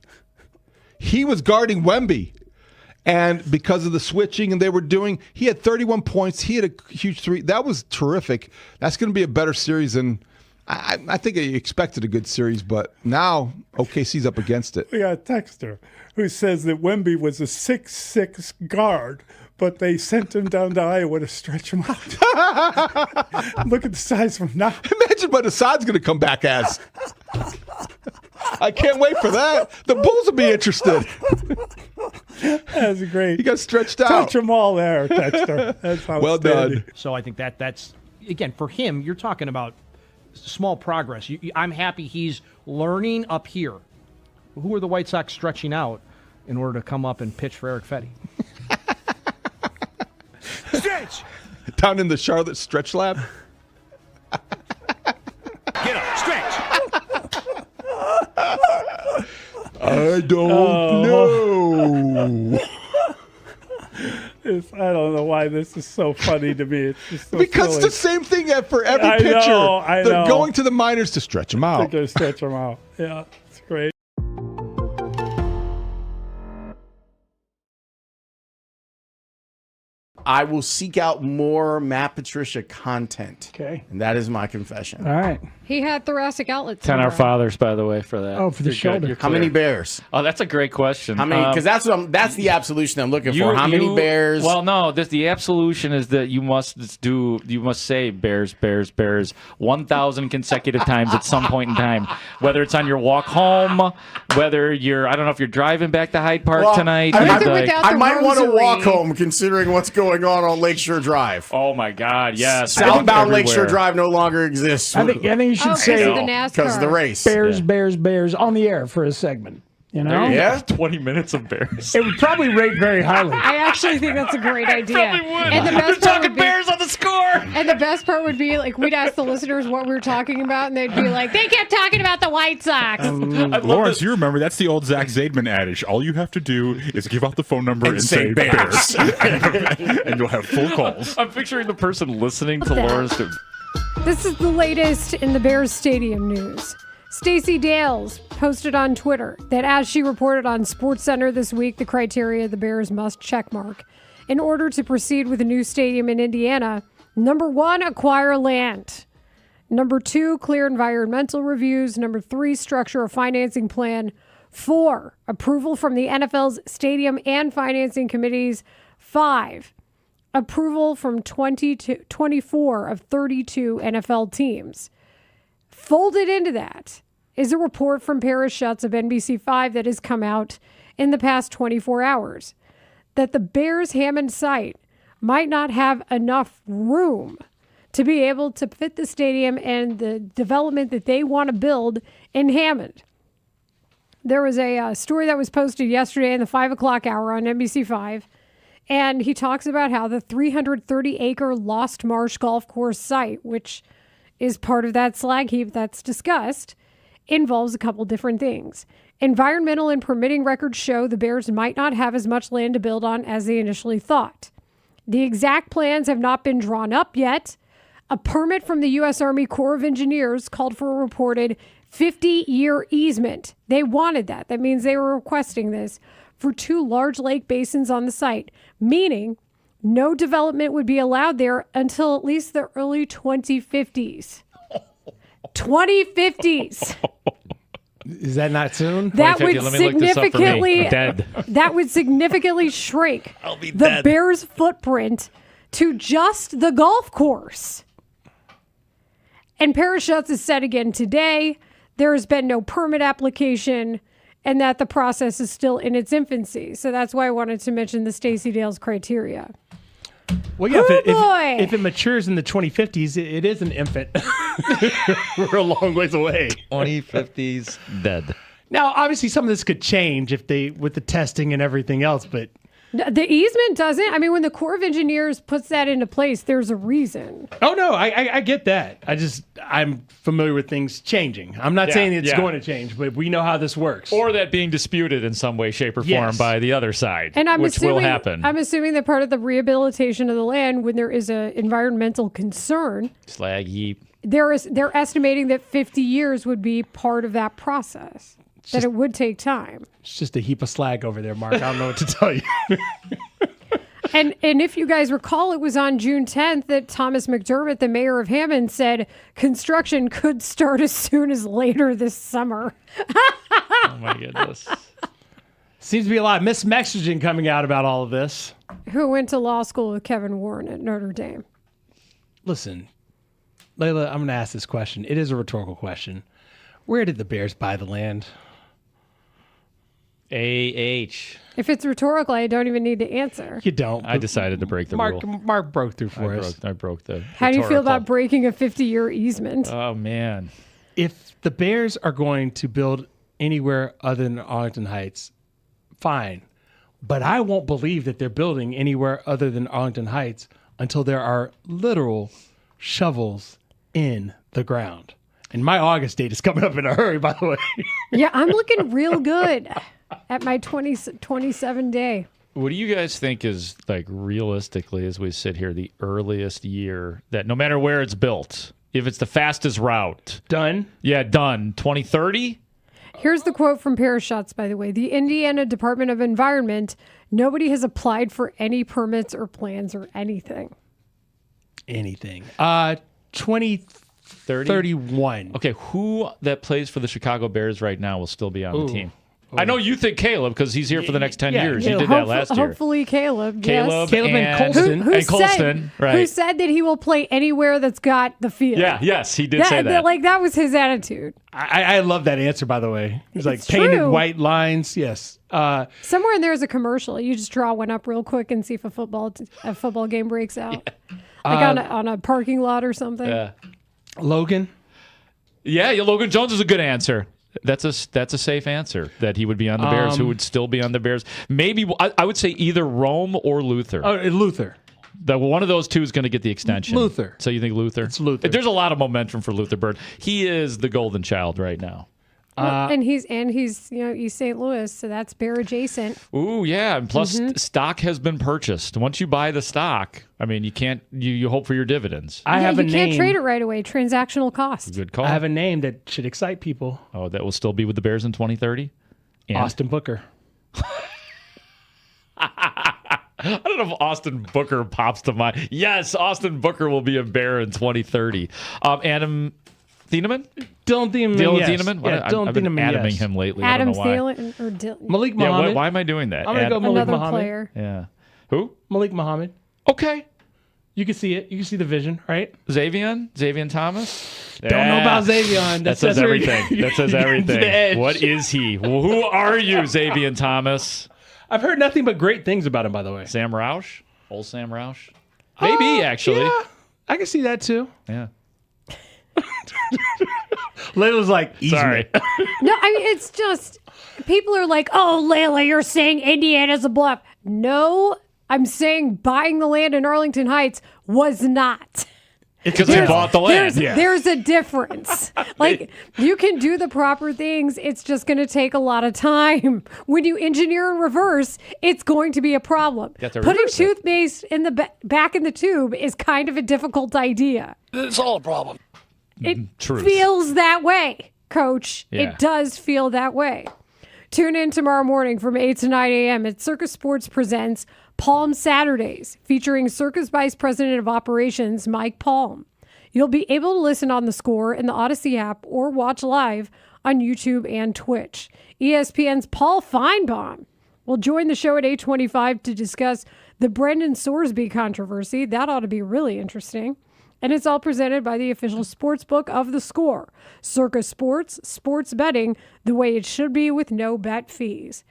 And because of the switching and they were doing, he had 31 points. He had a huge 3. That was terrific. That's going to be a better series than I think I expected a good series, but now OKC's up against it. We got a texter who says that Wemby was a 6'6" guard, but they sent him down to Iowa to stretch him out. Look at the size from now. Imagine what Assad's going to come back as. I can't wait for that. The Bulls will be interested. That's great. He got stretched out. Touch them all there, texter. That's how well done. So I think that's, again, for him, you're talking about small progress. I'm happy he's learning up here. Who are the White Sox stretching out in order to come up and pitch for Eric Fetty? Stretch! Down in the Charlotte Stretch Lab? Get up, stretch! I don't know. I don't know why this is so funny to me. It's just so because silly. it's the same thing for every pitcher. I know. They're going to the minors to stretch them out. They're going to stretch them out. Yeah, it's great. I will seek out more Matt Patricia content. Okay. And that is my confession. All right. He had thoracic outlet 10 syndrome. Our Fathers, by the way, for that. Oh, for the shoulder. You're How many bears? Oh, that's a great question. How many? Because that's the absolution I'm looking for. How many bears? Well, no, the absolution is that you must say bears, 1,000 consecutive times at some point in time, whether it's on your walk home, whether I don't know if you're driving back to Hyde Park tonight. I might want to walk home considering what's going going on Lakeshore Drive. Oh my God! Yes, Southbound Lakeshore Drive no longer exists. I think you should say because of the race. Bears on the air for a segment. You know? Yeah, 20 minutes of Bears. It would probably rate very highly. I actually think that's a great idea. Probably would. And the best part would be, Bears on the score. And the best part would be, like, we'd ask the listeners what we were talking about, and they'd be like, they kept talking about the White Sox. Lawrence, you remember, that's the old Zach Zaidman adage. All you have to do is give out the phone number and say Bears. And you'll have full calls. I'm picturing the person listening to Lawrence. This is the latest in the Bears stadium news. Stacey Dales posted on Twitter that as she reported on SportsCenter this week, the criteria the Bears must checkmark in order to proceed with a new stadium in Indiana: number 1, acquire land; number 2, clear environmental reviews; number 3, structure a financing plan; 4, approval from the NFL's stadium and financing committees; 5, approval from 24 of 32 NFL teams. Folded into that is a report from Paris Schutz of NBC5 that has come out in the past 24 hours that the Bears Hammond site might not have enough room to be able to fit the stadium and the development that they want to build in Hammond. There was a story that was posted yesterday in the 5 o'clock hour on NBC5, and he talks about how the 330-acre Lost Marsh golf course site, which is part of that slag heap that's discussed, involves a couple different things. Environmental and permitting records show the Bears might not have as much land to build on as they initially thought. The exact plans have not been drawn up yet. A permit from the U.S. Army Corps of Engineers called for a reported 50-year easement. They wanted that. That means they were requesting this for 2 large lake basins on the site, meaning no development would be allowed there until at least the early 2050s. 2050s. Is that not soon? That would significantly shrink the Bears' footprint to just the golf course. And Paris Schutz has said again today there has been no permit application and that the process is still in its infancy. So that's why I wanted to mention the Stacey Dales criteria. Well, yeah, if it matures in the 2050s, it is an infant. We're a long ways away. 2050s dead. Now, obviously, some of this could change with the testing and everything else, but the easement doesn't. I mean, when the Corps of Engineers puts that into place, there's a reason. Oh no, I get that. I'm familiar with things changing. I'm not saying it's going to change, but we know how this works. Or that being disputed in some way, shape, or form by the other side, and which will happen. I'm assuming that part of the rehabilitation of the land, when there is an environmental concern, slag heap, they're estimating that 50 years would be part of that process. That it would take time. It's just a heap of slag over there, Mark. I don't know what to tell you. And if you guys recall, it was on June 10th that Thomas McDermott, the mayor of Hammond, said construction could start as soon as later this summer. Oh, my goodness. Seems to be a lot of messaging coming out about all of this. Who went to law school with Kevin Warren at Notre Dame. Listen, Layla, I'm going to ask this question. It is a rhetorical question. Where did the Bears buy the land? A-H. If it's rhetorical, I don't even need to answer. You don't. I decided to break the rule. Mark broke through for us. I broke the How do you feel about breaking a 50-year easement? Oh, man. If the Bears are going to build anywhere other than Arlington Heights, fine. But I won't believe that they're building anywhere other than Arlington Heights until there are literal shovels in the ground. And my August date is coming up in a hurry, by the way. Yeah, I'm looking real good at my 27 day. What do you guys think is, like, realistically, as we sit here, the earliest year that no matter where it's built, if it's the fastest route? Done? Yeah, done. 2030? Here's the quote from Paris Schutz, by the way. The Indiana Department of Environment, nobody has applied for any permits or plans or anything. Anything. 2031. Okay, who that plays for the Chicago Bears right now will still be on the team? I know you think Caleb because he's here for the next 10 years. Yeah, You did that last year. Hopefully Caleb. Caleb, yes. and Colston. Who Colston, right. Who said that he will play anywhere that's got the field. Yeah, yes, he did say that. Like, that was his attitude. I love that answer, by the way. It's like It's painted true. white lines. Yes. Somewhere in there is a commercial. You just draw one up real quick and see if a football game breaks out. Like on a parking lot or something. Yeah. Logan? Yeah, Logan Jones is a good answer. That's a safe answer that he would be on the Bears. Who would still be on the Bears? Maybe I would say either Rome or Luther. Oh, Luther. One of those two is going to get the extension. Luther. So you think Luther? It's Luther. There's a lot of momentum for Luther Bird. He is the golden child right now. And he's East St. Louis, so that's Bear adjacent. Ooh, yeah. And plus, stock has been purchased. Once you buy the stock, I mean, you can't. You hope for your dividends. I have a name. You can't trade it right away. Transactional cost. Good call. I have a name that should excite people. Oh, that will still be with the Bears in 2030? And? Austin Booker. I don't know if Austin Booker pops to mind. Yes, Austin Booker will be a Bear in 2030. Adam Thieneman? Dylan Thieneman. Dylan yes. Thieneman? Yeah, Dylan I've been Thieneman, Adaming yes. him lately. Adam I don't know why. Thielen or Dylan. Malik Muhammad. Yeah, why am I doing that? I'm going to go Malik Another Muhammad. player. Yeah. Who? Malik Muhammad. Okay. You can see it. You can see the vision, right? Xavier Thomas? Don't know about Xavier. That says everything. That says everything. What is he? Well, who are you, Xavier Thomas? I've heard nothing but great things about him, by the way. Sam Roush? Old Sam Roush? Maybe, actually. Yeah, I can see that too. Yeah. Layla's like, sorry. No, I mean, it's just, people are like, oh, Layla, you're saying Indiana's a bluff. No, I'm saying buying the land in Arlington Heights was not. Because they bought the land. There's a difference. Like, you can do the proper things. It's just going to take a lot of time. When you engineer in reverse, it's going to be a problem. Putting toothpaste in the back in the tube is kind of a difficult idea. It's all a problem. It feels that way, Coach. Yeah. It does feel that way. Tune in tomorrow morning from 8 to 9 a.m. at Circus Sports presents Palm Saturdays, featuring Circus Vice President of Operations, Mike Palm. You'll be able to listen on the Score in the Odyssey app or watch live on YouTube and Twitch. ESPN's Paul Feinbaum will join the show at 8:25 to discuss the Brendan Sorsby controversy. That ought to be really interesting. And it's all presented by the official sports book of the Score. Circus Sports, sports betting the way it should be with no bet fees.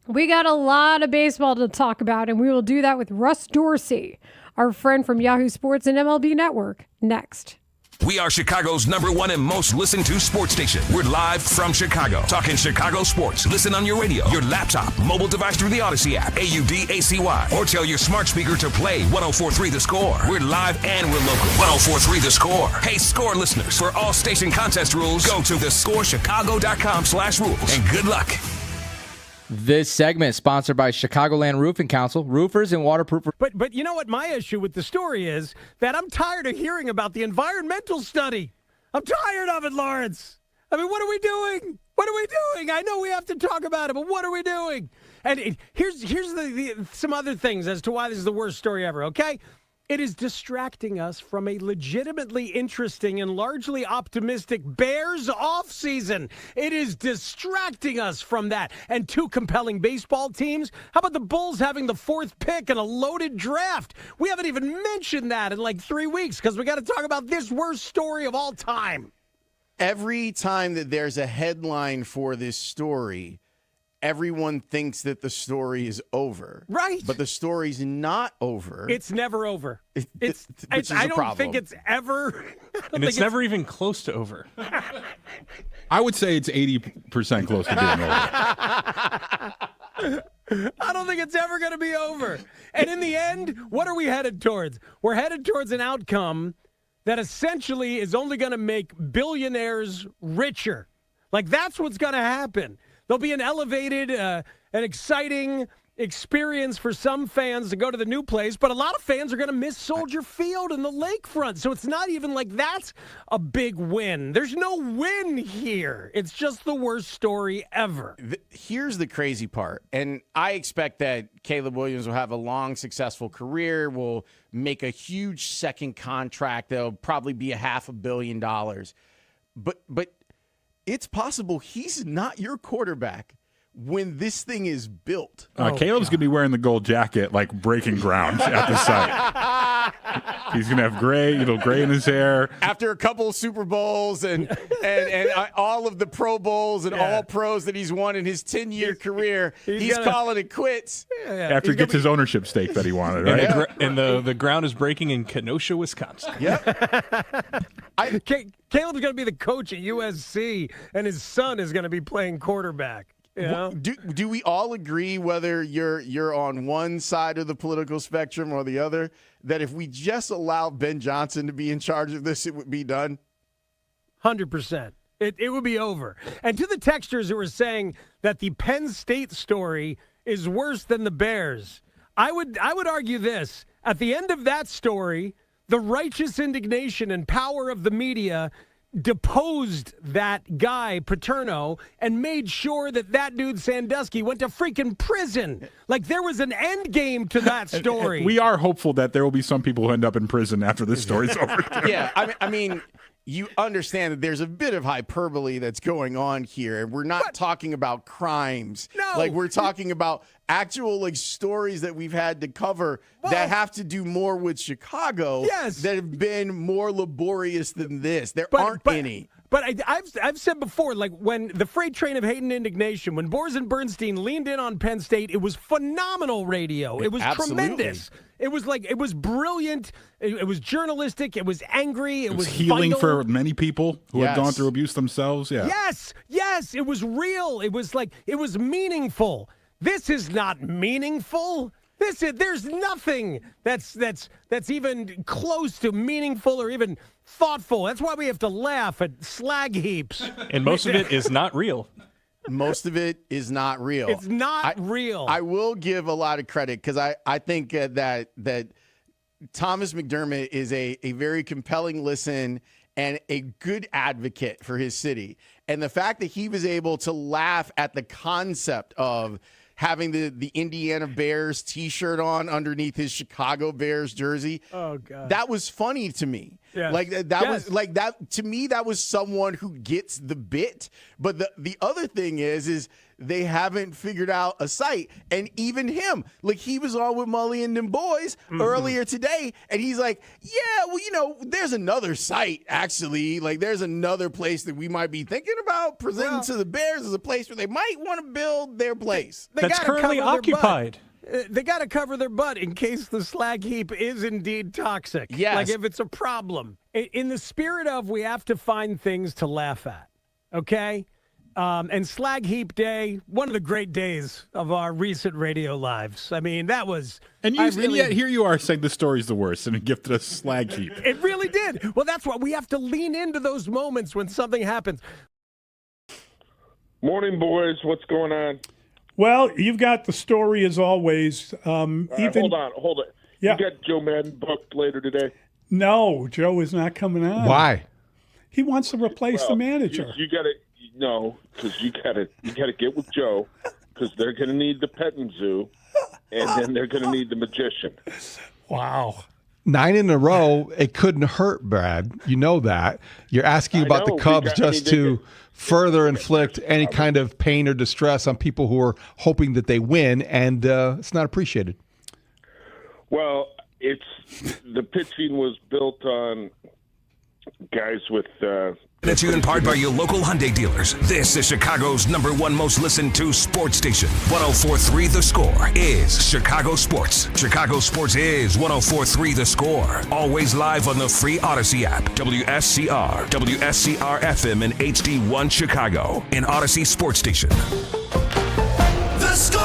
We got a lot of baseball to talk about, and we will do that with Russ Dorsey, our friend from Yahoo Sports and MLB Network, next. We are Chicago's #1 and most listened to sports station. We're live from Chicago, talking Chicago sports. Listen on your radio, your laptop, mobile device through the Odyssey app, AUDACY, or tell your smart speaker to play 104.3 The Score. We're live and we're local. 104.3 The Score. Hey, Score listeners, for all station contest rules, go to thescorechicago.com/rules, and good luck. This segment is sponsored by Chicagoland Roofing Council, roofers and waterproof. But you know what my issue with the story is? That I'm tired of hearing about the environmental study. I'm tired of it, Lawrence. I mean, what are we doing? What are we doing? I know we have to talk about it, but what are we doing? And here's some other things as to why this is the worst story ever, okay? It is distracting us from a legitimately interesting and largely optimistic Bears offseason. It is distracting us from that. And two compelling baseball teams. How about the Bulls having the 4th pick and a loaded draft? We haven't even mentioned that in like 3 weeks because we got to talk about this worst story of all time. Every time that there's a headline for this story, everyone thinks that the story is over. Right. But the story's not over. It's never over. Which is I a don't problem. think it's ever. And it's never even close to over. I would say it's 80% close to being over. I don't think it's ever going to be over. And in the end, what are we headed towards? We're headed towards an outcome that essentially is only going to make billionaires richer. Like, that's what's going to happen. There'll be an elevated, an exciting experience for some fans to go to the new place, but a lot of fans are going to miss Soldier Field and the lakefront. So it's not even like that's a big win. There's no win here. It's just the worst story ever. Here's the crazy part, and I expect that Caleb Williams will have a long, successful career, will make a huge second contract that'll probably be $500 million. But it's possible he's not your quarterback when this thing is built. Caleb's going to be wearing the gold jacket, like breaking ground at the site. He's going to have gray in his hair. After a couple of Super Bowls and all of the Pro Bowls and all pros that he's won in his 10-year career, he's calling it quits. After he gets his ownership stake that he wanted, right? And the ground is breaking in Kenosha, Wisconsin. Caleb's going to be the coach at USC, and his son is going to be playing quarterback. You know? Do we all agree, whether you're on one side of the political spectrum or the other, that if we just allowed Ben Johnson to be in charge of this, it would be done? 100%. It would be over. And to the texters who were saying that the Penn State story is worse than the Bears, I would argue this. At the end of that story, the righteous indignation and power of the media deposed that guy, Paterno, and made sure that dude, Sandusky, went to freaking prison. Like, there was an end game to that story. We are hopeful that there will be some people who end up in prison after this story's over. Yeah, I mean, you understand that there's a bit of hyperbole that's going on here, and we're not talking about crimes. No. Like, we're talking about actual stories that we've had to cover that have to do more with Chicago that have been more laborious than this. There aren't any. But I've said before, like, when the freight train of hate and indignation, when Bors and Bernstein leaned in on Penn State, it was phenomenal radio. It was tremendous. It was brilliant. It was journalistic. It was angry. It was healing vital for many people who have gone through abuse themselves. Yeah. Yes. It was real. It was meaningful. This is not meaningful. There's nothing that's even close to meaningful or even thoughtful. That's why we have to laugh at slag heaps. And most of it is not real. Most of it is not real. It's not real. I will give a lot of credit because I think that Thomas McDermott is a very compelling listen and a good advocate for his city. And the fact that he was able to laugh at the concept of having the Indiana Bears T-shirt on underneath his Chicago Bears jersey. Oh, God. That was funny to me. Yes. Like that was like that to me. That was someone who gets the bit. But the other thing is they haven't figured out a site. And even him, like, he was on with Mully and them boys earlier today, and he's like, yeah, well, there's another site actually. Like, there's another place that we might be thinking about presenting to the Bears as a place where they might want to build their place. That's currently occupied. They got to cover their butt in case the slag heap is indeed toxic. Yes. Like, if it's a problem. In the spirit of, we have to find things to laugh at, okay? And Slag Heap Day, one of the great days of our recent radio lives. I mean, that was... And yet here you are saying the story's the worst and it gifted us Slag Heap. It really did. Well, that's why we have to lean into those moments when something happens. Morning, boys. What's going on? Well, you've got the story as always. Hold on. Yeah. You got Joe Madden booked later today? No, Joe is not coming on. Why? He wants to replace the manager. You got to because you got to get with Joe, because they're going to need the petting zoo, and then they're going to need the magician. Wow. 9 in a row, it couldn't hurt, Brad. You know that. You're asking about the Cubs just to further inflict any kind of pain or distress on people who are hoping that they win, and it's not appreciated. Well, the pitching was built on guys with... That's you in part by your local Hyundai dealers. This is Chicago's #1 most listened to sports station. 104.3 The Score is Chicago Sports. Chicago Sports is 104.3 The Score. Always live on the free Odyssey app. WSCR, WSCR FM and HD1 Chicago. An Odyssey sports station. The Score!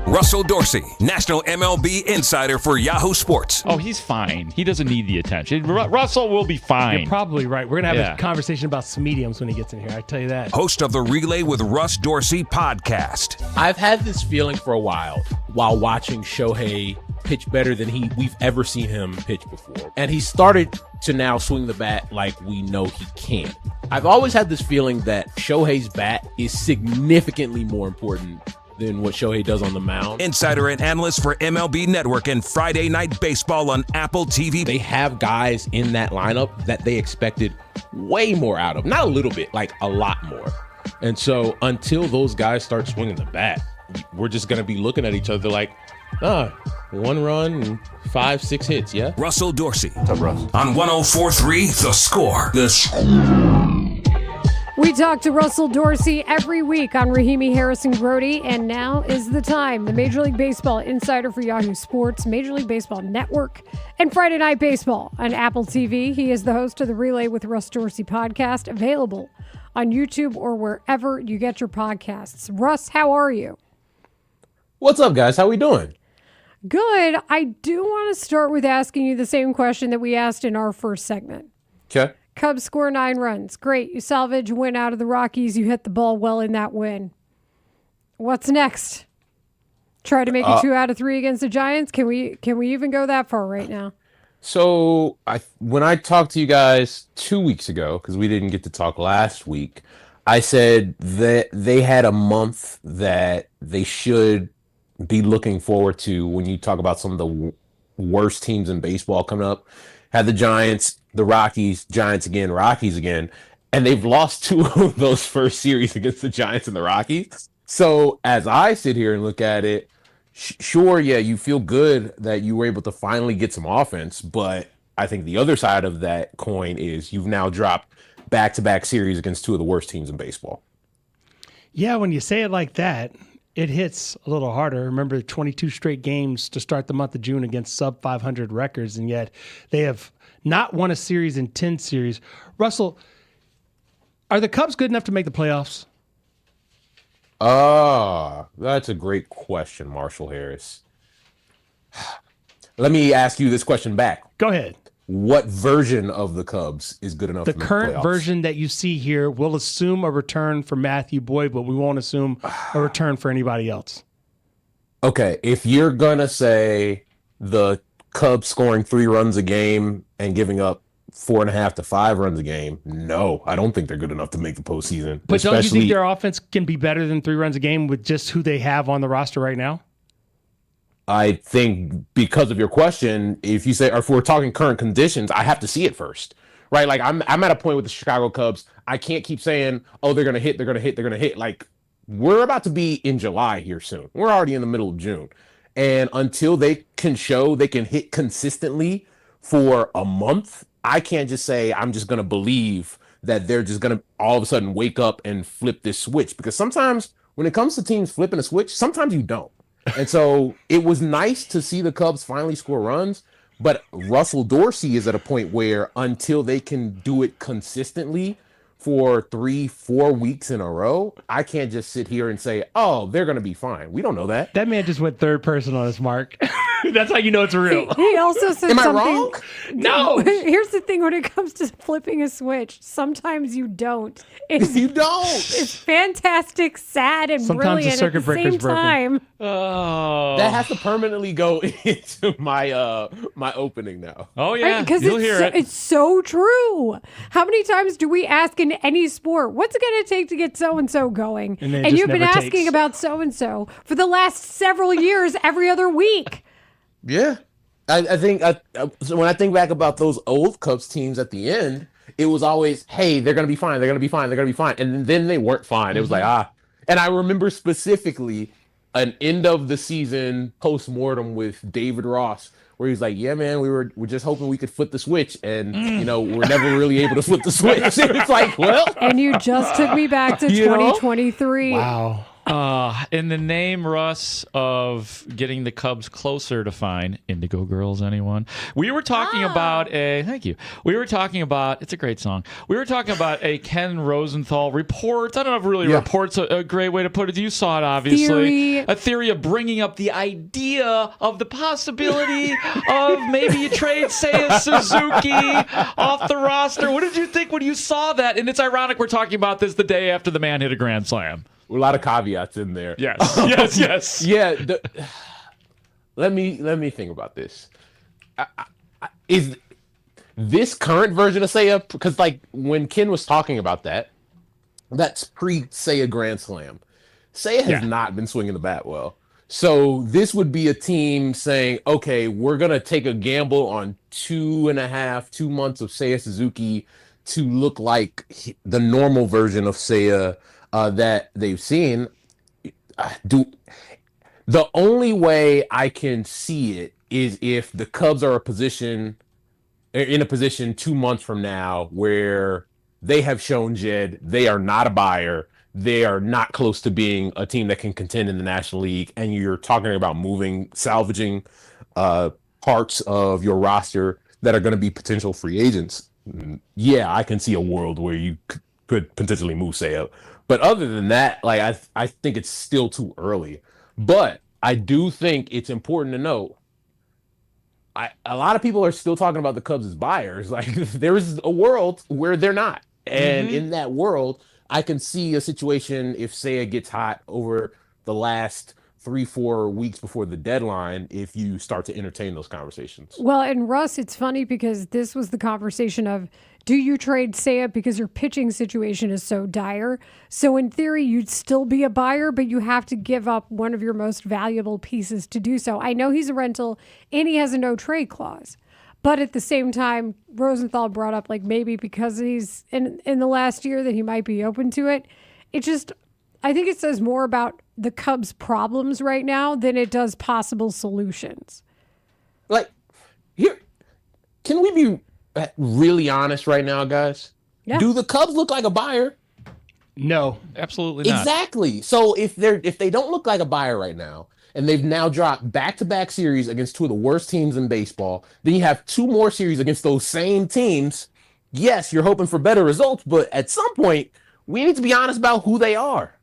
Russell Dorsey, National MLB Insider for Yahoo Sports. Oh, he's fine. He doesn't need the attention. Russell will be fine. You're probably right. We're going to have a conversation about some mediums when he gets in here. I tell you that. Host of the Relay with Russ Dorsey podcast. I've had this feeling for a while watching Shohei pitch better than we've ever seen him pitch before. And he started to now swing the bat like we know he can. I've always had this feeling that Shohei's bat is significantly more important than what Shohei does on the mound. Insider and analyst for MLB Network and Friday Night Baseball on Apple TV. They have guys in that lineup that they expected way more out of. Not a little bit, like a lot more. And so until those guys start swinging the bat, we're just going to be looking at each other like, 1 run and 5-6 hits, yeah? Russell Dorsey. What's up, Russ? On 104.3 The Score. We talk to Russell Dorsey every week on Rahimi, Harris, and Grote, and now is the time. The Major League Baseball insider for Yahoo Sports, Major League Baseball Network, and Friday Night Baseball on Apple TV. He is the host of the Relay with Russ Dorsey podcast, available on YouTube or wherever you get your podcasts. Russ, how are you? What's up, guys? How we doing? Good. I do want to start with asking you the same question that we asked in our first segment. Okay. Cubs score 9 runs. Great. You salvage a win out of the Rockies. You hit the ball well in that win. What's next? Try to make it 2 out of 3 against the Giants? Can we even go that far right now? So when I talked to you guys 2 weeks ago, because we didn't get to talk last week, I said that they had a month that they should be looking forward to when you talk about some of the worst teams in baseball coming up. Had the Giants, the Rockies, Giants again, Rockies again, and they've lost 2 of those first series against the Giants and the Rockies. So as I sit here and look at it, sure, yeah, you feel good that you were able to finally get some offense, but I think the other side of that coin is you've now dropped back-to-back series against 2 of the worst teams in baseball. Yeah, when you say it like that, it hits a little harder. Remember, 22 straight games to start the month of June against sub-500 records, and yet they have not won a series in 10 series. Russell, are the Cubs good enough to make the playoffs? That's a great question, Marshall Harris. Let me ask you this question back. Go ahead. What version of the Cubs is good enough The to make current playoffs? version that you see here will assume a return for Matthew Boyd, but we won't assume a return for anybody else. Okay, if you're going to say the Cubs scoring 3 runs a game and giving up 4.5 to 5 runs a game, no, I don't think they're good enough to make the postseason. But don't you think their offense can be better than 3 runs a game with just who they have on the roster right now? I think because of your question, if you say, or if we're talking current conditions, I have to see it first, right? Like I'm at a point with the Chicago Cubs. I can't keep saying, oh, they're going to hit, they're going to hit, they're going to hit. Like we're about to be in July here soon. We're already in the middle of June. And until they can show they can hit consistently for a month, I can't just say, I'm just going to believe that they're just going to all of a sudden wake up and flip this switch. Because sometimes when it comes to teams flipping a switch, sometimes you don't. And so it was nice to see the Cubs finally score runs, but Russell Dorsey is at a point where until they can do it consistently for 3-4 weeks in a row, I can't just sit here and say, oh, they're going to be fine. We don't know that. That man just went third person on his mark. That's how you know it's real. He also said Am I something. wrong? No. Here's the thing when it comes to flipping a switch. Sometimes you don't. You don't. It's fantastic, sad, and Sometimes the brilliant at circuit the breaker's same broken. time. Oh, That has to permanently go into my my opening now. Oh yeah, Because you'll hear it. it's so true. How many times do we ask in any sport, what's it going to take to get so-and-so going? And then it And just you've been never asking takes. about so-and-so for the last several years, every other week. Yeah. I think so when I think back about those old Cubs teams at the end, it was always, hey, they're going to be fine. They're going to be fine. They're going to be fine. And then they weren't fine. It was like, And I remember specifically an end of the season post-mortem with David Ross where he's like, yeah, man, we're just hoping we could flip the switch. And, we're never really able to flip the switch. It's like, well. And you just took me back to 2023. Wow. In the name, Russ, of getting the Cubs closer to fine, Indigo Girls, anyone? We were talking about thank you. We were talking about, it's a great song. We were talking about a Ken Rosenthal report. I don't know if really report's a great way to put it. You saw it, obviously. Theory. A theory of bringing up the idea of the possibility of maybe you trade, say, a Suzuki off the roster. What did you think when you saw that? And it's ironic we're talking about this the day after the man hit a grand slam. A lot of caveats in there. Yes, yes. Yeah. Let me think about this. Is this current version of Seiya? Because like when Ken was talking about that, that's pre-Seiya Grand Slam. Seiya has not been swinging the bat well. So this would be a team saying, okay, we're going to take a gamble on 2 months of Seiya Suzuki to look like the normal version of Seiya that they've seen. The only way I can see it is if the Cubs are in a position 2 months from now where they have shown Jed they are not a buyer. They are not close to being a team that can contend in the National League, and you're talking about salvaging parts of your roster that are going to be potential free agents. Yeah, I can see a world where you could potentially move Seiya. But other than that, like I think it's still too early. But I do think it's important to note, a lot of people are still talking about the Cubs as buyers. Like there is a world where they're not. And in that world, I can see a situation if Seiya gets hot over the last 3-4 weeks before the deadline, if you start to entertain those conversations. Well, and Russ, it's funny because this was the conversation of, do you trade Seiya because your pitching situation is so dire? So in theory, you'd still be a buyer, but you have to give up one of your most valuable pieces to do so. I know he's a rental and he has a no trade clause. But at the same time, Rosenthal brought up, like, maybe because he's in the last year that he might be open to it. It just, I think it says more about the Cubs' problems right now than it does possible solutions. Like, here, can we be really honest right now, guys? Yeah. Do the Cubs look like a buyer? No, absolutely not. Exactly. So if they don't look like a buyer right now, and they've now dropped back-to-back series against two of the worst teams in baseball, then you have 2 more series against those same teams. Yes, you're hoping for better results, but at some point, we need to be honest about who they are.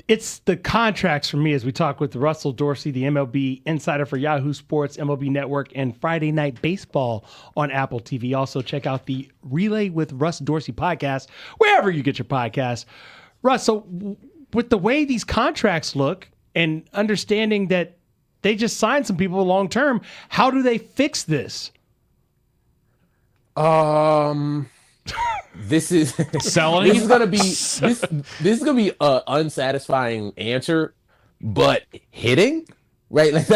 It's the contracts for me as we talk with Russell Dorsey, the MLB insider for Yahoo Sports, MLB Network, and Friday Night Baseball on Apple TV. Also, check out the Relay with Russ Dorsey podcast, wherever you get your podcasts. Russ, so with the way these contracts look and understanding that they just signed some people long term, how do they fix this? This is selling. This is gonna be this is gonna be an unsatisfying answer, but hitting, right? Like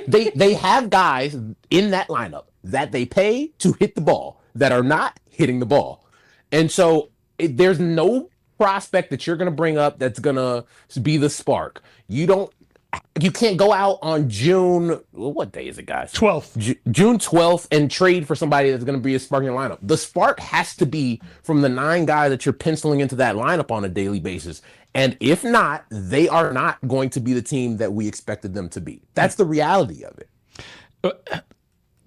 they have guys in that lineup that they pay to hit the ball that are not hitting the ball, and so there's no prospect that you're gonna bring up that's gonna be the spark. You can't go out on June, what day is it, guys? 12th. June 12th and trade for somebody that's going to be a spark in your lineup. The spark has to be from the 9 guys that you're penciling into that lineup on a daily basis. And if not, they are not going to be the team that we expected them to be. That's the reality of it.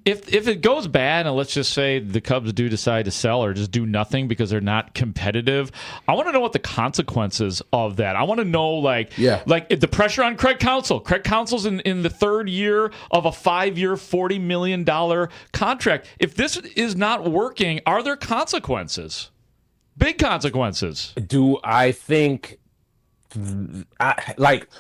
If it goes bad, and let's just say the Cubs do decide to sell or just do nothing because they're not competitive, I want to know what the consequences of that. I want to know, like if the pressure on Craig Counsell. Craig Counsell's in the 3rd year of a 5-year, $40 million contract. If this is not working, are there consequences? Big consequences. Do I think...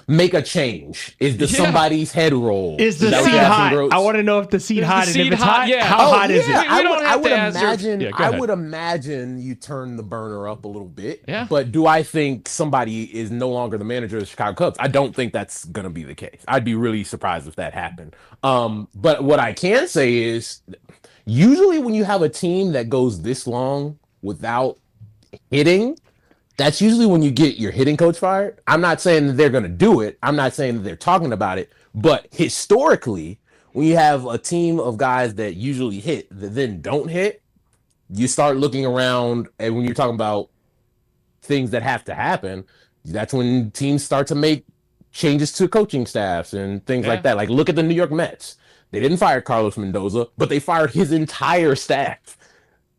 make a change? Is somebody's head roll? Is the seat hot? I want to know if the seat hot, and if it's hot, how hot is it? I would imagine you turn the burner up a little bit. Yeah. But do I think somebody is no longer the manager of the Chicago Cubs? I don't think that's going to be the case. I'd be really surprised if that happened. But what I can say is, usually when you have a team that goes this long without hitting, that's usually when you get your hitting coach fired. I'm not saying that they're going to do it. I'm not saying that they're talking about it. But historically, when you have a team of guys that usually hit that then don't hit, you start looking around, and when you're talking about things that have to happen, that's when teams start to make changes to coaching staffs and things like that. Like, look at the New York Mets. They didn't fire Carlos Mendoza, but they fired his entire staff.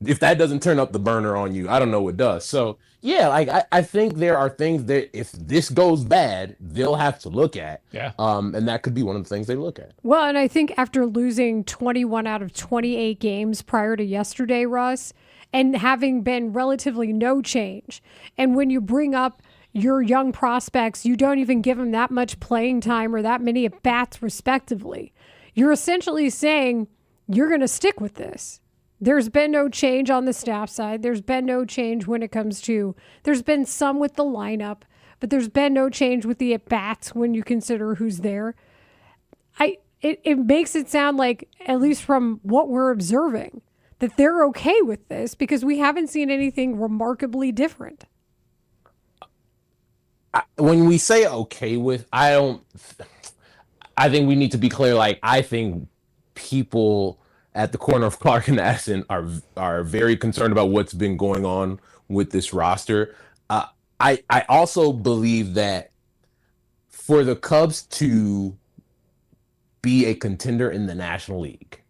If that doesn't turn up the burner on you, I don't know what does. So, yeah, like I think there are things that if this goes bad, they'll have to look at. Yeah. And that could be one of the things they look at. Well, and I think after losing 21 out of 28 games prior to yesterday, Russ, and having been relatively no change, and when you bring up your young prospects, you don't even give them that much playing time or that many at-bats respectively. You're essentially saying you're going to stick with this. There's been no change on the staff side. There's been no change when it comes to, there's been some with the lineup, but there's been no change with the at-bats when you consider who's there. It makes it sound like, at least from what we're observing, that they're okay with this because we haven't seen anything remarkably different. When we say okay with, I think we need to be clear. Like, I think people at the corner of Clark and Addison are very concerned about what's been going on with this roster. I also believe that for the Cubs to be a contender in the National League,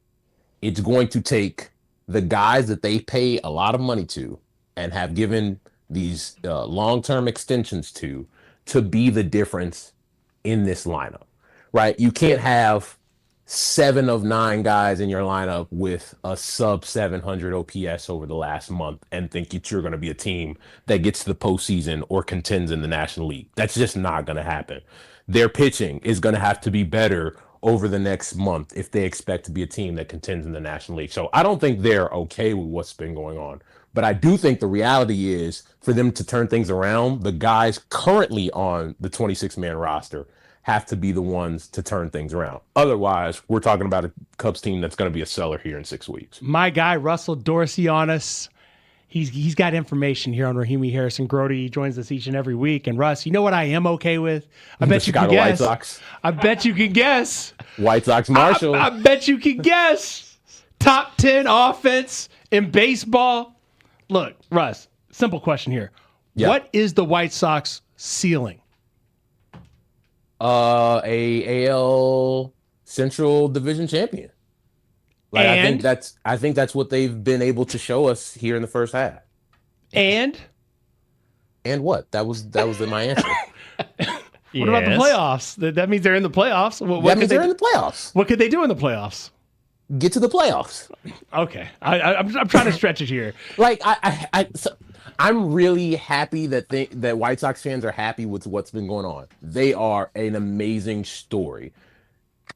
it's going to take the guys that they pay a lot of money to and have given these long-term extensions to be the difference in this lineup, right? You can't have 7 of 9 guys in your lineup with a sub 700 OPS over the last month and think that you're going to be a team that gets to the postseason or contends in the National League. That's just not going to happen. Their pitching is going to have to be better over the next month if they expect to be a team that contends in the National League. So I don't think they're okay with what's been going on. But I do think the reality is for them to turn things around, the guys currently on the 26-man roster have to be the ones to turn things around. Otherwise, we're talking about a Cubs team that's going to be a seller here in 6 weeks. My guy, Russell Dorsey, on us. He's got information here on Rahimi Harrison Grote. He joins us each and every week. And Russ, you know what I am okay with? I bet you can guess. White Sox. I bet you can guess. White Sox Marshall. I bet you can guess. Top 10 offense in baseball. Look, Russ, simple question here. Yeah. What is the White Sox ceiling? A AL Central Division champion. Like, I think that's what they've been able to show us here in the first half. And what? That was my answer. What about the playoffs? That means they're in the playoffs. That means they're in the playoffs. What could they do in the playoffs? Get to the playoffs. Okay, I'm trying to stretch it here. Like I'm really happy that White Sox fans are happy with what's been going on. They are an amazing story.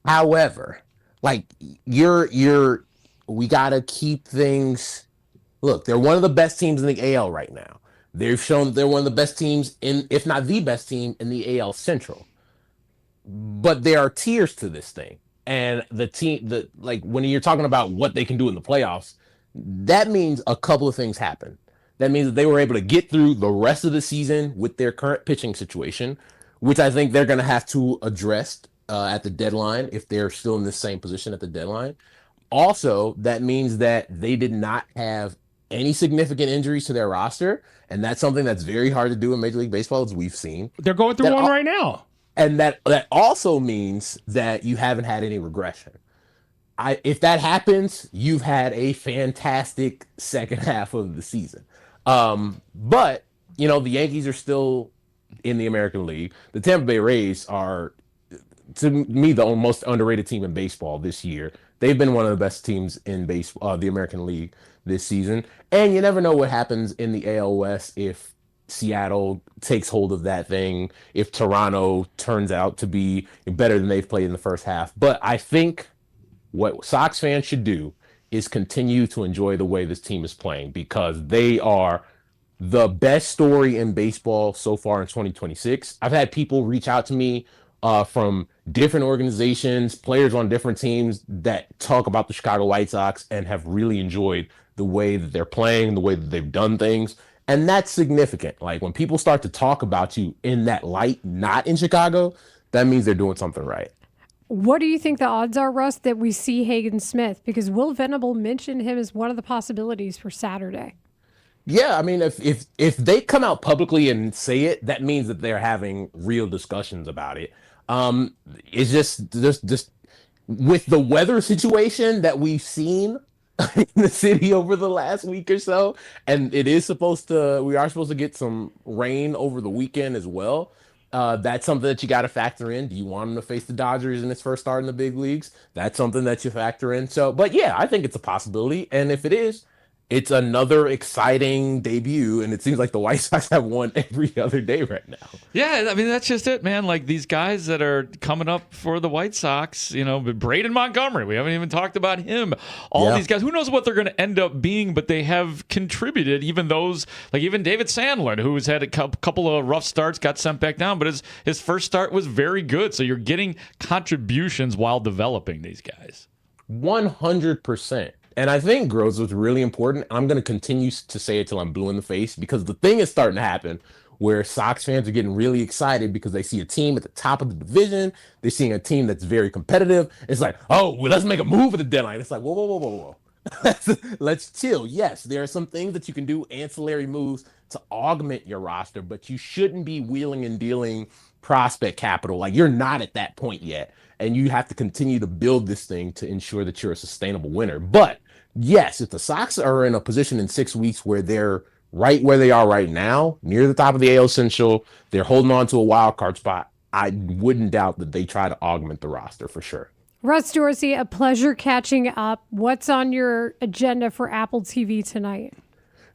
However, like we gotta keep things. Look, they're one of the best teams in the AL right now. They've shown they're one of the best teams if not the best team in the AL Central. But there are tiers to this thing. And when you're talking about what they can do in the playoffs, that means a couple of things happen. That means that they were able to get through the rest of the season with their current pitching situation, which I think they're going to have to address at the deadline if they're still in the same position at the deadline. Also, that means that they did not have any significant injuries to their roster, and that's something that's very hard to do in Major League Baseball, as we've seen. They're going through one right now. And that also means that you haven't had any regression. If that happens, you've had a fantastic second half of the season. But, the Yankees are still in the American League. The Tampa Bay Rays are, to me, the most underrated team in baseball this year. They've been one of the best teams in baseball, the American League this season. And you never know what happens in the AL West if Seattle takes hold of that thing, if Toronto turns out to be better than they've played in the first half. But I think what Sox fans should do is continue to enjoy the way this team is playing, because they are the best story in baseball so far in 2026. I've had people reach out to me from different organizations, players on different teams that talk about the Chicago White Sox and have really enjoyed the way that they're playing, the way that they've done things. And that's significant. Like, when people start to talk about you in that light, not in Chicago, that means they're doing something right. What do you think the odds are, Russ, that we see Hagen Smith? Because Will Venable mentioned him as one of the possibilities for Saturday. Yeah, I mean, if they come out publicly and say it, that means that they're having real discussions about it. It's just with the weather situation that we've seen in the city over the last week or so, and we are supposed to get some rain over the weekend as well. That's something that you got to factor in. Do you want him to face the Dodgers in his first start in the big leagues? That's something that you factor in. So, but yeah, I think it's a possibility. And if it is, it's another exciting debut, and it seems like the White Sox have won every other day right now. Yeah, I mean, that's just it, man. Like these guys that are coming up for the White Sox, but Braden Montgomery, we haven't even talked about him. All these guys, who knows what they're going to end up being, but they have contributed. Even those, like even David Sandlin, who has had a couple of rough starts, got sent back down, but his first start was very good. So you're getting contributions while developing these guys. 100%. And I think Grote was really important. I'm going to continue to say it till I'm blue in the face, because the thing is starting to happen where Sox fans are getting really excited because they see a team at the top of the division. They're seeing a team that's very competitive. It's like, oh, well, let's make a move at the deadline. It's like, whoa. Let's chill. Yes, there are some things that you can do, ancillary moves to augment your roster, but you shouldn't be wheeling and dealing prospect capital. Like, you're not at that point yet. And you have to continue to build this thing to ensure that you're a sustainable winner. But yes, if the Sox are in a position in 6 weeks where they're right where they are right now, near the top of the AL Central, they're holding on to a wild card spot, I wouldn't doubt that they try to augment the roster for sure. Russ Dorsey, a pleasure catching up. What's on your agenda for Apple TV tonight?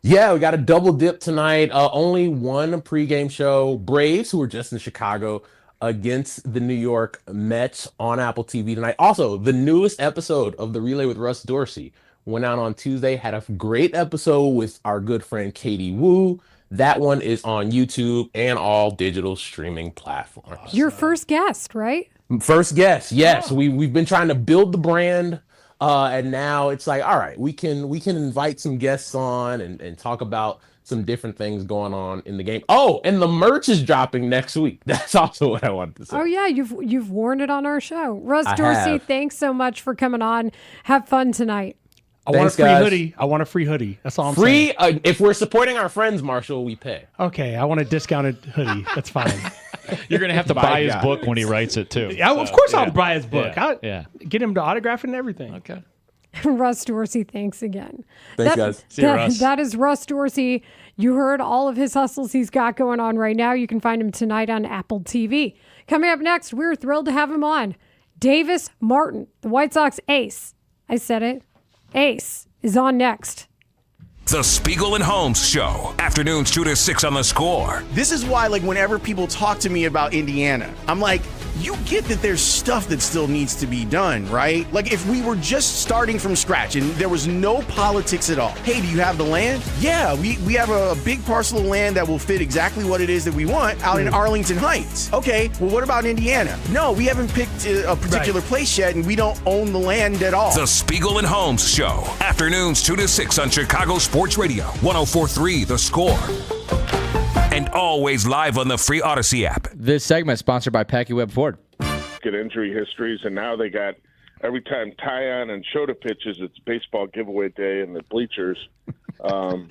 Yeah, we got a double dip tonight. Only one pregame show. Braves, who are just in Chicago, against the New York Mets on Apple TV tonight. Also, the newest episode of The Relay with Russ Dorsey went out on Tuesday. Had a great episode with our good friend Katie Woo. That one is on YouTube and all digital streaming platforms. Your first guest, right? First guest, yes. We've been trying to build the brand, and now it's like, all right, we can invite some guests on and talk about some different things going on in the game. Oh, and the merch is dropping next week. That's also what I wanted to say. Oh yeah, you've worn it on our show. Russ Dorsey, have. thanks so much for coming on. Have fun tonight. I want a free hoodie. I want a free hoodie. That's all I'm saying. If we're supporting our friends, Marshall, we pay. Okay, I want a discounted hoodie. That's fine. You're going to have to buy his book when he writes it, too. Yeah, of course I'll buy his book. Yeah. Get him to autograph it and everything. Okay. Russ Dorsey, thanks again. Thanks, guys. See you, Russ. That is Russ Dorsey. You heard all of his hustles he's got going on right now. You can find him tonight on Apple TV. Coming up next, we're thrilled to have him on. Davis Martin, the White Sox ace. I said it. Ace is on next. The Spiegel and Holmes Show. Afternoons 2 to 6 on The Score. This is why, like, whenever people talk to me about Indiana, I'm like, you get that there's stuff that still needs to be done, right? Like, if we were just starting from scratch and there was no politics at all. Hey, do you have the land? Yeah, we have a big parcel of land that will fit exactly what it is that we want out in Arlington Heights. Okay, well, what about Indiana? No, we haven't picked a particular place yet, and we don't own the land at all. The Spiegel and Holmes Show. Afternoons 2 to 6 on Chicago Sports Radio. 104.3 The Score. And always live on the free Odyssey app. This segment is sponsored by Packy Webb Ford. Get injury histories, and now they got every time Tyon and Shota pitches, it's baseball giveaway day in the bleachers. So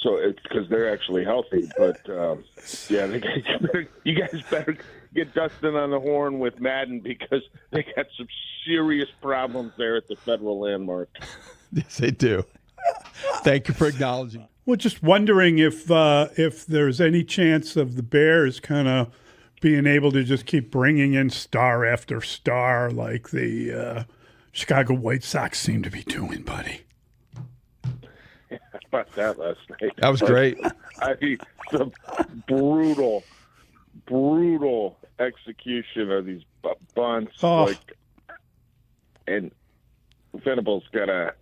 it's because they're actually healthy. But yeah, you guys better get Dustin on the horn with Madden, because they got some serious problems there at the Federal Landmark. Yes, they do. Thank you for acknowledging. Well, just wondering if there's any chance of the Bears kind of being able to just keep bringing in star after star like the Chicago White Sox seem to be doing, buddy. Yeah, how about that last night? That was great. I mean, the brutal execution of these bunts. Oh. And Venable's got a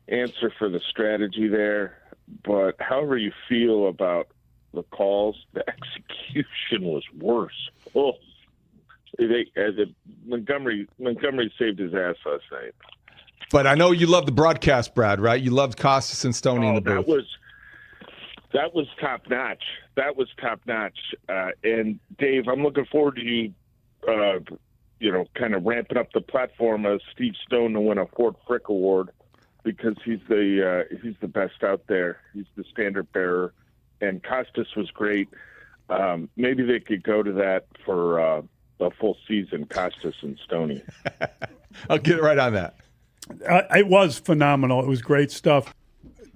answer for the strategy there, but however you feel about the calls, the execution was worse. Oh, Montgomery saved his ass last night. But I know you love the broadcast, Brad, right? You loved Costas and Stoney in the booth. That was top notch. And Dave, I'm looking forward to you, kind of ramping up the platform of Steve Stone to win a Fort Frick Award, because he's the best out there. He's the standard bearer, and Costas was great. Maybe they could go to that for a full season, Costas and Stoney. I'll get right on that. It was phenomenal. It was great stuff.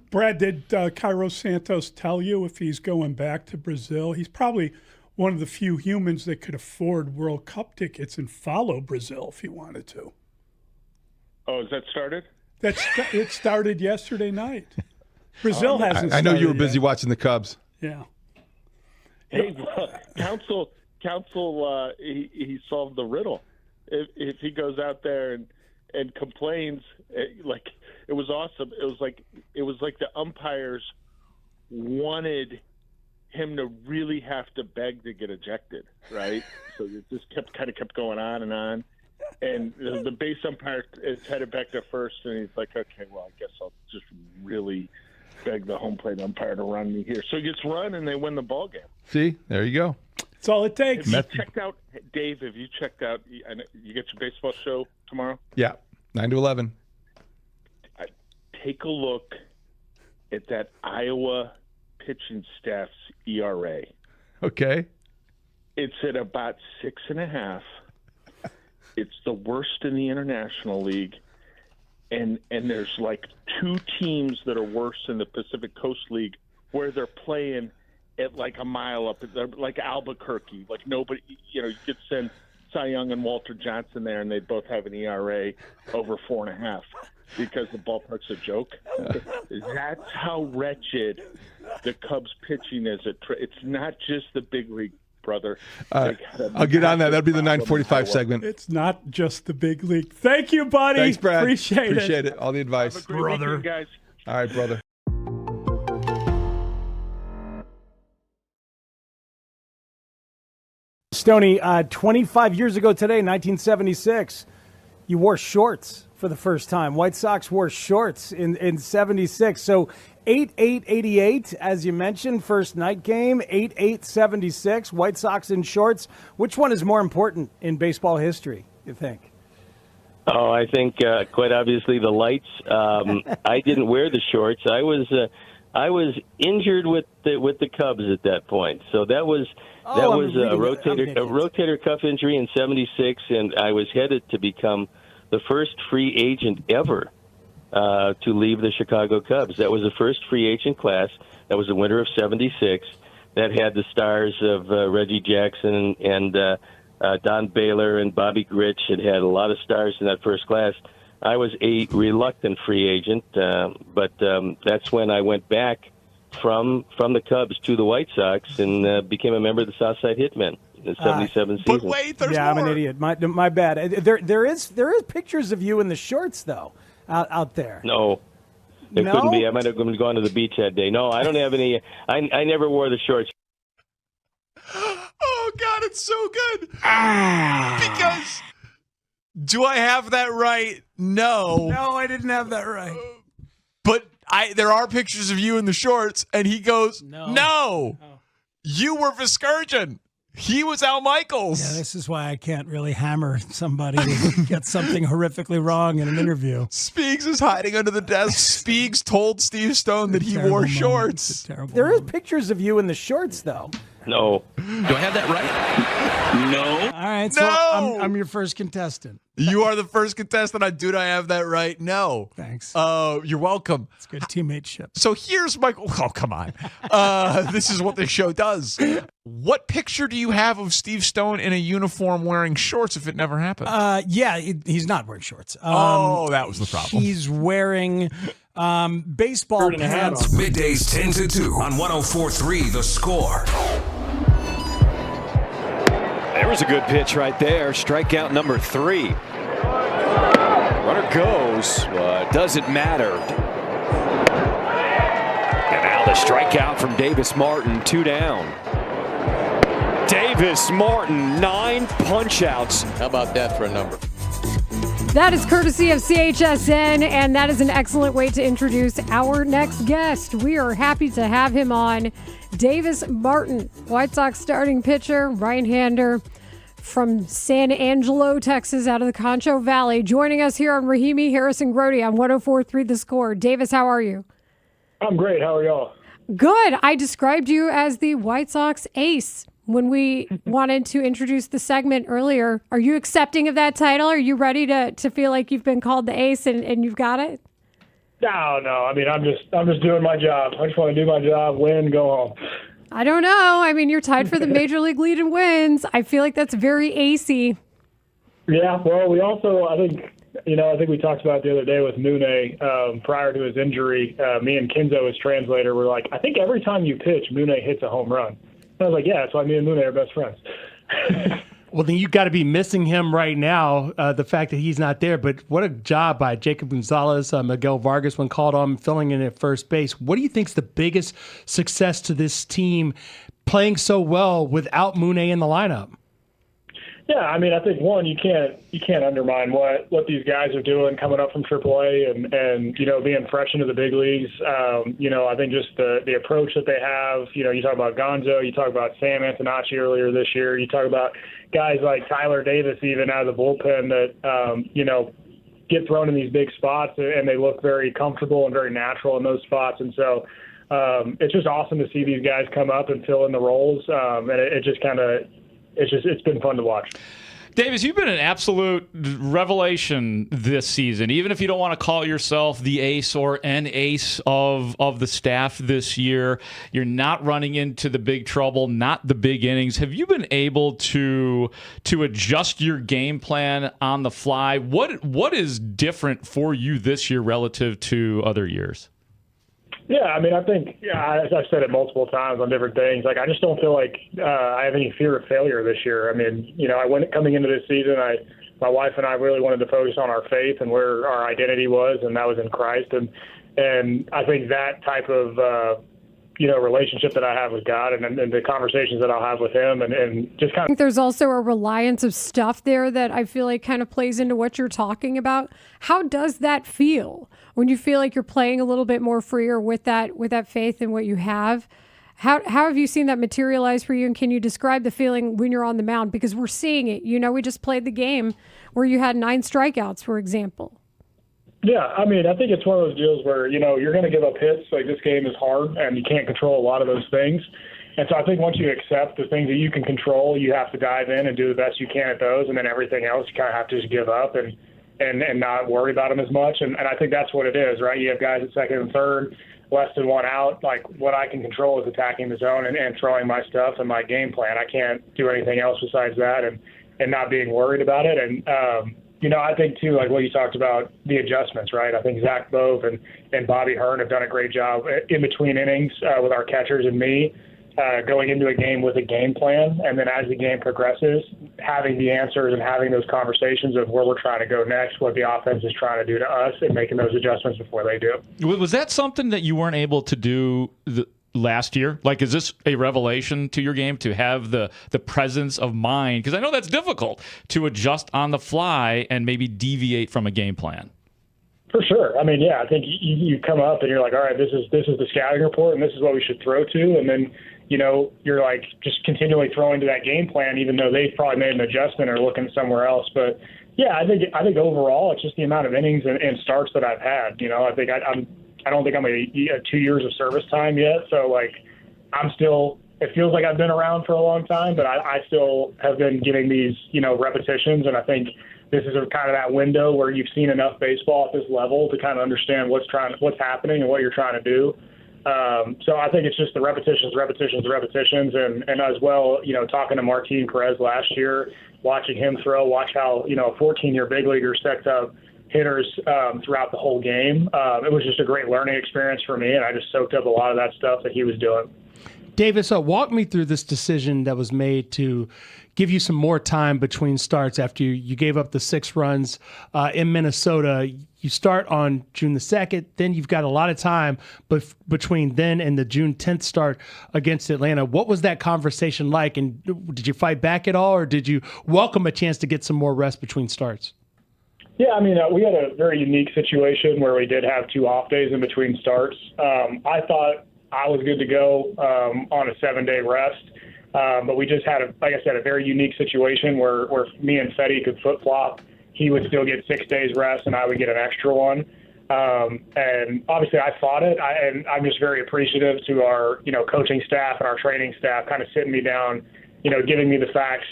Brad, did Cairo Santos tell you if he's going back to Brazil? He's probably one of the few humans that could afford World Cup tickets and follow Brazil if he wanted to. Oh, is that started? It started yesterday night. Brazil hasn't. I know you were started busy yet. watching the Cubs. Yeah. Hey, counsel, he solved the riddle. If he goes out there and complains, like it was awesome. It was like the umpires wanted him to really have to beg to get ejected, right? So it just kept going on and on. And the base umpire is headed back to first, and he's like, okay, well, I guess I'll just really beg the home plate umpire to run me here. So he gets run, and they win the ball game. See, there you go. That's all it takes. Have you checked out, Dave, have you checked out, you get your baseball show tomorrow? Yeah, 9 to 11. Take a look at that Iowa pitching staff's ERA. Okay. It's at about 6.5. It's the worst in the International League. And there's like 2 teams that are worse in the Pacific Coast League where they're playing at like a mile up, like Albuquerque. Like nobody, you could send Cy Young and Walter Johnson there, and they'd both have an ERA over 4.5 because the ballpark's a joke. That's how wretched the Cubs pitching is. It's not just the big league, brother. I'll get on that. That'll be the 9:45 segment. It's not just the big league. Thank you, buddy. Thanks, Brad. Appreciate it. All the advice. Have a great weekend, guys. All right, brother. Stoney, 25 years ago today, 1976, you wore shorts for the first time. White Sox wore shorts in 76. So 8-8-88, as you mentioned, first night game, 8-8-76, White Sox in shorts. Which one is more important in baseball history, you think? Oh, I think quite obviously the lights. I didn't wear the shorts. I was injured with the Cubs at that point. So that was a rotator cuff injury in '76, and I was headed to become the first free agent ever to leave the Chicago Cubs. That was the first free agent class. That was the winter of '76. That had the stars of Reggie Jackson and Don Baylor and Bobby Grich. It had a lot of stars in that first class. I was a reluctant free agent, but that's when I went back from the Cubs to the White Sox and became a member of the Southside Hitmen in the '77 season. But wait, there's more. I'm an idiot. My bad. There is pictures of you in the shorts though, out there. No, it couldn't be. I might have gone to the beach that day. No, I don't have any. I never wore the shorts. Oh God, it's so good. Because do I have that right? No. No, I didn't have that right. But there are pictures of you in the shorts, and he goes, No. You were Viskurgen. He was Al Michaels. Yeah, this is why I can't really hammer somebody who gets something horrifically wrong in an interview. Spiegs is hiding under the desk. Spiegs told Steve Stone that he wore shorts. There is pictures of you in the shorts, though. No. Do I have that right? No. All right, so I'm your first contestant. You are the first contestant on Do I Have That Right? No. Thanks. You're welcome. It's good teammateship. So here's my... Oh, come on. This is what this show does. What picture do you have of Steve Stone in a uniform wearing shorts if it never happened? Yeah, he's not wearing shorts. That was the problem. He's wearing baseball pants. Middays 10 to 2 on 104.3 The Score. There was a good pitch right there. Strikeout number 3. Runner goes, but doesn't matter. And now the strikeout from Davis Martin, 2 down. Davis Martin, 9 punch-outs. How about that for a number? That is courtesy of CHSN, and that is an excellent way to introduce our next guest. We are happy to have him on. Davis Martin, White Sox starting pitcher, right-hander from San Angelo, Texas, out of the Concho Valley, joining us here on Rahimi, Harris, and Grote on 104.3 The Score. Davis, how are you? I'm great. How are y'all? Good. I described you as the White Sox ace when we wanted to introduce the segment earlier. Are you accepting of that title? Are you ready to feel like you've been called the ace and you've got it? No. I mean, I'm just doing my job. I just want to do my job, win, go home. I don't know. I mean, you're tied for the major league lead in wins. I feel like that's very acey. Yeah. Well, we also, I think I think we talked about it the other day with Mune prior to his injury. Me and Kenzo, his translator, were like, I think every time you pitch, Mune hits a home run. And I was like, yeah, that's why me and Mune are best friends. Well, then you got to be missing him right now, the fact that he's not there. But what a job by Jacob Gonzalez, Miguel Vargas when called on, filling in at first base. What do you think is the biggest success to this team playing so well without Mune in the lineup? Yeah, I mean, I think one, you can't undermine what these guys are doing coming up from AAA and being fresh into the big leagues. I think just the approach that they have. You talk about Gonzo, you talk about Sam Antonacci earlier this year, you talk about guys like Tyler Davis even out of the bullpen that get thrown in these big spots and they look very comfortable and very natural in those spots. And so it's just awesome to see these guys come up and fill in the roles. And it's been fun to watch. Davis, you've been an absolute revelation this season. Even if you don't want to call yourself the ace or an ace of the staff this year, you're not running into the big trouble, not the big innings. Have you been able to adjust your game plan on the fly? What is different for you this year relative to other years? Yeah, I mean, I think, as I've said it multiple times on different things, I just don't feel like I have any fear of failure this year. I mean, coming into this season, my wife and I really wanted to focus on our faith and where our identity was, and that was in Christ. And I think that type of, relationship that I have with God and the conversations that I'll have with him and just kind of. I think there's also a reliance of stuff there that I feel like kind of plays into what you're talking about. How does that feel when you feel like you're playing a little bit more freer with that faith in what you have? How have you seen that materialize for you? And can you describe the feeling when you're on the mound? Because we're seeing it. We just played the game where you had 9 strikeouts, for example. Yeah, I mean, I think it's one of those deals where, you're going to give up hits. Like, this game is hard, and you can't control a lot of those things. And so I think once you accept the things that you can control, you have to dive in and do the best you can at those, and then everything else you kind of have to just give up and not worry about them as much. And I think that's what it is, right? You have guys at second and third, less than one out. Like, what I can control is attacking the zone and throwing my stuff and my game plan. I can't do anything else besides that and not being worried about it. And, I think, too, like what you talked about, the adjustments, right? I think Zach Bove and Bobby Hearn have done a great job in between innings with our catchers and me going into a game with a game plan. And then as the game progresses, having the answers and having those conversations of where we're trying to go next, what the offense is trying to do to us, and making those adjustments before they do. Was that something that you weren't able to do last year? Like, is this a revelation to your game to have the presence of mind? Because I know that's difficult to adjust on the fly and maybe deviate from a game plan. For sure. I mean, yeah, I think you come up and you're like, all right, this is the scouting report and this is what we should throw to. And then, you're like just continually throwing to that game plan, even though they've probably made an adjustment or looking somewhere else. But yeah, I think overall it's just the amount of innings and starts that I've had. I think I don't think I'm a 2 years of service time yet. So, it feels like I've been around for a long time, but I still have been getting these, repetitions. And I think this is kind of that window where you've seen enough baseball at this level to kind of understand what's happening and what you're trying to do. So I think it's just the repetitions. And as well, talking to Martin Perez last year, watching him watch how, a 14-year big leaguer sets up hitters throughout the whole game. It was just a great learning experience for me, and I just soaked up a lot of that stuff that he was doing. Davis, walk me through this decision that was made to give you some more time between starts after you gave up the 6 runs in Minnesota. You start on June the 2nd, then you've got a lot of time between then and the June 10th start against Atlanta. What was that conversation like, and did you fight back at all, or did you welcome a chance to get some more rest between starts? Yeah, I mean, we had a very unique situation where we did have 2 off days in between starts. I thought I was good to go on a 7-day rest, but we just had, a very unique situation where me and Fetty could flip-flop. He would still get 6 days rest, and I would get an extra one. And obviously, I fought it, and I'm just very appreciative to our, coaching staff and our training staff kind of sitting me down, giving me the facts,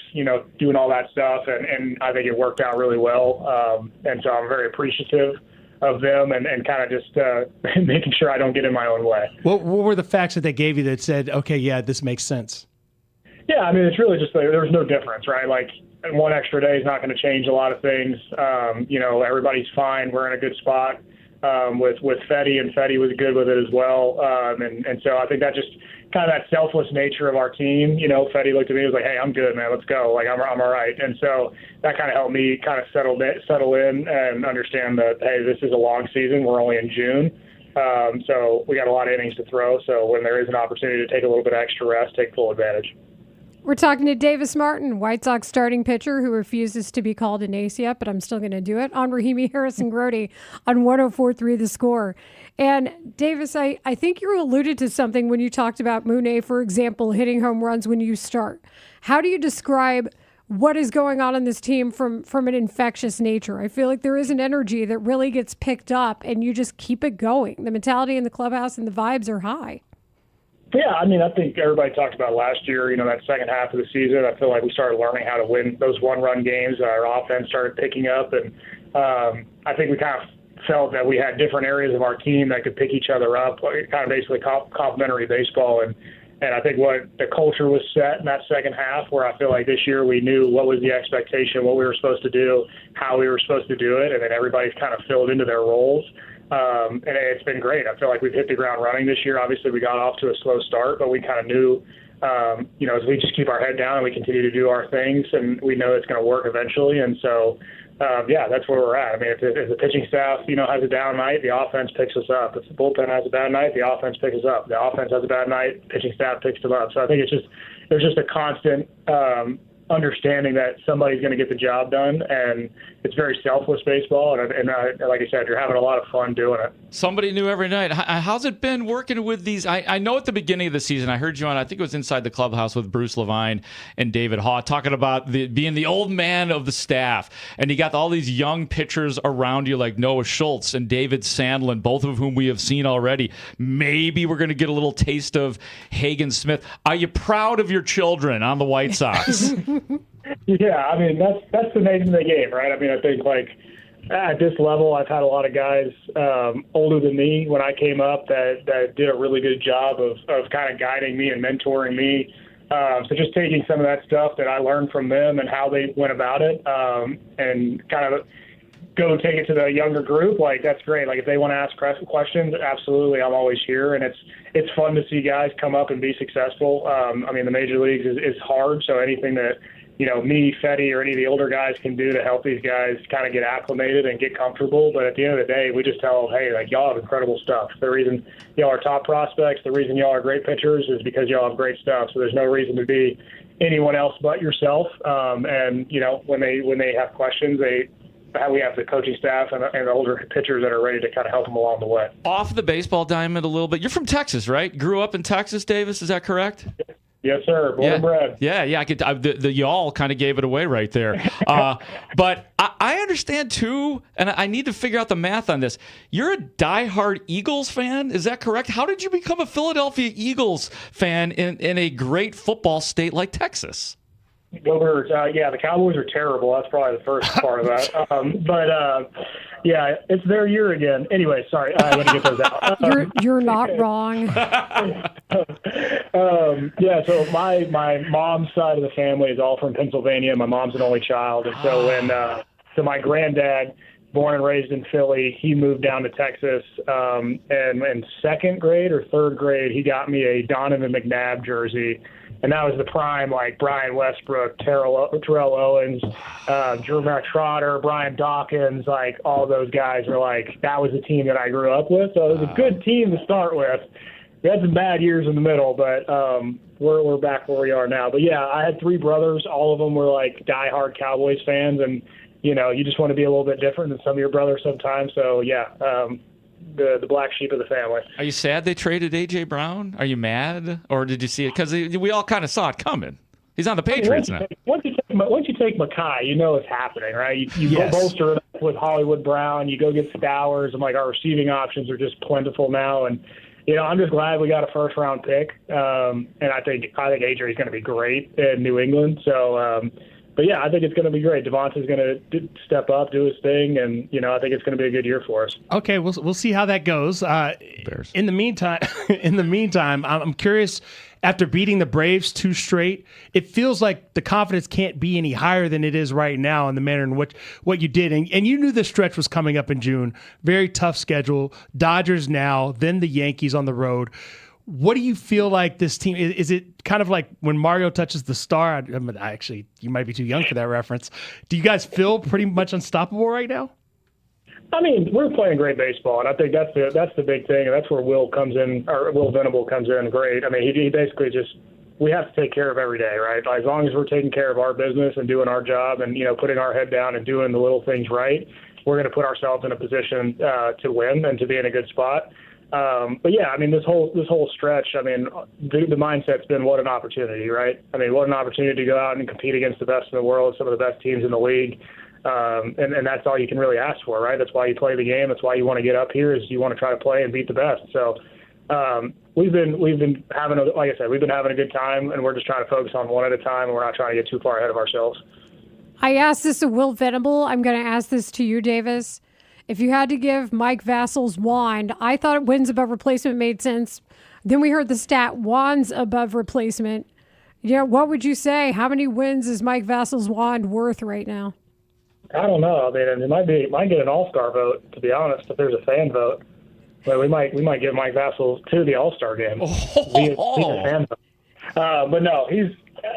doing all that stuff, and I think it worked out really well. And so I'm very appreciative of them and kind of just making sure I don't get in my own way. What were the facts that they gave you that said, okay, yeah, this makes sense? Yeah, I mean, it's really just there was no difference, right? Like, one extra day is not going to change a lot of things. Everybody's fine. We're in a good spot with Fetty, and Fetty was good with it as well. And so I think that just kind of that selfless nature of our team. Fetty looked at me and was like, "Hey, I'm good, man. Let's go. Like, I'm all right." And so that kind of helped me kind of settle in and understand that, hey, this is a long season. We're only in June. So we got a lot of innings to throw. So when there is an opportunity to take a little bit of extra rest, take full advantage. We're talking to Davis Martin, White Sox starting pitcher who refuses to be called an ace yet, but I'm still going to do it, on Rahimi, Harris, and Grote on 104.3 The Score. And Davis, I think you alluded to something when you talked about Mully, for example, hitting home runs when you start. How do you describe what is going on in this team from an infectious nature? I feel like there is an energy that really gets picked up and you just keep it going. The mentality in the clubhouse and the vibes are high. Yeah, I mean, I think everybody talked about last year, that second half of the season. I feel like we started learning how to win those one-run games. Our offense started picking up, and I think we kind of felt that we had different areas of our team that could pick each other up, kind of basically complementary baseball. And I think what the culture was set in that second half, where I feel like this year we knew what was the expectation, what we were supposed to do, how we were supposed to do it, and then everybody's kind of filled into their roles. And it's been great. I feel like we've hit the ground running this year. Obviously, we got off to a slow start, but we kind of knew, as we just keep our head down and we continue to do our things, and we know it's going to work eventually. And so, that's where we're at. I mean, if the pitching staff, has a down night, the offense picks us up. If the bullpen has a bad night, the offense picks us up. The offense has a bad night, pitching staff picks them up. So I think there's just a constant understanding that somebody's going to get the job done, and it's very selfless baseball. And like I said, you're having a lot of fun doing it. Somebody new every night. How's it been working with these? I know at the beginning of the season, I heard you on, I think it was Inside the Clubhouse with Bruce Levine and David Haugh, talking about being the old man of the staff. And you got all these young pitchers around you like Noah Schultz and David Sandlin, both of whom we have seen already. Maybe we're going to get a little taste of Hagen Smith. Are you proud of your children on the White Sox? Yeah, I mean, that's the name of the game, right? I mean, I think, like, at this level, I've had a lot of guys older than me when I came up that did a really good job of kind of guiding me and mentoring me. So just taking some of that stuff that I learned from them and how they went about it, and kind of go take it to the younger group, like, that's great. Like, if they want to ask questions, absolutely, I'm always here. And it's fun to see guys come up and be successful. I mean, the major leagues is hard, so anything that me, Fetty, or any of the older guys can do to help these guys kind of get acclimated and get comfortable. But at the end of the day, we just tell them, hey, like, y'all have incredible stuff. The reason y'all are top prospects, the reason y'all are great pitchers is because y'all have great stuff. So there's no reason to be anyone else but yourself. And, when they have questions, we have the coaching staff and the older pitchers that are ready to kind of help them along the way. Off the baseball diamond a little bit. You're from Texas, right? Grew up in Texas, Davis. Is that correct? Yes, sir. Born and bred. Yeah. The y'all kind of gave it away right there. But I understand, too, and I need to figure out the math on this. You're a diehard Eagles fan. Is that correct? How did you become a Philadelphia Eagles fan in a great football state like Texas? Go Birds. The Cowboys are terrible. That's probably the first part of that. Yeah, it's their year again. Anyway, sorry, I want to get those out. You're not wrong. So my mom's side of the family is all from Pennsylvania. My mom's an only child, and so my granddad, born and raised in Philly, he moved down to Texas, and in second grade or third grade, he got me a Donovan McNabb jersey. And that was the prime, like Brian Westbrook, Terrell Owens, Drew Trotter, Brian Dawkins, like all those guys were like, that was the team that I grew up with. So it was a good team to start with. We had some bad years in the middle, but we're back where we are now. But yeah, I had three brothers. All of them were like diehard Cowboys fans, and you just want to be a little bit different than some of your brothers sometimes. So yeah. The black sheep of the family. Are you sad they traded A.J. Brown? Are you mad? Or did you see it? Because we all kind of saw it coming. He's on the Patriots now. Once you take Mackay, you know it's happening, right? You go bolster it up with Hollywood Brown. You go get Stowers. I'm like, our receiving options are just plentiful now. And, I'm just glad we got a first-round pick. And I think A.J. is going to be great in New England. So, but yeah, I think it's going to be great. Devonta's going to step up, do his thing, and I think it's going to be a good year for us. Okay, we'll see how that goes. In the meantime, I'm curious. after beating the Braves 2 straight, it feels like the confidence can't be any higher than it is right now in the manner in which what you did. And you knew the stretch was coming up in June. Very tough schedule. Dodgers now, then the Yankees on the road. What do you feel like this team is? It kind of like when Mario touches the star? Actually, you might be too young for that reference. Do you guys feel pretty much unstoppable right now? I mean, we're playing great baseball, and I think that's the big thing, and that's where Will comes in, or Will Venable comes in great. I mean, he basically just, we have to take care of every day, right? As long as we're taking care of our business and doing our job and, putting our head down and doing the little things right, we're going to put ourselves in a position to win and to be in a good spot. But yeah, I mean, this whole stretch, I mean, the mindset's been what an opportunity, right? I mean, what an opportunity to go out and compete against the best in the world, some of the best teams in the league. And that's all you can really ask for, right? That's why you play the game. That's why you want to get up here, is you want to try to play and beat the best. So we've been having like I said, we've been having a good time, and we're just trying to focus on one at a time, and we're not trying to get too far ahead of ourselves. I asked this to Will Venable. I'm going to ask this to you, Davis. If you had to give Mike Vassal's wand, I thought wins above replacement made sense. Then we heard the stat wands above replacement. Yeah, what would you say? How many wins is Mike Vassal's wand worth right now? I don't know. I mean, it might get an all-star vote, to be honest, if there's a fan vote. But we might give Mike Vassal to the all-star game. He's a fan vote. But no,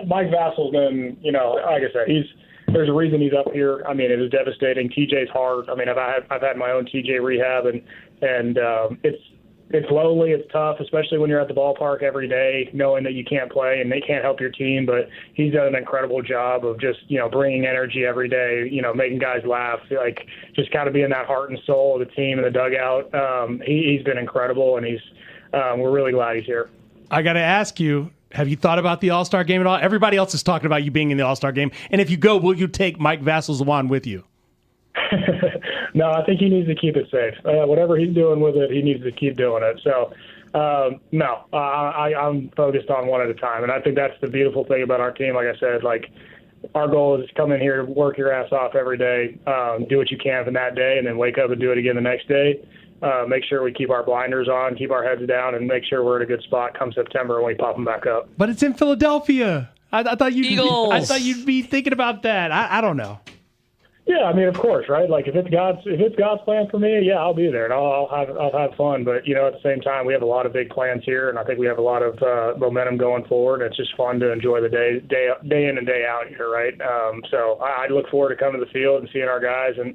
Mike Vassal's been, like I said, there's a reason he's up here. I mean, it was devastating. TJ's hard. I mean, I've had my own TJ rehab, and it's lonely, it's tough, especially when you're at the ballpark every day, knowing that you can't play and they can't help your team. But he's done an incredible job of just, bringing energy every day, making guys laugh, like just kind of being that heart and soul of the team in the dugout. He's been incredible, and we're really glad he's here. I got to ask you, have you thought about the All-Star game at all? Everybody else is talking about you being in the All-Star game. And if you go, will you take Mike Vassal's wand with you? No, I think he needs to keep it safe. Whatever he's doing with it, he needs to keep doing it. So, no, I'm focused on one at a time. And I think that's the beautiful thing about our team. Like I said, our goal is to come in here, work your ass off every day, do what you can from that day, and then wake up and do it again the next day. Make sure we keep our blinders on, keep our heads down, and make sure we're in a good spot come September when we pop them back up. But it's in Philadelphia. I thought Eagles. you'd be thinking about that. I don't know. Yeah, I mean, of course, right? Like if it's God's plan for me, yeah, I'll be there and I'll have fun. But at the same time, we have a lot of big plans here, and I think we have a lot of momentum going forward. It's just fun to enjoy the day in and day out here, right? So I look forward to coming to the field and seeing our guys and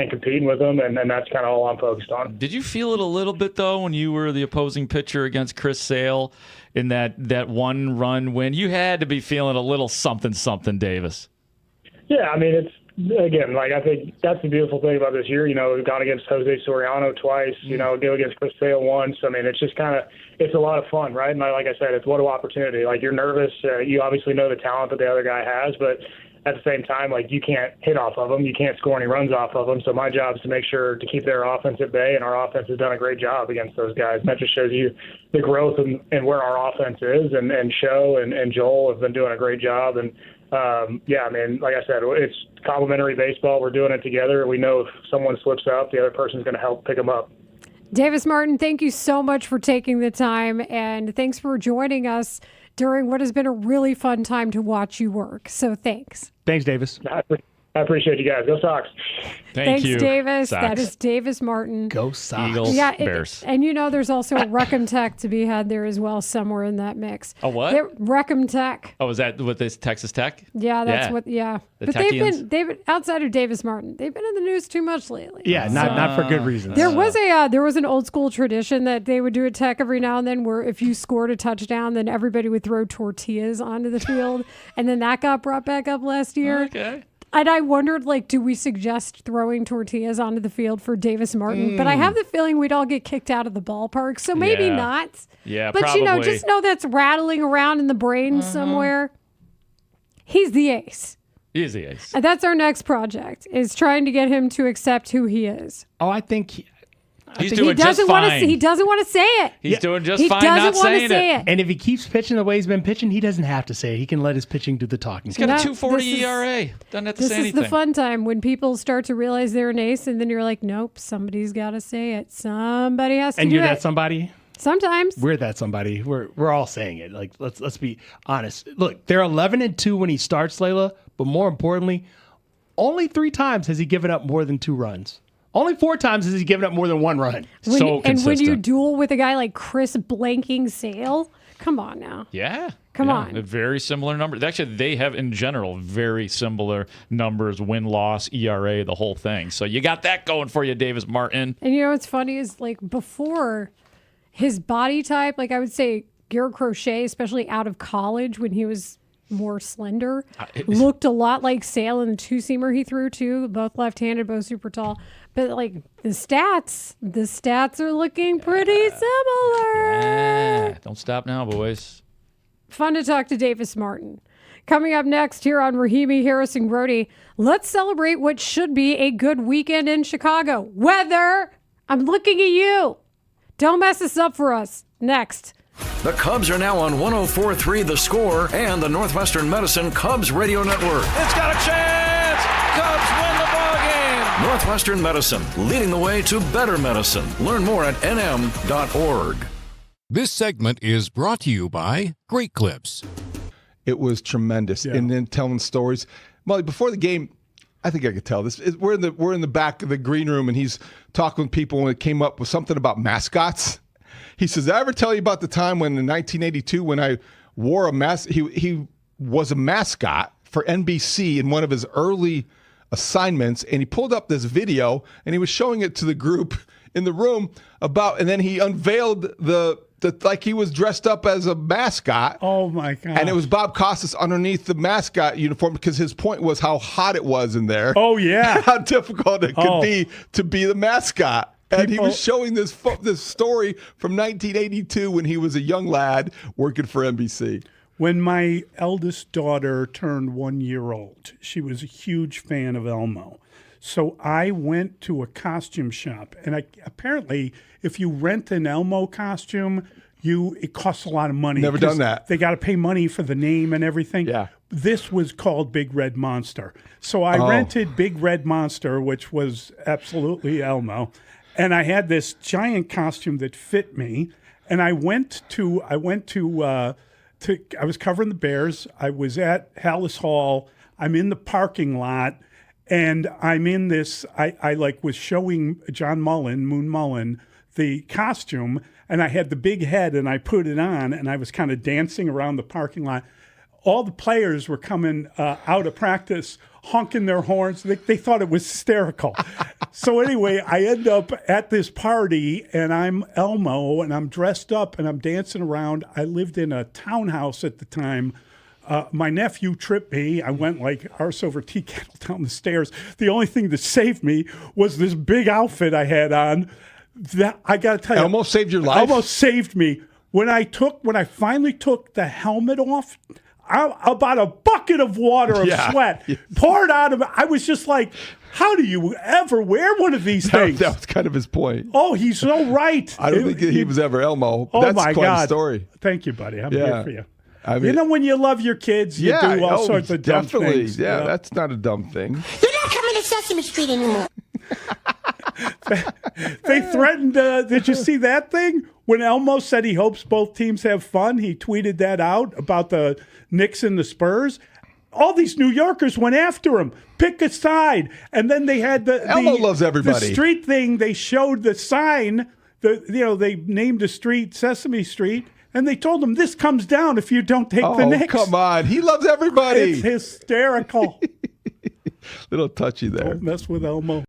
competing with them, and that's kind of all I'm focused on. Did you feel it a little bit, though, when you were the opposing pitcher against Chris Sale in that one-run win? You had to be feeling a little something, Davis. Yeah, I mean, again, I think that's the beautiful thing about this year. We've gone against Jose Soriano twice, go against Chris Sale once. I mean, it's just it's a lot of fun, right? And like I said, it's what an opportunity. You're nervous. You obviously know the talent that the other guy has, but at the same time, you can't hit off of them. You can't score any runs off of them. So my job is to make sure to keep their offense at bay, and our offense has done a great job against those guys. And that just shows you the growth and where our offense is. And Show and Joel have been doing a great job. And, yeah, I mean, like I said, it's complementary baseball. We're doing it together. We know if someone slips up, the other person's going to help pick them up. Davis Martin, thank you so much for taking the time, and thanks for joining us during what has been a really fun time to watch you work. So thanks. Thanks, Davis. I appreciate you guys. Go Sox. Thanks, Davis. Sox. That is Davis Martin. Go Sox. Eagles, Yeah, Bears. And there's also a Rechem Tech to be had there as well, somewhere in that mix. A what? Rechem Tech. Oh, is that what this Texas Tech? Yeah, that's what. Yeah, The but Techians? they've been outside of Davis Martin. They've been in the news too much lately. Yeah, not for good reasons. There was an old school tradition that they would do at Tech every now and then, where if you scored a touchdown, then everybody would throw tortillas onto the field, and then that got brought back up last year. Okay. And I wondered, do we suggest throwing tortillas onto the field for Davis Martin? But I have the feeling we'd all get kicked out of the ballpark, so maybe not. Yeah, but probably. just know that's rattling around in the brain somewhere. He's the ace. He is the ace. And that's our next project, is trying to get him to accept who he is. Oh, I think he's doing just fine. He doesn't want to say it. He's doing just fine not saying it. And if he keeps pitching the way he's been pitching, he doesn't have to say it. He can let his pitching do the talking. He's got a 2.40 ERA. Doesn't have to say anything. This is the fun time when people start to realize they're an ace, and then you're like, nope, somebody's got to say it. Somebody has to do it. And you're that somebody? Sometimes we're that somebody. We're all saying it. Like let's be honest. Look, they're 11-2 when he starts, Layla. But more importantly, only 3 times has he given up more than 2 runs. Only 4 times has he given up more than 1 run. And when you duel with a guy like Chris Blanking Sale, come on now. Yeah. Come on. A very similar number. Actually, they have, in general, very similar numbers, win-loss, ERA, the whole thing. So you got that going for you, Davis Martin. And you know what's funny is, like, before his body type, like I would say Garrett Crochet, especially out of college when he was more slender, looked a lot like Sale in the 2-seamer he threw, too. Both left-handed, both super tall. But, like, the stats are looking pretty similar. Yeah. Don't stop now, boys. Fun to talk to Davis Martin. Coming up next here on Rahimi, Harris, and Grote, let's celebrate what should be a good weekend in Chicago. Weather, I'm looking at you. Don't mess this up for us. Next. The Cubs are now on 104.3 The Score and the Northwestern Medicine Cubs Radio Network. It's got a chance! Cubs win the ballgame! Northwestern Medicine, leading the way to better medicine. Learn more at nm.org. This segment is brought to you by Great Clips. It was tremendous. And then telling stories. Mully, before the game, I think I could tell this. We're in the back of the green room, and he's talking with people, and it came up with something about mascots. He says, "Did I ever tell you about the time when in 1982 when I wore a mask?" He was a mascot for NBC in one of his early assignments, and he pulled up this video, and he was showing it to the group in the room and then he unveiled the like he was dressed up as a mascot. Oh my God. And it was Bob Costas underneath the mascot uniform because his point was how hot it was in there. Oh yeah. How difficult it could be to be the mascot. And he was showing this story from 1982 when he was a young lad working for NBC. When my eldest daughter turned 1 year old, she was a huge fan of Elmo. So I went to a costume shop, and apparently if you rent an Elmo costume, it costs a lot of money. Never done that. They got to pay money for the name and everything. Yeah. This was called Big Red Monster. So I rented Big Red Monster, which was absolutely Elmo. And I had this giant costume that fit me, and I was covering the Bears. I was at Hallis Hall. I'm in the parking lot, and I'm in this. I was showing John Mullen, Moon Mullen, the costume, and I had the big head, and I put it on, and I was kind of dancing around the parking lot. All the players were coming out of practice, honking their horns. They thought it was hysterical. So anyway, I end up at this party, and I'm Elmo, and I'm dressed up, and I'm dancing around. I lived in a townhouse at the time. My nephew tripped me. I went like arse over tea kettle down the stairs. The only thing that saved me was this big outfit I had on. That I got to tell you, almost saved your life. Almost saved me. When I finally took the helmet off, about a bucket of water of sweat poured out of it. I was just like, how do you ever wear one of these things? That was kind of his point. Oh, he's so right. I don't think he was ever Elmo. Oh, That's my quite God. a story. Thank you, buddy. I'm here for you. I mean, when you love your kids, you do all sorts of dumb things. Yeah, that's not a dumb thing. You're not coming to Sesame Street anymore. They threatened, did you see that thing? When Elmo said he hopes both teams have fun, he tweeted that out about the Knicks and the Spurs. All these New Yorkers went after him. Pick a side. And then they had Elmo loves everybody. The street thing, they showed the sign, they named the street Sesame Street, and they told him this comes down if you don't take the Knicks. Oh, come on. He loves everybody. It's hysterical. Little touchy there. Don't mess with Elmo.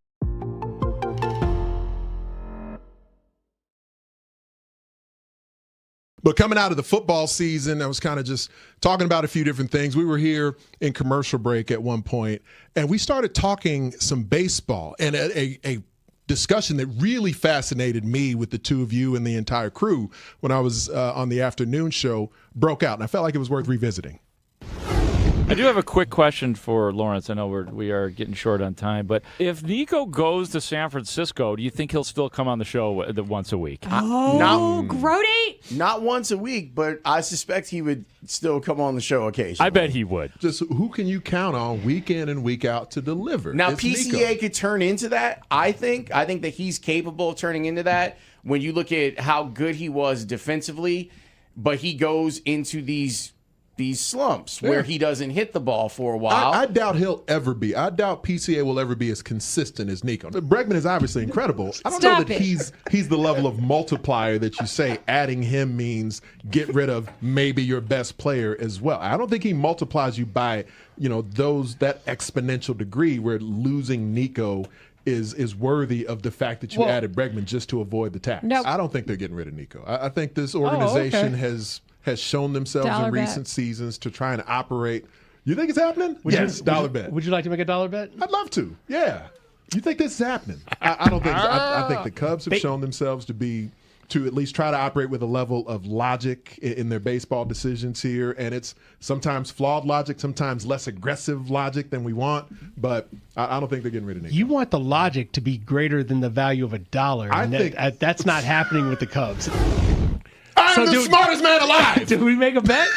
But coming out of the football season, I was kind of just talking about a few different things. We were here in commercial break at one point, and we started talking some baseball, and a discussion that really fascinated me with the two of you and the entire crew when I was on the afternoon show broke out, and I felt like it was worth revisiting. I do have a quick question for Lawrence. I know we are getting short on time, but if Nico goes to San Francisco, do you think he'll still come on the show once a week? Grote? Not once a week, but I suspect he would still come on the show occasionally. I bet he would. Just who can you count on week in and week out to deliver? Now, It's PCA Nico. could turn into that, I think. I think that he's capable of turning into that when you look at how good he was defensively, but he goes into these slumps where he doesn't hit the ball for a while. I doubt he'll ever be. I doubt PCA will ever be as consistent as Nico. Bregman is obviously incredible. I don't know that he's the level of multiplier that you say adding him means get rid of maybe your best player as well. I don't think he multiplies you by, that exponential degree where losing Nico is worthy of the fact that you added Bregman just to avoid the tax. Nope. I don't think they're getting rid of Nico. I think this organization has shown themselves Dollar in bet. recent seasons to try and operate. You think it's happening? Dollar bet. Would you like to make a dollar bet? I'd love to. Yeah. You think this is happening? I don't think. I think the Cubs have shown themselves to at least try to operate with a level of logic in their baseball decisions here, and it's sometimes flawed logic, sometimes less aggressive logic than we want. But I don't think they're getting rid of Nico. You want the logic to be greater than the value of $1. I and think that's not happening with the Cubs. I'm the smartest man alive. Did we make a bet?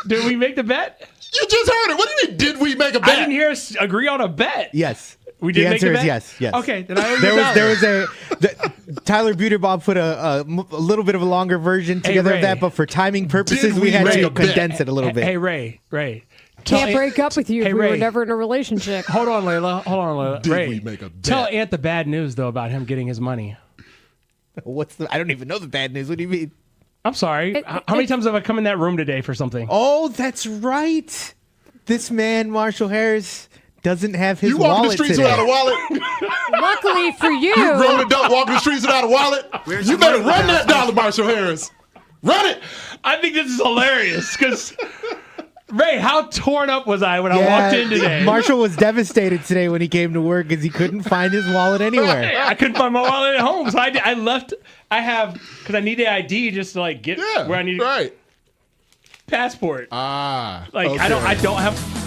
Did we make the bet? You just heard it. What do you mean? Did we make a bet? I didn't hear us agree on a bet. Yes. We did the make answer the is bet? yes. Okay, then I owe you there a was Tyler Buterbaum put a little bit of a longer version together of that, but for timing purposes, we had to condense it a little bit. Hey, Ray. Can't break up with you Hey, if we were Ray. never in a relationship. Hold on, Layla. Did Ray, we make a bet? tell Ant the bad news, though, about him getting his money. I don't even know the bad news. What do you mean? I'm sorry. How many times have I come in that room today for something? Oh, that's right. This man, Marshall Harris, doesn't have his wallet. You walking the streets today. without a wallet? Luckily for you. You grown adult walking the streets without a wallet? You better run that dollar, Marshall Harris. Run it. I think this is hilarious because, Ray, how torn up was I when I walked in today? Marshall was devastated today when he came to work because he couldn't find his wallet anywhere. I couldn't find my wallet at home, so I left. Because I need the ID just to get where I need passport. Okay. I don't have.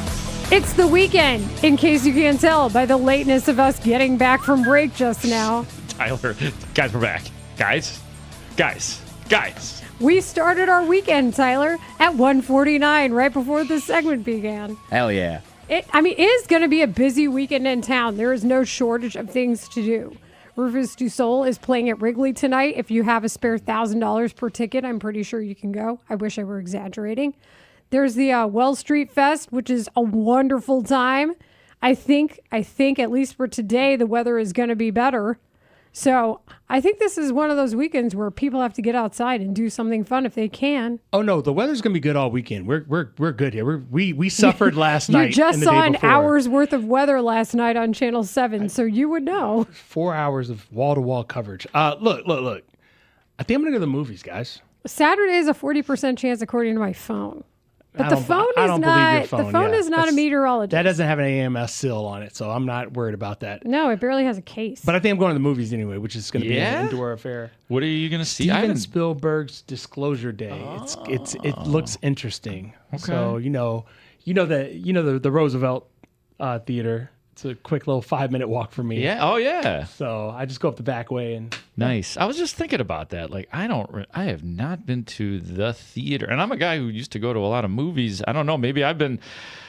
It's the weekend, in case you can't tell by the lateness of us getting back from break just now. Tyler, guys, we're back. Guys. We started our weekend, Tyler, at 1:49, right before this segment began. Hell yeah. It is going to be a busy weekend in town. There is no shortage of things to do. Rufus Du Sol is playing at Wrigley tonight. If you have a spare $1,000 per ticket, I'm pretty sure you can go. I wish I were exaggerating. There's the Wells Street Fest, which is a wonderful time. I think at least for today, the weather is going to be better. So I think this is one of those weekends where people have to get outside and do something fun if they can. Oh no, the weather's gonna be good all weekend. We're good here. We suffered last night. You just and the saw day an before. hour's worth of weather last night on Channel 7, so you would know. 4 hours of wall-to-wall coverage. Look. I think I'm gonna go to the movies, guys. Saturday is a 40% chance according to my phone. But I the don't- phone I is don't not believe your the phone yeah. is not a That's- meteorologist. That doesn't have an AMS seal on it, so I'm not worried about that. No, it barely has a case. But I think I'm going to the movies anyway, which is going to be Yeah? an indoor affair. What are you going to see? I Steven haven't- Spielberg's Disclosure Day. It looks interesting. Okay. So the Roosevelt Theater. It's a quick little 5-minute walk for me. Yeah. Oh, yeah. So I just go up the back way and Nice. I was just thinking about that. I have not been to the theater, and I'm a guy who used to go to a lot of movies. I don't know. Maybe I've been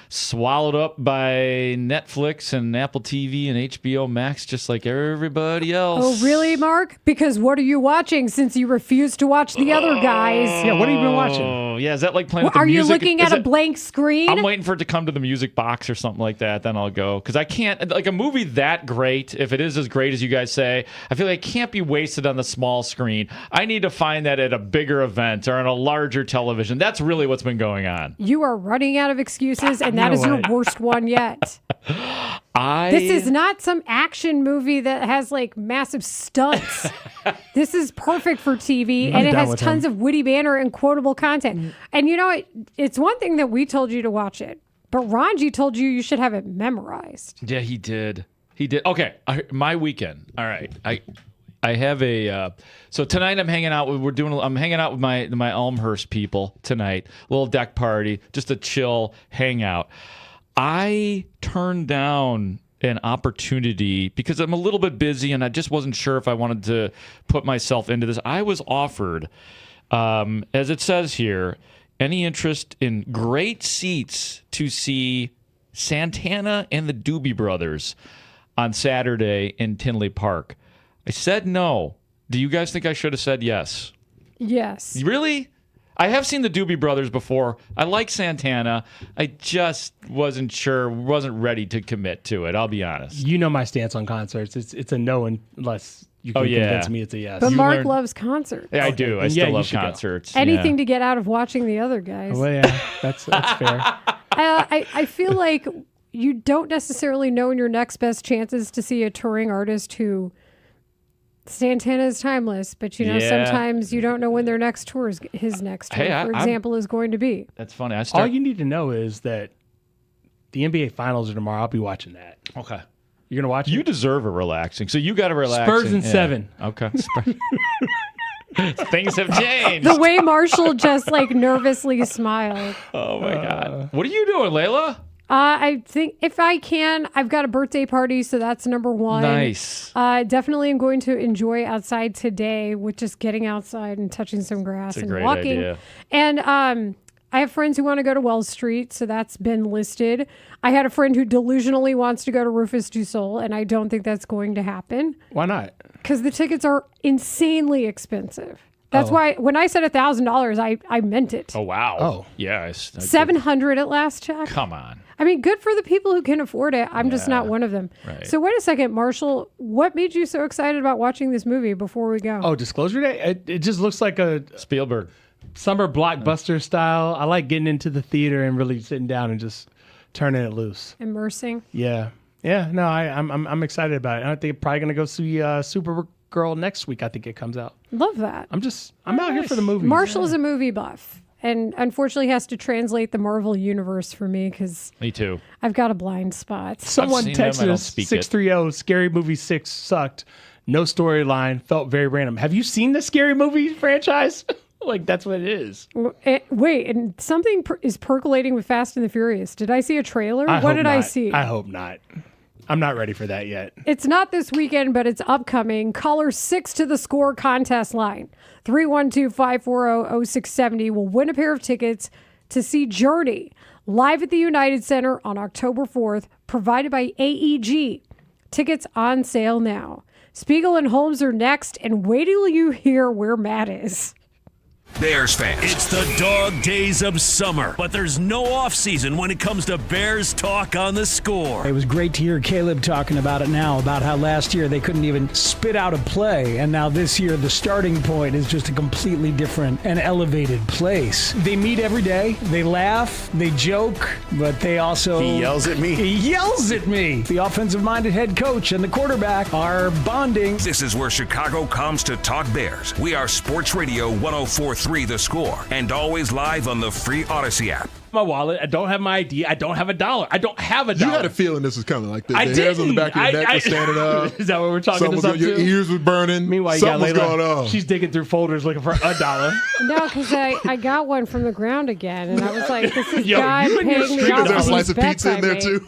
swallowed up by Netflix and Apple TV and HBO Max, just like everybody else. Oh, really, Mark? Because what are you watching since you refuse to watch the other guys? Yeah, what have you been watching? Oh, yeah. Is that like playing with Are the you music? looking Is at a it- blank screen? I'm waiting for it to come to the music box or something like that. Then I'll go. Because I can't, like a movie that great, if it is as great as you guys say, I feel like it can't be wasted on the small screen. I need to find that at a bigger event or on a larger television. That's really what's been going on. You are running out of excuses, and that is your worst one yet. This is not some action movie that has like massive stunts. This is perfect for TV, and it has tons of witty banter and quotable content. And you know what? It's one thing that we told you to watch it, but Ranji told you should have it memorized. Yeah, he did. He did. Okay, my weekend. All right, I have a. So tonight I'm hanging out. I'm hanging out with my Elmhurst people tonight. Little deck party, just a chill hangout. I turned down an opportunity because I'm a little bit busy and I just wasn't sure if I wanted to put myself into this. I was offered, as it says here, any interest in great seats to see Santana and the Doobie Brothers on Saturday in Tinley Park. I said no. Do you guys think I should have said yes? Yes. Really? I have seen the Doobie Brothers before. I like Santana. I just wasn't sure, wasn't ready to commit to it. I'll be honest. You know my stance on concerts. It's a no unless you can convince me it's a yes. But Mark loves concerts. Yeah, I do. I still love concerts. Anything to get out of watching the other guys. Well, yeah, that's fair. I feel like you don't necessarily know in your next best chances to see a touring artist who Santana is timeless, but sometimes you don't know when their next tour is his next tour, for example, is going to be. That's funny. All you need to know is that the NBA Finals are tomorrow. I'll be watching that. Okay. You're gonna watch it? You deserve a relaxing. So you got to relax. Spurs in 7. Okay. Things have changed. The way Marshall just nervously smiled. Oh my God. What are you doing, Layla? I think if I can, I've got a birthday party, so that's number one. Nice. Definitely am going to enjoy outside today with just getting outside and touching some grass and walking. Idea. And I have friends who want to go to Wells Street, so that's been listed. I had a friend who delusionally wants to go to Rufus du Sol, and I don't think that's going to happen. Why not? Because the tickets are insanely expensive. That's why when I said $1,000, I meant it. Oh, wow. Oh. Yeah. $700 at last check. Come on. I mean, good for the people who can afford it. I'm just not one of them. Right. So wait a second, Marshall. What made you so excited about watching this movie before we go? Oh, Disclosure Day? It just looks like a Spielberg summer blockbuster style. I like getting into the theater and really sitting down and just turning it loose. Immersing. Yeah. No, I'm excited about it. I think I'm probably gonna go see Supergirl next week. I think it comes out. Love that. I'm out here for the movie. Marshall's a movie buff. And unfortunately has to translate the Marvel universe for me because me too. I've got a blind spot. Someone texted us 630 Scary Movie 6 sucked. No storyline. Felt very random. Have you seen the Scary Movie franchise? That's what it is. Wait, and something is percolating with Fast and the Furious. Did I see a trailer? What did I see? I hope not. I'm not ready for that yet. It's not this weekend, but it's upcoming. Caller 6 to the score contest line. 312-540-0670 will win a pair of tickets to see Journey live at the United Center on October 4th, provided by AEG. Tickets on sale now. Spiegel and Holmes are next, and wait till you hear where Matt is. Bears fans. It's the dog days of summer, but there's no offseason when it comes to Bears talk on the score. It was great to hear Caleb talking about it now, about how last year they couldn't even spit out a play, and now this year the starting point is just a completely different and elevated place. They meet every day, they laugh, they joke, but they also... He yells at me. The offensive-minded head coach and the quarterback are bonding. This is where Chicago comes to talk Bears. We are Sports Radio 104.3 The Score, and always live on the free Odyssey app. My wallet. I don't have my ID. I don't have $1. I don't have $1. You had a feeling this was coming like this. I The hairs on the didn't. back of your neck were standing up. Is that what we're talking about? Your ears were burning. Meanwhile, something was going on. She's digging through folders looking for $1. No, because I got one from the ground again, and I was like, this is Yo, God you and your paying me off. Is there a for slice these of bets pizza I in there made. too?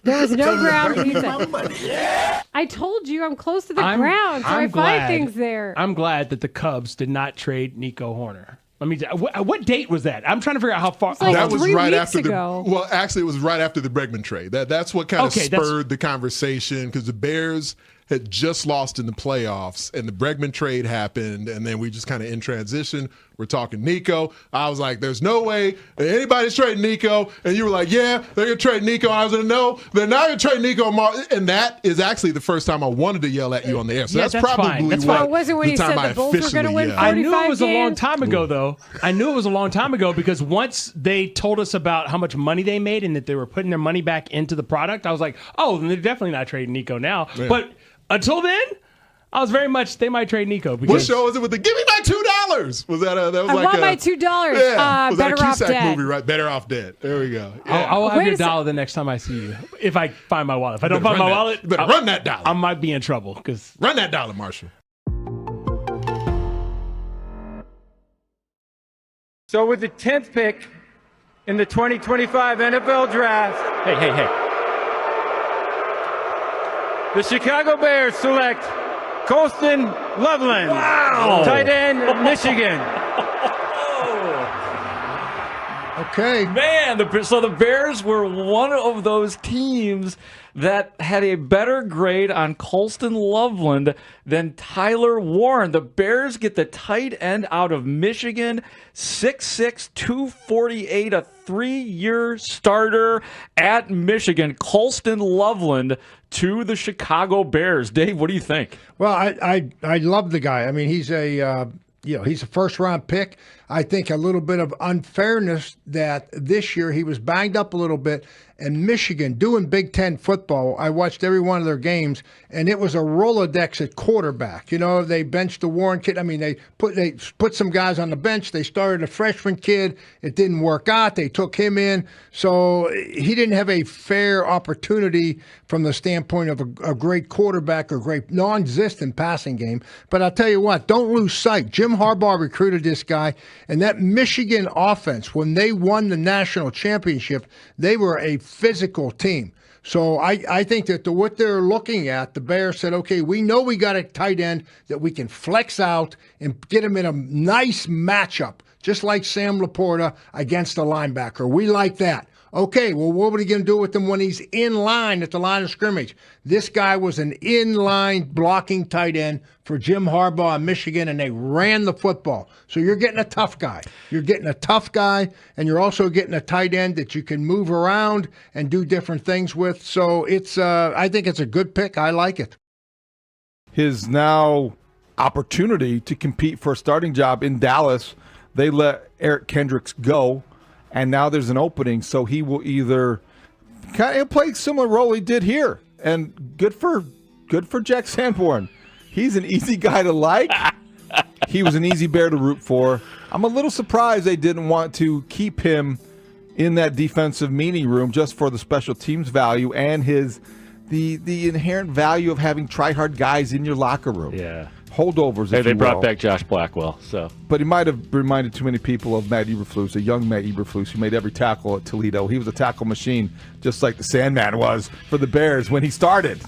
There was no ground pizza. I told you I'm close to the ground, so I find things there. I'm glad that the Cubs did not trade Nico Horner. Let me. What date was that? I'm trying to figure out how far. That was 3 right weeks after ago. the. Well, actually, it was right after the Bregman trade. That's what kind of spurred the conversation because the Bears had just lost in the playoffs, and the Bregman trade happened, and then we just kind of in transition. We're talking Nico. I was like, "There's no way that anybody's trading Nico," and you were like, "Yeah, they're gonna trade Nico." I was like, "No, they're not gonna trade Nico." And that is actually the first time I wanted to yell at you on the air. So that's probably fine. That's fine. It wasn't when the you time said I the Bulls were gonna win 45 I knew it was games. a long time ago, though. I knew it was a long time ago because once they told us about how much money they made and that they were putting their money back into the product, I was like, "Oh, then they're definitely not trading Nico now." Yeah. But until then, I was very much they might trade Nico. What show was it with the "Give me my $2"? Was that that was I like want my $2. Yeah, was that Better a Off Cusack Dead. movie, right? Better Off Dead. There we go. Yeah. I'll have Wait your a sec- dollar the next time I see you. If I find my wallet. If I don't Better find my run that- wallet, better run that dollar. I might be in trouble because Run that dollar, Marshall. So with the 10th pick in the 2025 NFL Draft. Hey. The Chicago Bears select Colston Loveland, tight end, Michigan. Okay. Man, so the Bears were one of those teams that had a better grade on Colston Loveland than Tyler Warren. The Bears get the tight end out of Michigan, 6'6", 248, a 3-year starter at Michigan. Colston Loveland to the Chicago Bears. Dave, what do you think? Well, I love the guy. I mean, he's he's a first-round pick. I think a little bit of unfairness that this year he was banged up a little bit. And Michigan, doing Big Ten football, I watched every one of their games, and it was a Rolodex at quarterback. You know, they benched the Warren kid. I mean, they put some guys on the bench. They started a freshman kid. It didn't work out. They took him in. So he didn't have a fair opportunity from the standpoint of a great quarterback or great non-existent passing game. But I'll tell you what, don't lose sight. Jim Harbaugh recruited this guy, and that Michigan offense, when they won the national championship, they were a physical team. So I think that what they're looking at, the Bears said, okay, we know we got a tight end that we can flex out and get him in a nice matchup, just like Sam Laporta against a linebacker. We like that. Okay, well, what are we going to do with him when he's in line at the line of scrimmage? This guy was an in-line blocking tight end for Jim Harbaugh in Michigan, and they ran the football. So you're getting a tough guy. You're getting a tough guy, and you're also getting a tight end that you can move around and do different things with. So it's, I think it's a good pick. I like it. His now opportunity to compete for a starting job in Dallas, they let Eric Kendricks go. And now there's an opening, so he will either kind of play a similar role he did here. And good for Jack Sanborn. He's an easy guy to like. He was an easy Bear to root for. I'm a little surprised they didn't want to keep him in that defensive meeting room just for the special teams value and the inherent value of having try-hard guys in your locker room. Yeah. Holdovers, Hey, they brought back Josh Blackwell. But he might have reminded too many people of Matt Eberflus, a young Matt Eberflus who made every tackle at Toledo. He was a tackle machine, just like the Sandman was for the Bears when he started.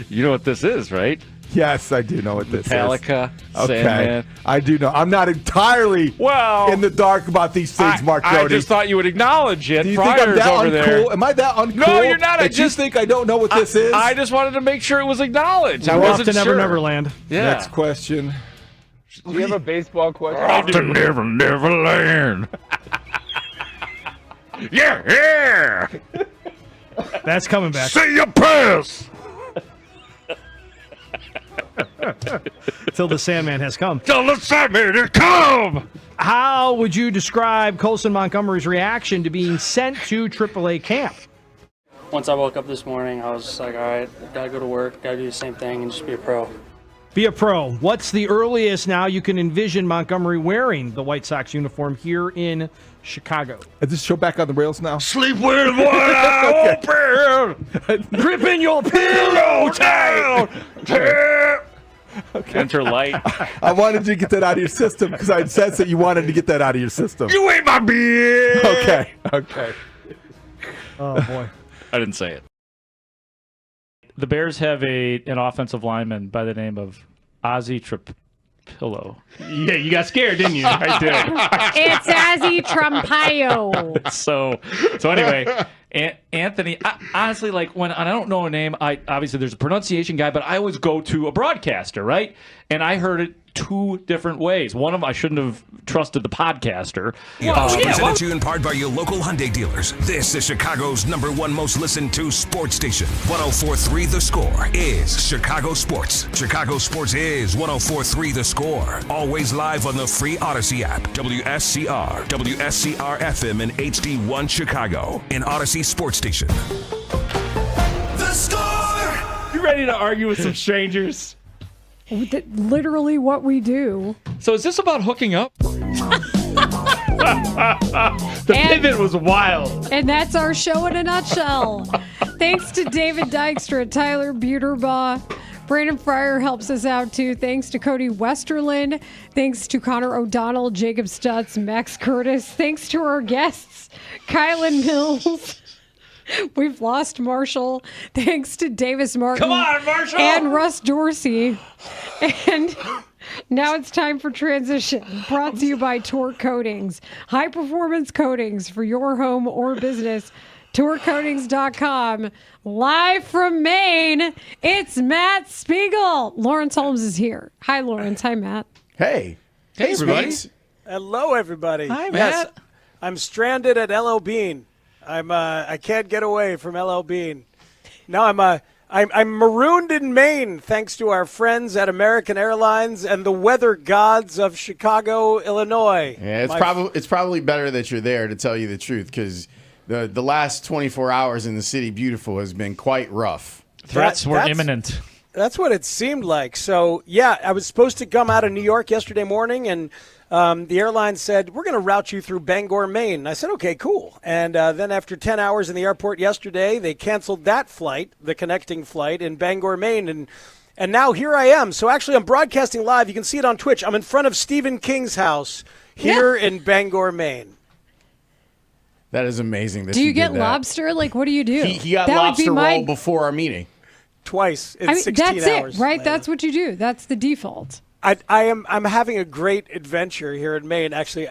You know what this is, right? Yes, I do know what this Metallica, is. Okay, Sandman. I do know. I'm not entirely in the dark about these things, Mark Grote. I just thought you would acknowledge it. Do you think I'm that over uncool? there. Am I that uncool? No, you're not. I just think I don't know what this is. I just wanted to make sure it was acknowledged. I We're wasn't off to sure. Neverland. Yeah. Next question. Do you have a baseball question? Off to Neverland. Yeah. That's coming back. See your pass. Till the Sandman has come. Till the Sandman has come. How would you describe Colson Montgomery's reaction to being sent to AAA camp? Once I woke up this morning, I was just like, all right, gotta go to work, gotta do the same thing, and just be a pro. Be a pro. What's the earliest now you can envision Montgomery wearing the White Sox uniform here in Chicago? Is this show back on the rails now? Sleep with one eye open. Grip in your pillow tight. Okay. Enter light. I wanted you to get that out of your system because I sensed that you wanted to get that out of your system. You ain't my bitch. Okay. Oh, boy. I didn't say it. The Bears have an offensive lineman by the name of Ozzie Trapillo. Yeah, you got scared, didn't you? I did. It's Ozzie Trampaio. So anyway, Anthony, honestly, like when I don't know a name, obviously there's a pronunciation guy, but I always go to a broadcaster, right? And I heard it two different ways. One of them, I shouldn't have trusted the podcaster. Presented to you in part by your local Hyundai dealers. This is Chicago's #1 most listened to sports station. 104.3 The Score is Chicago Sports. Chicago Sports is 104.3 The Score. Always live on the free Odyssey app. WSCR, WSCR FM and HD1 Chicago. An Odyssey sports station. The Score! You ready to argue with some strangers? Literally what we do. So is this about hooking up? The pivot was wild. And that's our show in a nutshell. Thanks to David Dykstra, Tyler Buterbaugh, Brandon Fryer helps us out too. Thanks to Cody Westerland. Thanks to Connor O'Donnell, Jacob Stutz, Max Curtis. Thanks to our guests, Kylan Mills. We've lost Marshall. Thanks to Davis Martin. Come on, Marshall! And Russ Dorsey. And now it's time for transition. Brought to you by Torque Coatings. High performance coatings for your home or business. TorqueCoatings.com. Live from Maine, it's Matt Spiegel. Lawrence Holmes is here. Hi, Lawrence. Hi, Matt. Hey. Hey, everybody. Hello, everybody. Hi, Yes, Matt. I'm stranded at LL Bean. I can't get away from LL Bean. No, I'm marooned in Maine thanks to our friends at American Airlines and the weather gods of Chicago, Illinois. Yeah, it's probably better that you're there, to tell you the truth, because the last 24 hours in the city beautiful has been quite rough. Threats were imminent. That's what it seemed like. So, yeah, I was supposed to come out of New York yesterday morning, and the airline said, we're going to route you through Bangor, Maine. And I said, okay, cool. And then after 10 hours in the airport yesterday, they canceled that flight, the connecting flight in Bangor, Maine. And now here I am. So actually I'm broadcasting live. You can see it on Twitch. I'm in front of Stephen King's house here in Bangor, Maine. That is amazing. That Do you did get that. lobster? Like, what do you do? He got That would lobster be my- roll before our meeting. Twice in I mean, 16 that's hours. it, right? later. That's what you do. That's the default. I'm having a great adventure here in Maine. Actually,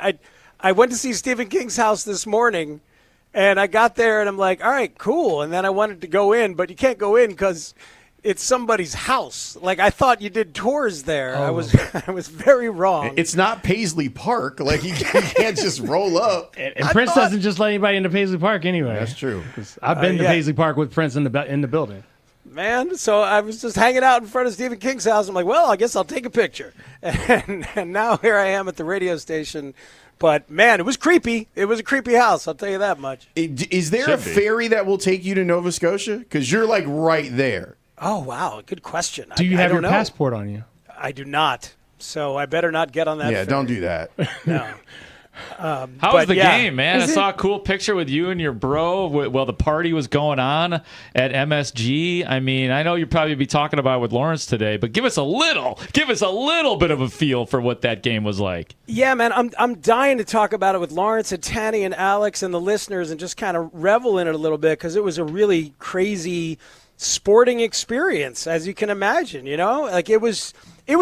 I went to see Stephen King's house this morning, and I got there and I'm like, all right, cool. And then I wanted to go in, but you can't go in because it's somebody's house. Like I thought you did tours there. I was very wrong. It's not Paisley Park. Like you can't just roll up. And Prince doesn't just let anybody into Paisley Park anyway. That's true. I've been to yeah. Paisley Park with Prince in the building. Man, so I was just hanging out in front of Stephen King's house. I'm like, well, I guess I'll take a picture. And now here I am at the radio station. But, man, it was creepy. It was a creepy house, I'll tell you that much. Is there a ferry that will take you to Nova Scotia? Because you're like right there. Oh, wow. Good question. Do you I have don't your know. passport on you? I do not. So I better not get on that Yeah, ferry. don't do that. No. How was but the yeah. game, man? I saw a cool picture with you and your bro while the party was going on at MSG. I mean, I know you'll probably be talking about it with Lawrence today, but give us a little bit of a feel for what that game was like. Yeah, man, I'm dying to talk about it with Lawrence and Tanny and Alex and the listeners and just kind of revel in it a little bit because it was a really crazy sporting experience, as you can imagine, you know? Like it was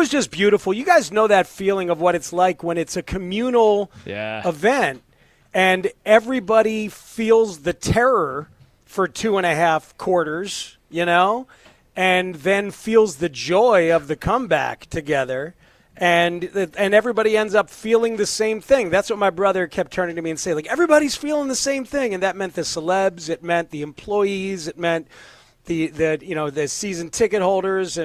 just beautiful. You guys know that feeling of what it's like when it's a communal event and everybody feels the terror for 2.5 quarters, you know, and then feels the joy of the comeback together. And everybody ends up feeling the same thing. That's what my brother kept turning to me and saying, like, everybody's feeling the same thing. And that meant the celebs. It meant the employees. It meant the season ticket holders.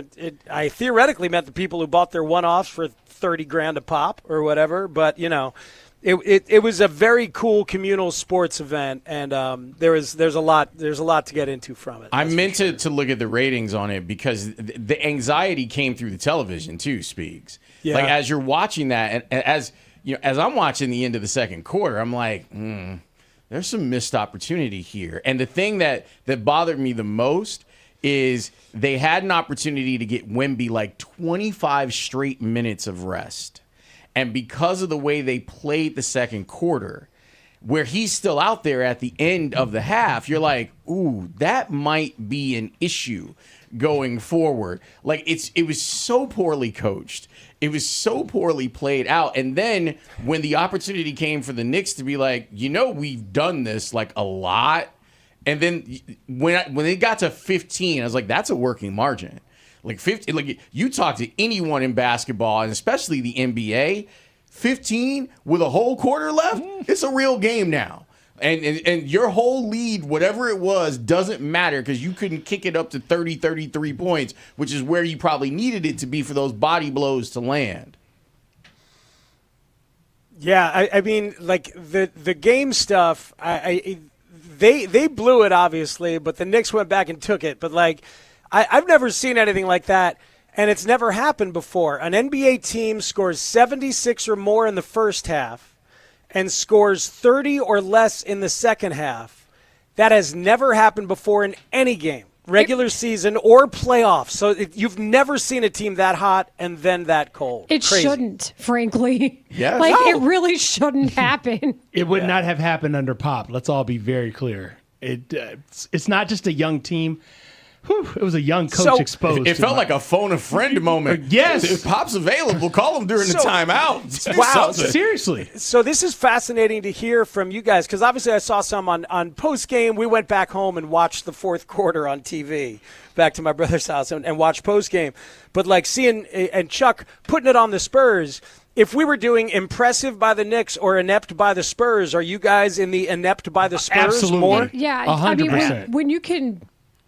I theoretically meant the people who bought their one-offs for $30,000 a pop or whatever. But, you know, it was a very cool communal sports event. And there's a lot to get into from it. I meant to look at the ratings on it because the anxiety came through the television too, Speaks. Yeah. Like as you're watching that, and as you know, as I'm watching the end of the second quarter, I'm like, there's some missed opportunity here. And the thing that bothered me the most is they had an opportunity to get Wemby like 25 straight minutes of rest. And because of the way they played the second quarter, where he's still out there at the end of the half, you're like, ooh, that might be an issue going forward. Like it was so poorly coached. It was so poorly played out. And then when the opportunity came for the Knicks to be like, you know, we've done this like a lot. And then when it got to 15, I was like, that's a working margin. Like 15, like you talk to anyone in basketball, and especially the NBA, 15 with a whole quarter left, it's a real game now. And your whole lead, whatever it was, doesn't matter because you couldn't kick it up to 30, 33 points, which is where you probably needed it to be for those body blows to land. Yeah, I mean, like the game stuff, they blew it obviously, but the Knicks went back and took it. But like, I've never seen anything like that, and it's never happened before. An NBA team scores 76 or more in the first half and scores 30 or less in the second half. That has never happened before in any game. regular season or playoffs. So you've never seen a team that hot and then that cold. It Crazy. shouldn't, frankly. Yes. Like, No. it really shouldn't happen. It would not have happened under Pop. Let's all be very clear. It's not just a young team. Whew, it was a young coach exposed. It felt like a phone a friend moment. Yes. If Pop's available, call him during the timeout. Wow. Seriously. So this is fascinating to hear from you guys because obviously I saw some on post-game. We went back home and watched the fourth quarter on TV, back to my brother's house and watched post-game. But like seeing and Chuck putting it on the Spurs, if we were doing impressive by the Knicks or inept by the Spurs, are you guys in the inept by the Spurs Absolutely. more? Yeah. 100%. I mean, when you can,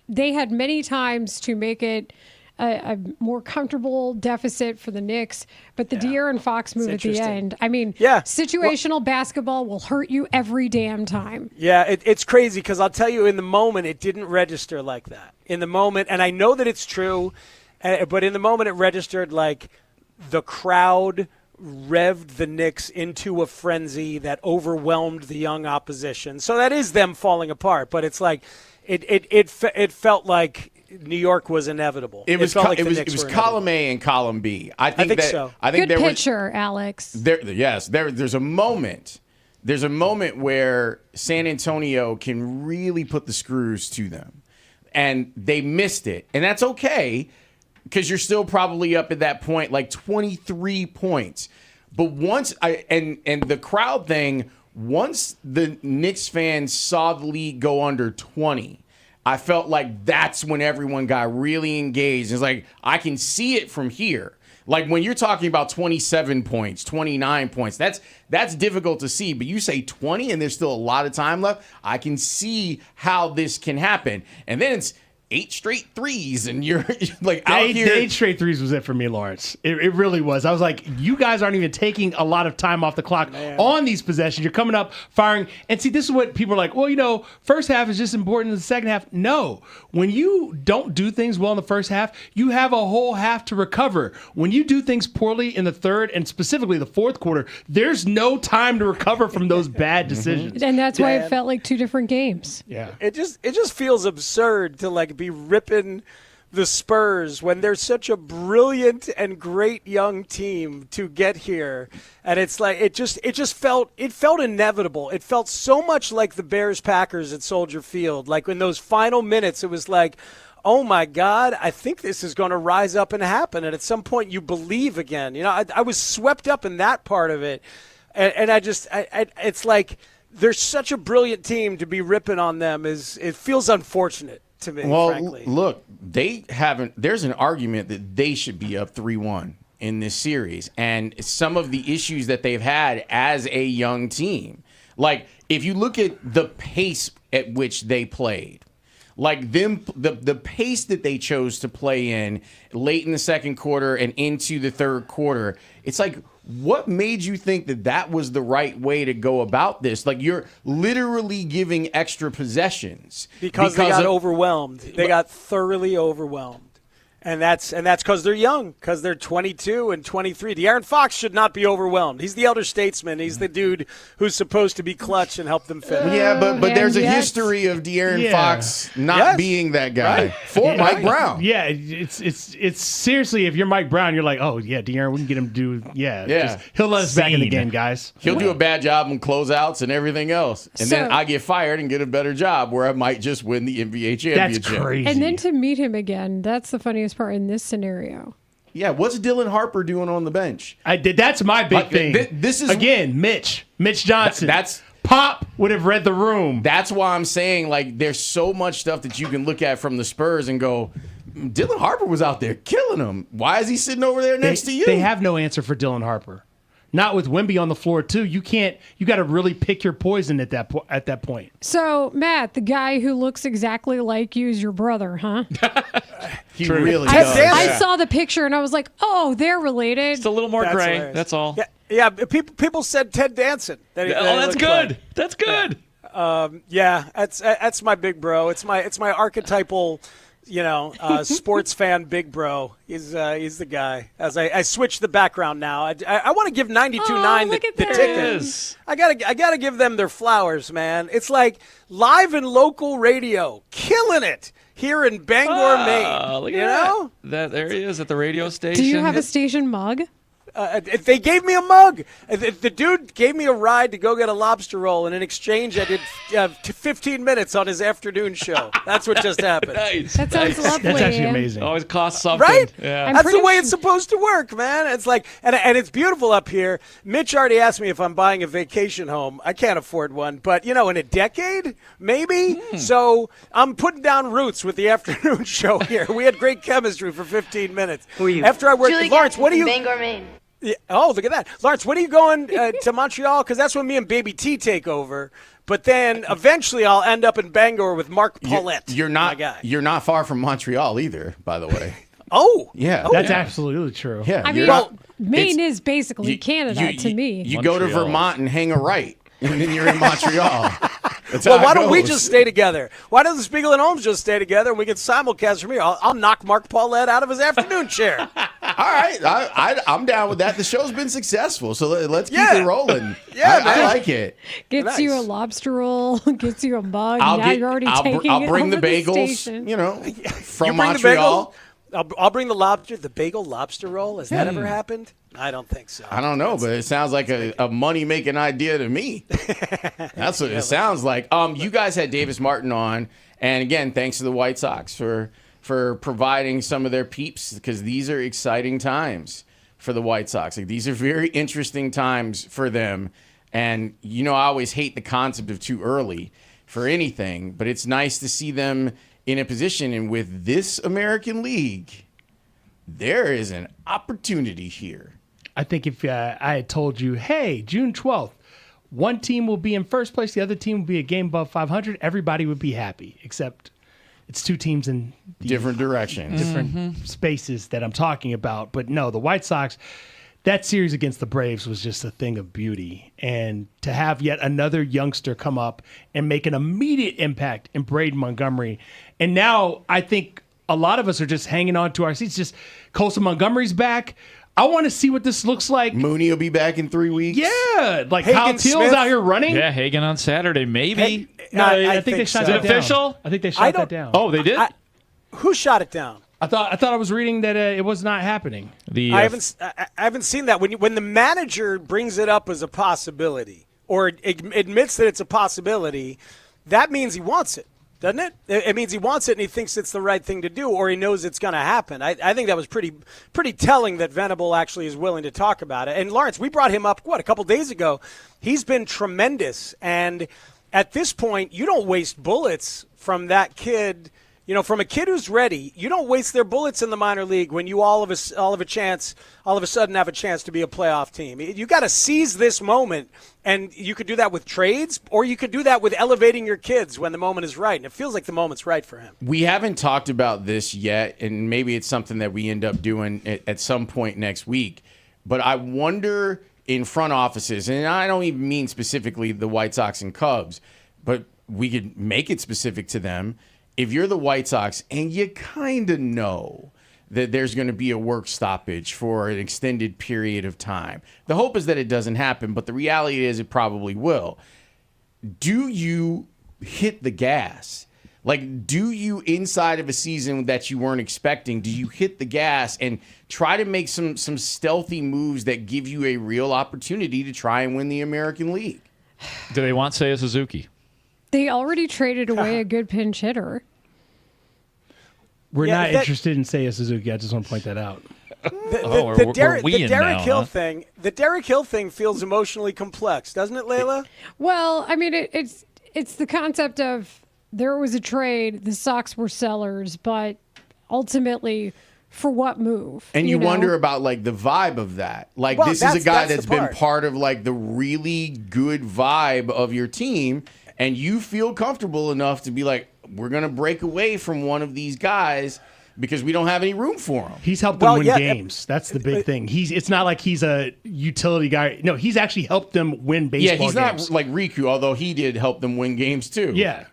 they had many times to make it a more comfortable deficit for the Knicks, but the De'Aaron Fox move at the end, I mean, situational basketball will hurt you every damn time. Yeah, it's crazy because I'll tell you in the moment it didn't register like that. In the moment, and I know that it's true, but in the moment it registered like the crowd revved the Knicks into a frenzy that overwhelmed the young opposition. So that is them falling apart, but it's like it felt like New York was inevitable. It was Knicks were column A and column B. I think so. I think Good there picture, Alex. there's a moment. There's a moment where San Antonio can really put the screws to them, and they missed it, and that's okay because you're still probably up at that point, like 23 points. But once and the crowd thing. Once the Knicks fans saw the league go under 20, I felt like that's when everyone got really engaged. It's like, I can see it from here. Like when you're talking about 27 points, 29 points, that's difficult to see. But you say 20 and there's still a lot of time left, I can see how this can happen. And then it's 8 straight threes, and you're like out here. The 8 straight threes was it for me, Lawrence. It really was. I was like, you guys aren't even taking a lot of time off the clock on these possessions. You're coming up, firing. And see, this is what people are like, well, first half is just important in the second half. No. When you don't do things well in the first half, you have a whole half to recover. When you do things poorly in the third and specifically the fourth quarter, there's no time to recover from those bad decisions. And that's why it felt like 2 different games. Yeah. It just feels absurd to like be ripping the Spurs when they're such a brilliant and great young team to get here. And it's like it just felt inevitable. It felt so much like the Bears-Packers at Soldier Field. Like in those final minutes, it was like, oh my God, I think this is going to rise up and happen. And at some point you believe again. I was swept up in that part of it. And it's like they're such a brilliant team to be ripping on them it feels unfortunate to me, frankly. Look, there's an argument that they should be up 3-1 in this series. And some of the issues that they've had as a young team, like if you look at the pace at which they played, like the pace that they chose to play in late in the second quarter and into the third quarter, it's like, what made you think that was the right way to go about this? Like, you're literally giving extra possessions because they got overwhelmed. They got thoroughly overwhelmed. And that's because they're young, because they're 22 and 23. De'Aaron Fox should not be overwhelmed. He's the elder statesman. He's the dude who's supposed to be clutch and help them finish. Yeah, but there's a history of De'Aaron Fox not being that guy for Mike Brown. Yeah, it's seriously, if you're Mike Brown, you're like, oh yeah, De'Aaron, we can get him to do he'll let us back in the game, guys. He'll do a bad job on closeouts and everything else, and then I get fired and get a better job where I might just win the NBA championship. That's crazy. And then to meet him again, that's the funniest part in this scenario. Yeah, what's Dylan Harper doing on the bench? That's my big thing. This is again, Mitch Johnson. That's Pop would have read the room. That's why I'm saying, like, there's so much stuff that you can look at from the Spurs and go, Dylan Harper was out there killing them. Why is he sitting over there next to you? They have no answer for Dylan Harper. Not with Wemby on the floor too. You got to really pick your poison at that point. So, Matt, the guy who looks exactly like you is your brother, huh? He really does. I saw the picture and I was like, oh, they're related. It's a little more gray. Hilarious. That's all. Yeah. People said Ted Danson. That's good. Like. That's good. That's my big bro. It's my archetypal sports fan, big bro. He's the guy. As I switch the background now, I want to give 92.9 the ticket. I gotta give them their flowers, man. It's like live and local radio, killing it here in Bangor, Maine. Look at that. There he is at the radio station. Do you have a station mug? They gave me a mug. The dude gave me a ride to go get a lobster roll, and in exchange, I did 15 minutes on his afternoon show. That's what just happened. Nice. That sounds lovely. That's actually amazing. Always costs something. Right? Yeah. That's the way it's supposed to work, man. It's like, and it's beautiful up here. Mitch already asked me if I'm buying a vacation home. I can't afford one, but in a decade, maybe. So I'm putting down roots with the afternoon show here. We had great chemistry for 15 minutes. Who are you? After I worked Julie with Lawrence, what are you? Bangor, Maine. Yeah, oh, look at that. Lawrence, when are you going to Montreal? Because that's when me and Baby T take over. But then eventually I'll end up in Bangor with Mark Paulette. You're not far from Montreal either, by the way. Oh. Yeah. That's absolutely true. Yeah. I mean, Maine is basically Canada to me. You go to Vermont and hang a right, and then you're in Montreal. Well, why don't we just stay together? Why don't the Spiegel and Holmes just stay together and we can simulcast from here? I'll knock Mark Paulette out of his afternoon chair. All right. I'm down with that. The show's been successful, so let's keep it rolling. Yeah, I like it. Gets you a lobster roll, gets you a mug. You're already taking I'll it bring the over bagels, station. from You bring Montreal. the bagels? I'll bring the bagel lobster roll. Has that ever happened? I don't think so. I don't know, but it sounds like a money-making idea to me. That's what it sounds like. You guys had Davis Martin on, and again, thanks to the White Sox for providing some of their peeps, because these are exciting times for the White Sox. Like, these are very interesting times for them, and I always hate the concept of too early for anything, but it's nice to see them in a position, and with this American League, there is an opportunity here. I think if I had told you, hey, June 12th, one team will be in first place, the other team will be a game above 500, everybody would be happy, except it's two teams in different directions, different spaces that I'm talking about. But no, the White Sox, that series against the Braves was just a thing of beauty. And to have yet another youngster come up and make an immediate impact in Braden Montgomery. And now I think a lot of us are just hanging on to our seats. Just Colson Montgomery's back. I want to see what this looks like. Mooney will be back in 3 weeks. Yeah, like Hagen Kyle Teal's Smith. out here running. Yeah, Hagen on Saturday, maybe. No, I think they so. shot that down. Is it official? I think they shot that down. Oh, they did? Who shot it down? I thought I was reading that it was not happening. I haven't seen that. When the manager brings it up as a possibility or admits that it's a possibility, that means he wants it, doesn't it? It means he wants it and he thinks it's the right thing to do, or he knows it's going to happen. I think that was pretty telling that Venable actually is willing to talk about it. And Lawrence, we brought him up, a couple days ago. He's been tremendous. And at this point, you don't waste bullets from that kid. From a kid who's ready, you don't waste their bullets in the minor league when you all of a sudden have a chance to be a playoff team. You got to seize this moment, and you could do that with trades, or you could do that with elevating your kids when the moment is right. And it feels like the moment's right for him. We haven't talked about this yet, and maybe it's something that we end up doing at some point next week. But I wonder in front offices, and I don't even mean specifically the White Sox and Cubs, but we could make it specific to them. If you're the White Sox and you kind of know that there's going to be a work stoppage for an extended period of time, the hope is that it doesn't happen, but the reality is it probably will. Do you hit the gas? Like, do you, inside of a season that you weren't expecting, do you hit the gas and try to make some stealthy moves that give you a real opportunity to try and win the American League? Do they want Seiya Suzuki? They already traded away a good pinch hitter. We're not interested in Seiya Suzuki. I just want to point that out. The Derek Hill thing feels emotionally complex, doesn't it, Layla? Well, I mean, it's the concept of there was a trade, the Sox were sellers, but ultimately, for what move? And you wonder about like the vibe of that. Like, well, this is a guy that's been part of like the really good vibe of your team, and you feel comfortable enough to be like, we're going to break away from one of these guys because we don't have any room for him. He's helped them win games. That's the big thing. It's not like he's a utility guy. No, he's actually helped them win baseball games. Yeah, he's not like Riku, although he did help them win games too. Yeah.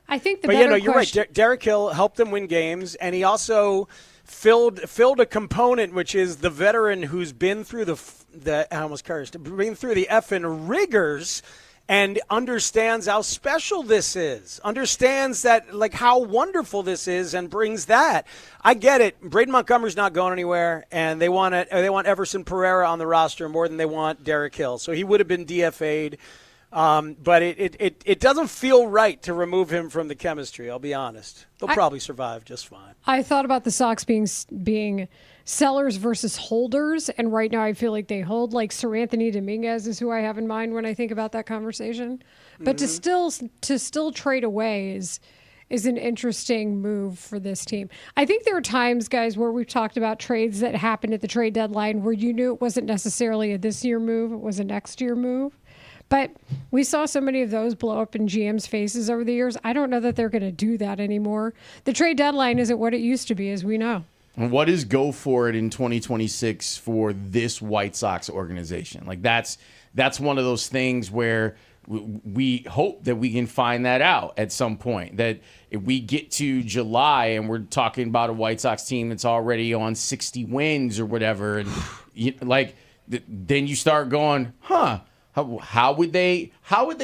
I think you're right. Derek Hill helped them win games, and he also filled a component, which is the veteran who's been through the effing rigors and understands how special this is, understands that like how wonderful this is, and brings that. I get it. Braden Montgomery's not going anywhere, and they want Everson Pereira on the roster more than they want Derek Hill. So he would have been DFA'd. But it doesn't feel right to remove him from the chemistry. I'll be honest. They'll probably survive just fine. I thought about the Sox being sellers versus holders, and right now I feel like they hold. Like Sir Anthony Dominguez is who I have in mind when I think about that conversation. But to still trade away is an interesting move for this team. I think there are times, guys, where we've talked about trades that happened at the trade deadline where you knew it wasn't necessarily a this year move, it was a next year move. But we saw so many of those blow up in GM's faces over the years. I don't know that they're going to do that anymore. The trade deadline isn't what it used to be, as we know. What is go for it in 2026 for this White Sox organization? Like that's one of those things where we hope that we can find that out at some point. That if we get to July and we're talking about a White Sox team that's already on 60 wins or whatever, and then you start going, How would they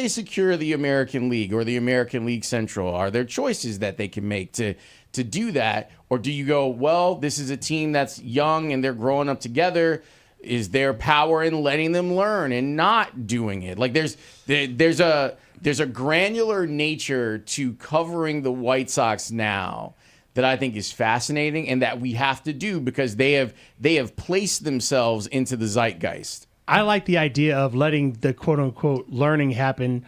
secure the American League or the American League Central? Are there choices that they can make to do that? Or do you go, well, this is a team that's young and they're growing up together. Is there power in letting them learn and not doing it? Like there's a granular nature to covering the White Sox now that I think is fascinating and that we have to do because they have placed themselves into the zeitgeist. I like the idea of letting the quote-unquote learning happen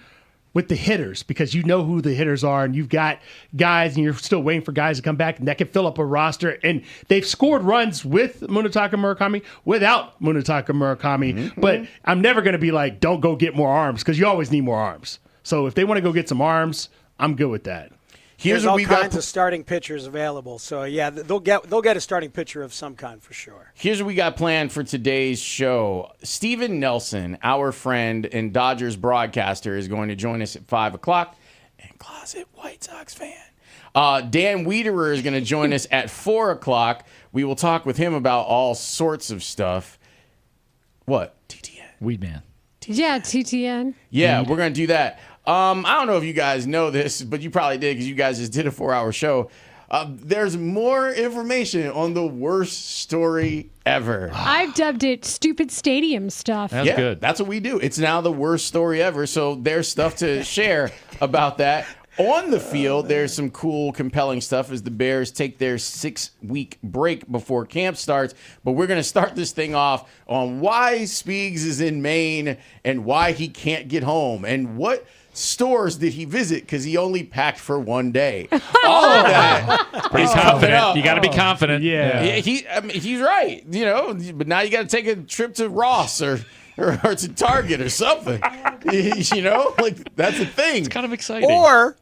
with the hitters because you know who the hitters are and you've got guys and you're still waiting for guys to come back and that can fill up a roster. And they've scored runs with Munetaka Murakami, without Munetaka Murakami. Mm-hmm. But I'm never going to be like, don't go get more arms because you always need more arms. So if they want to go get some arms, I'm good with that. There's all kinds of starting pitchers available. So, yeah, they'll get a starting pitcher of some kind for sure. Here's what we got planned for today's show. Steven Nelson, our friend and Dodgers broadcaster, is going to join us at 5 o'clock. And closet White Sox fan. Dan Wiederer is going to join us at 4 o'clock. We will talk with him about all sorts of stuff. What? TTN. Weed Man. Yeah, TTN. Yeah, we're going to do that. I don't know if you guys know this, but you probably did because you guys just did a 4-hour show. There's more information on the worst story ever. I've dubbed it stupid stadium stuff. That's good. That's what we do. It's now the worst story ever. So there's stuff to share about that. On the field, there's some cool, compelling stuff as the Bears take their 6-week break before camp starts. But we're going to start this thing off on why Spiegs is in Maine and why he can't get home and what stores did he visit because he only packed for one day. All of that is confident. You got to be confident. Yeah. He's right. You know, but now you got to take a trip to Ross or to Target or something. You know, like that's a thing. It's kind of exciting. Or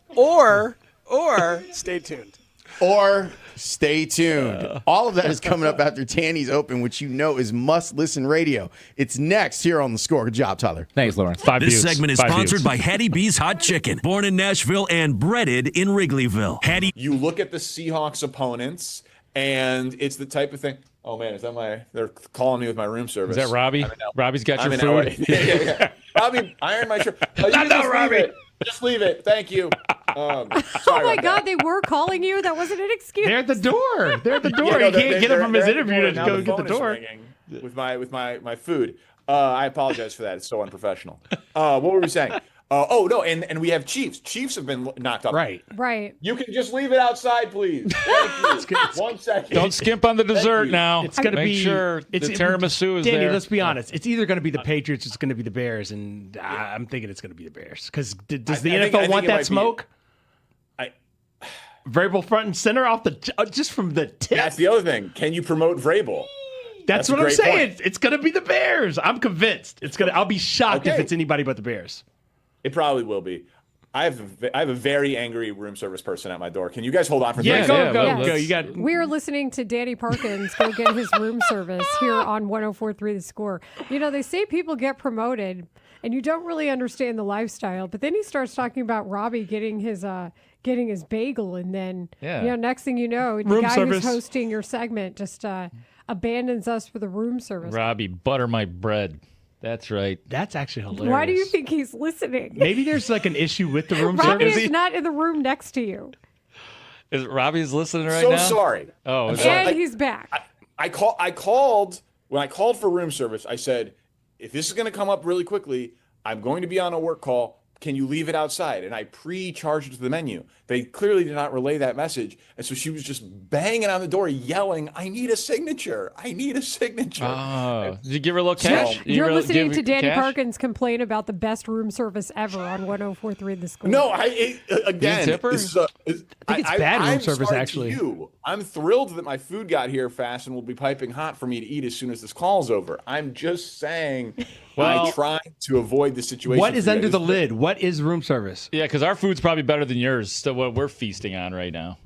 stay tuned. Or stay tuned. All of that is coming up after Tanny's Open, which you know is must-listen radio. It's next here on The Score. Good job, Tyler. Thanks, Lawrence. This segment is sponsored by Hattie B's Hot Chicken. Born in Nashville and breaded in Wrigleyville. Hattie. You look at the Seahawks opponents, and it's the type of thing. Oh, man, is that they're calling me with my room service. Is that Robbie? Robbie's got your food? Yeah. Robbie, iron my shirt. Robbie. Just leave it. Thank you. Oh my God, they were calling you? That wasn't an excuse. They're at the door. They're at the door. He can't get up from his interview to go get the door. With my food. I apologize for that. It's so unprofessional. What were we saying? No, and we have Chiefs. Chiefs have been knocked up. Right. You can just leave it outside, please. Thank you. 1 second. Don't skimp on the dessert now. It's going to be sure the tiramisu is Danny, there. let's be honest. It's either going to be the Patriots or it's going to be the Bears, and I'm thinking it's going to be the Bears. Because does the NFL want that smoke? Vrabel front and center off just from the tip. That's the other thing. Can you promote Vrabel? That's what I'm saying. It's going to be the Bears. I'm convinced. I'll be shocked if it's anybody but the Bears. It probably will be. I have a very angry room service person at my door. Can you guys hold on for Yeah, 30 go, seconds? go. You got. We are listening to Danny Parkins go get his room service here on 104.3 The Score. You know, they say people get promoted, and you don't really understand the lifestyle. But then he starts talking about Robbie getting his bagel, and then next thing you know, the Room guy service. who's hosting your segment just abandons us for the room service. Robbie, butter my bread. That's right. That's actually hilarious. Why do you think he's listening? Maybe there's like an issue with the room Robbie service. is not in the room next to you. Is Robbie's listening right So now? sorry. Oh, And he's back. I called when I called for room service. I said, if this is going to come up really quickly, I'm going to be on a work call. Can you leave it outside? And I pre-charged it to the menu. They clearly did not relay that message. And so she was just banging on the door, yelling, I need a signature. I need a signature. Oh, did you give her a little cash? You're listening to Danny Parkins complain about the best room service ever on 104.3 The Score. No, again, tip her? this is I think it's bad room I'm service, sorry to actually. you. I'm thrilled that my food got here fast and will be piping hot for me to eat as soon as this call's over. I'm just saying I try to avoid the situation. What is for you. under the lid? What is room service? Yeah, because our food's probably better than yours. So what we're feasting on right now.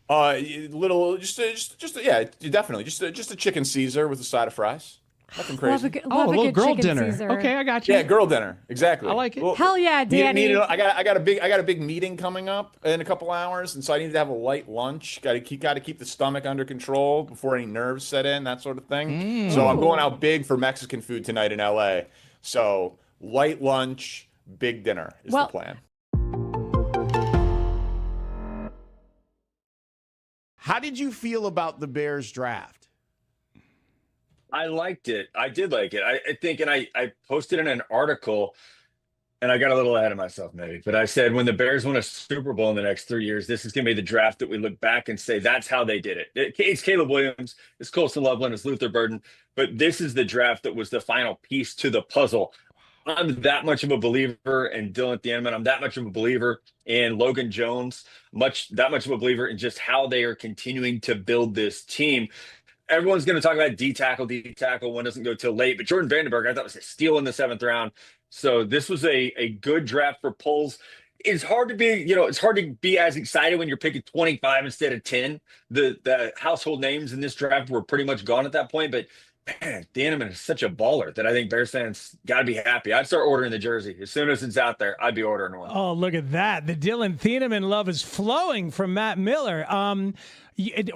Definitely, just a chicken Caesar with a side of fries. Nothing crazy. Love a little good girl chicken dinner. Caesar. Okay, I got you. Yeah, girl dinner. Exactly. I like it. Well, Hell yeah, Danny. I got a big meeting coming up in a couple hours, and so I need to have a light lunch. Got to keep the stomach under control before any nerves set in, that sort of thing. So I'm going out big for Mexican food tonight in LA. So light lunch, big dinner is the plan. How did you feel about the Bears draft? I liked it. I did like it. I think, and I posted in an article, and I got a little ahead of myself maybe, but I said when the Bears win a Super Bowl in the next 3 years, this is going to be the draft that we look back and say, that's how they did it. It's Caleb Williams, it's Colson Loveland, it's Luther Burden, but this is the draft that was the final piece to the puzzle. I'm that much of a believer in Dylan Thieneman. I'm that much of a believer in Logan Jones, that much of a believer in just how they are continuing to build this team. Everyone's going to talk about D tackle. One doesn't go till late, but Jordan Vandenberg, I thought was a steal in the 7th round. So this was a good draft for Poles. It's hard to be as excited when you're picking 25 instead of 10. The household names in this draft were pretty much gone at that point, but man, Thieneman is such a baller that I think Bears fans got to be happy. I'd start ordering the jersey. As soon as it's out there, I'd be ordering one. Oh, look at that. The Dylan Thieneman love is flowing from Matt Miller. I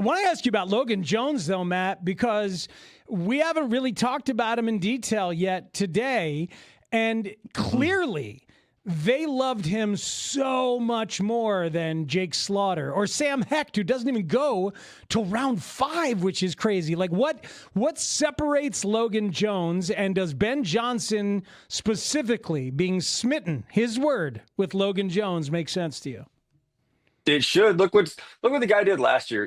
want to ask you about Logan Jones, though, Matt, because we haven't really talked about him in detail yet today. And clearly, they loved him so much more than Jake Slaughter or Sam Hecht, who doesn't even go till round 5, which is crazy. Like, what separates Logan Jones, and does Ben Johnson specifically being smitten, his word, with Logan Jones make sense to you? It should. Look what the guy did last year.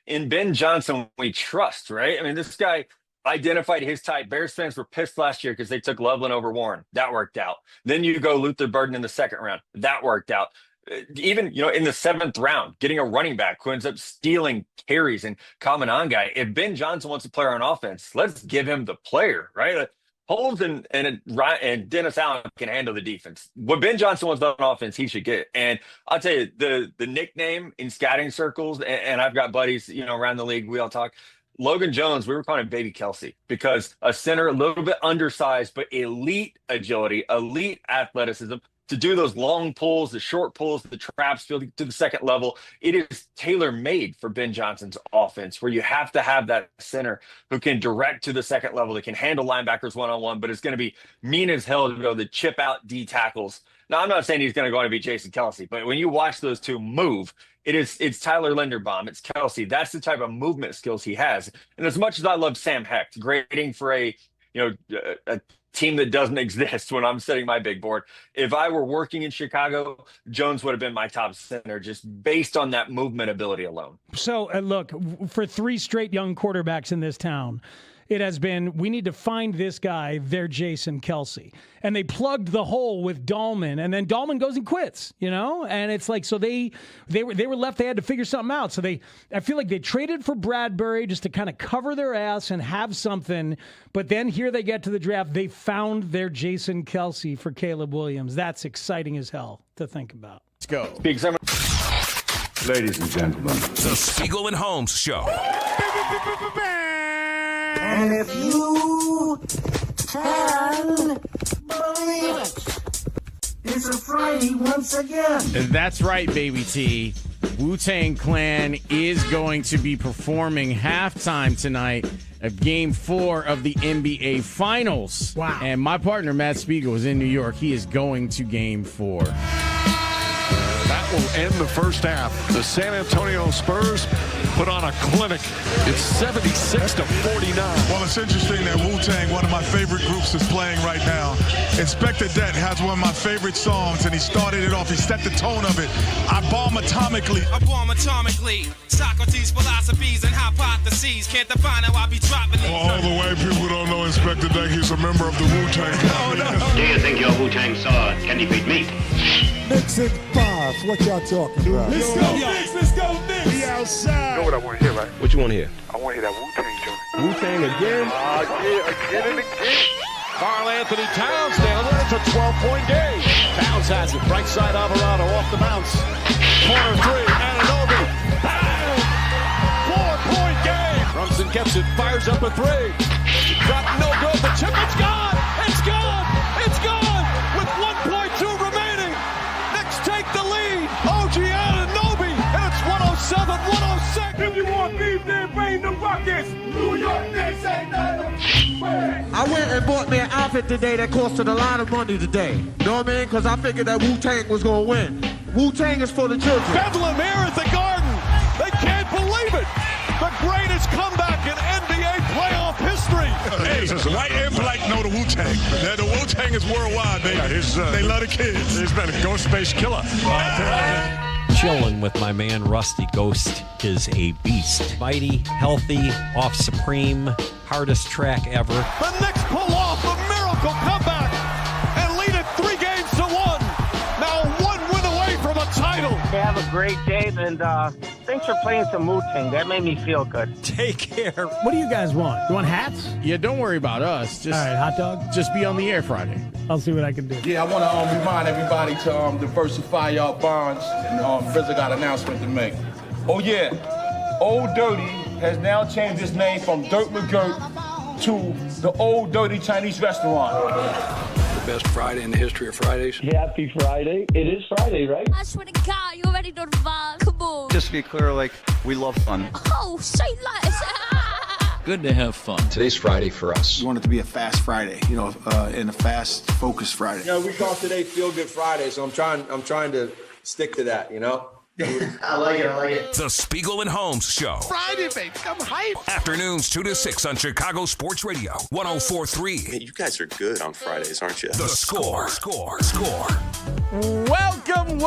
In Ben Johnson, we trust, right? I mean, this guy identified his type. Bears fans were pissed last year because they took Loveland over Warren. That worked out. Then you go Luther Burden in the 2nd round. That worked out. Even, in the 7th round, getting a running back who ends up stealing carries and common on guy. If Ben Johnson wants a player on offense, let's give him the player, right? Holmes and Dennis Allen can handle the defense. What Ben Johnson wants on offense, he should get. And I'll tell you, the nickname in scouting circles, and I've got buddies, around the league, we all talk. Logan Jones, we were calling him Baby Kelsey, because a center, a little bit undersized, but elite agility, elite athleticism to do those long pulls, the short pulls, the traps field to the 2nd level. It is tailor-made for Ben Johnson's offense, where you have to have that center who can direct to the 2nd level, that can handle linebackers one-on-one, but it's going to be mean as hell to go the chip out D tackles. Now, I'm not saying he's going to be Jason Kelsey, but when you watch those two move, it's Tyler Linderbaum, it's Kelsey. That's the type of movement skills he has. And as much as I love Sam Hecht, grading for a team that doesn't exist when I'm setting my big board, if I were working in Chicago, Jones would have been my top center just based on that movement ability alone. So, look, for 3 straight young quarterbacks in this town, it has been, we need to find this guy, their Jason Kelce. And they plugged the hole with Dahlman, and then Dahlman goes and quits, And it's like, so they were left, they had to figure something out. So I feel like they traded for Bradbury just to kind of cover their ass and have something. But then here they get to the draft, they found their Jason Kelce for Caleb Williams. That's exciting as hell to think about. Let's go. Ladies and gentlemen, the Spiegel and Holmes Show. And if you can believe it, it's a Friday once again. That's right, Baby T. Wu-Tang Clan is going to be performing halftime tonight of Game 4 of the NBA Finals. Wow. And my partner, Matt Spiegel, is in New York. He is going to Game 4. That will end the first half. The San Antonio Spurs put on a clinic. It's 76-49. Well, it's interesting that Wu-Tang, one of my favorite groups, is playing right now. Inspector Det has one of my favorite songs, and he started it off. He set the tone of it. I bomb atomically. I bomb atomically. Socrates' philosophies and hypotheses. Can't define how I be dropping these. For all the white people don't know Inspector Det, he's a member of the Wu-Tang Clan. Do you think your Wu-Tang sword can defeat me? Nixon 5, what y'all talking about? Let's go, Knicks! Let's go, Knicks! We outside! You know what I want to hear, right? What you want to hear? I want to hear that Wu-Tang joint. Wu-Tang again? Yeah, again and again. Karl Anthony Towns down there. It's a 12-point game. Towns has it. Right side Alvarado off the bounce. Corner three. Anunoby. Bang! 4-point game. Brunson gets it. Fires up a three. Shot no good. The chip. It's gone. It's gone. It's gone. With 1.2 remaining. Knicks take the lead. OG Anunoby. And it's 107-106. If you want beef, then bring the buckets. New York Knicks ain't nothing. I went and bought me an outfit today that costed a lot of money today. You know what I mean? Because I figured that Wu-Tang was going to win. Wu-Tang is for the children. Bedlam here at the Garden. They can't believe it. The greatest comeback in NBA playoff history. Hey, white and black know the Wu-Tang. The Wu-Tang is worldwide, baby. They love the kids. He's been a ghost space killer. Chilling with my man Rusty. Ghost is a beast. Mighty, healthy, off supreme, hardest track ever. The Knicks pull off a miracle comeback and lead it 3-1. Now 1 win away from a title. Have a great day, and thanks for playing some Wu-Tang. That made me feel good. Take care. What do you guys want? You want hats? Yeah, don't worry about us. Just, all right, hot dog? Just be on the air Friday. I'll see what I can do. Yeah, I want to remind everybody to diversify y'all bonds. And RZA got an announcement to make. Oh, yeah. Old Dirty has now changed its name from Dirt McGirt to the Old Dirty Chinese Restaurant. The best Friday in the history of Fridays. Happy Friday. It is Friday, right? I swear to God, you already know the vibe. Come on. Just to be clear, we love fun. Oh, say less. Good to have fun. Today's Friday for us. We want it to be a fast Friday, and a fast, focused Friday. We call today Feel Good Friday, so I'm trying to stick to that, I like it. The Spiegel and Holmes Show. Friday, baby. I'm hyped. Afternoons 2 to 6 on Chicago Sports Radio. 104.3. Hey, you guys are good on Fridays, aren't you? The Score. Welcome.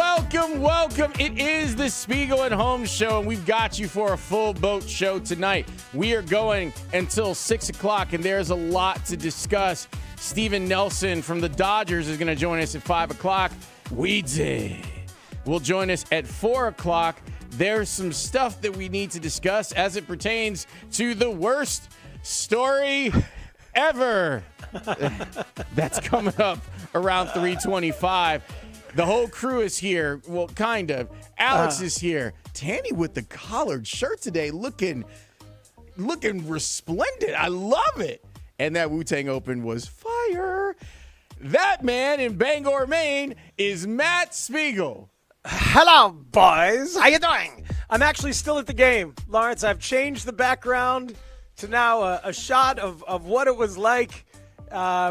It is the Spiegel and Holmes Show, and we've got you for a full boat show tonight. We are going until 6 o'clock, and there's a lot to discuss. Steven Nelson from the Dodgers is going to join us at 5 o'clock. WEEKDAY will join us at 4 o'clock. There's some stuff that we need to discuss as it pertains to the worst story ever. That's coming up around 3:25. The whole crew is here. Well, kind of. Alex is here. Tanny with the collared shirt today, looking resplendent. I love it. And that Wu-Tang Open was fire. That man in Bangor, Maine is Matt Spiegel. Hello, boys. How you doing? I'm actually still at the game, Lawrence. I've changed the background to now a shot of what it was like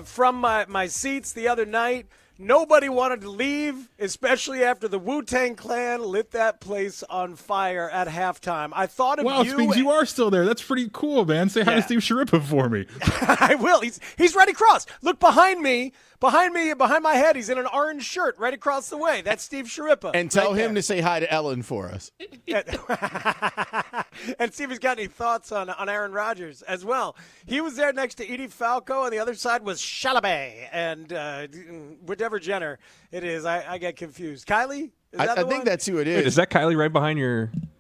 from my seats the other night. Nobody wanted to leave, especially after the Wu-Tang Clan lit that place on fire at halftime. I thought of wow, you. Speaks, you are still there. That's pretty cool, man. Say hi to Steve Sharippa for me. I will. He's right across. Look behind me, behind my head. He's in an orange shirt right across the way. That's Steve Sharippa. And tell him to say hi to Ellen for us. And see if he's got any thoughts on Aaron Rodgers as well. He was there next to Edie Falco, and the other side was Chalamet and whatever Jenner it is. I get confused. Kylie? I think that's who it is. Wait, is that Kylie right behind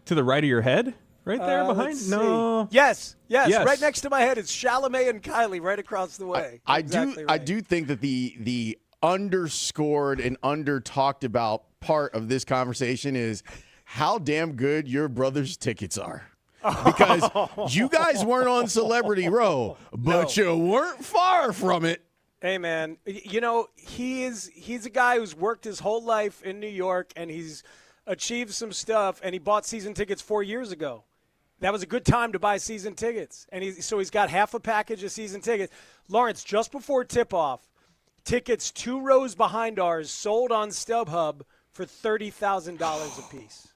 to the right of your head? Right there behind? No. Yes. Right next to my head. It's Chalamet and Kylie right across the way. I do think that the underscored and under talked about part of this conversation is how damn good your brother's tickets are. Because you guys weren't on Celebrity Row, but you weren't far from it. Hey, man, you know, he's a guy who's worked his whole life in New York, and he's achieved some stuff, and he bought season tickets 4 years ago. That was a good time to buy season tickets. And he's got half a package of season tickets. Lawrence, just before tip-off, tickets 2 rows behind ours sold on StubHub for $30,000 a piece.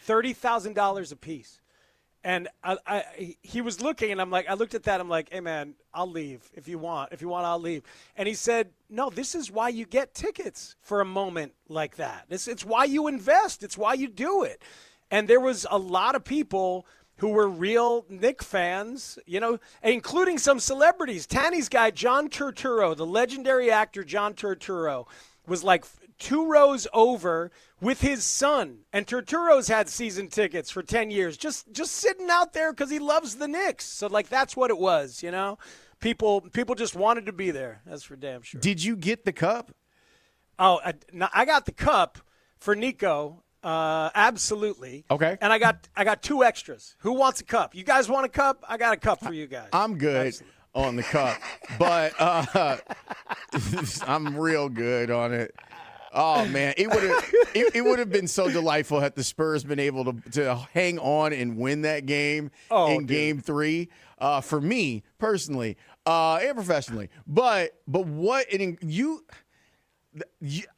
$30,000 a piece. And he was looking, and I looked at that. I'm like, hey, man, I'll leave if you want. If you want, I'll leave. And he said, no, this is why you get tickets for a moment like that. It's why you invest. It's why you do it. And there was a lot of people who were real Knick fans, you know, including some celebrities. Tanny's guy, John Turturro, the legendary actor John Turturro, was like 2 rows over with his son. And Turturro's had season tickets for 10 years, just sitting out there because he loves the Knicks. So, like, that's what it was, you know? People just wanted to be there. That's for damn sure. Did you get the cup? Oh, I got the cup for Nico. Absolutely. Okay. And I got 2 extras. Who wants a cup? You guys want a cup? I got a cup for you guys. I'm good. Absolutely. On the cup, but I'm real good on it. Oh man, it would have been so delightful had the Spurs been able to hang on and win that game in Game 3. For me personally and professionally, but what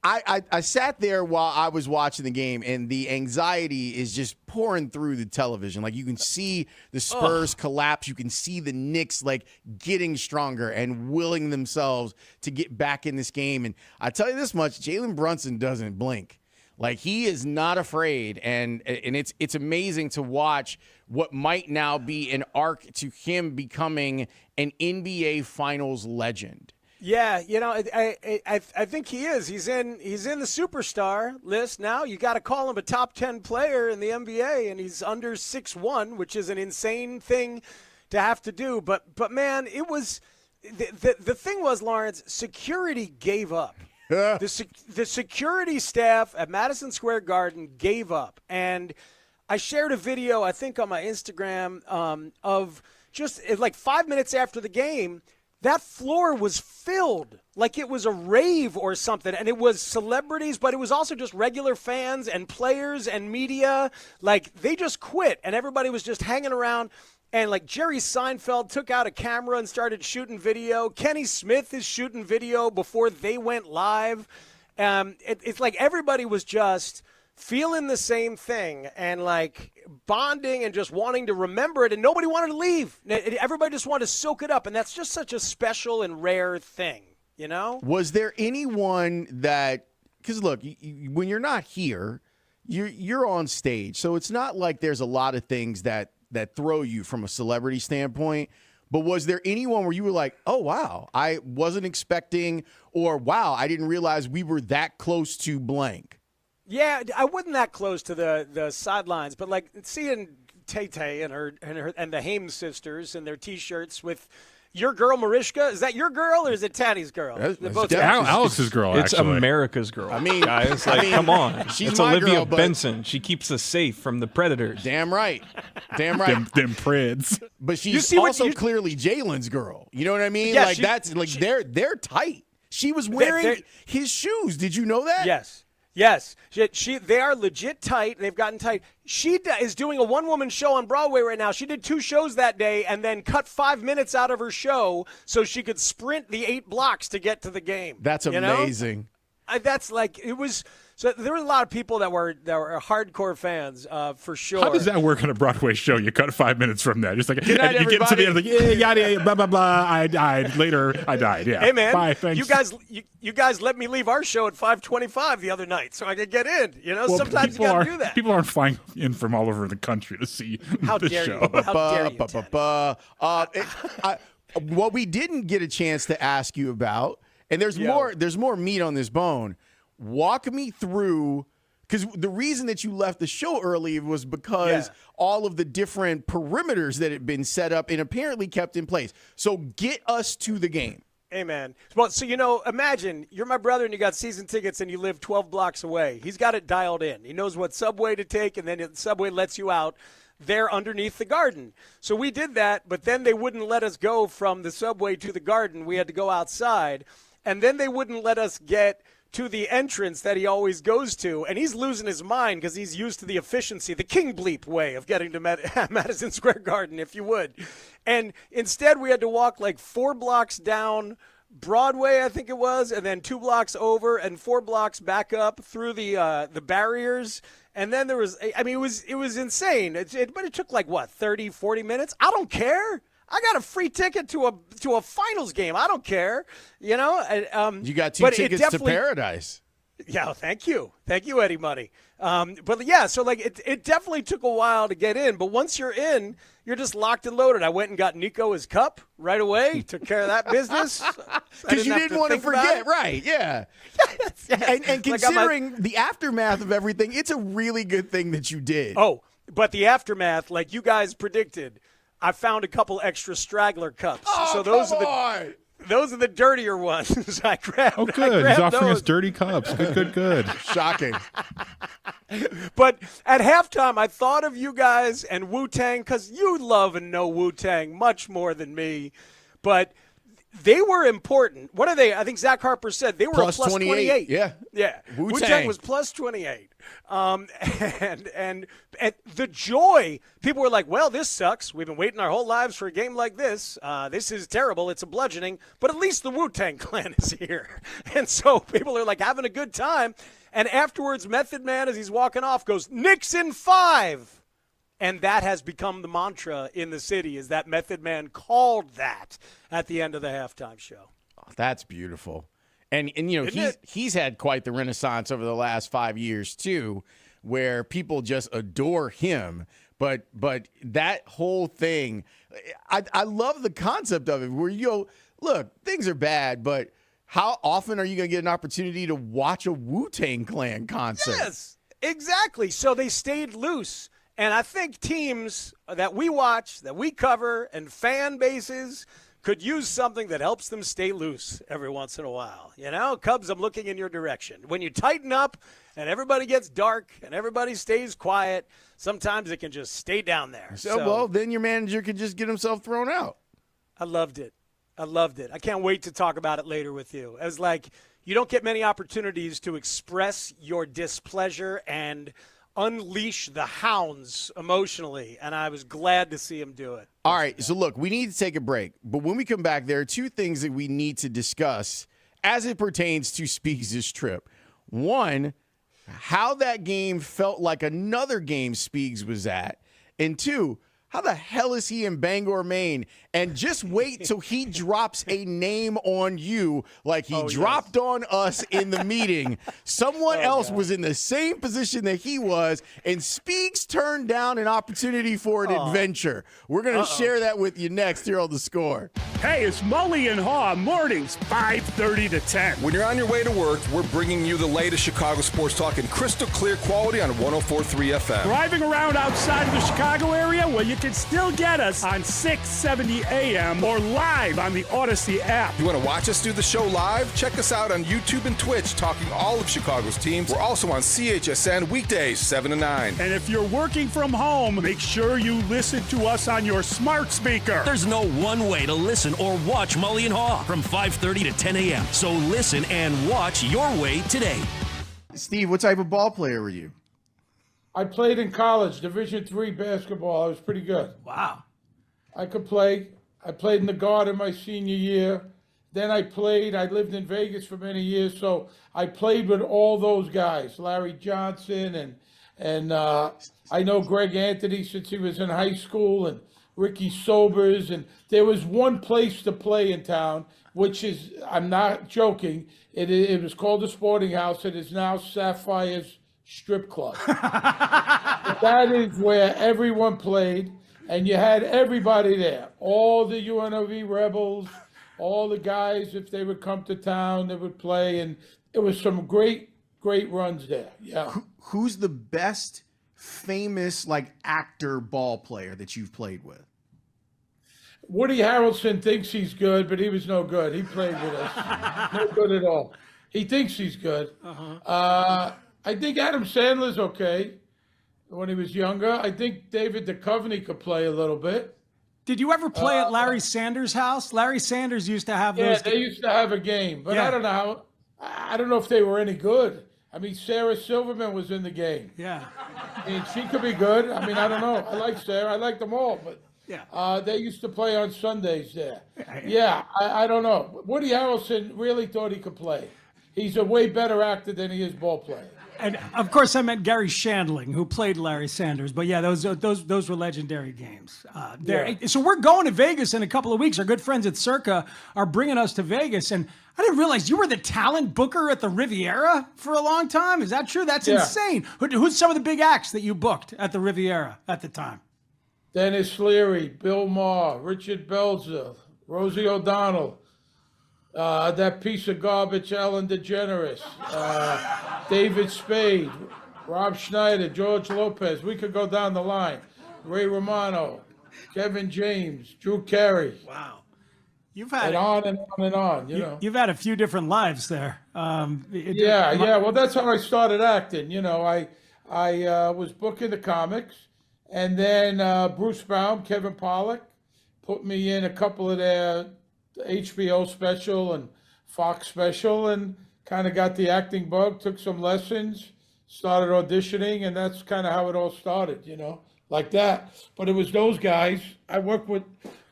I sat there while I was watching the game, and the anxiety is just pouring through the television. Like, you can see the Spurs collapse. You can see the Knicks, like, getting stronger and willing themselves to get back in this game. And I tell you this much, Jalen Brunson doesn't blink. Like, he is not afraid, and it's amazing to watch what might now be an arc to him becoming an NBA Finals legend. Yeah, you know, I think he is. He's in the superstar list now. You got to call him a top 10 player in the NBA, and he's under 6'1", which is an insane thing to have to do. But man, it was the thing was, Lawrence, security gave up. The security staff at Madison Square Garden gave up, and I shared a video, I think, on my Instagram of just like 5 minutes after the game. That floor was filled like it was a rave or something, and it was celebrities, but it was also just regular fans and players and media. Like, they just quit, and everybody was just hanging around. And, like, Jerry Seinfeld took out a camera and started shooting video. Kenny Smith is shooting video before they went live. It's like everybody was just feeling the same thing and, like, bonding and just wanting to remember it, and nobody wanted to leave. Everybody just wanted to soak it up, and that's just such a special and rare thing, you know? Was there anyone that – because, look, when you're not here, you're on stage, so it's not like there's a lot of things that throw you from a celebrity standpoint. But was there anyone where you were like, oh, wow, I wasn't expecting, or wow, I didn't realize we were that close to blank? Yeah, I wasn't that close to the sidelines, but like seeing Tay-Tay and the Hames sisters and their T-shirts with your girl Mariska. Is that your girl or is it Tanny's girl? That's Alex's girl. It's actually America's girl. I mean, guys, like, come on. She's it's my Olivia girl, but Benson. She keeps us safe from the predators. Damn right. Damn right. them Preds. But she's also clearly Jalen's girl. You know what I mean? Yeah, like that's like they're tight. She was wearing his shoes. Did you know that? Yes. Yes, they are legit tight. They've gotten tight. She is doing a one-woman show on Broadway right now. She did 2 shows that day and then cut 5 minutes out of her show so she could sprint the 8 blocks to get to the game. That's amazing. That's like it was. So there were a lot of people that were hardcore fans for sure. How does that work on a Broadway show? You cut 5 minutes from that. Just like Good night, you get to the end, like yada blah blah blah. I died later. I died. Yeah. Hey man, bye. Thanks. you guys let me leave our show at 5:25 the other night so I could get in. Well, sometimes you gotta do that. People aren't flying in from all over the country to see the show. How dare you? What we didn't get a chance to ask you about, and there's more meat on this bone. Walk me through, because the reason that you left the show early was because all of the different perimeters that had been set up and apparently kept in place. So get us to the game. Hey, man. Well, so, imagine you're my brother and you got season tickets and you live 12 blocks away. He's got it dialed in. He knows what subway to take, and then the subway lets you out there underneath the garden. So we did that, but then they wouldn't let us go from the subway to the garden. We had to go outside, and then they wouldn't let us get to the entrance that he always goes to, and he's losing his mind because he's used to the efficiency, the king bleep way of getting to Madison Square Garden, if you would. And instead, we had to walk like 4 blocks down Broadway, I think it was, and then 2 blocks over and 4 blocks back up through the barriers. And then there was, it was insane. But it took like, 30, 40 minutes? I don't care. I got a free ticket to a finals game. I don't care, You got 2 tickets to paradise. Yeah, thank you, Eddie Money. So it definitely took a while to get in, but once you're in, you're just locked and loaded. I went and got Nico his cup right away. Took care of that business because you didn't want to forget, right? Yeah. Yes. And considering the aftermath of everything, it's a really good thing that you did. Oh, but the aftermath, like you guys predicted. I found a couple extra straggler cups. So those are the dirtier ones. I grabbed. Oh, good. He's offering those. us dirty cups. Good. Shocking. But at halftime, I thought of you guys and Wu-Tang because you love and know Wu-Tang much more than me. But they were important. What are they? I think Zach Harper said they were plus 28. Yeah. Wu-Tang was plus 28. And the joy, people were like, well, this sucks. We've been waiting our whole lives for a game like this. This is terrible. It's a bludgeoning. But at least the Wu-Tang Clan is here. And so people are like having a good time. And afterwards, Method Man, as he's walking off, goes, Knicks in 5. And that has become the mantra in the city, is that Method Man called that at the end of the halftime show. Oh, that's beautiful. And he's had quite the renaissance over the last 5 years, too, where people just adore him. But that whole thing, I love the concept of it, where you go, look, things are bad, but how often are you going to get an opportunity to watch a Wu-Tang Clan concert? Yes, exactly. So they stayed loose. And I think teams that we watch, that we cover, and fan bases could use something that helps them stay loose every once in a while. Cubs, I'm looking in your direction. When you tighten up and everybody gets dark and everybody stays quiet, sometimes it can just stay down there. Well, then your manager could just get himself thrown out. I loved it. I can't wait to talk about it later with you. It was like you don't get many opportunities to express your displeasure and unleash the hounds emotionally, and I was glad to see him do it. All right, so look, we need to take a break, but when we come back, there are 2 things that we need to discuss as it pertains to Speegs' trip. One, how that game felt like another game Speegs was at, and 2, how the hell is he in Bangor, Maine? And just wait till he drops a name on you like he dropped on us in the meeting. Someone else was in the same position that he was, and Speegs turned down an opportunity for an adventure. We're going to share that with you next here on The Score. Hey, it's Mully and Haugh, mornings 5:30 to 10. When you're on your way to work, we're bringing you the latest Chicago sports talk in crystal clear quality on 104.3 FM. Driving around outside of the Chicago area? Well, you can still get us on 670 AM or live on the Odyssey app. You want to watch us do the show live? Check us out on YouTube and Twitch, talking all of Chicago's teams. We're also on CHSN weekdays 7 to 9. And if you're working from home, make sure you listen to us on your smart speaker. There's no one way to listen or watch Mully and Haugh from 5:30 to 10 a.m. So listen and watch your way today. Steve, what type of ball player were you? I played in college, Division III basketball. I was pretty good. Wow. I could play. I played in the Garden my senior year. Then I lived in Vegas for many years, so I played with all those guys, Larry Johnson, and I know Greg Anthony since he was in high school, and Ricky Sobers. And there was one place to play in town, which is, I'm not joking, it was called the Sporting House. It is now Sapphire's Strip Club. That is where everyone played, and you had everybody there, all the UNLV Rebels, all the guys, if they would come to town, they would play, and it was some great runs there. Yeah. Who's the best famous actor ball player that you've played with? Woody Harrelson thinks he's good, but he was no good. He played with us. No good at all. He thinks he's good. I think Adam Sandler's okay when he was younger. I think David Duchovny could play a little bit. Did you ever play at Larry Sanders' house? Larry Sanders used to have those. Yeah, they used to have a game, but I don't know I don't know if they were any good. I mean, Sarah Silverman was in the game. Yeah. I mean, she could be good. I mean, I don't know. I like Sarah. I like them all, but they used to play on Sundays there. Yeah, I don't know. Woody Harrelson really thought he could play. He's a way better actor than he is ball player. And of course, I meant Gary Shandling, who played Larry Sanders. But yeah, those were legendary games. So we're going to Vegas in a couple of weeks. Our good friends at Circa are bringing us to Vegas, and I didn't realize you were the talent booker at the Riviera for a long time. Is that true? That's insane. Who's some of the big acts that you booked at the Riviera at the time? Dennis Leary, Bill Maher, Richard Belzer, Rosie O'Donnell. That piece of garbage, Ellen DeGeneres, David Spade, Rob Schneider, George Lopez. We could go down the line. Ray Romano, Kevin James, Drew Carey. Wow. You've had and on and on and on, you know. You've had a few different lives there. Well, that's how I started acting. You know, I was booking the comics, and then Bruce Baum, Kevin Pollak put me in a couple of their HBO special and Fox special, and kind of got the acting bug, took some lessons, started auditioning, and that's kind of how it all started, you know, like that. But it was those guys. I worked with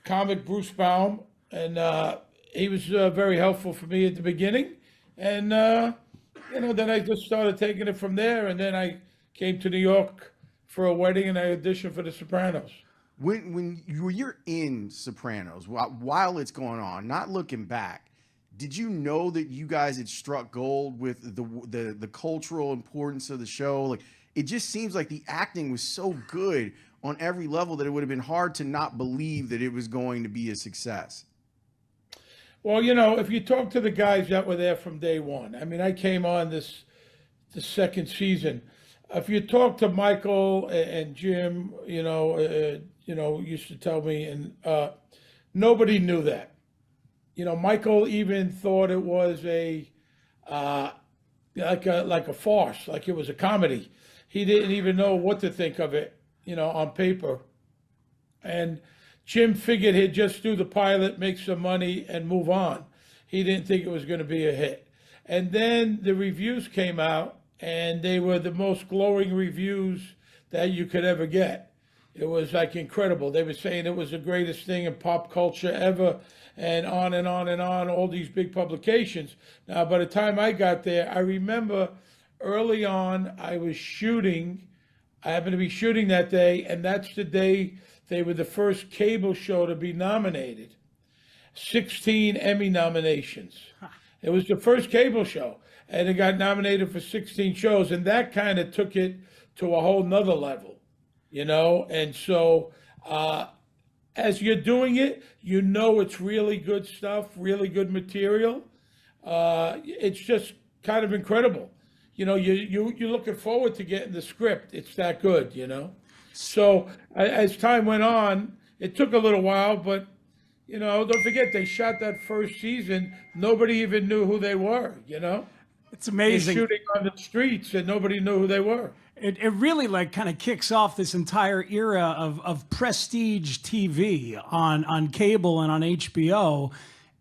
comic Bruce Baum, and he was very helpful for me at the beginning. And, then I just started taking it from there, and then I came to New York for a wedding, and I auditioned for The Sopranos. When you're in Sopranos, while it's going on, not looking back, did you know that you guys had struck gold with the cultural importance of the show? Like, it just seems like the acting was so good on every level that it would have been hard to not believe that it was going to be a success. Well, you know, if you talk to the guys that were there from day one, I mean, I came on the second season. If you talk to Michael and Jim, used to tell me, and nobody knew that. You know, Michael even thought it was like a farce, like it was a comedy. He didn't even know what to think of it, on paper. And Jim figured he'd just do the pilot, make some money, and move on. He didn't think it was going to be a hit. And then the reviews came out, and they were the most glowing reviews that you could ever get. It was like incredible. They were saying it was the greatest thing in pop culture ever, and on and on and on, all these big publications. Now, by the time I got there, I remember early on I was shooting. I happened to be shooting that day, and that's the day they were the first cable show to be nominated. 16 Emmy nominations. It was the first cable show, and it got nominated for 16 shows, and that kind of took it to a whole nother level, And so as you're doing it, it's really good stuff, really good material. It's just kind of incredible. You're looking forward to getting the script. It's that good, So as time went on, it took a little while, but, don't forget, they shot that first season. Nobody even knew who they were, It's amazing. They're shooting on the streets and nobody knew who they were. It really kind of kicks off this entire era of prestige TV on cable and on HBO.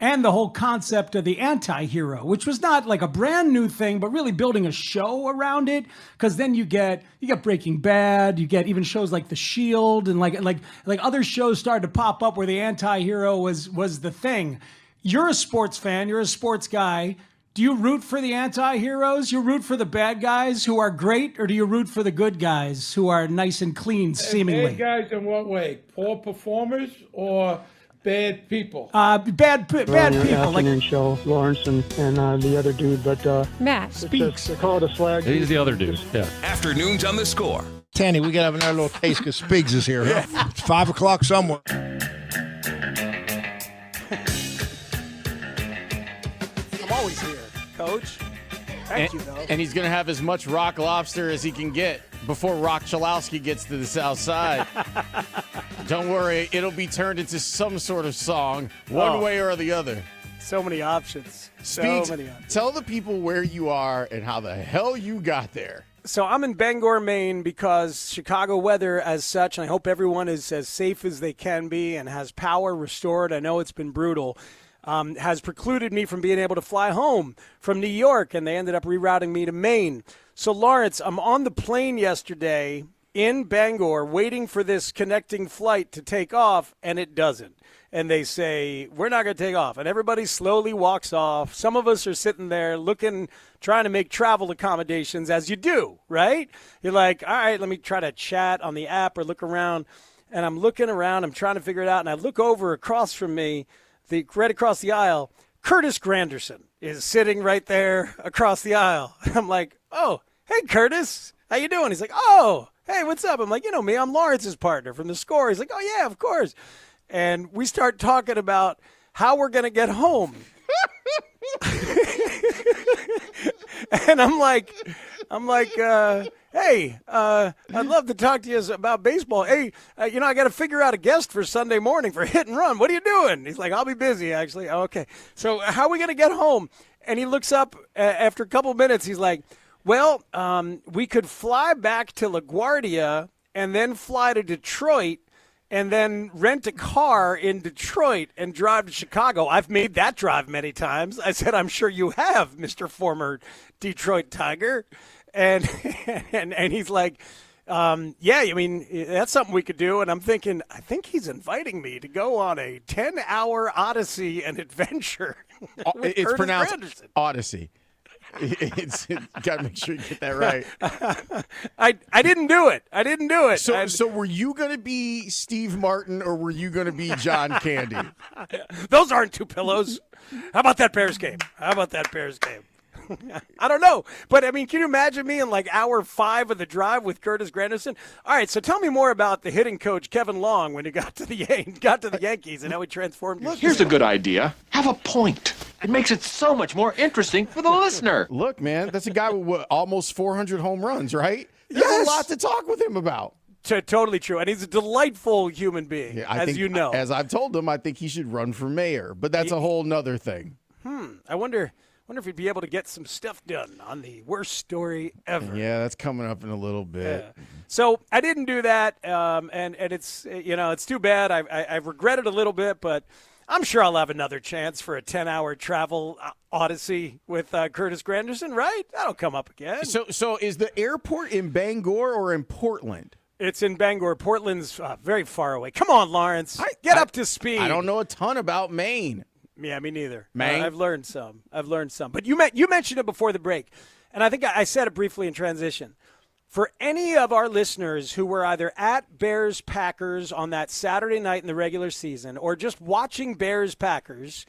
and the whole concept of the anti-hero, which was not like a brand new thing, but really building a show around it. Because then you get Breaking Bad, you get even shows like The Shield, and like other shows started to pop up where the anti-hero was the thing. You're a sports fan, you're a sports guy. Do you root for the anti-heroes? You root for the bad guys who are great, or do you root for the good guys who are nice and clean, seemingly? Bad guys in what way? Poor performers or bad people? Bad people. Afternoon show, Lawrence and the other dude, but Matt speaks. They call it a slag. He's the other dude. Yeah. Afternoons on the Score. Tanny, we got to have another little taste because Spigs is here. Huh? It's 5 o'clock somewhere. I'm always here, Coach. Thank you, though. And he's going to have as much rock lobster as he can get before Rock Chalowski gets to the south side. Don't worry, it'll be turned into some sort of song, one way or the other. So many options. Speaks, So many options. tell the people where you are and how the hell you got there. So I'm in Bangor, Maine, because Chicago weather as such, and I hope everyone is as safe as they can be and has power restored. I know it's been brutal. Has precluded me from being able to fly home from New York, and they ended up rerouting me to Maine. So, Lawrence, I'm on the plane yesterday in Bangor waiting for this connecting flight to take off, and it doesn't. And they say, we're not going to take off. And everybody slowly walks off. Some of us are sitting there looking, trying to make travel accommodations, as you do, right? You're like, all right, let me try to chat on the app or look around. And I'm looking around. I'm trying to figure it out. And I look over across from me, right across the aisle, Curtis Granderson is sitting right there across the aisle. I'm like, oh, hey, Curtis, how you doing? He's like, oh, hey, what's up? I'm like, you know me, I'm Lawrence's partner from the Score. He's like, oh, yeah, of course. And we start talking about how we're going to get home. And I'm like, hey, I'd love to talk to you about baseball. Hey, I got to figure out a guest for Sunday morning for Hit and Run. What are you doing? He's like, I'll be busy, actually. Oh, okay. So how are we going to get home? And he looks up after a couple minutes. He's like, well, we could fly back to LaGuardia and then fly to Detroit and then rent a car in Detroit and drive to Chicago. I've made that drive many times. I said, I'm sure you have, Mr. Former Detroit Tiger. And he's like, yeah, I mean, that's something we could do. And I'm thinking, I think he's inviting me to go on a 10-hour odyssey and adventure. It's pronounced Granderson. Odyssey. It's got to make sure you get that right. I didn't do it. So were you going to be Steve Martin or were you going to be John Candy? Those aren't two pillows. How about that Bears game? I don't know. But, I mean, can you imagine me in like hour 5 of the drive with Curtis Granderson? All right, so tell me more about the hitting coach, Kevin Long, when he got to the Yankees and how he transformed. Look, here's a good idea. Have a point. It makes it so much more interesting for the listener. Look, man, that's a guy with almost 400 home runs, right? There's a lot to talk with him about. Totally true. And he's a delightful human being, you know. As I've told him, I think he should run for mayor. But that's a whole nother thing. I wonder if he'd be able to get some stuff done on the worst story ever. Yeah, that's coming up in a little bit. Yeah. So I didn't do that, and it's it's too bad. I've regretted a little bit, but I'm sure I'll have another chance for a 10-hour travel odyssey with Curtis Granderson, right? That'll come up again. So is the airport in Bangor or in Portland? It's in Bangor. Portland's very far away. Come on, Lawrence. Get up to speed. I don't know a ton about Maine. Yeah, me neither. Maine? I've learned some. But you mentioned it before the break, and I think I said it briefly in transition. For any of our listeners who were either at Bears-Packers on that Saturday night in the regular season or just watching Bears-Packers,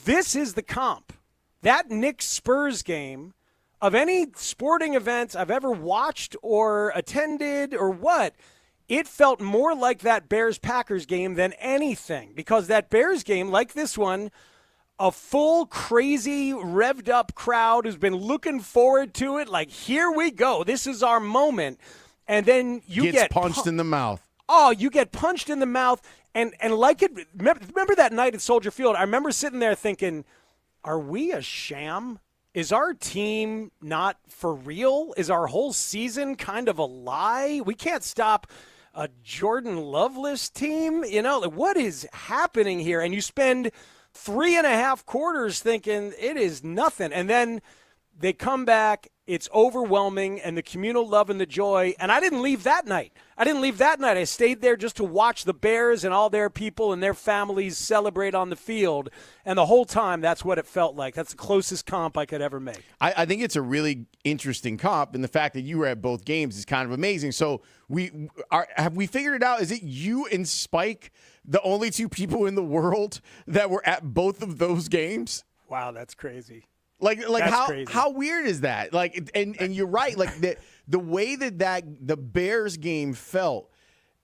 this is the comp. That Knicks-Spurs game of any sporting events I've ever watched or attended or what, it felt more like that Bears-Packers game than anything, because that Bears game, like this one, a full, crazy, revved-up crowd who's been looking forward to it. Like, here we go. This is our moment. And then you get punched in the mouth. Oh, you get punched in the mouth. And like it. Remember that night at Soldier Field? I remember sitting there thinking, are we a sham? Is our team not for real? Is our whole season kind of a lie? We can't stop a Jordan Loveless team? What is happening here? And you spend 3.5 quarters thinking it is nothing. And then they come back, it's overwhelming, and the communal love and the joy. And I didn't leave that night. I stayed there just to watch the Bears and all their people and their families celebrate on the field. And the whole time, that's what it felt like. That's the closest comp I could ever make. I think it's a really interesting comp, and the fact that you were at both games is kind of amazing. So have we figured it out? Is it you and Spike, the only two people in the world that were at both of those games? Wow, that's crazy. Like That's crazy. How weird is that? Like, and you're right. Like the way that the Bears game felt,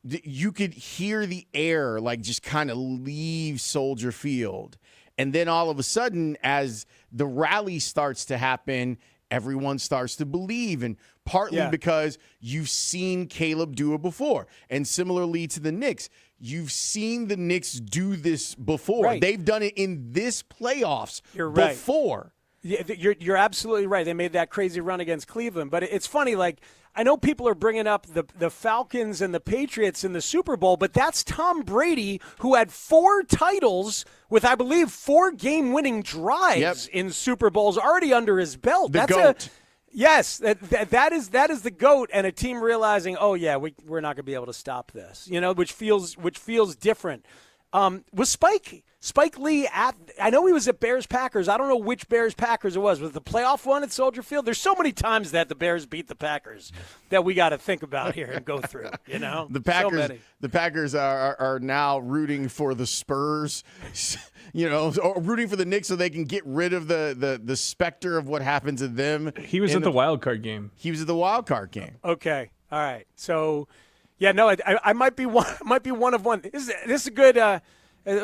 you could hear the air like just kind of leave Soldier Field, and then all of a sudden, as the rally starts to happen, everyone starts to believe, and partly because you've seen Caleb do it before, and similarly to the Knicks. You've seen the Knicks do this before. Right. They've done it in this playoffs right. before. Yeah, you're absolutely right. They made that crazy run against Cleveland. But it's funny, like, I know people are bringing up the Falcons and the Patriots in the Super Bowl, but that's Tom Brady, who had 4 titles with, I believe, 4 game-winning drives in Super Bowls already under his belt. The GOAT. Yes, that is the GOAT, and a team realizing, oh, yeah, we're not going to be able to stop this, which feels different. Was Spike Lee I know he was at Bears-Packers. I don't know which Bears-Packers it was. Was it the playoff one at Soldier Field? There's so many times that the Bears beat the Packers that we got to think about here and go through, The Packers are now rooting for the Spurs, or rooting for the Knicks so they can get rid of the specter of what happened to them. He was at the wild card game. He was at the wild card game. Okay. All right. So, yeah, no, I might be one of one. This is a good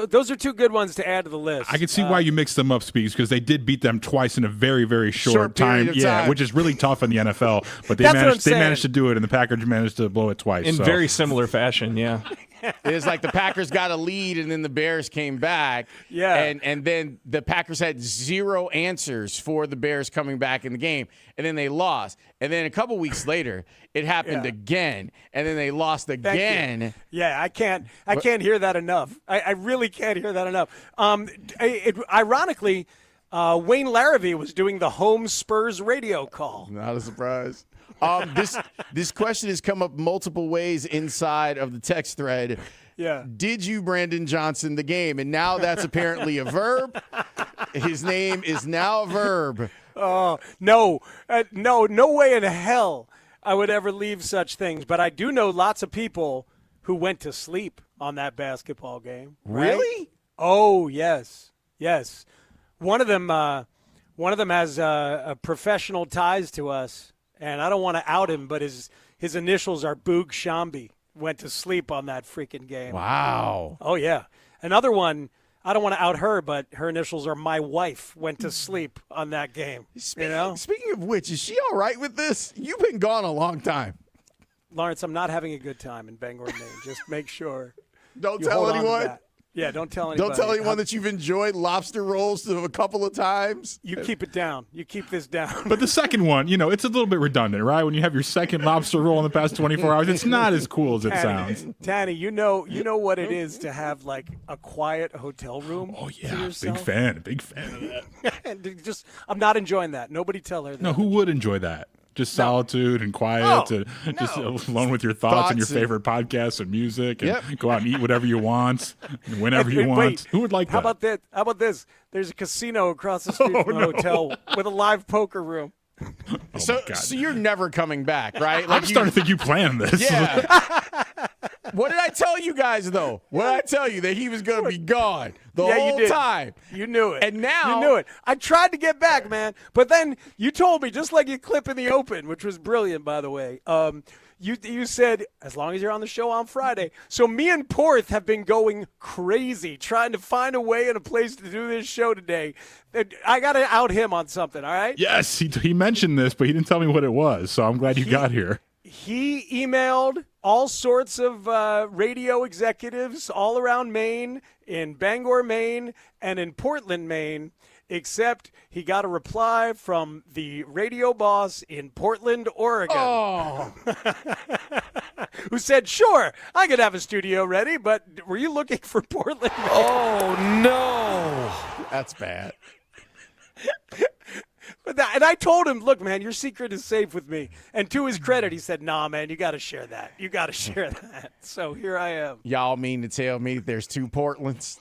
those are 2 good ones to add to the list. I can see why you mixed them up, Speaks, because they did beat them twice in a very, very short time. Yeah, which is really tough in the NFL. But they managed to do it, and the Packers managed to blow it twice. In very similar fashion, yeah. It's like the Packers got a lead, and then the Bears came back. Yeah. And then the Packers had 0 answers for the Bears coming back in the game, and then they lost. And then a couple weeks later, it happened again, and then they lost again. Yeah, I can't hear that enough. I really can't hear that enough. Ironically, Wayne Larrivee was doing the Holmes Spurs radio call. Not a surprise. This question has come up multiple ways inside of the text thread. Yeah. Did you Brandon Johnson the game? And now that's apparently a verb. His name is now a verb. Oh, no way in hell I would ever leave such things. But I do know lots of people who went to sleep on that basketball game. Right? Really? Oh, yes. One of them has professional ties to us. And I don't want to out him, but his initials are Boog Shambi. Went to sleep on that freaking game. Wow. Oh, yeah. Another one, I don't want to out her, but her initials are my wife. Went to sleep on that game. Speaking of which, is she all right with this? You've been gone a long time. Lawrence, I'm not having a good time in Bangor, Maine. Just make sure. Don't tell anyone. Yeah, don't tell anybody. Don't tell anyone that you've enjoyed lobster rolls a couple of times. You keep it down. You keep this down. But the second one, it's a little bit redundant, right? When you have your second lobster roll in the past 24 hours, it's not as cool as it sounds. Tanny, you know what it is to have like a quiet hotel room. Oh yeah, big fan of that. And I'm not enjoying that. Nobody tell her that. No, who would enjoy that? Just solitude and quiet, just alone with your thoughts and your favorite podcasts and music, and go out and eat whatever you want, whenever you want. Wait, who would like that? How about this? There's a casino across the street from the hotel with a live poker room. So you're never coming back, right? I'm starting to think you planned this. Yeah. What did I tell you guys, though? What did I tell you? That he was going to be gone the whole time. You knew it. And now. You knew it. I tried to get back, man. But then you told me, just like your clip in the open, which was brilliant, by the way, you said, as long as you're on the show on Friday. So me and Porth have been going crazy trying to find a way and a place to do this show today. I got to out him on something, all right? Yes, he mentioned this, but he didn't tell me what it was, so I'm glad you got here. He emailed all sorts of radio executives all around Maine, in Bangor, Maine, and in Portland, Maine, except he got a reply from the radio boss in Portland, Oregon. Oh. who said, sure, I could have a studio ready, but were you looking for Portland? Oh, no. That's bad. And I told him, look, man, your secret is safe with me. And to his credit, he said, nah, man, you got to share that. You got to share that. So here I am. Y'all mean to tell me there's 2 Portlands?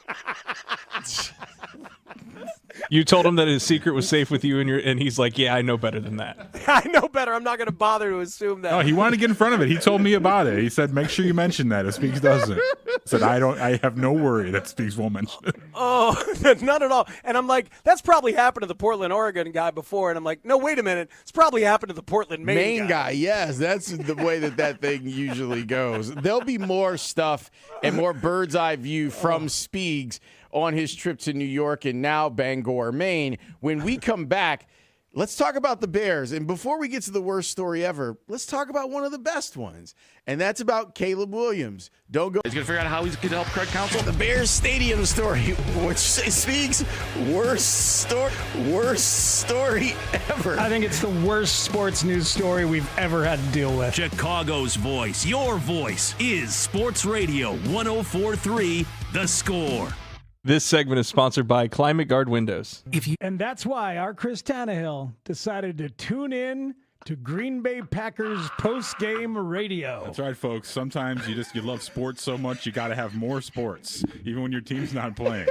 You told him that his secret was safe with you, and he's like, yeah, I know better than that. I know better. I'm not going to bother to assume that. Oh, he wanted to get in front of it. He told me about it. He said, make sure you mention that if Speaks doesn't. He said, I have no worry that Speaks won't mention it. Oh, not at all. And I'm like, that's probably happened to the Portland, Oregon guy before. And I'm like, no, wait a minute. It's probably happened to the Portland, Maine guy. Yes, that's the way that thing usually goes. There'll be more stuff and more bird's eye view from Speaks on his trip to New York and now Bangor, Maine. When we come back, let's talk about the Bears. And before we get to the worst story ever, let's talk about one of the best ones. And that's about Caleb Williams. Don't go. He's going to figure out how he's going to help Craig Counsell. The Bears Stadium story, which Speaks worst story ever. I think it's the worst sports news story we've ever had to deal with. Chicago's voice, your voice, is Sports Radio 104.3 The Score. This segment is sponsored by Climate Guard Windows. And that's why our Chris Tannehill decided to tune in to Green Bay Packers post-game radio. That's right, folks. Sometimes you love sports so much you got to have more sports, even when your team's not playing.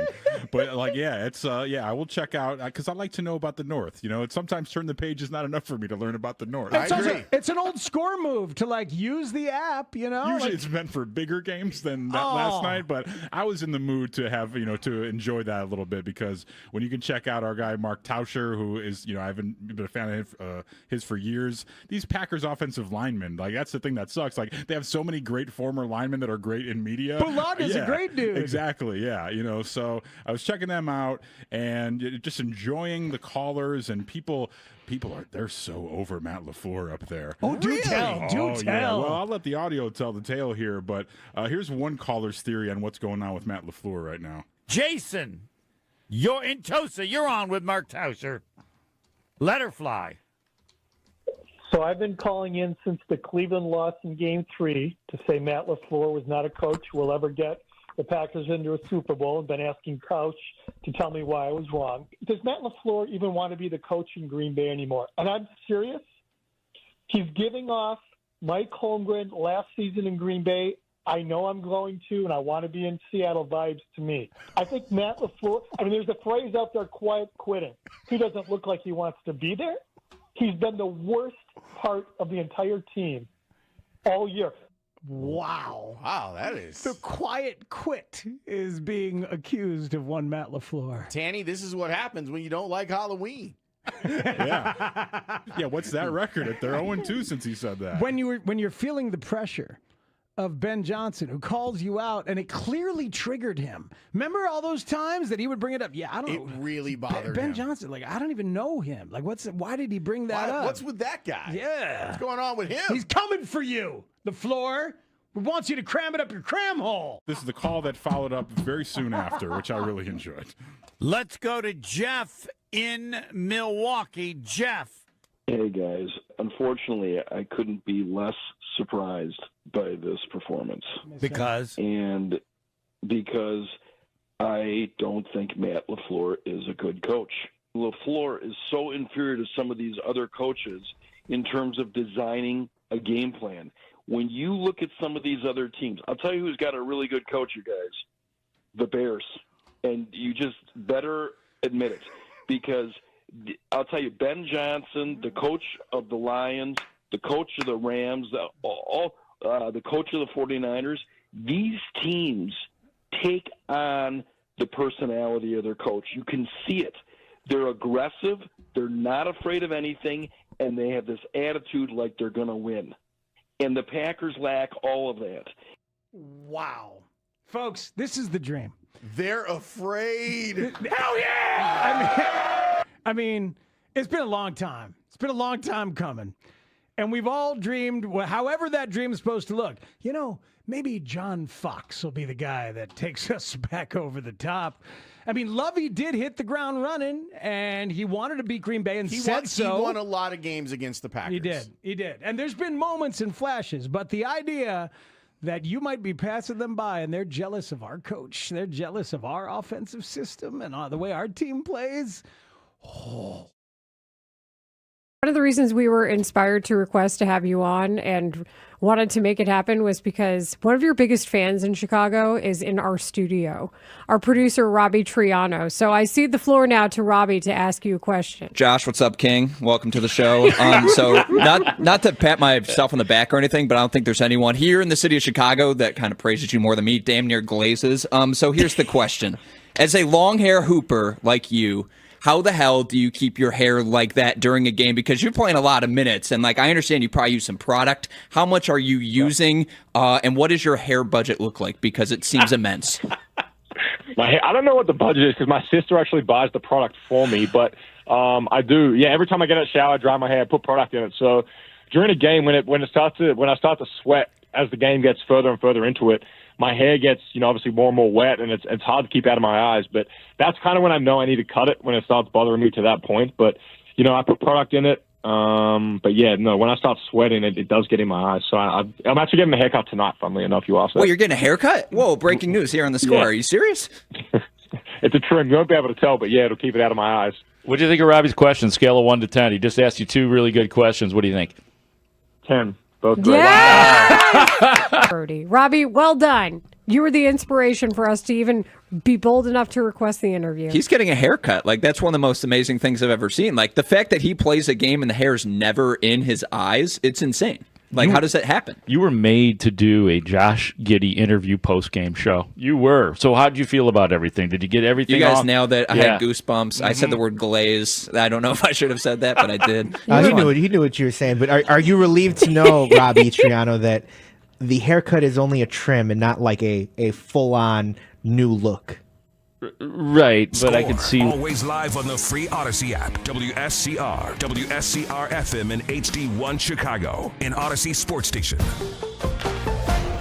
But I will check out because I like to know about the North. It's sometimes turn the page is not enough for me to learn about the North. I agree. It's an old score move to use the app. Usually it's meant for bigger games than that last night, but I was in the mood to have to enjoy that a little bit because when you can check out our guy Mark Tauscher, who is I've been a fan of his for years. These Packers offensive linemen, that's the thing that sucks. They have so many great former linemen that are great in media. Bulaga's a great dude. Exactly, yeah. So I was checking them out and just enjoying the callers and people they're so over Matt LaFleur up there. Oh, do tell. Yeah. Well, I'll let the audio tell the tale here, but here's one caller's theory on what's going on with Matt LaFleur right now. Jason, you're in Tosa. You're on with Mark Tauscher. Let her fly. So I've been calling in since the Cleveland loss in Game 3 to say Matt LaFleur was not a coach who will ever get the Packers into a Super Bowl, and been asking Couch to tell me why I was wrong. Does Matt LaFleur even want to be the coach in Green Bay anymore? And I'm serious. He's giving off Mike Holmgren last season in Green Bay. I know I'm going to, and I want to be in Seattle vibes to me. I think Matt LaFleur, there's a phrase out there, quiet quitting. He doesn't look like he wants to be there. He's been the worst part of the entire team all year. Wow, that is... The quiet quit is being accused of one Matt LaFleur. Tanny, this is what happens when you don't like Halloween. Yeah, what's that record? They're 0-2 since he said that. When you're feeling the pressure of Ben Johnson, who calls you out, and it clearly triggered him. Remember all those times that he would bring it up? Yeah, I don't know. It really bothered him. Ben Johnson, I don't even know him. Why did he bring that up? What's with that guy? Yeah. What's going on with him? He's coming for you, LaFleur. He wants you to cram it up your cram hole. This is the call that followed up very soon after, which I really enjoyed. Let's go to Jeff in Milwaukee. Jeff. Hey, guys. Unfortunately, I couldn't be less surprised by this performance. Because I don't think Matt LaFleur is a good coach. LaFleur is so inferior to some of these other coaches in terms of designing a game plan. When you look at some of these other teams, I'll tell you who's got a really good coach, you guys. The Bears. And you just better admit it. Because I'll tell you, Ben Johnson, the coach of the Lions, the coach of the Rams, the coach of the 49ers, these teams take on the personality of their coach. You can see it. They're aggressive, they're not afraid of anything, and they have this attitude like they're going to win. And the Packers lack all of that. Wow. Folks, this is the dream. They're afraid. Hell yeah! I mean, it's been a long time. It's been a long time coming. And we've all dreamed, however that dream is supposed to look. Maybe John Fox will be the guy that takes us back over the top. I mean, Lovey did hit the ground running, and he wanted to beat Green Bay and said so. He won a lot of games against the Packers. He did. And there's been moments and flashes, but the idea that you might be passing them by and they're jealous of our coach, they're jealous of our offensive system and the way our team plays. Oh. One of the reasons we were inspired to request to have you on and wanted to make it happen was because one of your biggest fans in Chicago is in our studio, our producer, Robbie Triano. So I cede the floor now to Robbie to ask you a question. Josh, what's up, King? Welcome to the show. So not to pat myself on the back or anything, but I don't think there's anyone here in the city of Chicago that kind of praises you more than me, damn near glazes. So here's the question. As a long hair hooper like you, how the hell do you keep your hair like that during a game? Because you're playing a lot of minutes, and I understand you probably use some product. How much are you using, and what does your hair budget look like? Because it seems immense. I don't know what the budget is because my sister actually buys the product for me, but I do. Yeah, every time I get in a shower, I dry my hair, put product in it. So during a game, when I start to sweat as the game gets further and further into it, my hair gets, obviously more and more wet, and it's hard to keep out of my eyes. But that's kind of when I know I need to cut it, when it starts bothering me to that point. But, I put product in it. But, yeah, no, when I start sweating, it does get in my eyes. So I'm actually getting a haircut tonight, funnily enough, you asked. Well, you're getting a haircut? Whoa, breaking news here on The Score. Yeah. Are you serious? It's a trim. You won't be able to tell, but, yeah, it'll keep it out of my eyes. What do you think of Robbie's question, scale of 1 to 10? He just asked you 2 really good questions. What do you think? 10. Both great. Yeah! Brody. Robbie, well done. You were the inspiration for us to even be bold enough to request the interview. He's getting a haircut. That's one of the most amazing things I've ever seen. The fact that he plays a game and the hair's never in his eyes, it's insane. How does that happen? You were made to do a Josh Giddey interview post-game show. You were. So how did you feel about everything? Did you get everything You guys off? nailed it. I Yeah. had goosebumps. I said the word glaze. I don't know if I should have said that, but I did. He knew what you were saying. But are you relieved to know, Robbie Triano, that the haircut is only a trim and not like a full-on new look? Right, Score. but I can see. Always live on the free Odyssey app. WSCR, WSCR FM and HD1 Chicago, an Odyssey sports station.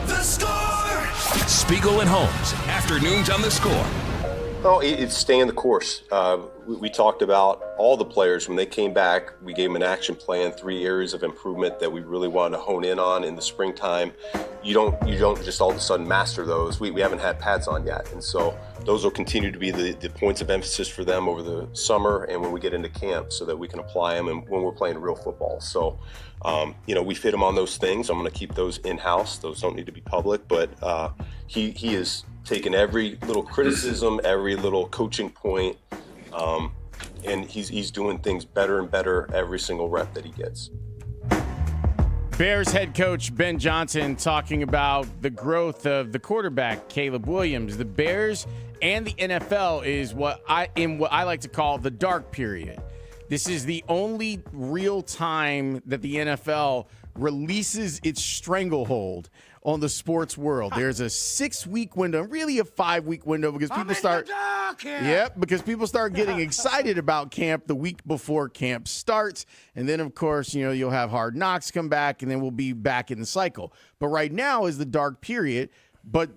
The Score! Spiegel and Holmes, afternoons on The Score. Oh, it's staying the course. We talked about all the players when they came back. We gave them an action plan, 3 areas of improvement that we really wanted to hone in on in the springtime. You don't just all of a sudden master those. We haven't had pads on yet, and so those will continue to be the points of emphasis for them over the summer and when we get into camp, so that we can apply them and when we're playing real football. So, we fit him on those things. I'm going to keep those in-house. Those don't need to be public, but he is taken every little criticism, every little coaching point, and he's doing things better and better every single rep that he gets. Bears head coach Ben Johnson talking about the growth of the quarterback, Caleb Williams. The Bears and the NFL is what I like to call the dark period. This is the only real time that the NFL releases its stranglehold on the sports world. There's a 6-week window, really a 5-week window, because people because people start getting excited about camp the week before camp starts. And then, of course, you'll have Hard Knocks come back, and then we'll be back in the cycle. But right now is the dark period. But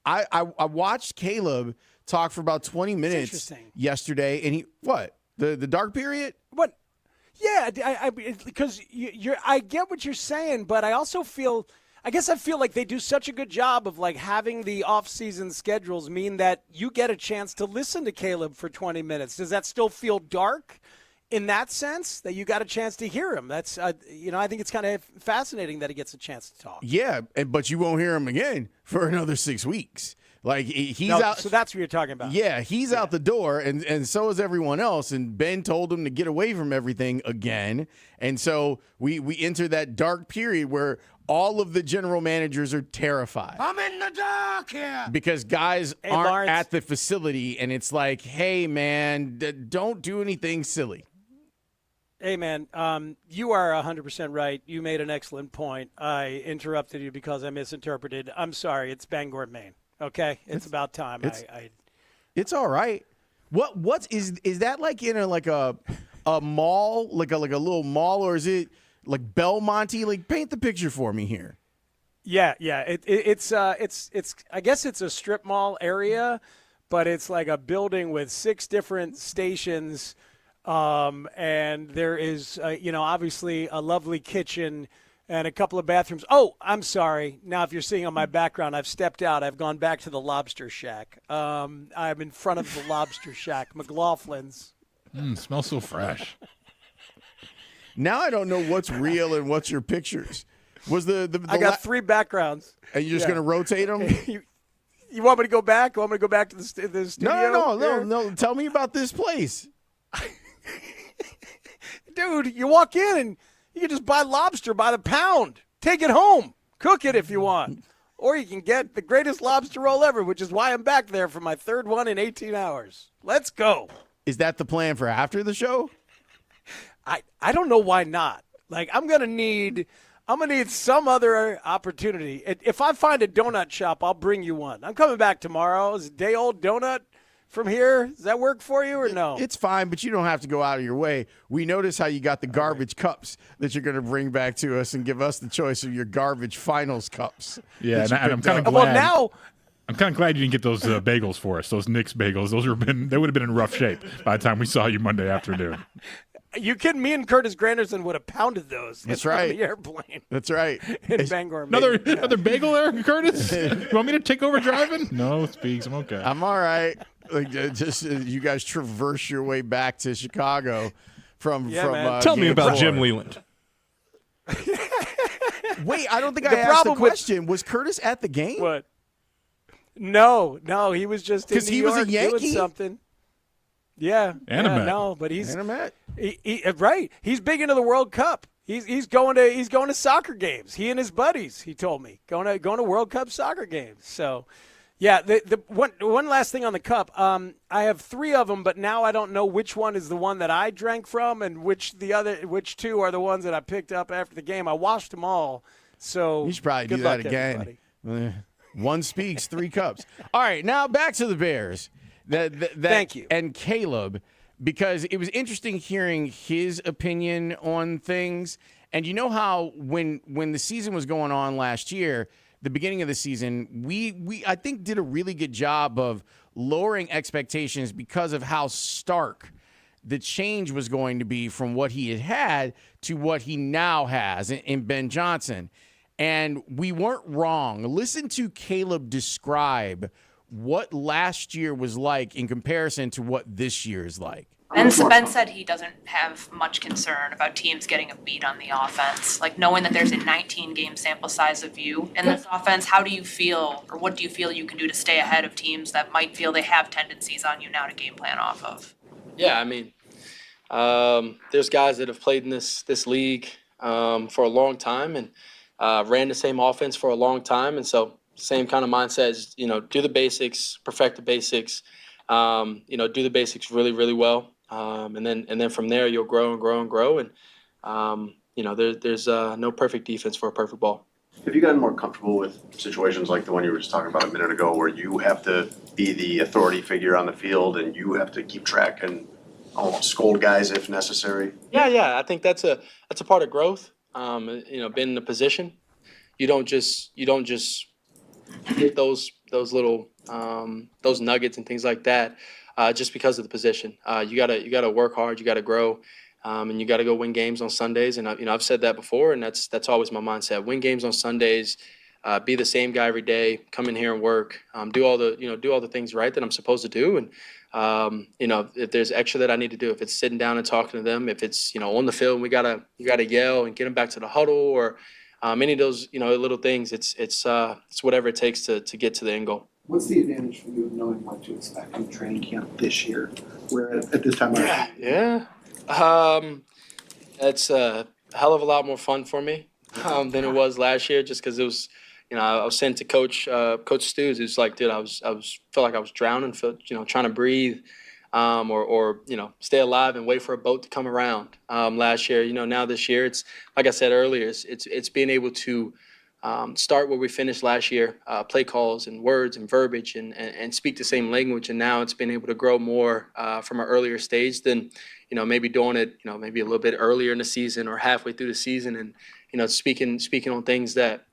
I watched Caleb talk for about 20 minutes yesterday, and the dark period? What? Yeah, because I get what you're saying, but I also feel like they do such a good job of having the off-season schedules mean that you get a chance to listen to Caleb for 20 minutes. Does that still feel dark in that sense, that you got a chance to hear him? That's I think it's kind of fascinating that he gets a chance to talk. Yeah, but you won't hear him again for another 6 weeks. He's out. So that's what you're talking about. Yeah, he's out the door, and so is everyone else. And Ben told him to get away from everything again. And so we enter that dark period where all of the general managers are terrified. I'm in the dark here. Because guys aren't at the facility, and it's like, hey, man, don't do anything silly. Hey, man, you are 100% right. You made an excellent point. I interrupted you because I misinterpreted. I'm sorry. It's Bangor, Maine. Okay? It's about time. It's all right. What is that in a mall, like a little mall, or is it like Belmonte? Paint the picture for me here. Yeah. It's I guess it's a strip mall area, but it's like a building with 6 different stations, and there is, obviously a lovely kitchen and a couple of bathrooms. Oh, I'm sorry. Now, if you're seeing on my background, I've stepped out. I've gone back to the Lobster Shack. I'm in front of the Lobster Shack, McLaughlin's. Smells so fresh. Now I don't know what's real and what's your pictures. Was the I got 3 backgrounds. And you're just going to rotate them? You want me to go back? You want me to go back to the studio? No. Tell me about this place. Dude, you walk in and you can just buy lobster by the pound. Take it home. Cook it if you want. Or you can get the greatest lobster roll ever, which is why I'm back there for my 3rd one in 18 hours. Let's go. Is that the plan for after the show? I don't know why not. Like, I'm gonna need some other opportunity. If I find a donut shop, I'll bring you one. I'm coming back tomorrow. Is a day-old donut from here? Does that work for you or no? It's fine, but you don't have to go out of your way. We notice how you got the garbage cups that you're going to bring back to us and give us the choice of your garbage finals cups. Yeah, and I'm kind of glad. Well, now I'm kind of glad you didn't get those bagels for us. Those Nick's bagels. They would have been in rough shape by the time we saw you Monday afternoon. You kidding? Me and Curtis Granderson would have pounded those. That's right. On the airplane. That's right. In Bangor. Another bagel there, Curtis? You want me to take over driving? No, Speaks. I'm okay. I'm all right. You guys traverse your way back to Chicago from. Tell me about Jim Leland. Wait, I don't think I asked the question. Was Curtis at the game? What? No, he was just in New York was a Yankee? doing something. Yeah, Animate. No, but he's Animate. Right. He's big into the World Cup. He's going to soccer games. He and his buddies. He told me going to World Cup soccer games. So, yeah. The one last thing on the cup. I have 3 of them, but now I don't know which one is the one that I drank from and which 2 are the ones that I picked up after the game. I washed them all. So you should probably do that again. One Speaks, 3 cups. All right, now back to the Bears. Thank you. And Caleb, because it was interesting hearing his opinion on things. And you know how when the season was going on last year, the beginning of the season, we I think did a really good job of lowering expectations because of how stark the change was going to be from what he had to what he now has in Ben Johnson. And we weren't wrong. Listen to Caleb describe what last year was like in comparison to what this year is like. Ben said he doesn't have much concern about teams getting a beat on the offense. Like, knowing that there's a 19-game sample size of you in this offense, how do you feel, or what do you feel you can do to stay ahead of teams that might feel they have tendencies on you now to game plan off of? Yeah, I mean, there's guys that have played in this league for a long time and ran the same offense for a long time, and so same kind of mindset is, do the basics, perfect the basics, do the basics really, really well. And then from there you'll grow and grow and grow. And, there's no perfect defense for a perfect ball. Have you gotten more comfortable with situations like the one you were just talking about a minute ago where you have to be the authority figure on the field and you have to keep track and almost scold guys if necessary? Yeah. I think that's a part of growth. Being in a position, you don't just get those little those nuggets and things like that just because of the position. You gotta work hard, you gotta grow, and you gotta go win games on Sundays. And I've said that before, and that's always my mindset. Win games on Sundays, be the same guy every day, come in here and work, do all the things right that I'm supposed to do. And if there's extra that I need to do, if it's sitting down and talking to them, if it's on the field, and you gotta yell and get them back to the huddle, or any of those, little things, it's whatever it takes to get to the end goal. What's the advantage for you of knowing what to expect in training camp this year, where at this time? Yeah. It's a hell of a lot more fun for me than it was last year, just because it was, I was sent to Coach Stews. It was like, dude, I felt like I was drowning, trying to breathe. Or stay alive and wait for a boat to come around. Last year, now this year, it's like I said earlier, it's being able to start where we finished last year, play calls and words and verbiage and speak the same language. And now it's been able to grow more from an earlier stage than, maybe doing it, maybe a little bit earlier in the season or halfway through the season. And, speaking on things that,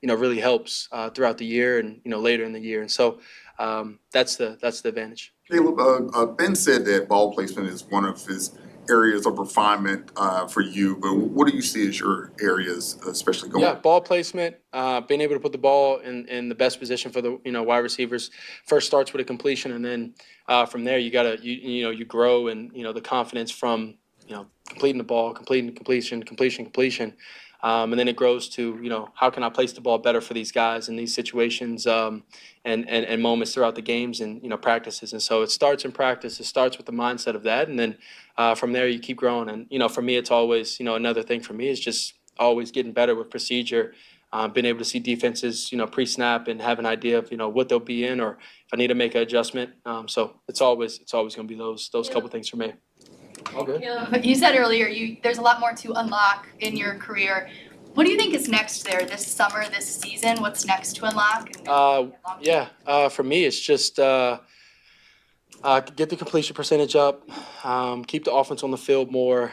really helps throughout the year and, later in the year. And so that's the advantage. Caleb, Ben said that ball placement is one of his areas of refinement for you, but what do you see as your areas, especially going? Yeah, ball placement, being able to put the ball in the best position for the wide receivers. First starts with a completion, and then from there you grow, and the confidence from completing the ball, completion, and then it grows to how can I place the ball better for these guys in these situations and moments throughout the games and practices. And so it starts in practice. It starts with the mindset of that, and then from there you keep growing. And for me, it's always another thing for me is just always getting better with procedure, being able to see defenses pre-snap and have an idea of what they'll be in, or if I need to make an adjustment. So it's always going to be those couple things for me. All good. You said earlier there's a lot more to unlock in your career. What do you think is next there this summer, this season? What's next to unlock? For me, it's just get the completion percentage up, keep the offense on the field more,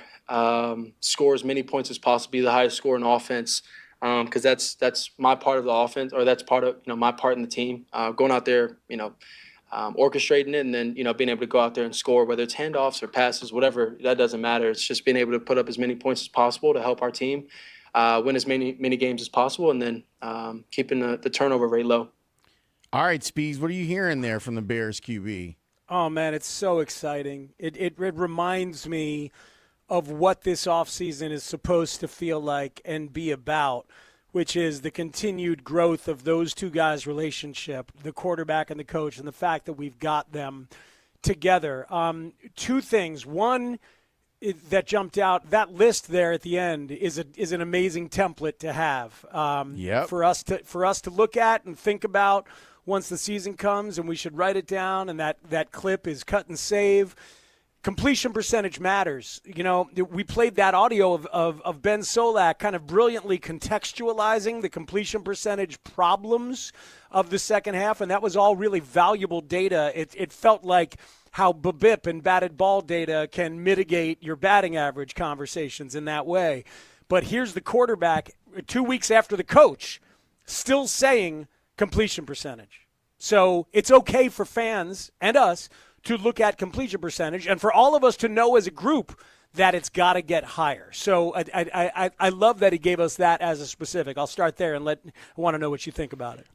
score as many points as possible, be the highest score in offense, because that's my part of the offense, or that's part of my part in the team. Going out there, orchestrating it, and then being able to go out there and score, whether it's handoffs or passes, whatever, that doesn't matter. It's just being able to put up as many points as possible to help our team win as many games as possible, and then keeping the turnover rate low. All right, Speeds, what are you hearing there from the Bears QB? Oh, man, it's so exciting. It reminds me of what this offseason is supposed to feel like and be about, which is the continued growth of those two guys' relationship, the quarterback and the coach, and the fact that we've got them together. Two things. One that jumped out, that list there at the end is an amazing template to have for us to look at and think about once the season comes, and we should write it down, and that clip is cut and save. Completion percentage matters. We played that audio of Ben Solak kind of brilliantly contextualizing the completion percentage problems of the second half, and that was all really valuable data. It felt like how BBIP and batted ball data can mitigate your batting average conversations in that way. But here's the quarterback 2 weeks after the coach still saying completion percentage. So it's okay for fans and us to look at completion percentage, and for all of us to know as a group that it's got to get higher. So I love that he gave us that as a specific. I'll start there and I want to know what you think about it.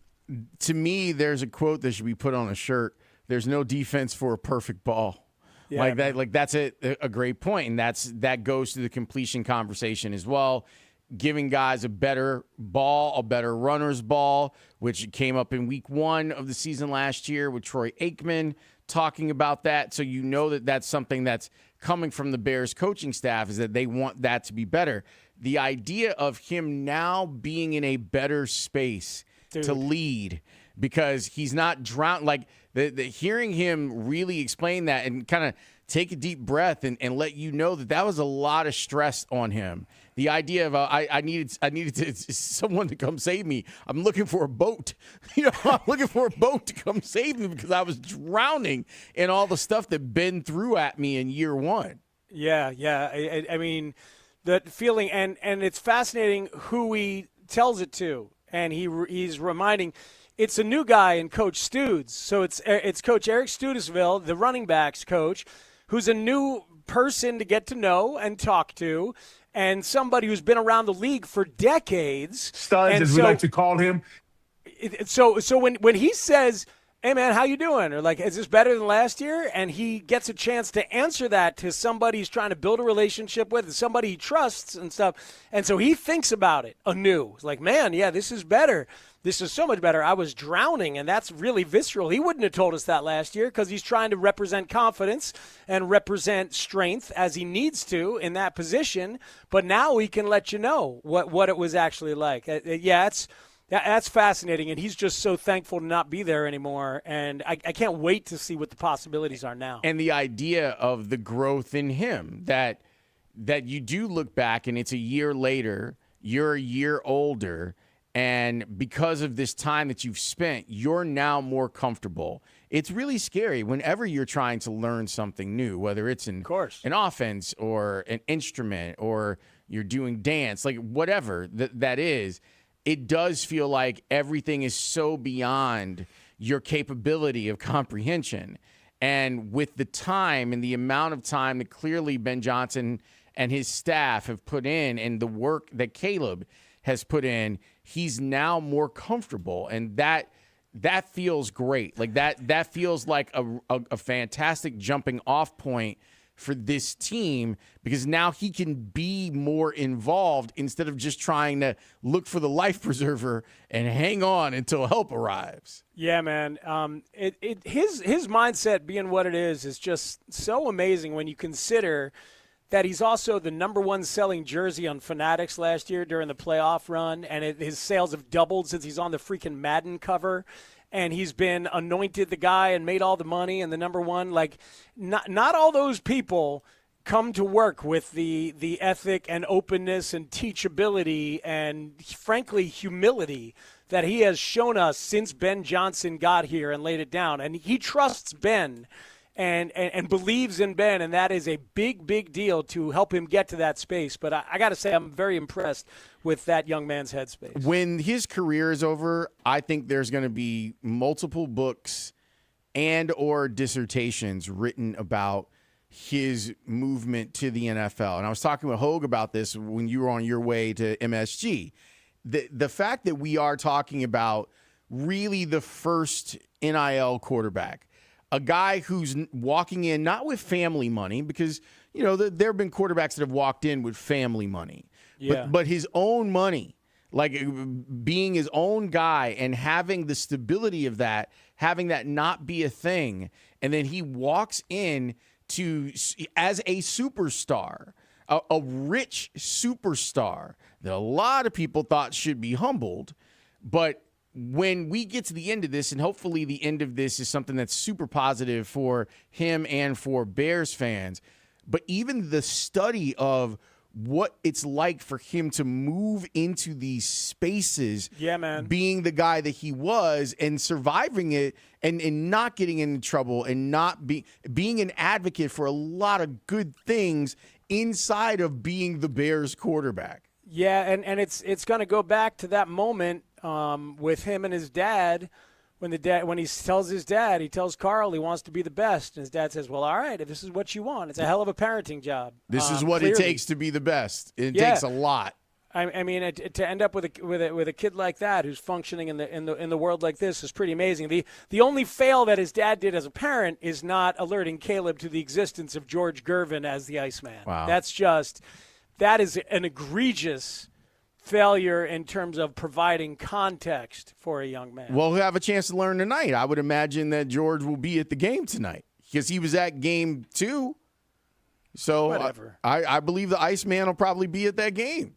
To me, there's a quote that should be put on a shirt. There's no defense for a perfect ball. Yeah, that's a great point, and that goes to the completion conversation as well. Giving guys a better ball, a better runner's ball, which came up in week 1 of the season last year with Troy Aikman talking about that. So that's something that's coming from the Bears coaching staff, is that they want that to be better. The idea of him now being in a better space to lead, because he's not drowned, like the hearing him really explain that and kind of take a deep breath and let you know that was a lot of stress on him. The idea of I needed someone to come save me. I'm looking for a boat. I'm looking for a boat to come save me because I was drowning in all the stuff that Ben threw at me in year 1. Yeah. I mean, the feeling, and it's fascinating who he tells it to, and he's reminding. It's a new guy in Coach Studes. So it's Coach Eric Studesville, the running backs coach, who's a new person to get to know and talk to, and somebody who's been around the league for decades. Studs, as we like to call him. So when he says, hey, man, how you doing? Or like, is this better than last year? And he gets a chance to answer that to somebody he's trying to build a relationship with, somebody he trusts and stuff. And so he thinks about it anew. It's like, man, yeah, this is better. This is so much better. I was drowning, and that's really visceral. He wouldn't have told us that last year because he's trying to represent confidence and represent strength as he needs to in that position. But now he can let you know what it was actually like. That's fascinating, and he's just so thankful to not be there anymore. And I can't wait to see what the possibilities are now. And the idea of the growth in him, that you do look back and it's a year later, you're a year older, and because of this time that you've spent, you're now more comfortable. It's really scary whenever you're trying to learn something new, whether it's an offense or an instrument or you're doing dance, like whatever that is. It does feel like everything is so beyond your capability of comprehension. And with the time and the amount of time that clearly Ben Johnson and his staff have put in and the work that Caleb has put in, he's now more comfortable. And that feels great. Like that feels like a fantastic jumping off point for this team, because now he can be more involved instead of just trying to look for the life preserver and hang on until help arrives. Yeah, man. His mindset being what it is just so amazing when you consider that he's also the #1 selling jersey on Fanatics last year during the playoff run, and his sales have doubled since he's on the freaking Madden cover. And he's been anointed the guy and made all the money and the #1. Like, not all those people come to work with the ethic and openness and teachability and, frankly, humility that he has shown us since Ben Johnson got here and laid it down. And he trusts Ben and believes in Ben, and that is a big, big deal to help him get to that space. But I got to say, I'm very impressed with that young man's headspace. When his career is over, I think there's going to be multiple books and or dissertations written about his movement to the NFL. And I was talking with Haugh about this when you were on your way to MSG. The fact that we are talking about really the first NIL quarterback, a guy who's walking in not with family money, because, you know, there have been quarterbacks that have walked in with family money, but his own money, like being his own guy and having the stability of that, having that not be a thing. And then he walks in as a superstar, a rich superstar that a lot of people thought should be humbled. But when we get to the end of this, and hopefully the end of this is something that's super positive for him and for Bears fans, but even the study of what it's like for him to move into these spaces, being the guy that he was and surviving it and not getting into trouble and not being an advocate for a lot of good things inside of being the Bears quarterback. Yeah, and it's going to go back to that moment with him and his dad, when he tells his dad, he tells Carl he wants to be the best, and his dad says, "Well, all right, if this is what you want, it's a hell of a parenting job. This is what clearly it takes to be the best. It takes a lot." I mean, to end up with a kid like that who's functioning in the world like this is pretty amazing. The only fail that his dad did as a parent is not alerting Caleb to the existence of George Gervin as the Iceman. Wow. That is an egregious failure in terms of providing context for a young man. Well, we'll have a chance to learn tonight. I would imagine that George will be at the game tonight because he was at game 2. So whatever. I believe the Iceman will probably be at that game.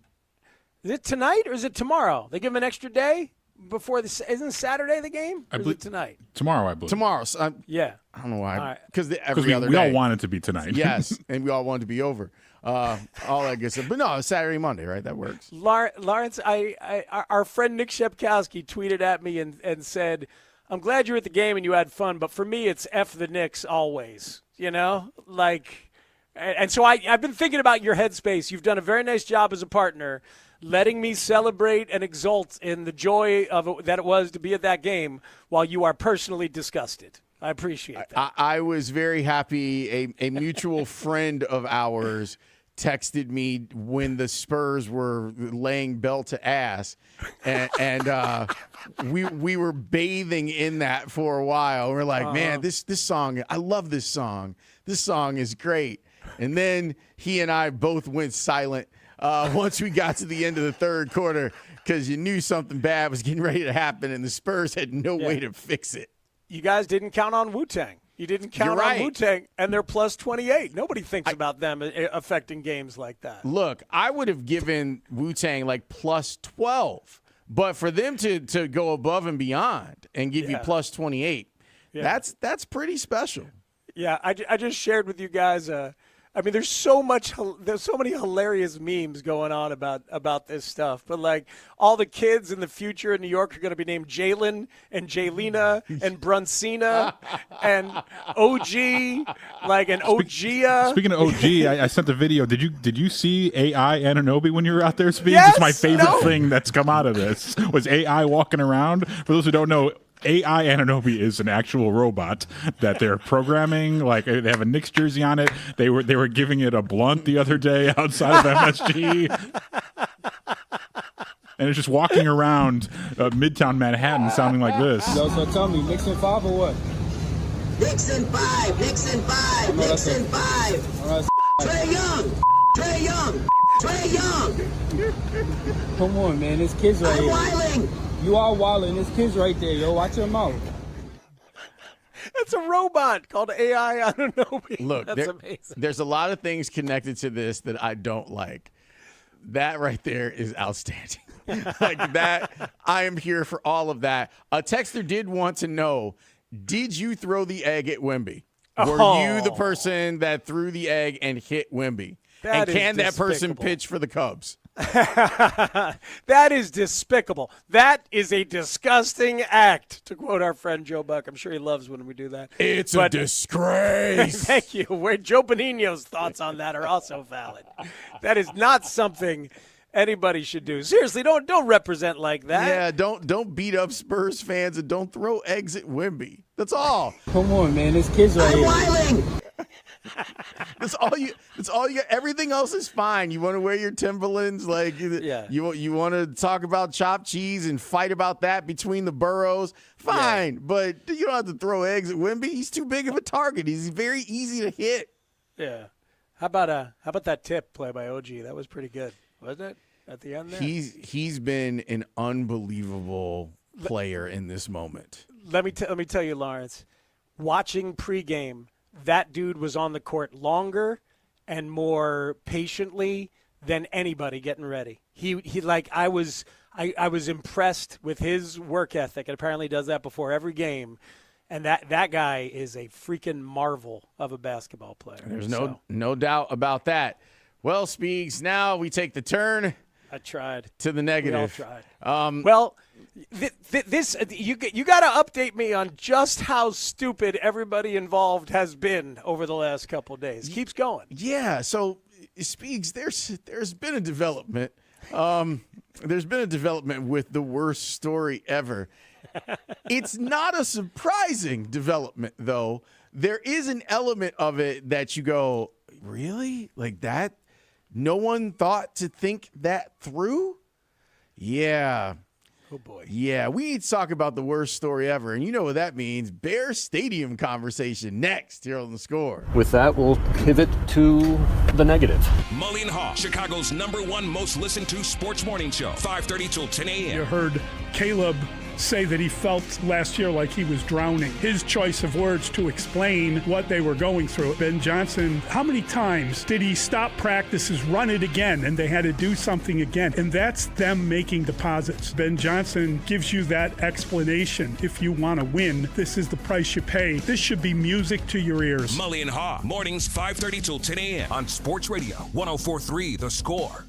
Is it tonight or is it tomorrow? They give him an extra day before this. Isn't Saturday the game? Or is it tonight? Tomorrow, I believe. Tomorrow. So yeah. I don't know why. Right. Because we all want it to be tonight. Yes, and we all want it to be over. All that good stuff. But no, it's Saturday, Monday, right? That works. Lawrence, our friend Nick Shepkowski tweeted at me and said, "I'm glad you were at the game and you had fun, but for me, it's F the Knicks always." You know, like, and so I've been thinking about your headspace. You've done a very nice job as a partner, letting me celebrate and exult in the joy of it, that it was to be at that game, while you are personally disgusted. I appreciate that. I was very happy. A mutual friend of ours texted me when the Spurs were laying bell to ass, and we were bathing in that for a while. We're like, man, this song, I love this song. This song is great. And then he and I both went silent once we got to the end of the third quarter because you knew something bad was getting ready to happen, and the Spurs had no way to fix it. You guys didn't count on Wu-Tang. You didn't count on Wu-Tang, and they're plus 28. Nobody thinks about them affecting games like that. Look, I would have given Wu-Tang like plus 12, but for them to go above and beyond and give you plus 28, that's pretty special. Yeah, I just shared with you guys. I mean, there's so many hilarious memes going on about this stuff. But like, all the kids in the future in New York are going to be named Jalen and Jaylina and Bruncina and OG, like an Ogia. Speaking of OG, I sent the video. Did you see AI Anunoby when you were out there speaking? Yes, it's my favorite thing that's come out of this was AI walking around. For those who don't know, AI Anunoby is an actual robot that they're programming. Like they have a Knicks jersey on it. They were giving it a blunt the other day outside of MSG. And it's just walking around Midtown Manhattan sounding like this. Yo, so tell me, Knicks in 5 or what? Knicks in 5, Knicks in 5, Knicks in 5. All right, Trae Young, Trae Young, Trae Young. come on, man, there's kids right I'm here. wilding. You are wilding, there's kids right there, yo. Watch your mouth. That's a robot called AI Anunoby. Look, That's amazing. there's a lot of things connected to this that I don't like. That right there is outstanding. Like that, I am here for all of that. A texter did want to know, did you throw the egg at Wemby? Were you the person that threw the egg and hit Wemby? That and can is that person despicable. pitch for the Cubs? That is despicable. That is a disgusting act, to quote our friend Joe Buck. I'm sure he loves when we do that. It's a disgrace. Thank you. Where Joe Benigno's thoughts on that are also valid. That is not something anybody should do. Seriously, don't represent like that. Yeah, don't beat up Spurs fans and don't throw eggs at Wemby. That's all. Come on, man, there's kids right here. Wilding. That's all you got. Everything else is fine. You want to wear your Timberlands, like you want to talk about chopped cheese and fight about that between the boroughs. Fine, but you don't have to throw eggs at Wemby. He's too big of a target. He's very easy to hit. Yeah. How about that tip play by OG? That was pretty good, wasn't it? At the end there. He's been an unbelievable player in this moment. Let me tell you, Lawrence. Watching pregame, that dude was on the court longer and more patiently than anybody getting ready. He like I was impressed with his work ethic, and apparently does that before every game. And that guy is a freaking marvel of a basketball player. There's no doubt about that. Well, Speaks, now we take the turn. I tried. To the negative. We all tried. Well, this you got to update me on just how stupid everybody involved has been over the last couple of days. Keeps going. Yeah. So, Speaks, there's been a development. There's been a development with the worst story ever. It's not a surprising development, though. There is an element of it that you go, really? Like that? No one thought to think that through? Yeah. Oh, boy. Yeah, we need to talk about the worst story ever. And you know what that means. Bear Stadium conversation next here on The Score. With that, we'll pivot to the negative. Mully and Haugh, Chicago's #1 most listened to sports morning show, 5:30 till 10 a.m. You heard Caleb say that he felt last year like he was drowning. His choice of words to explain what they were going through. Ben Johnson, how many times did he stop practices, run it again, and they had to do something again? And that's them making deposits. Ben Johnson gives you that explanation. If you want to win, this is the price you pay. This should be music to your ears. Mully and Haugh, mornings 5:30 till 10 a.m. on Sports Radio 104.3 The Score.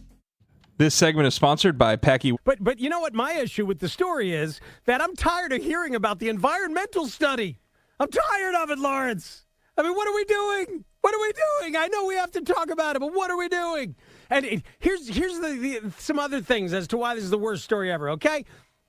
This segment is sponsored by Packy. But you know what my issue with the story is? That I'm tired of hearing about the environmental study. I'm tired of it, Lawrence. I mean, what are we doing? What are we doing? I know we have to talk about it, but what are we doing? And here's some other things as to why this is the worst story ever, okay?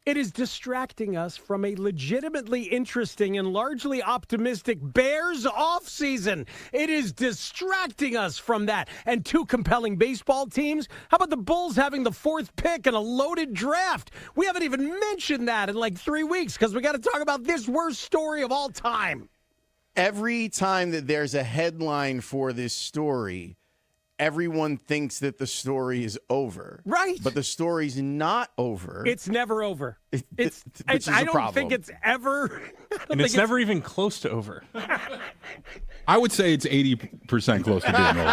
It is distracting us from a legitimately interesting and largely optimistic Bears offseason. It is distracting us from that. And two compelling baseball teams. How about the Bulls having the 4th pick and a loaded draft? We haven't even mentioned that in like 3 weeks because we got to talk about this worst story of all time. Every time that there's a headline for this story, everyone thinks that the story is over. Right. But the story's not over. It's never over. I don't think it's ever. And it's never even close to over. I would say it's 80% close to being over.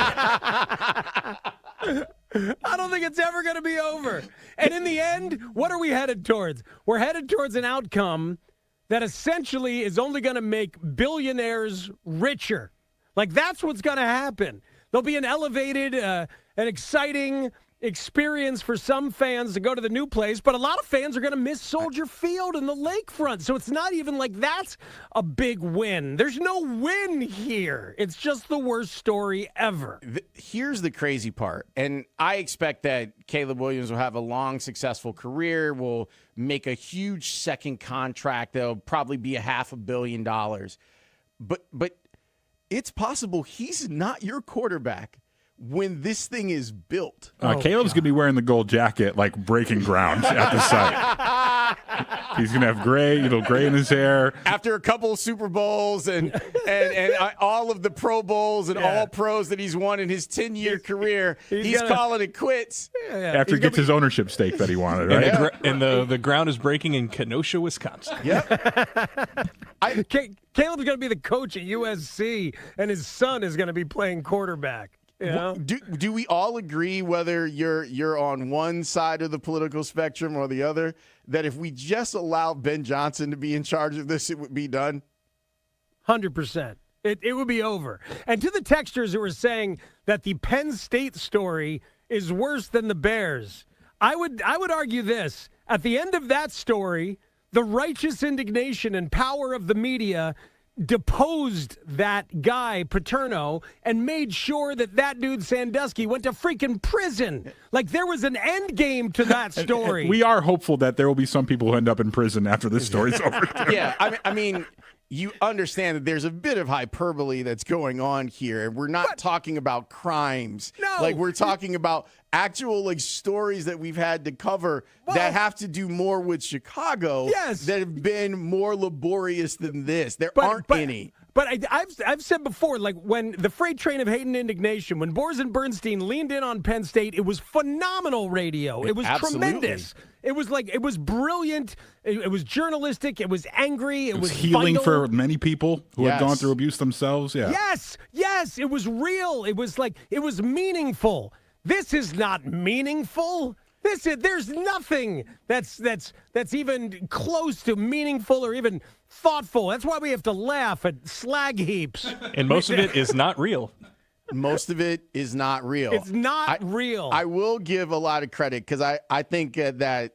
I don't think it's ever going to be over. And in the end, what are we headed towards? We're headed towards an outcome that essentially is only going to make billionaires richer. Like, that's what's going to happen. There'll be an elevated, an exciting experience for some fans to go to the new place, but a lot of fans are going to miss Soldier Field and the lakefront. So it's not even like that's a big win. There's no win here. It's just the worst story ever. Here's the crazy part, and I expect that Caleb Williams will have a long, successful career, will make a huge second contract that'll probably be $500 million. But it's possible he's not your quarterback when this thing is built. Caleb's going to be wearing the gold jacket, like breaking ground at the site. He's going to have little gray in his hair. After a couple of Super Bowls and all of the Pro Bowls and all pros that he's won in his 10-year career, he's calling it quits. After he gets his ownership stake that he wanted, right? And the ground is breaking in Kenosha, Wisconsin. Yep. Caleb's going to be the coach at USC, and his son is going to be playing quarterback. You know? Do we all agree, whether you're on one side of the political spectrum or the other, that if we just allowed Ben Johnson to be in charge of this, it would be done? 100%. It would be over. And to the texters who were saying that the Penn State story is worse than the Bears, I would argue this. At the end of that story, the righteous indignation and power of the media deposed that guy, Paterno, and made sure that dude, Sandusky, went to freaking prison. Like, there was an end game to that story. We are hopeful that there will be some people who end up in prison after this story's over. Yeah, I mean, you understand that there's a bit of hyperbole that's going on here. We're not talking about crimes. No. Like, we're talking about actual stories that we've had to cover that have to do more with Chicago that have been more laborious than this. There aren't any. But I've said before, like, when the freight train of hate and indignation, when Boers and Bernstein leaned in on Penn State, it was phenomenal radio. It was tremendous. It was brilliant. It was journalistic. It was angry. It was healing vital for many people who had gone through abuse themselves. Yeah. Yes. It was real. It was meaningful. This is not meaningful. There's nothing that's even close to meaningful or even thoughtful. That's why we have to laugh at slag heaps. And most of it is not real. Most of it is not real. It's not real. I will give a lot of credit because I think that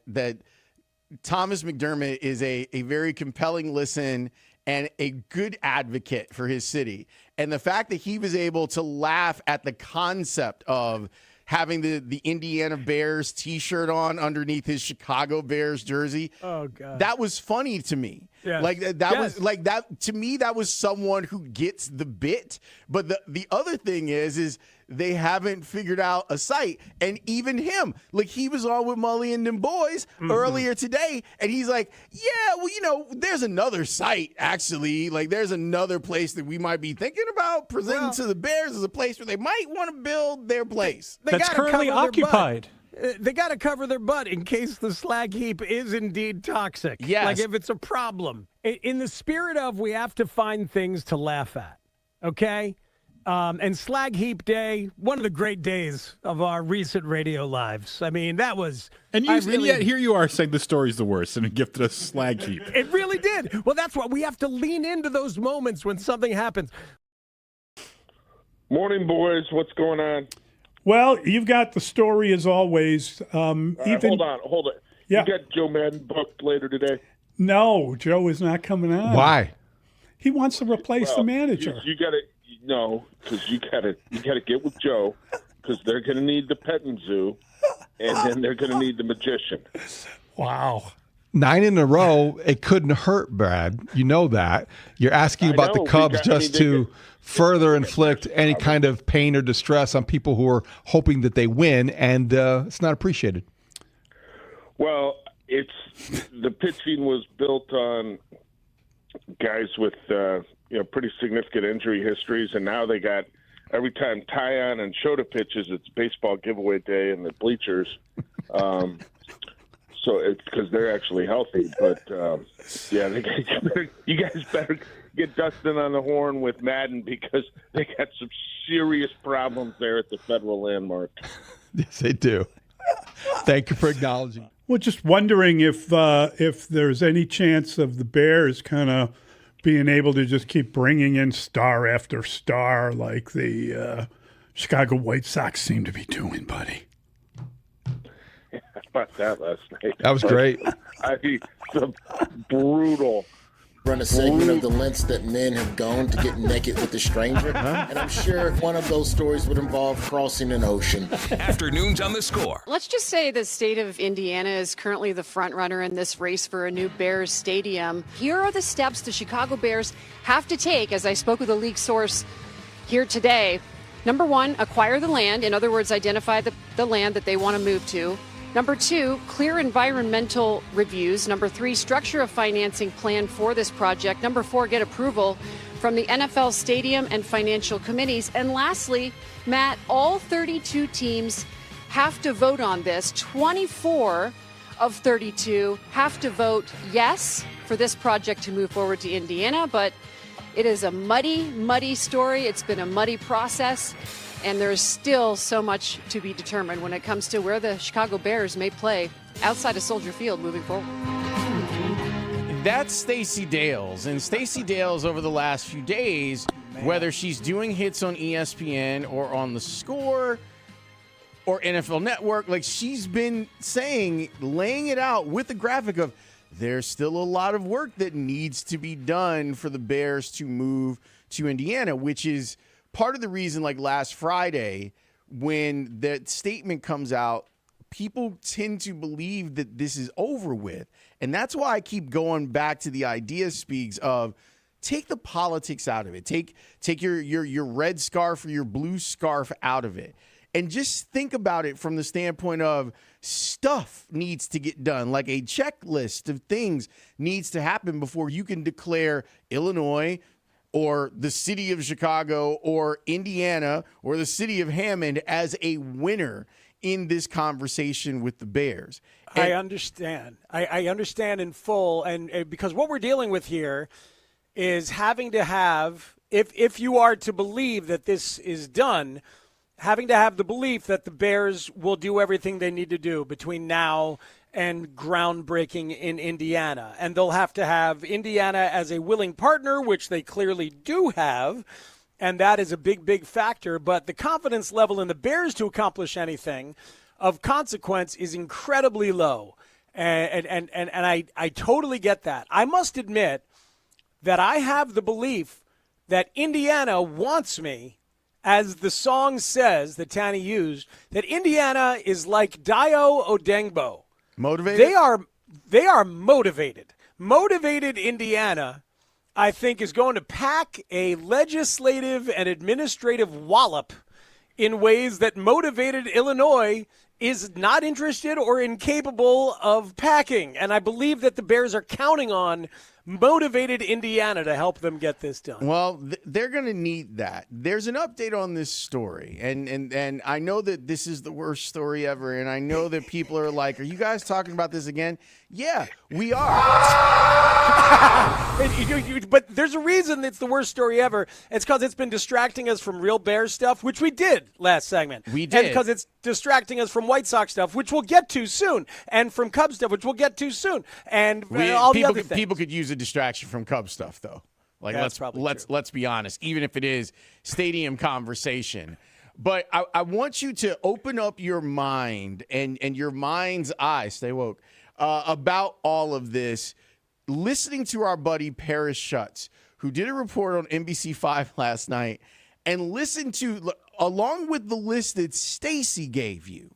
Thomas McDermott is a very compelling listen and a good advocate for his city. And the fact that he was able to laugh at the concept of having the Indiana Bears T-shirt on underneath his Chicago Bears jersey. Oh, God. That was funny to me. Yes. Like that was like that to me. That was someone who gets the bit. But the other thing is they haven't figured out a site. And even him, like, he was on with Mully and them boys earlier today, and he's like, yeah, well, there's another site actually. Like, there's another place that we might be thinking about presenting to the Bears as a place where they might want to build their place. That's currently occupied. They got to cover their butt in case the slag heap is indeed toxic. Yes. Like, if it's a problem. In the spirit of, we have to find things to laugh at, okay? And Slag Heap Day, one of the great days of our recent radio lives. I mean, that was... And yet here you are saying the story's the worst, and it gifted us Slag Heap. It really did. Well, that's why we have to lean into those moments when something happens. Morning, boys. What's going on? Well, you've got the story as always. Hold on. Yeah. You got Joe Madden booked later today? No, Joe is not coming on. Why? He wants to replace the manager. You got to because you got to get with Joe, because they're going to need the petting zoo, and then they're going to need the magician. Wow. 9 in a row, it couldn't hurt, Brad. You know that. You're asking about the Cubs just to further inflict any kind of pain or distress on people who are hoping that they win, and it's not appreciated. Well, the pitching was built on guys with pretty significant injury histories, and now they got, every time Tyon and Shota pitches, it's baseball giveaway day in the bleachers. So it's because they're actually healthy. But, you guys better get Dustin on the horn with Madden, because they got some serious problems there at the Federal Landmark. Yes, they do. Thank you for acknowledging. Well, just wondering if there's any chance of the Bears kind of being able to just keep bringing in star after star like the Chicago White Sox seem to be doing, buddy. about that last night. That was great. The brutal. Run a segment of the lengths that men have gone to get naked with a stranger. And I'm sure one of those stories would involve crossing an ocean. Afternoons on The Score. Let's just say the state of Indiana is currently the front runner in this race for a new Bears stadium. Here are the steps the Chicago Bears have to take, as I spoke with a league source here today. Number one, acquire the land. In other words, identify the land that they want to move to. Number two, clear environmental reviews. Number three, structure a financing plan for this project. Number four, get approval from the NFL stadium and financial committees. And lastly, Matt, all 32 teams have to vote on this. 24 of 32 have to vote yes for this project to move forward to Indiana. But it is a muddy, muddy story. It's been a muddy process. And there's still so much to be determined when it comes to where the Chicago Bears may play outside of Soldier Field moving forward. That's Stacey Dales. And Stacey Dales over the last few days, whether she's doing hits on ESPN or on The Score or NFL Network, like she's been saying, laying it out with the graphic of there's still a lot of work that needs to be done for the Bears to move to Indiana, which is part of the reason, like last Friday, when that statement comes out, people tend to believe that this is over with. And that's why I keep going back to the idea, Speaks, of take the politics out of it. Take your red scarf or your blue scarf out of it. And just think about it from the standpoint of stuff needs to get done, like a checklist of things needs to happen before you can declare Illinois or the city of Chicago or Indiana or the city of Hammond as a winner in this conversation with the Bears. And I understand. I understand in full. And because what we're dealing with here is having to have, if you are to believe that this is done, having to have the belief that the Bears will do everything they need to do between now and groundbreaking in Indiana. And they'll have to have Indiana as a willing partner, which they clearly do have, and that is a big, big factor. But the confidence level in the Bears to accomplish anything of consequence is incredibly low. And I totally get that. I must admit that I have the belief that Indiana wants me, as the song says that Tanny used, that Indiana is like Dio Odengbo. Motivated? They are motivated. Motivated Indiana, I think, is going to pack a legislative and administrative wallop in ways that motivated Illinois is not interested or incapable of packing. And I believe that the Bears are counting on motivated Indiana to help them get this done. Well, they're going to need that. There's an update on this story, and I know that this is the worst story ever, and I know that people are like, are you guys talking about this again? Yeah, we are. But there's a reason it's the worst story ever. It's because it's been distracting us from real Bears stuff, which we did last segment. We did. And because it's distracting us from White Sox stuff, which we'll get to soon, and from Cubs stuff, which we'll get to soon, and all the other things. People could use a distraction from Cubs stuff, though. Like, yeah, let's be honest, even if it is stadium conversation. But I want you to open up your mind and your mind's eye, stay woke, about all of this. Listening to our buddy Paris Schutz, who did a report on NBC5 last night, and listen to, along with the list that Stacey gave you,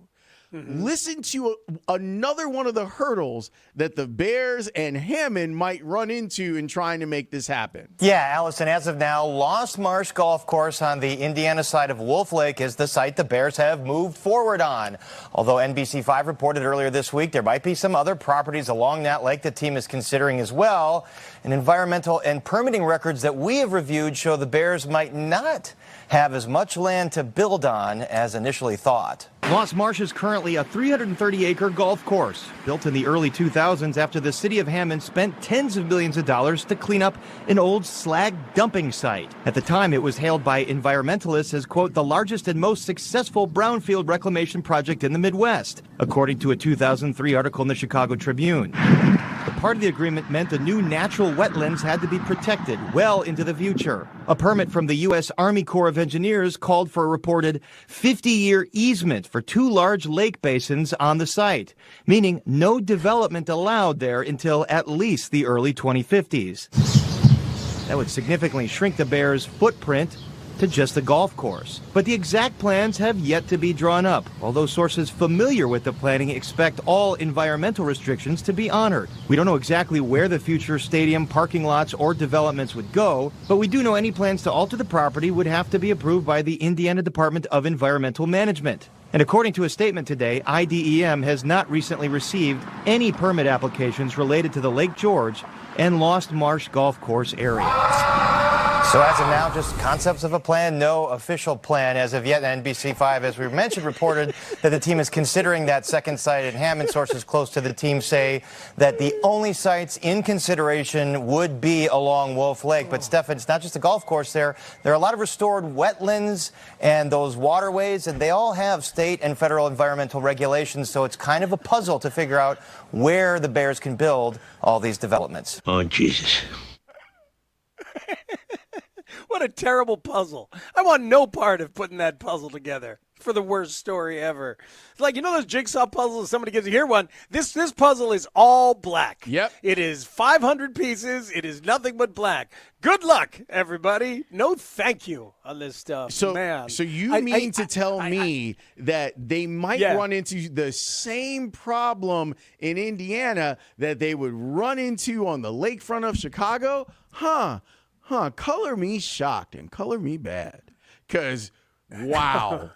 listen to another one of the hurdles that the Bears and Hammond might run into in trying to make this happen. Yeah, Allison, as of now, Lost Marsh Golf Course on the Indiana side of Wolf Lake is the site the Bears have moved forward on. Although NBC5 reported earlier this week there might be some other properties along that lake the team is considering as well. And environmental and permitting records that we have reviewed show the Bears might not have as much land to build on as initially thought. Lost Marsh is currently a 330-acre golf course built in the early 2000s after the city of Hammond spent tens of millions of dollars to clean up an old slag dumping site. At the time, it was hailed by environmentalists as, quote, the largest and most successful brownfield reclamation project in the Midwest, according to a 2003 article in the Chicago Tribune. But part of the agreement meant the new natural wetlands had to be protected well into the future. A permit from the U.S. Army Corps of Engineers called for a reported 50-year easement for 2 large lake basins on the site, meaning no development allowed there until at least the early 2050s. That would significantly shrink the Bears' footprint to just the golf course. But the exact plans have yet to be drawn up, although sources familiar with the planning expect all environmental restrictions to be honored. We don't know exactly where the future stadium, parking lots, or developments would go, but we do know any plans to alter the property would have to be approved by the Indiana Department of Environmental Management. And according to a statement today, IDEM has not recently received any permit applications related to the Lake George and Lost Marsh Golf Course area. So as of now, just concepts of a plan, no official plan as of yet. NBC5, as we mentioned, reported that the team is considering that second site in Hammond. Sources close to the team say that the only sites in consideration would be along Wolf Lake. But, Stefan, it's not just a golf course there. There are a lot of restored wetlands and those waterways, and they all have state and federal environmental regulations. So it's kind of a puzzle to figure out where the Bears can build all these developments. Oh, Jesus. What a terrible puzzle. I want no part of putting that puzzle together for the worst story ever. It's like, you know those jigsaw puzzles somebody gives you? Here one. This puzzle is all black. Yep. It is 500 pieces. It is nothing but black. Good luck, everybody. No thank you on this stuff. So, man. So you mean to tell me that they might run into the same problem in Indiana that they would run into on the lakefront of Chicago? Huh. Color me shocked and color me bad. Because, wow.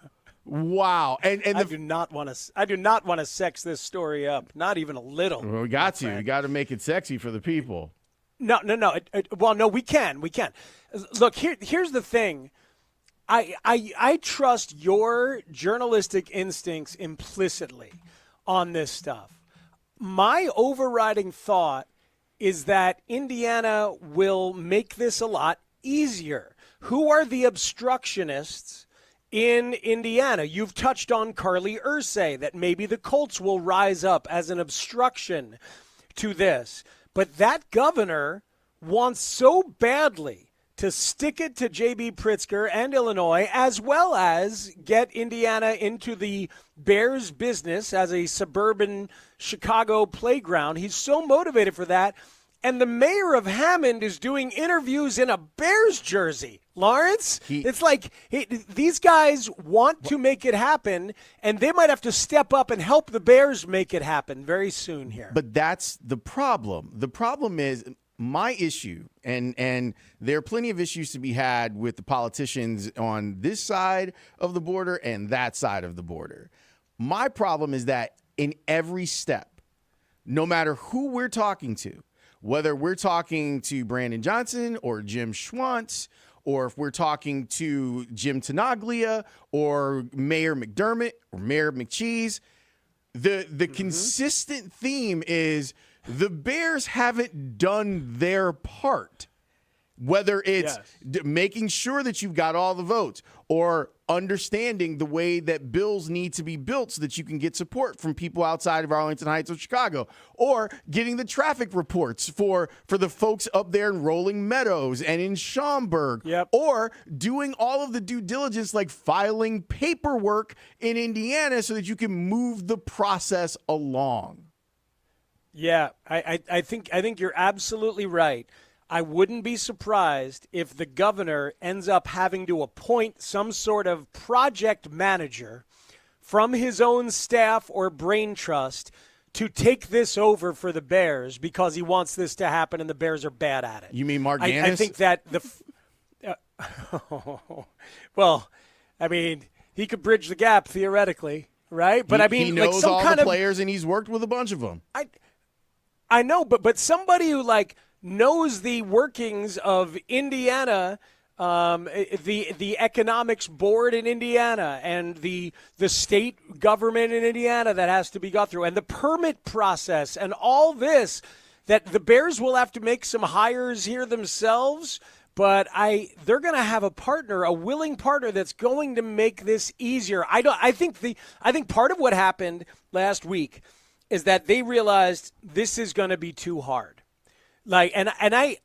Wow. And I do not want to sex this story up. Not even a little. Well, we got to. We got to make it sexy for the people. No. No, we can. Look, here's the thing. I trust your journalistic instincts implicitly on this stuff. My overriding thought is that Indiana will make this a lot easier. Who are the obstructionists in Indiana? You've touched on Carly Ursay, that maybe the Colts will rise up as an obstruction to this. But that governor wants so badly to stick it to J.B. Pritzker and Illinois, as well as get Indiana into the Bears business as a suburban Chicago playground. He's so motivated for that. And the mayor of Hammond is doing interviews in a Bears jersey. Lawrence, it's like these guys want to make it happen, and they might have to step up and help the Bears make it happen very soon here. But that's the problem. The problem is my issue, and there are plenty of issues to be had with the politicians on this side of the border and that side of the border. My problem is that in every step, no matter who we're talking to, whether we're talking to Brandon Johnson or Jim Schwantz, or if we're talking to Jim Tenaglia or Mayor McDermott or Mayor McCheese, the consistent theme is the Bears haven't done their part. Whether it's making sure that you've got all the votes or understanding the way that bills need to be built so that you can get support from people outside of Arlington Heights or Chicago, or getting the traffic reports for the folks up there in Rolling Meadows and in Schaumburg, or doing all of the due diligence like filing paperwork in Indiana so that you can move the process along. Yeah, I think you're absolutely right. I wouldn't be surprised if the governor ends up having to appoint some sort of project manager from his own staff or brain trust to take this over for the Bears because he wants this to happen and the Bears are bad at it. You mean Mark Gannis? I think that well, I mean, he could bridge the gap theoretically, right? But he knows all the players and he's worked with a bunch of them. I know, but somebody who knows the workings of Indiana, the economics board in Indiana, and the state government in Indiana that has to be got through, and the permit process, and all this, that the Bears will have to make some hires here themselves. But they're going to have a partner, a willing partner that's going to make this easier. I think part of what happened last week is that they realized this is going to be too hard. Like, and I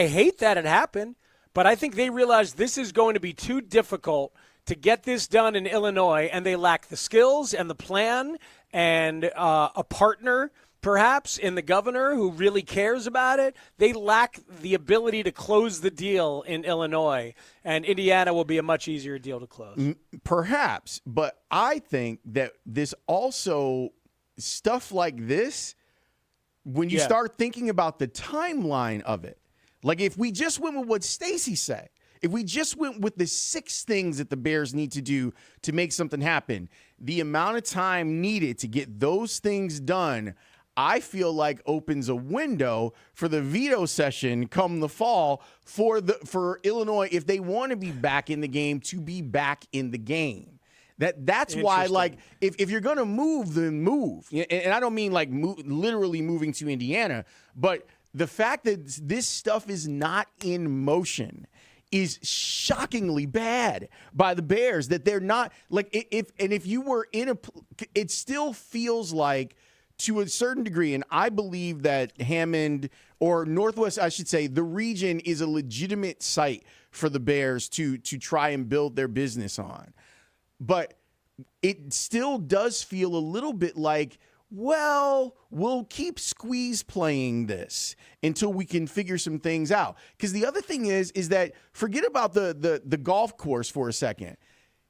hate that it happened, but I think they realized this is going to be too difficult to get this done in Illinois, and they lack the skills and the plan and a partner, perhaps, in the governor who really cares about it. They lack the ability to close the deal in Illinois, and Indiana will be a much easier deal to close. Perhaps, but I think that this also, stuff like this, when you start thinking about the timeline of it, like if we just went with what Stacey said, if we just went with the 6 things that the Bears need to do to make something happen, the amount of time needed to get those things done, I feel like opens a window for the veto session come the fall for Illinois, if they want to be back in the game, to be back in the game. That's why, like, if you're going to move, then move. And I don't mean like literally moving to Indiana, but the fact that this stuff is not in motion is shockingly bad by the Bears, that they're not, like, if you were it still feels like, to a certain degree, and I believe that Hammond, or Northwest, I should say, the region is a legitimate site for the Bears to try and build their business on. But it still does feel a little bit like, well, we'll keep squeeze playing this until we can figure some things out. Because the other thing is that, forget about the golf course for a second.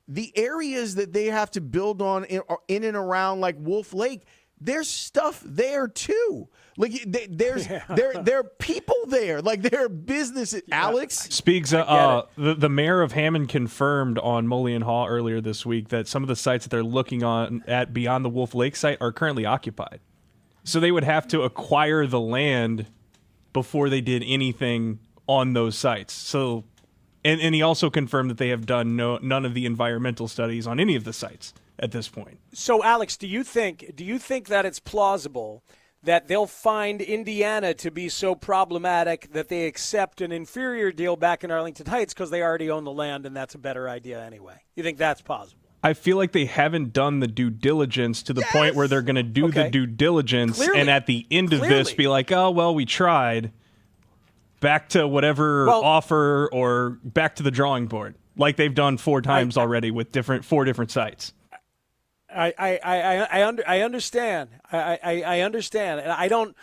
The areas that they have to build on in and around, like Wolf Lake, there's stuff there too. Like there are people there. Like there are businesses. Alex Speaks. The mayor of Hammond confirmed on Mully and Haugh earlier this week that some of the sites that they're looking at beyond the Wolf Lake site are currently occupied. So they would have to acquire the land before they did anything on those sites. So, and he also confirmed that they have done none of the environmental studies on any of the sites at this point. So, Alex, do you think that it's plausible that they'll find Indiana to be so problematic that they accept an inferior deal back in Arlington Heights because they already own the land and that's a better idea anyway? You think that's possible? I feel like they haven't done the due diligence to the point where they're going to do the due diligence and at the end of this be like, oh, well, we tried. Back to whatever offer or back to the drawing board, like they've done 4 times already with 4 different sites. I understand. I understand, and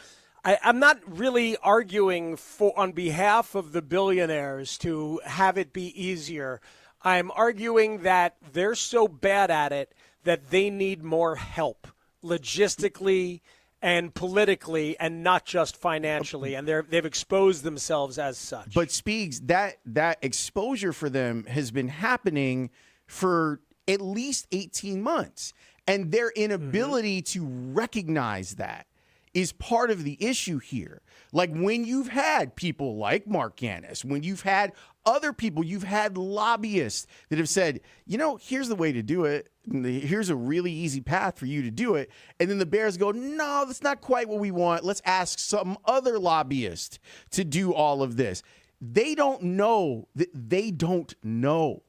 I'm not really arguing on behalf of the billionaires to have it be easier. I'm arguing that they're so bad at it that they need more help logistically and politically, and not just financially, and they've exposed themselves as such. But Speaks, that exposure for them has been happening for at least 18 months. And their inability to recognize that is part of the issue here. Like when you've had people like Mark Gannis, when you've had other people, you've had lobbyists that have said, here's the way to do it. Here's a really easy path for you to do it. And then the Bears go, no, that's not quite what we want. Let's ask some other lobbyist to do all of this. They don't know that they don't know.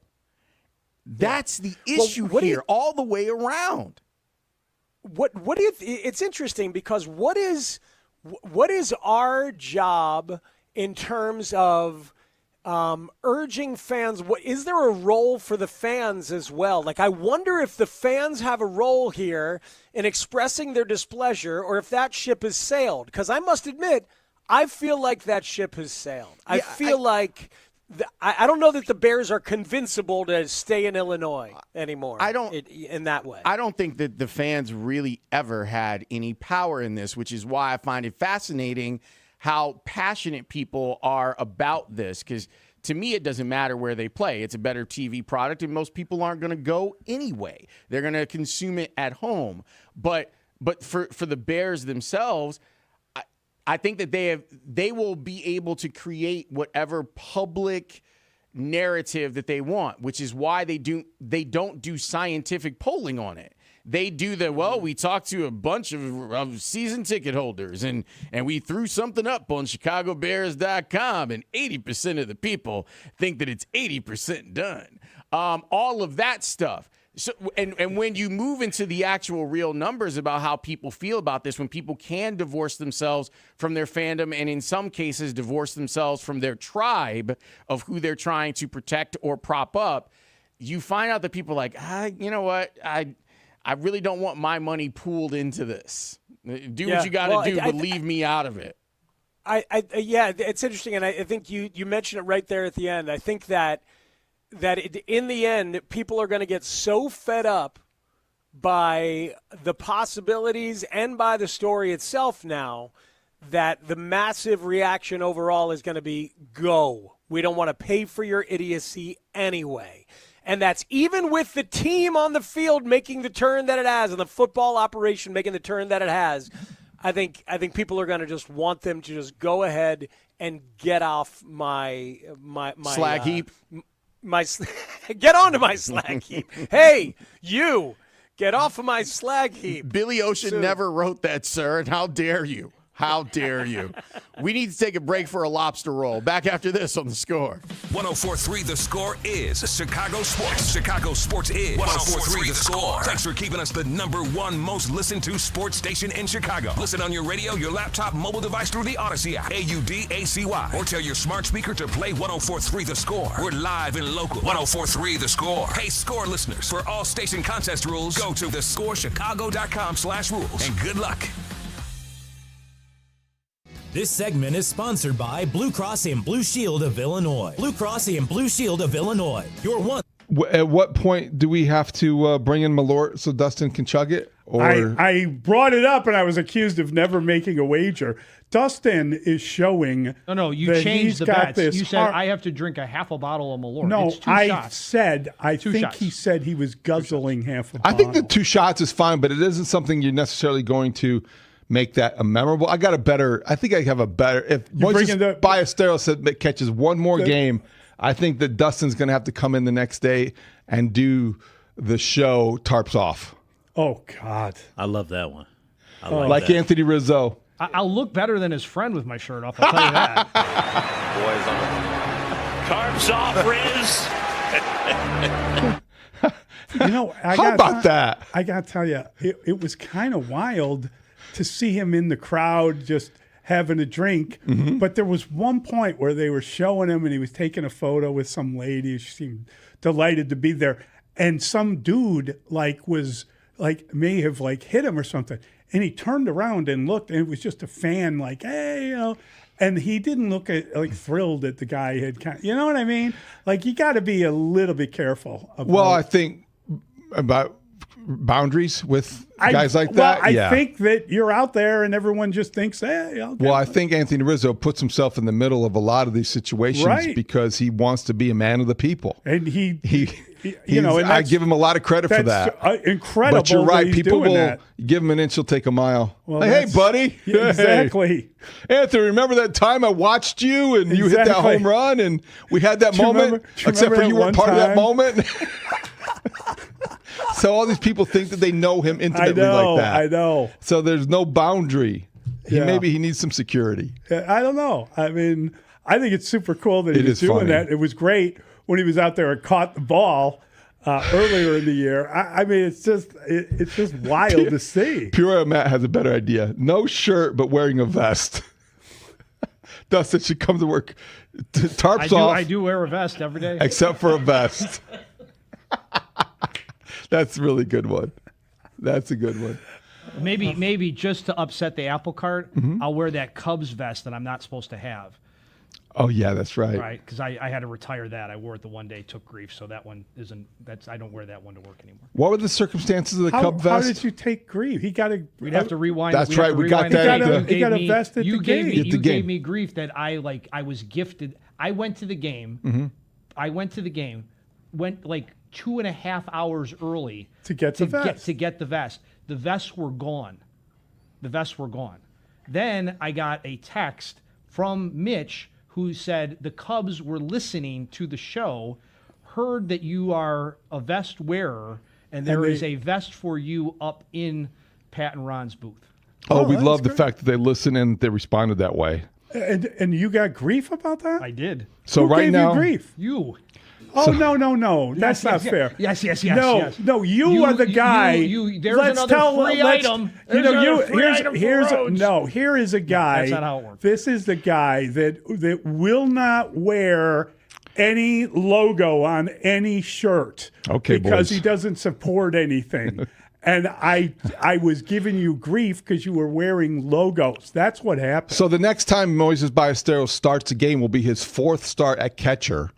That's the issue here, all the way around. What do you? It's interesting because what is our job in terms of urging fans? Is there a role for the fans as well? Like, I wonder if the fans have a role here in expressing their displeasure, or if that ship has sailed. Because I must admit, I feel like that ship has sailed. I feel like. I don't know that the Bears are convincible to stay in Illinois anymore. In that way. I don't think that the fans really ever had any power in this, which is why I find it fascinating how passionate people are about this. Because to me, it doesn't matter where they play. It's a better TV product, and most people aren't going to go anyway. They're going to consume it at home. But for the Bears themselves, I think that they will be able to create whatever public narrative that they want, which is why they don't do scientific polling on it. They do we talked to a bunch of season ticket holders and we threw something up on ChicagoBears.com, and 80% of the people think that it's 80% done. All of that stuff. So, and when you move into the actual real numbers about how people feel about this, when people can divorce themselves from their fandom and in some cases divorce themselves from their tribe of who they're trying to protect or prop up, you find out that people are like, you know what, I really don't want my money pooled into this. Do what you got to do, but leave me out of it. Yeah, it's interesting, and I think you mentioned it right there at the end. I think that in the end, people are going to get so fed up by the possibilities and by the story itself now that the massive reaction overall is going to be, go. We don't want to pay for your idiocy anyway. And that's even with the team on the field making the turn that it has and the football operation making the turn that it has. I think people are going to just want them to just go ahead and get off my slag heap. Get onto my slag heap. Hey, you, get off of my slag heap. Billy Ocean never wrote that, sir, and how dare you? How dare you? We need to take a break for a lobster roll. Back after this on The Score. 104.3 The Score is Chicago Sports. Chicago Sports is 104.3 The Score. Thanks for keeping us the #1 most listened to sports station in Chicago. Listen on your radio, your laptop, mobile device through the Odyssey app, AUDACY, or tell your smart speaker to play 104.3 The Score. We're live and local. 104.3 The Score. Hey, Score listeners, for all station contest rules, go to thescorechicago.com/rules, and good luck. This segment is sponsored by Blue Cross and Blue Shield of Illinois. Blue Cross and Blue Shield of Illinois. Your one. At what point do we have to bring in Malort so Dustin can chug it? Or I brought it up and I was accused of never making a wager. Dustin is showing. No, you that changed he's the got bets. You said heart- I have to drink a half a bottle of Malort. No, it's 2 I shots. said I Two think shots. he said he was guzzling half a I bottle. think the 2 shots is fine, but it isn't something you're necessarily going to make that a memorable. I think I have a better. If Moises Ballesteros said catches one more game, I think that Dustin's going to have to come in the next day and do the show tarps off. Oh, God. I love that one. I like that. Anthony Rizzo. I'll look better than his friend with my shirt off, I'll tell you that. Boys on You know, How about that? I got to tell you, it was kind of wild to see him in the crowd just having a drink. Mm-hmm. But there was one point where they were showing him and he was taking a photo with some lady. She seemed delighted to be there. And some dude may have hit him or something. And he turned around and looked, and it was just a fan hey, and he didn't look thrilled that the guy had you know what I mean? You got to be a little bit careful about. Well, I think about boundaries with guys like that. I think that you're out there and everyone just thinks, hey, well, I think Anthony Rizzo puts himself in the middle of a lot of these situations because he wants to be a man of the people. And I give him a lot of credit for that. Incredible. But you're right. That he's People doing will that. give him an inch, he'll take a mile. Well, hey, buddy. Yeah, exactly. Hey. Anthony, remember that time I watched you and you hit that home run and we had that moment? Except for you weren't part of that moment. So all these people think that they know him intimately like that. I know. So there's no boundary. Yeah. Maybe he needs some security. I don't know. I mean, I think it's super cool that he was doing that. It was great when he was out there and caught the ball earlier in the year. I mean, it's just wild to see. Pure Matt has a better idea. No shirt, but wearing a vest. Dustin should come to work. Tarps off. I do wear a vest every day. Except for a vest. That's a really good one. That's a good one. Maybe just to upset the apple cart, I'll wear that Cubs vest that I'm not supposed to have. Oh yeah, that's right. Right, because I had to retire that. I wore it the one day, took grief, so that one isn't. I don't wear that one to work anymore. What were the circumstances of the Cub vest? How did you take grief? We'd have to rewind. That's right. We got that. He got a vest at the game. You gave me grief that I was gifted. I went to the game. Mm-hmm. Went 2.5 hours early to get the vest. The vests were gone. Then I got a text from Mitch who said the Cubs were listening to the show, heard that you are a vest wearer, and there is a vest for you up in Pat and Ron's booth. Oh, we love the fact that they listened and they responded that way. And you got grief about that? I did. So Who right gave now, you grief? You. Oh, no. That's not fair. Yes. No, you are the guy. There's let's another tell, free let's, item. You know, There's another free item for Rhodes. Here is a guy. That's not how it works. This is the guy that will not wear any logo on any shirt. Okay, because boys. he doesn't support anything. And I was giving you grief because you were wearing logos. That's what happened. So the next time Moises Ballesteros starts a game will be his 4th start at catcher.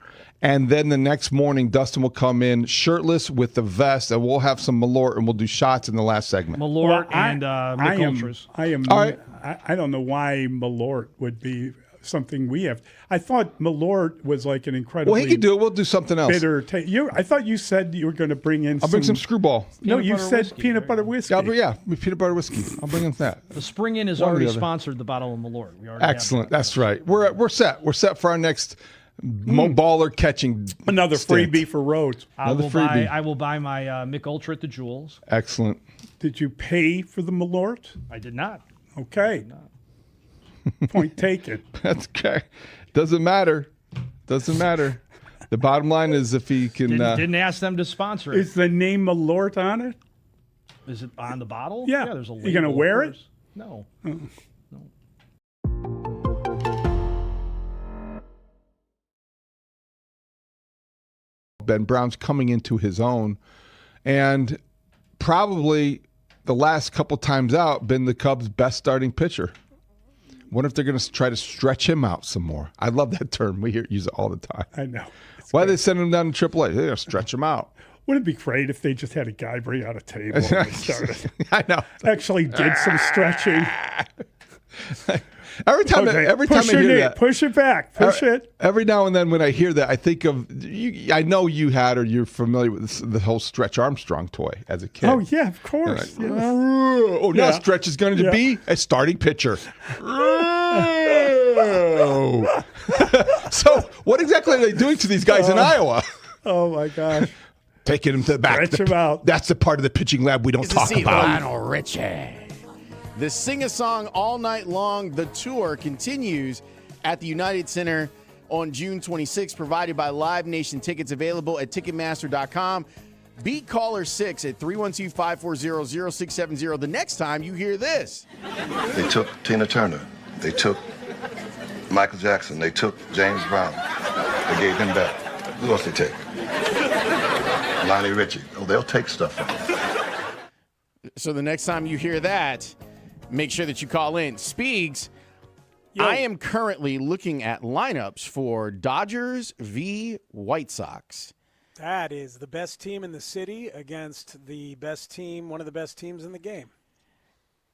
And then the next morning, Dustin will come in shirtless with the vest, and we'll have some Malort, and we'll do shots in the last segment. Malort and Mick Ultras. All right. I don't know why Malort would be something we have. I thought Malort was like an incredibly. Well, he could do it. We'll do something else. Bitter. I thought you said you were going to bring in. I'll bring some Screwball. No, you said peanut butter whiskey. Yeah, peanut butter whiskey. I'll bring in that. The Spring Inn has already sponsored the bottle of Malort. We already Excellent. That's right. We're set. We're set for our next Mo Baller catching. Another stint. freebie for Rhodes. I will buy my Mick Ultra at the Jewels. Excellent. Did you pay for the Malort? I did not. Okay. Point taken. That's okay. Doesn't matter. The bottom line is if he can. Didn't ask them to sponsor it. Is the name Malort on it? Is it on the bottle? Yeah. There's a label. You gonna wear it? No. Ben Brown's coming into his own, and probably the last couple times out been the Cubs' best starting pitcher. Wonder if they're going to try to stretch him out some more. I love that term. We use it all the time. I know. Why are they sending him down to AAA? They're going to stretch him out. Wouldn't it be great if they just had a guy bring out a table and they started? I know. Actually did some stretching. Every time I hear that, push it back, push it. Every now and then, when I hear that, I think of you. I know you had, or you're familiar with the whole Stretch Armstrong toy as a kid. Oh yeah, of course. Like, now Stretch is going to be a starting pitcher. So, what exactly are they doing to these guys in Iowa? Oh my gosh. Taking them to the back. Stretch him out. That's the part of the pitching lab we don't talk about. Lionel Richie. The Sing-A-Song All Night Long, the tour continues at the United Center on June 26th, provided by Live Nation. Tickets available at Ticketmaster.com. Beat caller 6 at 312-540-0670 the next time you hear this. They took Tina Turner. They took Michael Jackson. They took James Brown. They gave him back. Who else they take? Lionel Richie. Oh, they'll take stuff from him. So the next time you hear that, make sure that you call in. Speegs, I am currently looking at lineups for Dodgers v. White Sox. That is the best team in the city against the best team, one of the best teams in the game.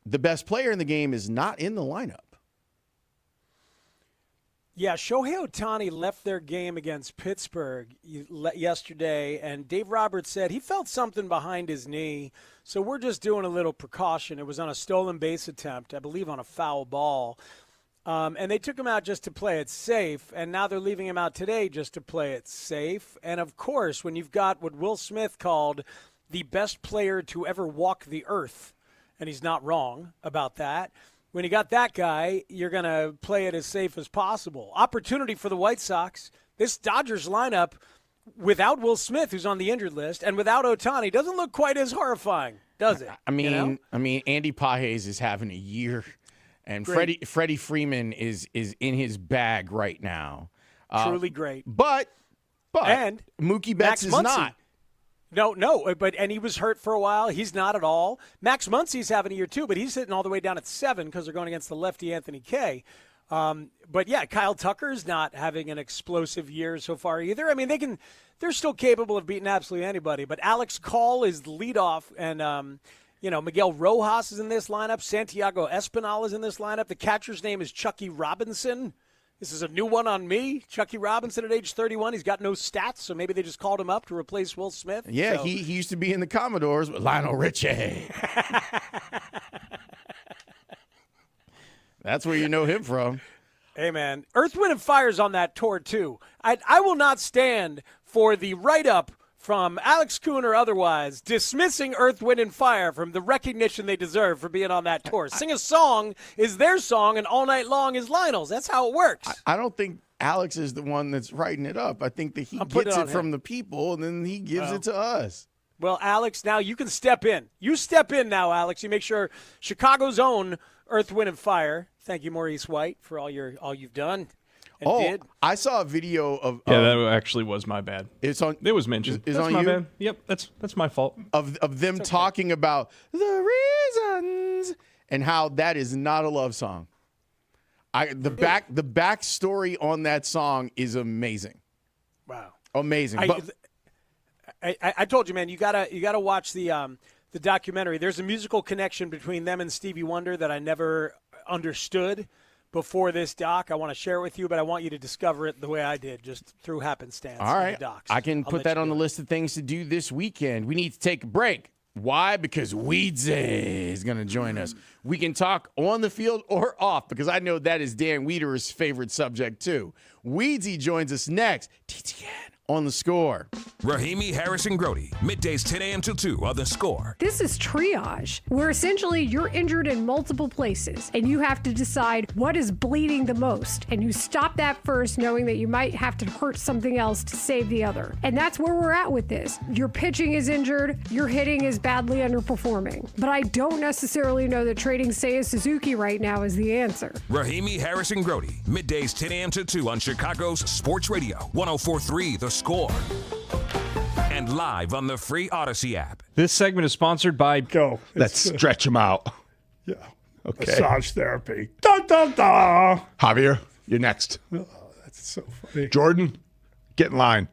The best player in the game is not in the lineup. Yeah, Shohei Ohtani left their game against Pittsburgh yesterday, and Dave Roberts said he felt something behind his knee, so we're just doing a little precaution. It was on a stolen base attempt, I believe on a foul ball, and they took him out just to play it safe, and now they're leaving him out today just to play it safe. And, of course, when you've got what Will Smith called the best player to ever walk the earth, and he's not wrong about that, when you got that guy, you're going to play it as safe as possible. Opportunity for the White Sox. This Dodgers lineup, without Will Smith, who's on the injured list, and without Ohtani, doesn't look quite as horrifying, does it? I mean, Andy Pages is having a year, and Freddie Freeman is in his bag right now. Truly great. But and Mookie Betts is not. No, and he was hurt for a while. He's not at all. Max Muncy's having a year too, but he's sitting all the way down at 7 because they're going against the lefty Anthony Kay. But yeah, Kyle Tucker's not having an explosive year so far either. I mean, they're still capable of beating absolutely anybody. But Alex Call is the leadoff, and Miguel Rojas is in this lineup. Santiago Espinal is in this lineup. The catcher's name is Chucky Robinson. This is a new one on me. Chucky Robinson at age 31. He's got no stats, so maybe they just called him up to replace Will Smith. Yeah, so. he used to be in the Commodores with Lionel Richie. That's where you know him from. Hey, man. Earth, Wind & Fire's on that tour, too. I will not stand for the write-up from Alex Kuhn or otherwise dismissing Earth, Wind & Fire from the recognition they deserve for being on that tour. Sing a Song is their song, and All Night Long is Lionel's. That's how it works. I don't think Alex is the one that's writing it up. I think that he putting gets it it on from him. the people, and then he gives it to us. Well, Alex, now you can step in. You step in now, Alex. You make sure Chicago's own Earth, Wind, and Fire. Thank you, Maurice White, for all you've done. And did. I saw a video of. Yeah, that actually was my bad. It's on. It was mentioned. Is That's on my you? bad. Yep, that's my fault. Of them talking about the reasons and how that is not a love song. The backstory on that song is amazing. Wow, amazing. I told you, man, you gotta watch the documentary. There's a musical connection between them and Stevie Wonder that I never understood before this doc. I want to share it with you, but I want you to discover it the way I did, just through happenstance. All right, in the docs. I can put that on the list of things to do this weekend. We need to take a break. Why? Because WEEKDAY is going to join us. We can talk on the field or off, because I know that is Dan Wiederer's favorite subject too. Weedsy joins us next. TTN on The Score. Rahimi, Harris, and Grote. Middays 10 a.m. till 2 on The Score. This is triage, where essentially you're injured in multiple places, and you have to decide what is bleeding the most, and you stop that first, knowing that you might have to hurt something else to save the other. And that's where we're at with this. Your pitching is injured, your hitting is badly underperforming. But I don't necessarily know that trading Seiya Suzuki right now is the answer. Rahimi, Harris, and Grote. Middays 10 a.m. till 2 on Chicago's Sports Radio. 104.3 The Score. And live on the free Odyssey app. This segment is sponsored by Go. Let's stretch them out. Yeah. Okay. Massage therapy. Da, da, da. Javier, you're next. Oh, that's so funny. Jordan, get in line.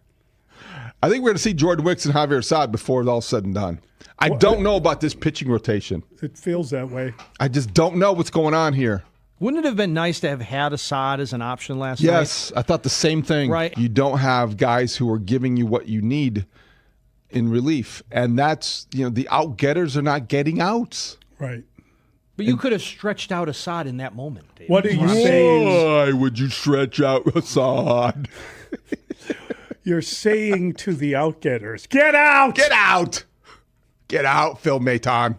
I think we're going to see Jordan Wicks and Javier Assad before it's all said and done. I don't know about this pitching rotation. It feels that way. I just don't know what's going on here. Wouldn't it have been nice to have had Assad as an option last night? Yes, I thought the same thing. Right. You don't have guys who are giving you what you need in relief. And that's, the out-getters are not getting outs. Right. But you could have stretched out Assad in that moment, Dave. What are you saying? Why would you stretch out Assad? You're saying to the outgetters, get out! Get out! Get out, Phil Maton.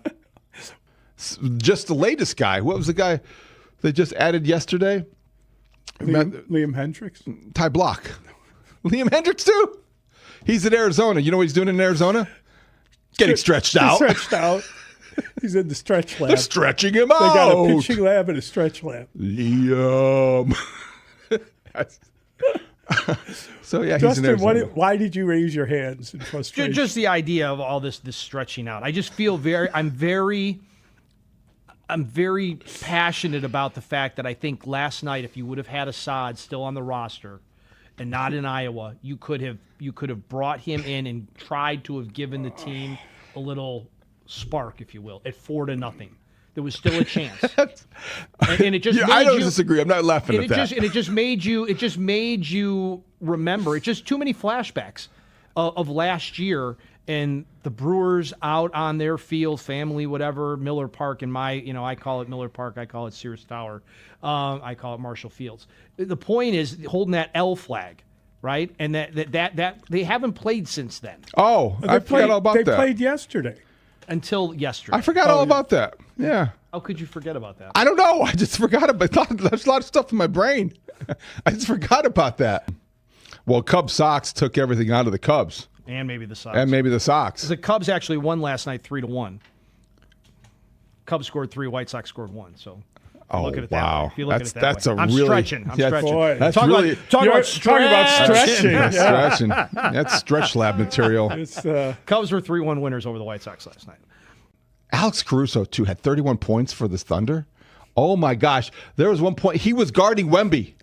Just the latest guy. What was the guy they just added yesterday? Liam Hendricks? Ty Block. Liam Hendricks, too. He's in Arizona. You know what he's doing in Arizona? Getting stretched out. Stretched out. He's in the stretch lab. They're stretching him out. They got a pitching lab and a stretch lab. Yum. So, yeah, he's in Justin, Arizona. why did you raise your hands in frustration? Just the idea of all this stretching out. I just feel I'm very passionate about the fact that I think last night, if you would have had Assad still on the roster and not in Iowa, you could have brought him in and tried to have given the team a little spark, if you will, at 4-0. There was still a chance, and it just I don't disagree. I'm not laughing at that. It just made you remember. It's just too many flashbacks of last year and the Brewers out on their field, family, whatever, Miller Park. In my, I call it Miller Park. I call it Sears Tower. I call it Marshall Fields. The point is holding that L flag, right? And that they haven't played since then. Oh, I forgot all about that. They played yesterday. Until yesterday. I forgot all about that. Yeah. How could you forget about that? I don't know. I just forgot about it. There's a lot of stuff in my brain. I just forgot about that. Well, Cubs Sox took everything out of the Cubs. And maybe the Sox. The Cubs actually won last night 3-1. Cubs scored 3, White Sox scored 1. So look at it that way. If you look at it that way. I'm stretching. I'm stretching. Boy, that's talk really about stretching. That's Yeah. stretching. That's stretch lab material. Cubs were 3-1 winners over the White Sox last night. Alex Caruso, too, had 31 points for the Thunder. Oh, my gosh. There was one point. He was guarding Wemby.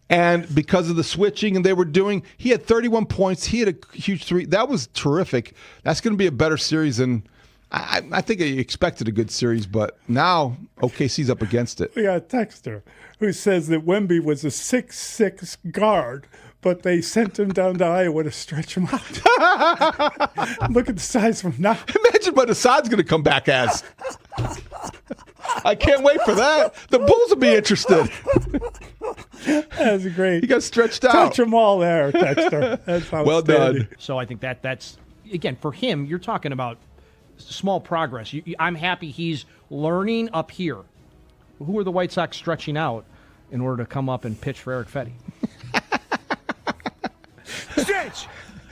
And because of the switching and they were doing, he had 31 points. He had a huge three. That was terrific. That's going to be a better series than I think I expected a good series, but now OKC's up against it. We got a texter who says that Wemby was a 6'6" guard, but they sent him down to Iowa to stretch him out. Look at the size of him now. Imagine what Assad's going to come back as. I can't wait for that. The Bulls will be interested. That's great. He got stretched out. Touch them all there, Dexter. That's well done. So I think that's, again, for him, you're talking about small progress. I'm happy he's learning up here. Who are the White Sox stretching out? in order to come up and pitch for Eric Fetty. Stretch!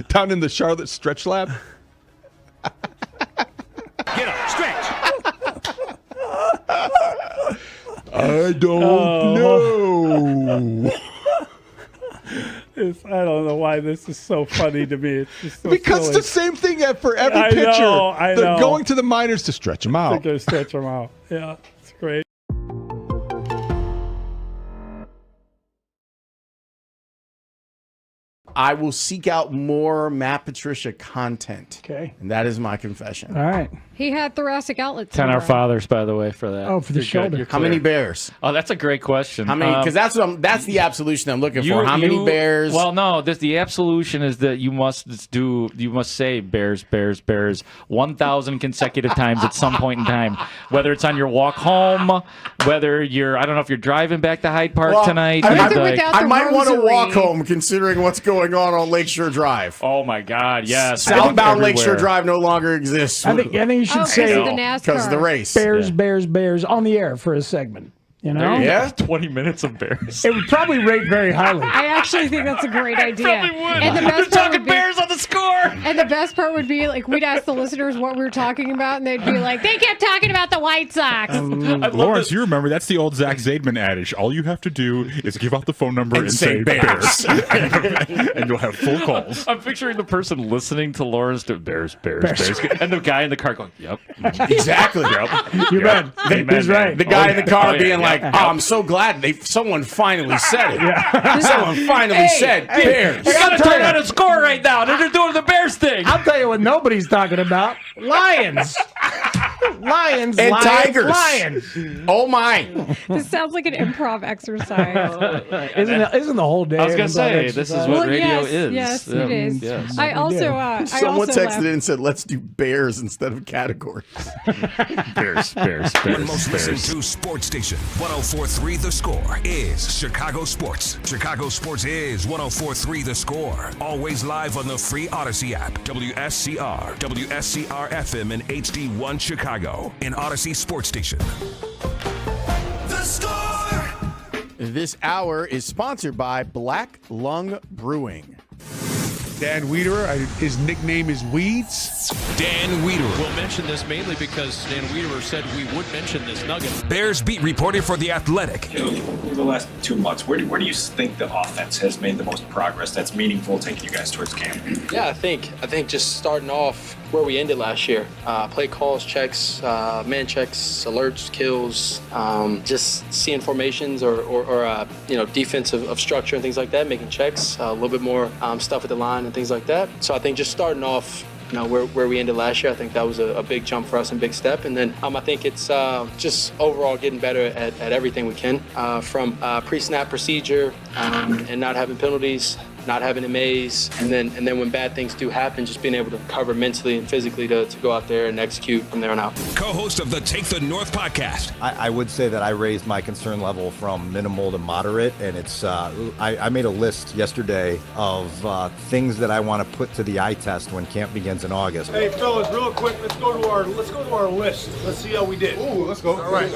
Down in the Charlotte Stretch Lab? Get up, stretch. I don't know. I don't know why this is so funny to me. It's just so Because silly. it's the same thing for every I pitcher. know, I They're know. going to the minors to stretch them out. They're going to stretch them out. Yeah, it's great. I will seek out more Matt Patricia content. Okay. And that is my confession. All right. He had thoracic outlet 10 syndrome. our fathers, by the way, for that. Oh, for the You're good. shoulder. You're How many clear. bears? Oh, that's a great question. How many? Because that's the absolution I'm looking for. How many bears? Well, no, the absolution is that you must say bears, bears, bears 1,000 consecutive times at some point in time, whether it's on your walk home, whether I don't know if you're driving back to Hyde Park tonight. I might want to walk home considering what's going on Lakeshore Drive. Oh my God, yes. Southbound Lakeshore Drive no longer exists. I think you should say because of the race. Bears, bears, bears on the air for a segment. You know? Yeah, 20 minutes of bears. It would probably rate very highly. I actually think that's a great idea. Probably would. And the They're best part talking would be, bears on the score. And the best part would be like we'd ask the listeners what we were talking about, and they'd be like, "They kept talking about the White Sox." Lawrence, you remember that's the old Zach Zaidman adage. All you have to do is give out the phone number and say bears. and you'll have full calls. I'm picturing the person listening to Lawrence do bears, bears, and the guy in the car going, "Yep, Exactly. yep." You bet. He's right. The guy in the car Oh, yeah, being yeah. like, "Oh, I'm so glad someone finally said it. Someone finally said bears." You gotta turn on a score right now. They're doing the Bears thing. I'll tell you what nobody's talking about. Lions. Lions. And lions, tigers. Lions. Oh my. This sounds like an improv exercise. Isn't the whole day? I was gonna an improv say this is exercise? what Well, radio yes, is. yes, Yeah. it is. Yes. I also, Someone texted laughed. in and said, "Let's do bears instead of categories." Bears, One most listened to sports station, 104.3 The Score, is Chicago Sports. Chicago Sports is 104.3 The Score. Always live on the free Odyssey app. WSCR, WSCR FM and HD1 Chicago. An Odyssey Sports Station. The Score! This hour is sponsored by Black Lung Brewing. Dan Wiederer, his nickname is Weeds. Dan Wiederer, We'll mention this mainly because Dan Wiederer said we would mention this nugget. Bears beat reporter for The Athletic. Over the last 2 months, where do you think the offense has made the most progress that's meaningful taking you guys towards camp? Yeah, I think just starting off where we ended last year. Play calls, checks, man checks, alerts, kills, just seeing formations or defensive of structure and things like that, making checks, a little bit more stuff at the line and things like that. So I think just starting off where we ended last year, I think that was a big jump for us and big step. And then I think it's just overall getting better at everything we can, from pre-snap procedure and not having penalties, not having MAs, and then when bad things do happen, just being able to recover mentally and physically to go out there and execute from there on out. Co-host of the Take the North podcast. I would say that I raised my concern level from minimal to moderate, and it's I made a list yesterday of things that I want to put to the eye test when camp begins in August. Hey, fellas, real quick, let's go to our list. Let's see how we did. Ooh, let's go. All right.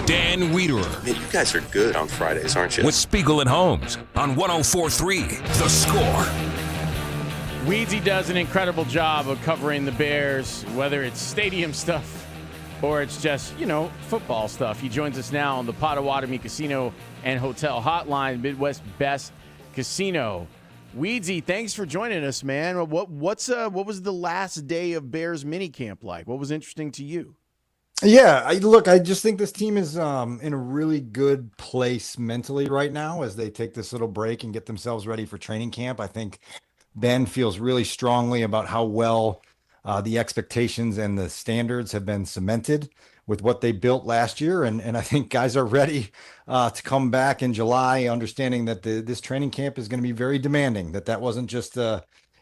Dan Wiederer. Man, you guys are good on Fridays, aren't you? With Spiegel and Holmes on 104.3 The Score. Weedsy does an incredible job of covering the Bears, whether it's stadium stuff or it's just, football stuff. He joins us now on the Potawatomi Casino and Hotel Hotline, Midwest Best Casino. Weedsy, thanks for joining us, man. What was the last day of Bears minicamp like? What was interesting to you? Yeah, I just think this team is in a really good place mentally right now as they take this little break and get themselves ready for training camp. I think Ben feels really strongly about how well the expectations and the standards have been cemented with what they built last year. And I think guys are ready to come back in July, understanding that this training camp is going to be very demanding, that wasn't just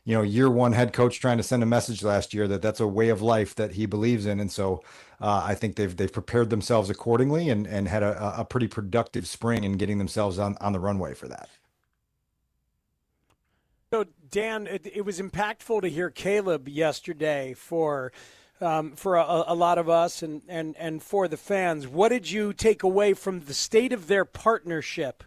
year one head coach trying to send a message last year, that's a way of life that he believes in. And so I think they've prepared themselves accordingly and had a pretty productive spring in getting themselves on the runway for that. So, Dan, it was impactful to hear Caleb yesterday for for a lot of us and for the fans. What did you take away from the state of their partnership,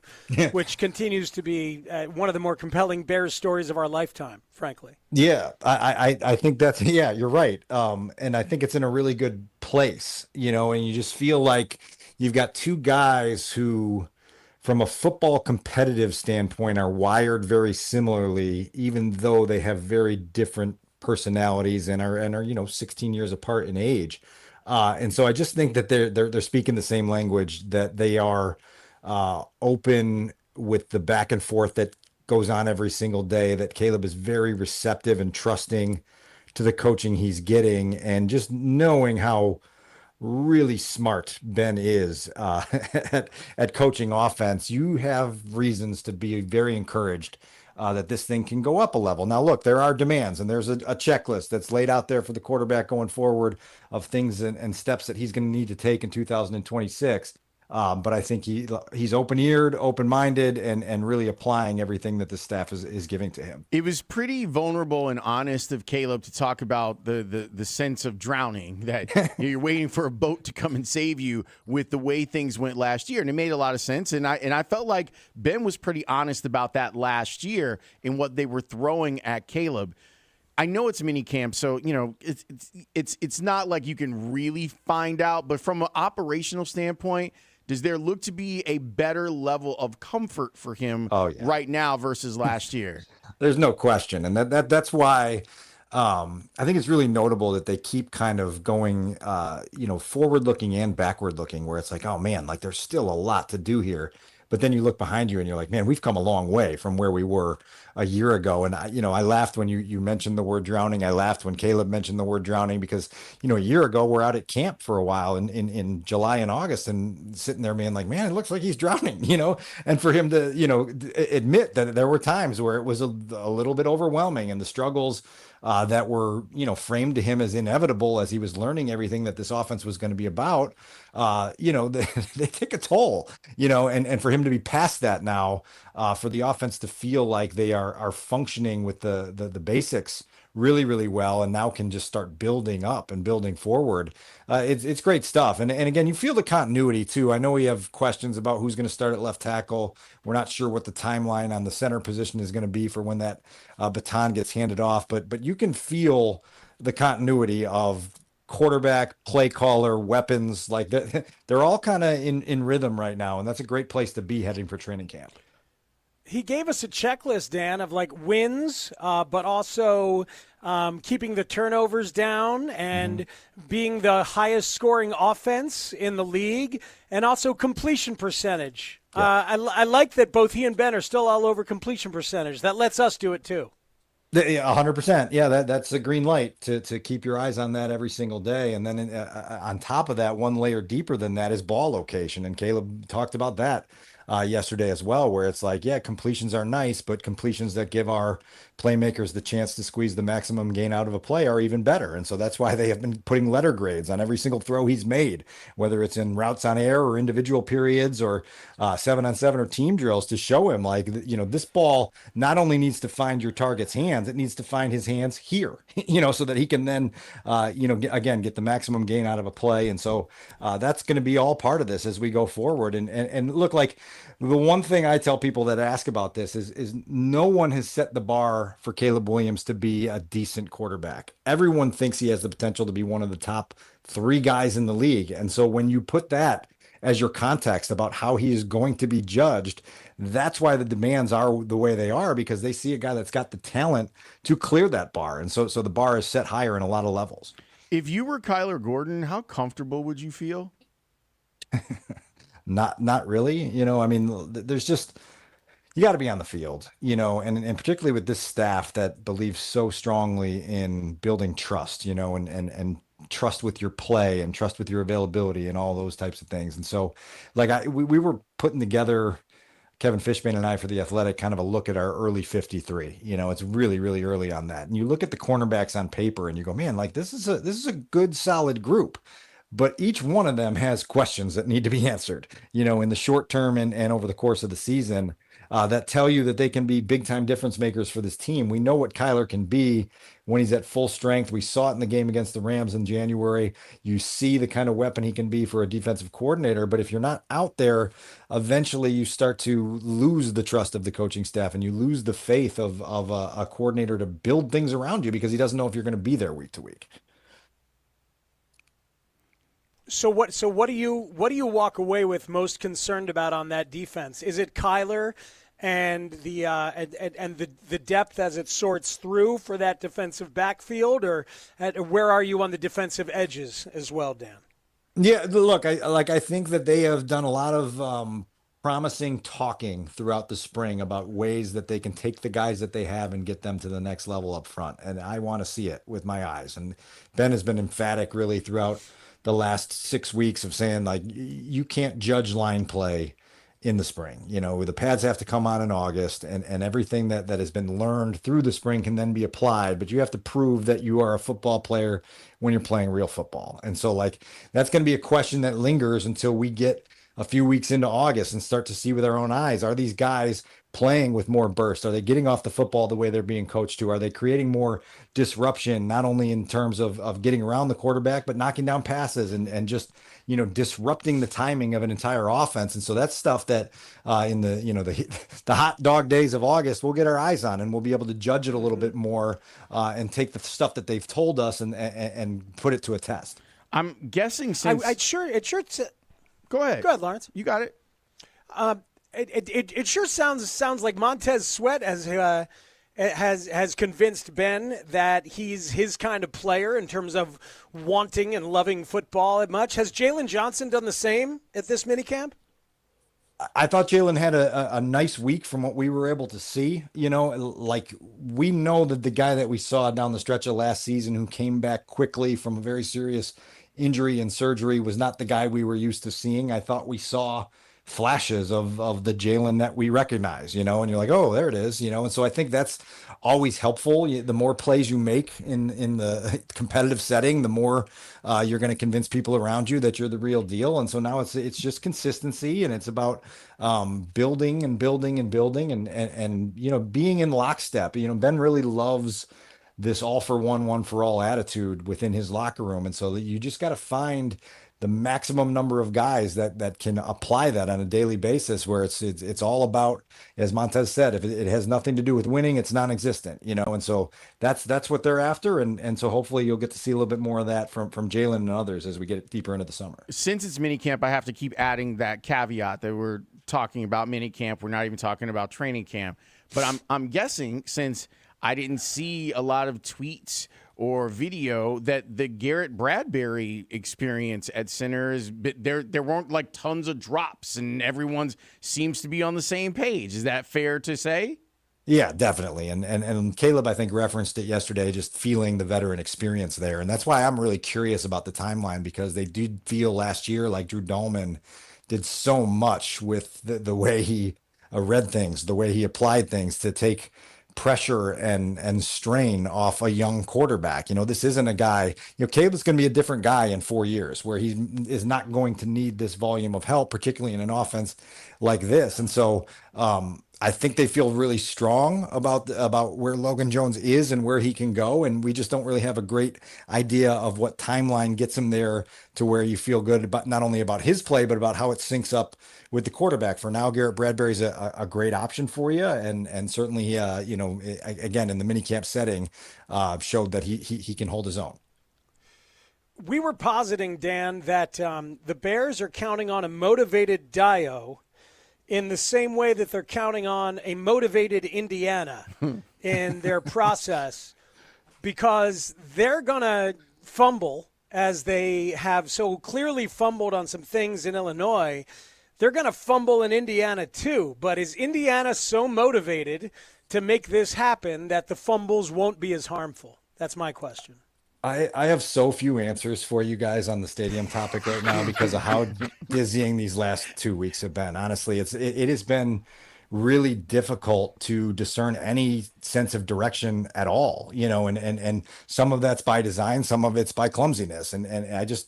which continues to be one of the more compelling Bears stories of our lifetime, frankly? Yeah, I think that's, yeah, you're right. And I think it's in a really good place, and you just feel like you've got two guys who, from a football competitive standpoint, are wired very similarly, even though they have very different personalities and are 16 years apart in age. And so I just think that they're speaking the same language, that they are open with the back and forth that goes on every single day, that Caleb is very receptive and trusting to the coaching he's getting, and just knowing how really smart Ben is at coaching offense. You have reasons to be very encouraged that this thing can go up a level. Now, look, there are demands, and there's a checklist that's laid out there for the quarterback going forward of things and steps that he's going to need to take in 2026. But I think he's open-eared, open-minded, and really applying everything that the staff is giving to him. It was pretty vulnerable and honest of Caleb to talk about the sense of drowning, that you're waiting for a boat to come and save you with the way things went last year. And it made a lot of sense. And I felt like Ben was pretty honest about that last year in what they were throwing at Caleb. I know it's mini camp, so it's not like you can really find out. But from an operational standpoint, does there look to be a better level of comfort for him right now versus last year? There's no question. And that's why I think it's really notable that they keep kind of going, forward looking and backward looking, where it's like, oh man, like there's still a lot to do here. But then you look behind you and you're like, man, we've come a long way from where we were a year ago. And I laughed when you mentioned the word drowning. I laughed when Caleb mentioned the word drowning, because, a year ago we're out at camp for a while in July and August, and sitting there being like, man, it looks like he's drowning, and for him to, admit that there were times where it was a little bit overwhelming, and the struggles that were, framed to him as inevitable as he was learning everything that this offense was going to be about, they take a toll, and for him to be past that now, for the offense to feel like they are functioning with the basics really, really well, and now can just start building up and building forward. It's great stuff. And again, you feel the continuity too. I know we have questions about who's going to start at left tackle. We're not sure what the timeline on the center position is going to be for when that baton gets handed off, but you can feel the continuity of quarterback, play caller, weapons. Like they're all kind of in rhythm right now, and that's a great place to be heading for training camp. He gave us a checklist, Dan, of like wins, but also keeping the turnovers down and being the highest scoring offense in the league, and also completion percentage. Yeah. I like that both he and Ben are still all over completion percentage. That lets us do it too. 100%. Yeah, that's a green light to keep your eyes on that every single day. And then on top of that, one layer deeper than that is ball location. And Caleb talked about that yesterday as well, where it's like, yeah, completions are nice, but completions that give our playmakers the chance to squeeze the maximum gain out of a play are even better. And so that's why they have been putting letter grades on every single throw he's made, whether it's in routes on air or individual periods or 7-on-7 or team drills, to show him like, this ball not only needs to find your target's hands, it needs to find his hands here, so that he can then, get the maximum gain out of a play. And so that's going to be all part of this as we go forward. And look, like the one thing I tell people that ask about this is no one has set the bar for Caleb Williams to be a decent quarterback. Everyone thinks he has the potential to be one of the top 3 guys in the league. And so when you put that as your context about how he is going to be judged, that's why the demands are the way they are, because they see a guy that's got the talent to clear that bar. And so the bar is set higher in a lot of levels. If you were Kyler Gordon, how comfortable would you feel? Not really. There's just, you got to be on the field, and particularly with this staff that believes so strongly in building trust, and trust with your play and trust with your availability and all those types of things. And so like we were putting together, Kevin Fishman and I, for The Athletic, kind of a look at our early 53. It's really, really early on that. And you look at the cornerbacks on paper and you go, man, like this is a good, solid group. But each one of them has questions that need to be answered, in the short term and over the course of the season. that tell you that they can be big time difference makers for this team. We know what Kyler can be when he's at full strength. We saw it in the game against the Rams in January. You see the kind of weapon he can be for a defensive coordinator. But if you're not out there, eventually you start to lose the trust of the coaching staff and you lose the faith of a coordinator to build things around you because he doesn't know if you're going to be there week to week. So what do you walk away with most concerned about on that defense? Is it Kyler and the depth as it sorts through for that defensive backfield, or where are you on the defensive edges as well, Dan? Yeah, look, I think that they have done a lot of promising talking throughout the spring about ways that they can take the guys that they have and get them to the next level up front. And I want to see it with my eyes. And Ben has been emphatic really throughout the last 6 weeks of saying, like, you can't judge line play in the spring. You know, the pads have to come on in August, and everything that has been learned through the spring can then be applied, but you have to prove that you are a football player when you're playing real football. And so, like, that's going to be a question that lingers until we get a few weeks into August and start to see with our own eyes. Are these guys playing with more burst? Are they getting off the football the way they're being coached to? Are they creating more disruption, not only in terms of getting around the quarterback, but knocking down passes and just, you know, disrupting the timing of an entire offense? And so that's stuff that in the, you know, the hot dog days of August, we'll get our eyes on, and we'll be able to judge it a little bit more and take the stuff that they've told us and put it to a test. I'm guessing since Go ahead, Lawrence. You got it. It sure sounds like Montez Sweat has convinced Ben that he's his kind of player in terms of wanting and loving football as much. Has Jalen Johnson done the same at this minicamp? I thought Jalen had a nice week from what we were able to see. You know, like, we know that the guy that we saw down the stretch of last season who came back quickly from a very serious injury and surgery was not the guy we were used to seeing. I thought we saw flashes of the Jalen that we recognize, you know, and you're like, oh, there it is, you know. And so I think that's always helpful. The more plays you make in the competitive setting, the more you're going to convince people around you that you're the real deal. And so now it's just consistency, and it's about building and building and building and you know, being in lockstep. You know, Ben really loves this all for one for all attitude within his locker room. And so that you just got to find the maximum number of guys that can apply that on a daily basis, where it's all about, as Montez said, if it has nothing to do with winning, it's non-existent, you know. And so that's what they're after. And so hopefully you'll get to see a little bit more of that from Jalen and others as we get deeper into the summer. Since it's minicamp, I have to keep adding that caveat that we're talking about minicamp. We're not even talking about training camp. But I'm guessing, since I didn't see a lot of tweets or video, that the Garrett Bradbury experience at center is there weren't like tons of drops, and everyone seems to be on the same page. Is that fair to say? Yeah, definitely. And Caleb, I think, referenced it yesterday, just feeling the veteran experience there. And that's why I'm really curious about the timeline, because they did feel last year like Drew Dahlman did so much with the way he read things, the way he applied things to take pressure and strain off a young quarterback. You know, this isn't a guy, you know, Caleb's going to be a different guy in 4 years, where he is not going to need this volume of help, particularly in an offense like this. And so I think they feel really strong about where Logan Jones is and where he can go. And we just don't really have a great idea of what timeline gets him there to where you feel good about not only about his play, but about how it syncs up with the quarterback. For now, Garrett Bradbury's a great option for you. And certainly, you know, again, in the minicamp setting, showed that he can hold his own. We were positing, Dan, that the Bears are counting on a motivated Dio in the same way that they're counting on a motivated Indiana in their process, because they're going to fumble, as they have so clearly fumbled on some things in Illinois. They're going to fumble in Indiana too. But is Indiana so motivated to make this happen that the fumbles won't be as harmful? That's my question. I have so few answers for you guys on the stadium topic right now because of how dizzying these last 2 weeks have been. Honestly, it has been really difficult to discern any sense of direction at all, and some of that's by design, some of it's by clumsiness. And I just,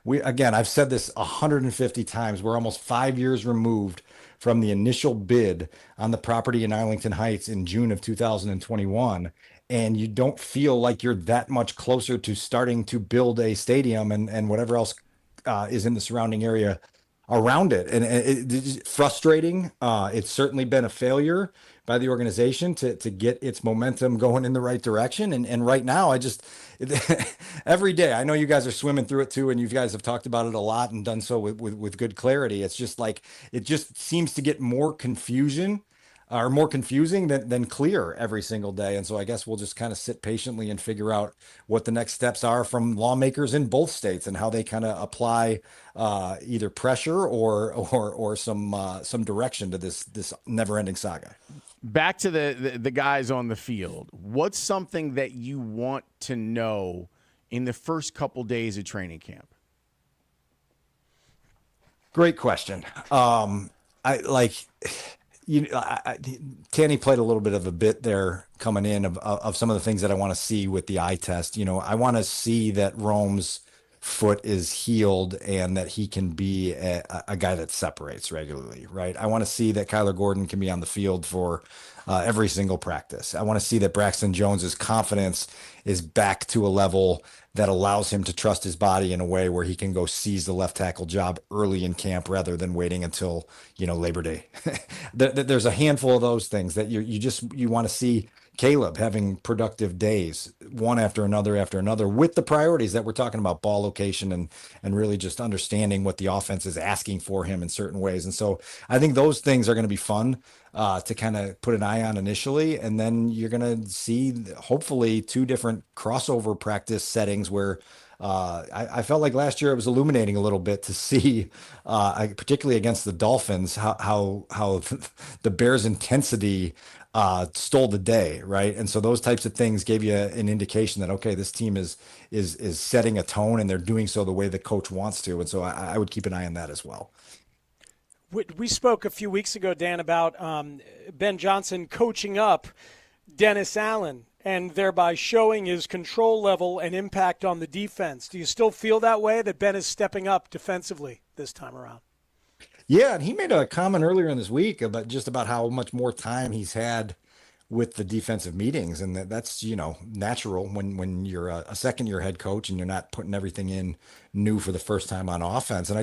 I've said this 150 times. We're almost 5 years removed from the initial bid on the property in Arlington Heights in June of 2021. And you don't feel like you're that much closer to starting to build a stadium and whatever else is in the surrounding area around it. And it's frustrating. It's certainly been a failure by the organization to get its momentum going in the right direction. And right now, every day, I know you guys are swimming through it too, and you guys have talked about it a lot and done so with good clarity. It's just like, it just seems to get more confusing than clear every single day. And so I guess we'll just kind of sit patiently and figure out what the next steps are from lawmakers in both states and how they kind of apply either pressure or some direction to this never-ending saga. Back to the guys on the field. What's something that you want to know in the first couple days of training camp? Great question. Tanny played a little bit of a bit there coming in of some of the things that I want to see with the eye test. I want to see that Rome's foot is healed and that he can be a guy that separates regularly, right? I want to see that Kyler Gordon can be on the field for every single practice. I want to see that Braxton Jones's confidence is back to a level that allows him to trust his body in a way where he can go seize the left tackle job early in camp rather than waiting until, Labor Day. There's a handful of those things that you want to see Caleb having productive days, one after another, with the priorities that we're talking about, ball location and really just understanding what the offense is asking for him in certain ways. And so I think those things are going to be fun to kind of put an eye on initially. And then you're going to see hopefully 2 different crossover practice settings where I felt like last year it was illuminating a little bit to see, particularly against the Dolphins, how the Bears' intensity stole the day, right? And so those types of things gave you an indication that, okay, this team is setting a tone and they're doing so the way the coach wants to. And so I would keep an eye on that as well. We spoke a few weeks ago, Dan, about Ben Johnson coaching up Dennis Allen and thereby showing his control level and impact on the defense. Do you still feel that way, that Ben is stepping up defensively this time around? Yeah, and he made a comment earlier in this week about how much more time he's had with the defensive meetings, and that's natural when you're a second-year head coach and you're not putting everything in new for the first time on offense. And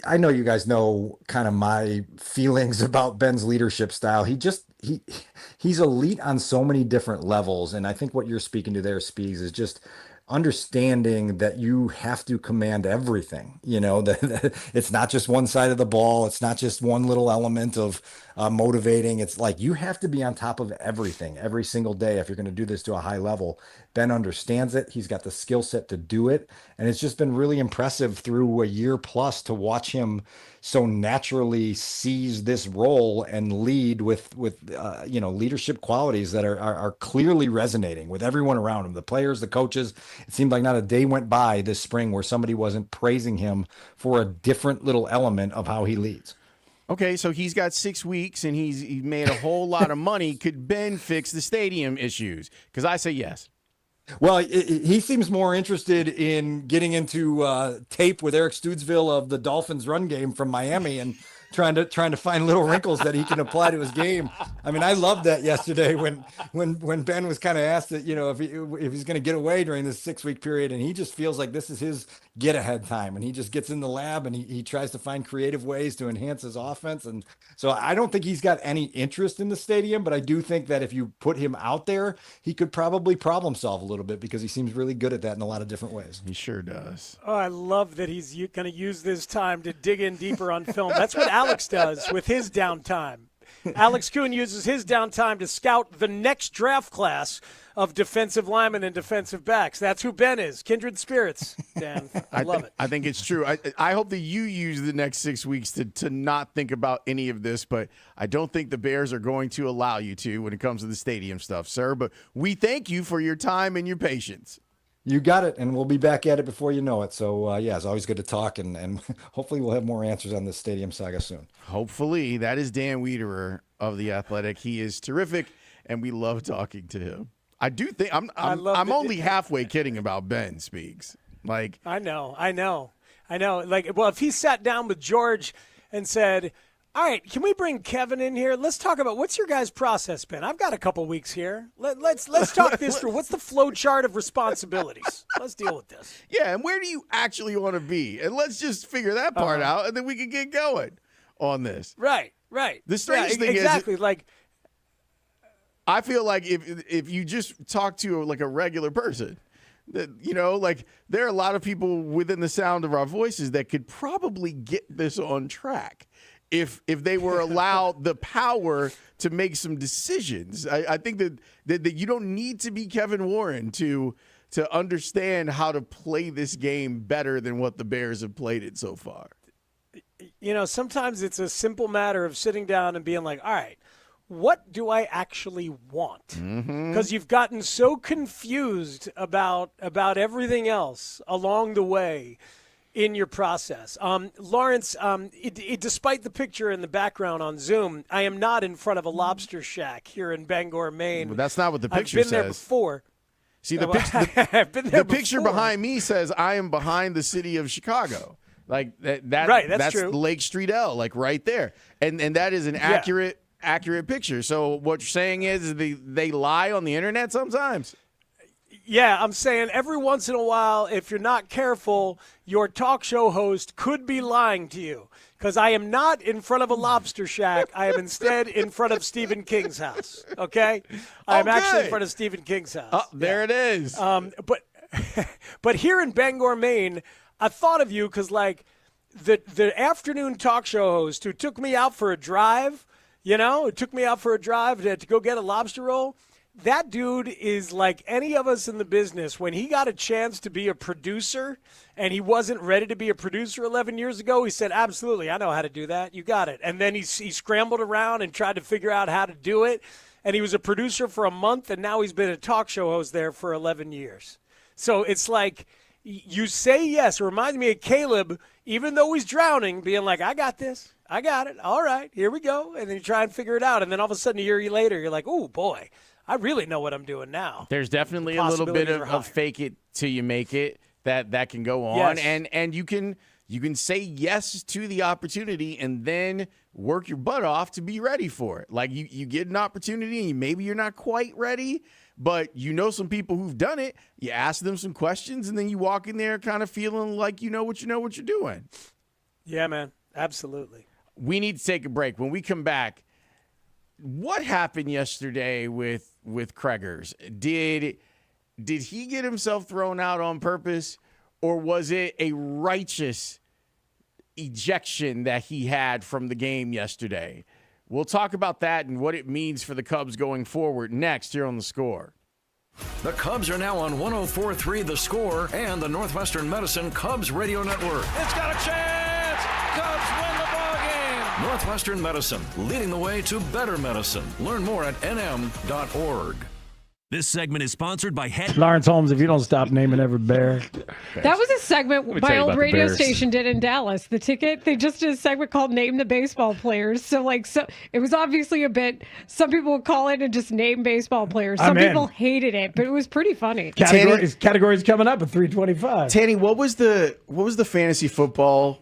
I know you guys know kind of my feelings about Ben's leadership style. He's elite on so many different levels, and I think what you're speaking to there, Speaks, is just understanding that you have to command everything. That it's not just one side of the ball. It's not just one little element of motivating. It's like you have to be on top of everything every single day if you're going to do this to a high level. Ben understands it. He's got the skill set to do it. And it's just been really impressive through a year plus to watch him so naturally seize this role and lead with leadership qualities that are clearly resonating with everyone around him, the players, the coaches. It seemed like not a day went by this spring where somebody wasn't praising him for a different little element of how he leads. Okay, so he's got 6 weeks and he's made a whole lot of money. Could Ben fix the stadium issues? Because I say yes. Well, he seems more interested in getting into tape with Eric Stoodsville of the Dolphins run game from Miami and trying to find little wrinkles that he can apply to his game. I mean, I loved that yesterday when Ben was kind of asked that, if he's going to get away during this 6-week period, and he just feels like this is his get ahead time, and he just gets in the lab and he tries to find creative ways to enhance his offense. And so I don't think he's got any interest in the stadium, but I do think that if you put him out there, he could probably problem solve a little bit because he seems really good at that in a lot of different ways. He sure does. Oh, I love that he's going to use this time to dig in deeper on film. That's what Alex does with his downtime. Alex Kuhn uses his downtime to scout the next draft class of defensive linemen and defensive backs. That's who Ben is. Kindred spirits, Dan. I love it. I think it's true. I hope that you use the next 6 weeks to not think about any of this, but I don't think the Bears are going to allow you to when it comes to the stadium stuff, sir. But we thank you for your time and your patience. You got it, and we'll be back at it before you know it. So, yeah, it's always good to talk, and hopefully we'll have more answers on this stadium saga soon. Hopefully. That is Dan Wiederer of The Athletic. He is terrific, and we love talking to him. I do think I'm only halfway kidding about Ben Speaks. Like I know. Like, well, if he sat down with George and said, all right, can we bring Kevin in here? Let's talk about what's your guys' process been. I've got a couple weeks here. Let's talk this through. What's the flow chart of responsibilities? Let's deal with this. Yeah, and where do you actually want to be? And let's just figure that part out, and then we can get going on this. Right. The strange thing exactly. Like, I feel like if you just talk to like a regular person, that like there are a lot of people within the sound of our voices that could probably get this on track. If they were allowed the power to make some decisions. I think that you don't need to be Kevin Warren to understand how to play this game better than what the Bears have played it so far. Sometimes it's a simple matter of sitting down and being like, all right, what do I actually want? Because you've gotten so confused about everything else along the way in your process. Lawrence, despite the picture in the background on Zoom, I am not in front of a lobster shack here in Bangor, Maine. Well, that's not what the picture says. I've been says. there before. See, I've been there the picture before. behind me says I am behind the city of Chicago. Like that right, that's true. Lake Street L, like right there. And that is an accurate picture. So what you're saying is they lie on the internet sometimes? Yeah, I'm saying every once in a while, if you're not careful, your talk show host could be lying to you. Because I am not in front of a lobster shack. I am instead in front of Stephen King's house. Okay? I'm actually in front of Stephen King's house. Oh, there it is. But here in Bangor, Maine, I thought of you because, like, the afternoon talk show host who took me out for a drive, to go get a lobster roll. That dude is like any of us in the business. When he got a chance to be a producer and he wasn't ready to be a producer 11 years ago, he said, absolutely, I know how to do that. You got it. And then he scrambled around and tried to figure out how to do it. And he was a producer for a month, and now he's been a talk show host there for 11 years. So it's like you say yes. It reminds me of Caleb, even though he's drowning, being like, I got this. I got it. All right, here we go. And then you try and figure it out. And then all of a sudden, a year later, you're like, oh, boy. I really know what I'm doing now. There's definitely a little bit of fake it till you make it that can go on. Yes. And you can say yes to the opportunity and then work your butt off to be ready for it. Like you get an opportunity and maybe you're not quite ready, but you know some people who've done it. You ask them some questions and then you walk in there kind of feeling like you know what you're doing. Yeah, man. Absolutely. We need to take a break. When we come back, what happened yesterday with Kreggers? Did he get himself thrown out on purpose, or was it a righteous ejection that he had from the game yesterday? We'll talk about that and what it means for the Cubs going forward next here on The Score. The Cubs are now on 104.3 The Score and the Northwestern Medicine Cubs Radio Network. It's got a chance. Cubs win the ball game. Northwestern Medicine, leading the way to better medicine. Learn more at nm.org. This segment is sponsored by Lawrence Holmes, if you don't stop naming every Bear. That was a segment my old radio station did in Dallas. The Ticket, they just did a segment called Name the Baseball Players. So it was obviously a bit, some people would call it and just name baseball players. Some people hated it, but it was pretty funny. Categories coming up at 325. Tanny, what was the fantasy football?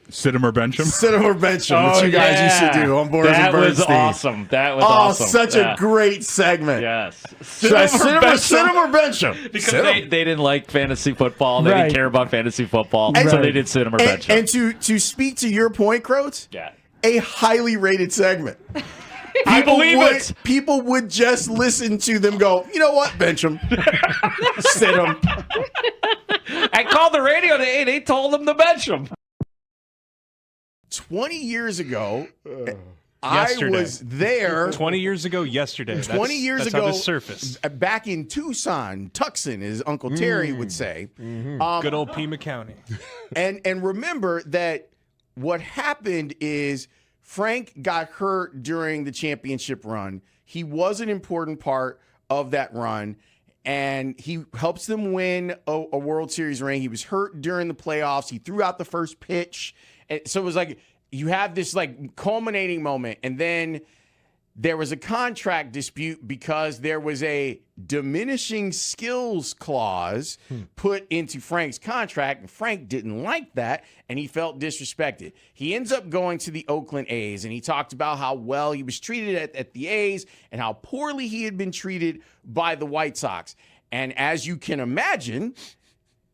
Sit 'em or bench 'em? Sit 'em or bench 'em, which you guys used to do on Boris and Bernstein. That was awesome. Such a great segment. Yes. Sit 'em or bench 'em? Because they didn't like fantasy football. They didn't care about fantasy football. So they did sit 'em or bench 'em. And to speak to your point, Grote, a highly rated segment. I believe it. People would just listen to them go, you know what, bench 'em. Sit 'em. I called the radio today. They told them to bench 'em. 20 years ago, I was there. 20 years ago yesterday. 20 years that's ago, how this surfaced. Back in Tucson, Tucson, as Uncle Terry would say. Good old Pima County. And remember that what happened is Frank got hurt during the championship run. He was an important part of that run. and he helps them win a World Series ring. He was hurt during the playoffs. He threw out the first pitch. And so it was like you have this like culminating moment, and then there was a contract dispute because there was a diminishing skills clause put into Frank's contract, and Frank didn't like that, and he felt disrespected. He ends up going to the Oakland A's, and he talked about how well he was treated at the A's and how poorly he had been treated by the White Sox. And as you can imagine,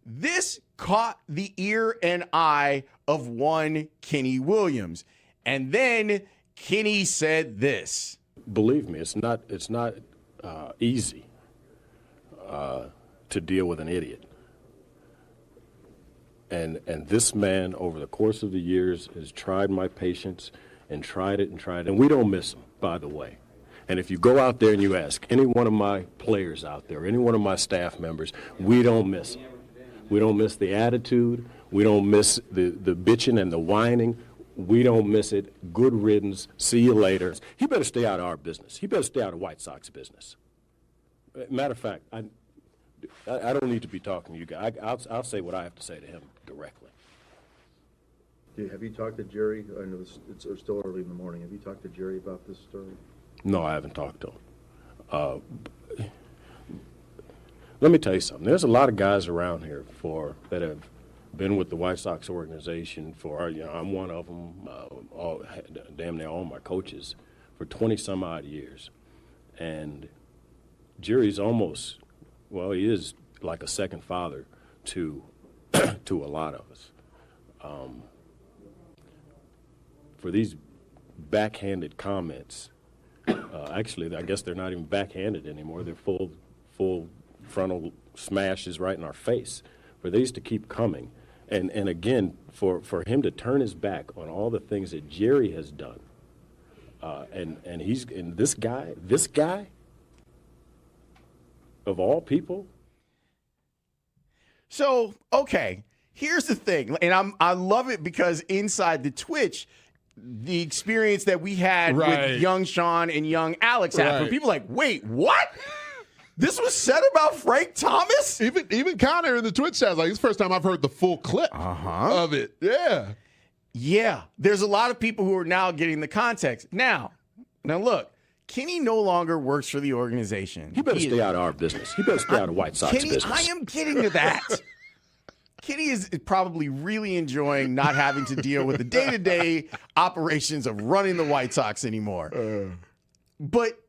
this caught the ear and eye of one Kenny Williams. And then Kenny said this. Believe me, it's not easy to deal with an idiot. And this man, over the course of the years, has tried my patience and tried it. And we don't miss him, by the way. And if you go out there and you ask any one of my players out there, any one of my staff members, we don't miss him. We don't miss the attitude. We don't miss the bitching and the whining. We don't miss it. Good riddance. See you later. He better stay out of our business. He better stay out of White Sox business. Matter of fact, I don't need to be talking to you guys. I'll say what I have to say to him directly. Have you talked to Jerry? I know it's still early in the morning. Have you talked to Jerry about this story? No, I haven't talked to him. Let me tell you something. There's a lot of guys around here that have been with the White Sox organization for, I'm one of them, damn near all my coaches, for 20-some odd years. And Jerry's almost, he is like a second father to a lot of us. For these backhanded comments, actually, I guess they're not even backhanded anymore. They're full frontal smashes right in our face. For these to keep coming, and again, for him to turn his back on all the things that Jerry has done, and this guy, of all people. So, okay, here's the thing, and I love it because inside the Twitch, the experience that we had with young Sean and young Alex happened. People are like, wait, what? This was said about Frank Thomas? Even Connor in the Twitch chat, like, it's the first time I've heard the full clip of it. Yeah. Yeah. There's a lot of people who are now getting the context. Now look, Kenny no longer works for the organization. He better stay out of our business. He better stay out of White Sox business. I am getting to that. Kenny is probably really enjoying not having to deal with the day-to-day operations of running the White Sox anymore. But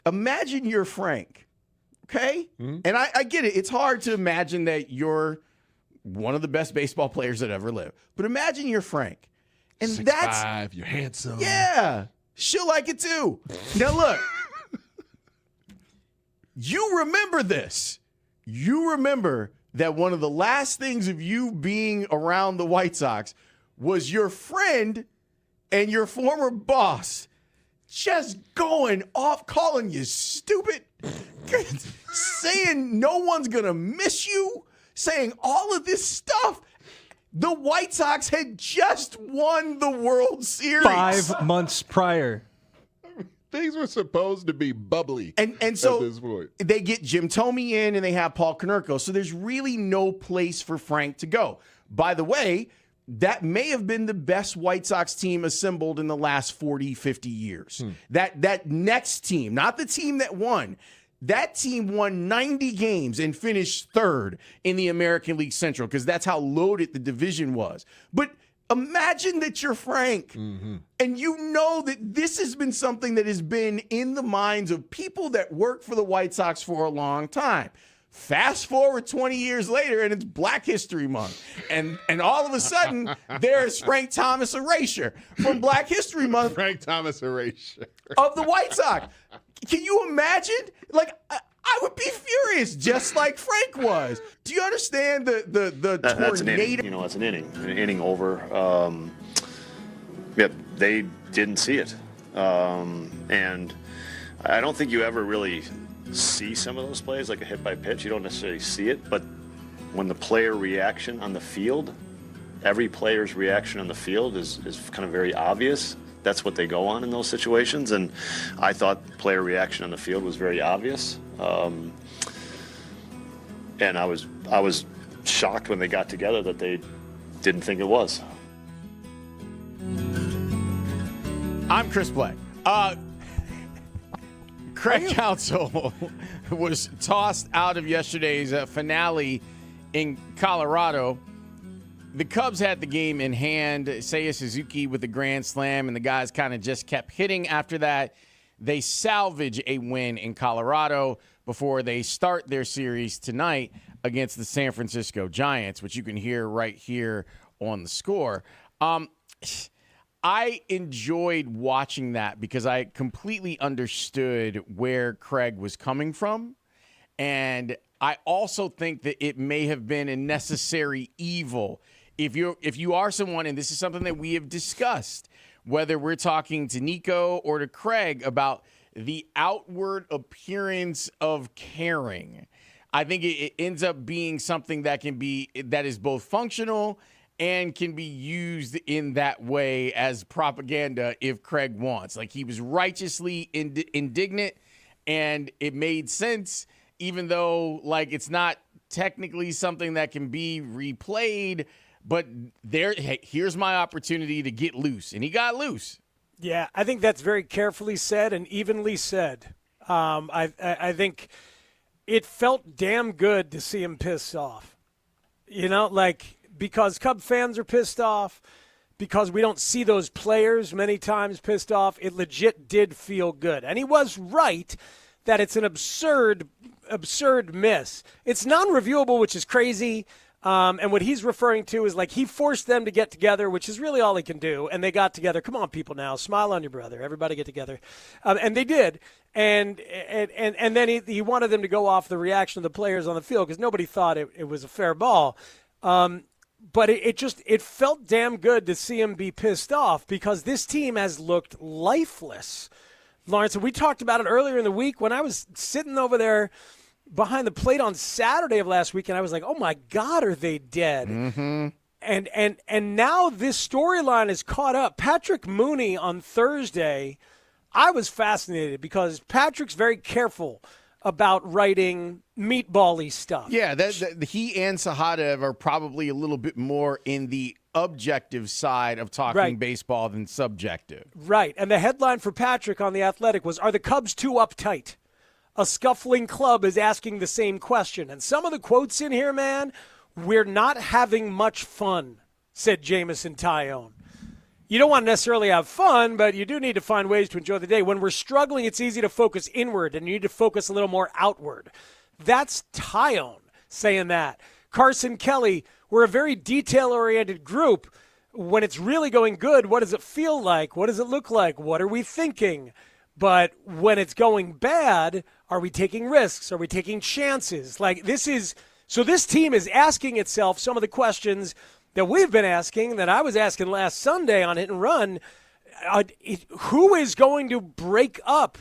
imagine you're Frank. Okay? Mm-hmm. And I get it. It's hard to imagine that you're one of the best baseball players that ever lived. But imagine you're Frank. And 6'5", you're handsome. Yeah. She'll like it too. Now look. You remember this. You remember that one of the last things of you being around the White Sox was your friend and your former boss just going off, calling you stupid, saying no one's going to miss you, saying all of this stuff. The White Sox had just won the World Series. 5 months prior. Things were supposed to be bubbly and so at this point. They get Jim Thome in and they have Paul Konerko. So there's really no place for Frank to go. By the way, that may have been the best White Sox team assembled in the last 40, 50 years. That next team, not the team that won, that team won 90 games and finished third in the American League Central because that's how loaded the division was. But imagine that you're Frank and you know that this has been something that has been in the minds of people that work for the White Sox for a long time. Fast forward 20 years later, and it's Black History Month. And all of a sudden, there's Frank Thomas erasure from Black History Month. Frank Thomas erasure. Of the White Sox. Can you imagine? Like, I would be furious, just like Frank was. Do you understand the That's tornado? an inning. That's an inning over. They didn't see it. And I don't think you ever really see some of those plays, like a hit by pitch. You don't necessarily see it, but when the player reaction on the field, every player's reaction on the field is kind of very obvious. That's what they go on in those situations, and I thought player reaction on the field was very obvious. And I was shocked when they got together that they didn't think it was. I'm Chris Black. Craig Counsell was tossed out of yesterday's finale in Colorado. The Cubs had the game in hand. Seiya Suzuki with the grand slam, and the guys kind of just kept hitting after that. They salvage a win in Colorado before they start their series tonight against the San Francisco Giants, which you can hear right here on the score. I enjoyed watching that because I completely understood where Craig was coming from. And I also think that it may have been a necessary evil. If you are someone, and this is something that we have discussed, whether we're talking to Nico or to Craig about the outward appearance of caring, I think it ends up being something that is both functional and can be used in that way as propaganda if Craig wants. Like, he was righteously indignant, and it made sense, even though, like, it's not technically something that can be replayed, but here's my opportunity to get loose. And he got loose. Yeah, I think that's very carefully said and evenly said. I think it felt damn good to see him pissed off. Because Cub fans are pissed off, because we don't see those players many times pissed off, it legit did feel good. And he was right that it's an absurd miss. It's non-reviewable, which is crazy. And what he's referring to is like he forced them to get together, which is really all he can do. And they got together. Come on, people now. Smile on your brother. Everybody get together. And they did. And then he wanted them to go off the reaction of the players on the field because nobody thought it was a fair ball. But it felt damn good to see him be pissed off because this team has looked lifeless. Lawrence, we talked about it earlier in the week when I was sitting over there behind the plate on Saturday of last week, and I was like, oh, my God, are they dead? Mm-hmm. And now this storyline is caught up. Patrick Mooney on Thursday, I was fascinated because Patrick's very careful about writing meatball-y stuff. Yeah, he and Sahadev are probably a little bit more in the objective side of talking baseball than subjective. Right, and the headline for Patrick on The Athletic was, are the Cubs too uptight? A scuffling club is asking the same question. And some of the quotes in here, man, we're not having much fun, said Jamison Tyone. You don't want to necessarily have fun, but you do need to find ways to enjoy the day. When we're struggling, it's easy to focus inward, and you need to focus a little more outward. That's Tyone saying that. Carson Kelly, we're a very detail-oriented group. When it's really going good, what does it feel like? What does it look like? What are we thinking? But when it's going bad, are we taking risks? Are we taking chances? So this team is asking itself some of the questions that we've been asking, that I was asking last Sunday on Hit and Run. Who is going to break up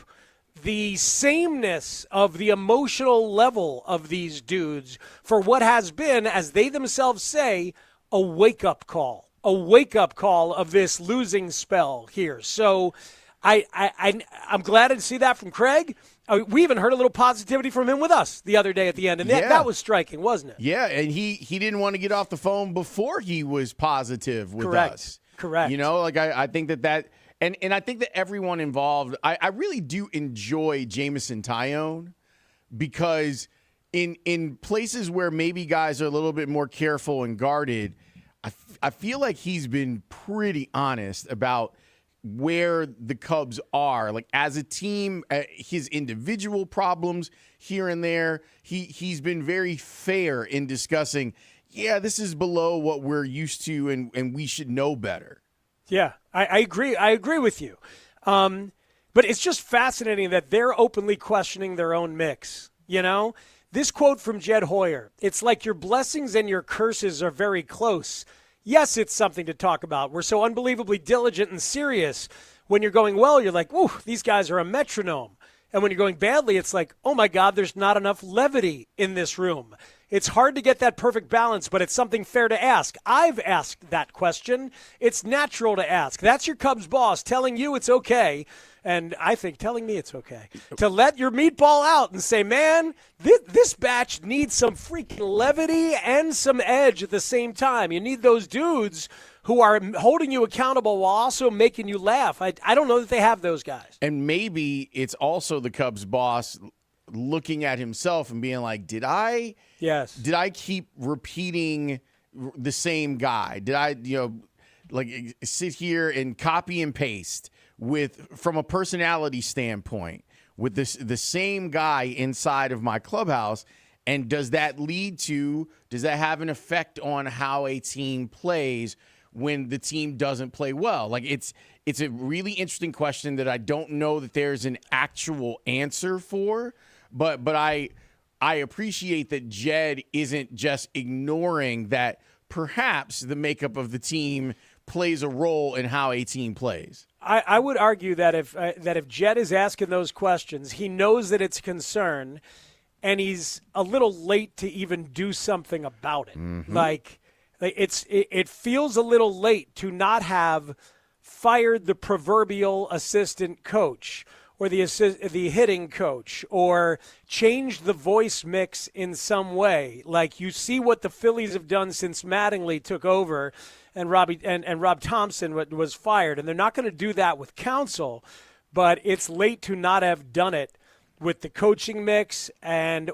the sameness of the emotional level of these dudes for what has been, as they themselves say, a wake-up call of this losing spell here. So I'm glad to see that from Craig. We even heard a little positivity from him with us the other day at the end, and that was striking, wasn't it? Yeah, and he didn't want to get off the phone before he was positive with us. Correct. I think that and I think that everyone involved, I really do enjoy Jamison Tyone because in places where maybe guys are a little bit more careful and guarded, I feel like he's been pretty honest about where the Cubs are, like as a team, his individual problems here and there. He's been very fair in discussing, this is below what we're used to and we should know better. Yeah, I agree. I agree with you. But it's just fascinating that they're openly questioning their own mix. This quote from Jed Hoyer, it's like your blessings and your curses are very close. Yes, it's something to talk about. We're so unbelievably diligent and serious. When you're going well, you're like, woo, these guys are a metronome. And when you're going badly, it's like, oh, my God, there's not enough levity in this room. It's hard to get that perfect balance, but it's something fair to ask. I've asked that question. It's natural to ask. That's your Cubs boss telling you it's okay, and I think telling me it's okay, to let your meatball out and say, man, this batch needs some freaking levity and some edge at the same time. You need those dudes who are holding you accountable while also making you laugh. I don't know that they have those guys. And maybe it's also the Cubs boss looking at himself and being like, did I keep repeating the same guy? Did I, sit here and copy and paste from a personality standpoint with the same guy inside of my clubhouse? And does that have an effect on how a team plays when the team doesn't play well? Like, it's a really interesting question that I don't know that there's an actual answer for. But I appreciate that Jed isn't just ignoring that perhaps the makeup of the team plays a role in how a team plays. I would argue that if Jed is asking those questions, he knows that it's a concern, and he's a little late to even do something about it. Mm-hmm. It feels a little late to not have fired the proverbial assistant coach, or the hitting coach, or change the voice mix in some way. Like, you see what the Phillies have done since Mattingly took over and Rob Thompson was fired, and they're not going to do that with Counsell, but it's late to not have done it with the coaching mix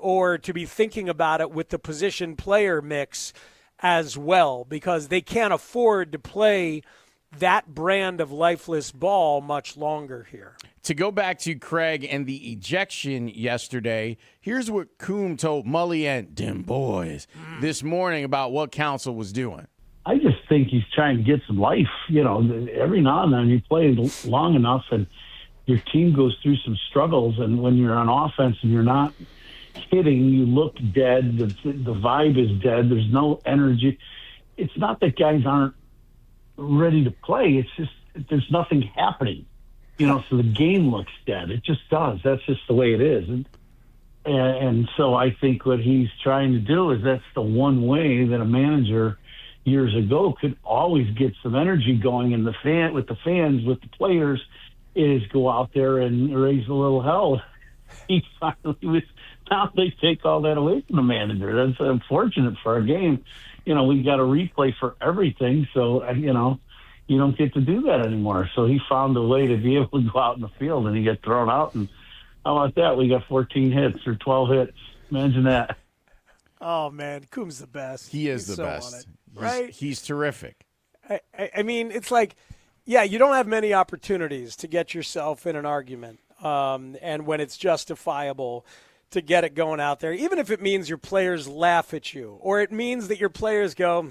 or to be thinking about it with the position player mix as well, because they can't afford to play that brand of lifeless ball much longer here. To go back to Craig and the ejection yesterday, here's what Coombe told Mully and them boys this morning about what Counsell was doing. I just think he's trying to get some life. Every now and then you play long enough and your team goes through some struggles, and when you're on offense and you're not hitting, you look dead. The vibe is dead. There's no energy. It's not that guys aren't ready to play. It's just there's nothing happening, so the game looks dead. It just does. That's just the way it is. And so I think what he's trying to do is that's the one way that a manager years ago could always get some energy going with the fans, with the players, is go out there and raise a little hell. He finally was. Now they take all that away from the manager. That's unfortunate for our game. We got a replay for everything, so, you don't get to do that anymore. So he found a way to be able to go out in the field, and he got thrown out. And how about that? We got 14 hits or 12 hits. Imagine that. Oh, man, Coombe's the best. He is He's the so best. on it, right? He's terrific. I mean, it's like, you don't have many opportunities to get yourself in an argument, and when it's justifiable to get it going out there, even if it means your players laugh at you, or it means that your players go,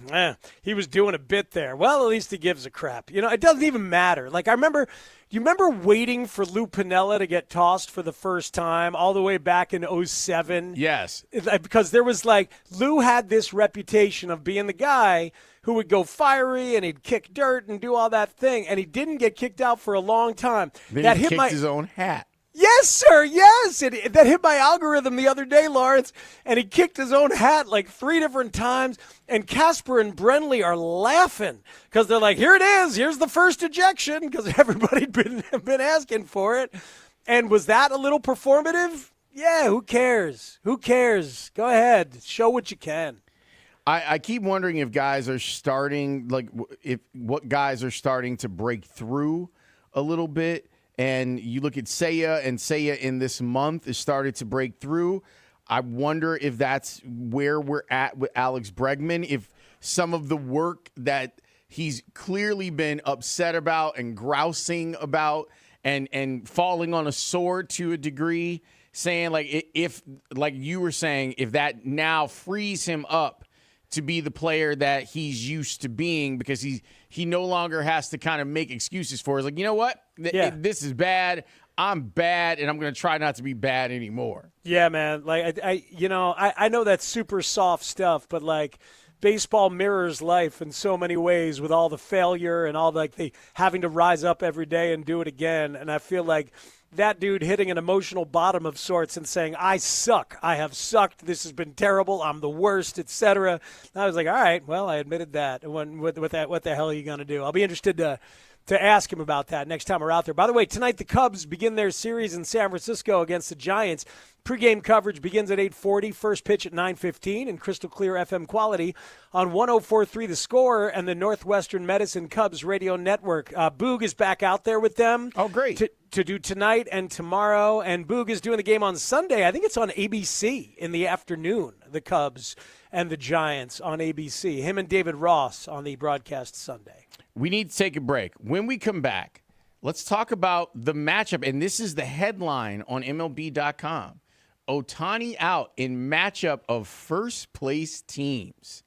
he was doing a bit there. Well, at least he gives a crap. It doesn't even matter. Like, do you remember waiting for Lou Piniella to get tossed for the first time all the way back in 2007? Yes. Because there was Lou had this reputation of being the guy who would go fiery and he'd kick dirt and do all that thing, and he didn't get kicked out for a long time. Then he kicked his own hat. Yes, sir, yes. That hit my algorithm the other day, Lawrence, and he kicked his own hat 3 different times, and Casper and Brenly are laughing because they're like, here it is, here's the first ejection, because everybody'd been asking for it. And was that a little performative? Yeah, who cares? Who cares? Go ahead, show what you can. I keep wondering if guys are starting, what guys are starting to break through a little bit. And you look at Seiya, and Seiya in this month has started to break through. I wonder if that's where we're at with Alex Bregman, if some of the work that he's clearly been upset about and grousing about and falling on a sword to a degree, saying if you were saying, if that now frees him up to be the player that he's used to being, because he no longer has to kind of make excuses for it. Like, you know what? This is bad. I'm bad, and I'm going to try not to be bad anymore. Yeah, man. I know that's super soft stuff, but baseball mirrors life in so many ways with all the failure and all the having to rise up every day and do it again. And I feel like that dude hitting an emotional bottom of sorts and saying, I suck. I have sucked. This has been terrible. I'm the worst, etc. I was like, all right, well, I admitted that. With that, what the hell are you going to do? I'll be interested to ask him about that next time we're out there. By the way, tonight the Cubs begin their series in San Francisco against the Giants. Pre-game coverage begins at 8:40, first pitch at 9:15, and crystal clear FM quality on 104.3 The Score and the Northwestern Medicine Cubs radio network. Boog is back out there with them. Oh, great. To do tonight and tomorrow, and Boog is doing the game on Sunday. I think it's on ABC in the afternoon, the Cubs and the Giants on ABC. Him and David Ross on the broadcast Sunday. We need to take a break. When we come back, let's talk about the matchup, and this is the headline on MLB.com. Ohtani out in matchup of first-place teams.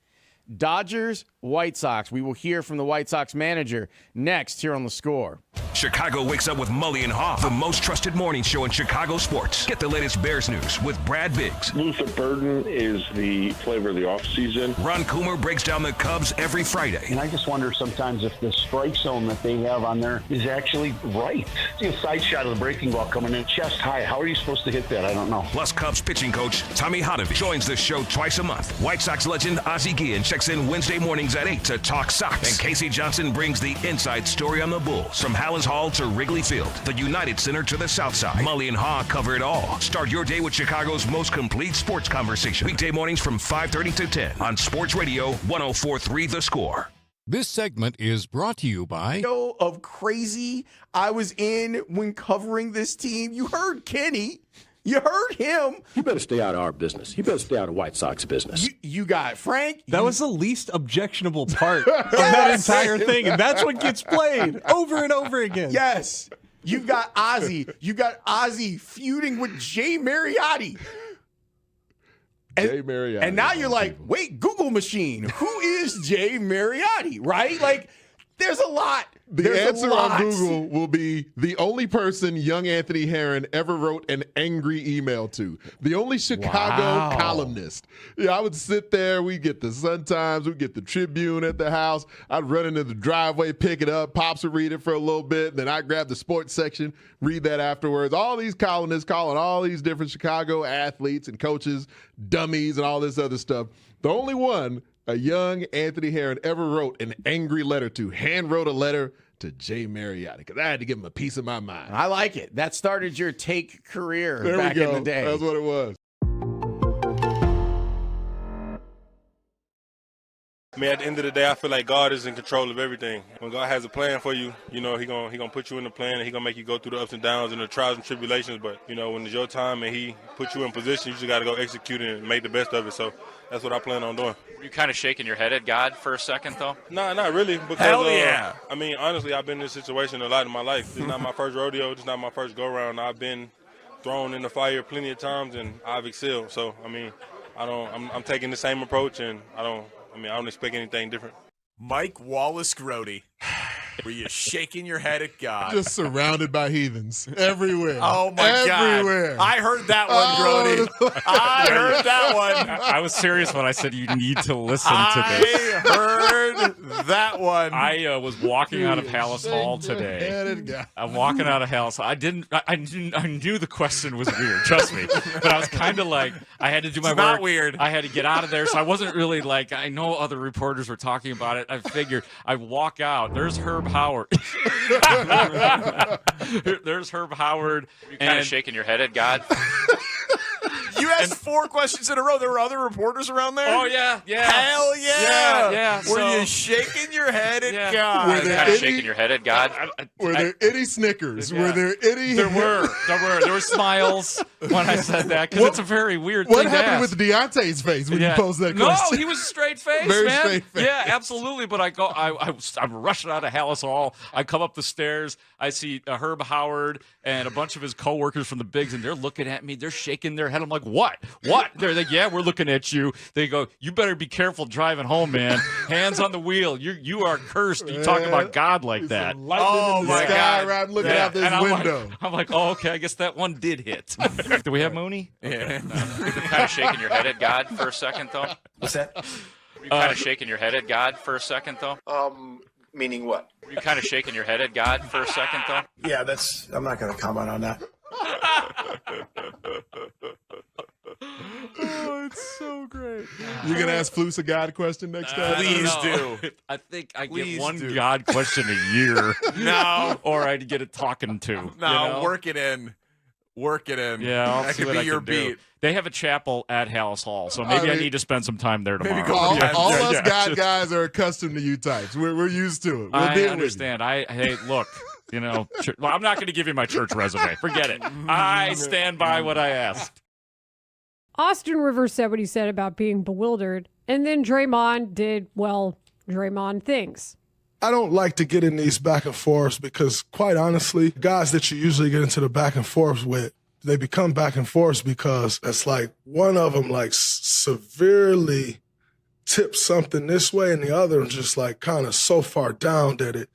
Dodgers, White Sox. We will hear from the White Sox manager next here on The Score. Chicago wakes up with Mully and Haugh, the most trusted morning show in Chicago sports. Get the latest Bears news with Brad Biggs. Luther Burden is the flavor of the offseason. Ron Coomer breaks down the Cubs every Friday. And I just wonder sometimes if the strike zone that they have on there is actually right. See a side shot of the breaking ball coming in chest high. How are you supposed to hit that? I don't know. Plus, Cubs pitching coach Tommy Hotovich joins the show twice a month. White Sox legend Ozzie Guillen checks in Wednesday mornings at 8 to talk Sox. And Casey Johnson brings the inside story on the Bulls. From Hallis Hall to Wrigley Field, the United Center to the South Side. Mully and Haugh cover it all. Start your day with Chicago's most complete sports conversation. Weekday mornings from 5:30 to 10 on Sports Radio 104.3 The Score. This segment is brought to you by... Of crazy I was in when covering this team. You heard Kenny. You heard him. You better stay out of our business. You better stay out of White Sox business. You got Frank. That was the least objectionable part of that entire thing, and that's what gets played over and over again. Yes. You've got Ozzy. You got Ozzy feuding with Jay Mariotti. Jay Mariotti. And now you're like, wait, Google machine. Who is Jay Mariotti? Right? Like, there's a lot. The answer on Google will be the only person young Anthony Herron ever wrote an angry email to. The only Chicago columnist. Yeah, I would sit there. We'd get the Sun-Times. We'd get the Tribune at the house. I'd run into the driveway, pick it up. Pops would read it for a little bit. Then I'd grab the sports section, read that afterwards. All these columnists calling all these different Chicago athletes and coaches dummies and all this other stuff. The only one a young Anthony Herron ever wrote an angry letter to, hand wrote a letter to Jay Mariotti, because I had to give him a piece of my mind. I like it. That started your take career there back we go. in the day. That's what it was. I mean, at the end of the day, I feel like God is in control of everything. When God has a plan for you, you know, He gonna put you in the plan, and He gonna make you go through the ups and downs and the trials and tribulations. But, you know, when it's your time and He put you in position, you just got to go execute it and make the best of it. So that's what I plan on doing. Were you kind of shaking your head at God for a second, though? Nah, not really. Because, Hell yeah. I mean, honestly, I've been in this situation a lot in my life. It's not my first rodeo. It's not my first go-around. I've been thrown in the fire plenty of times, and I've excelled. So, I mean, I'm taking the same approach, and I don't expect anything different. Mike Wallace Grote. Were you shaking your head at God? Just surrounded by heathens everywhere. Oh, my everywhere. God. I heard that one, Grote. I heard that one. I was serious when I said you need to listen to this. I heard that one. I was walking out of Hallis Hall today. I'm walking out of Hallis. I knew the question was weird, trust me. But I was kind of like, I had to do my work. Not weird. I had to get out of there, so I wasn't really like, I know other reporters were talking about it. I figured I walk out. There's Herb Howard. There's Herb Howard. You're kind of shaking your head at God. You asked 4 questions in a row. There were other reporters around there? Oh, yeah. Hell yeah. Yeah. Were you shaking your head at God? Were there kind of shaking your head at God? Were there any snickers? Yeah. Were there any? There were smiles when I said that, because it's a very weird thing. What happened with Deontay's face when you posed that question? No, he was straight face, Very man. straight face. Yeah, absolutely. But I'm rushing out of Hallis Hall. I come up the stairs. I see Herb Howard and a bunch of his coworkers from the Bigs, and they're looking at me. They're shaking their head. I'm like, what? They're like, yeah, we're looking at you. They go, you better be careful driving home, man. Hands on the wheel. You are cursed. You talk about God like that. Oh, my God. Right, looking out this window. I'm like, oh, okay, I guess that one did hit. Do we have Mooney? Yeah. You're kind of shaking your head at God for a second, though? What's that? Were you kind of shaking your head at God for a second, though? Meaning what? Were you kind of shaking your head at God for a second, though? Yeah, I'm not going to comment on that. Oh, it's so great. You're going to ask Flus a God question next time? Please do. I think I Please get one do. God question a year. No. Or I'd get it talking to. No, you know? work it in. Work it in. Yeah, I'll that see could what be I your can do. beat. They have a chapel at Haugh, so maybe I need to spend some time there tomorrow. All us God guys are accustomed to you types. We're used to it. We'll I deal understand. Hey, look, you know, well, I'm not going to give you my church resume. Forget it. I stand by what I asked. Austin Rivers said what he said about being bewildered, and then Draymond did, well, Draymond things. I don't like to get in these back and forths because, quite honestly, guys that you usually get into the back and forths with, they become back and forths because it's like one of them like severely tips something this way and the other is just like kind of so far down that it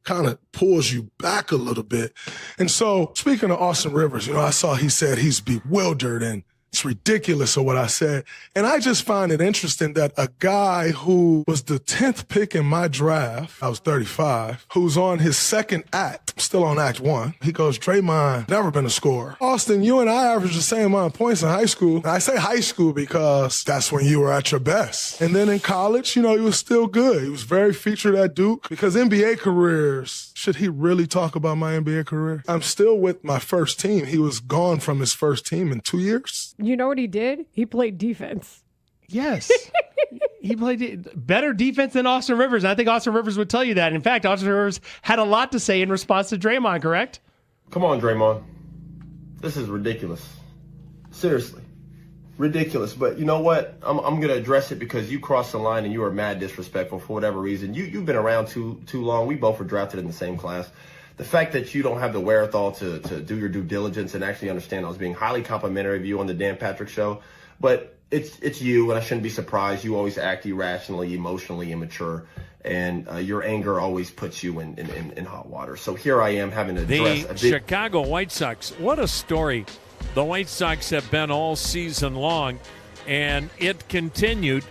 kind of pulls you back a little bit. And so, speaking of Austin Rivers, you know, I saw he said he's bewildered and it's ridiculous of what I said. And I just find it interesting that a guy who was the 10th pick in my draft, I was 35, who's on his second act, still on act 1. He goes, Draymond, never been a scorer. Austin, you and I averaged the same amount of points in high school. And I say high school because that's when you were at your best. And then in college, you know, he was still good. He was very featured at Duke because NBA careers, should he really talk about my NBA career? I'm still with my first team. He was gone from his first team in 2 years. You know what he did? He played defense. Yes. He played better defense than Austin Rivers. I think Austin Rivers would tell you that. In fact, Austin Rivers had a lot to say in response to Draymond, correct? Come on, Draymond. This is ridiculous. Seriously. Ridiculous. But you know what? I'm going to address it because you crossed the line and you were mad disrespectful for whatever reason. You've been around too long. We both were drafted in the same class. The fact that you don't have the wherewithal to do your due diligence and actually understand I was being highly complimentary of you on the Dan Patrick Show, but it's you, and I shouldn't be surprised. You always act irrationally, emotionally immature, and your anger always puts you in hot water. So here I am having to address the Chicago White Sox. What a story the White Sox have been all season long, and it continued.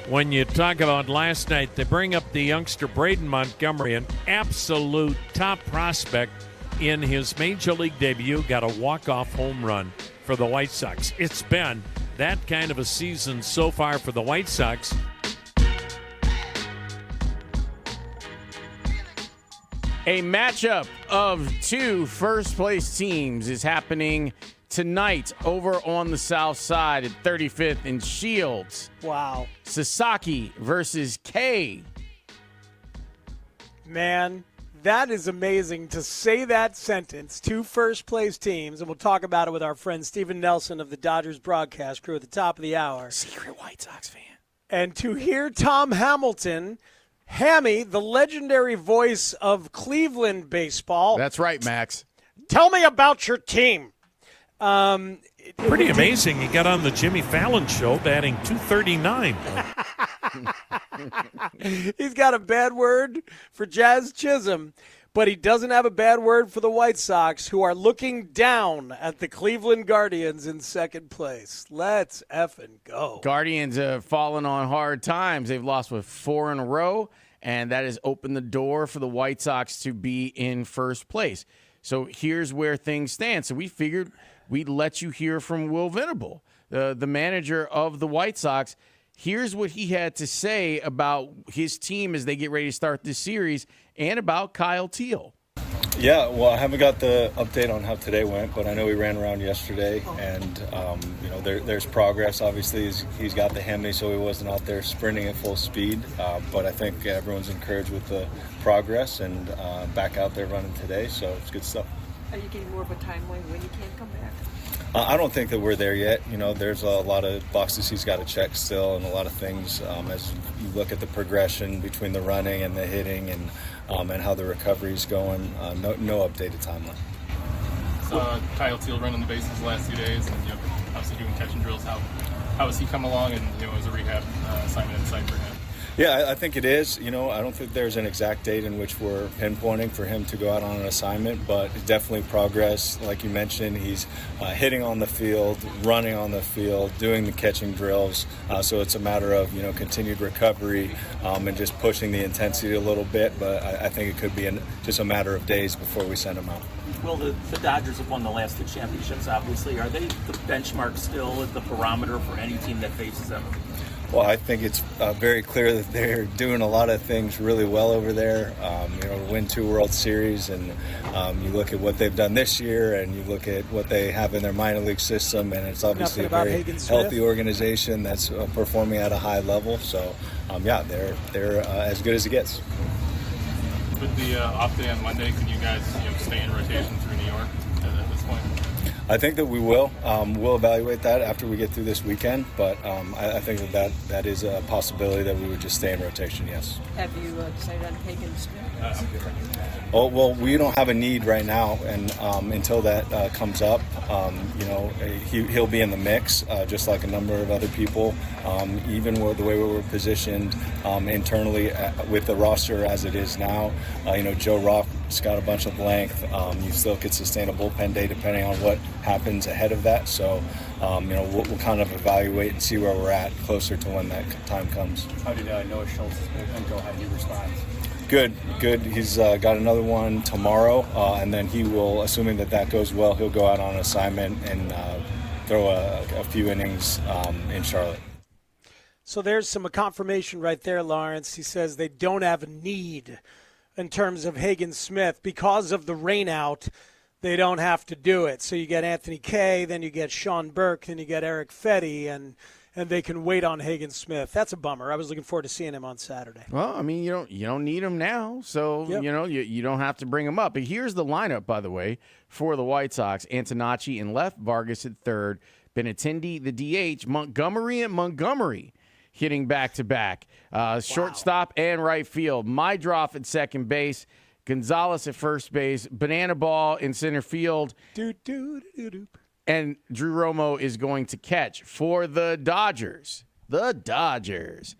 When you talk about last night, they bring up the youngster Braden Montgomery, an absolute top prospect in his Major League debut, got a walk-off home run for the White Sox. It's been that kind of a season so far for the White Sox. A matchup of two first-place teams is happening tonight over on the south side at 35th and Shields. Wow. Sasaki versus K. Man, that is amazing to say that sentence. Two first-place teams, and we'll talk about it with our friend Stephen Nelson of the Dodgers broadcast crew at the top of the hour. Secret White Sox fan. And to hear Tom Hamilton, Hammy, the legendary voice of Cleveland baseball. That's right, Max. Tell me about your team. Pretty amazing. He got on the Jimmy Fallon show batting .239. He's got a bad word for Jazz Chisholm, but he doesn't have a bad word for the White Sox, who are looking down at the Cleveland Guardians in second place. Let's effing go. Guardians have fallen on hard times. They've lost with 4 in a row, and that has opened the door for the White Sox to be in first place. So here's where things stand. So we figured we'd let you hear from Will Venable, the manager of the White Sox. Here's what he had to say about his team as they get ready to start this series and about Kyle Teal. Yeah, well, I haven't got the update on how today went, but I know we ran around yesterday, and you know there's progress. Obviously, he's got the Hemi, so he wasn't out there sprinting at full speed. But I think everyone's encouraged with the progress and back out there running today, so it's good stuff. Are you getting more of a timeline when you can come back? I don't think that we're there yet. You know, there's a lot of boxes he's got to check still, and a lot of things as you look at the progression between the running and the hitting, and how the recovery is going. No updated timeline. Kyle Teal running the bases the last 2 days, and obviously doing catching drills. How has he come along, and as a rehab assignment in sight for him? Yeah, I think it is. I don't think there's an exact date in which we're pinpointing for him to go out on an assignment, but definitely progress. Like you mentioned, he's hitting on the field, running on the field, doing the catching drills. So it's a matter of, continued recovery and just pushing the intensity a little bit. But I think it could be just a matter of days before we send him out. Well, the Dodgers have won the last 2 championships, obviously. Are they the benchmark still at the barometer for any team that faces them? Well, I think it's very clear that they're doing a lot of things really well over there. Win 2 World Series, and you look at what they've done this year, and you look at what they have in their minor league system, and it's obviously a very healthy organization that's performing at a high level. So, they're as good as it gets. With the off day on Monday, can you guys stay in rotation through New York at this point? I think that we will. We'll evaluate that after we get through this weekend, but I think that is a possibility that we would just stay in rotation, yes. Have you decided on Hagan Smith? Oh, well, we don't have a need right now, and until that comes up, he'll be in the mix, just like a number of other people. Even with the way we were positioned internally with the roster as it is now, Joe Rock's got a bunch of length. You still could sustain a bullpen day depending on what happens ahead of that. So, we'll kind of evaluate and see where we're at closer to when that time comes. How did Noah Schultz's bullpen go? How did you respond? Good. He's got another one tomorrow, and then he will, assuming that goes well, he'll go out on assignment and throw a few innings in Charlotte. So there's some confirmation right there, Lawrence. He says they don't have a need in terms of Hagan Smith because of the rain out. They don't have to do it. So you get Anthony Kay, then you get Sean Burke, then you get Eric Fetty, and they can wait on Hagan Smith. That's a bummer. I was looking forward to seeing him on Saturday. Well, I mean, you don't need him now, so you don't have to bring him up. But here's the lineup, by the way, for the White Sox: Antonacci in left, Vargas at third, Benintendi the DH, Montgomery and Montgomery hitting back to back, shortstop and right field, Mydroff at second base, Gonzalez at first base, Banana Ball in center field. And Drew Romo is going to catch for the Dodgers. The Dodgers.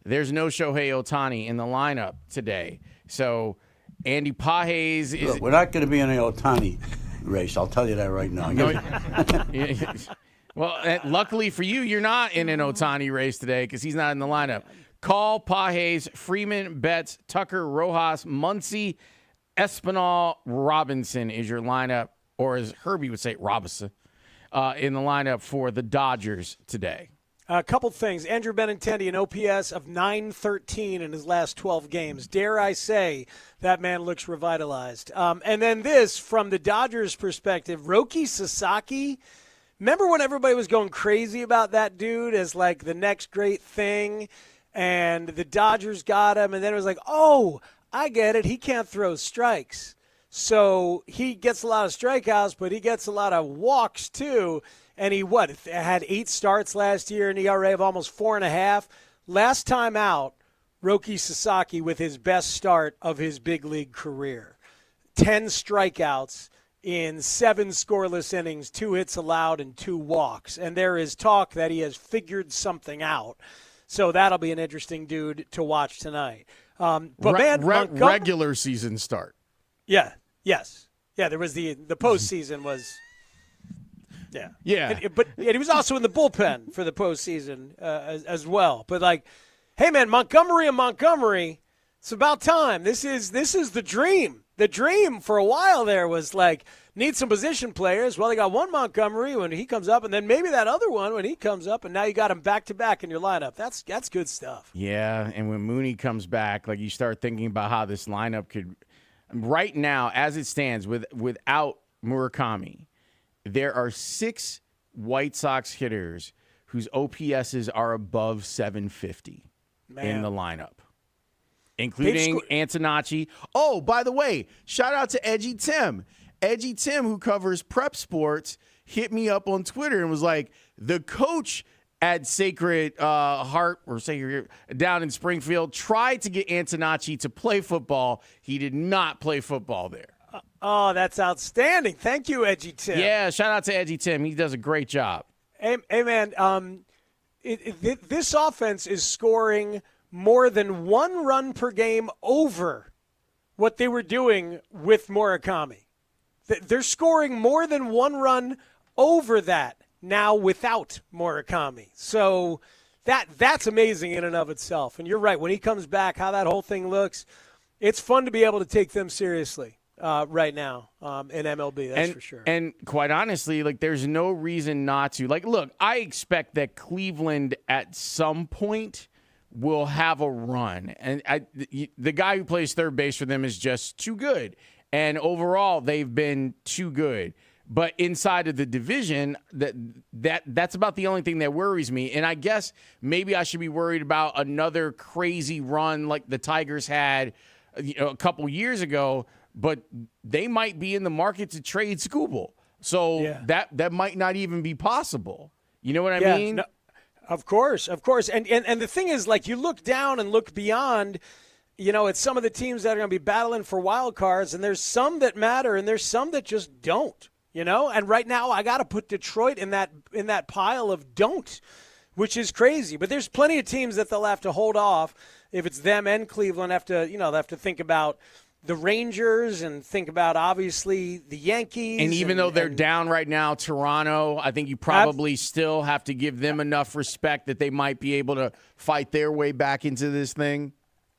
There's no Shohei Ohtani in the lineup today. So Andy Pages is... Look, we're not going to be in an Ohtani race. I'll tell you that right now. Well, luckily for you, you're not in an Ohtani race today because he's not in the lineup. Call, Pages, Freeman, Betts, Tucker, Rojas, Muncy, Espinal, Robinson is your lineup. Or as Herbie would say, Robinson, in the lineup for the Dodgers today. A couple things. Andrew Benintendi, an OPS of .913 in his last 12 games. Dare I say that man looks revitalized. And then this, from the Dodgers' perspective, Roki Sasaki. Remember when everybody was going crazy about that dude as like the next great thing? And the Dodgers got him, and then it was like, oh, I get it. He can't throw strikes. So he gets a lot of strikeouts, but he gets a lot of walks too. And he had 8 starts last year, an ERA of almost 4.5. Last time out, Roki Sasaki with his best start of his big league career. 10 strikeouts in 7 scoreless innings, 2 hits allowed, and 2 walks. And there is talk that he has figured something out. So that'll be an interesting dude to watch tonight. Regular season start. Yeah. Yes. Yeah, there was the postseason was – yeah. Yeah. But he was also in the bullpen for the postseason as well. But, like, hey, man, Montgomery, it's about time. This is the dream. The dream for a while there was, like, need some position players. Well, they got one Montgomery when he comes up, and then maybe that other one when he comes up, and now you got him back-to-back in your lineup. That's good stuff. Yeah, and when Mooney comes back, like, you start thinking about how this lineup could – right now, as it stands, without Murakami, there are 6 White Sox hitters whose OPSs are above 750 in the lineup, including Antonacci. Oh, by the way, shout out to Edgy Tim. Edgy Tim, who covers Prep Sports, hit me up on Twitter and was like, the coach at Sacred Heart or Sacred down in Springfield tried to get Antonacci to play football. He did not play football there. Oh, that's outstanding. Thank you, Edgy Tim. Yeah, shout out to Edgy Tim. He does a great job. Hey man, this offense is scoring more than 1 run per game over what they were doing with Murakami. They're scoring more than 1 run over that now without Murakami. So that's amazing in and of itself. And you're right, when he comes back, how that whole thing looks, it's fun to be able to take them seriously. right now in MLB. That's for sure. And quite honestly, like, there's no reason not to. Like, look, I expect that Cleveland at some point will have a run. And the guy who plays third base for them is just too good. And overall, they've been too good. But inside of the division, that's about the only thing that worries me. And I guess maybe I should be worried about another crazy run like the Tigers had a couple years ago. But they might be in the market to trade Skubal. So that might not even be possible. You know what I mean? No, of course. And the thing is, like, you look down and look beyond, it's some of the teams that are going to be battling for wild cards, and there's some that matter, and there's some that just don't, And right now I got to put Detroit in that pile of don't, which is crazy. But there's plenty of teams that they'll have to hold off if it's them and Cleveland they'll have to think about the Rangers and think about, obviously, the Yankees. And even though they're down right now, Toronto, I think you probably still have to give them enough respect that they might be able to fight their way back into this thing.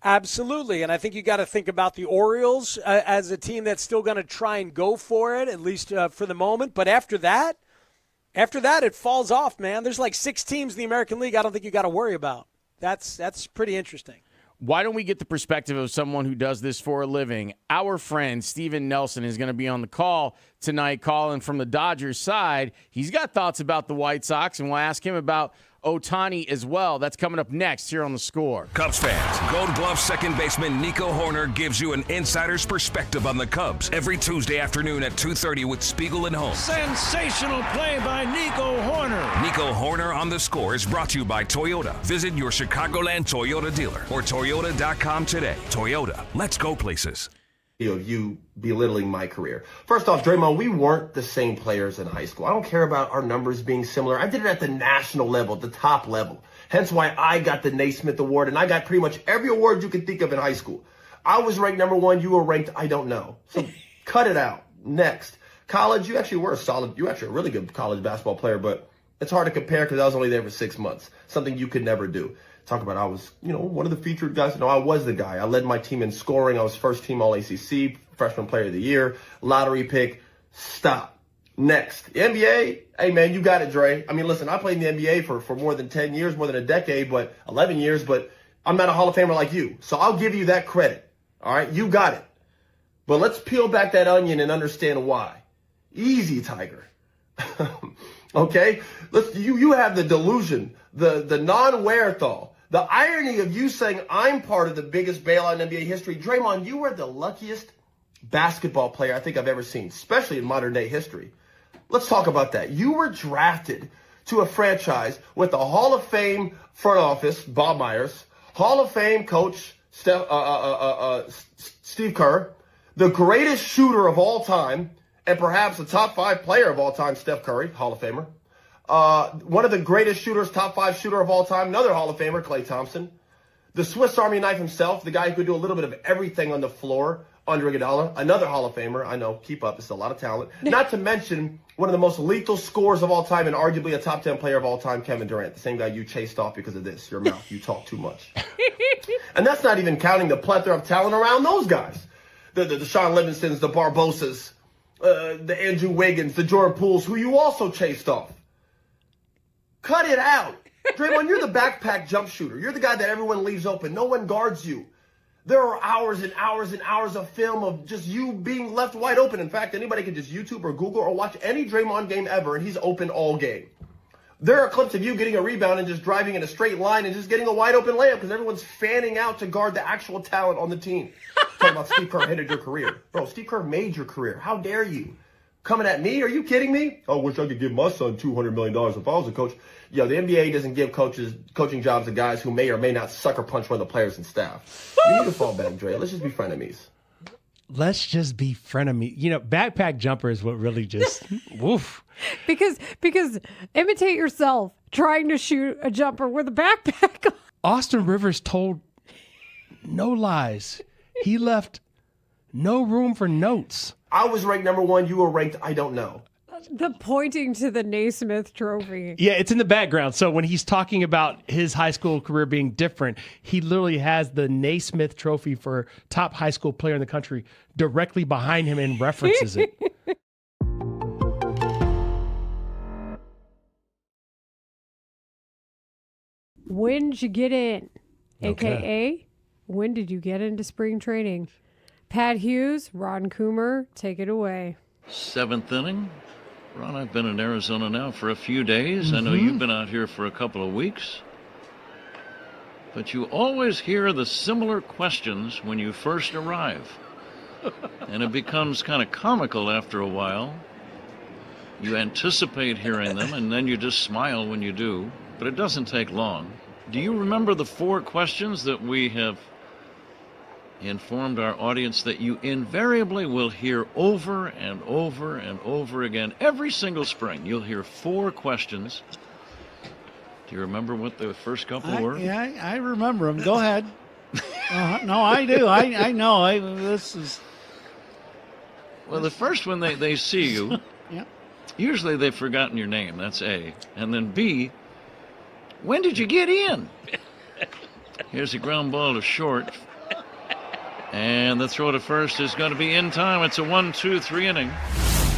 Absolutely. And I think you got to think about the Orioles as a team that's still going to try and go for it, at least for the moment. But after that, it falls off, man. There's like 6 teams in the American League I don't think you got to worry about. That's pretty interesting. Why don't we get the perspective of someone who does this for a living? Our friend Steven Nelson is going to be on the call tonight, calling from the Dodgers side. He's got thoughts about the White Sox, and we'll ask him about Ohtani as well. That's coming up next here on The Score. Cubs fans, Gold Glove second baseman Nico Hoerner gives you an insider's perspective on the Cubs every Tuesday afternoon at 2:30 with Spiegel and Holmes. Sensational play by Nico Hoerner. Nico Hoerner on The Score is brought to you by Toyota. Visit your Chicagoland Toyota dealer or Toyota.com today. Toyota, let's go places. Of you belittling my career. First off, Draymond, we weren't the same players in high school. I don't care about our numbers being similar. I did it at the national level, the top level. Hence why I got the Naismith Award, and I got pretty much every award you can think of in high school. I was ranked number 1. You were ranked, I don't know. So cut it out. Next. College, you actually were a really good college basketball player, but it's hard to compare because I was only there for 6 months. Something you could never do. Talk about I was, one of the featured guys. No, I was the guy. I led my team in scoring. I was first team All-ACC, freshman player of the year, lottery pick. Stop. Next. The NBA, hey, man, you got it, Dre. I mean, listen, I played in the NBA for more than 10 years, more than a decade, 11 years, but I'm not a Hall of Famer like you. So I'll give you that credit. All right? You got it. But let's peel back that onion and understand why. Easy, Tiger. Okay? You have the delusion, the non-wherethal. The irony of you saying I'm part of the biggest bailout in NBA history. Draymond, you were the luckiest basketball player I think I've ever seen, especially in modern day history. Let's talk about that. You were drafted to a franchise with the Hall of Fame front office, Bob Myers, Hall of Fame coach, Steve Kerr, the greatest shooter of all time, and perhaps the top 5 player of all time, Steph Curry, Hall of Famer. One of the greatest shooters, top 5 shooter of all time, another Hall of Famer, Klay Thompson. The Swiss Army knife himself, the guy who could do a little bit of everything on the floor, Andre Iguodala, another Hall of Famer. I know, keep up, it's a lot of talent. Not to mention one of the most lethal scorers of all time and arguably a top 10 player of all time, Kevin Durant, the same guy you chased off because of this, your mouth. You talk too much. And that's not even counting the plethora of talent around those guys. The Sean Livingstons, the Barbosas, the Andrew Wiggins, the Jordan Pooles, who you also chased off. Cut it out. Draymond, you're the backpack jump shooter. You're the guy that everyone leaves open. No one guards you. There are hours and hours and hours of film of just you being left wide open. In fact, anybody can just YouTube or Google or watch any Draymond game ever, and he's open all game. There are clips of you getting a rebound and just driving in a straight line and just getting a wide open layup because everyone's fanning out to guard the actual talent on the team. Talking about Steve Kerr ended your career. Bro, Steve Kerr made your career. How dare you? Coming at me? Are you kidding me? I wish I could give my son $200 million if I was a coach. Yo, the NBA doesn't give coaching jobs to guys who may or may not sucker punch one of the players and staff. You need to fall back, Dre. Let's just be frenemies. Let's just be frenemies. Backpack jumper is what really just woof. Because imitate yourself trying to shoot a jumper with a backpack on. Austin Rivers told no lies. He left no room for notes. I was ranked number 1. You were ranked, I don't know. The pointing to the Naismith Trophy. Yeah, it's in the background. So when he's talking about his high school career being different, he literally has the Naismith Trophy for top high school player in the country directly behind him and references it. When did you get in? Okay. AKA, when did you get into spring training? Pat Hughes, Ron Coomer, take it away. 7th inning. Ron, I've been in Arizona now for a few days. I know you've been out here for a couple of weeks. But you always hear the similar questions when you first arrive. And it becomes kind of comical after a while. You anticipate hearing them, and then you just smile when you do. But it doesn't take long. Do you remember the 4 questions that we have informed our audience that you invariably will hear over and over and over again every single spring? You'll hear 4 questions. Do you remember what the first couple were? Yeah, I remember them. Go ahead. No, I do. I know. This is. Well, the first one, they see you. Yeah. Usually they've forgotten your name. That's A. And then B, when did you get in? Here's a ground ball to short. And the throw to first is going to be in time. It's a 1-2-3 inning.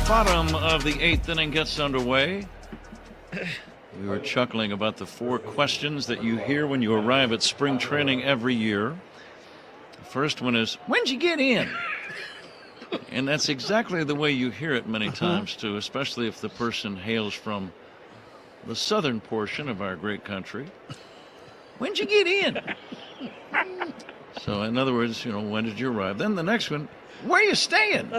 Bottom of the 8th inning gets underway. We were chuckling about the 4 questions that you hear when you arrive at spring training every year. The first one is, when'd you get in? And that's exactly the way you hear it many times, too, especially if the person hails from the southern portion of our great country. When'd you get in? So, in other words, when did you arrive? Then the next one, where are you staying?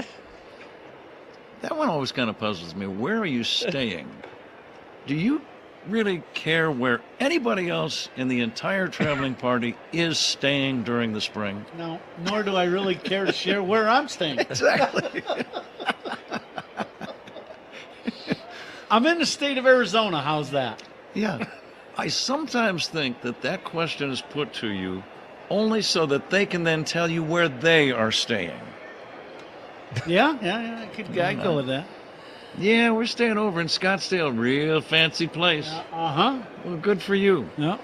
That one always kind of puzzles me. Where are you staying? Do you really care where anybody else in the entire traveling party is staying during the spring? No, nor do I really care to share where I'm staying. Exactly. I'm in the state of Arizona. How's that? Yeah. I sometimes think that question is put to you only so that they can then tell you where they are staying. Yeah, I'd go with that. Yeah, we're staying over in Scottsdale, real fancy place. Well, good for you. Yeah.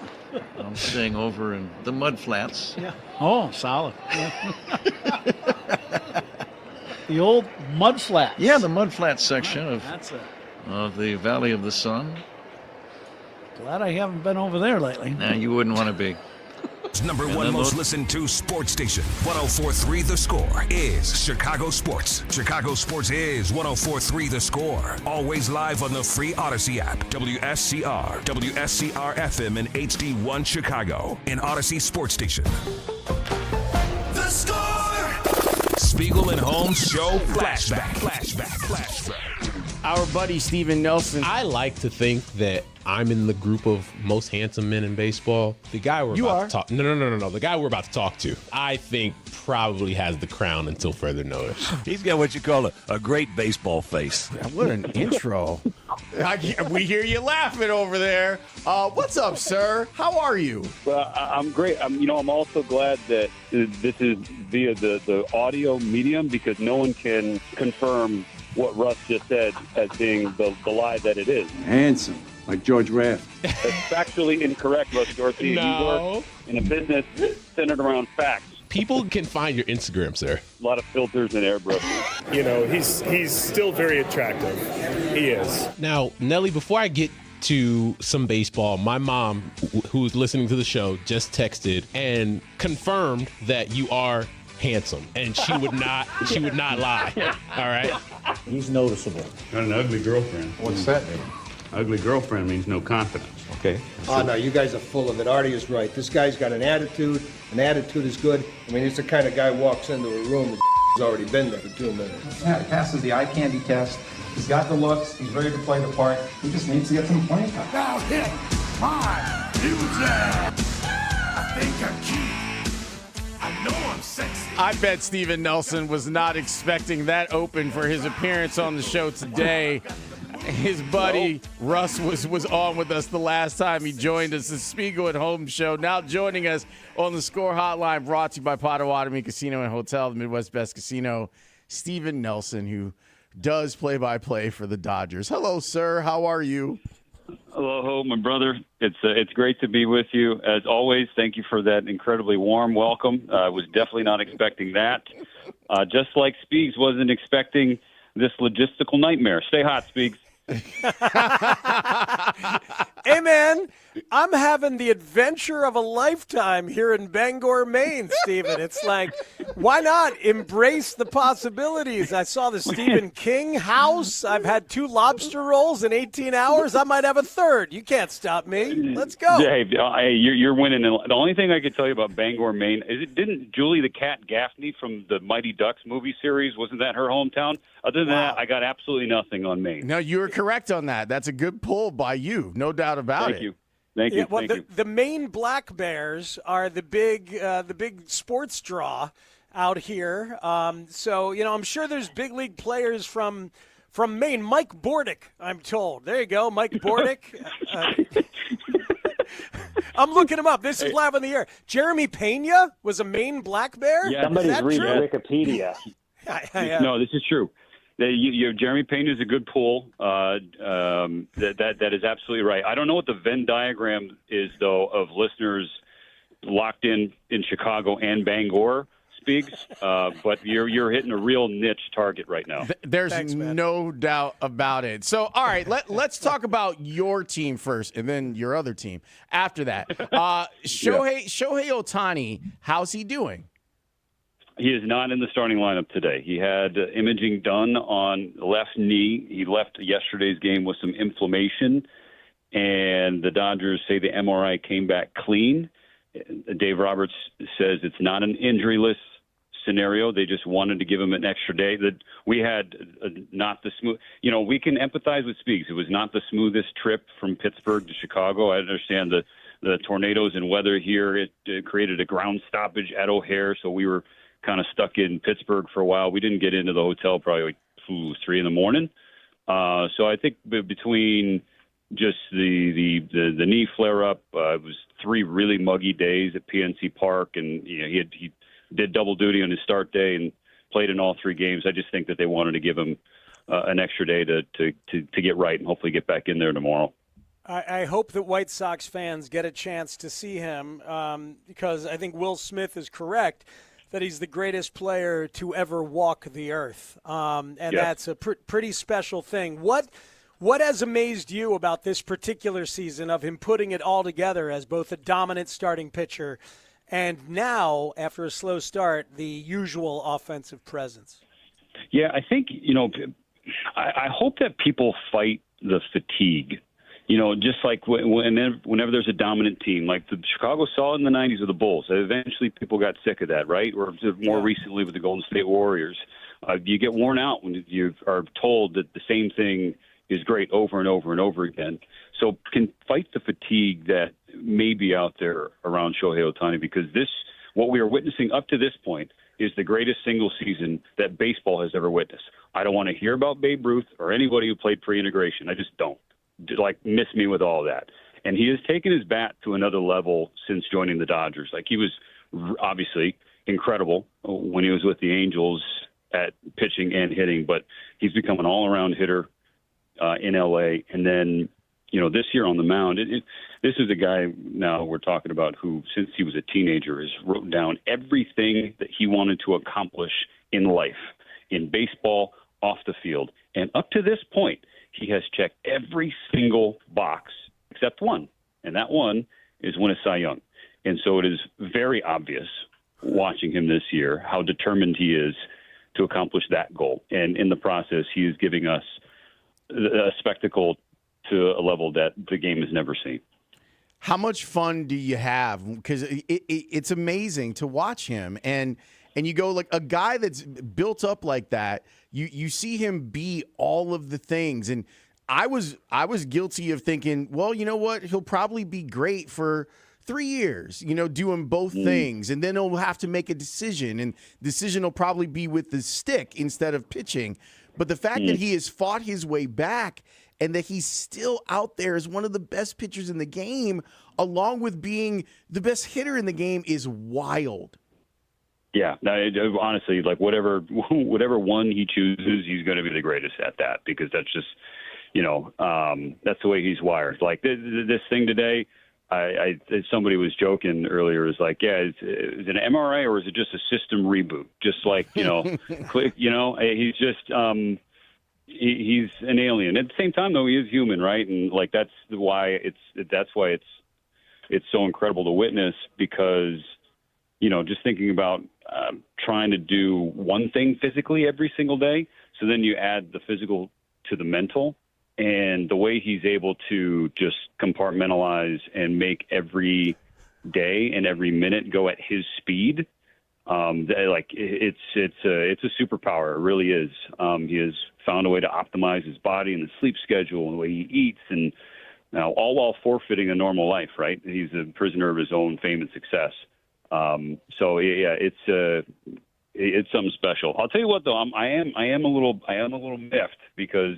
I'm staying over in the Mud Flats. Yeah. Oh, solid. The old Mud Flats. Yeah, the Mud Flats section of the Valley of the Sun. Glad I haven't been over there lately. Nah, you wouldn't want to be. Number 1 most listened to sports station. 104.3 The Score is Chicago Sports. Chicago Sports is 104.3 The Score. Always live on the free Odyssey app. WSCR, WSCR FM and HD1 Chicago. An Odyssey sports station. The Score! Spiegel and Holmes Show Flashback. Our buddy Steven Nelson. I like to think that I'm in the group of most handsome men in baseball. The guy we're about to talk. No. The guy we're about to talk to, I think, probably has the crown until further notice. He's got what you call a great baseball face. What an intro. We hear you laughing over there. What's up, sir? How are you? Well, I'm great. I'm also glad that this is via the audio medium because no one can confirm what Russ just said as being the lie that it is. Handsome, like George Raft. That's factually incorrect, Russ Dorsey. No. You work in a business centered around facts. People can find your Instagram, sir. A lot of filters and airbrushes. He's still very attractive. He is. Now, Nelly, before I get to some baseball, my mom, who's listening to the show, just texted and confirmed that you are handsome, and she would not lie. All right. He's noticeable. Got an ugly girlfriend. What's that mean? Ugly girlfriend means no confidence. Okay. Oh, no, you guys are full of it. Artie is right. This guy's got an attitude. An attitude is good. I mean, he's the kind of guy who walks into a room that's already been there for 2 minutes. Yeah, he passes the eye candy test. He's got the looks. He's ready to play the part. He just needs to get some playing time. Now hit my music. I think I'm cute. I know I'm sexy. I bet Steven Nelson was not expecting that open for his appearance on the show today. His buddy Russ was on with us the last time he joined us. The Spiegel at Home show. Now joining us on the Score Hotline, brought to you by Potawatomi Casino and Hotel, the Midwest Best Casino. Steven Nelson, who does play-by-play for the Dodgers. Hello, sir. How are you? Hello, my brother. It's great to be with you. As always, thank you for that incredibly warm welcome. I was definitely not expecting that. Just like Speaks wasn't expecting this logistical nightmare. Stay hot, Speaks. Hey, man, I'm having the adventure of a lifetime here in Bangor, Maine, Stephen. It's like, why not embrace the possibilities? I saw the Stephen King house. I've had 2 lobster rolls in 18 hours. I might have a third. You can't stop me. Let's go. Hey, you're winning. The only thing I could tell you about Bangor, Maine, is didn't Julie the Cat Gaffney from the Mighty Ducks movie series, wasn't that her hometown? Other than that, I got absolutely nothing on Maine. No, you were correct on that. That's a good pull by you. No doubt about it. Thank you. Well, the Maine Black Bears are the big sports draw out here. So, I'm sure there's big league players from Maine. Mike Bordick, I'm told. There you go, Mike Bordick. I'm looking him up. This is live on the air. Jeremy Pena was a Maine Black Bear? Yeah. Somebody's reading true? Wikipedia. No, this is true. Jeremy Pena is a good pull. That is absolutely right. I don't know what the Venn diagram is, though, of listeners locked in Chicago and Bangor Speaks, but you're hitting a real niche target right now. There's no doubt about it. So, all right, let's talk about your team first, and then your other team after that. Shohei Ohtani, how's he doing? He is not in the starting lineup today. He had imaging done on the left knee. He left yesterday's game with some inflammation, and the Dodgers say the MRI came back clean. Dave Roberts says it's not an injury-less scenario. They just wanted to give him an extra day. That we had not the smooth. We can empathize with Speaks. It was not the smoothest trip from Pittsburgh to Chicago. I understand the tornadoes and weather here. It created a ground stoppage at O'Hare, so we were kind of stuck in Pittsburgh for a while. We didn't get into the hotel probably like 3 a.m. So I think between just the knee flare up, it was 3 really muggy days at PNC Park, and he did double duty on his start day and played in all 3 games. I just think that they wanted to give him an extra day to get right and hopefully get back in there tomorrow. I hope that White Sox fans get a chance to see him because I think Will Smith is correct that he's the greatest player to ever walk the earth. That's a pretty special thing. What has amazed you about this particular season of him putting it all together as both a dominant starting pitcher and now, after a slow start, the usual offensive presence? Yeah, I think, I hope that people fight the fatigue. Just like whenever there's a dominant team, like the Chicago saw it in the 90s with the Bulls. Eventually people got sick of that, right? Or more recently with the Golden State Warriors. You get worn out when you are told that the same thing is great over and over and over again. So can fight the fatigue that may be out there around Shohei Ohtani, because what we are witnessing up to this point is the greatest single season that baseball has ever witnessed. I don't want to hear about Babe Ruth or anybody who played pre-integration. I just don't. Miss me with all that. And he has taken his bat to another level since joining the Dodgers. He was obviously incredible when he was with the Angels at pitching and hitting, but he's become an all-around hitter in L.A. And then, this year on the mound, this is a guy now we're talking about who, since he was a teenager, has wrote down everything that he wanted to accomplish in life, in baseball, off the field. And up to this point, he has checked every single box except one, and that one is win a Cy Young. And so it is very obvious, watching him this year, how determined he is to accomplish that goal. And in the process, he is giving us a spectacle to a level that the game has never seen. How much fun do you have? Because it's amazing to watch him. And you go, like, a guy that's built up like that, you see him be all of the things. And I was guilty of thinking, well, you know what? He'll probably be great for 3 years, doing both things. And then he'll have to make a decision. And the decision will probably be with the stick instead of pitching. But the fact that he has fought his way back and that he's still out there as one of the best pitchers in the game, along with being the best hitter in the game, is wild. Yeah, honestly, like whatever one he chooses, he's going to be the greatest at that, because that's just, that's the way he's wired. Like this thing today, somebody was joking earlier. Is like, yeah, is it an MRI or is it just a system reboot? Just like click. He's just he's an alien. At the same time, though, he is human, right? And like that's why it's so incredible to witness, because just thinking about trying to do one thing physically every single day. So then you add the physical to the mental, and the way he's able to just compartmentalize and make every day and every minute go at his speed. It's a superpower. It really is. He has found a way to optimize his body and the sleep schedule and the way he eats, and now all while forfeiting a normal life, right? He's a prisoner of his own fame and success. So yeah, it's something special. I'll tell you what, though, I am a little miffed, because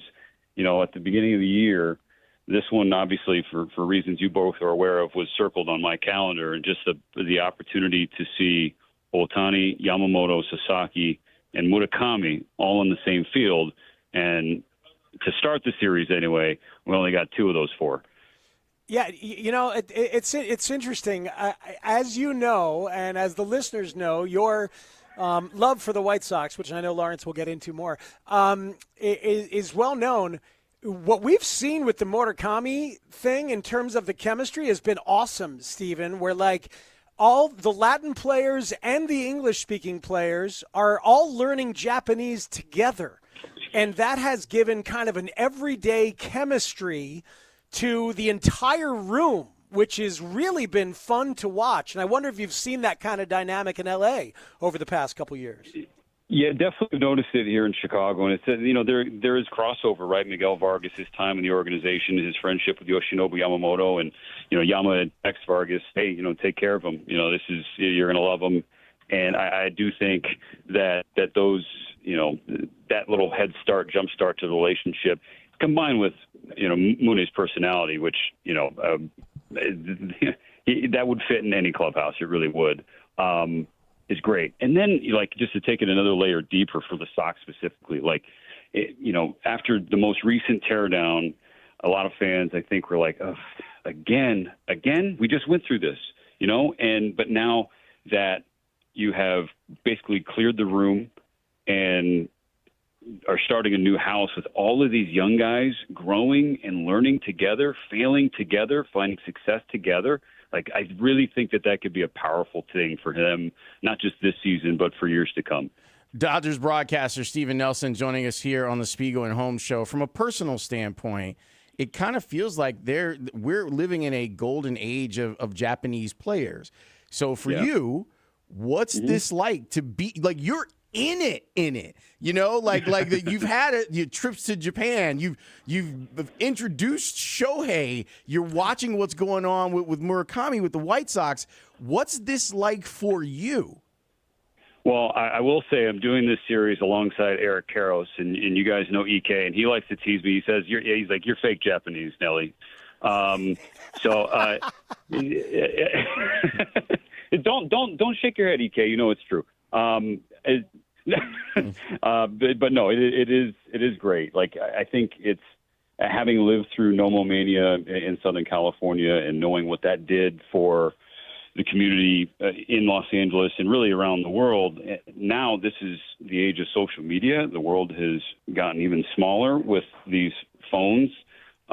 at the beginning of the year, this one obviously for reasons you both are aware of was circled on my calendar, and just the opportunity to see Ohtani, Yamamoto, Sasaki, and Murakami all in the same field, and to start the series anyway, we only got 2 of those 4. Yeah, it's interesting. As you know, and as the listeners know, your love for the White Sox, which I know Lawrence will get into more, is well known. What we've seen with the Murakami thing in terms of the chemistry has been awesome, Stephen, where like all the Latin players and the English-speaking players are all learning Japanese together. And that has given kind of an everyday chemistry to the entire room, which has really been fun to watch. And I wonder if you've seen that kind of dynamic in L.A. over the past couple years. Yeah, definitely noticed it here in Chicago. And it's, there is crossover, right? Miguel Vargas' time in the organization, his friendship with Yoshinobu Yamamoto, and, Yama texts Vargas, hey, take care of him. You're going to love him. And I do think that those, that little head start, jump start to the relationship, combined with, Mune's personality, which, that would fit in any clubhouse. It really would. Is great. And then, just to take it another layer deeper for the Sox specifically, after the most recent teardown, a lot of fans, I think, were like, oh, again, we just went through this, but now that you have basically cleared the room and are starting a new house with all of these young guys growing and learning together, failing together, finding success together. Like, I really think that could be a powerful thing for him, not just this season, but for years to come. Dodgers broadcaster Steven Nelson joining us here on the Spiegel and Holmes show. From a personal standpoint, it kind of feels like we're living in a golden age of Japanese players. So for you, what's this like to be like you're in it, you've had your trips to Japan, you've introduced Shohei, you're watching what's going on with Murakami with the White Sox. What's this like for you? Well, I will say I'm doing this series alongside Eric Karros, and you guys know EK, and he likes to tease me. He says, he's like, you're fake Japanese, Nelly. Don't shake your head, EK. You know it's true. But no, it is great. Like, I think it's having lived through Nomomania in Southern California and knowing what that did for the community in Los Angeles and really around the world. Now this is the age of social media. The world has gotten even smaller with these phones /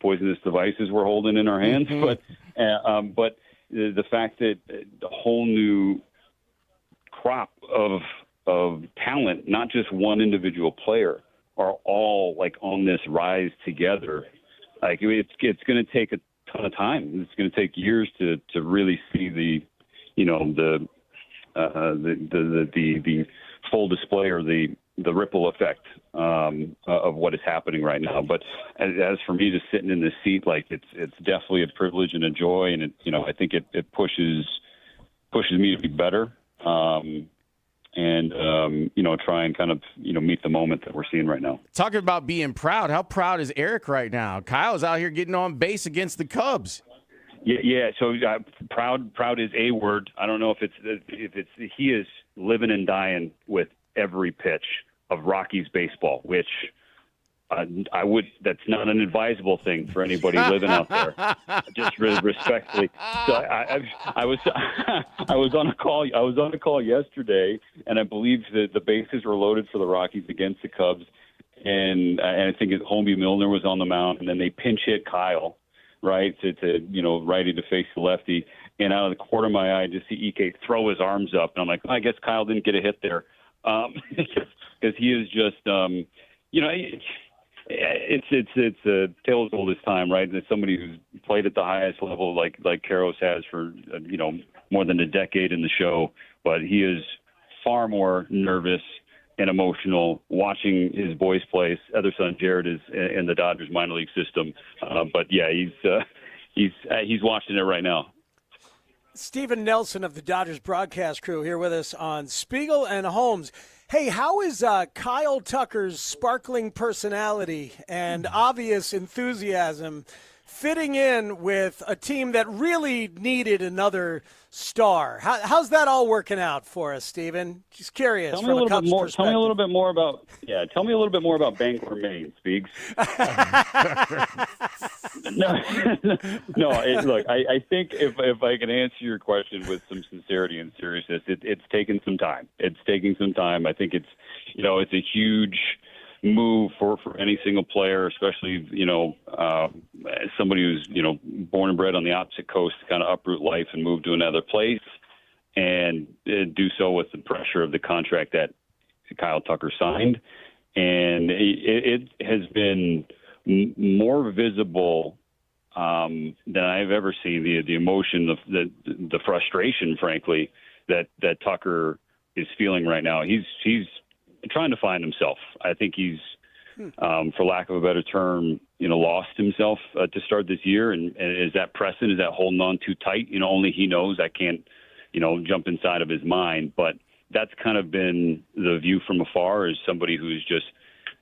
poisonous devices we're holding in our hands. Mm-hmm. But the fact that the whole new crop of talent, not just one individual player, are all like on this rise together. Like, it's going to take a ton of time. It's going to take years to really see the full display or the ripple effect of what is happening right now. But as for me, just sitting in this seat, like it's definitely a privilege and a joy, and I think it pushes me to be better. Try and kind of, meet the moment that we're seeing right now. Talking about being proud, how proud is Eric right now? Kyle's out here getting on base against the Cubs. Yeah. So proud is a word. I don't know if it's he is living and dying with every pitch of Rockies baseball, which that's not an advisable thing for anybody living out there. Just really respectfully. So I was on a call. I was on a call yesterday, and I believe that the bases were loaded for the Rockies against the Cubs, and I think Holmes Milner was on the mound, and then they pinch hit Kyle, right, to righty to face the lefty, and out of the corner of my eye, I just see EK throw his arms up, and I'm like, I guess Kyle didn't get a hit there, because he is just, It's a tale as old as time, right? And it's somebody who's played at the highest level, like Karros has for more than a decade in the show. But he is far more nervous and emotional watching his boys play. His other son Jared is in the Dodgers minor league system, but yeah, he's watching it right now. Stephen Nelson of the Dodgers broadcast crew here with us on Spiegel and Holmes. Hey, how is Kyle Tucker's sparkling personality and obvious enthusiasm fitting in with a team that really needed another star? How's that all working out for us, Stephen? Just curious from a Cubs perspective. Tell me a little bit more about Bangor, Maine, Speaks. Look, I think if I can answer your question with some sincerity and seriousness, it's taken some time. I think it's a huge move for any single player, especially somebody who's born and bred on the opposite coast to kind of uproot life and move to another place, and do so with the pressure of the contract that Kyle Tucker signed. And it has been more visible than I've ever seen, the emotion, the frustration, frankly, that Tucker is feeling right now. He's trying to find himself. I think he's, for lack of a better term, lost himself to start this year. And is that pressing? Is that holding on too tight? Only he knows. I can't, jump inside of his mind. But that's kind of been the view from afar, as somebody who's just,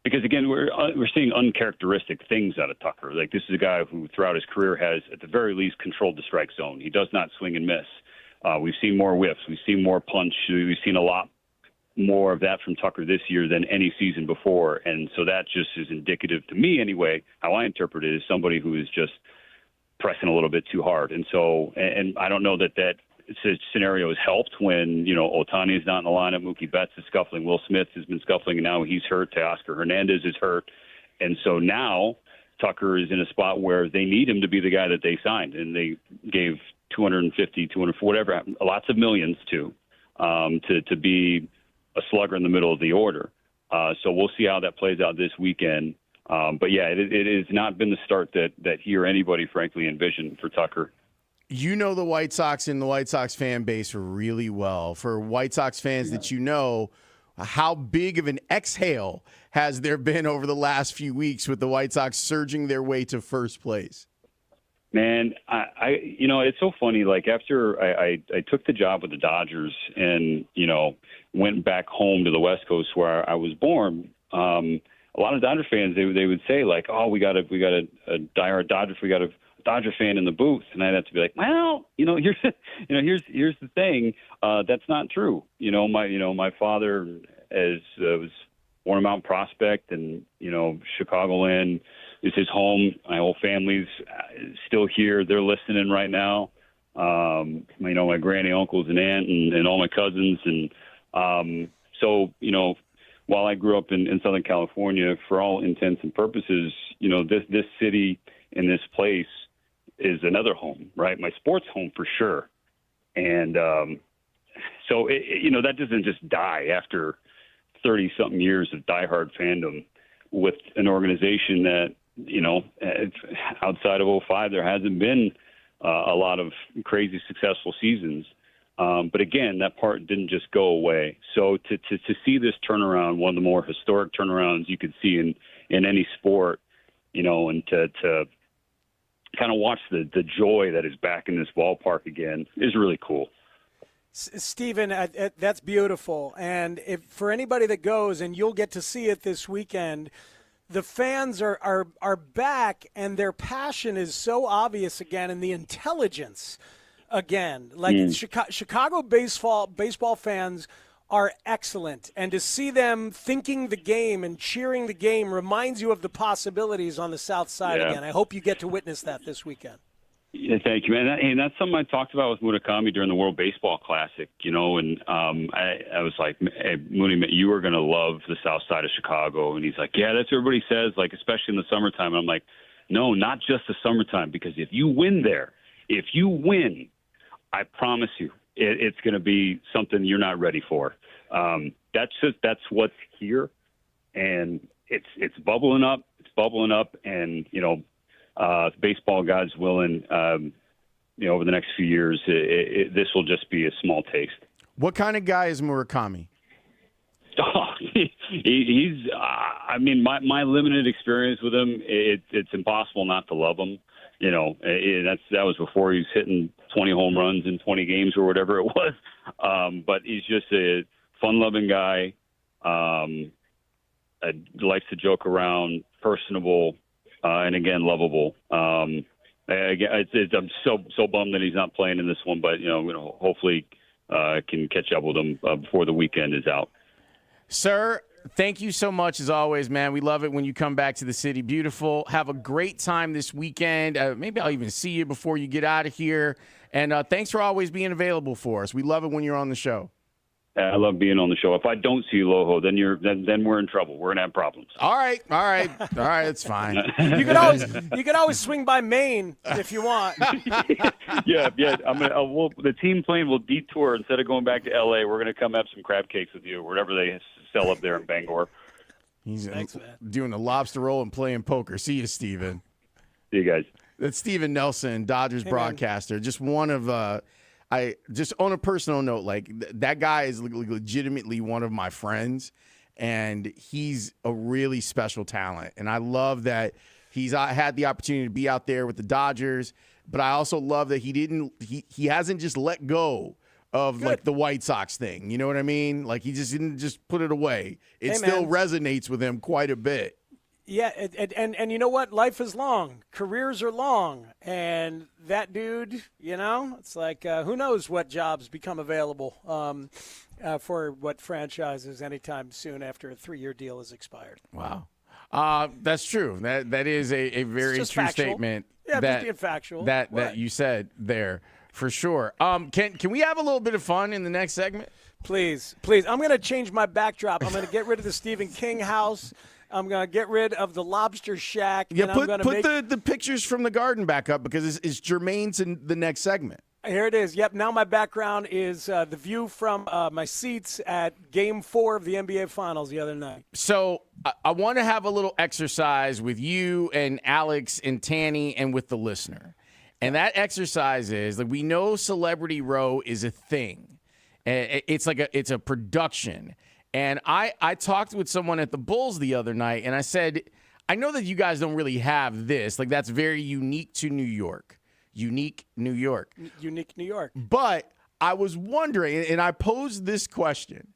because again, we're seeing uncharacteristic things out of Tucker. Like, this is a guy who throughout his career has, at the very least, controlled the strike zone. He does not swing and miss. We've seen more whiffs. We've seen more punch. We've seen a lot more of that from Tucker this year than any season before. And so that just is indicative to me anyway, how I interpret it, is somebody who is just pressing a little bit too hard. And so, and I don't know that scenario has helped when, Ohtani is not in the lineup, Mookie Betts is scuffling, Will Smith has been scuffling, and now he's hurt, Teoscar Hernandez is hurt. And so now Tucker is in a spot where they need him to be the guy that they signed, and they gave 250, 200, whatever, lots of millions to be a slugger in the middle of the order. So we'll see how that plays out this weekend. But yeah, it has not been the start that he or anybody, frankly, envisioned for Tucker. The White Sox and the White Sox fan base really well. For White Sox fans that how big of an exhale has there been over the last few weeks with the White Sox surging their way to first place? Man, it's so funny. Like, after I took the job with the Dodgers and, went back home to the West Coast where I was born, a lot of Dodger fans, they would say, like, oh, we got a diehard Dodgers, we got a Dodger fan in the booth. And I'd have to be like, well, here's the thing. That's not true. My father was born in Mount Prospect, and, Chicagoland is his home. My whole family's still here. They're listening right now. My granny, uncles, and aunt, and all my cousins. And so, while I grew up in Southern California, for all intents and purposes, this city and this place is another home, right? My sports home for sure. And so, that doesn't just die after 30-something years of diehard fandom with an organization that, outside of 2005, there hasn't been a lot of crazy successful seasons. But again, that part didn't just go away. So to see this turnaround, one of the more historic turnarounds you could see in any sport, and to kind of watch the joy that is back in this ballpark again is really cool. Stephen, that's beautiful. And for anybody that goes, and you'll get to see it this weekend, the fans are back, and their passion is so obvious again, and the intelligence again. Like Chicago baseball fans are excellent, and to see them thinking the game and cheering the game reminds you of the possibilities on the South Side again. I hope you get to witness that this weekend. Yeah, thank you, man. And that's something I talked about with Murakami during the World Baseball Classic, and I was like, hey, Mooney, you are going to love the South Side of Chicago. And he's like, yeah, that's what everybody says, like, especially in the summertime. And I'm like, no, not just the summertime, because if you win there, I promise you, it's going to be something you're not ready for. That's what's here, and it's bubbling up. And baseball God's willing, over the next few years, this will just be a small taste. What kind of guy is Murakami? Oh, he's. My limited experience with him, it's impossible not to love him. That was before he was hitting 20 home runs in 20 games or whatever it was. But he's just a fun-loving guy. Likes to joke around, personable, and again, lovable. I'm so bummed that he's not playing in this one, but hopefully can catch up with him before the weekend is out. Sir, thank you so much as always, man. We love it when you come back to the city. Beautiful. Have a great time this weekend. Maybe I'll even see you before you get out of here. And thanks for always being available for us. We love it when you're on the show. I love being on the show. If I don't see you, Loho, then we're in trouble. We're gonna have problems. All right, it's fine. You could always swing by Maine if you want. yeah. The team plane will detour instead of going back to L.A. We're gonna come have some crab cakes with you, whatever they sell up there in Bangor. He's doing the lobster roll and playing poker. See you, Steven. See you guys. That's Steven Nelson, Dodgers broadcaster. Just one of. Just on a personal note, like that guy is legitimately one of my friends, and he's a really special talent. And I love that he's had the opportunity to be out there with the Dodgers, but I also love that he hasn't just let go of like the White Sox thing. You know what I mean? Like he just didn't just put it away. It still resonates with him quite a bit. Yeah, and you know what? Life is long. Careers are long. And that dude, it's like who knows what jobs become available for what franchises anytime soon after a 3-year deal has expired. Wow. That's true. That is a very true factual statement. Yeah, just being factual. That you said there, for sure. Can we have a little bit of fun in the next segment? Please. I'm going to change my backdrop. I'm going to get rid of the Stephen King house. I'm going to get rid of the lobster shack. Yeah, and put I'm gonna the pictures from the garden back up because it's germane to the next segment. Here it is. Yep, now my background is the view from my seats at Game 4 of the NBA Finals the other night. So I want to have a little exercise with you and Alex and Tanny and with the listener. And that exercise is, like, we know Celebrity Row is a thing. It's it's a production. And I talked with someone at the Bulls the other night, and I said, I know that you guys don't really have this. Like, that's very unique to New York. Unique New York. But I was wondering, and I posed this question.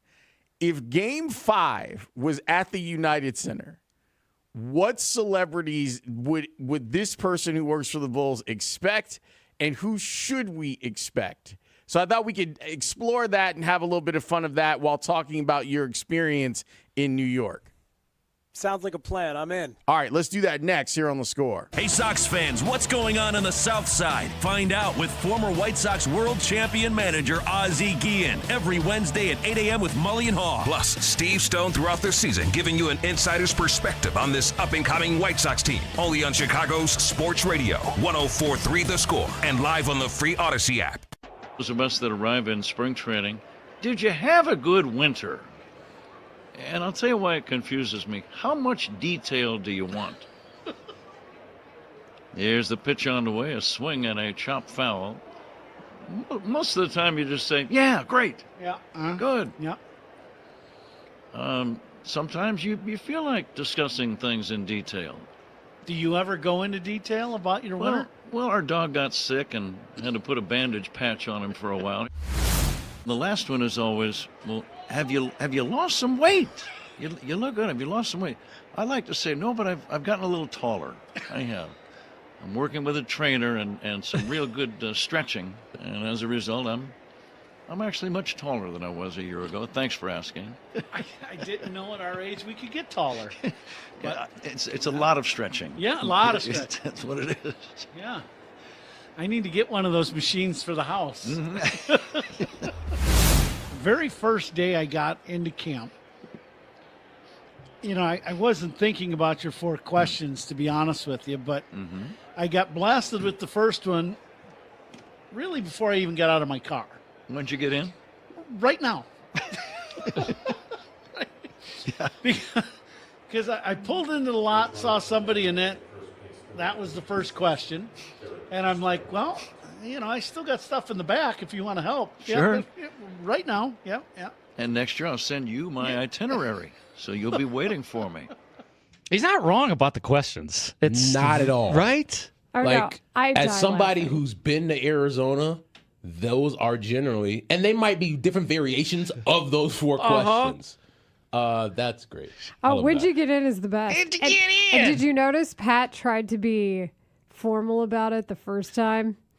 If Game 5 was at the United Center, what celebrities would this person who works for the Bulls expect, and who should we expect? So I thought we could explore that and have a little bit of fun of that while talking about your experience in New York. Sounds like a plan. I'm in. All right, let's do that next here on The Score. Hey, Sox fans, what's going on the South Side? Find out with former White Sox world champion manager Ozzie Guillen every Wednesday at 8 a.m. with Mully and Haugh. Plus, Steve Stone throughout the season giving you an insider's perspective on this up-and-coming White Sox team. Only on Chicago's Sports Radio, 104.3 The Score, and live on the free Odyssey app. Those of us that arrive in spring training, did you have a good winter? And I'll tell you why it confuses me. How much detail do you want? There's the pitch on the way, a swing and a chop foul. Most of the time you just say, yeah, great. Yeah. Good. Yeah. Sometimes you feel like discussing things in detail. Do you ever go into detail about your winter? Well, our dog got sick and had to put a bandage patch on him for a while. The last one is always, well, have you lost some weight? You look good. Have you lost some weight? I like to say no, but I've gotten a little taller. I have. I'm working with a trainer and some real good stretching, and as a result, I'm actually much taller than I was a year ago. Thanks for asking. I didn't know at our age we could get taller. But it's a lot of stretching. Yeah, a lot of stretching. That's what it is. Yeah. I need to get one of those machines for the house. Mm-hmm. Very first day I got into camp, I wasn't thinking about your 4 questions, to be honest with you, but I got blasted with the first one really before I even got out of my car. When'd you get in? Right now. Because I pulled into the lot, saw somebody in it. That was the first question. And I'm like, well, I still got stuff in the back if you want to help. Sure. Yeah, right now. Yeah. And next year I'll send you my itinerary, so you'll be waiting for me. He's not wrong about the questions. It's Not at all. Right? Oh, no, Like, I die as somebody laughing. who's been to Arizona, those are generally, and they might be different variations of those 4 questions. That's great. I Oh, love when'd that. you get in is the best. And did you notice Pat tried to be formal about it the first time?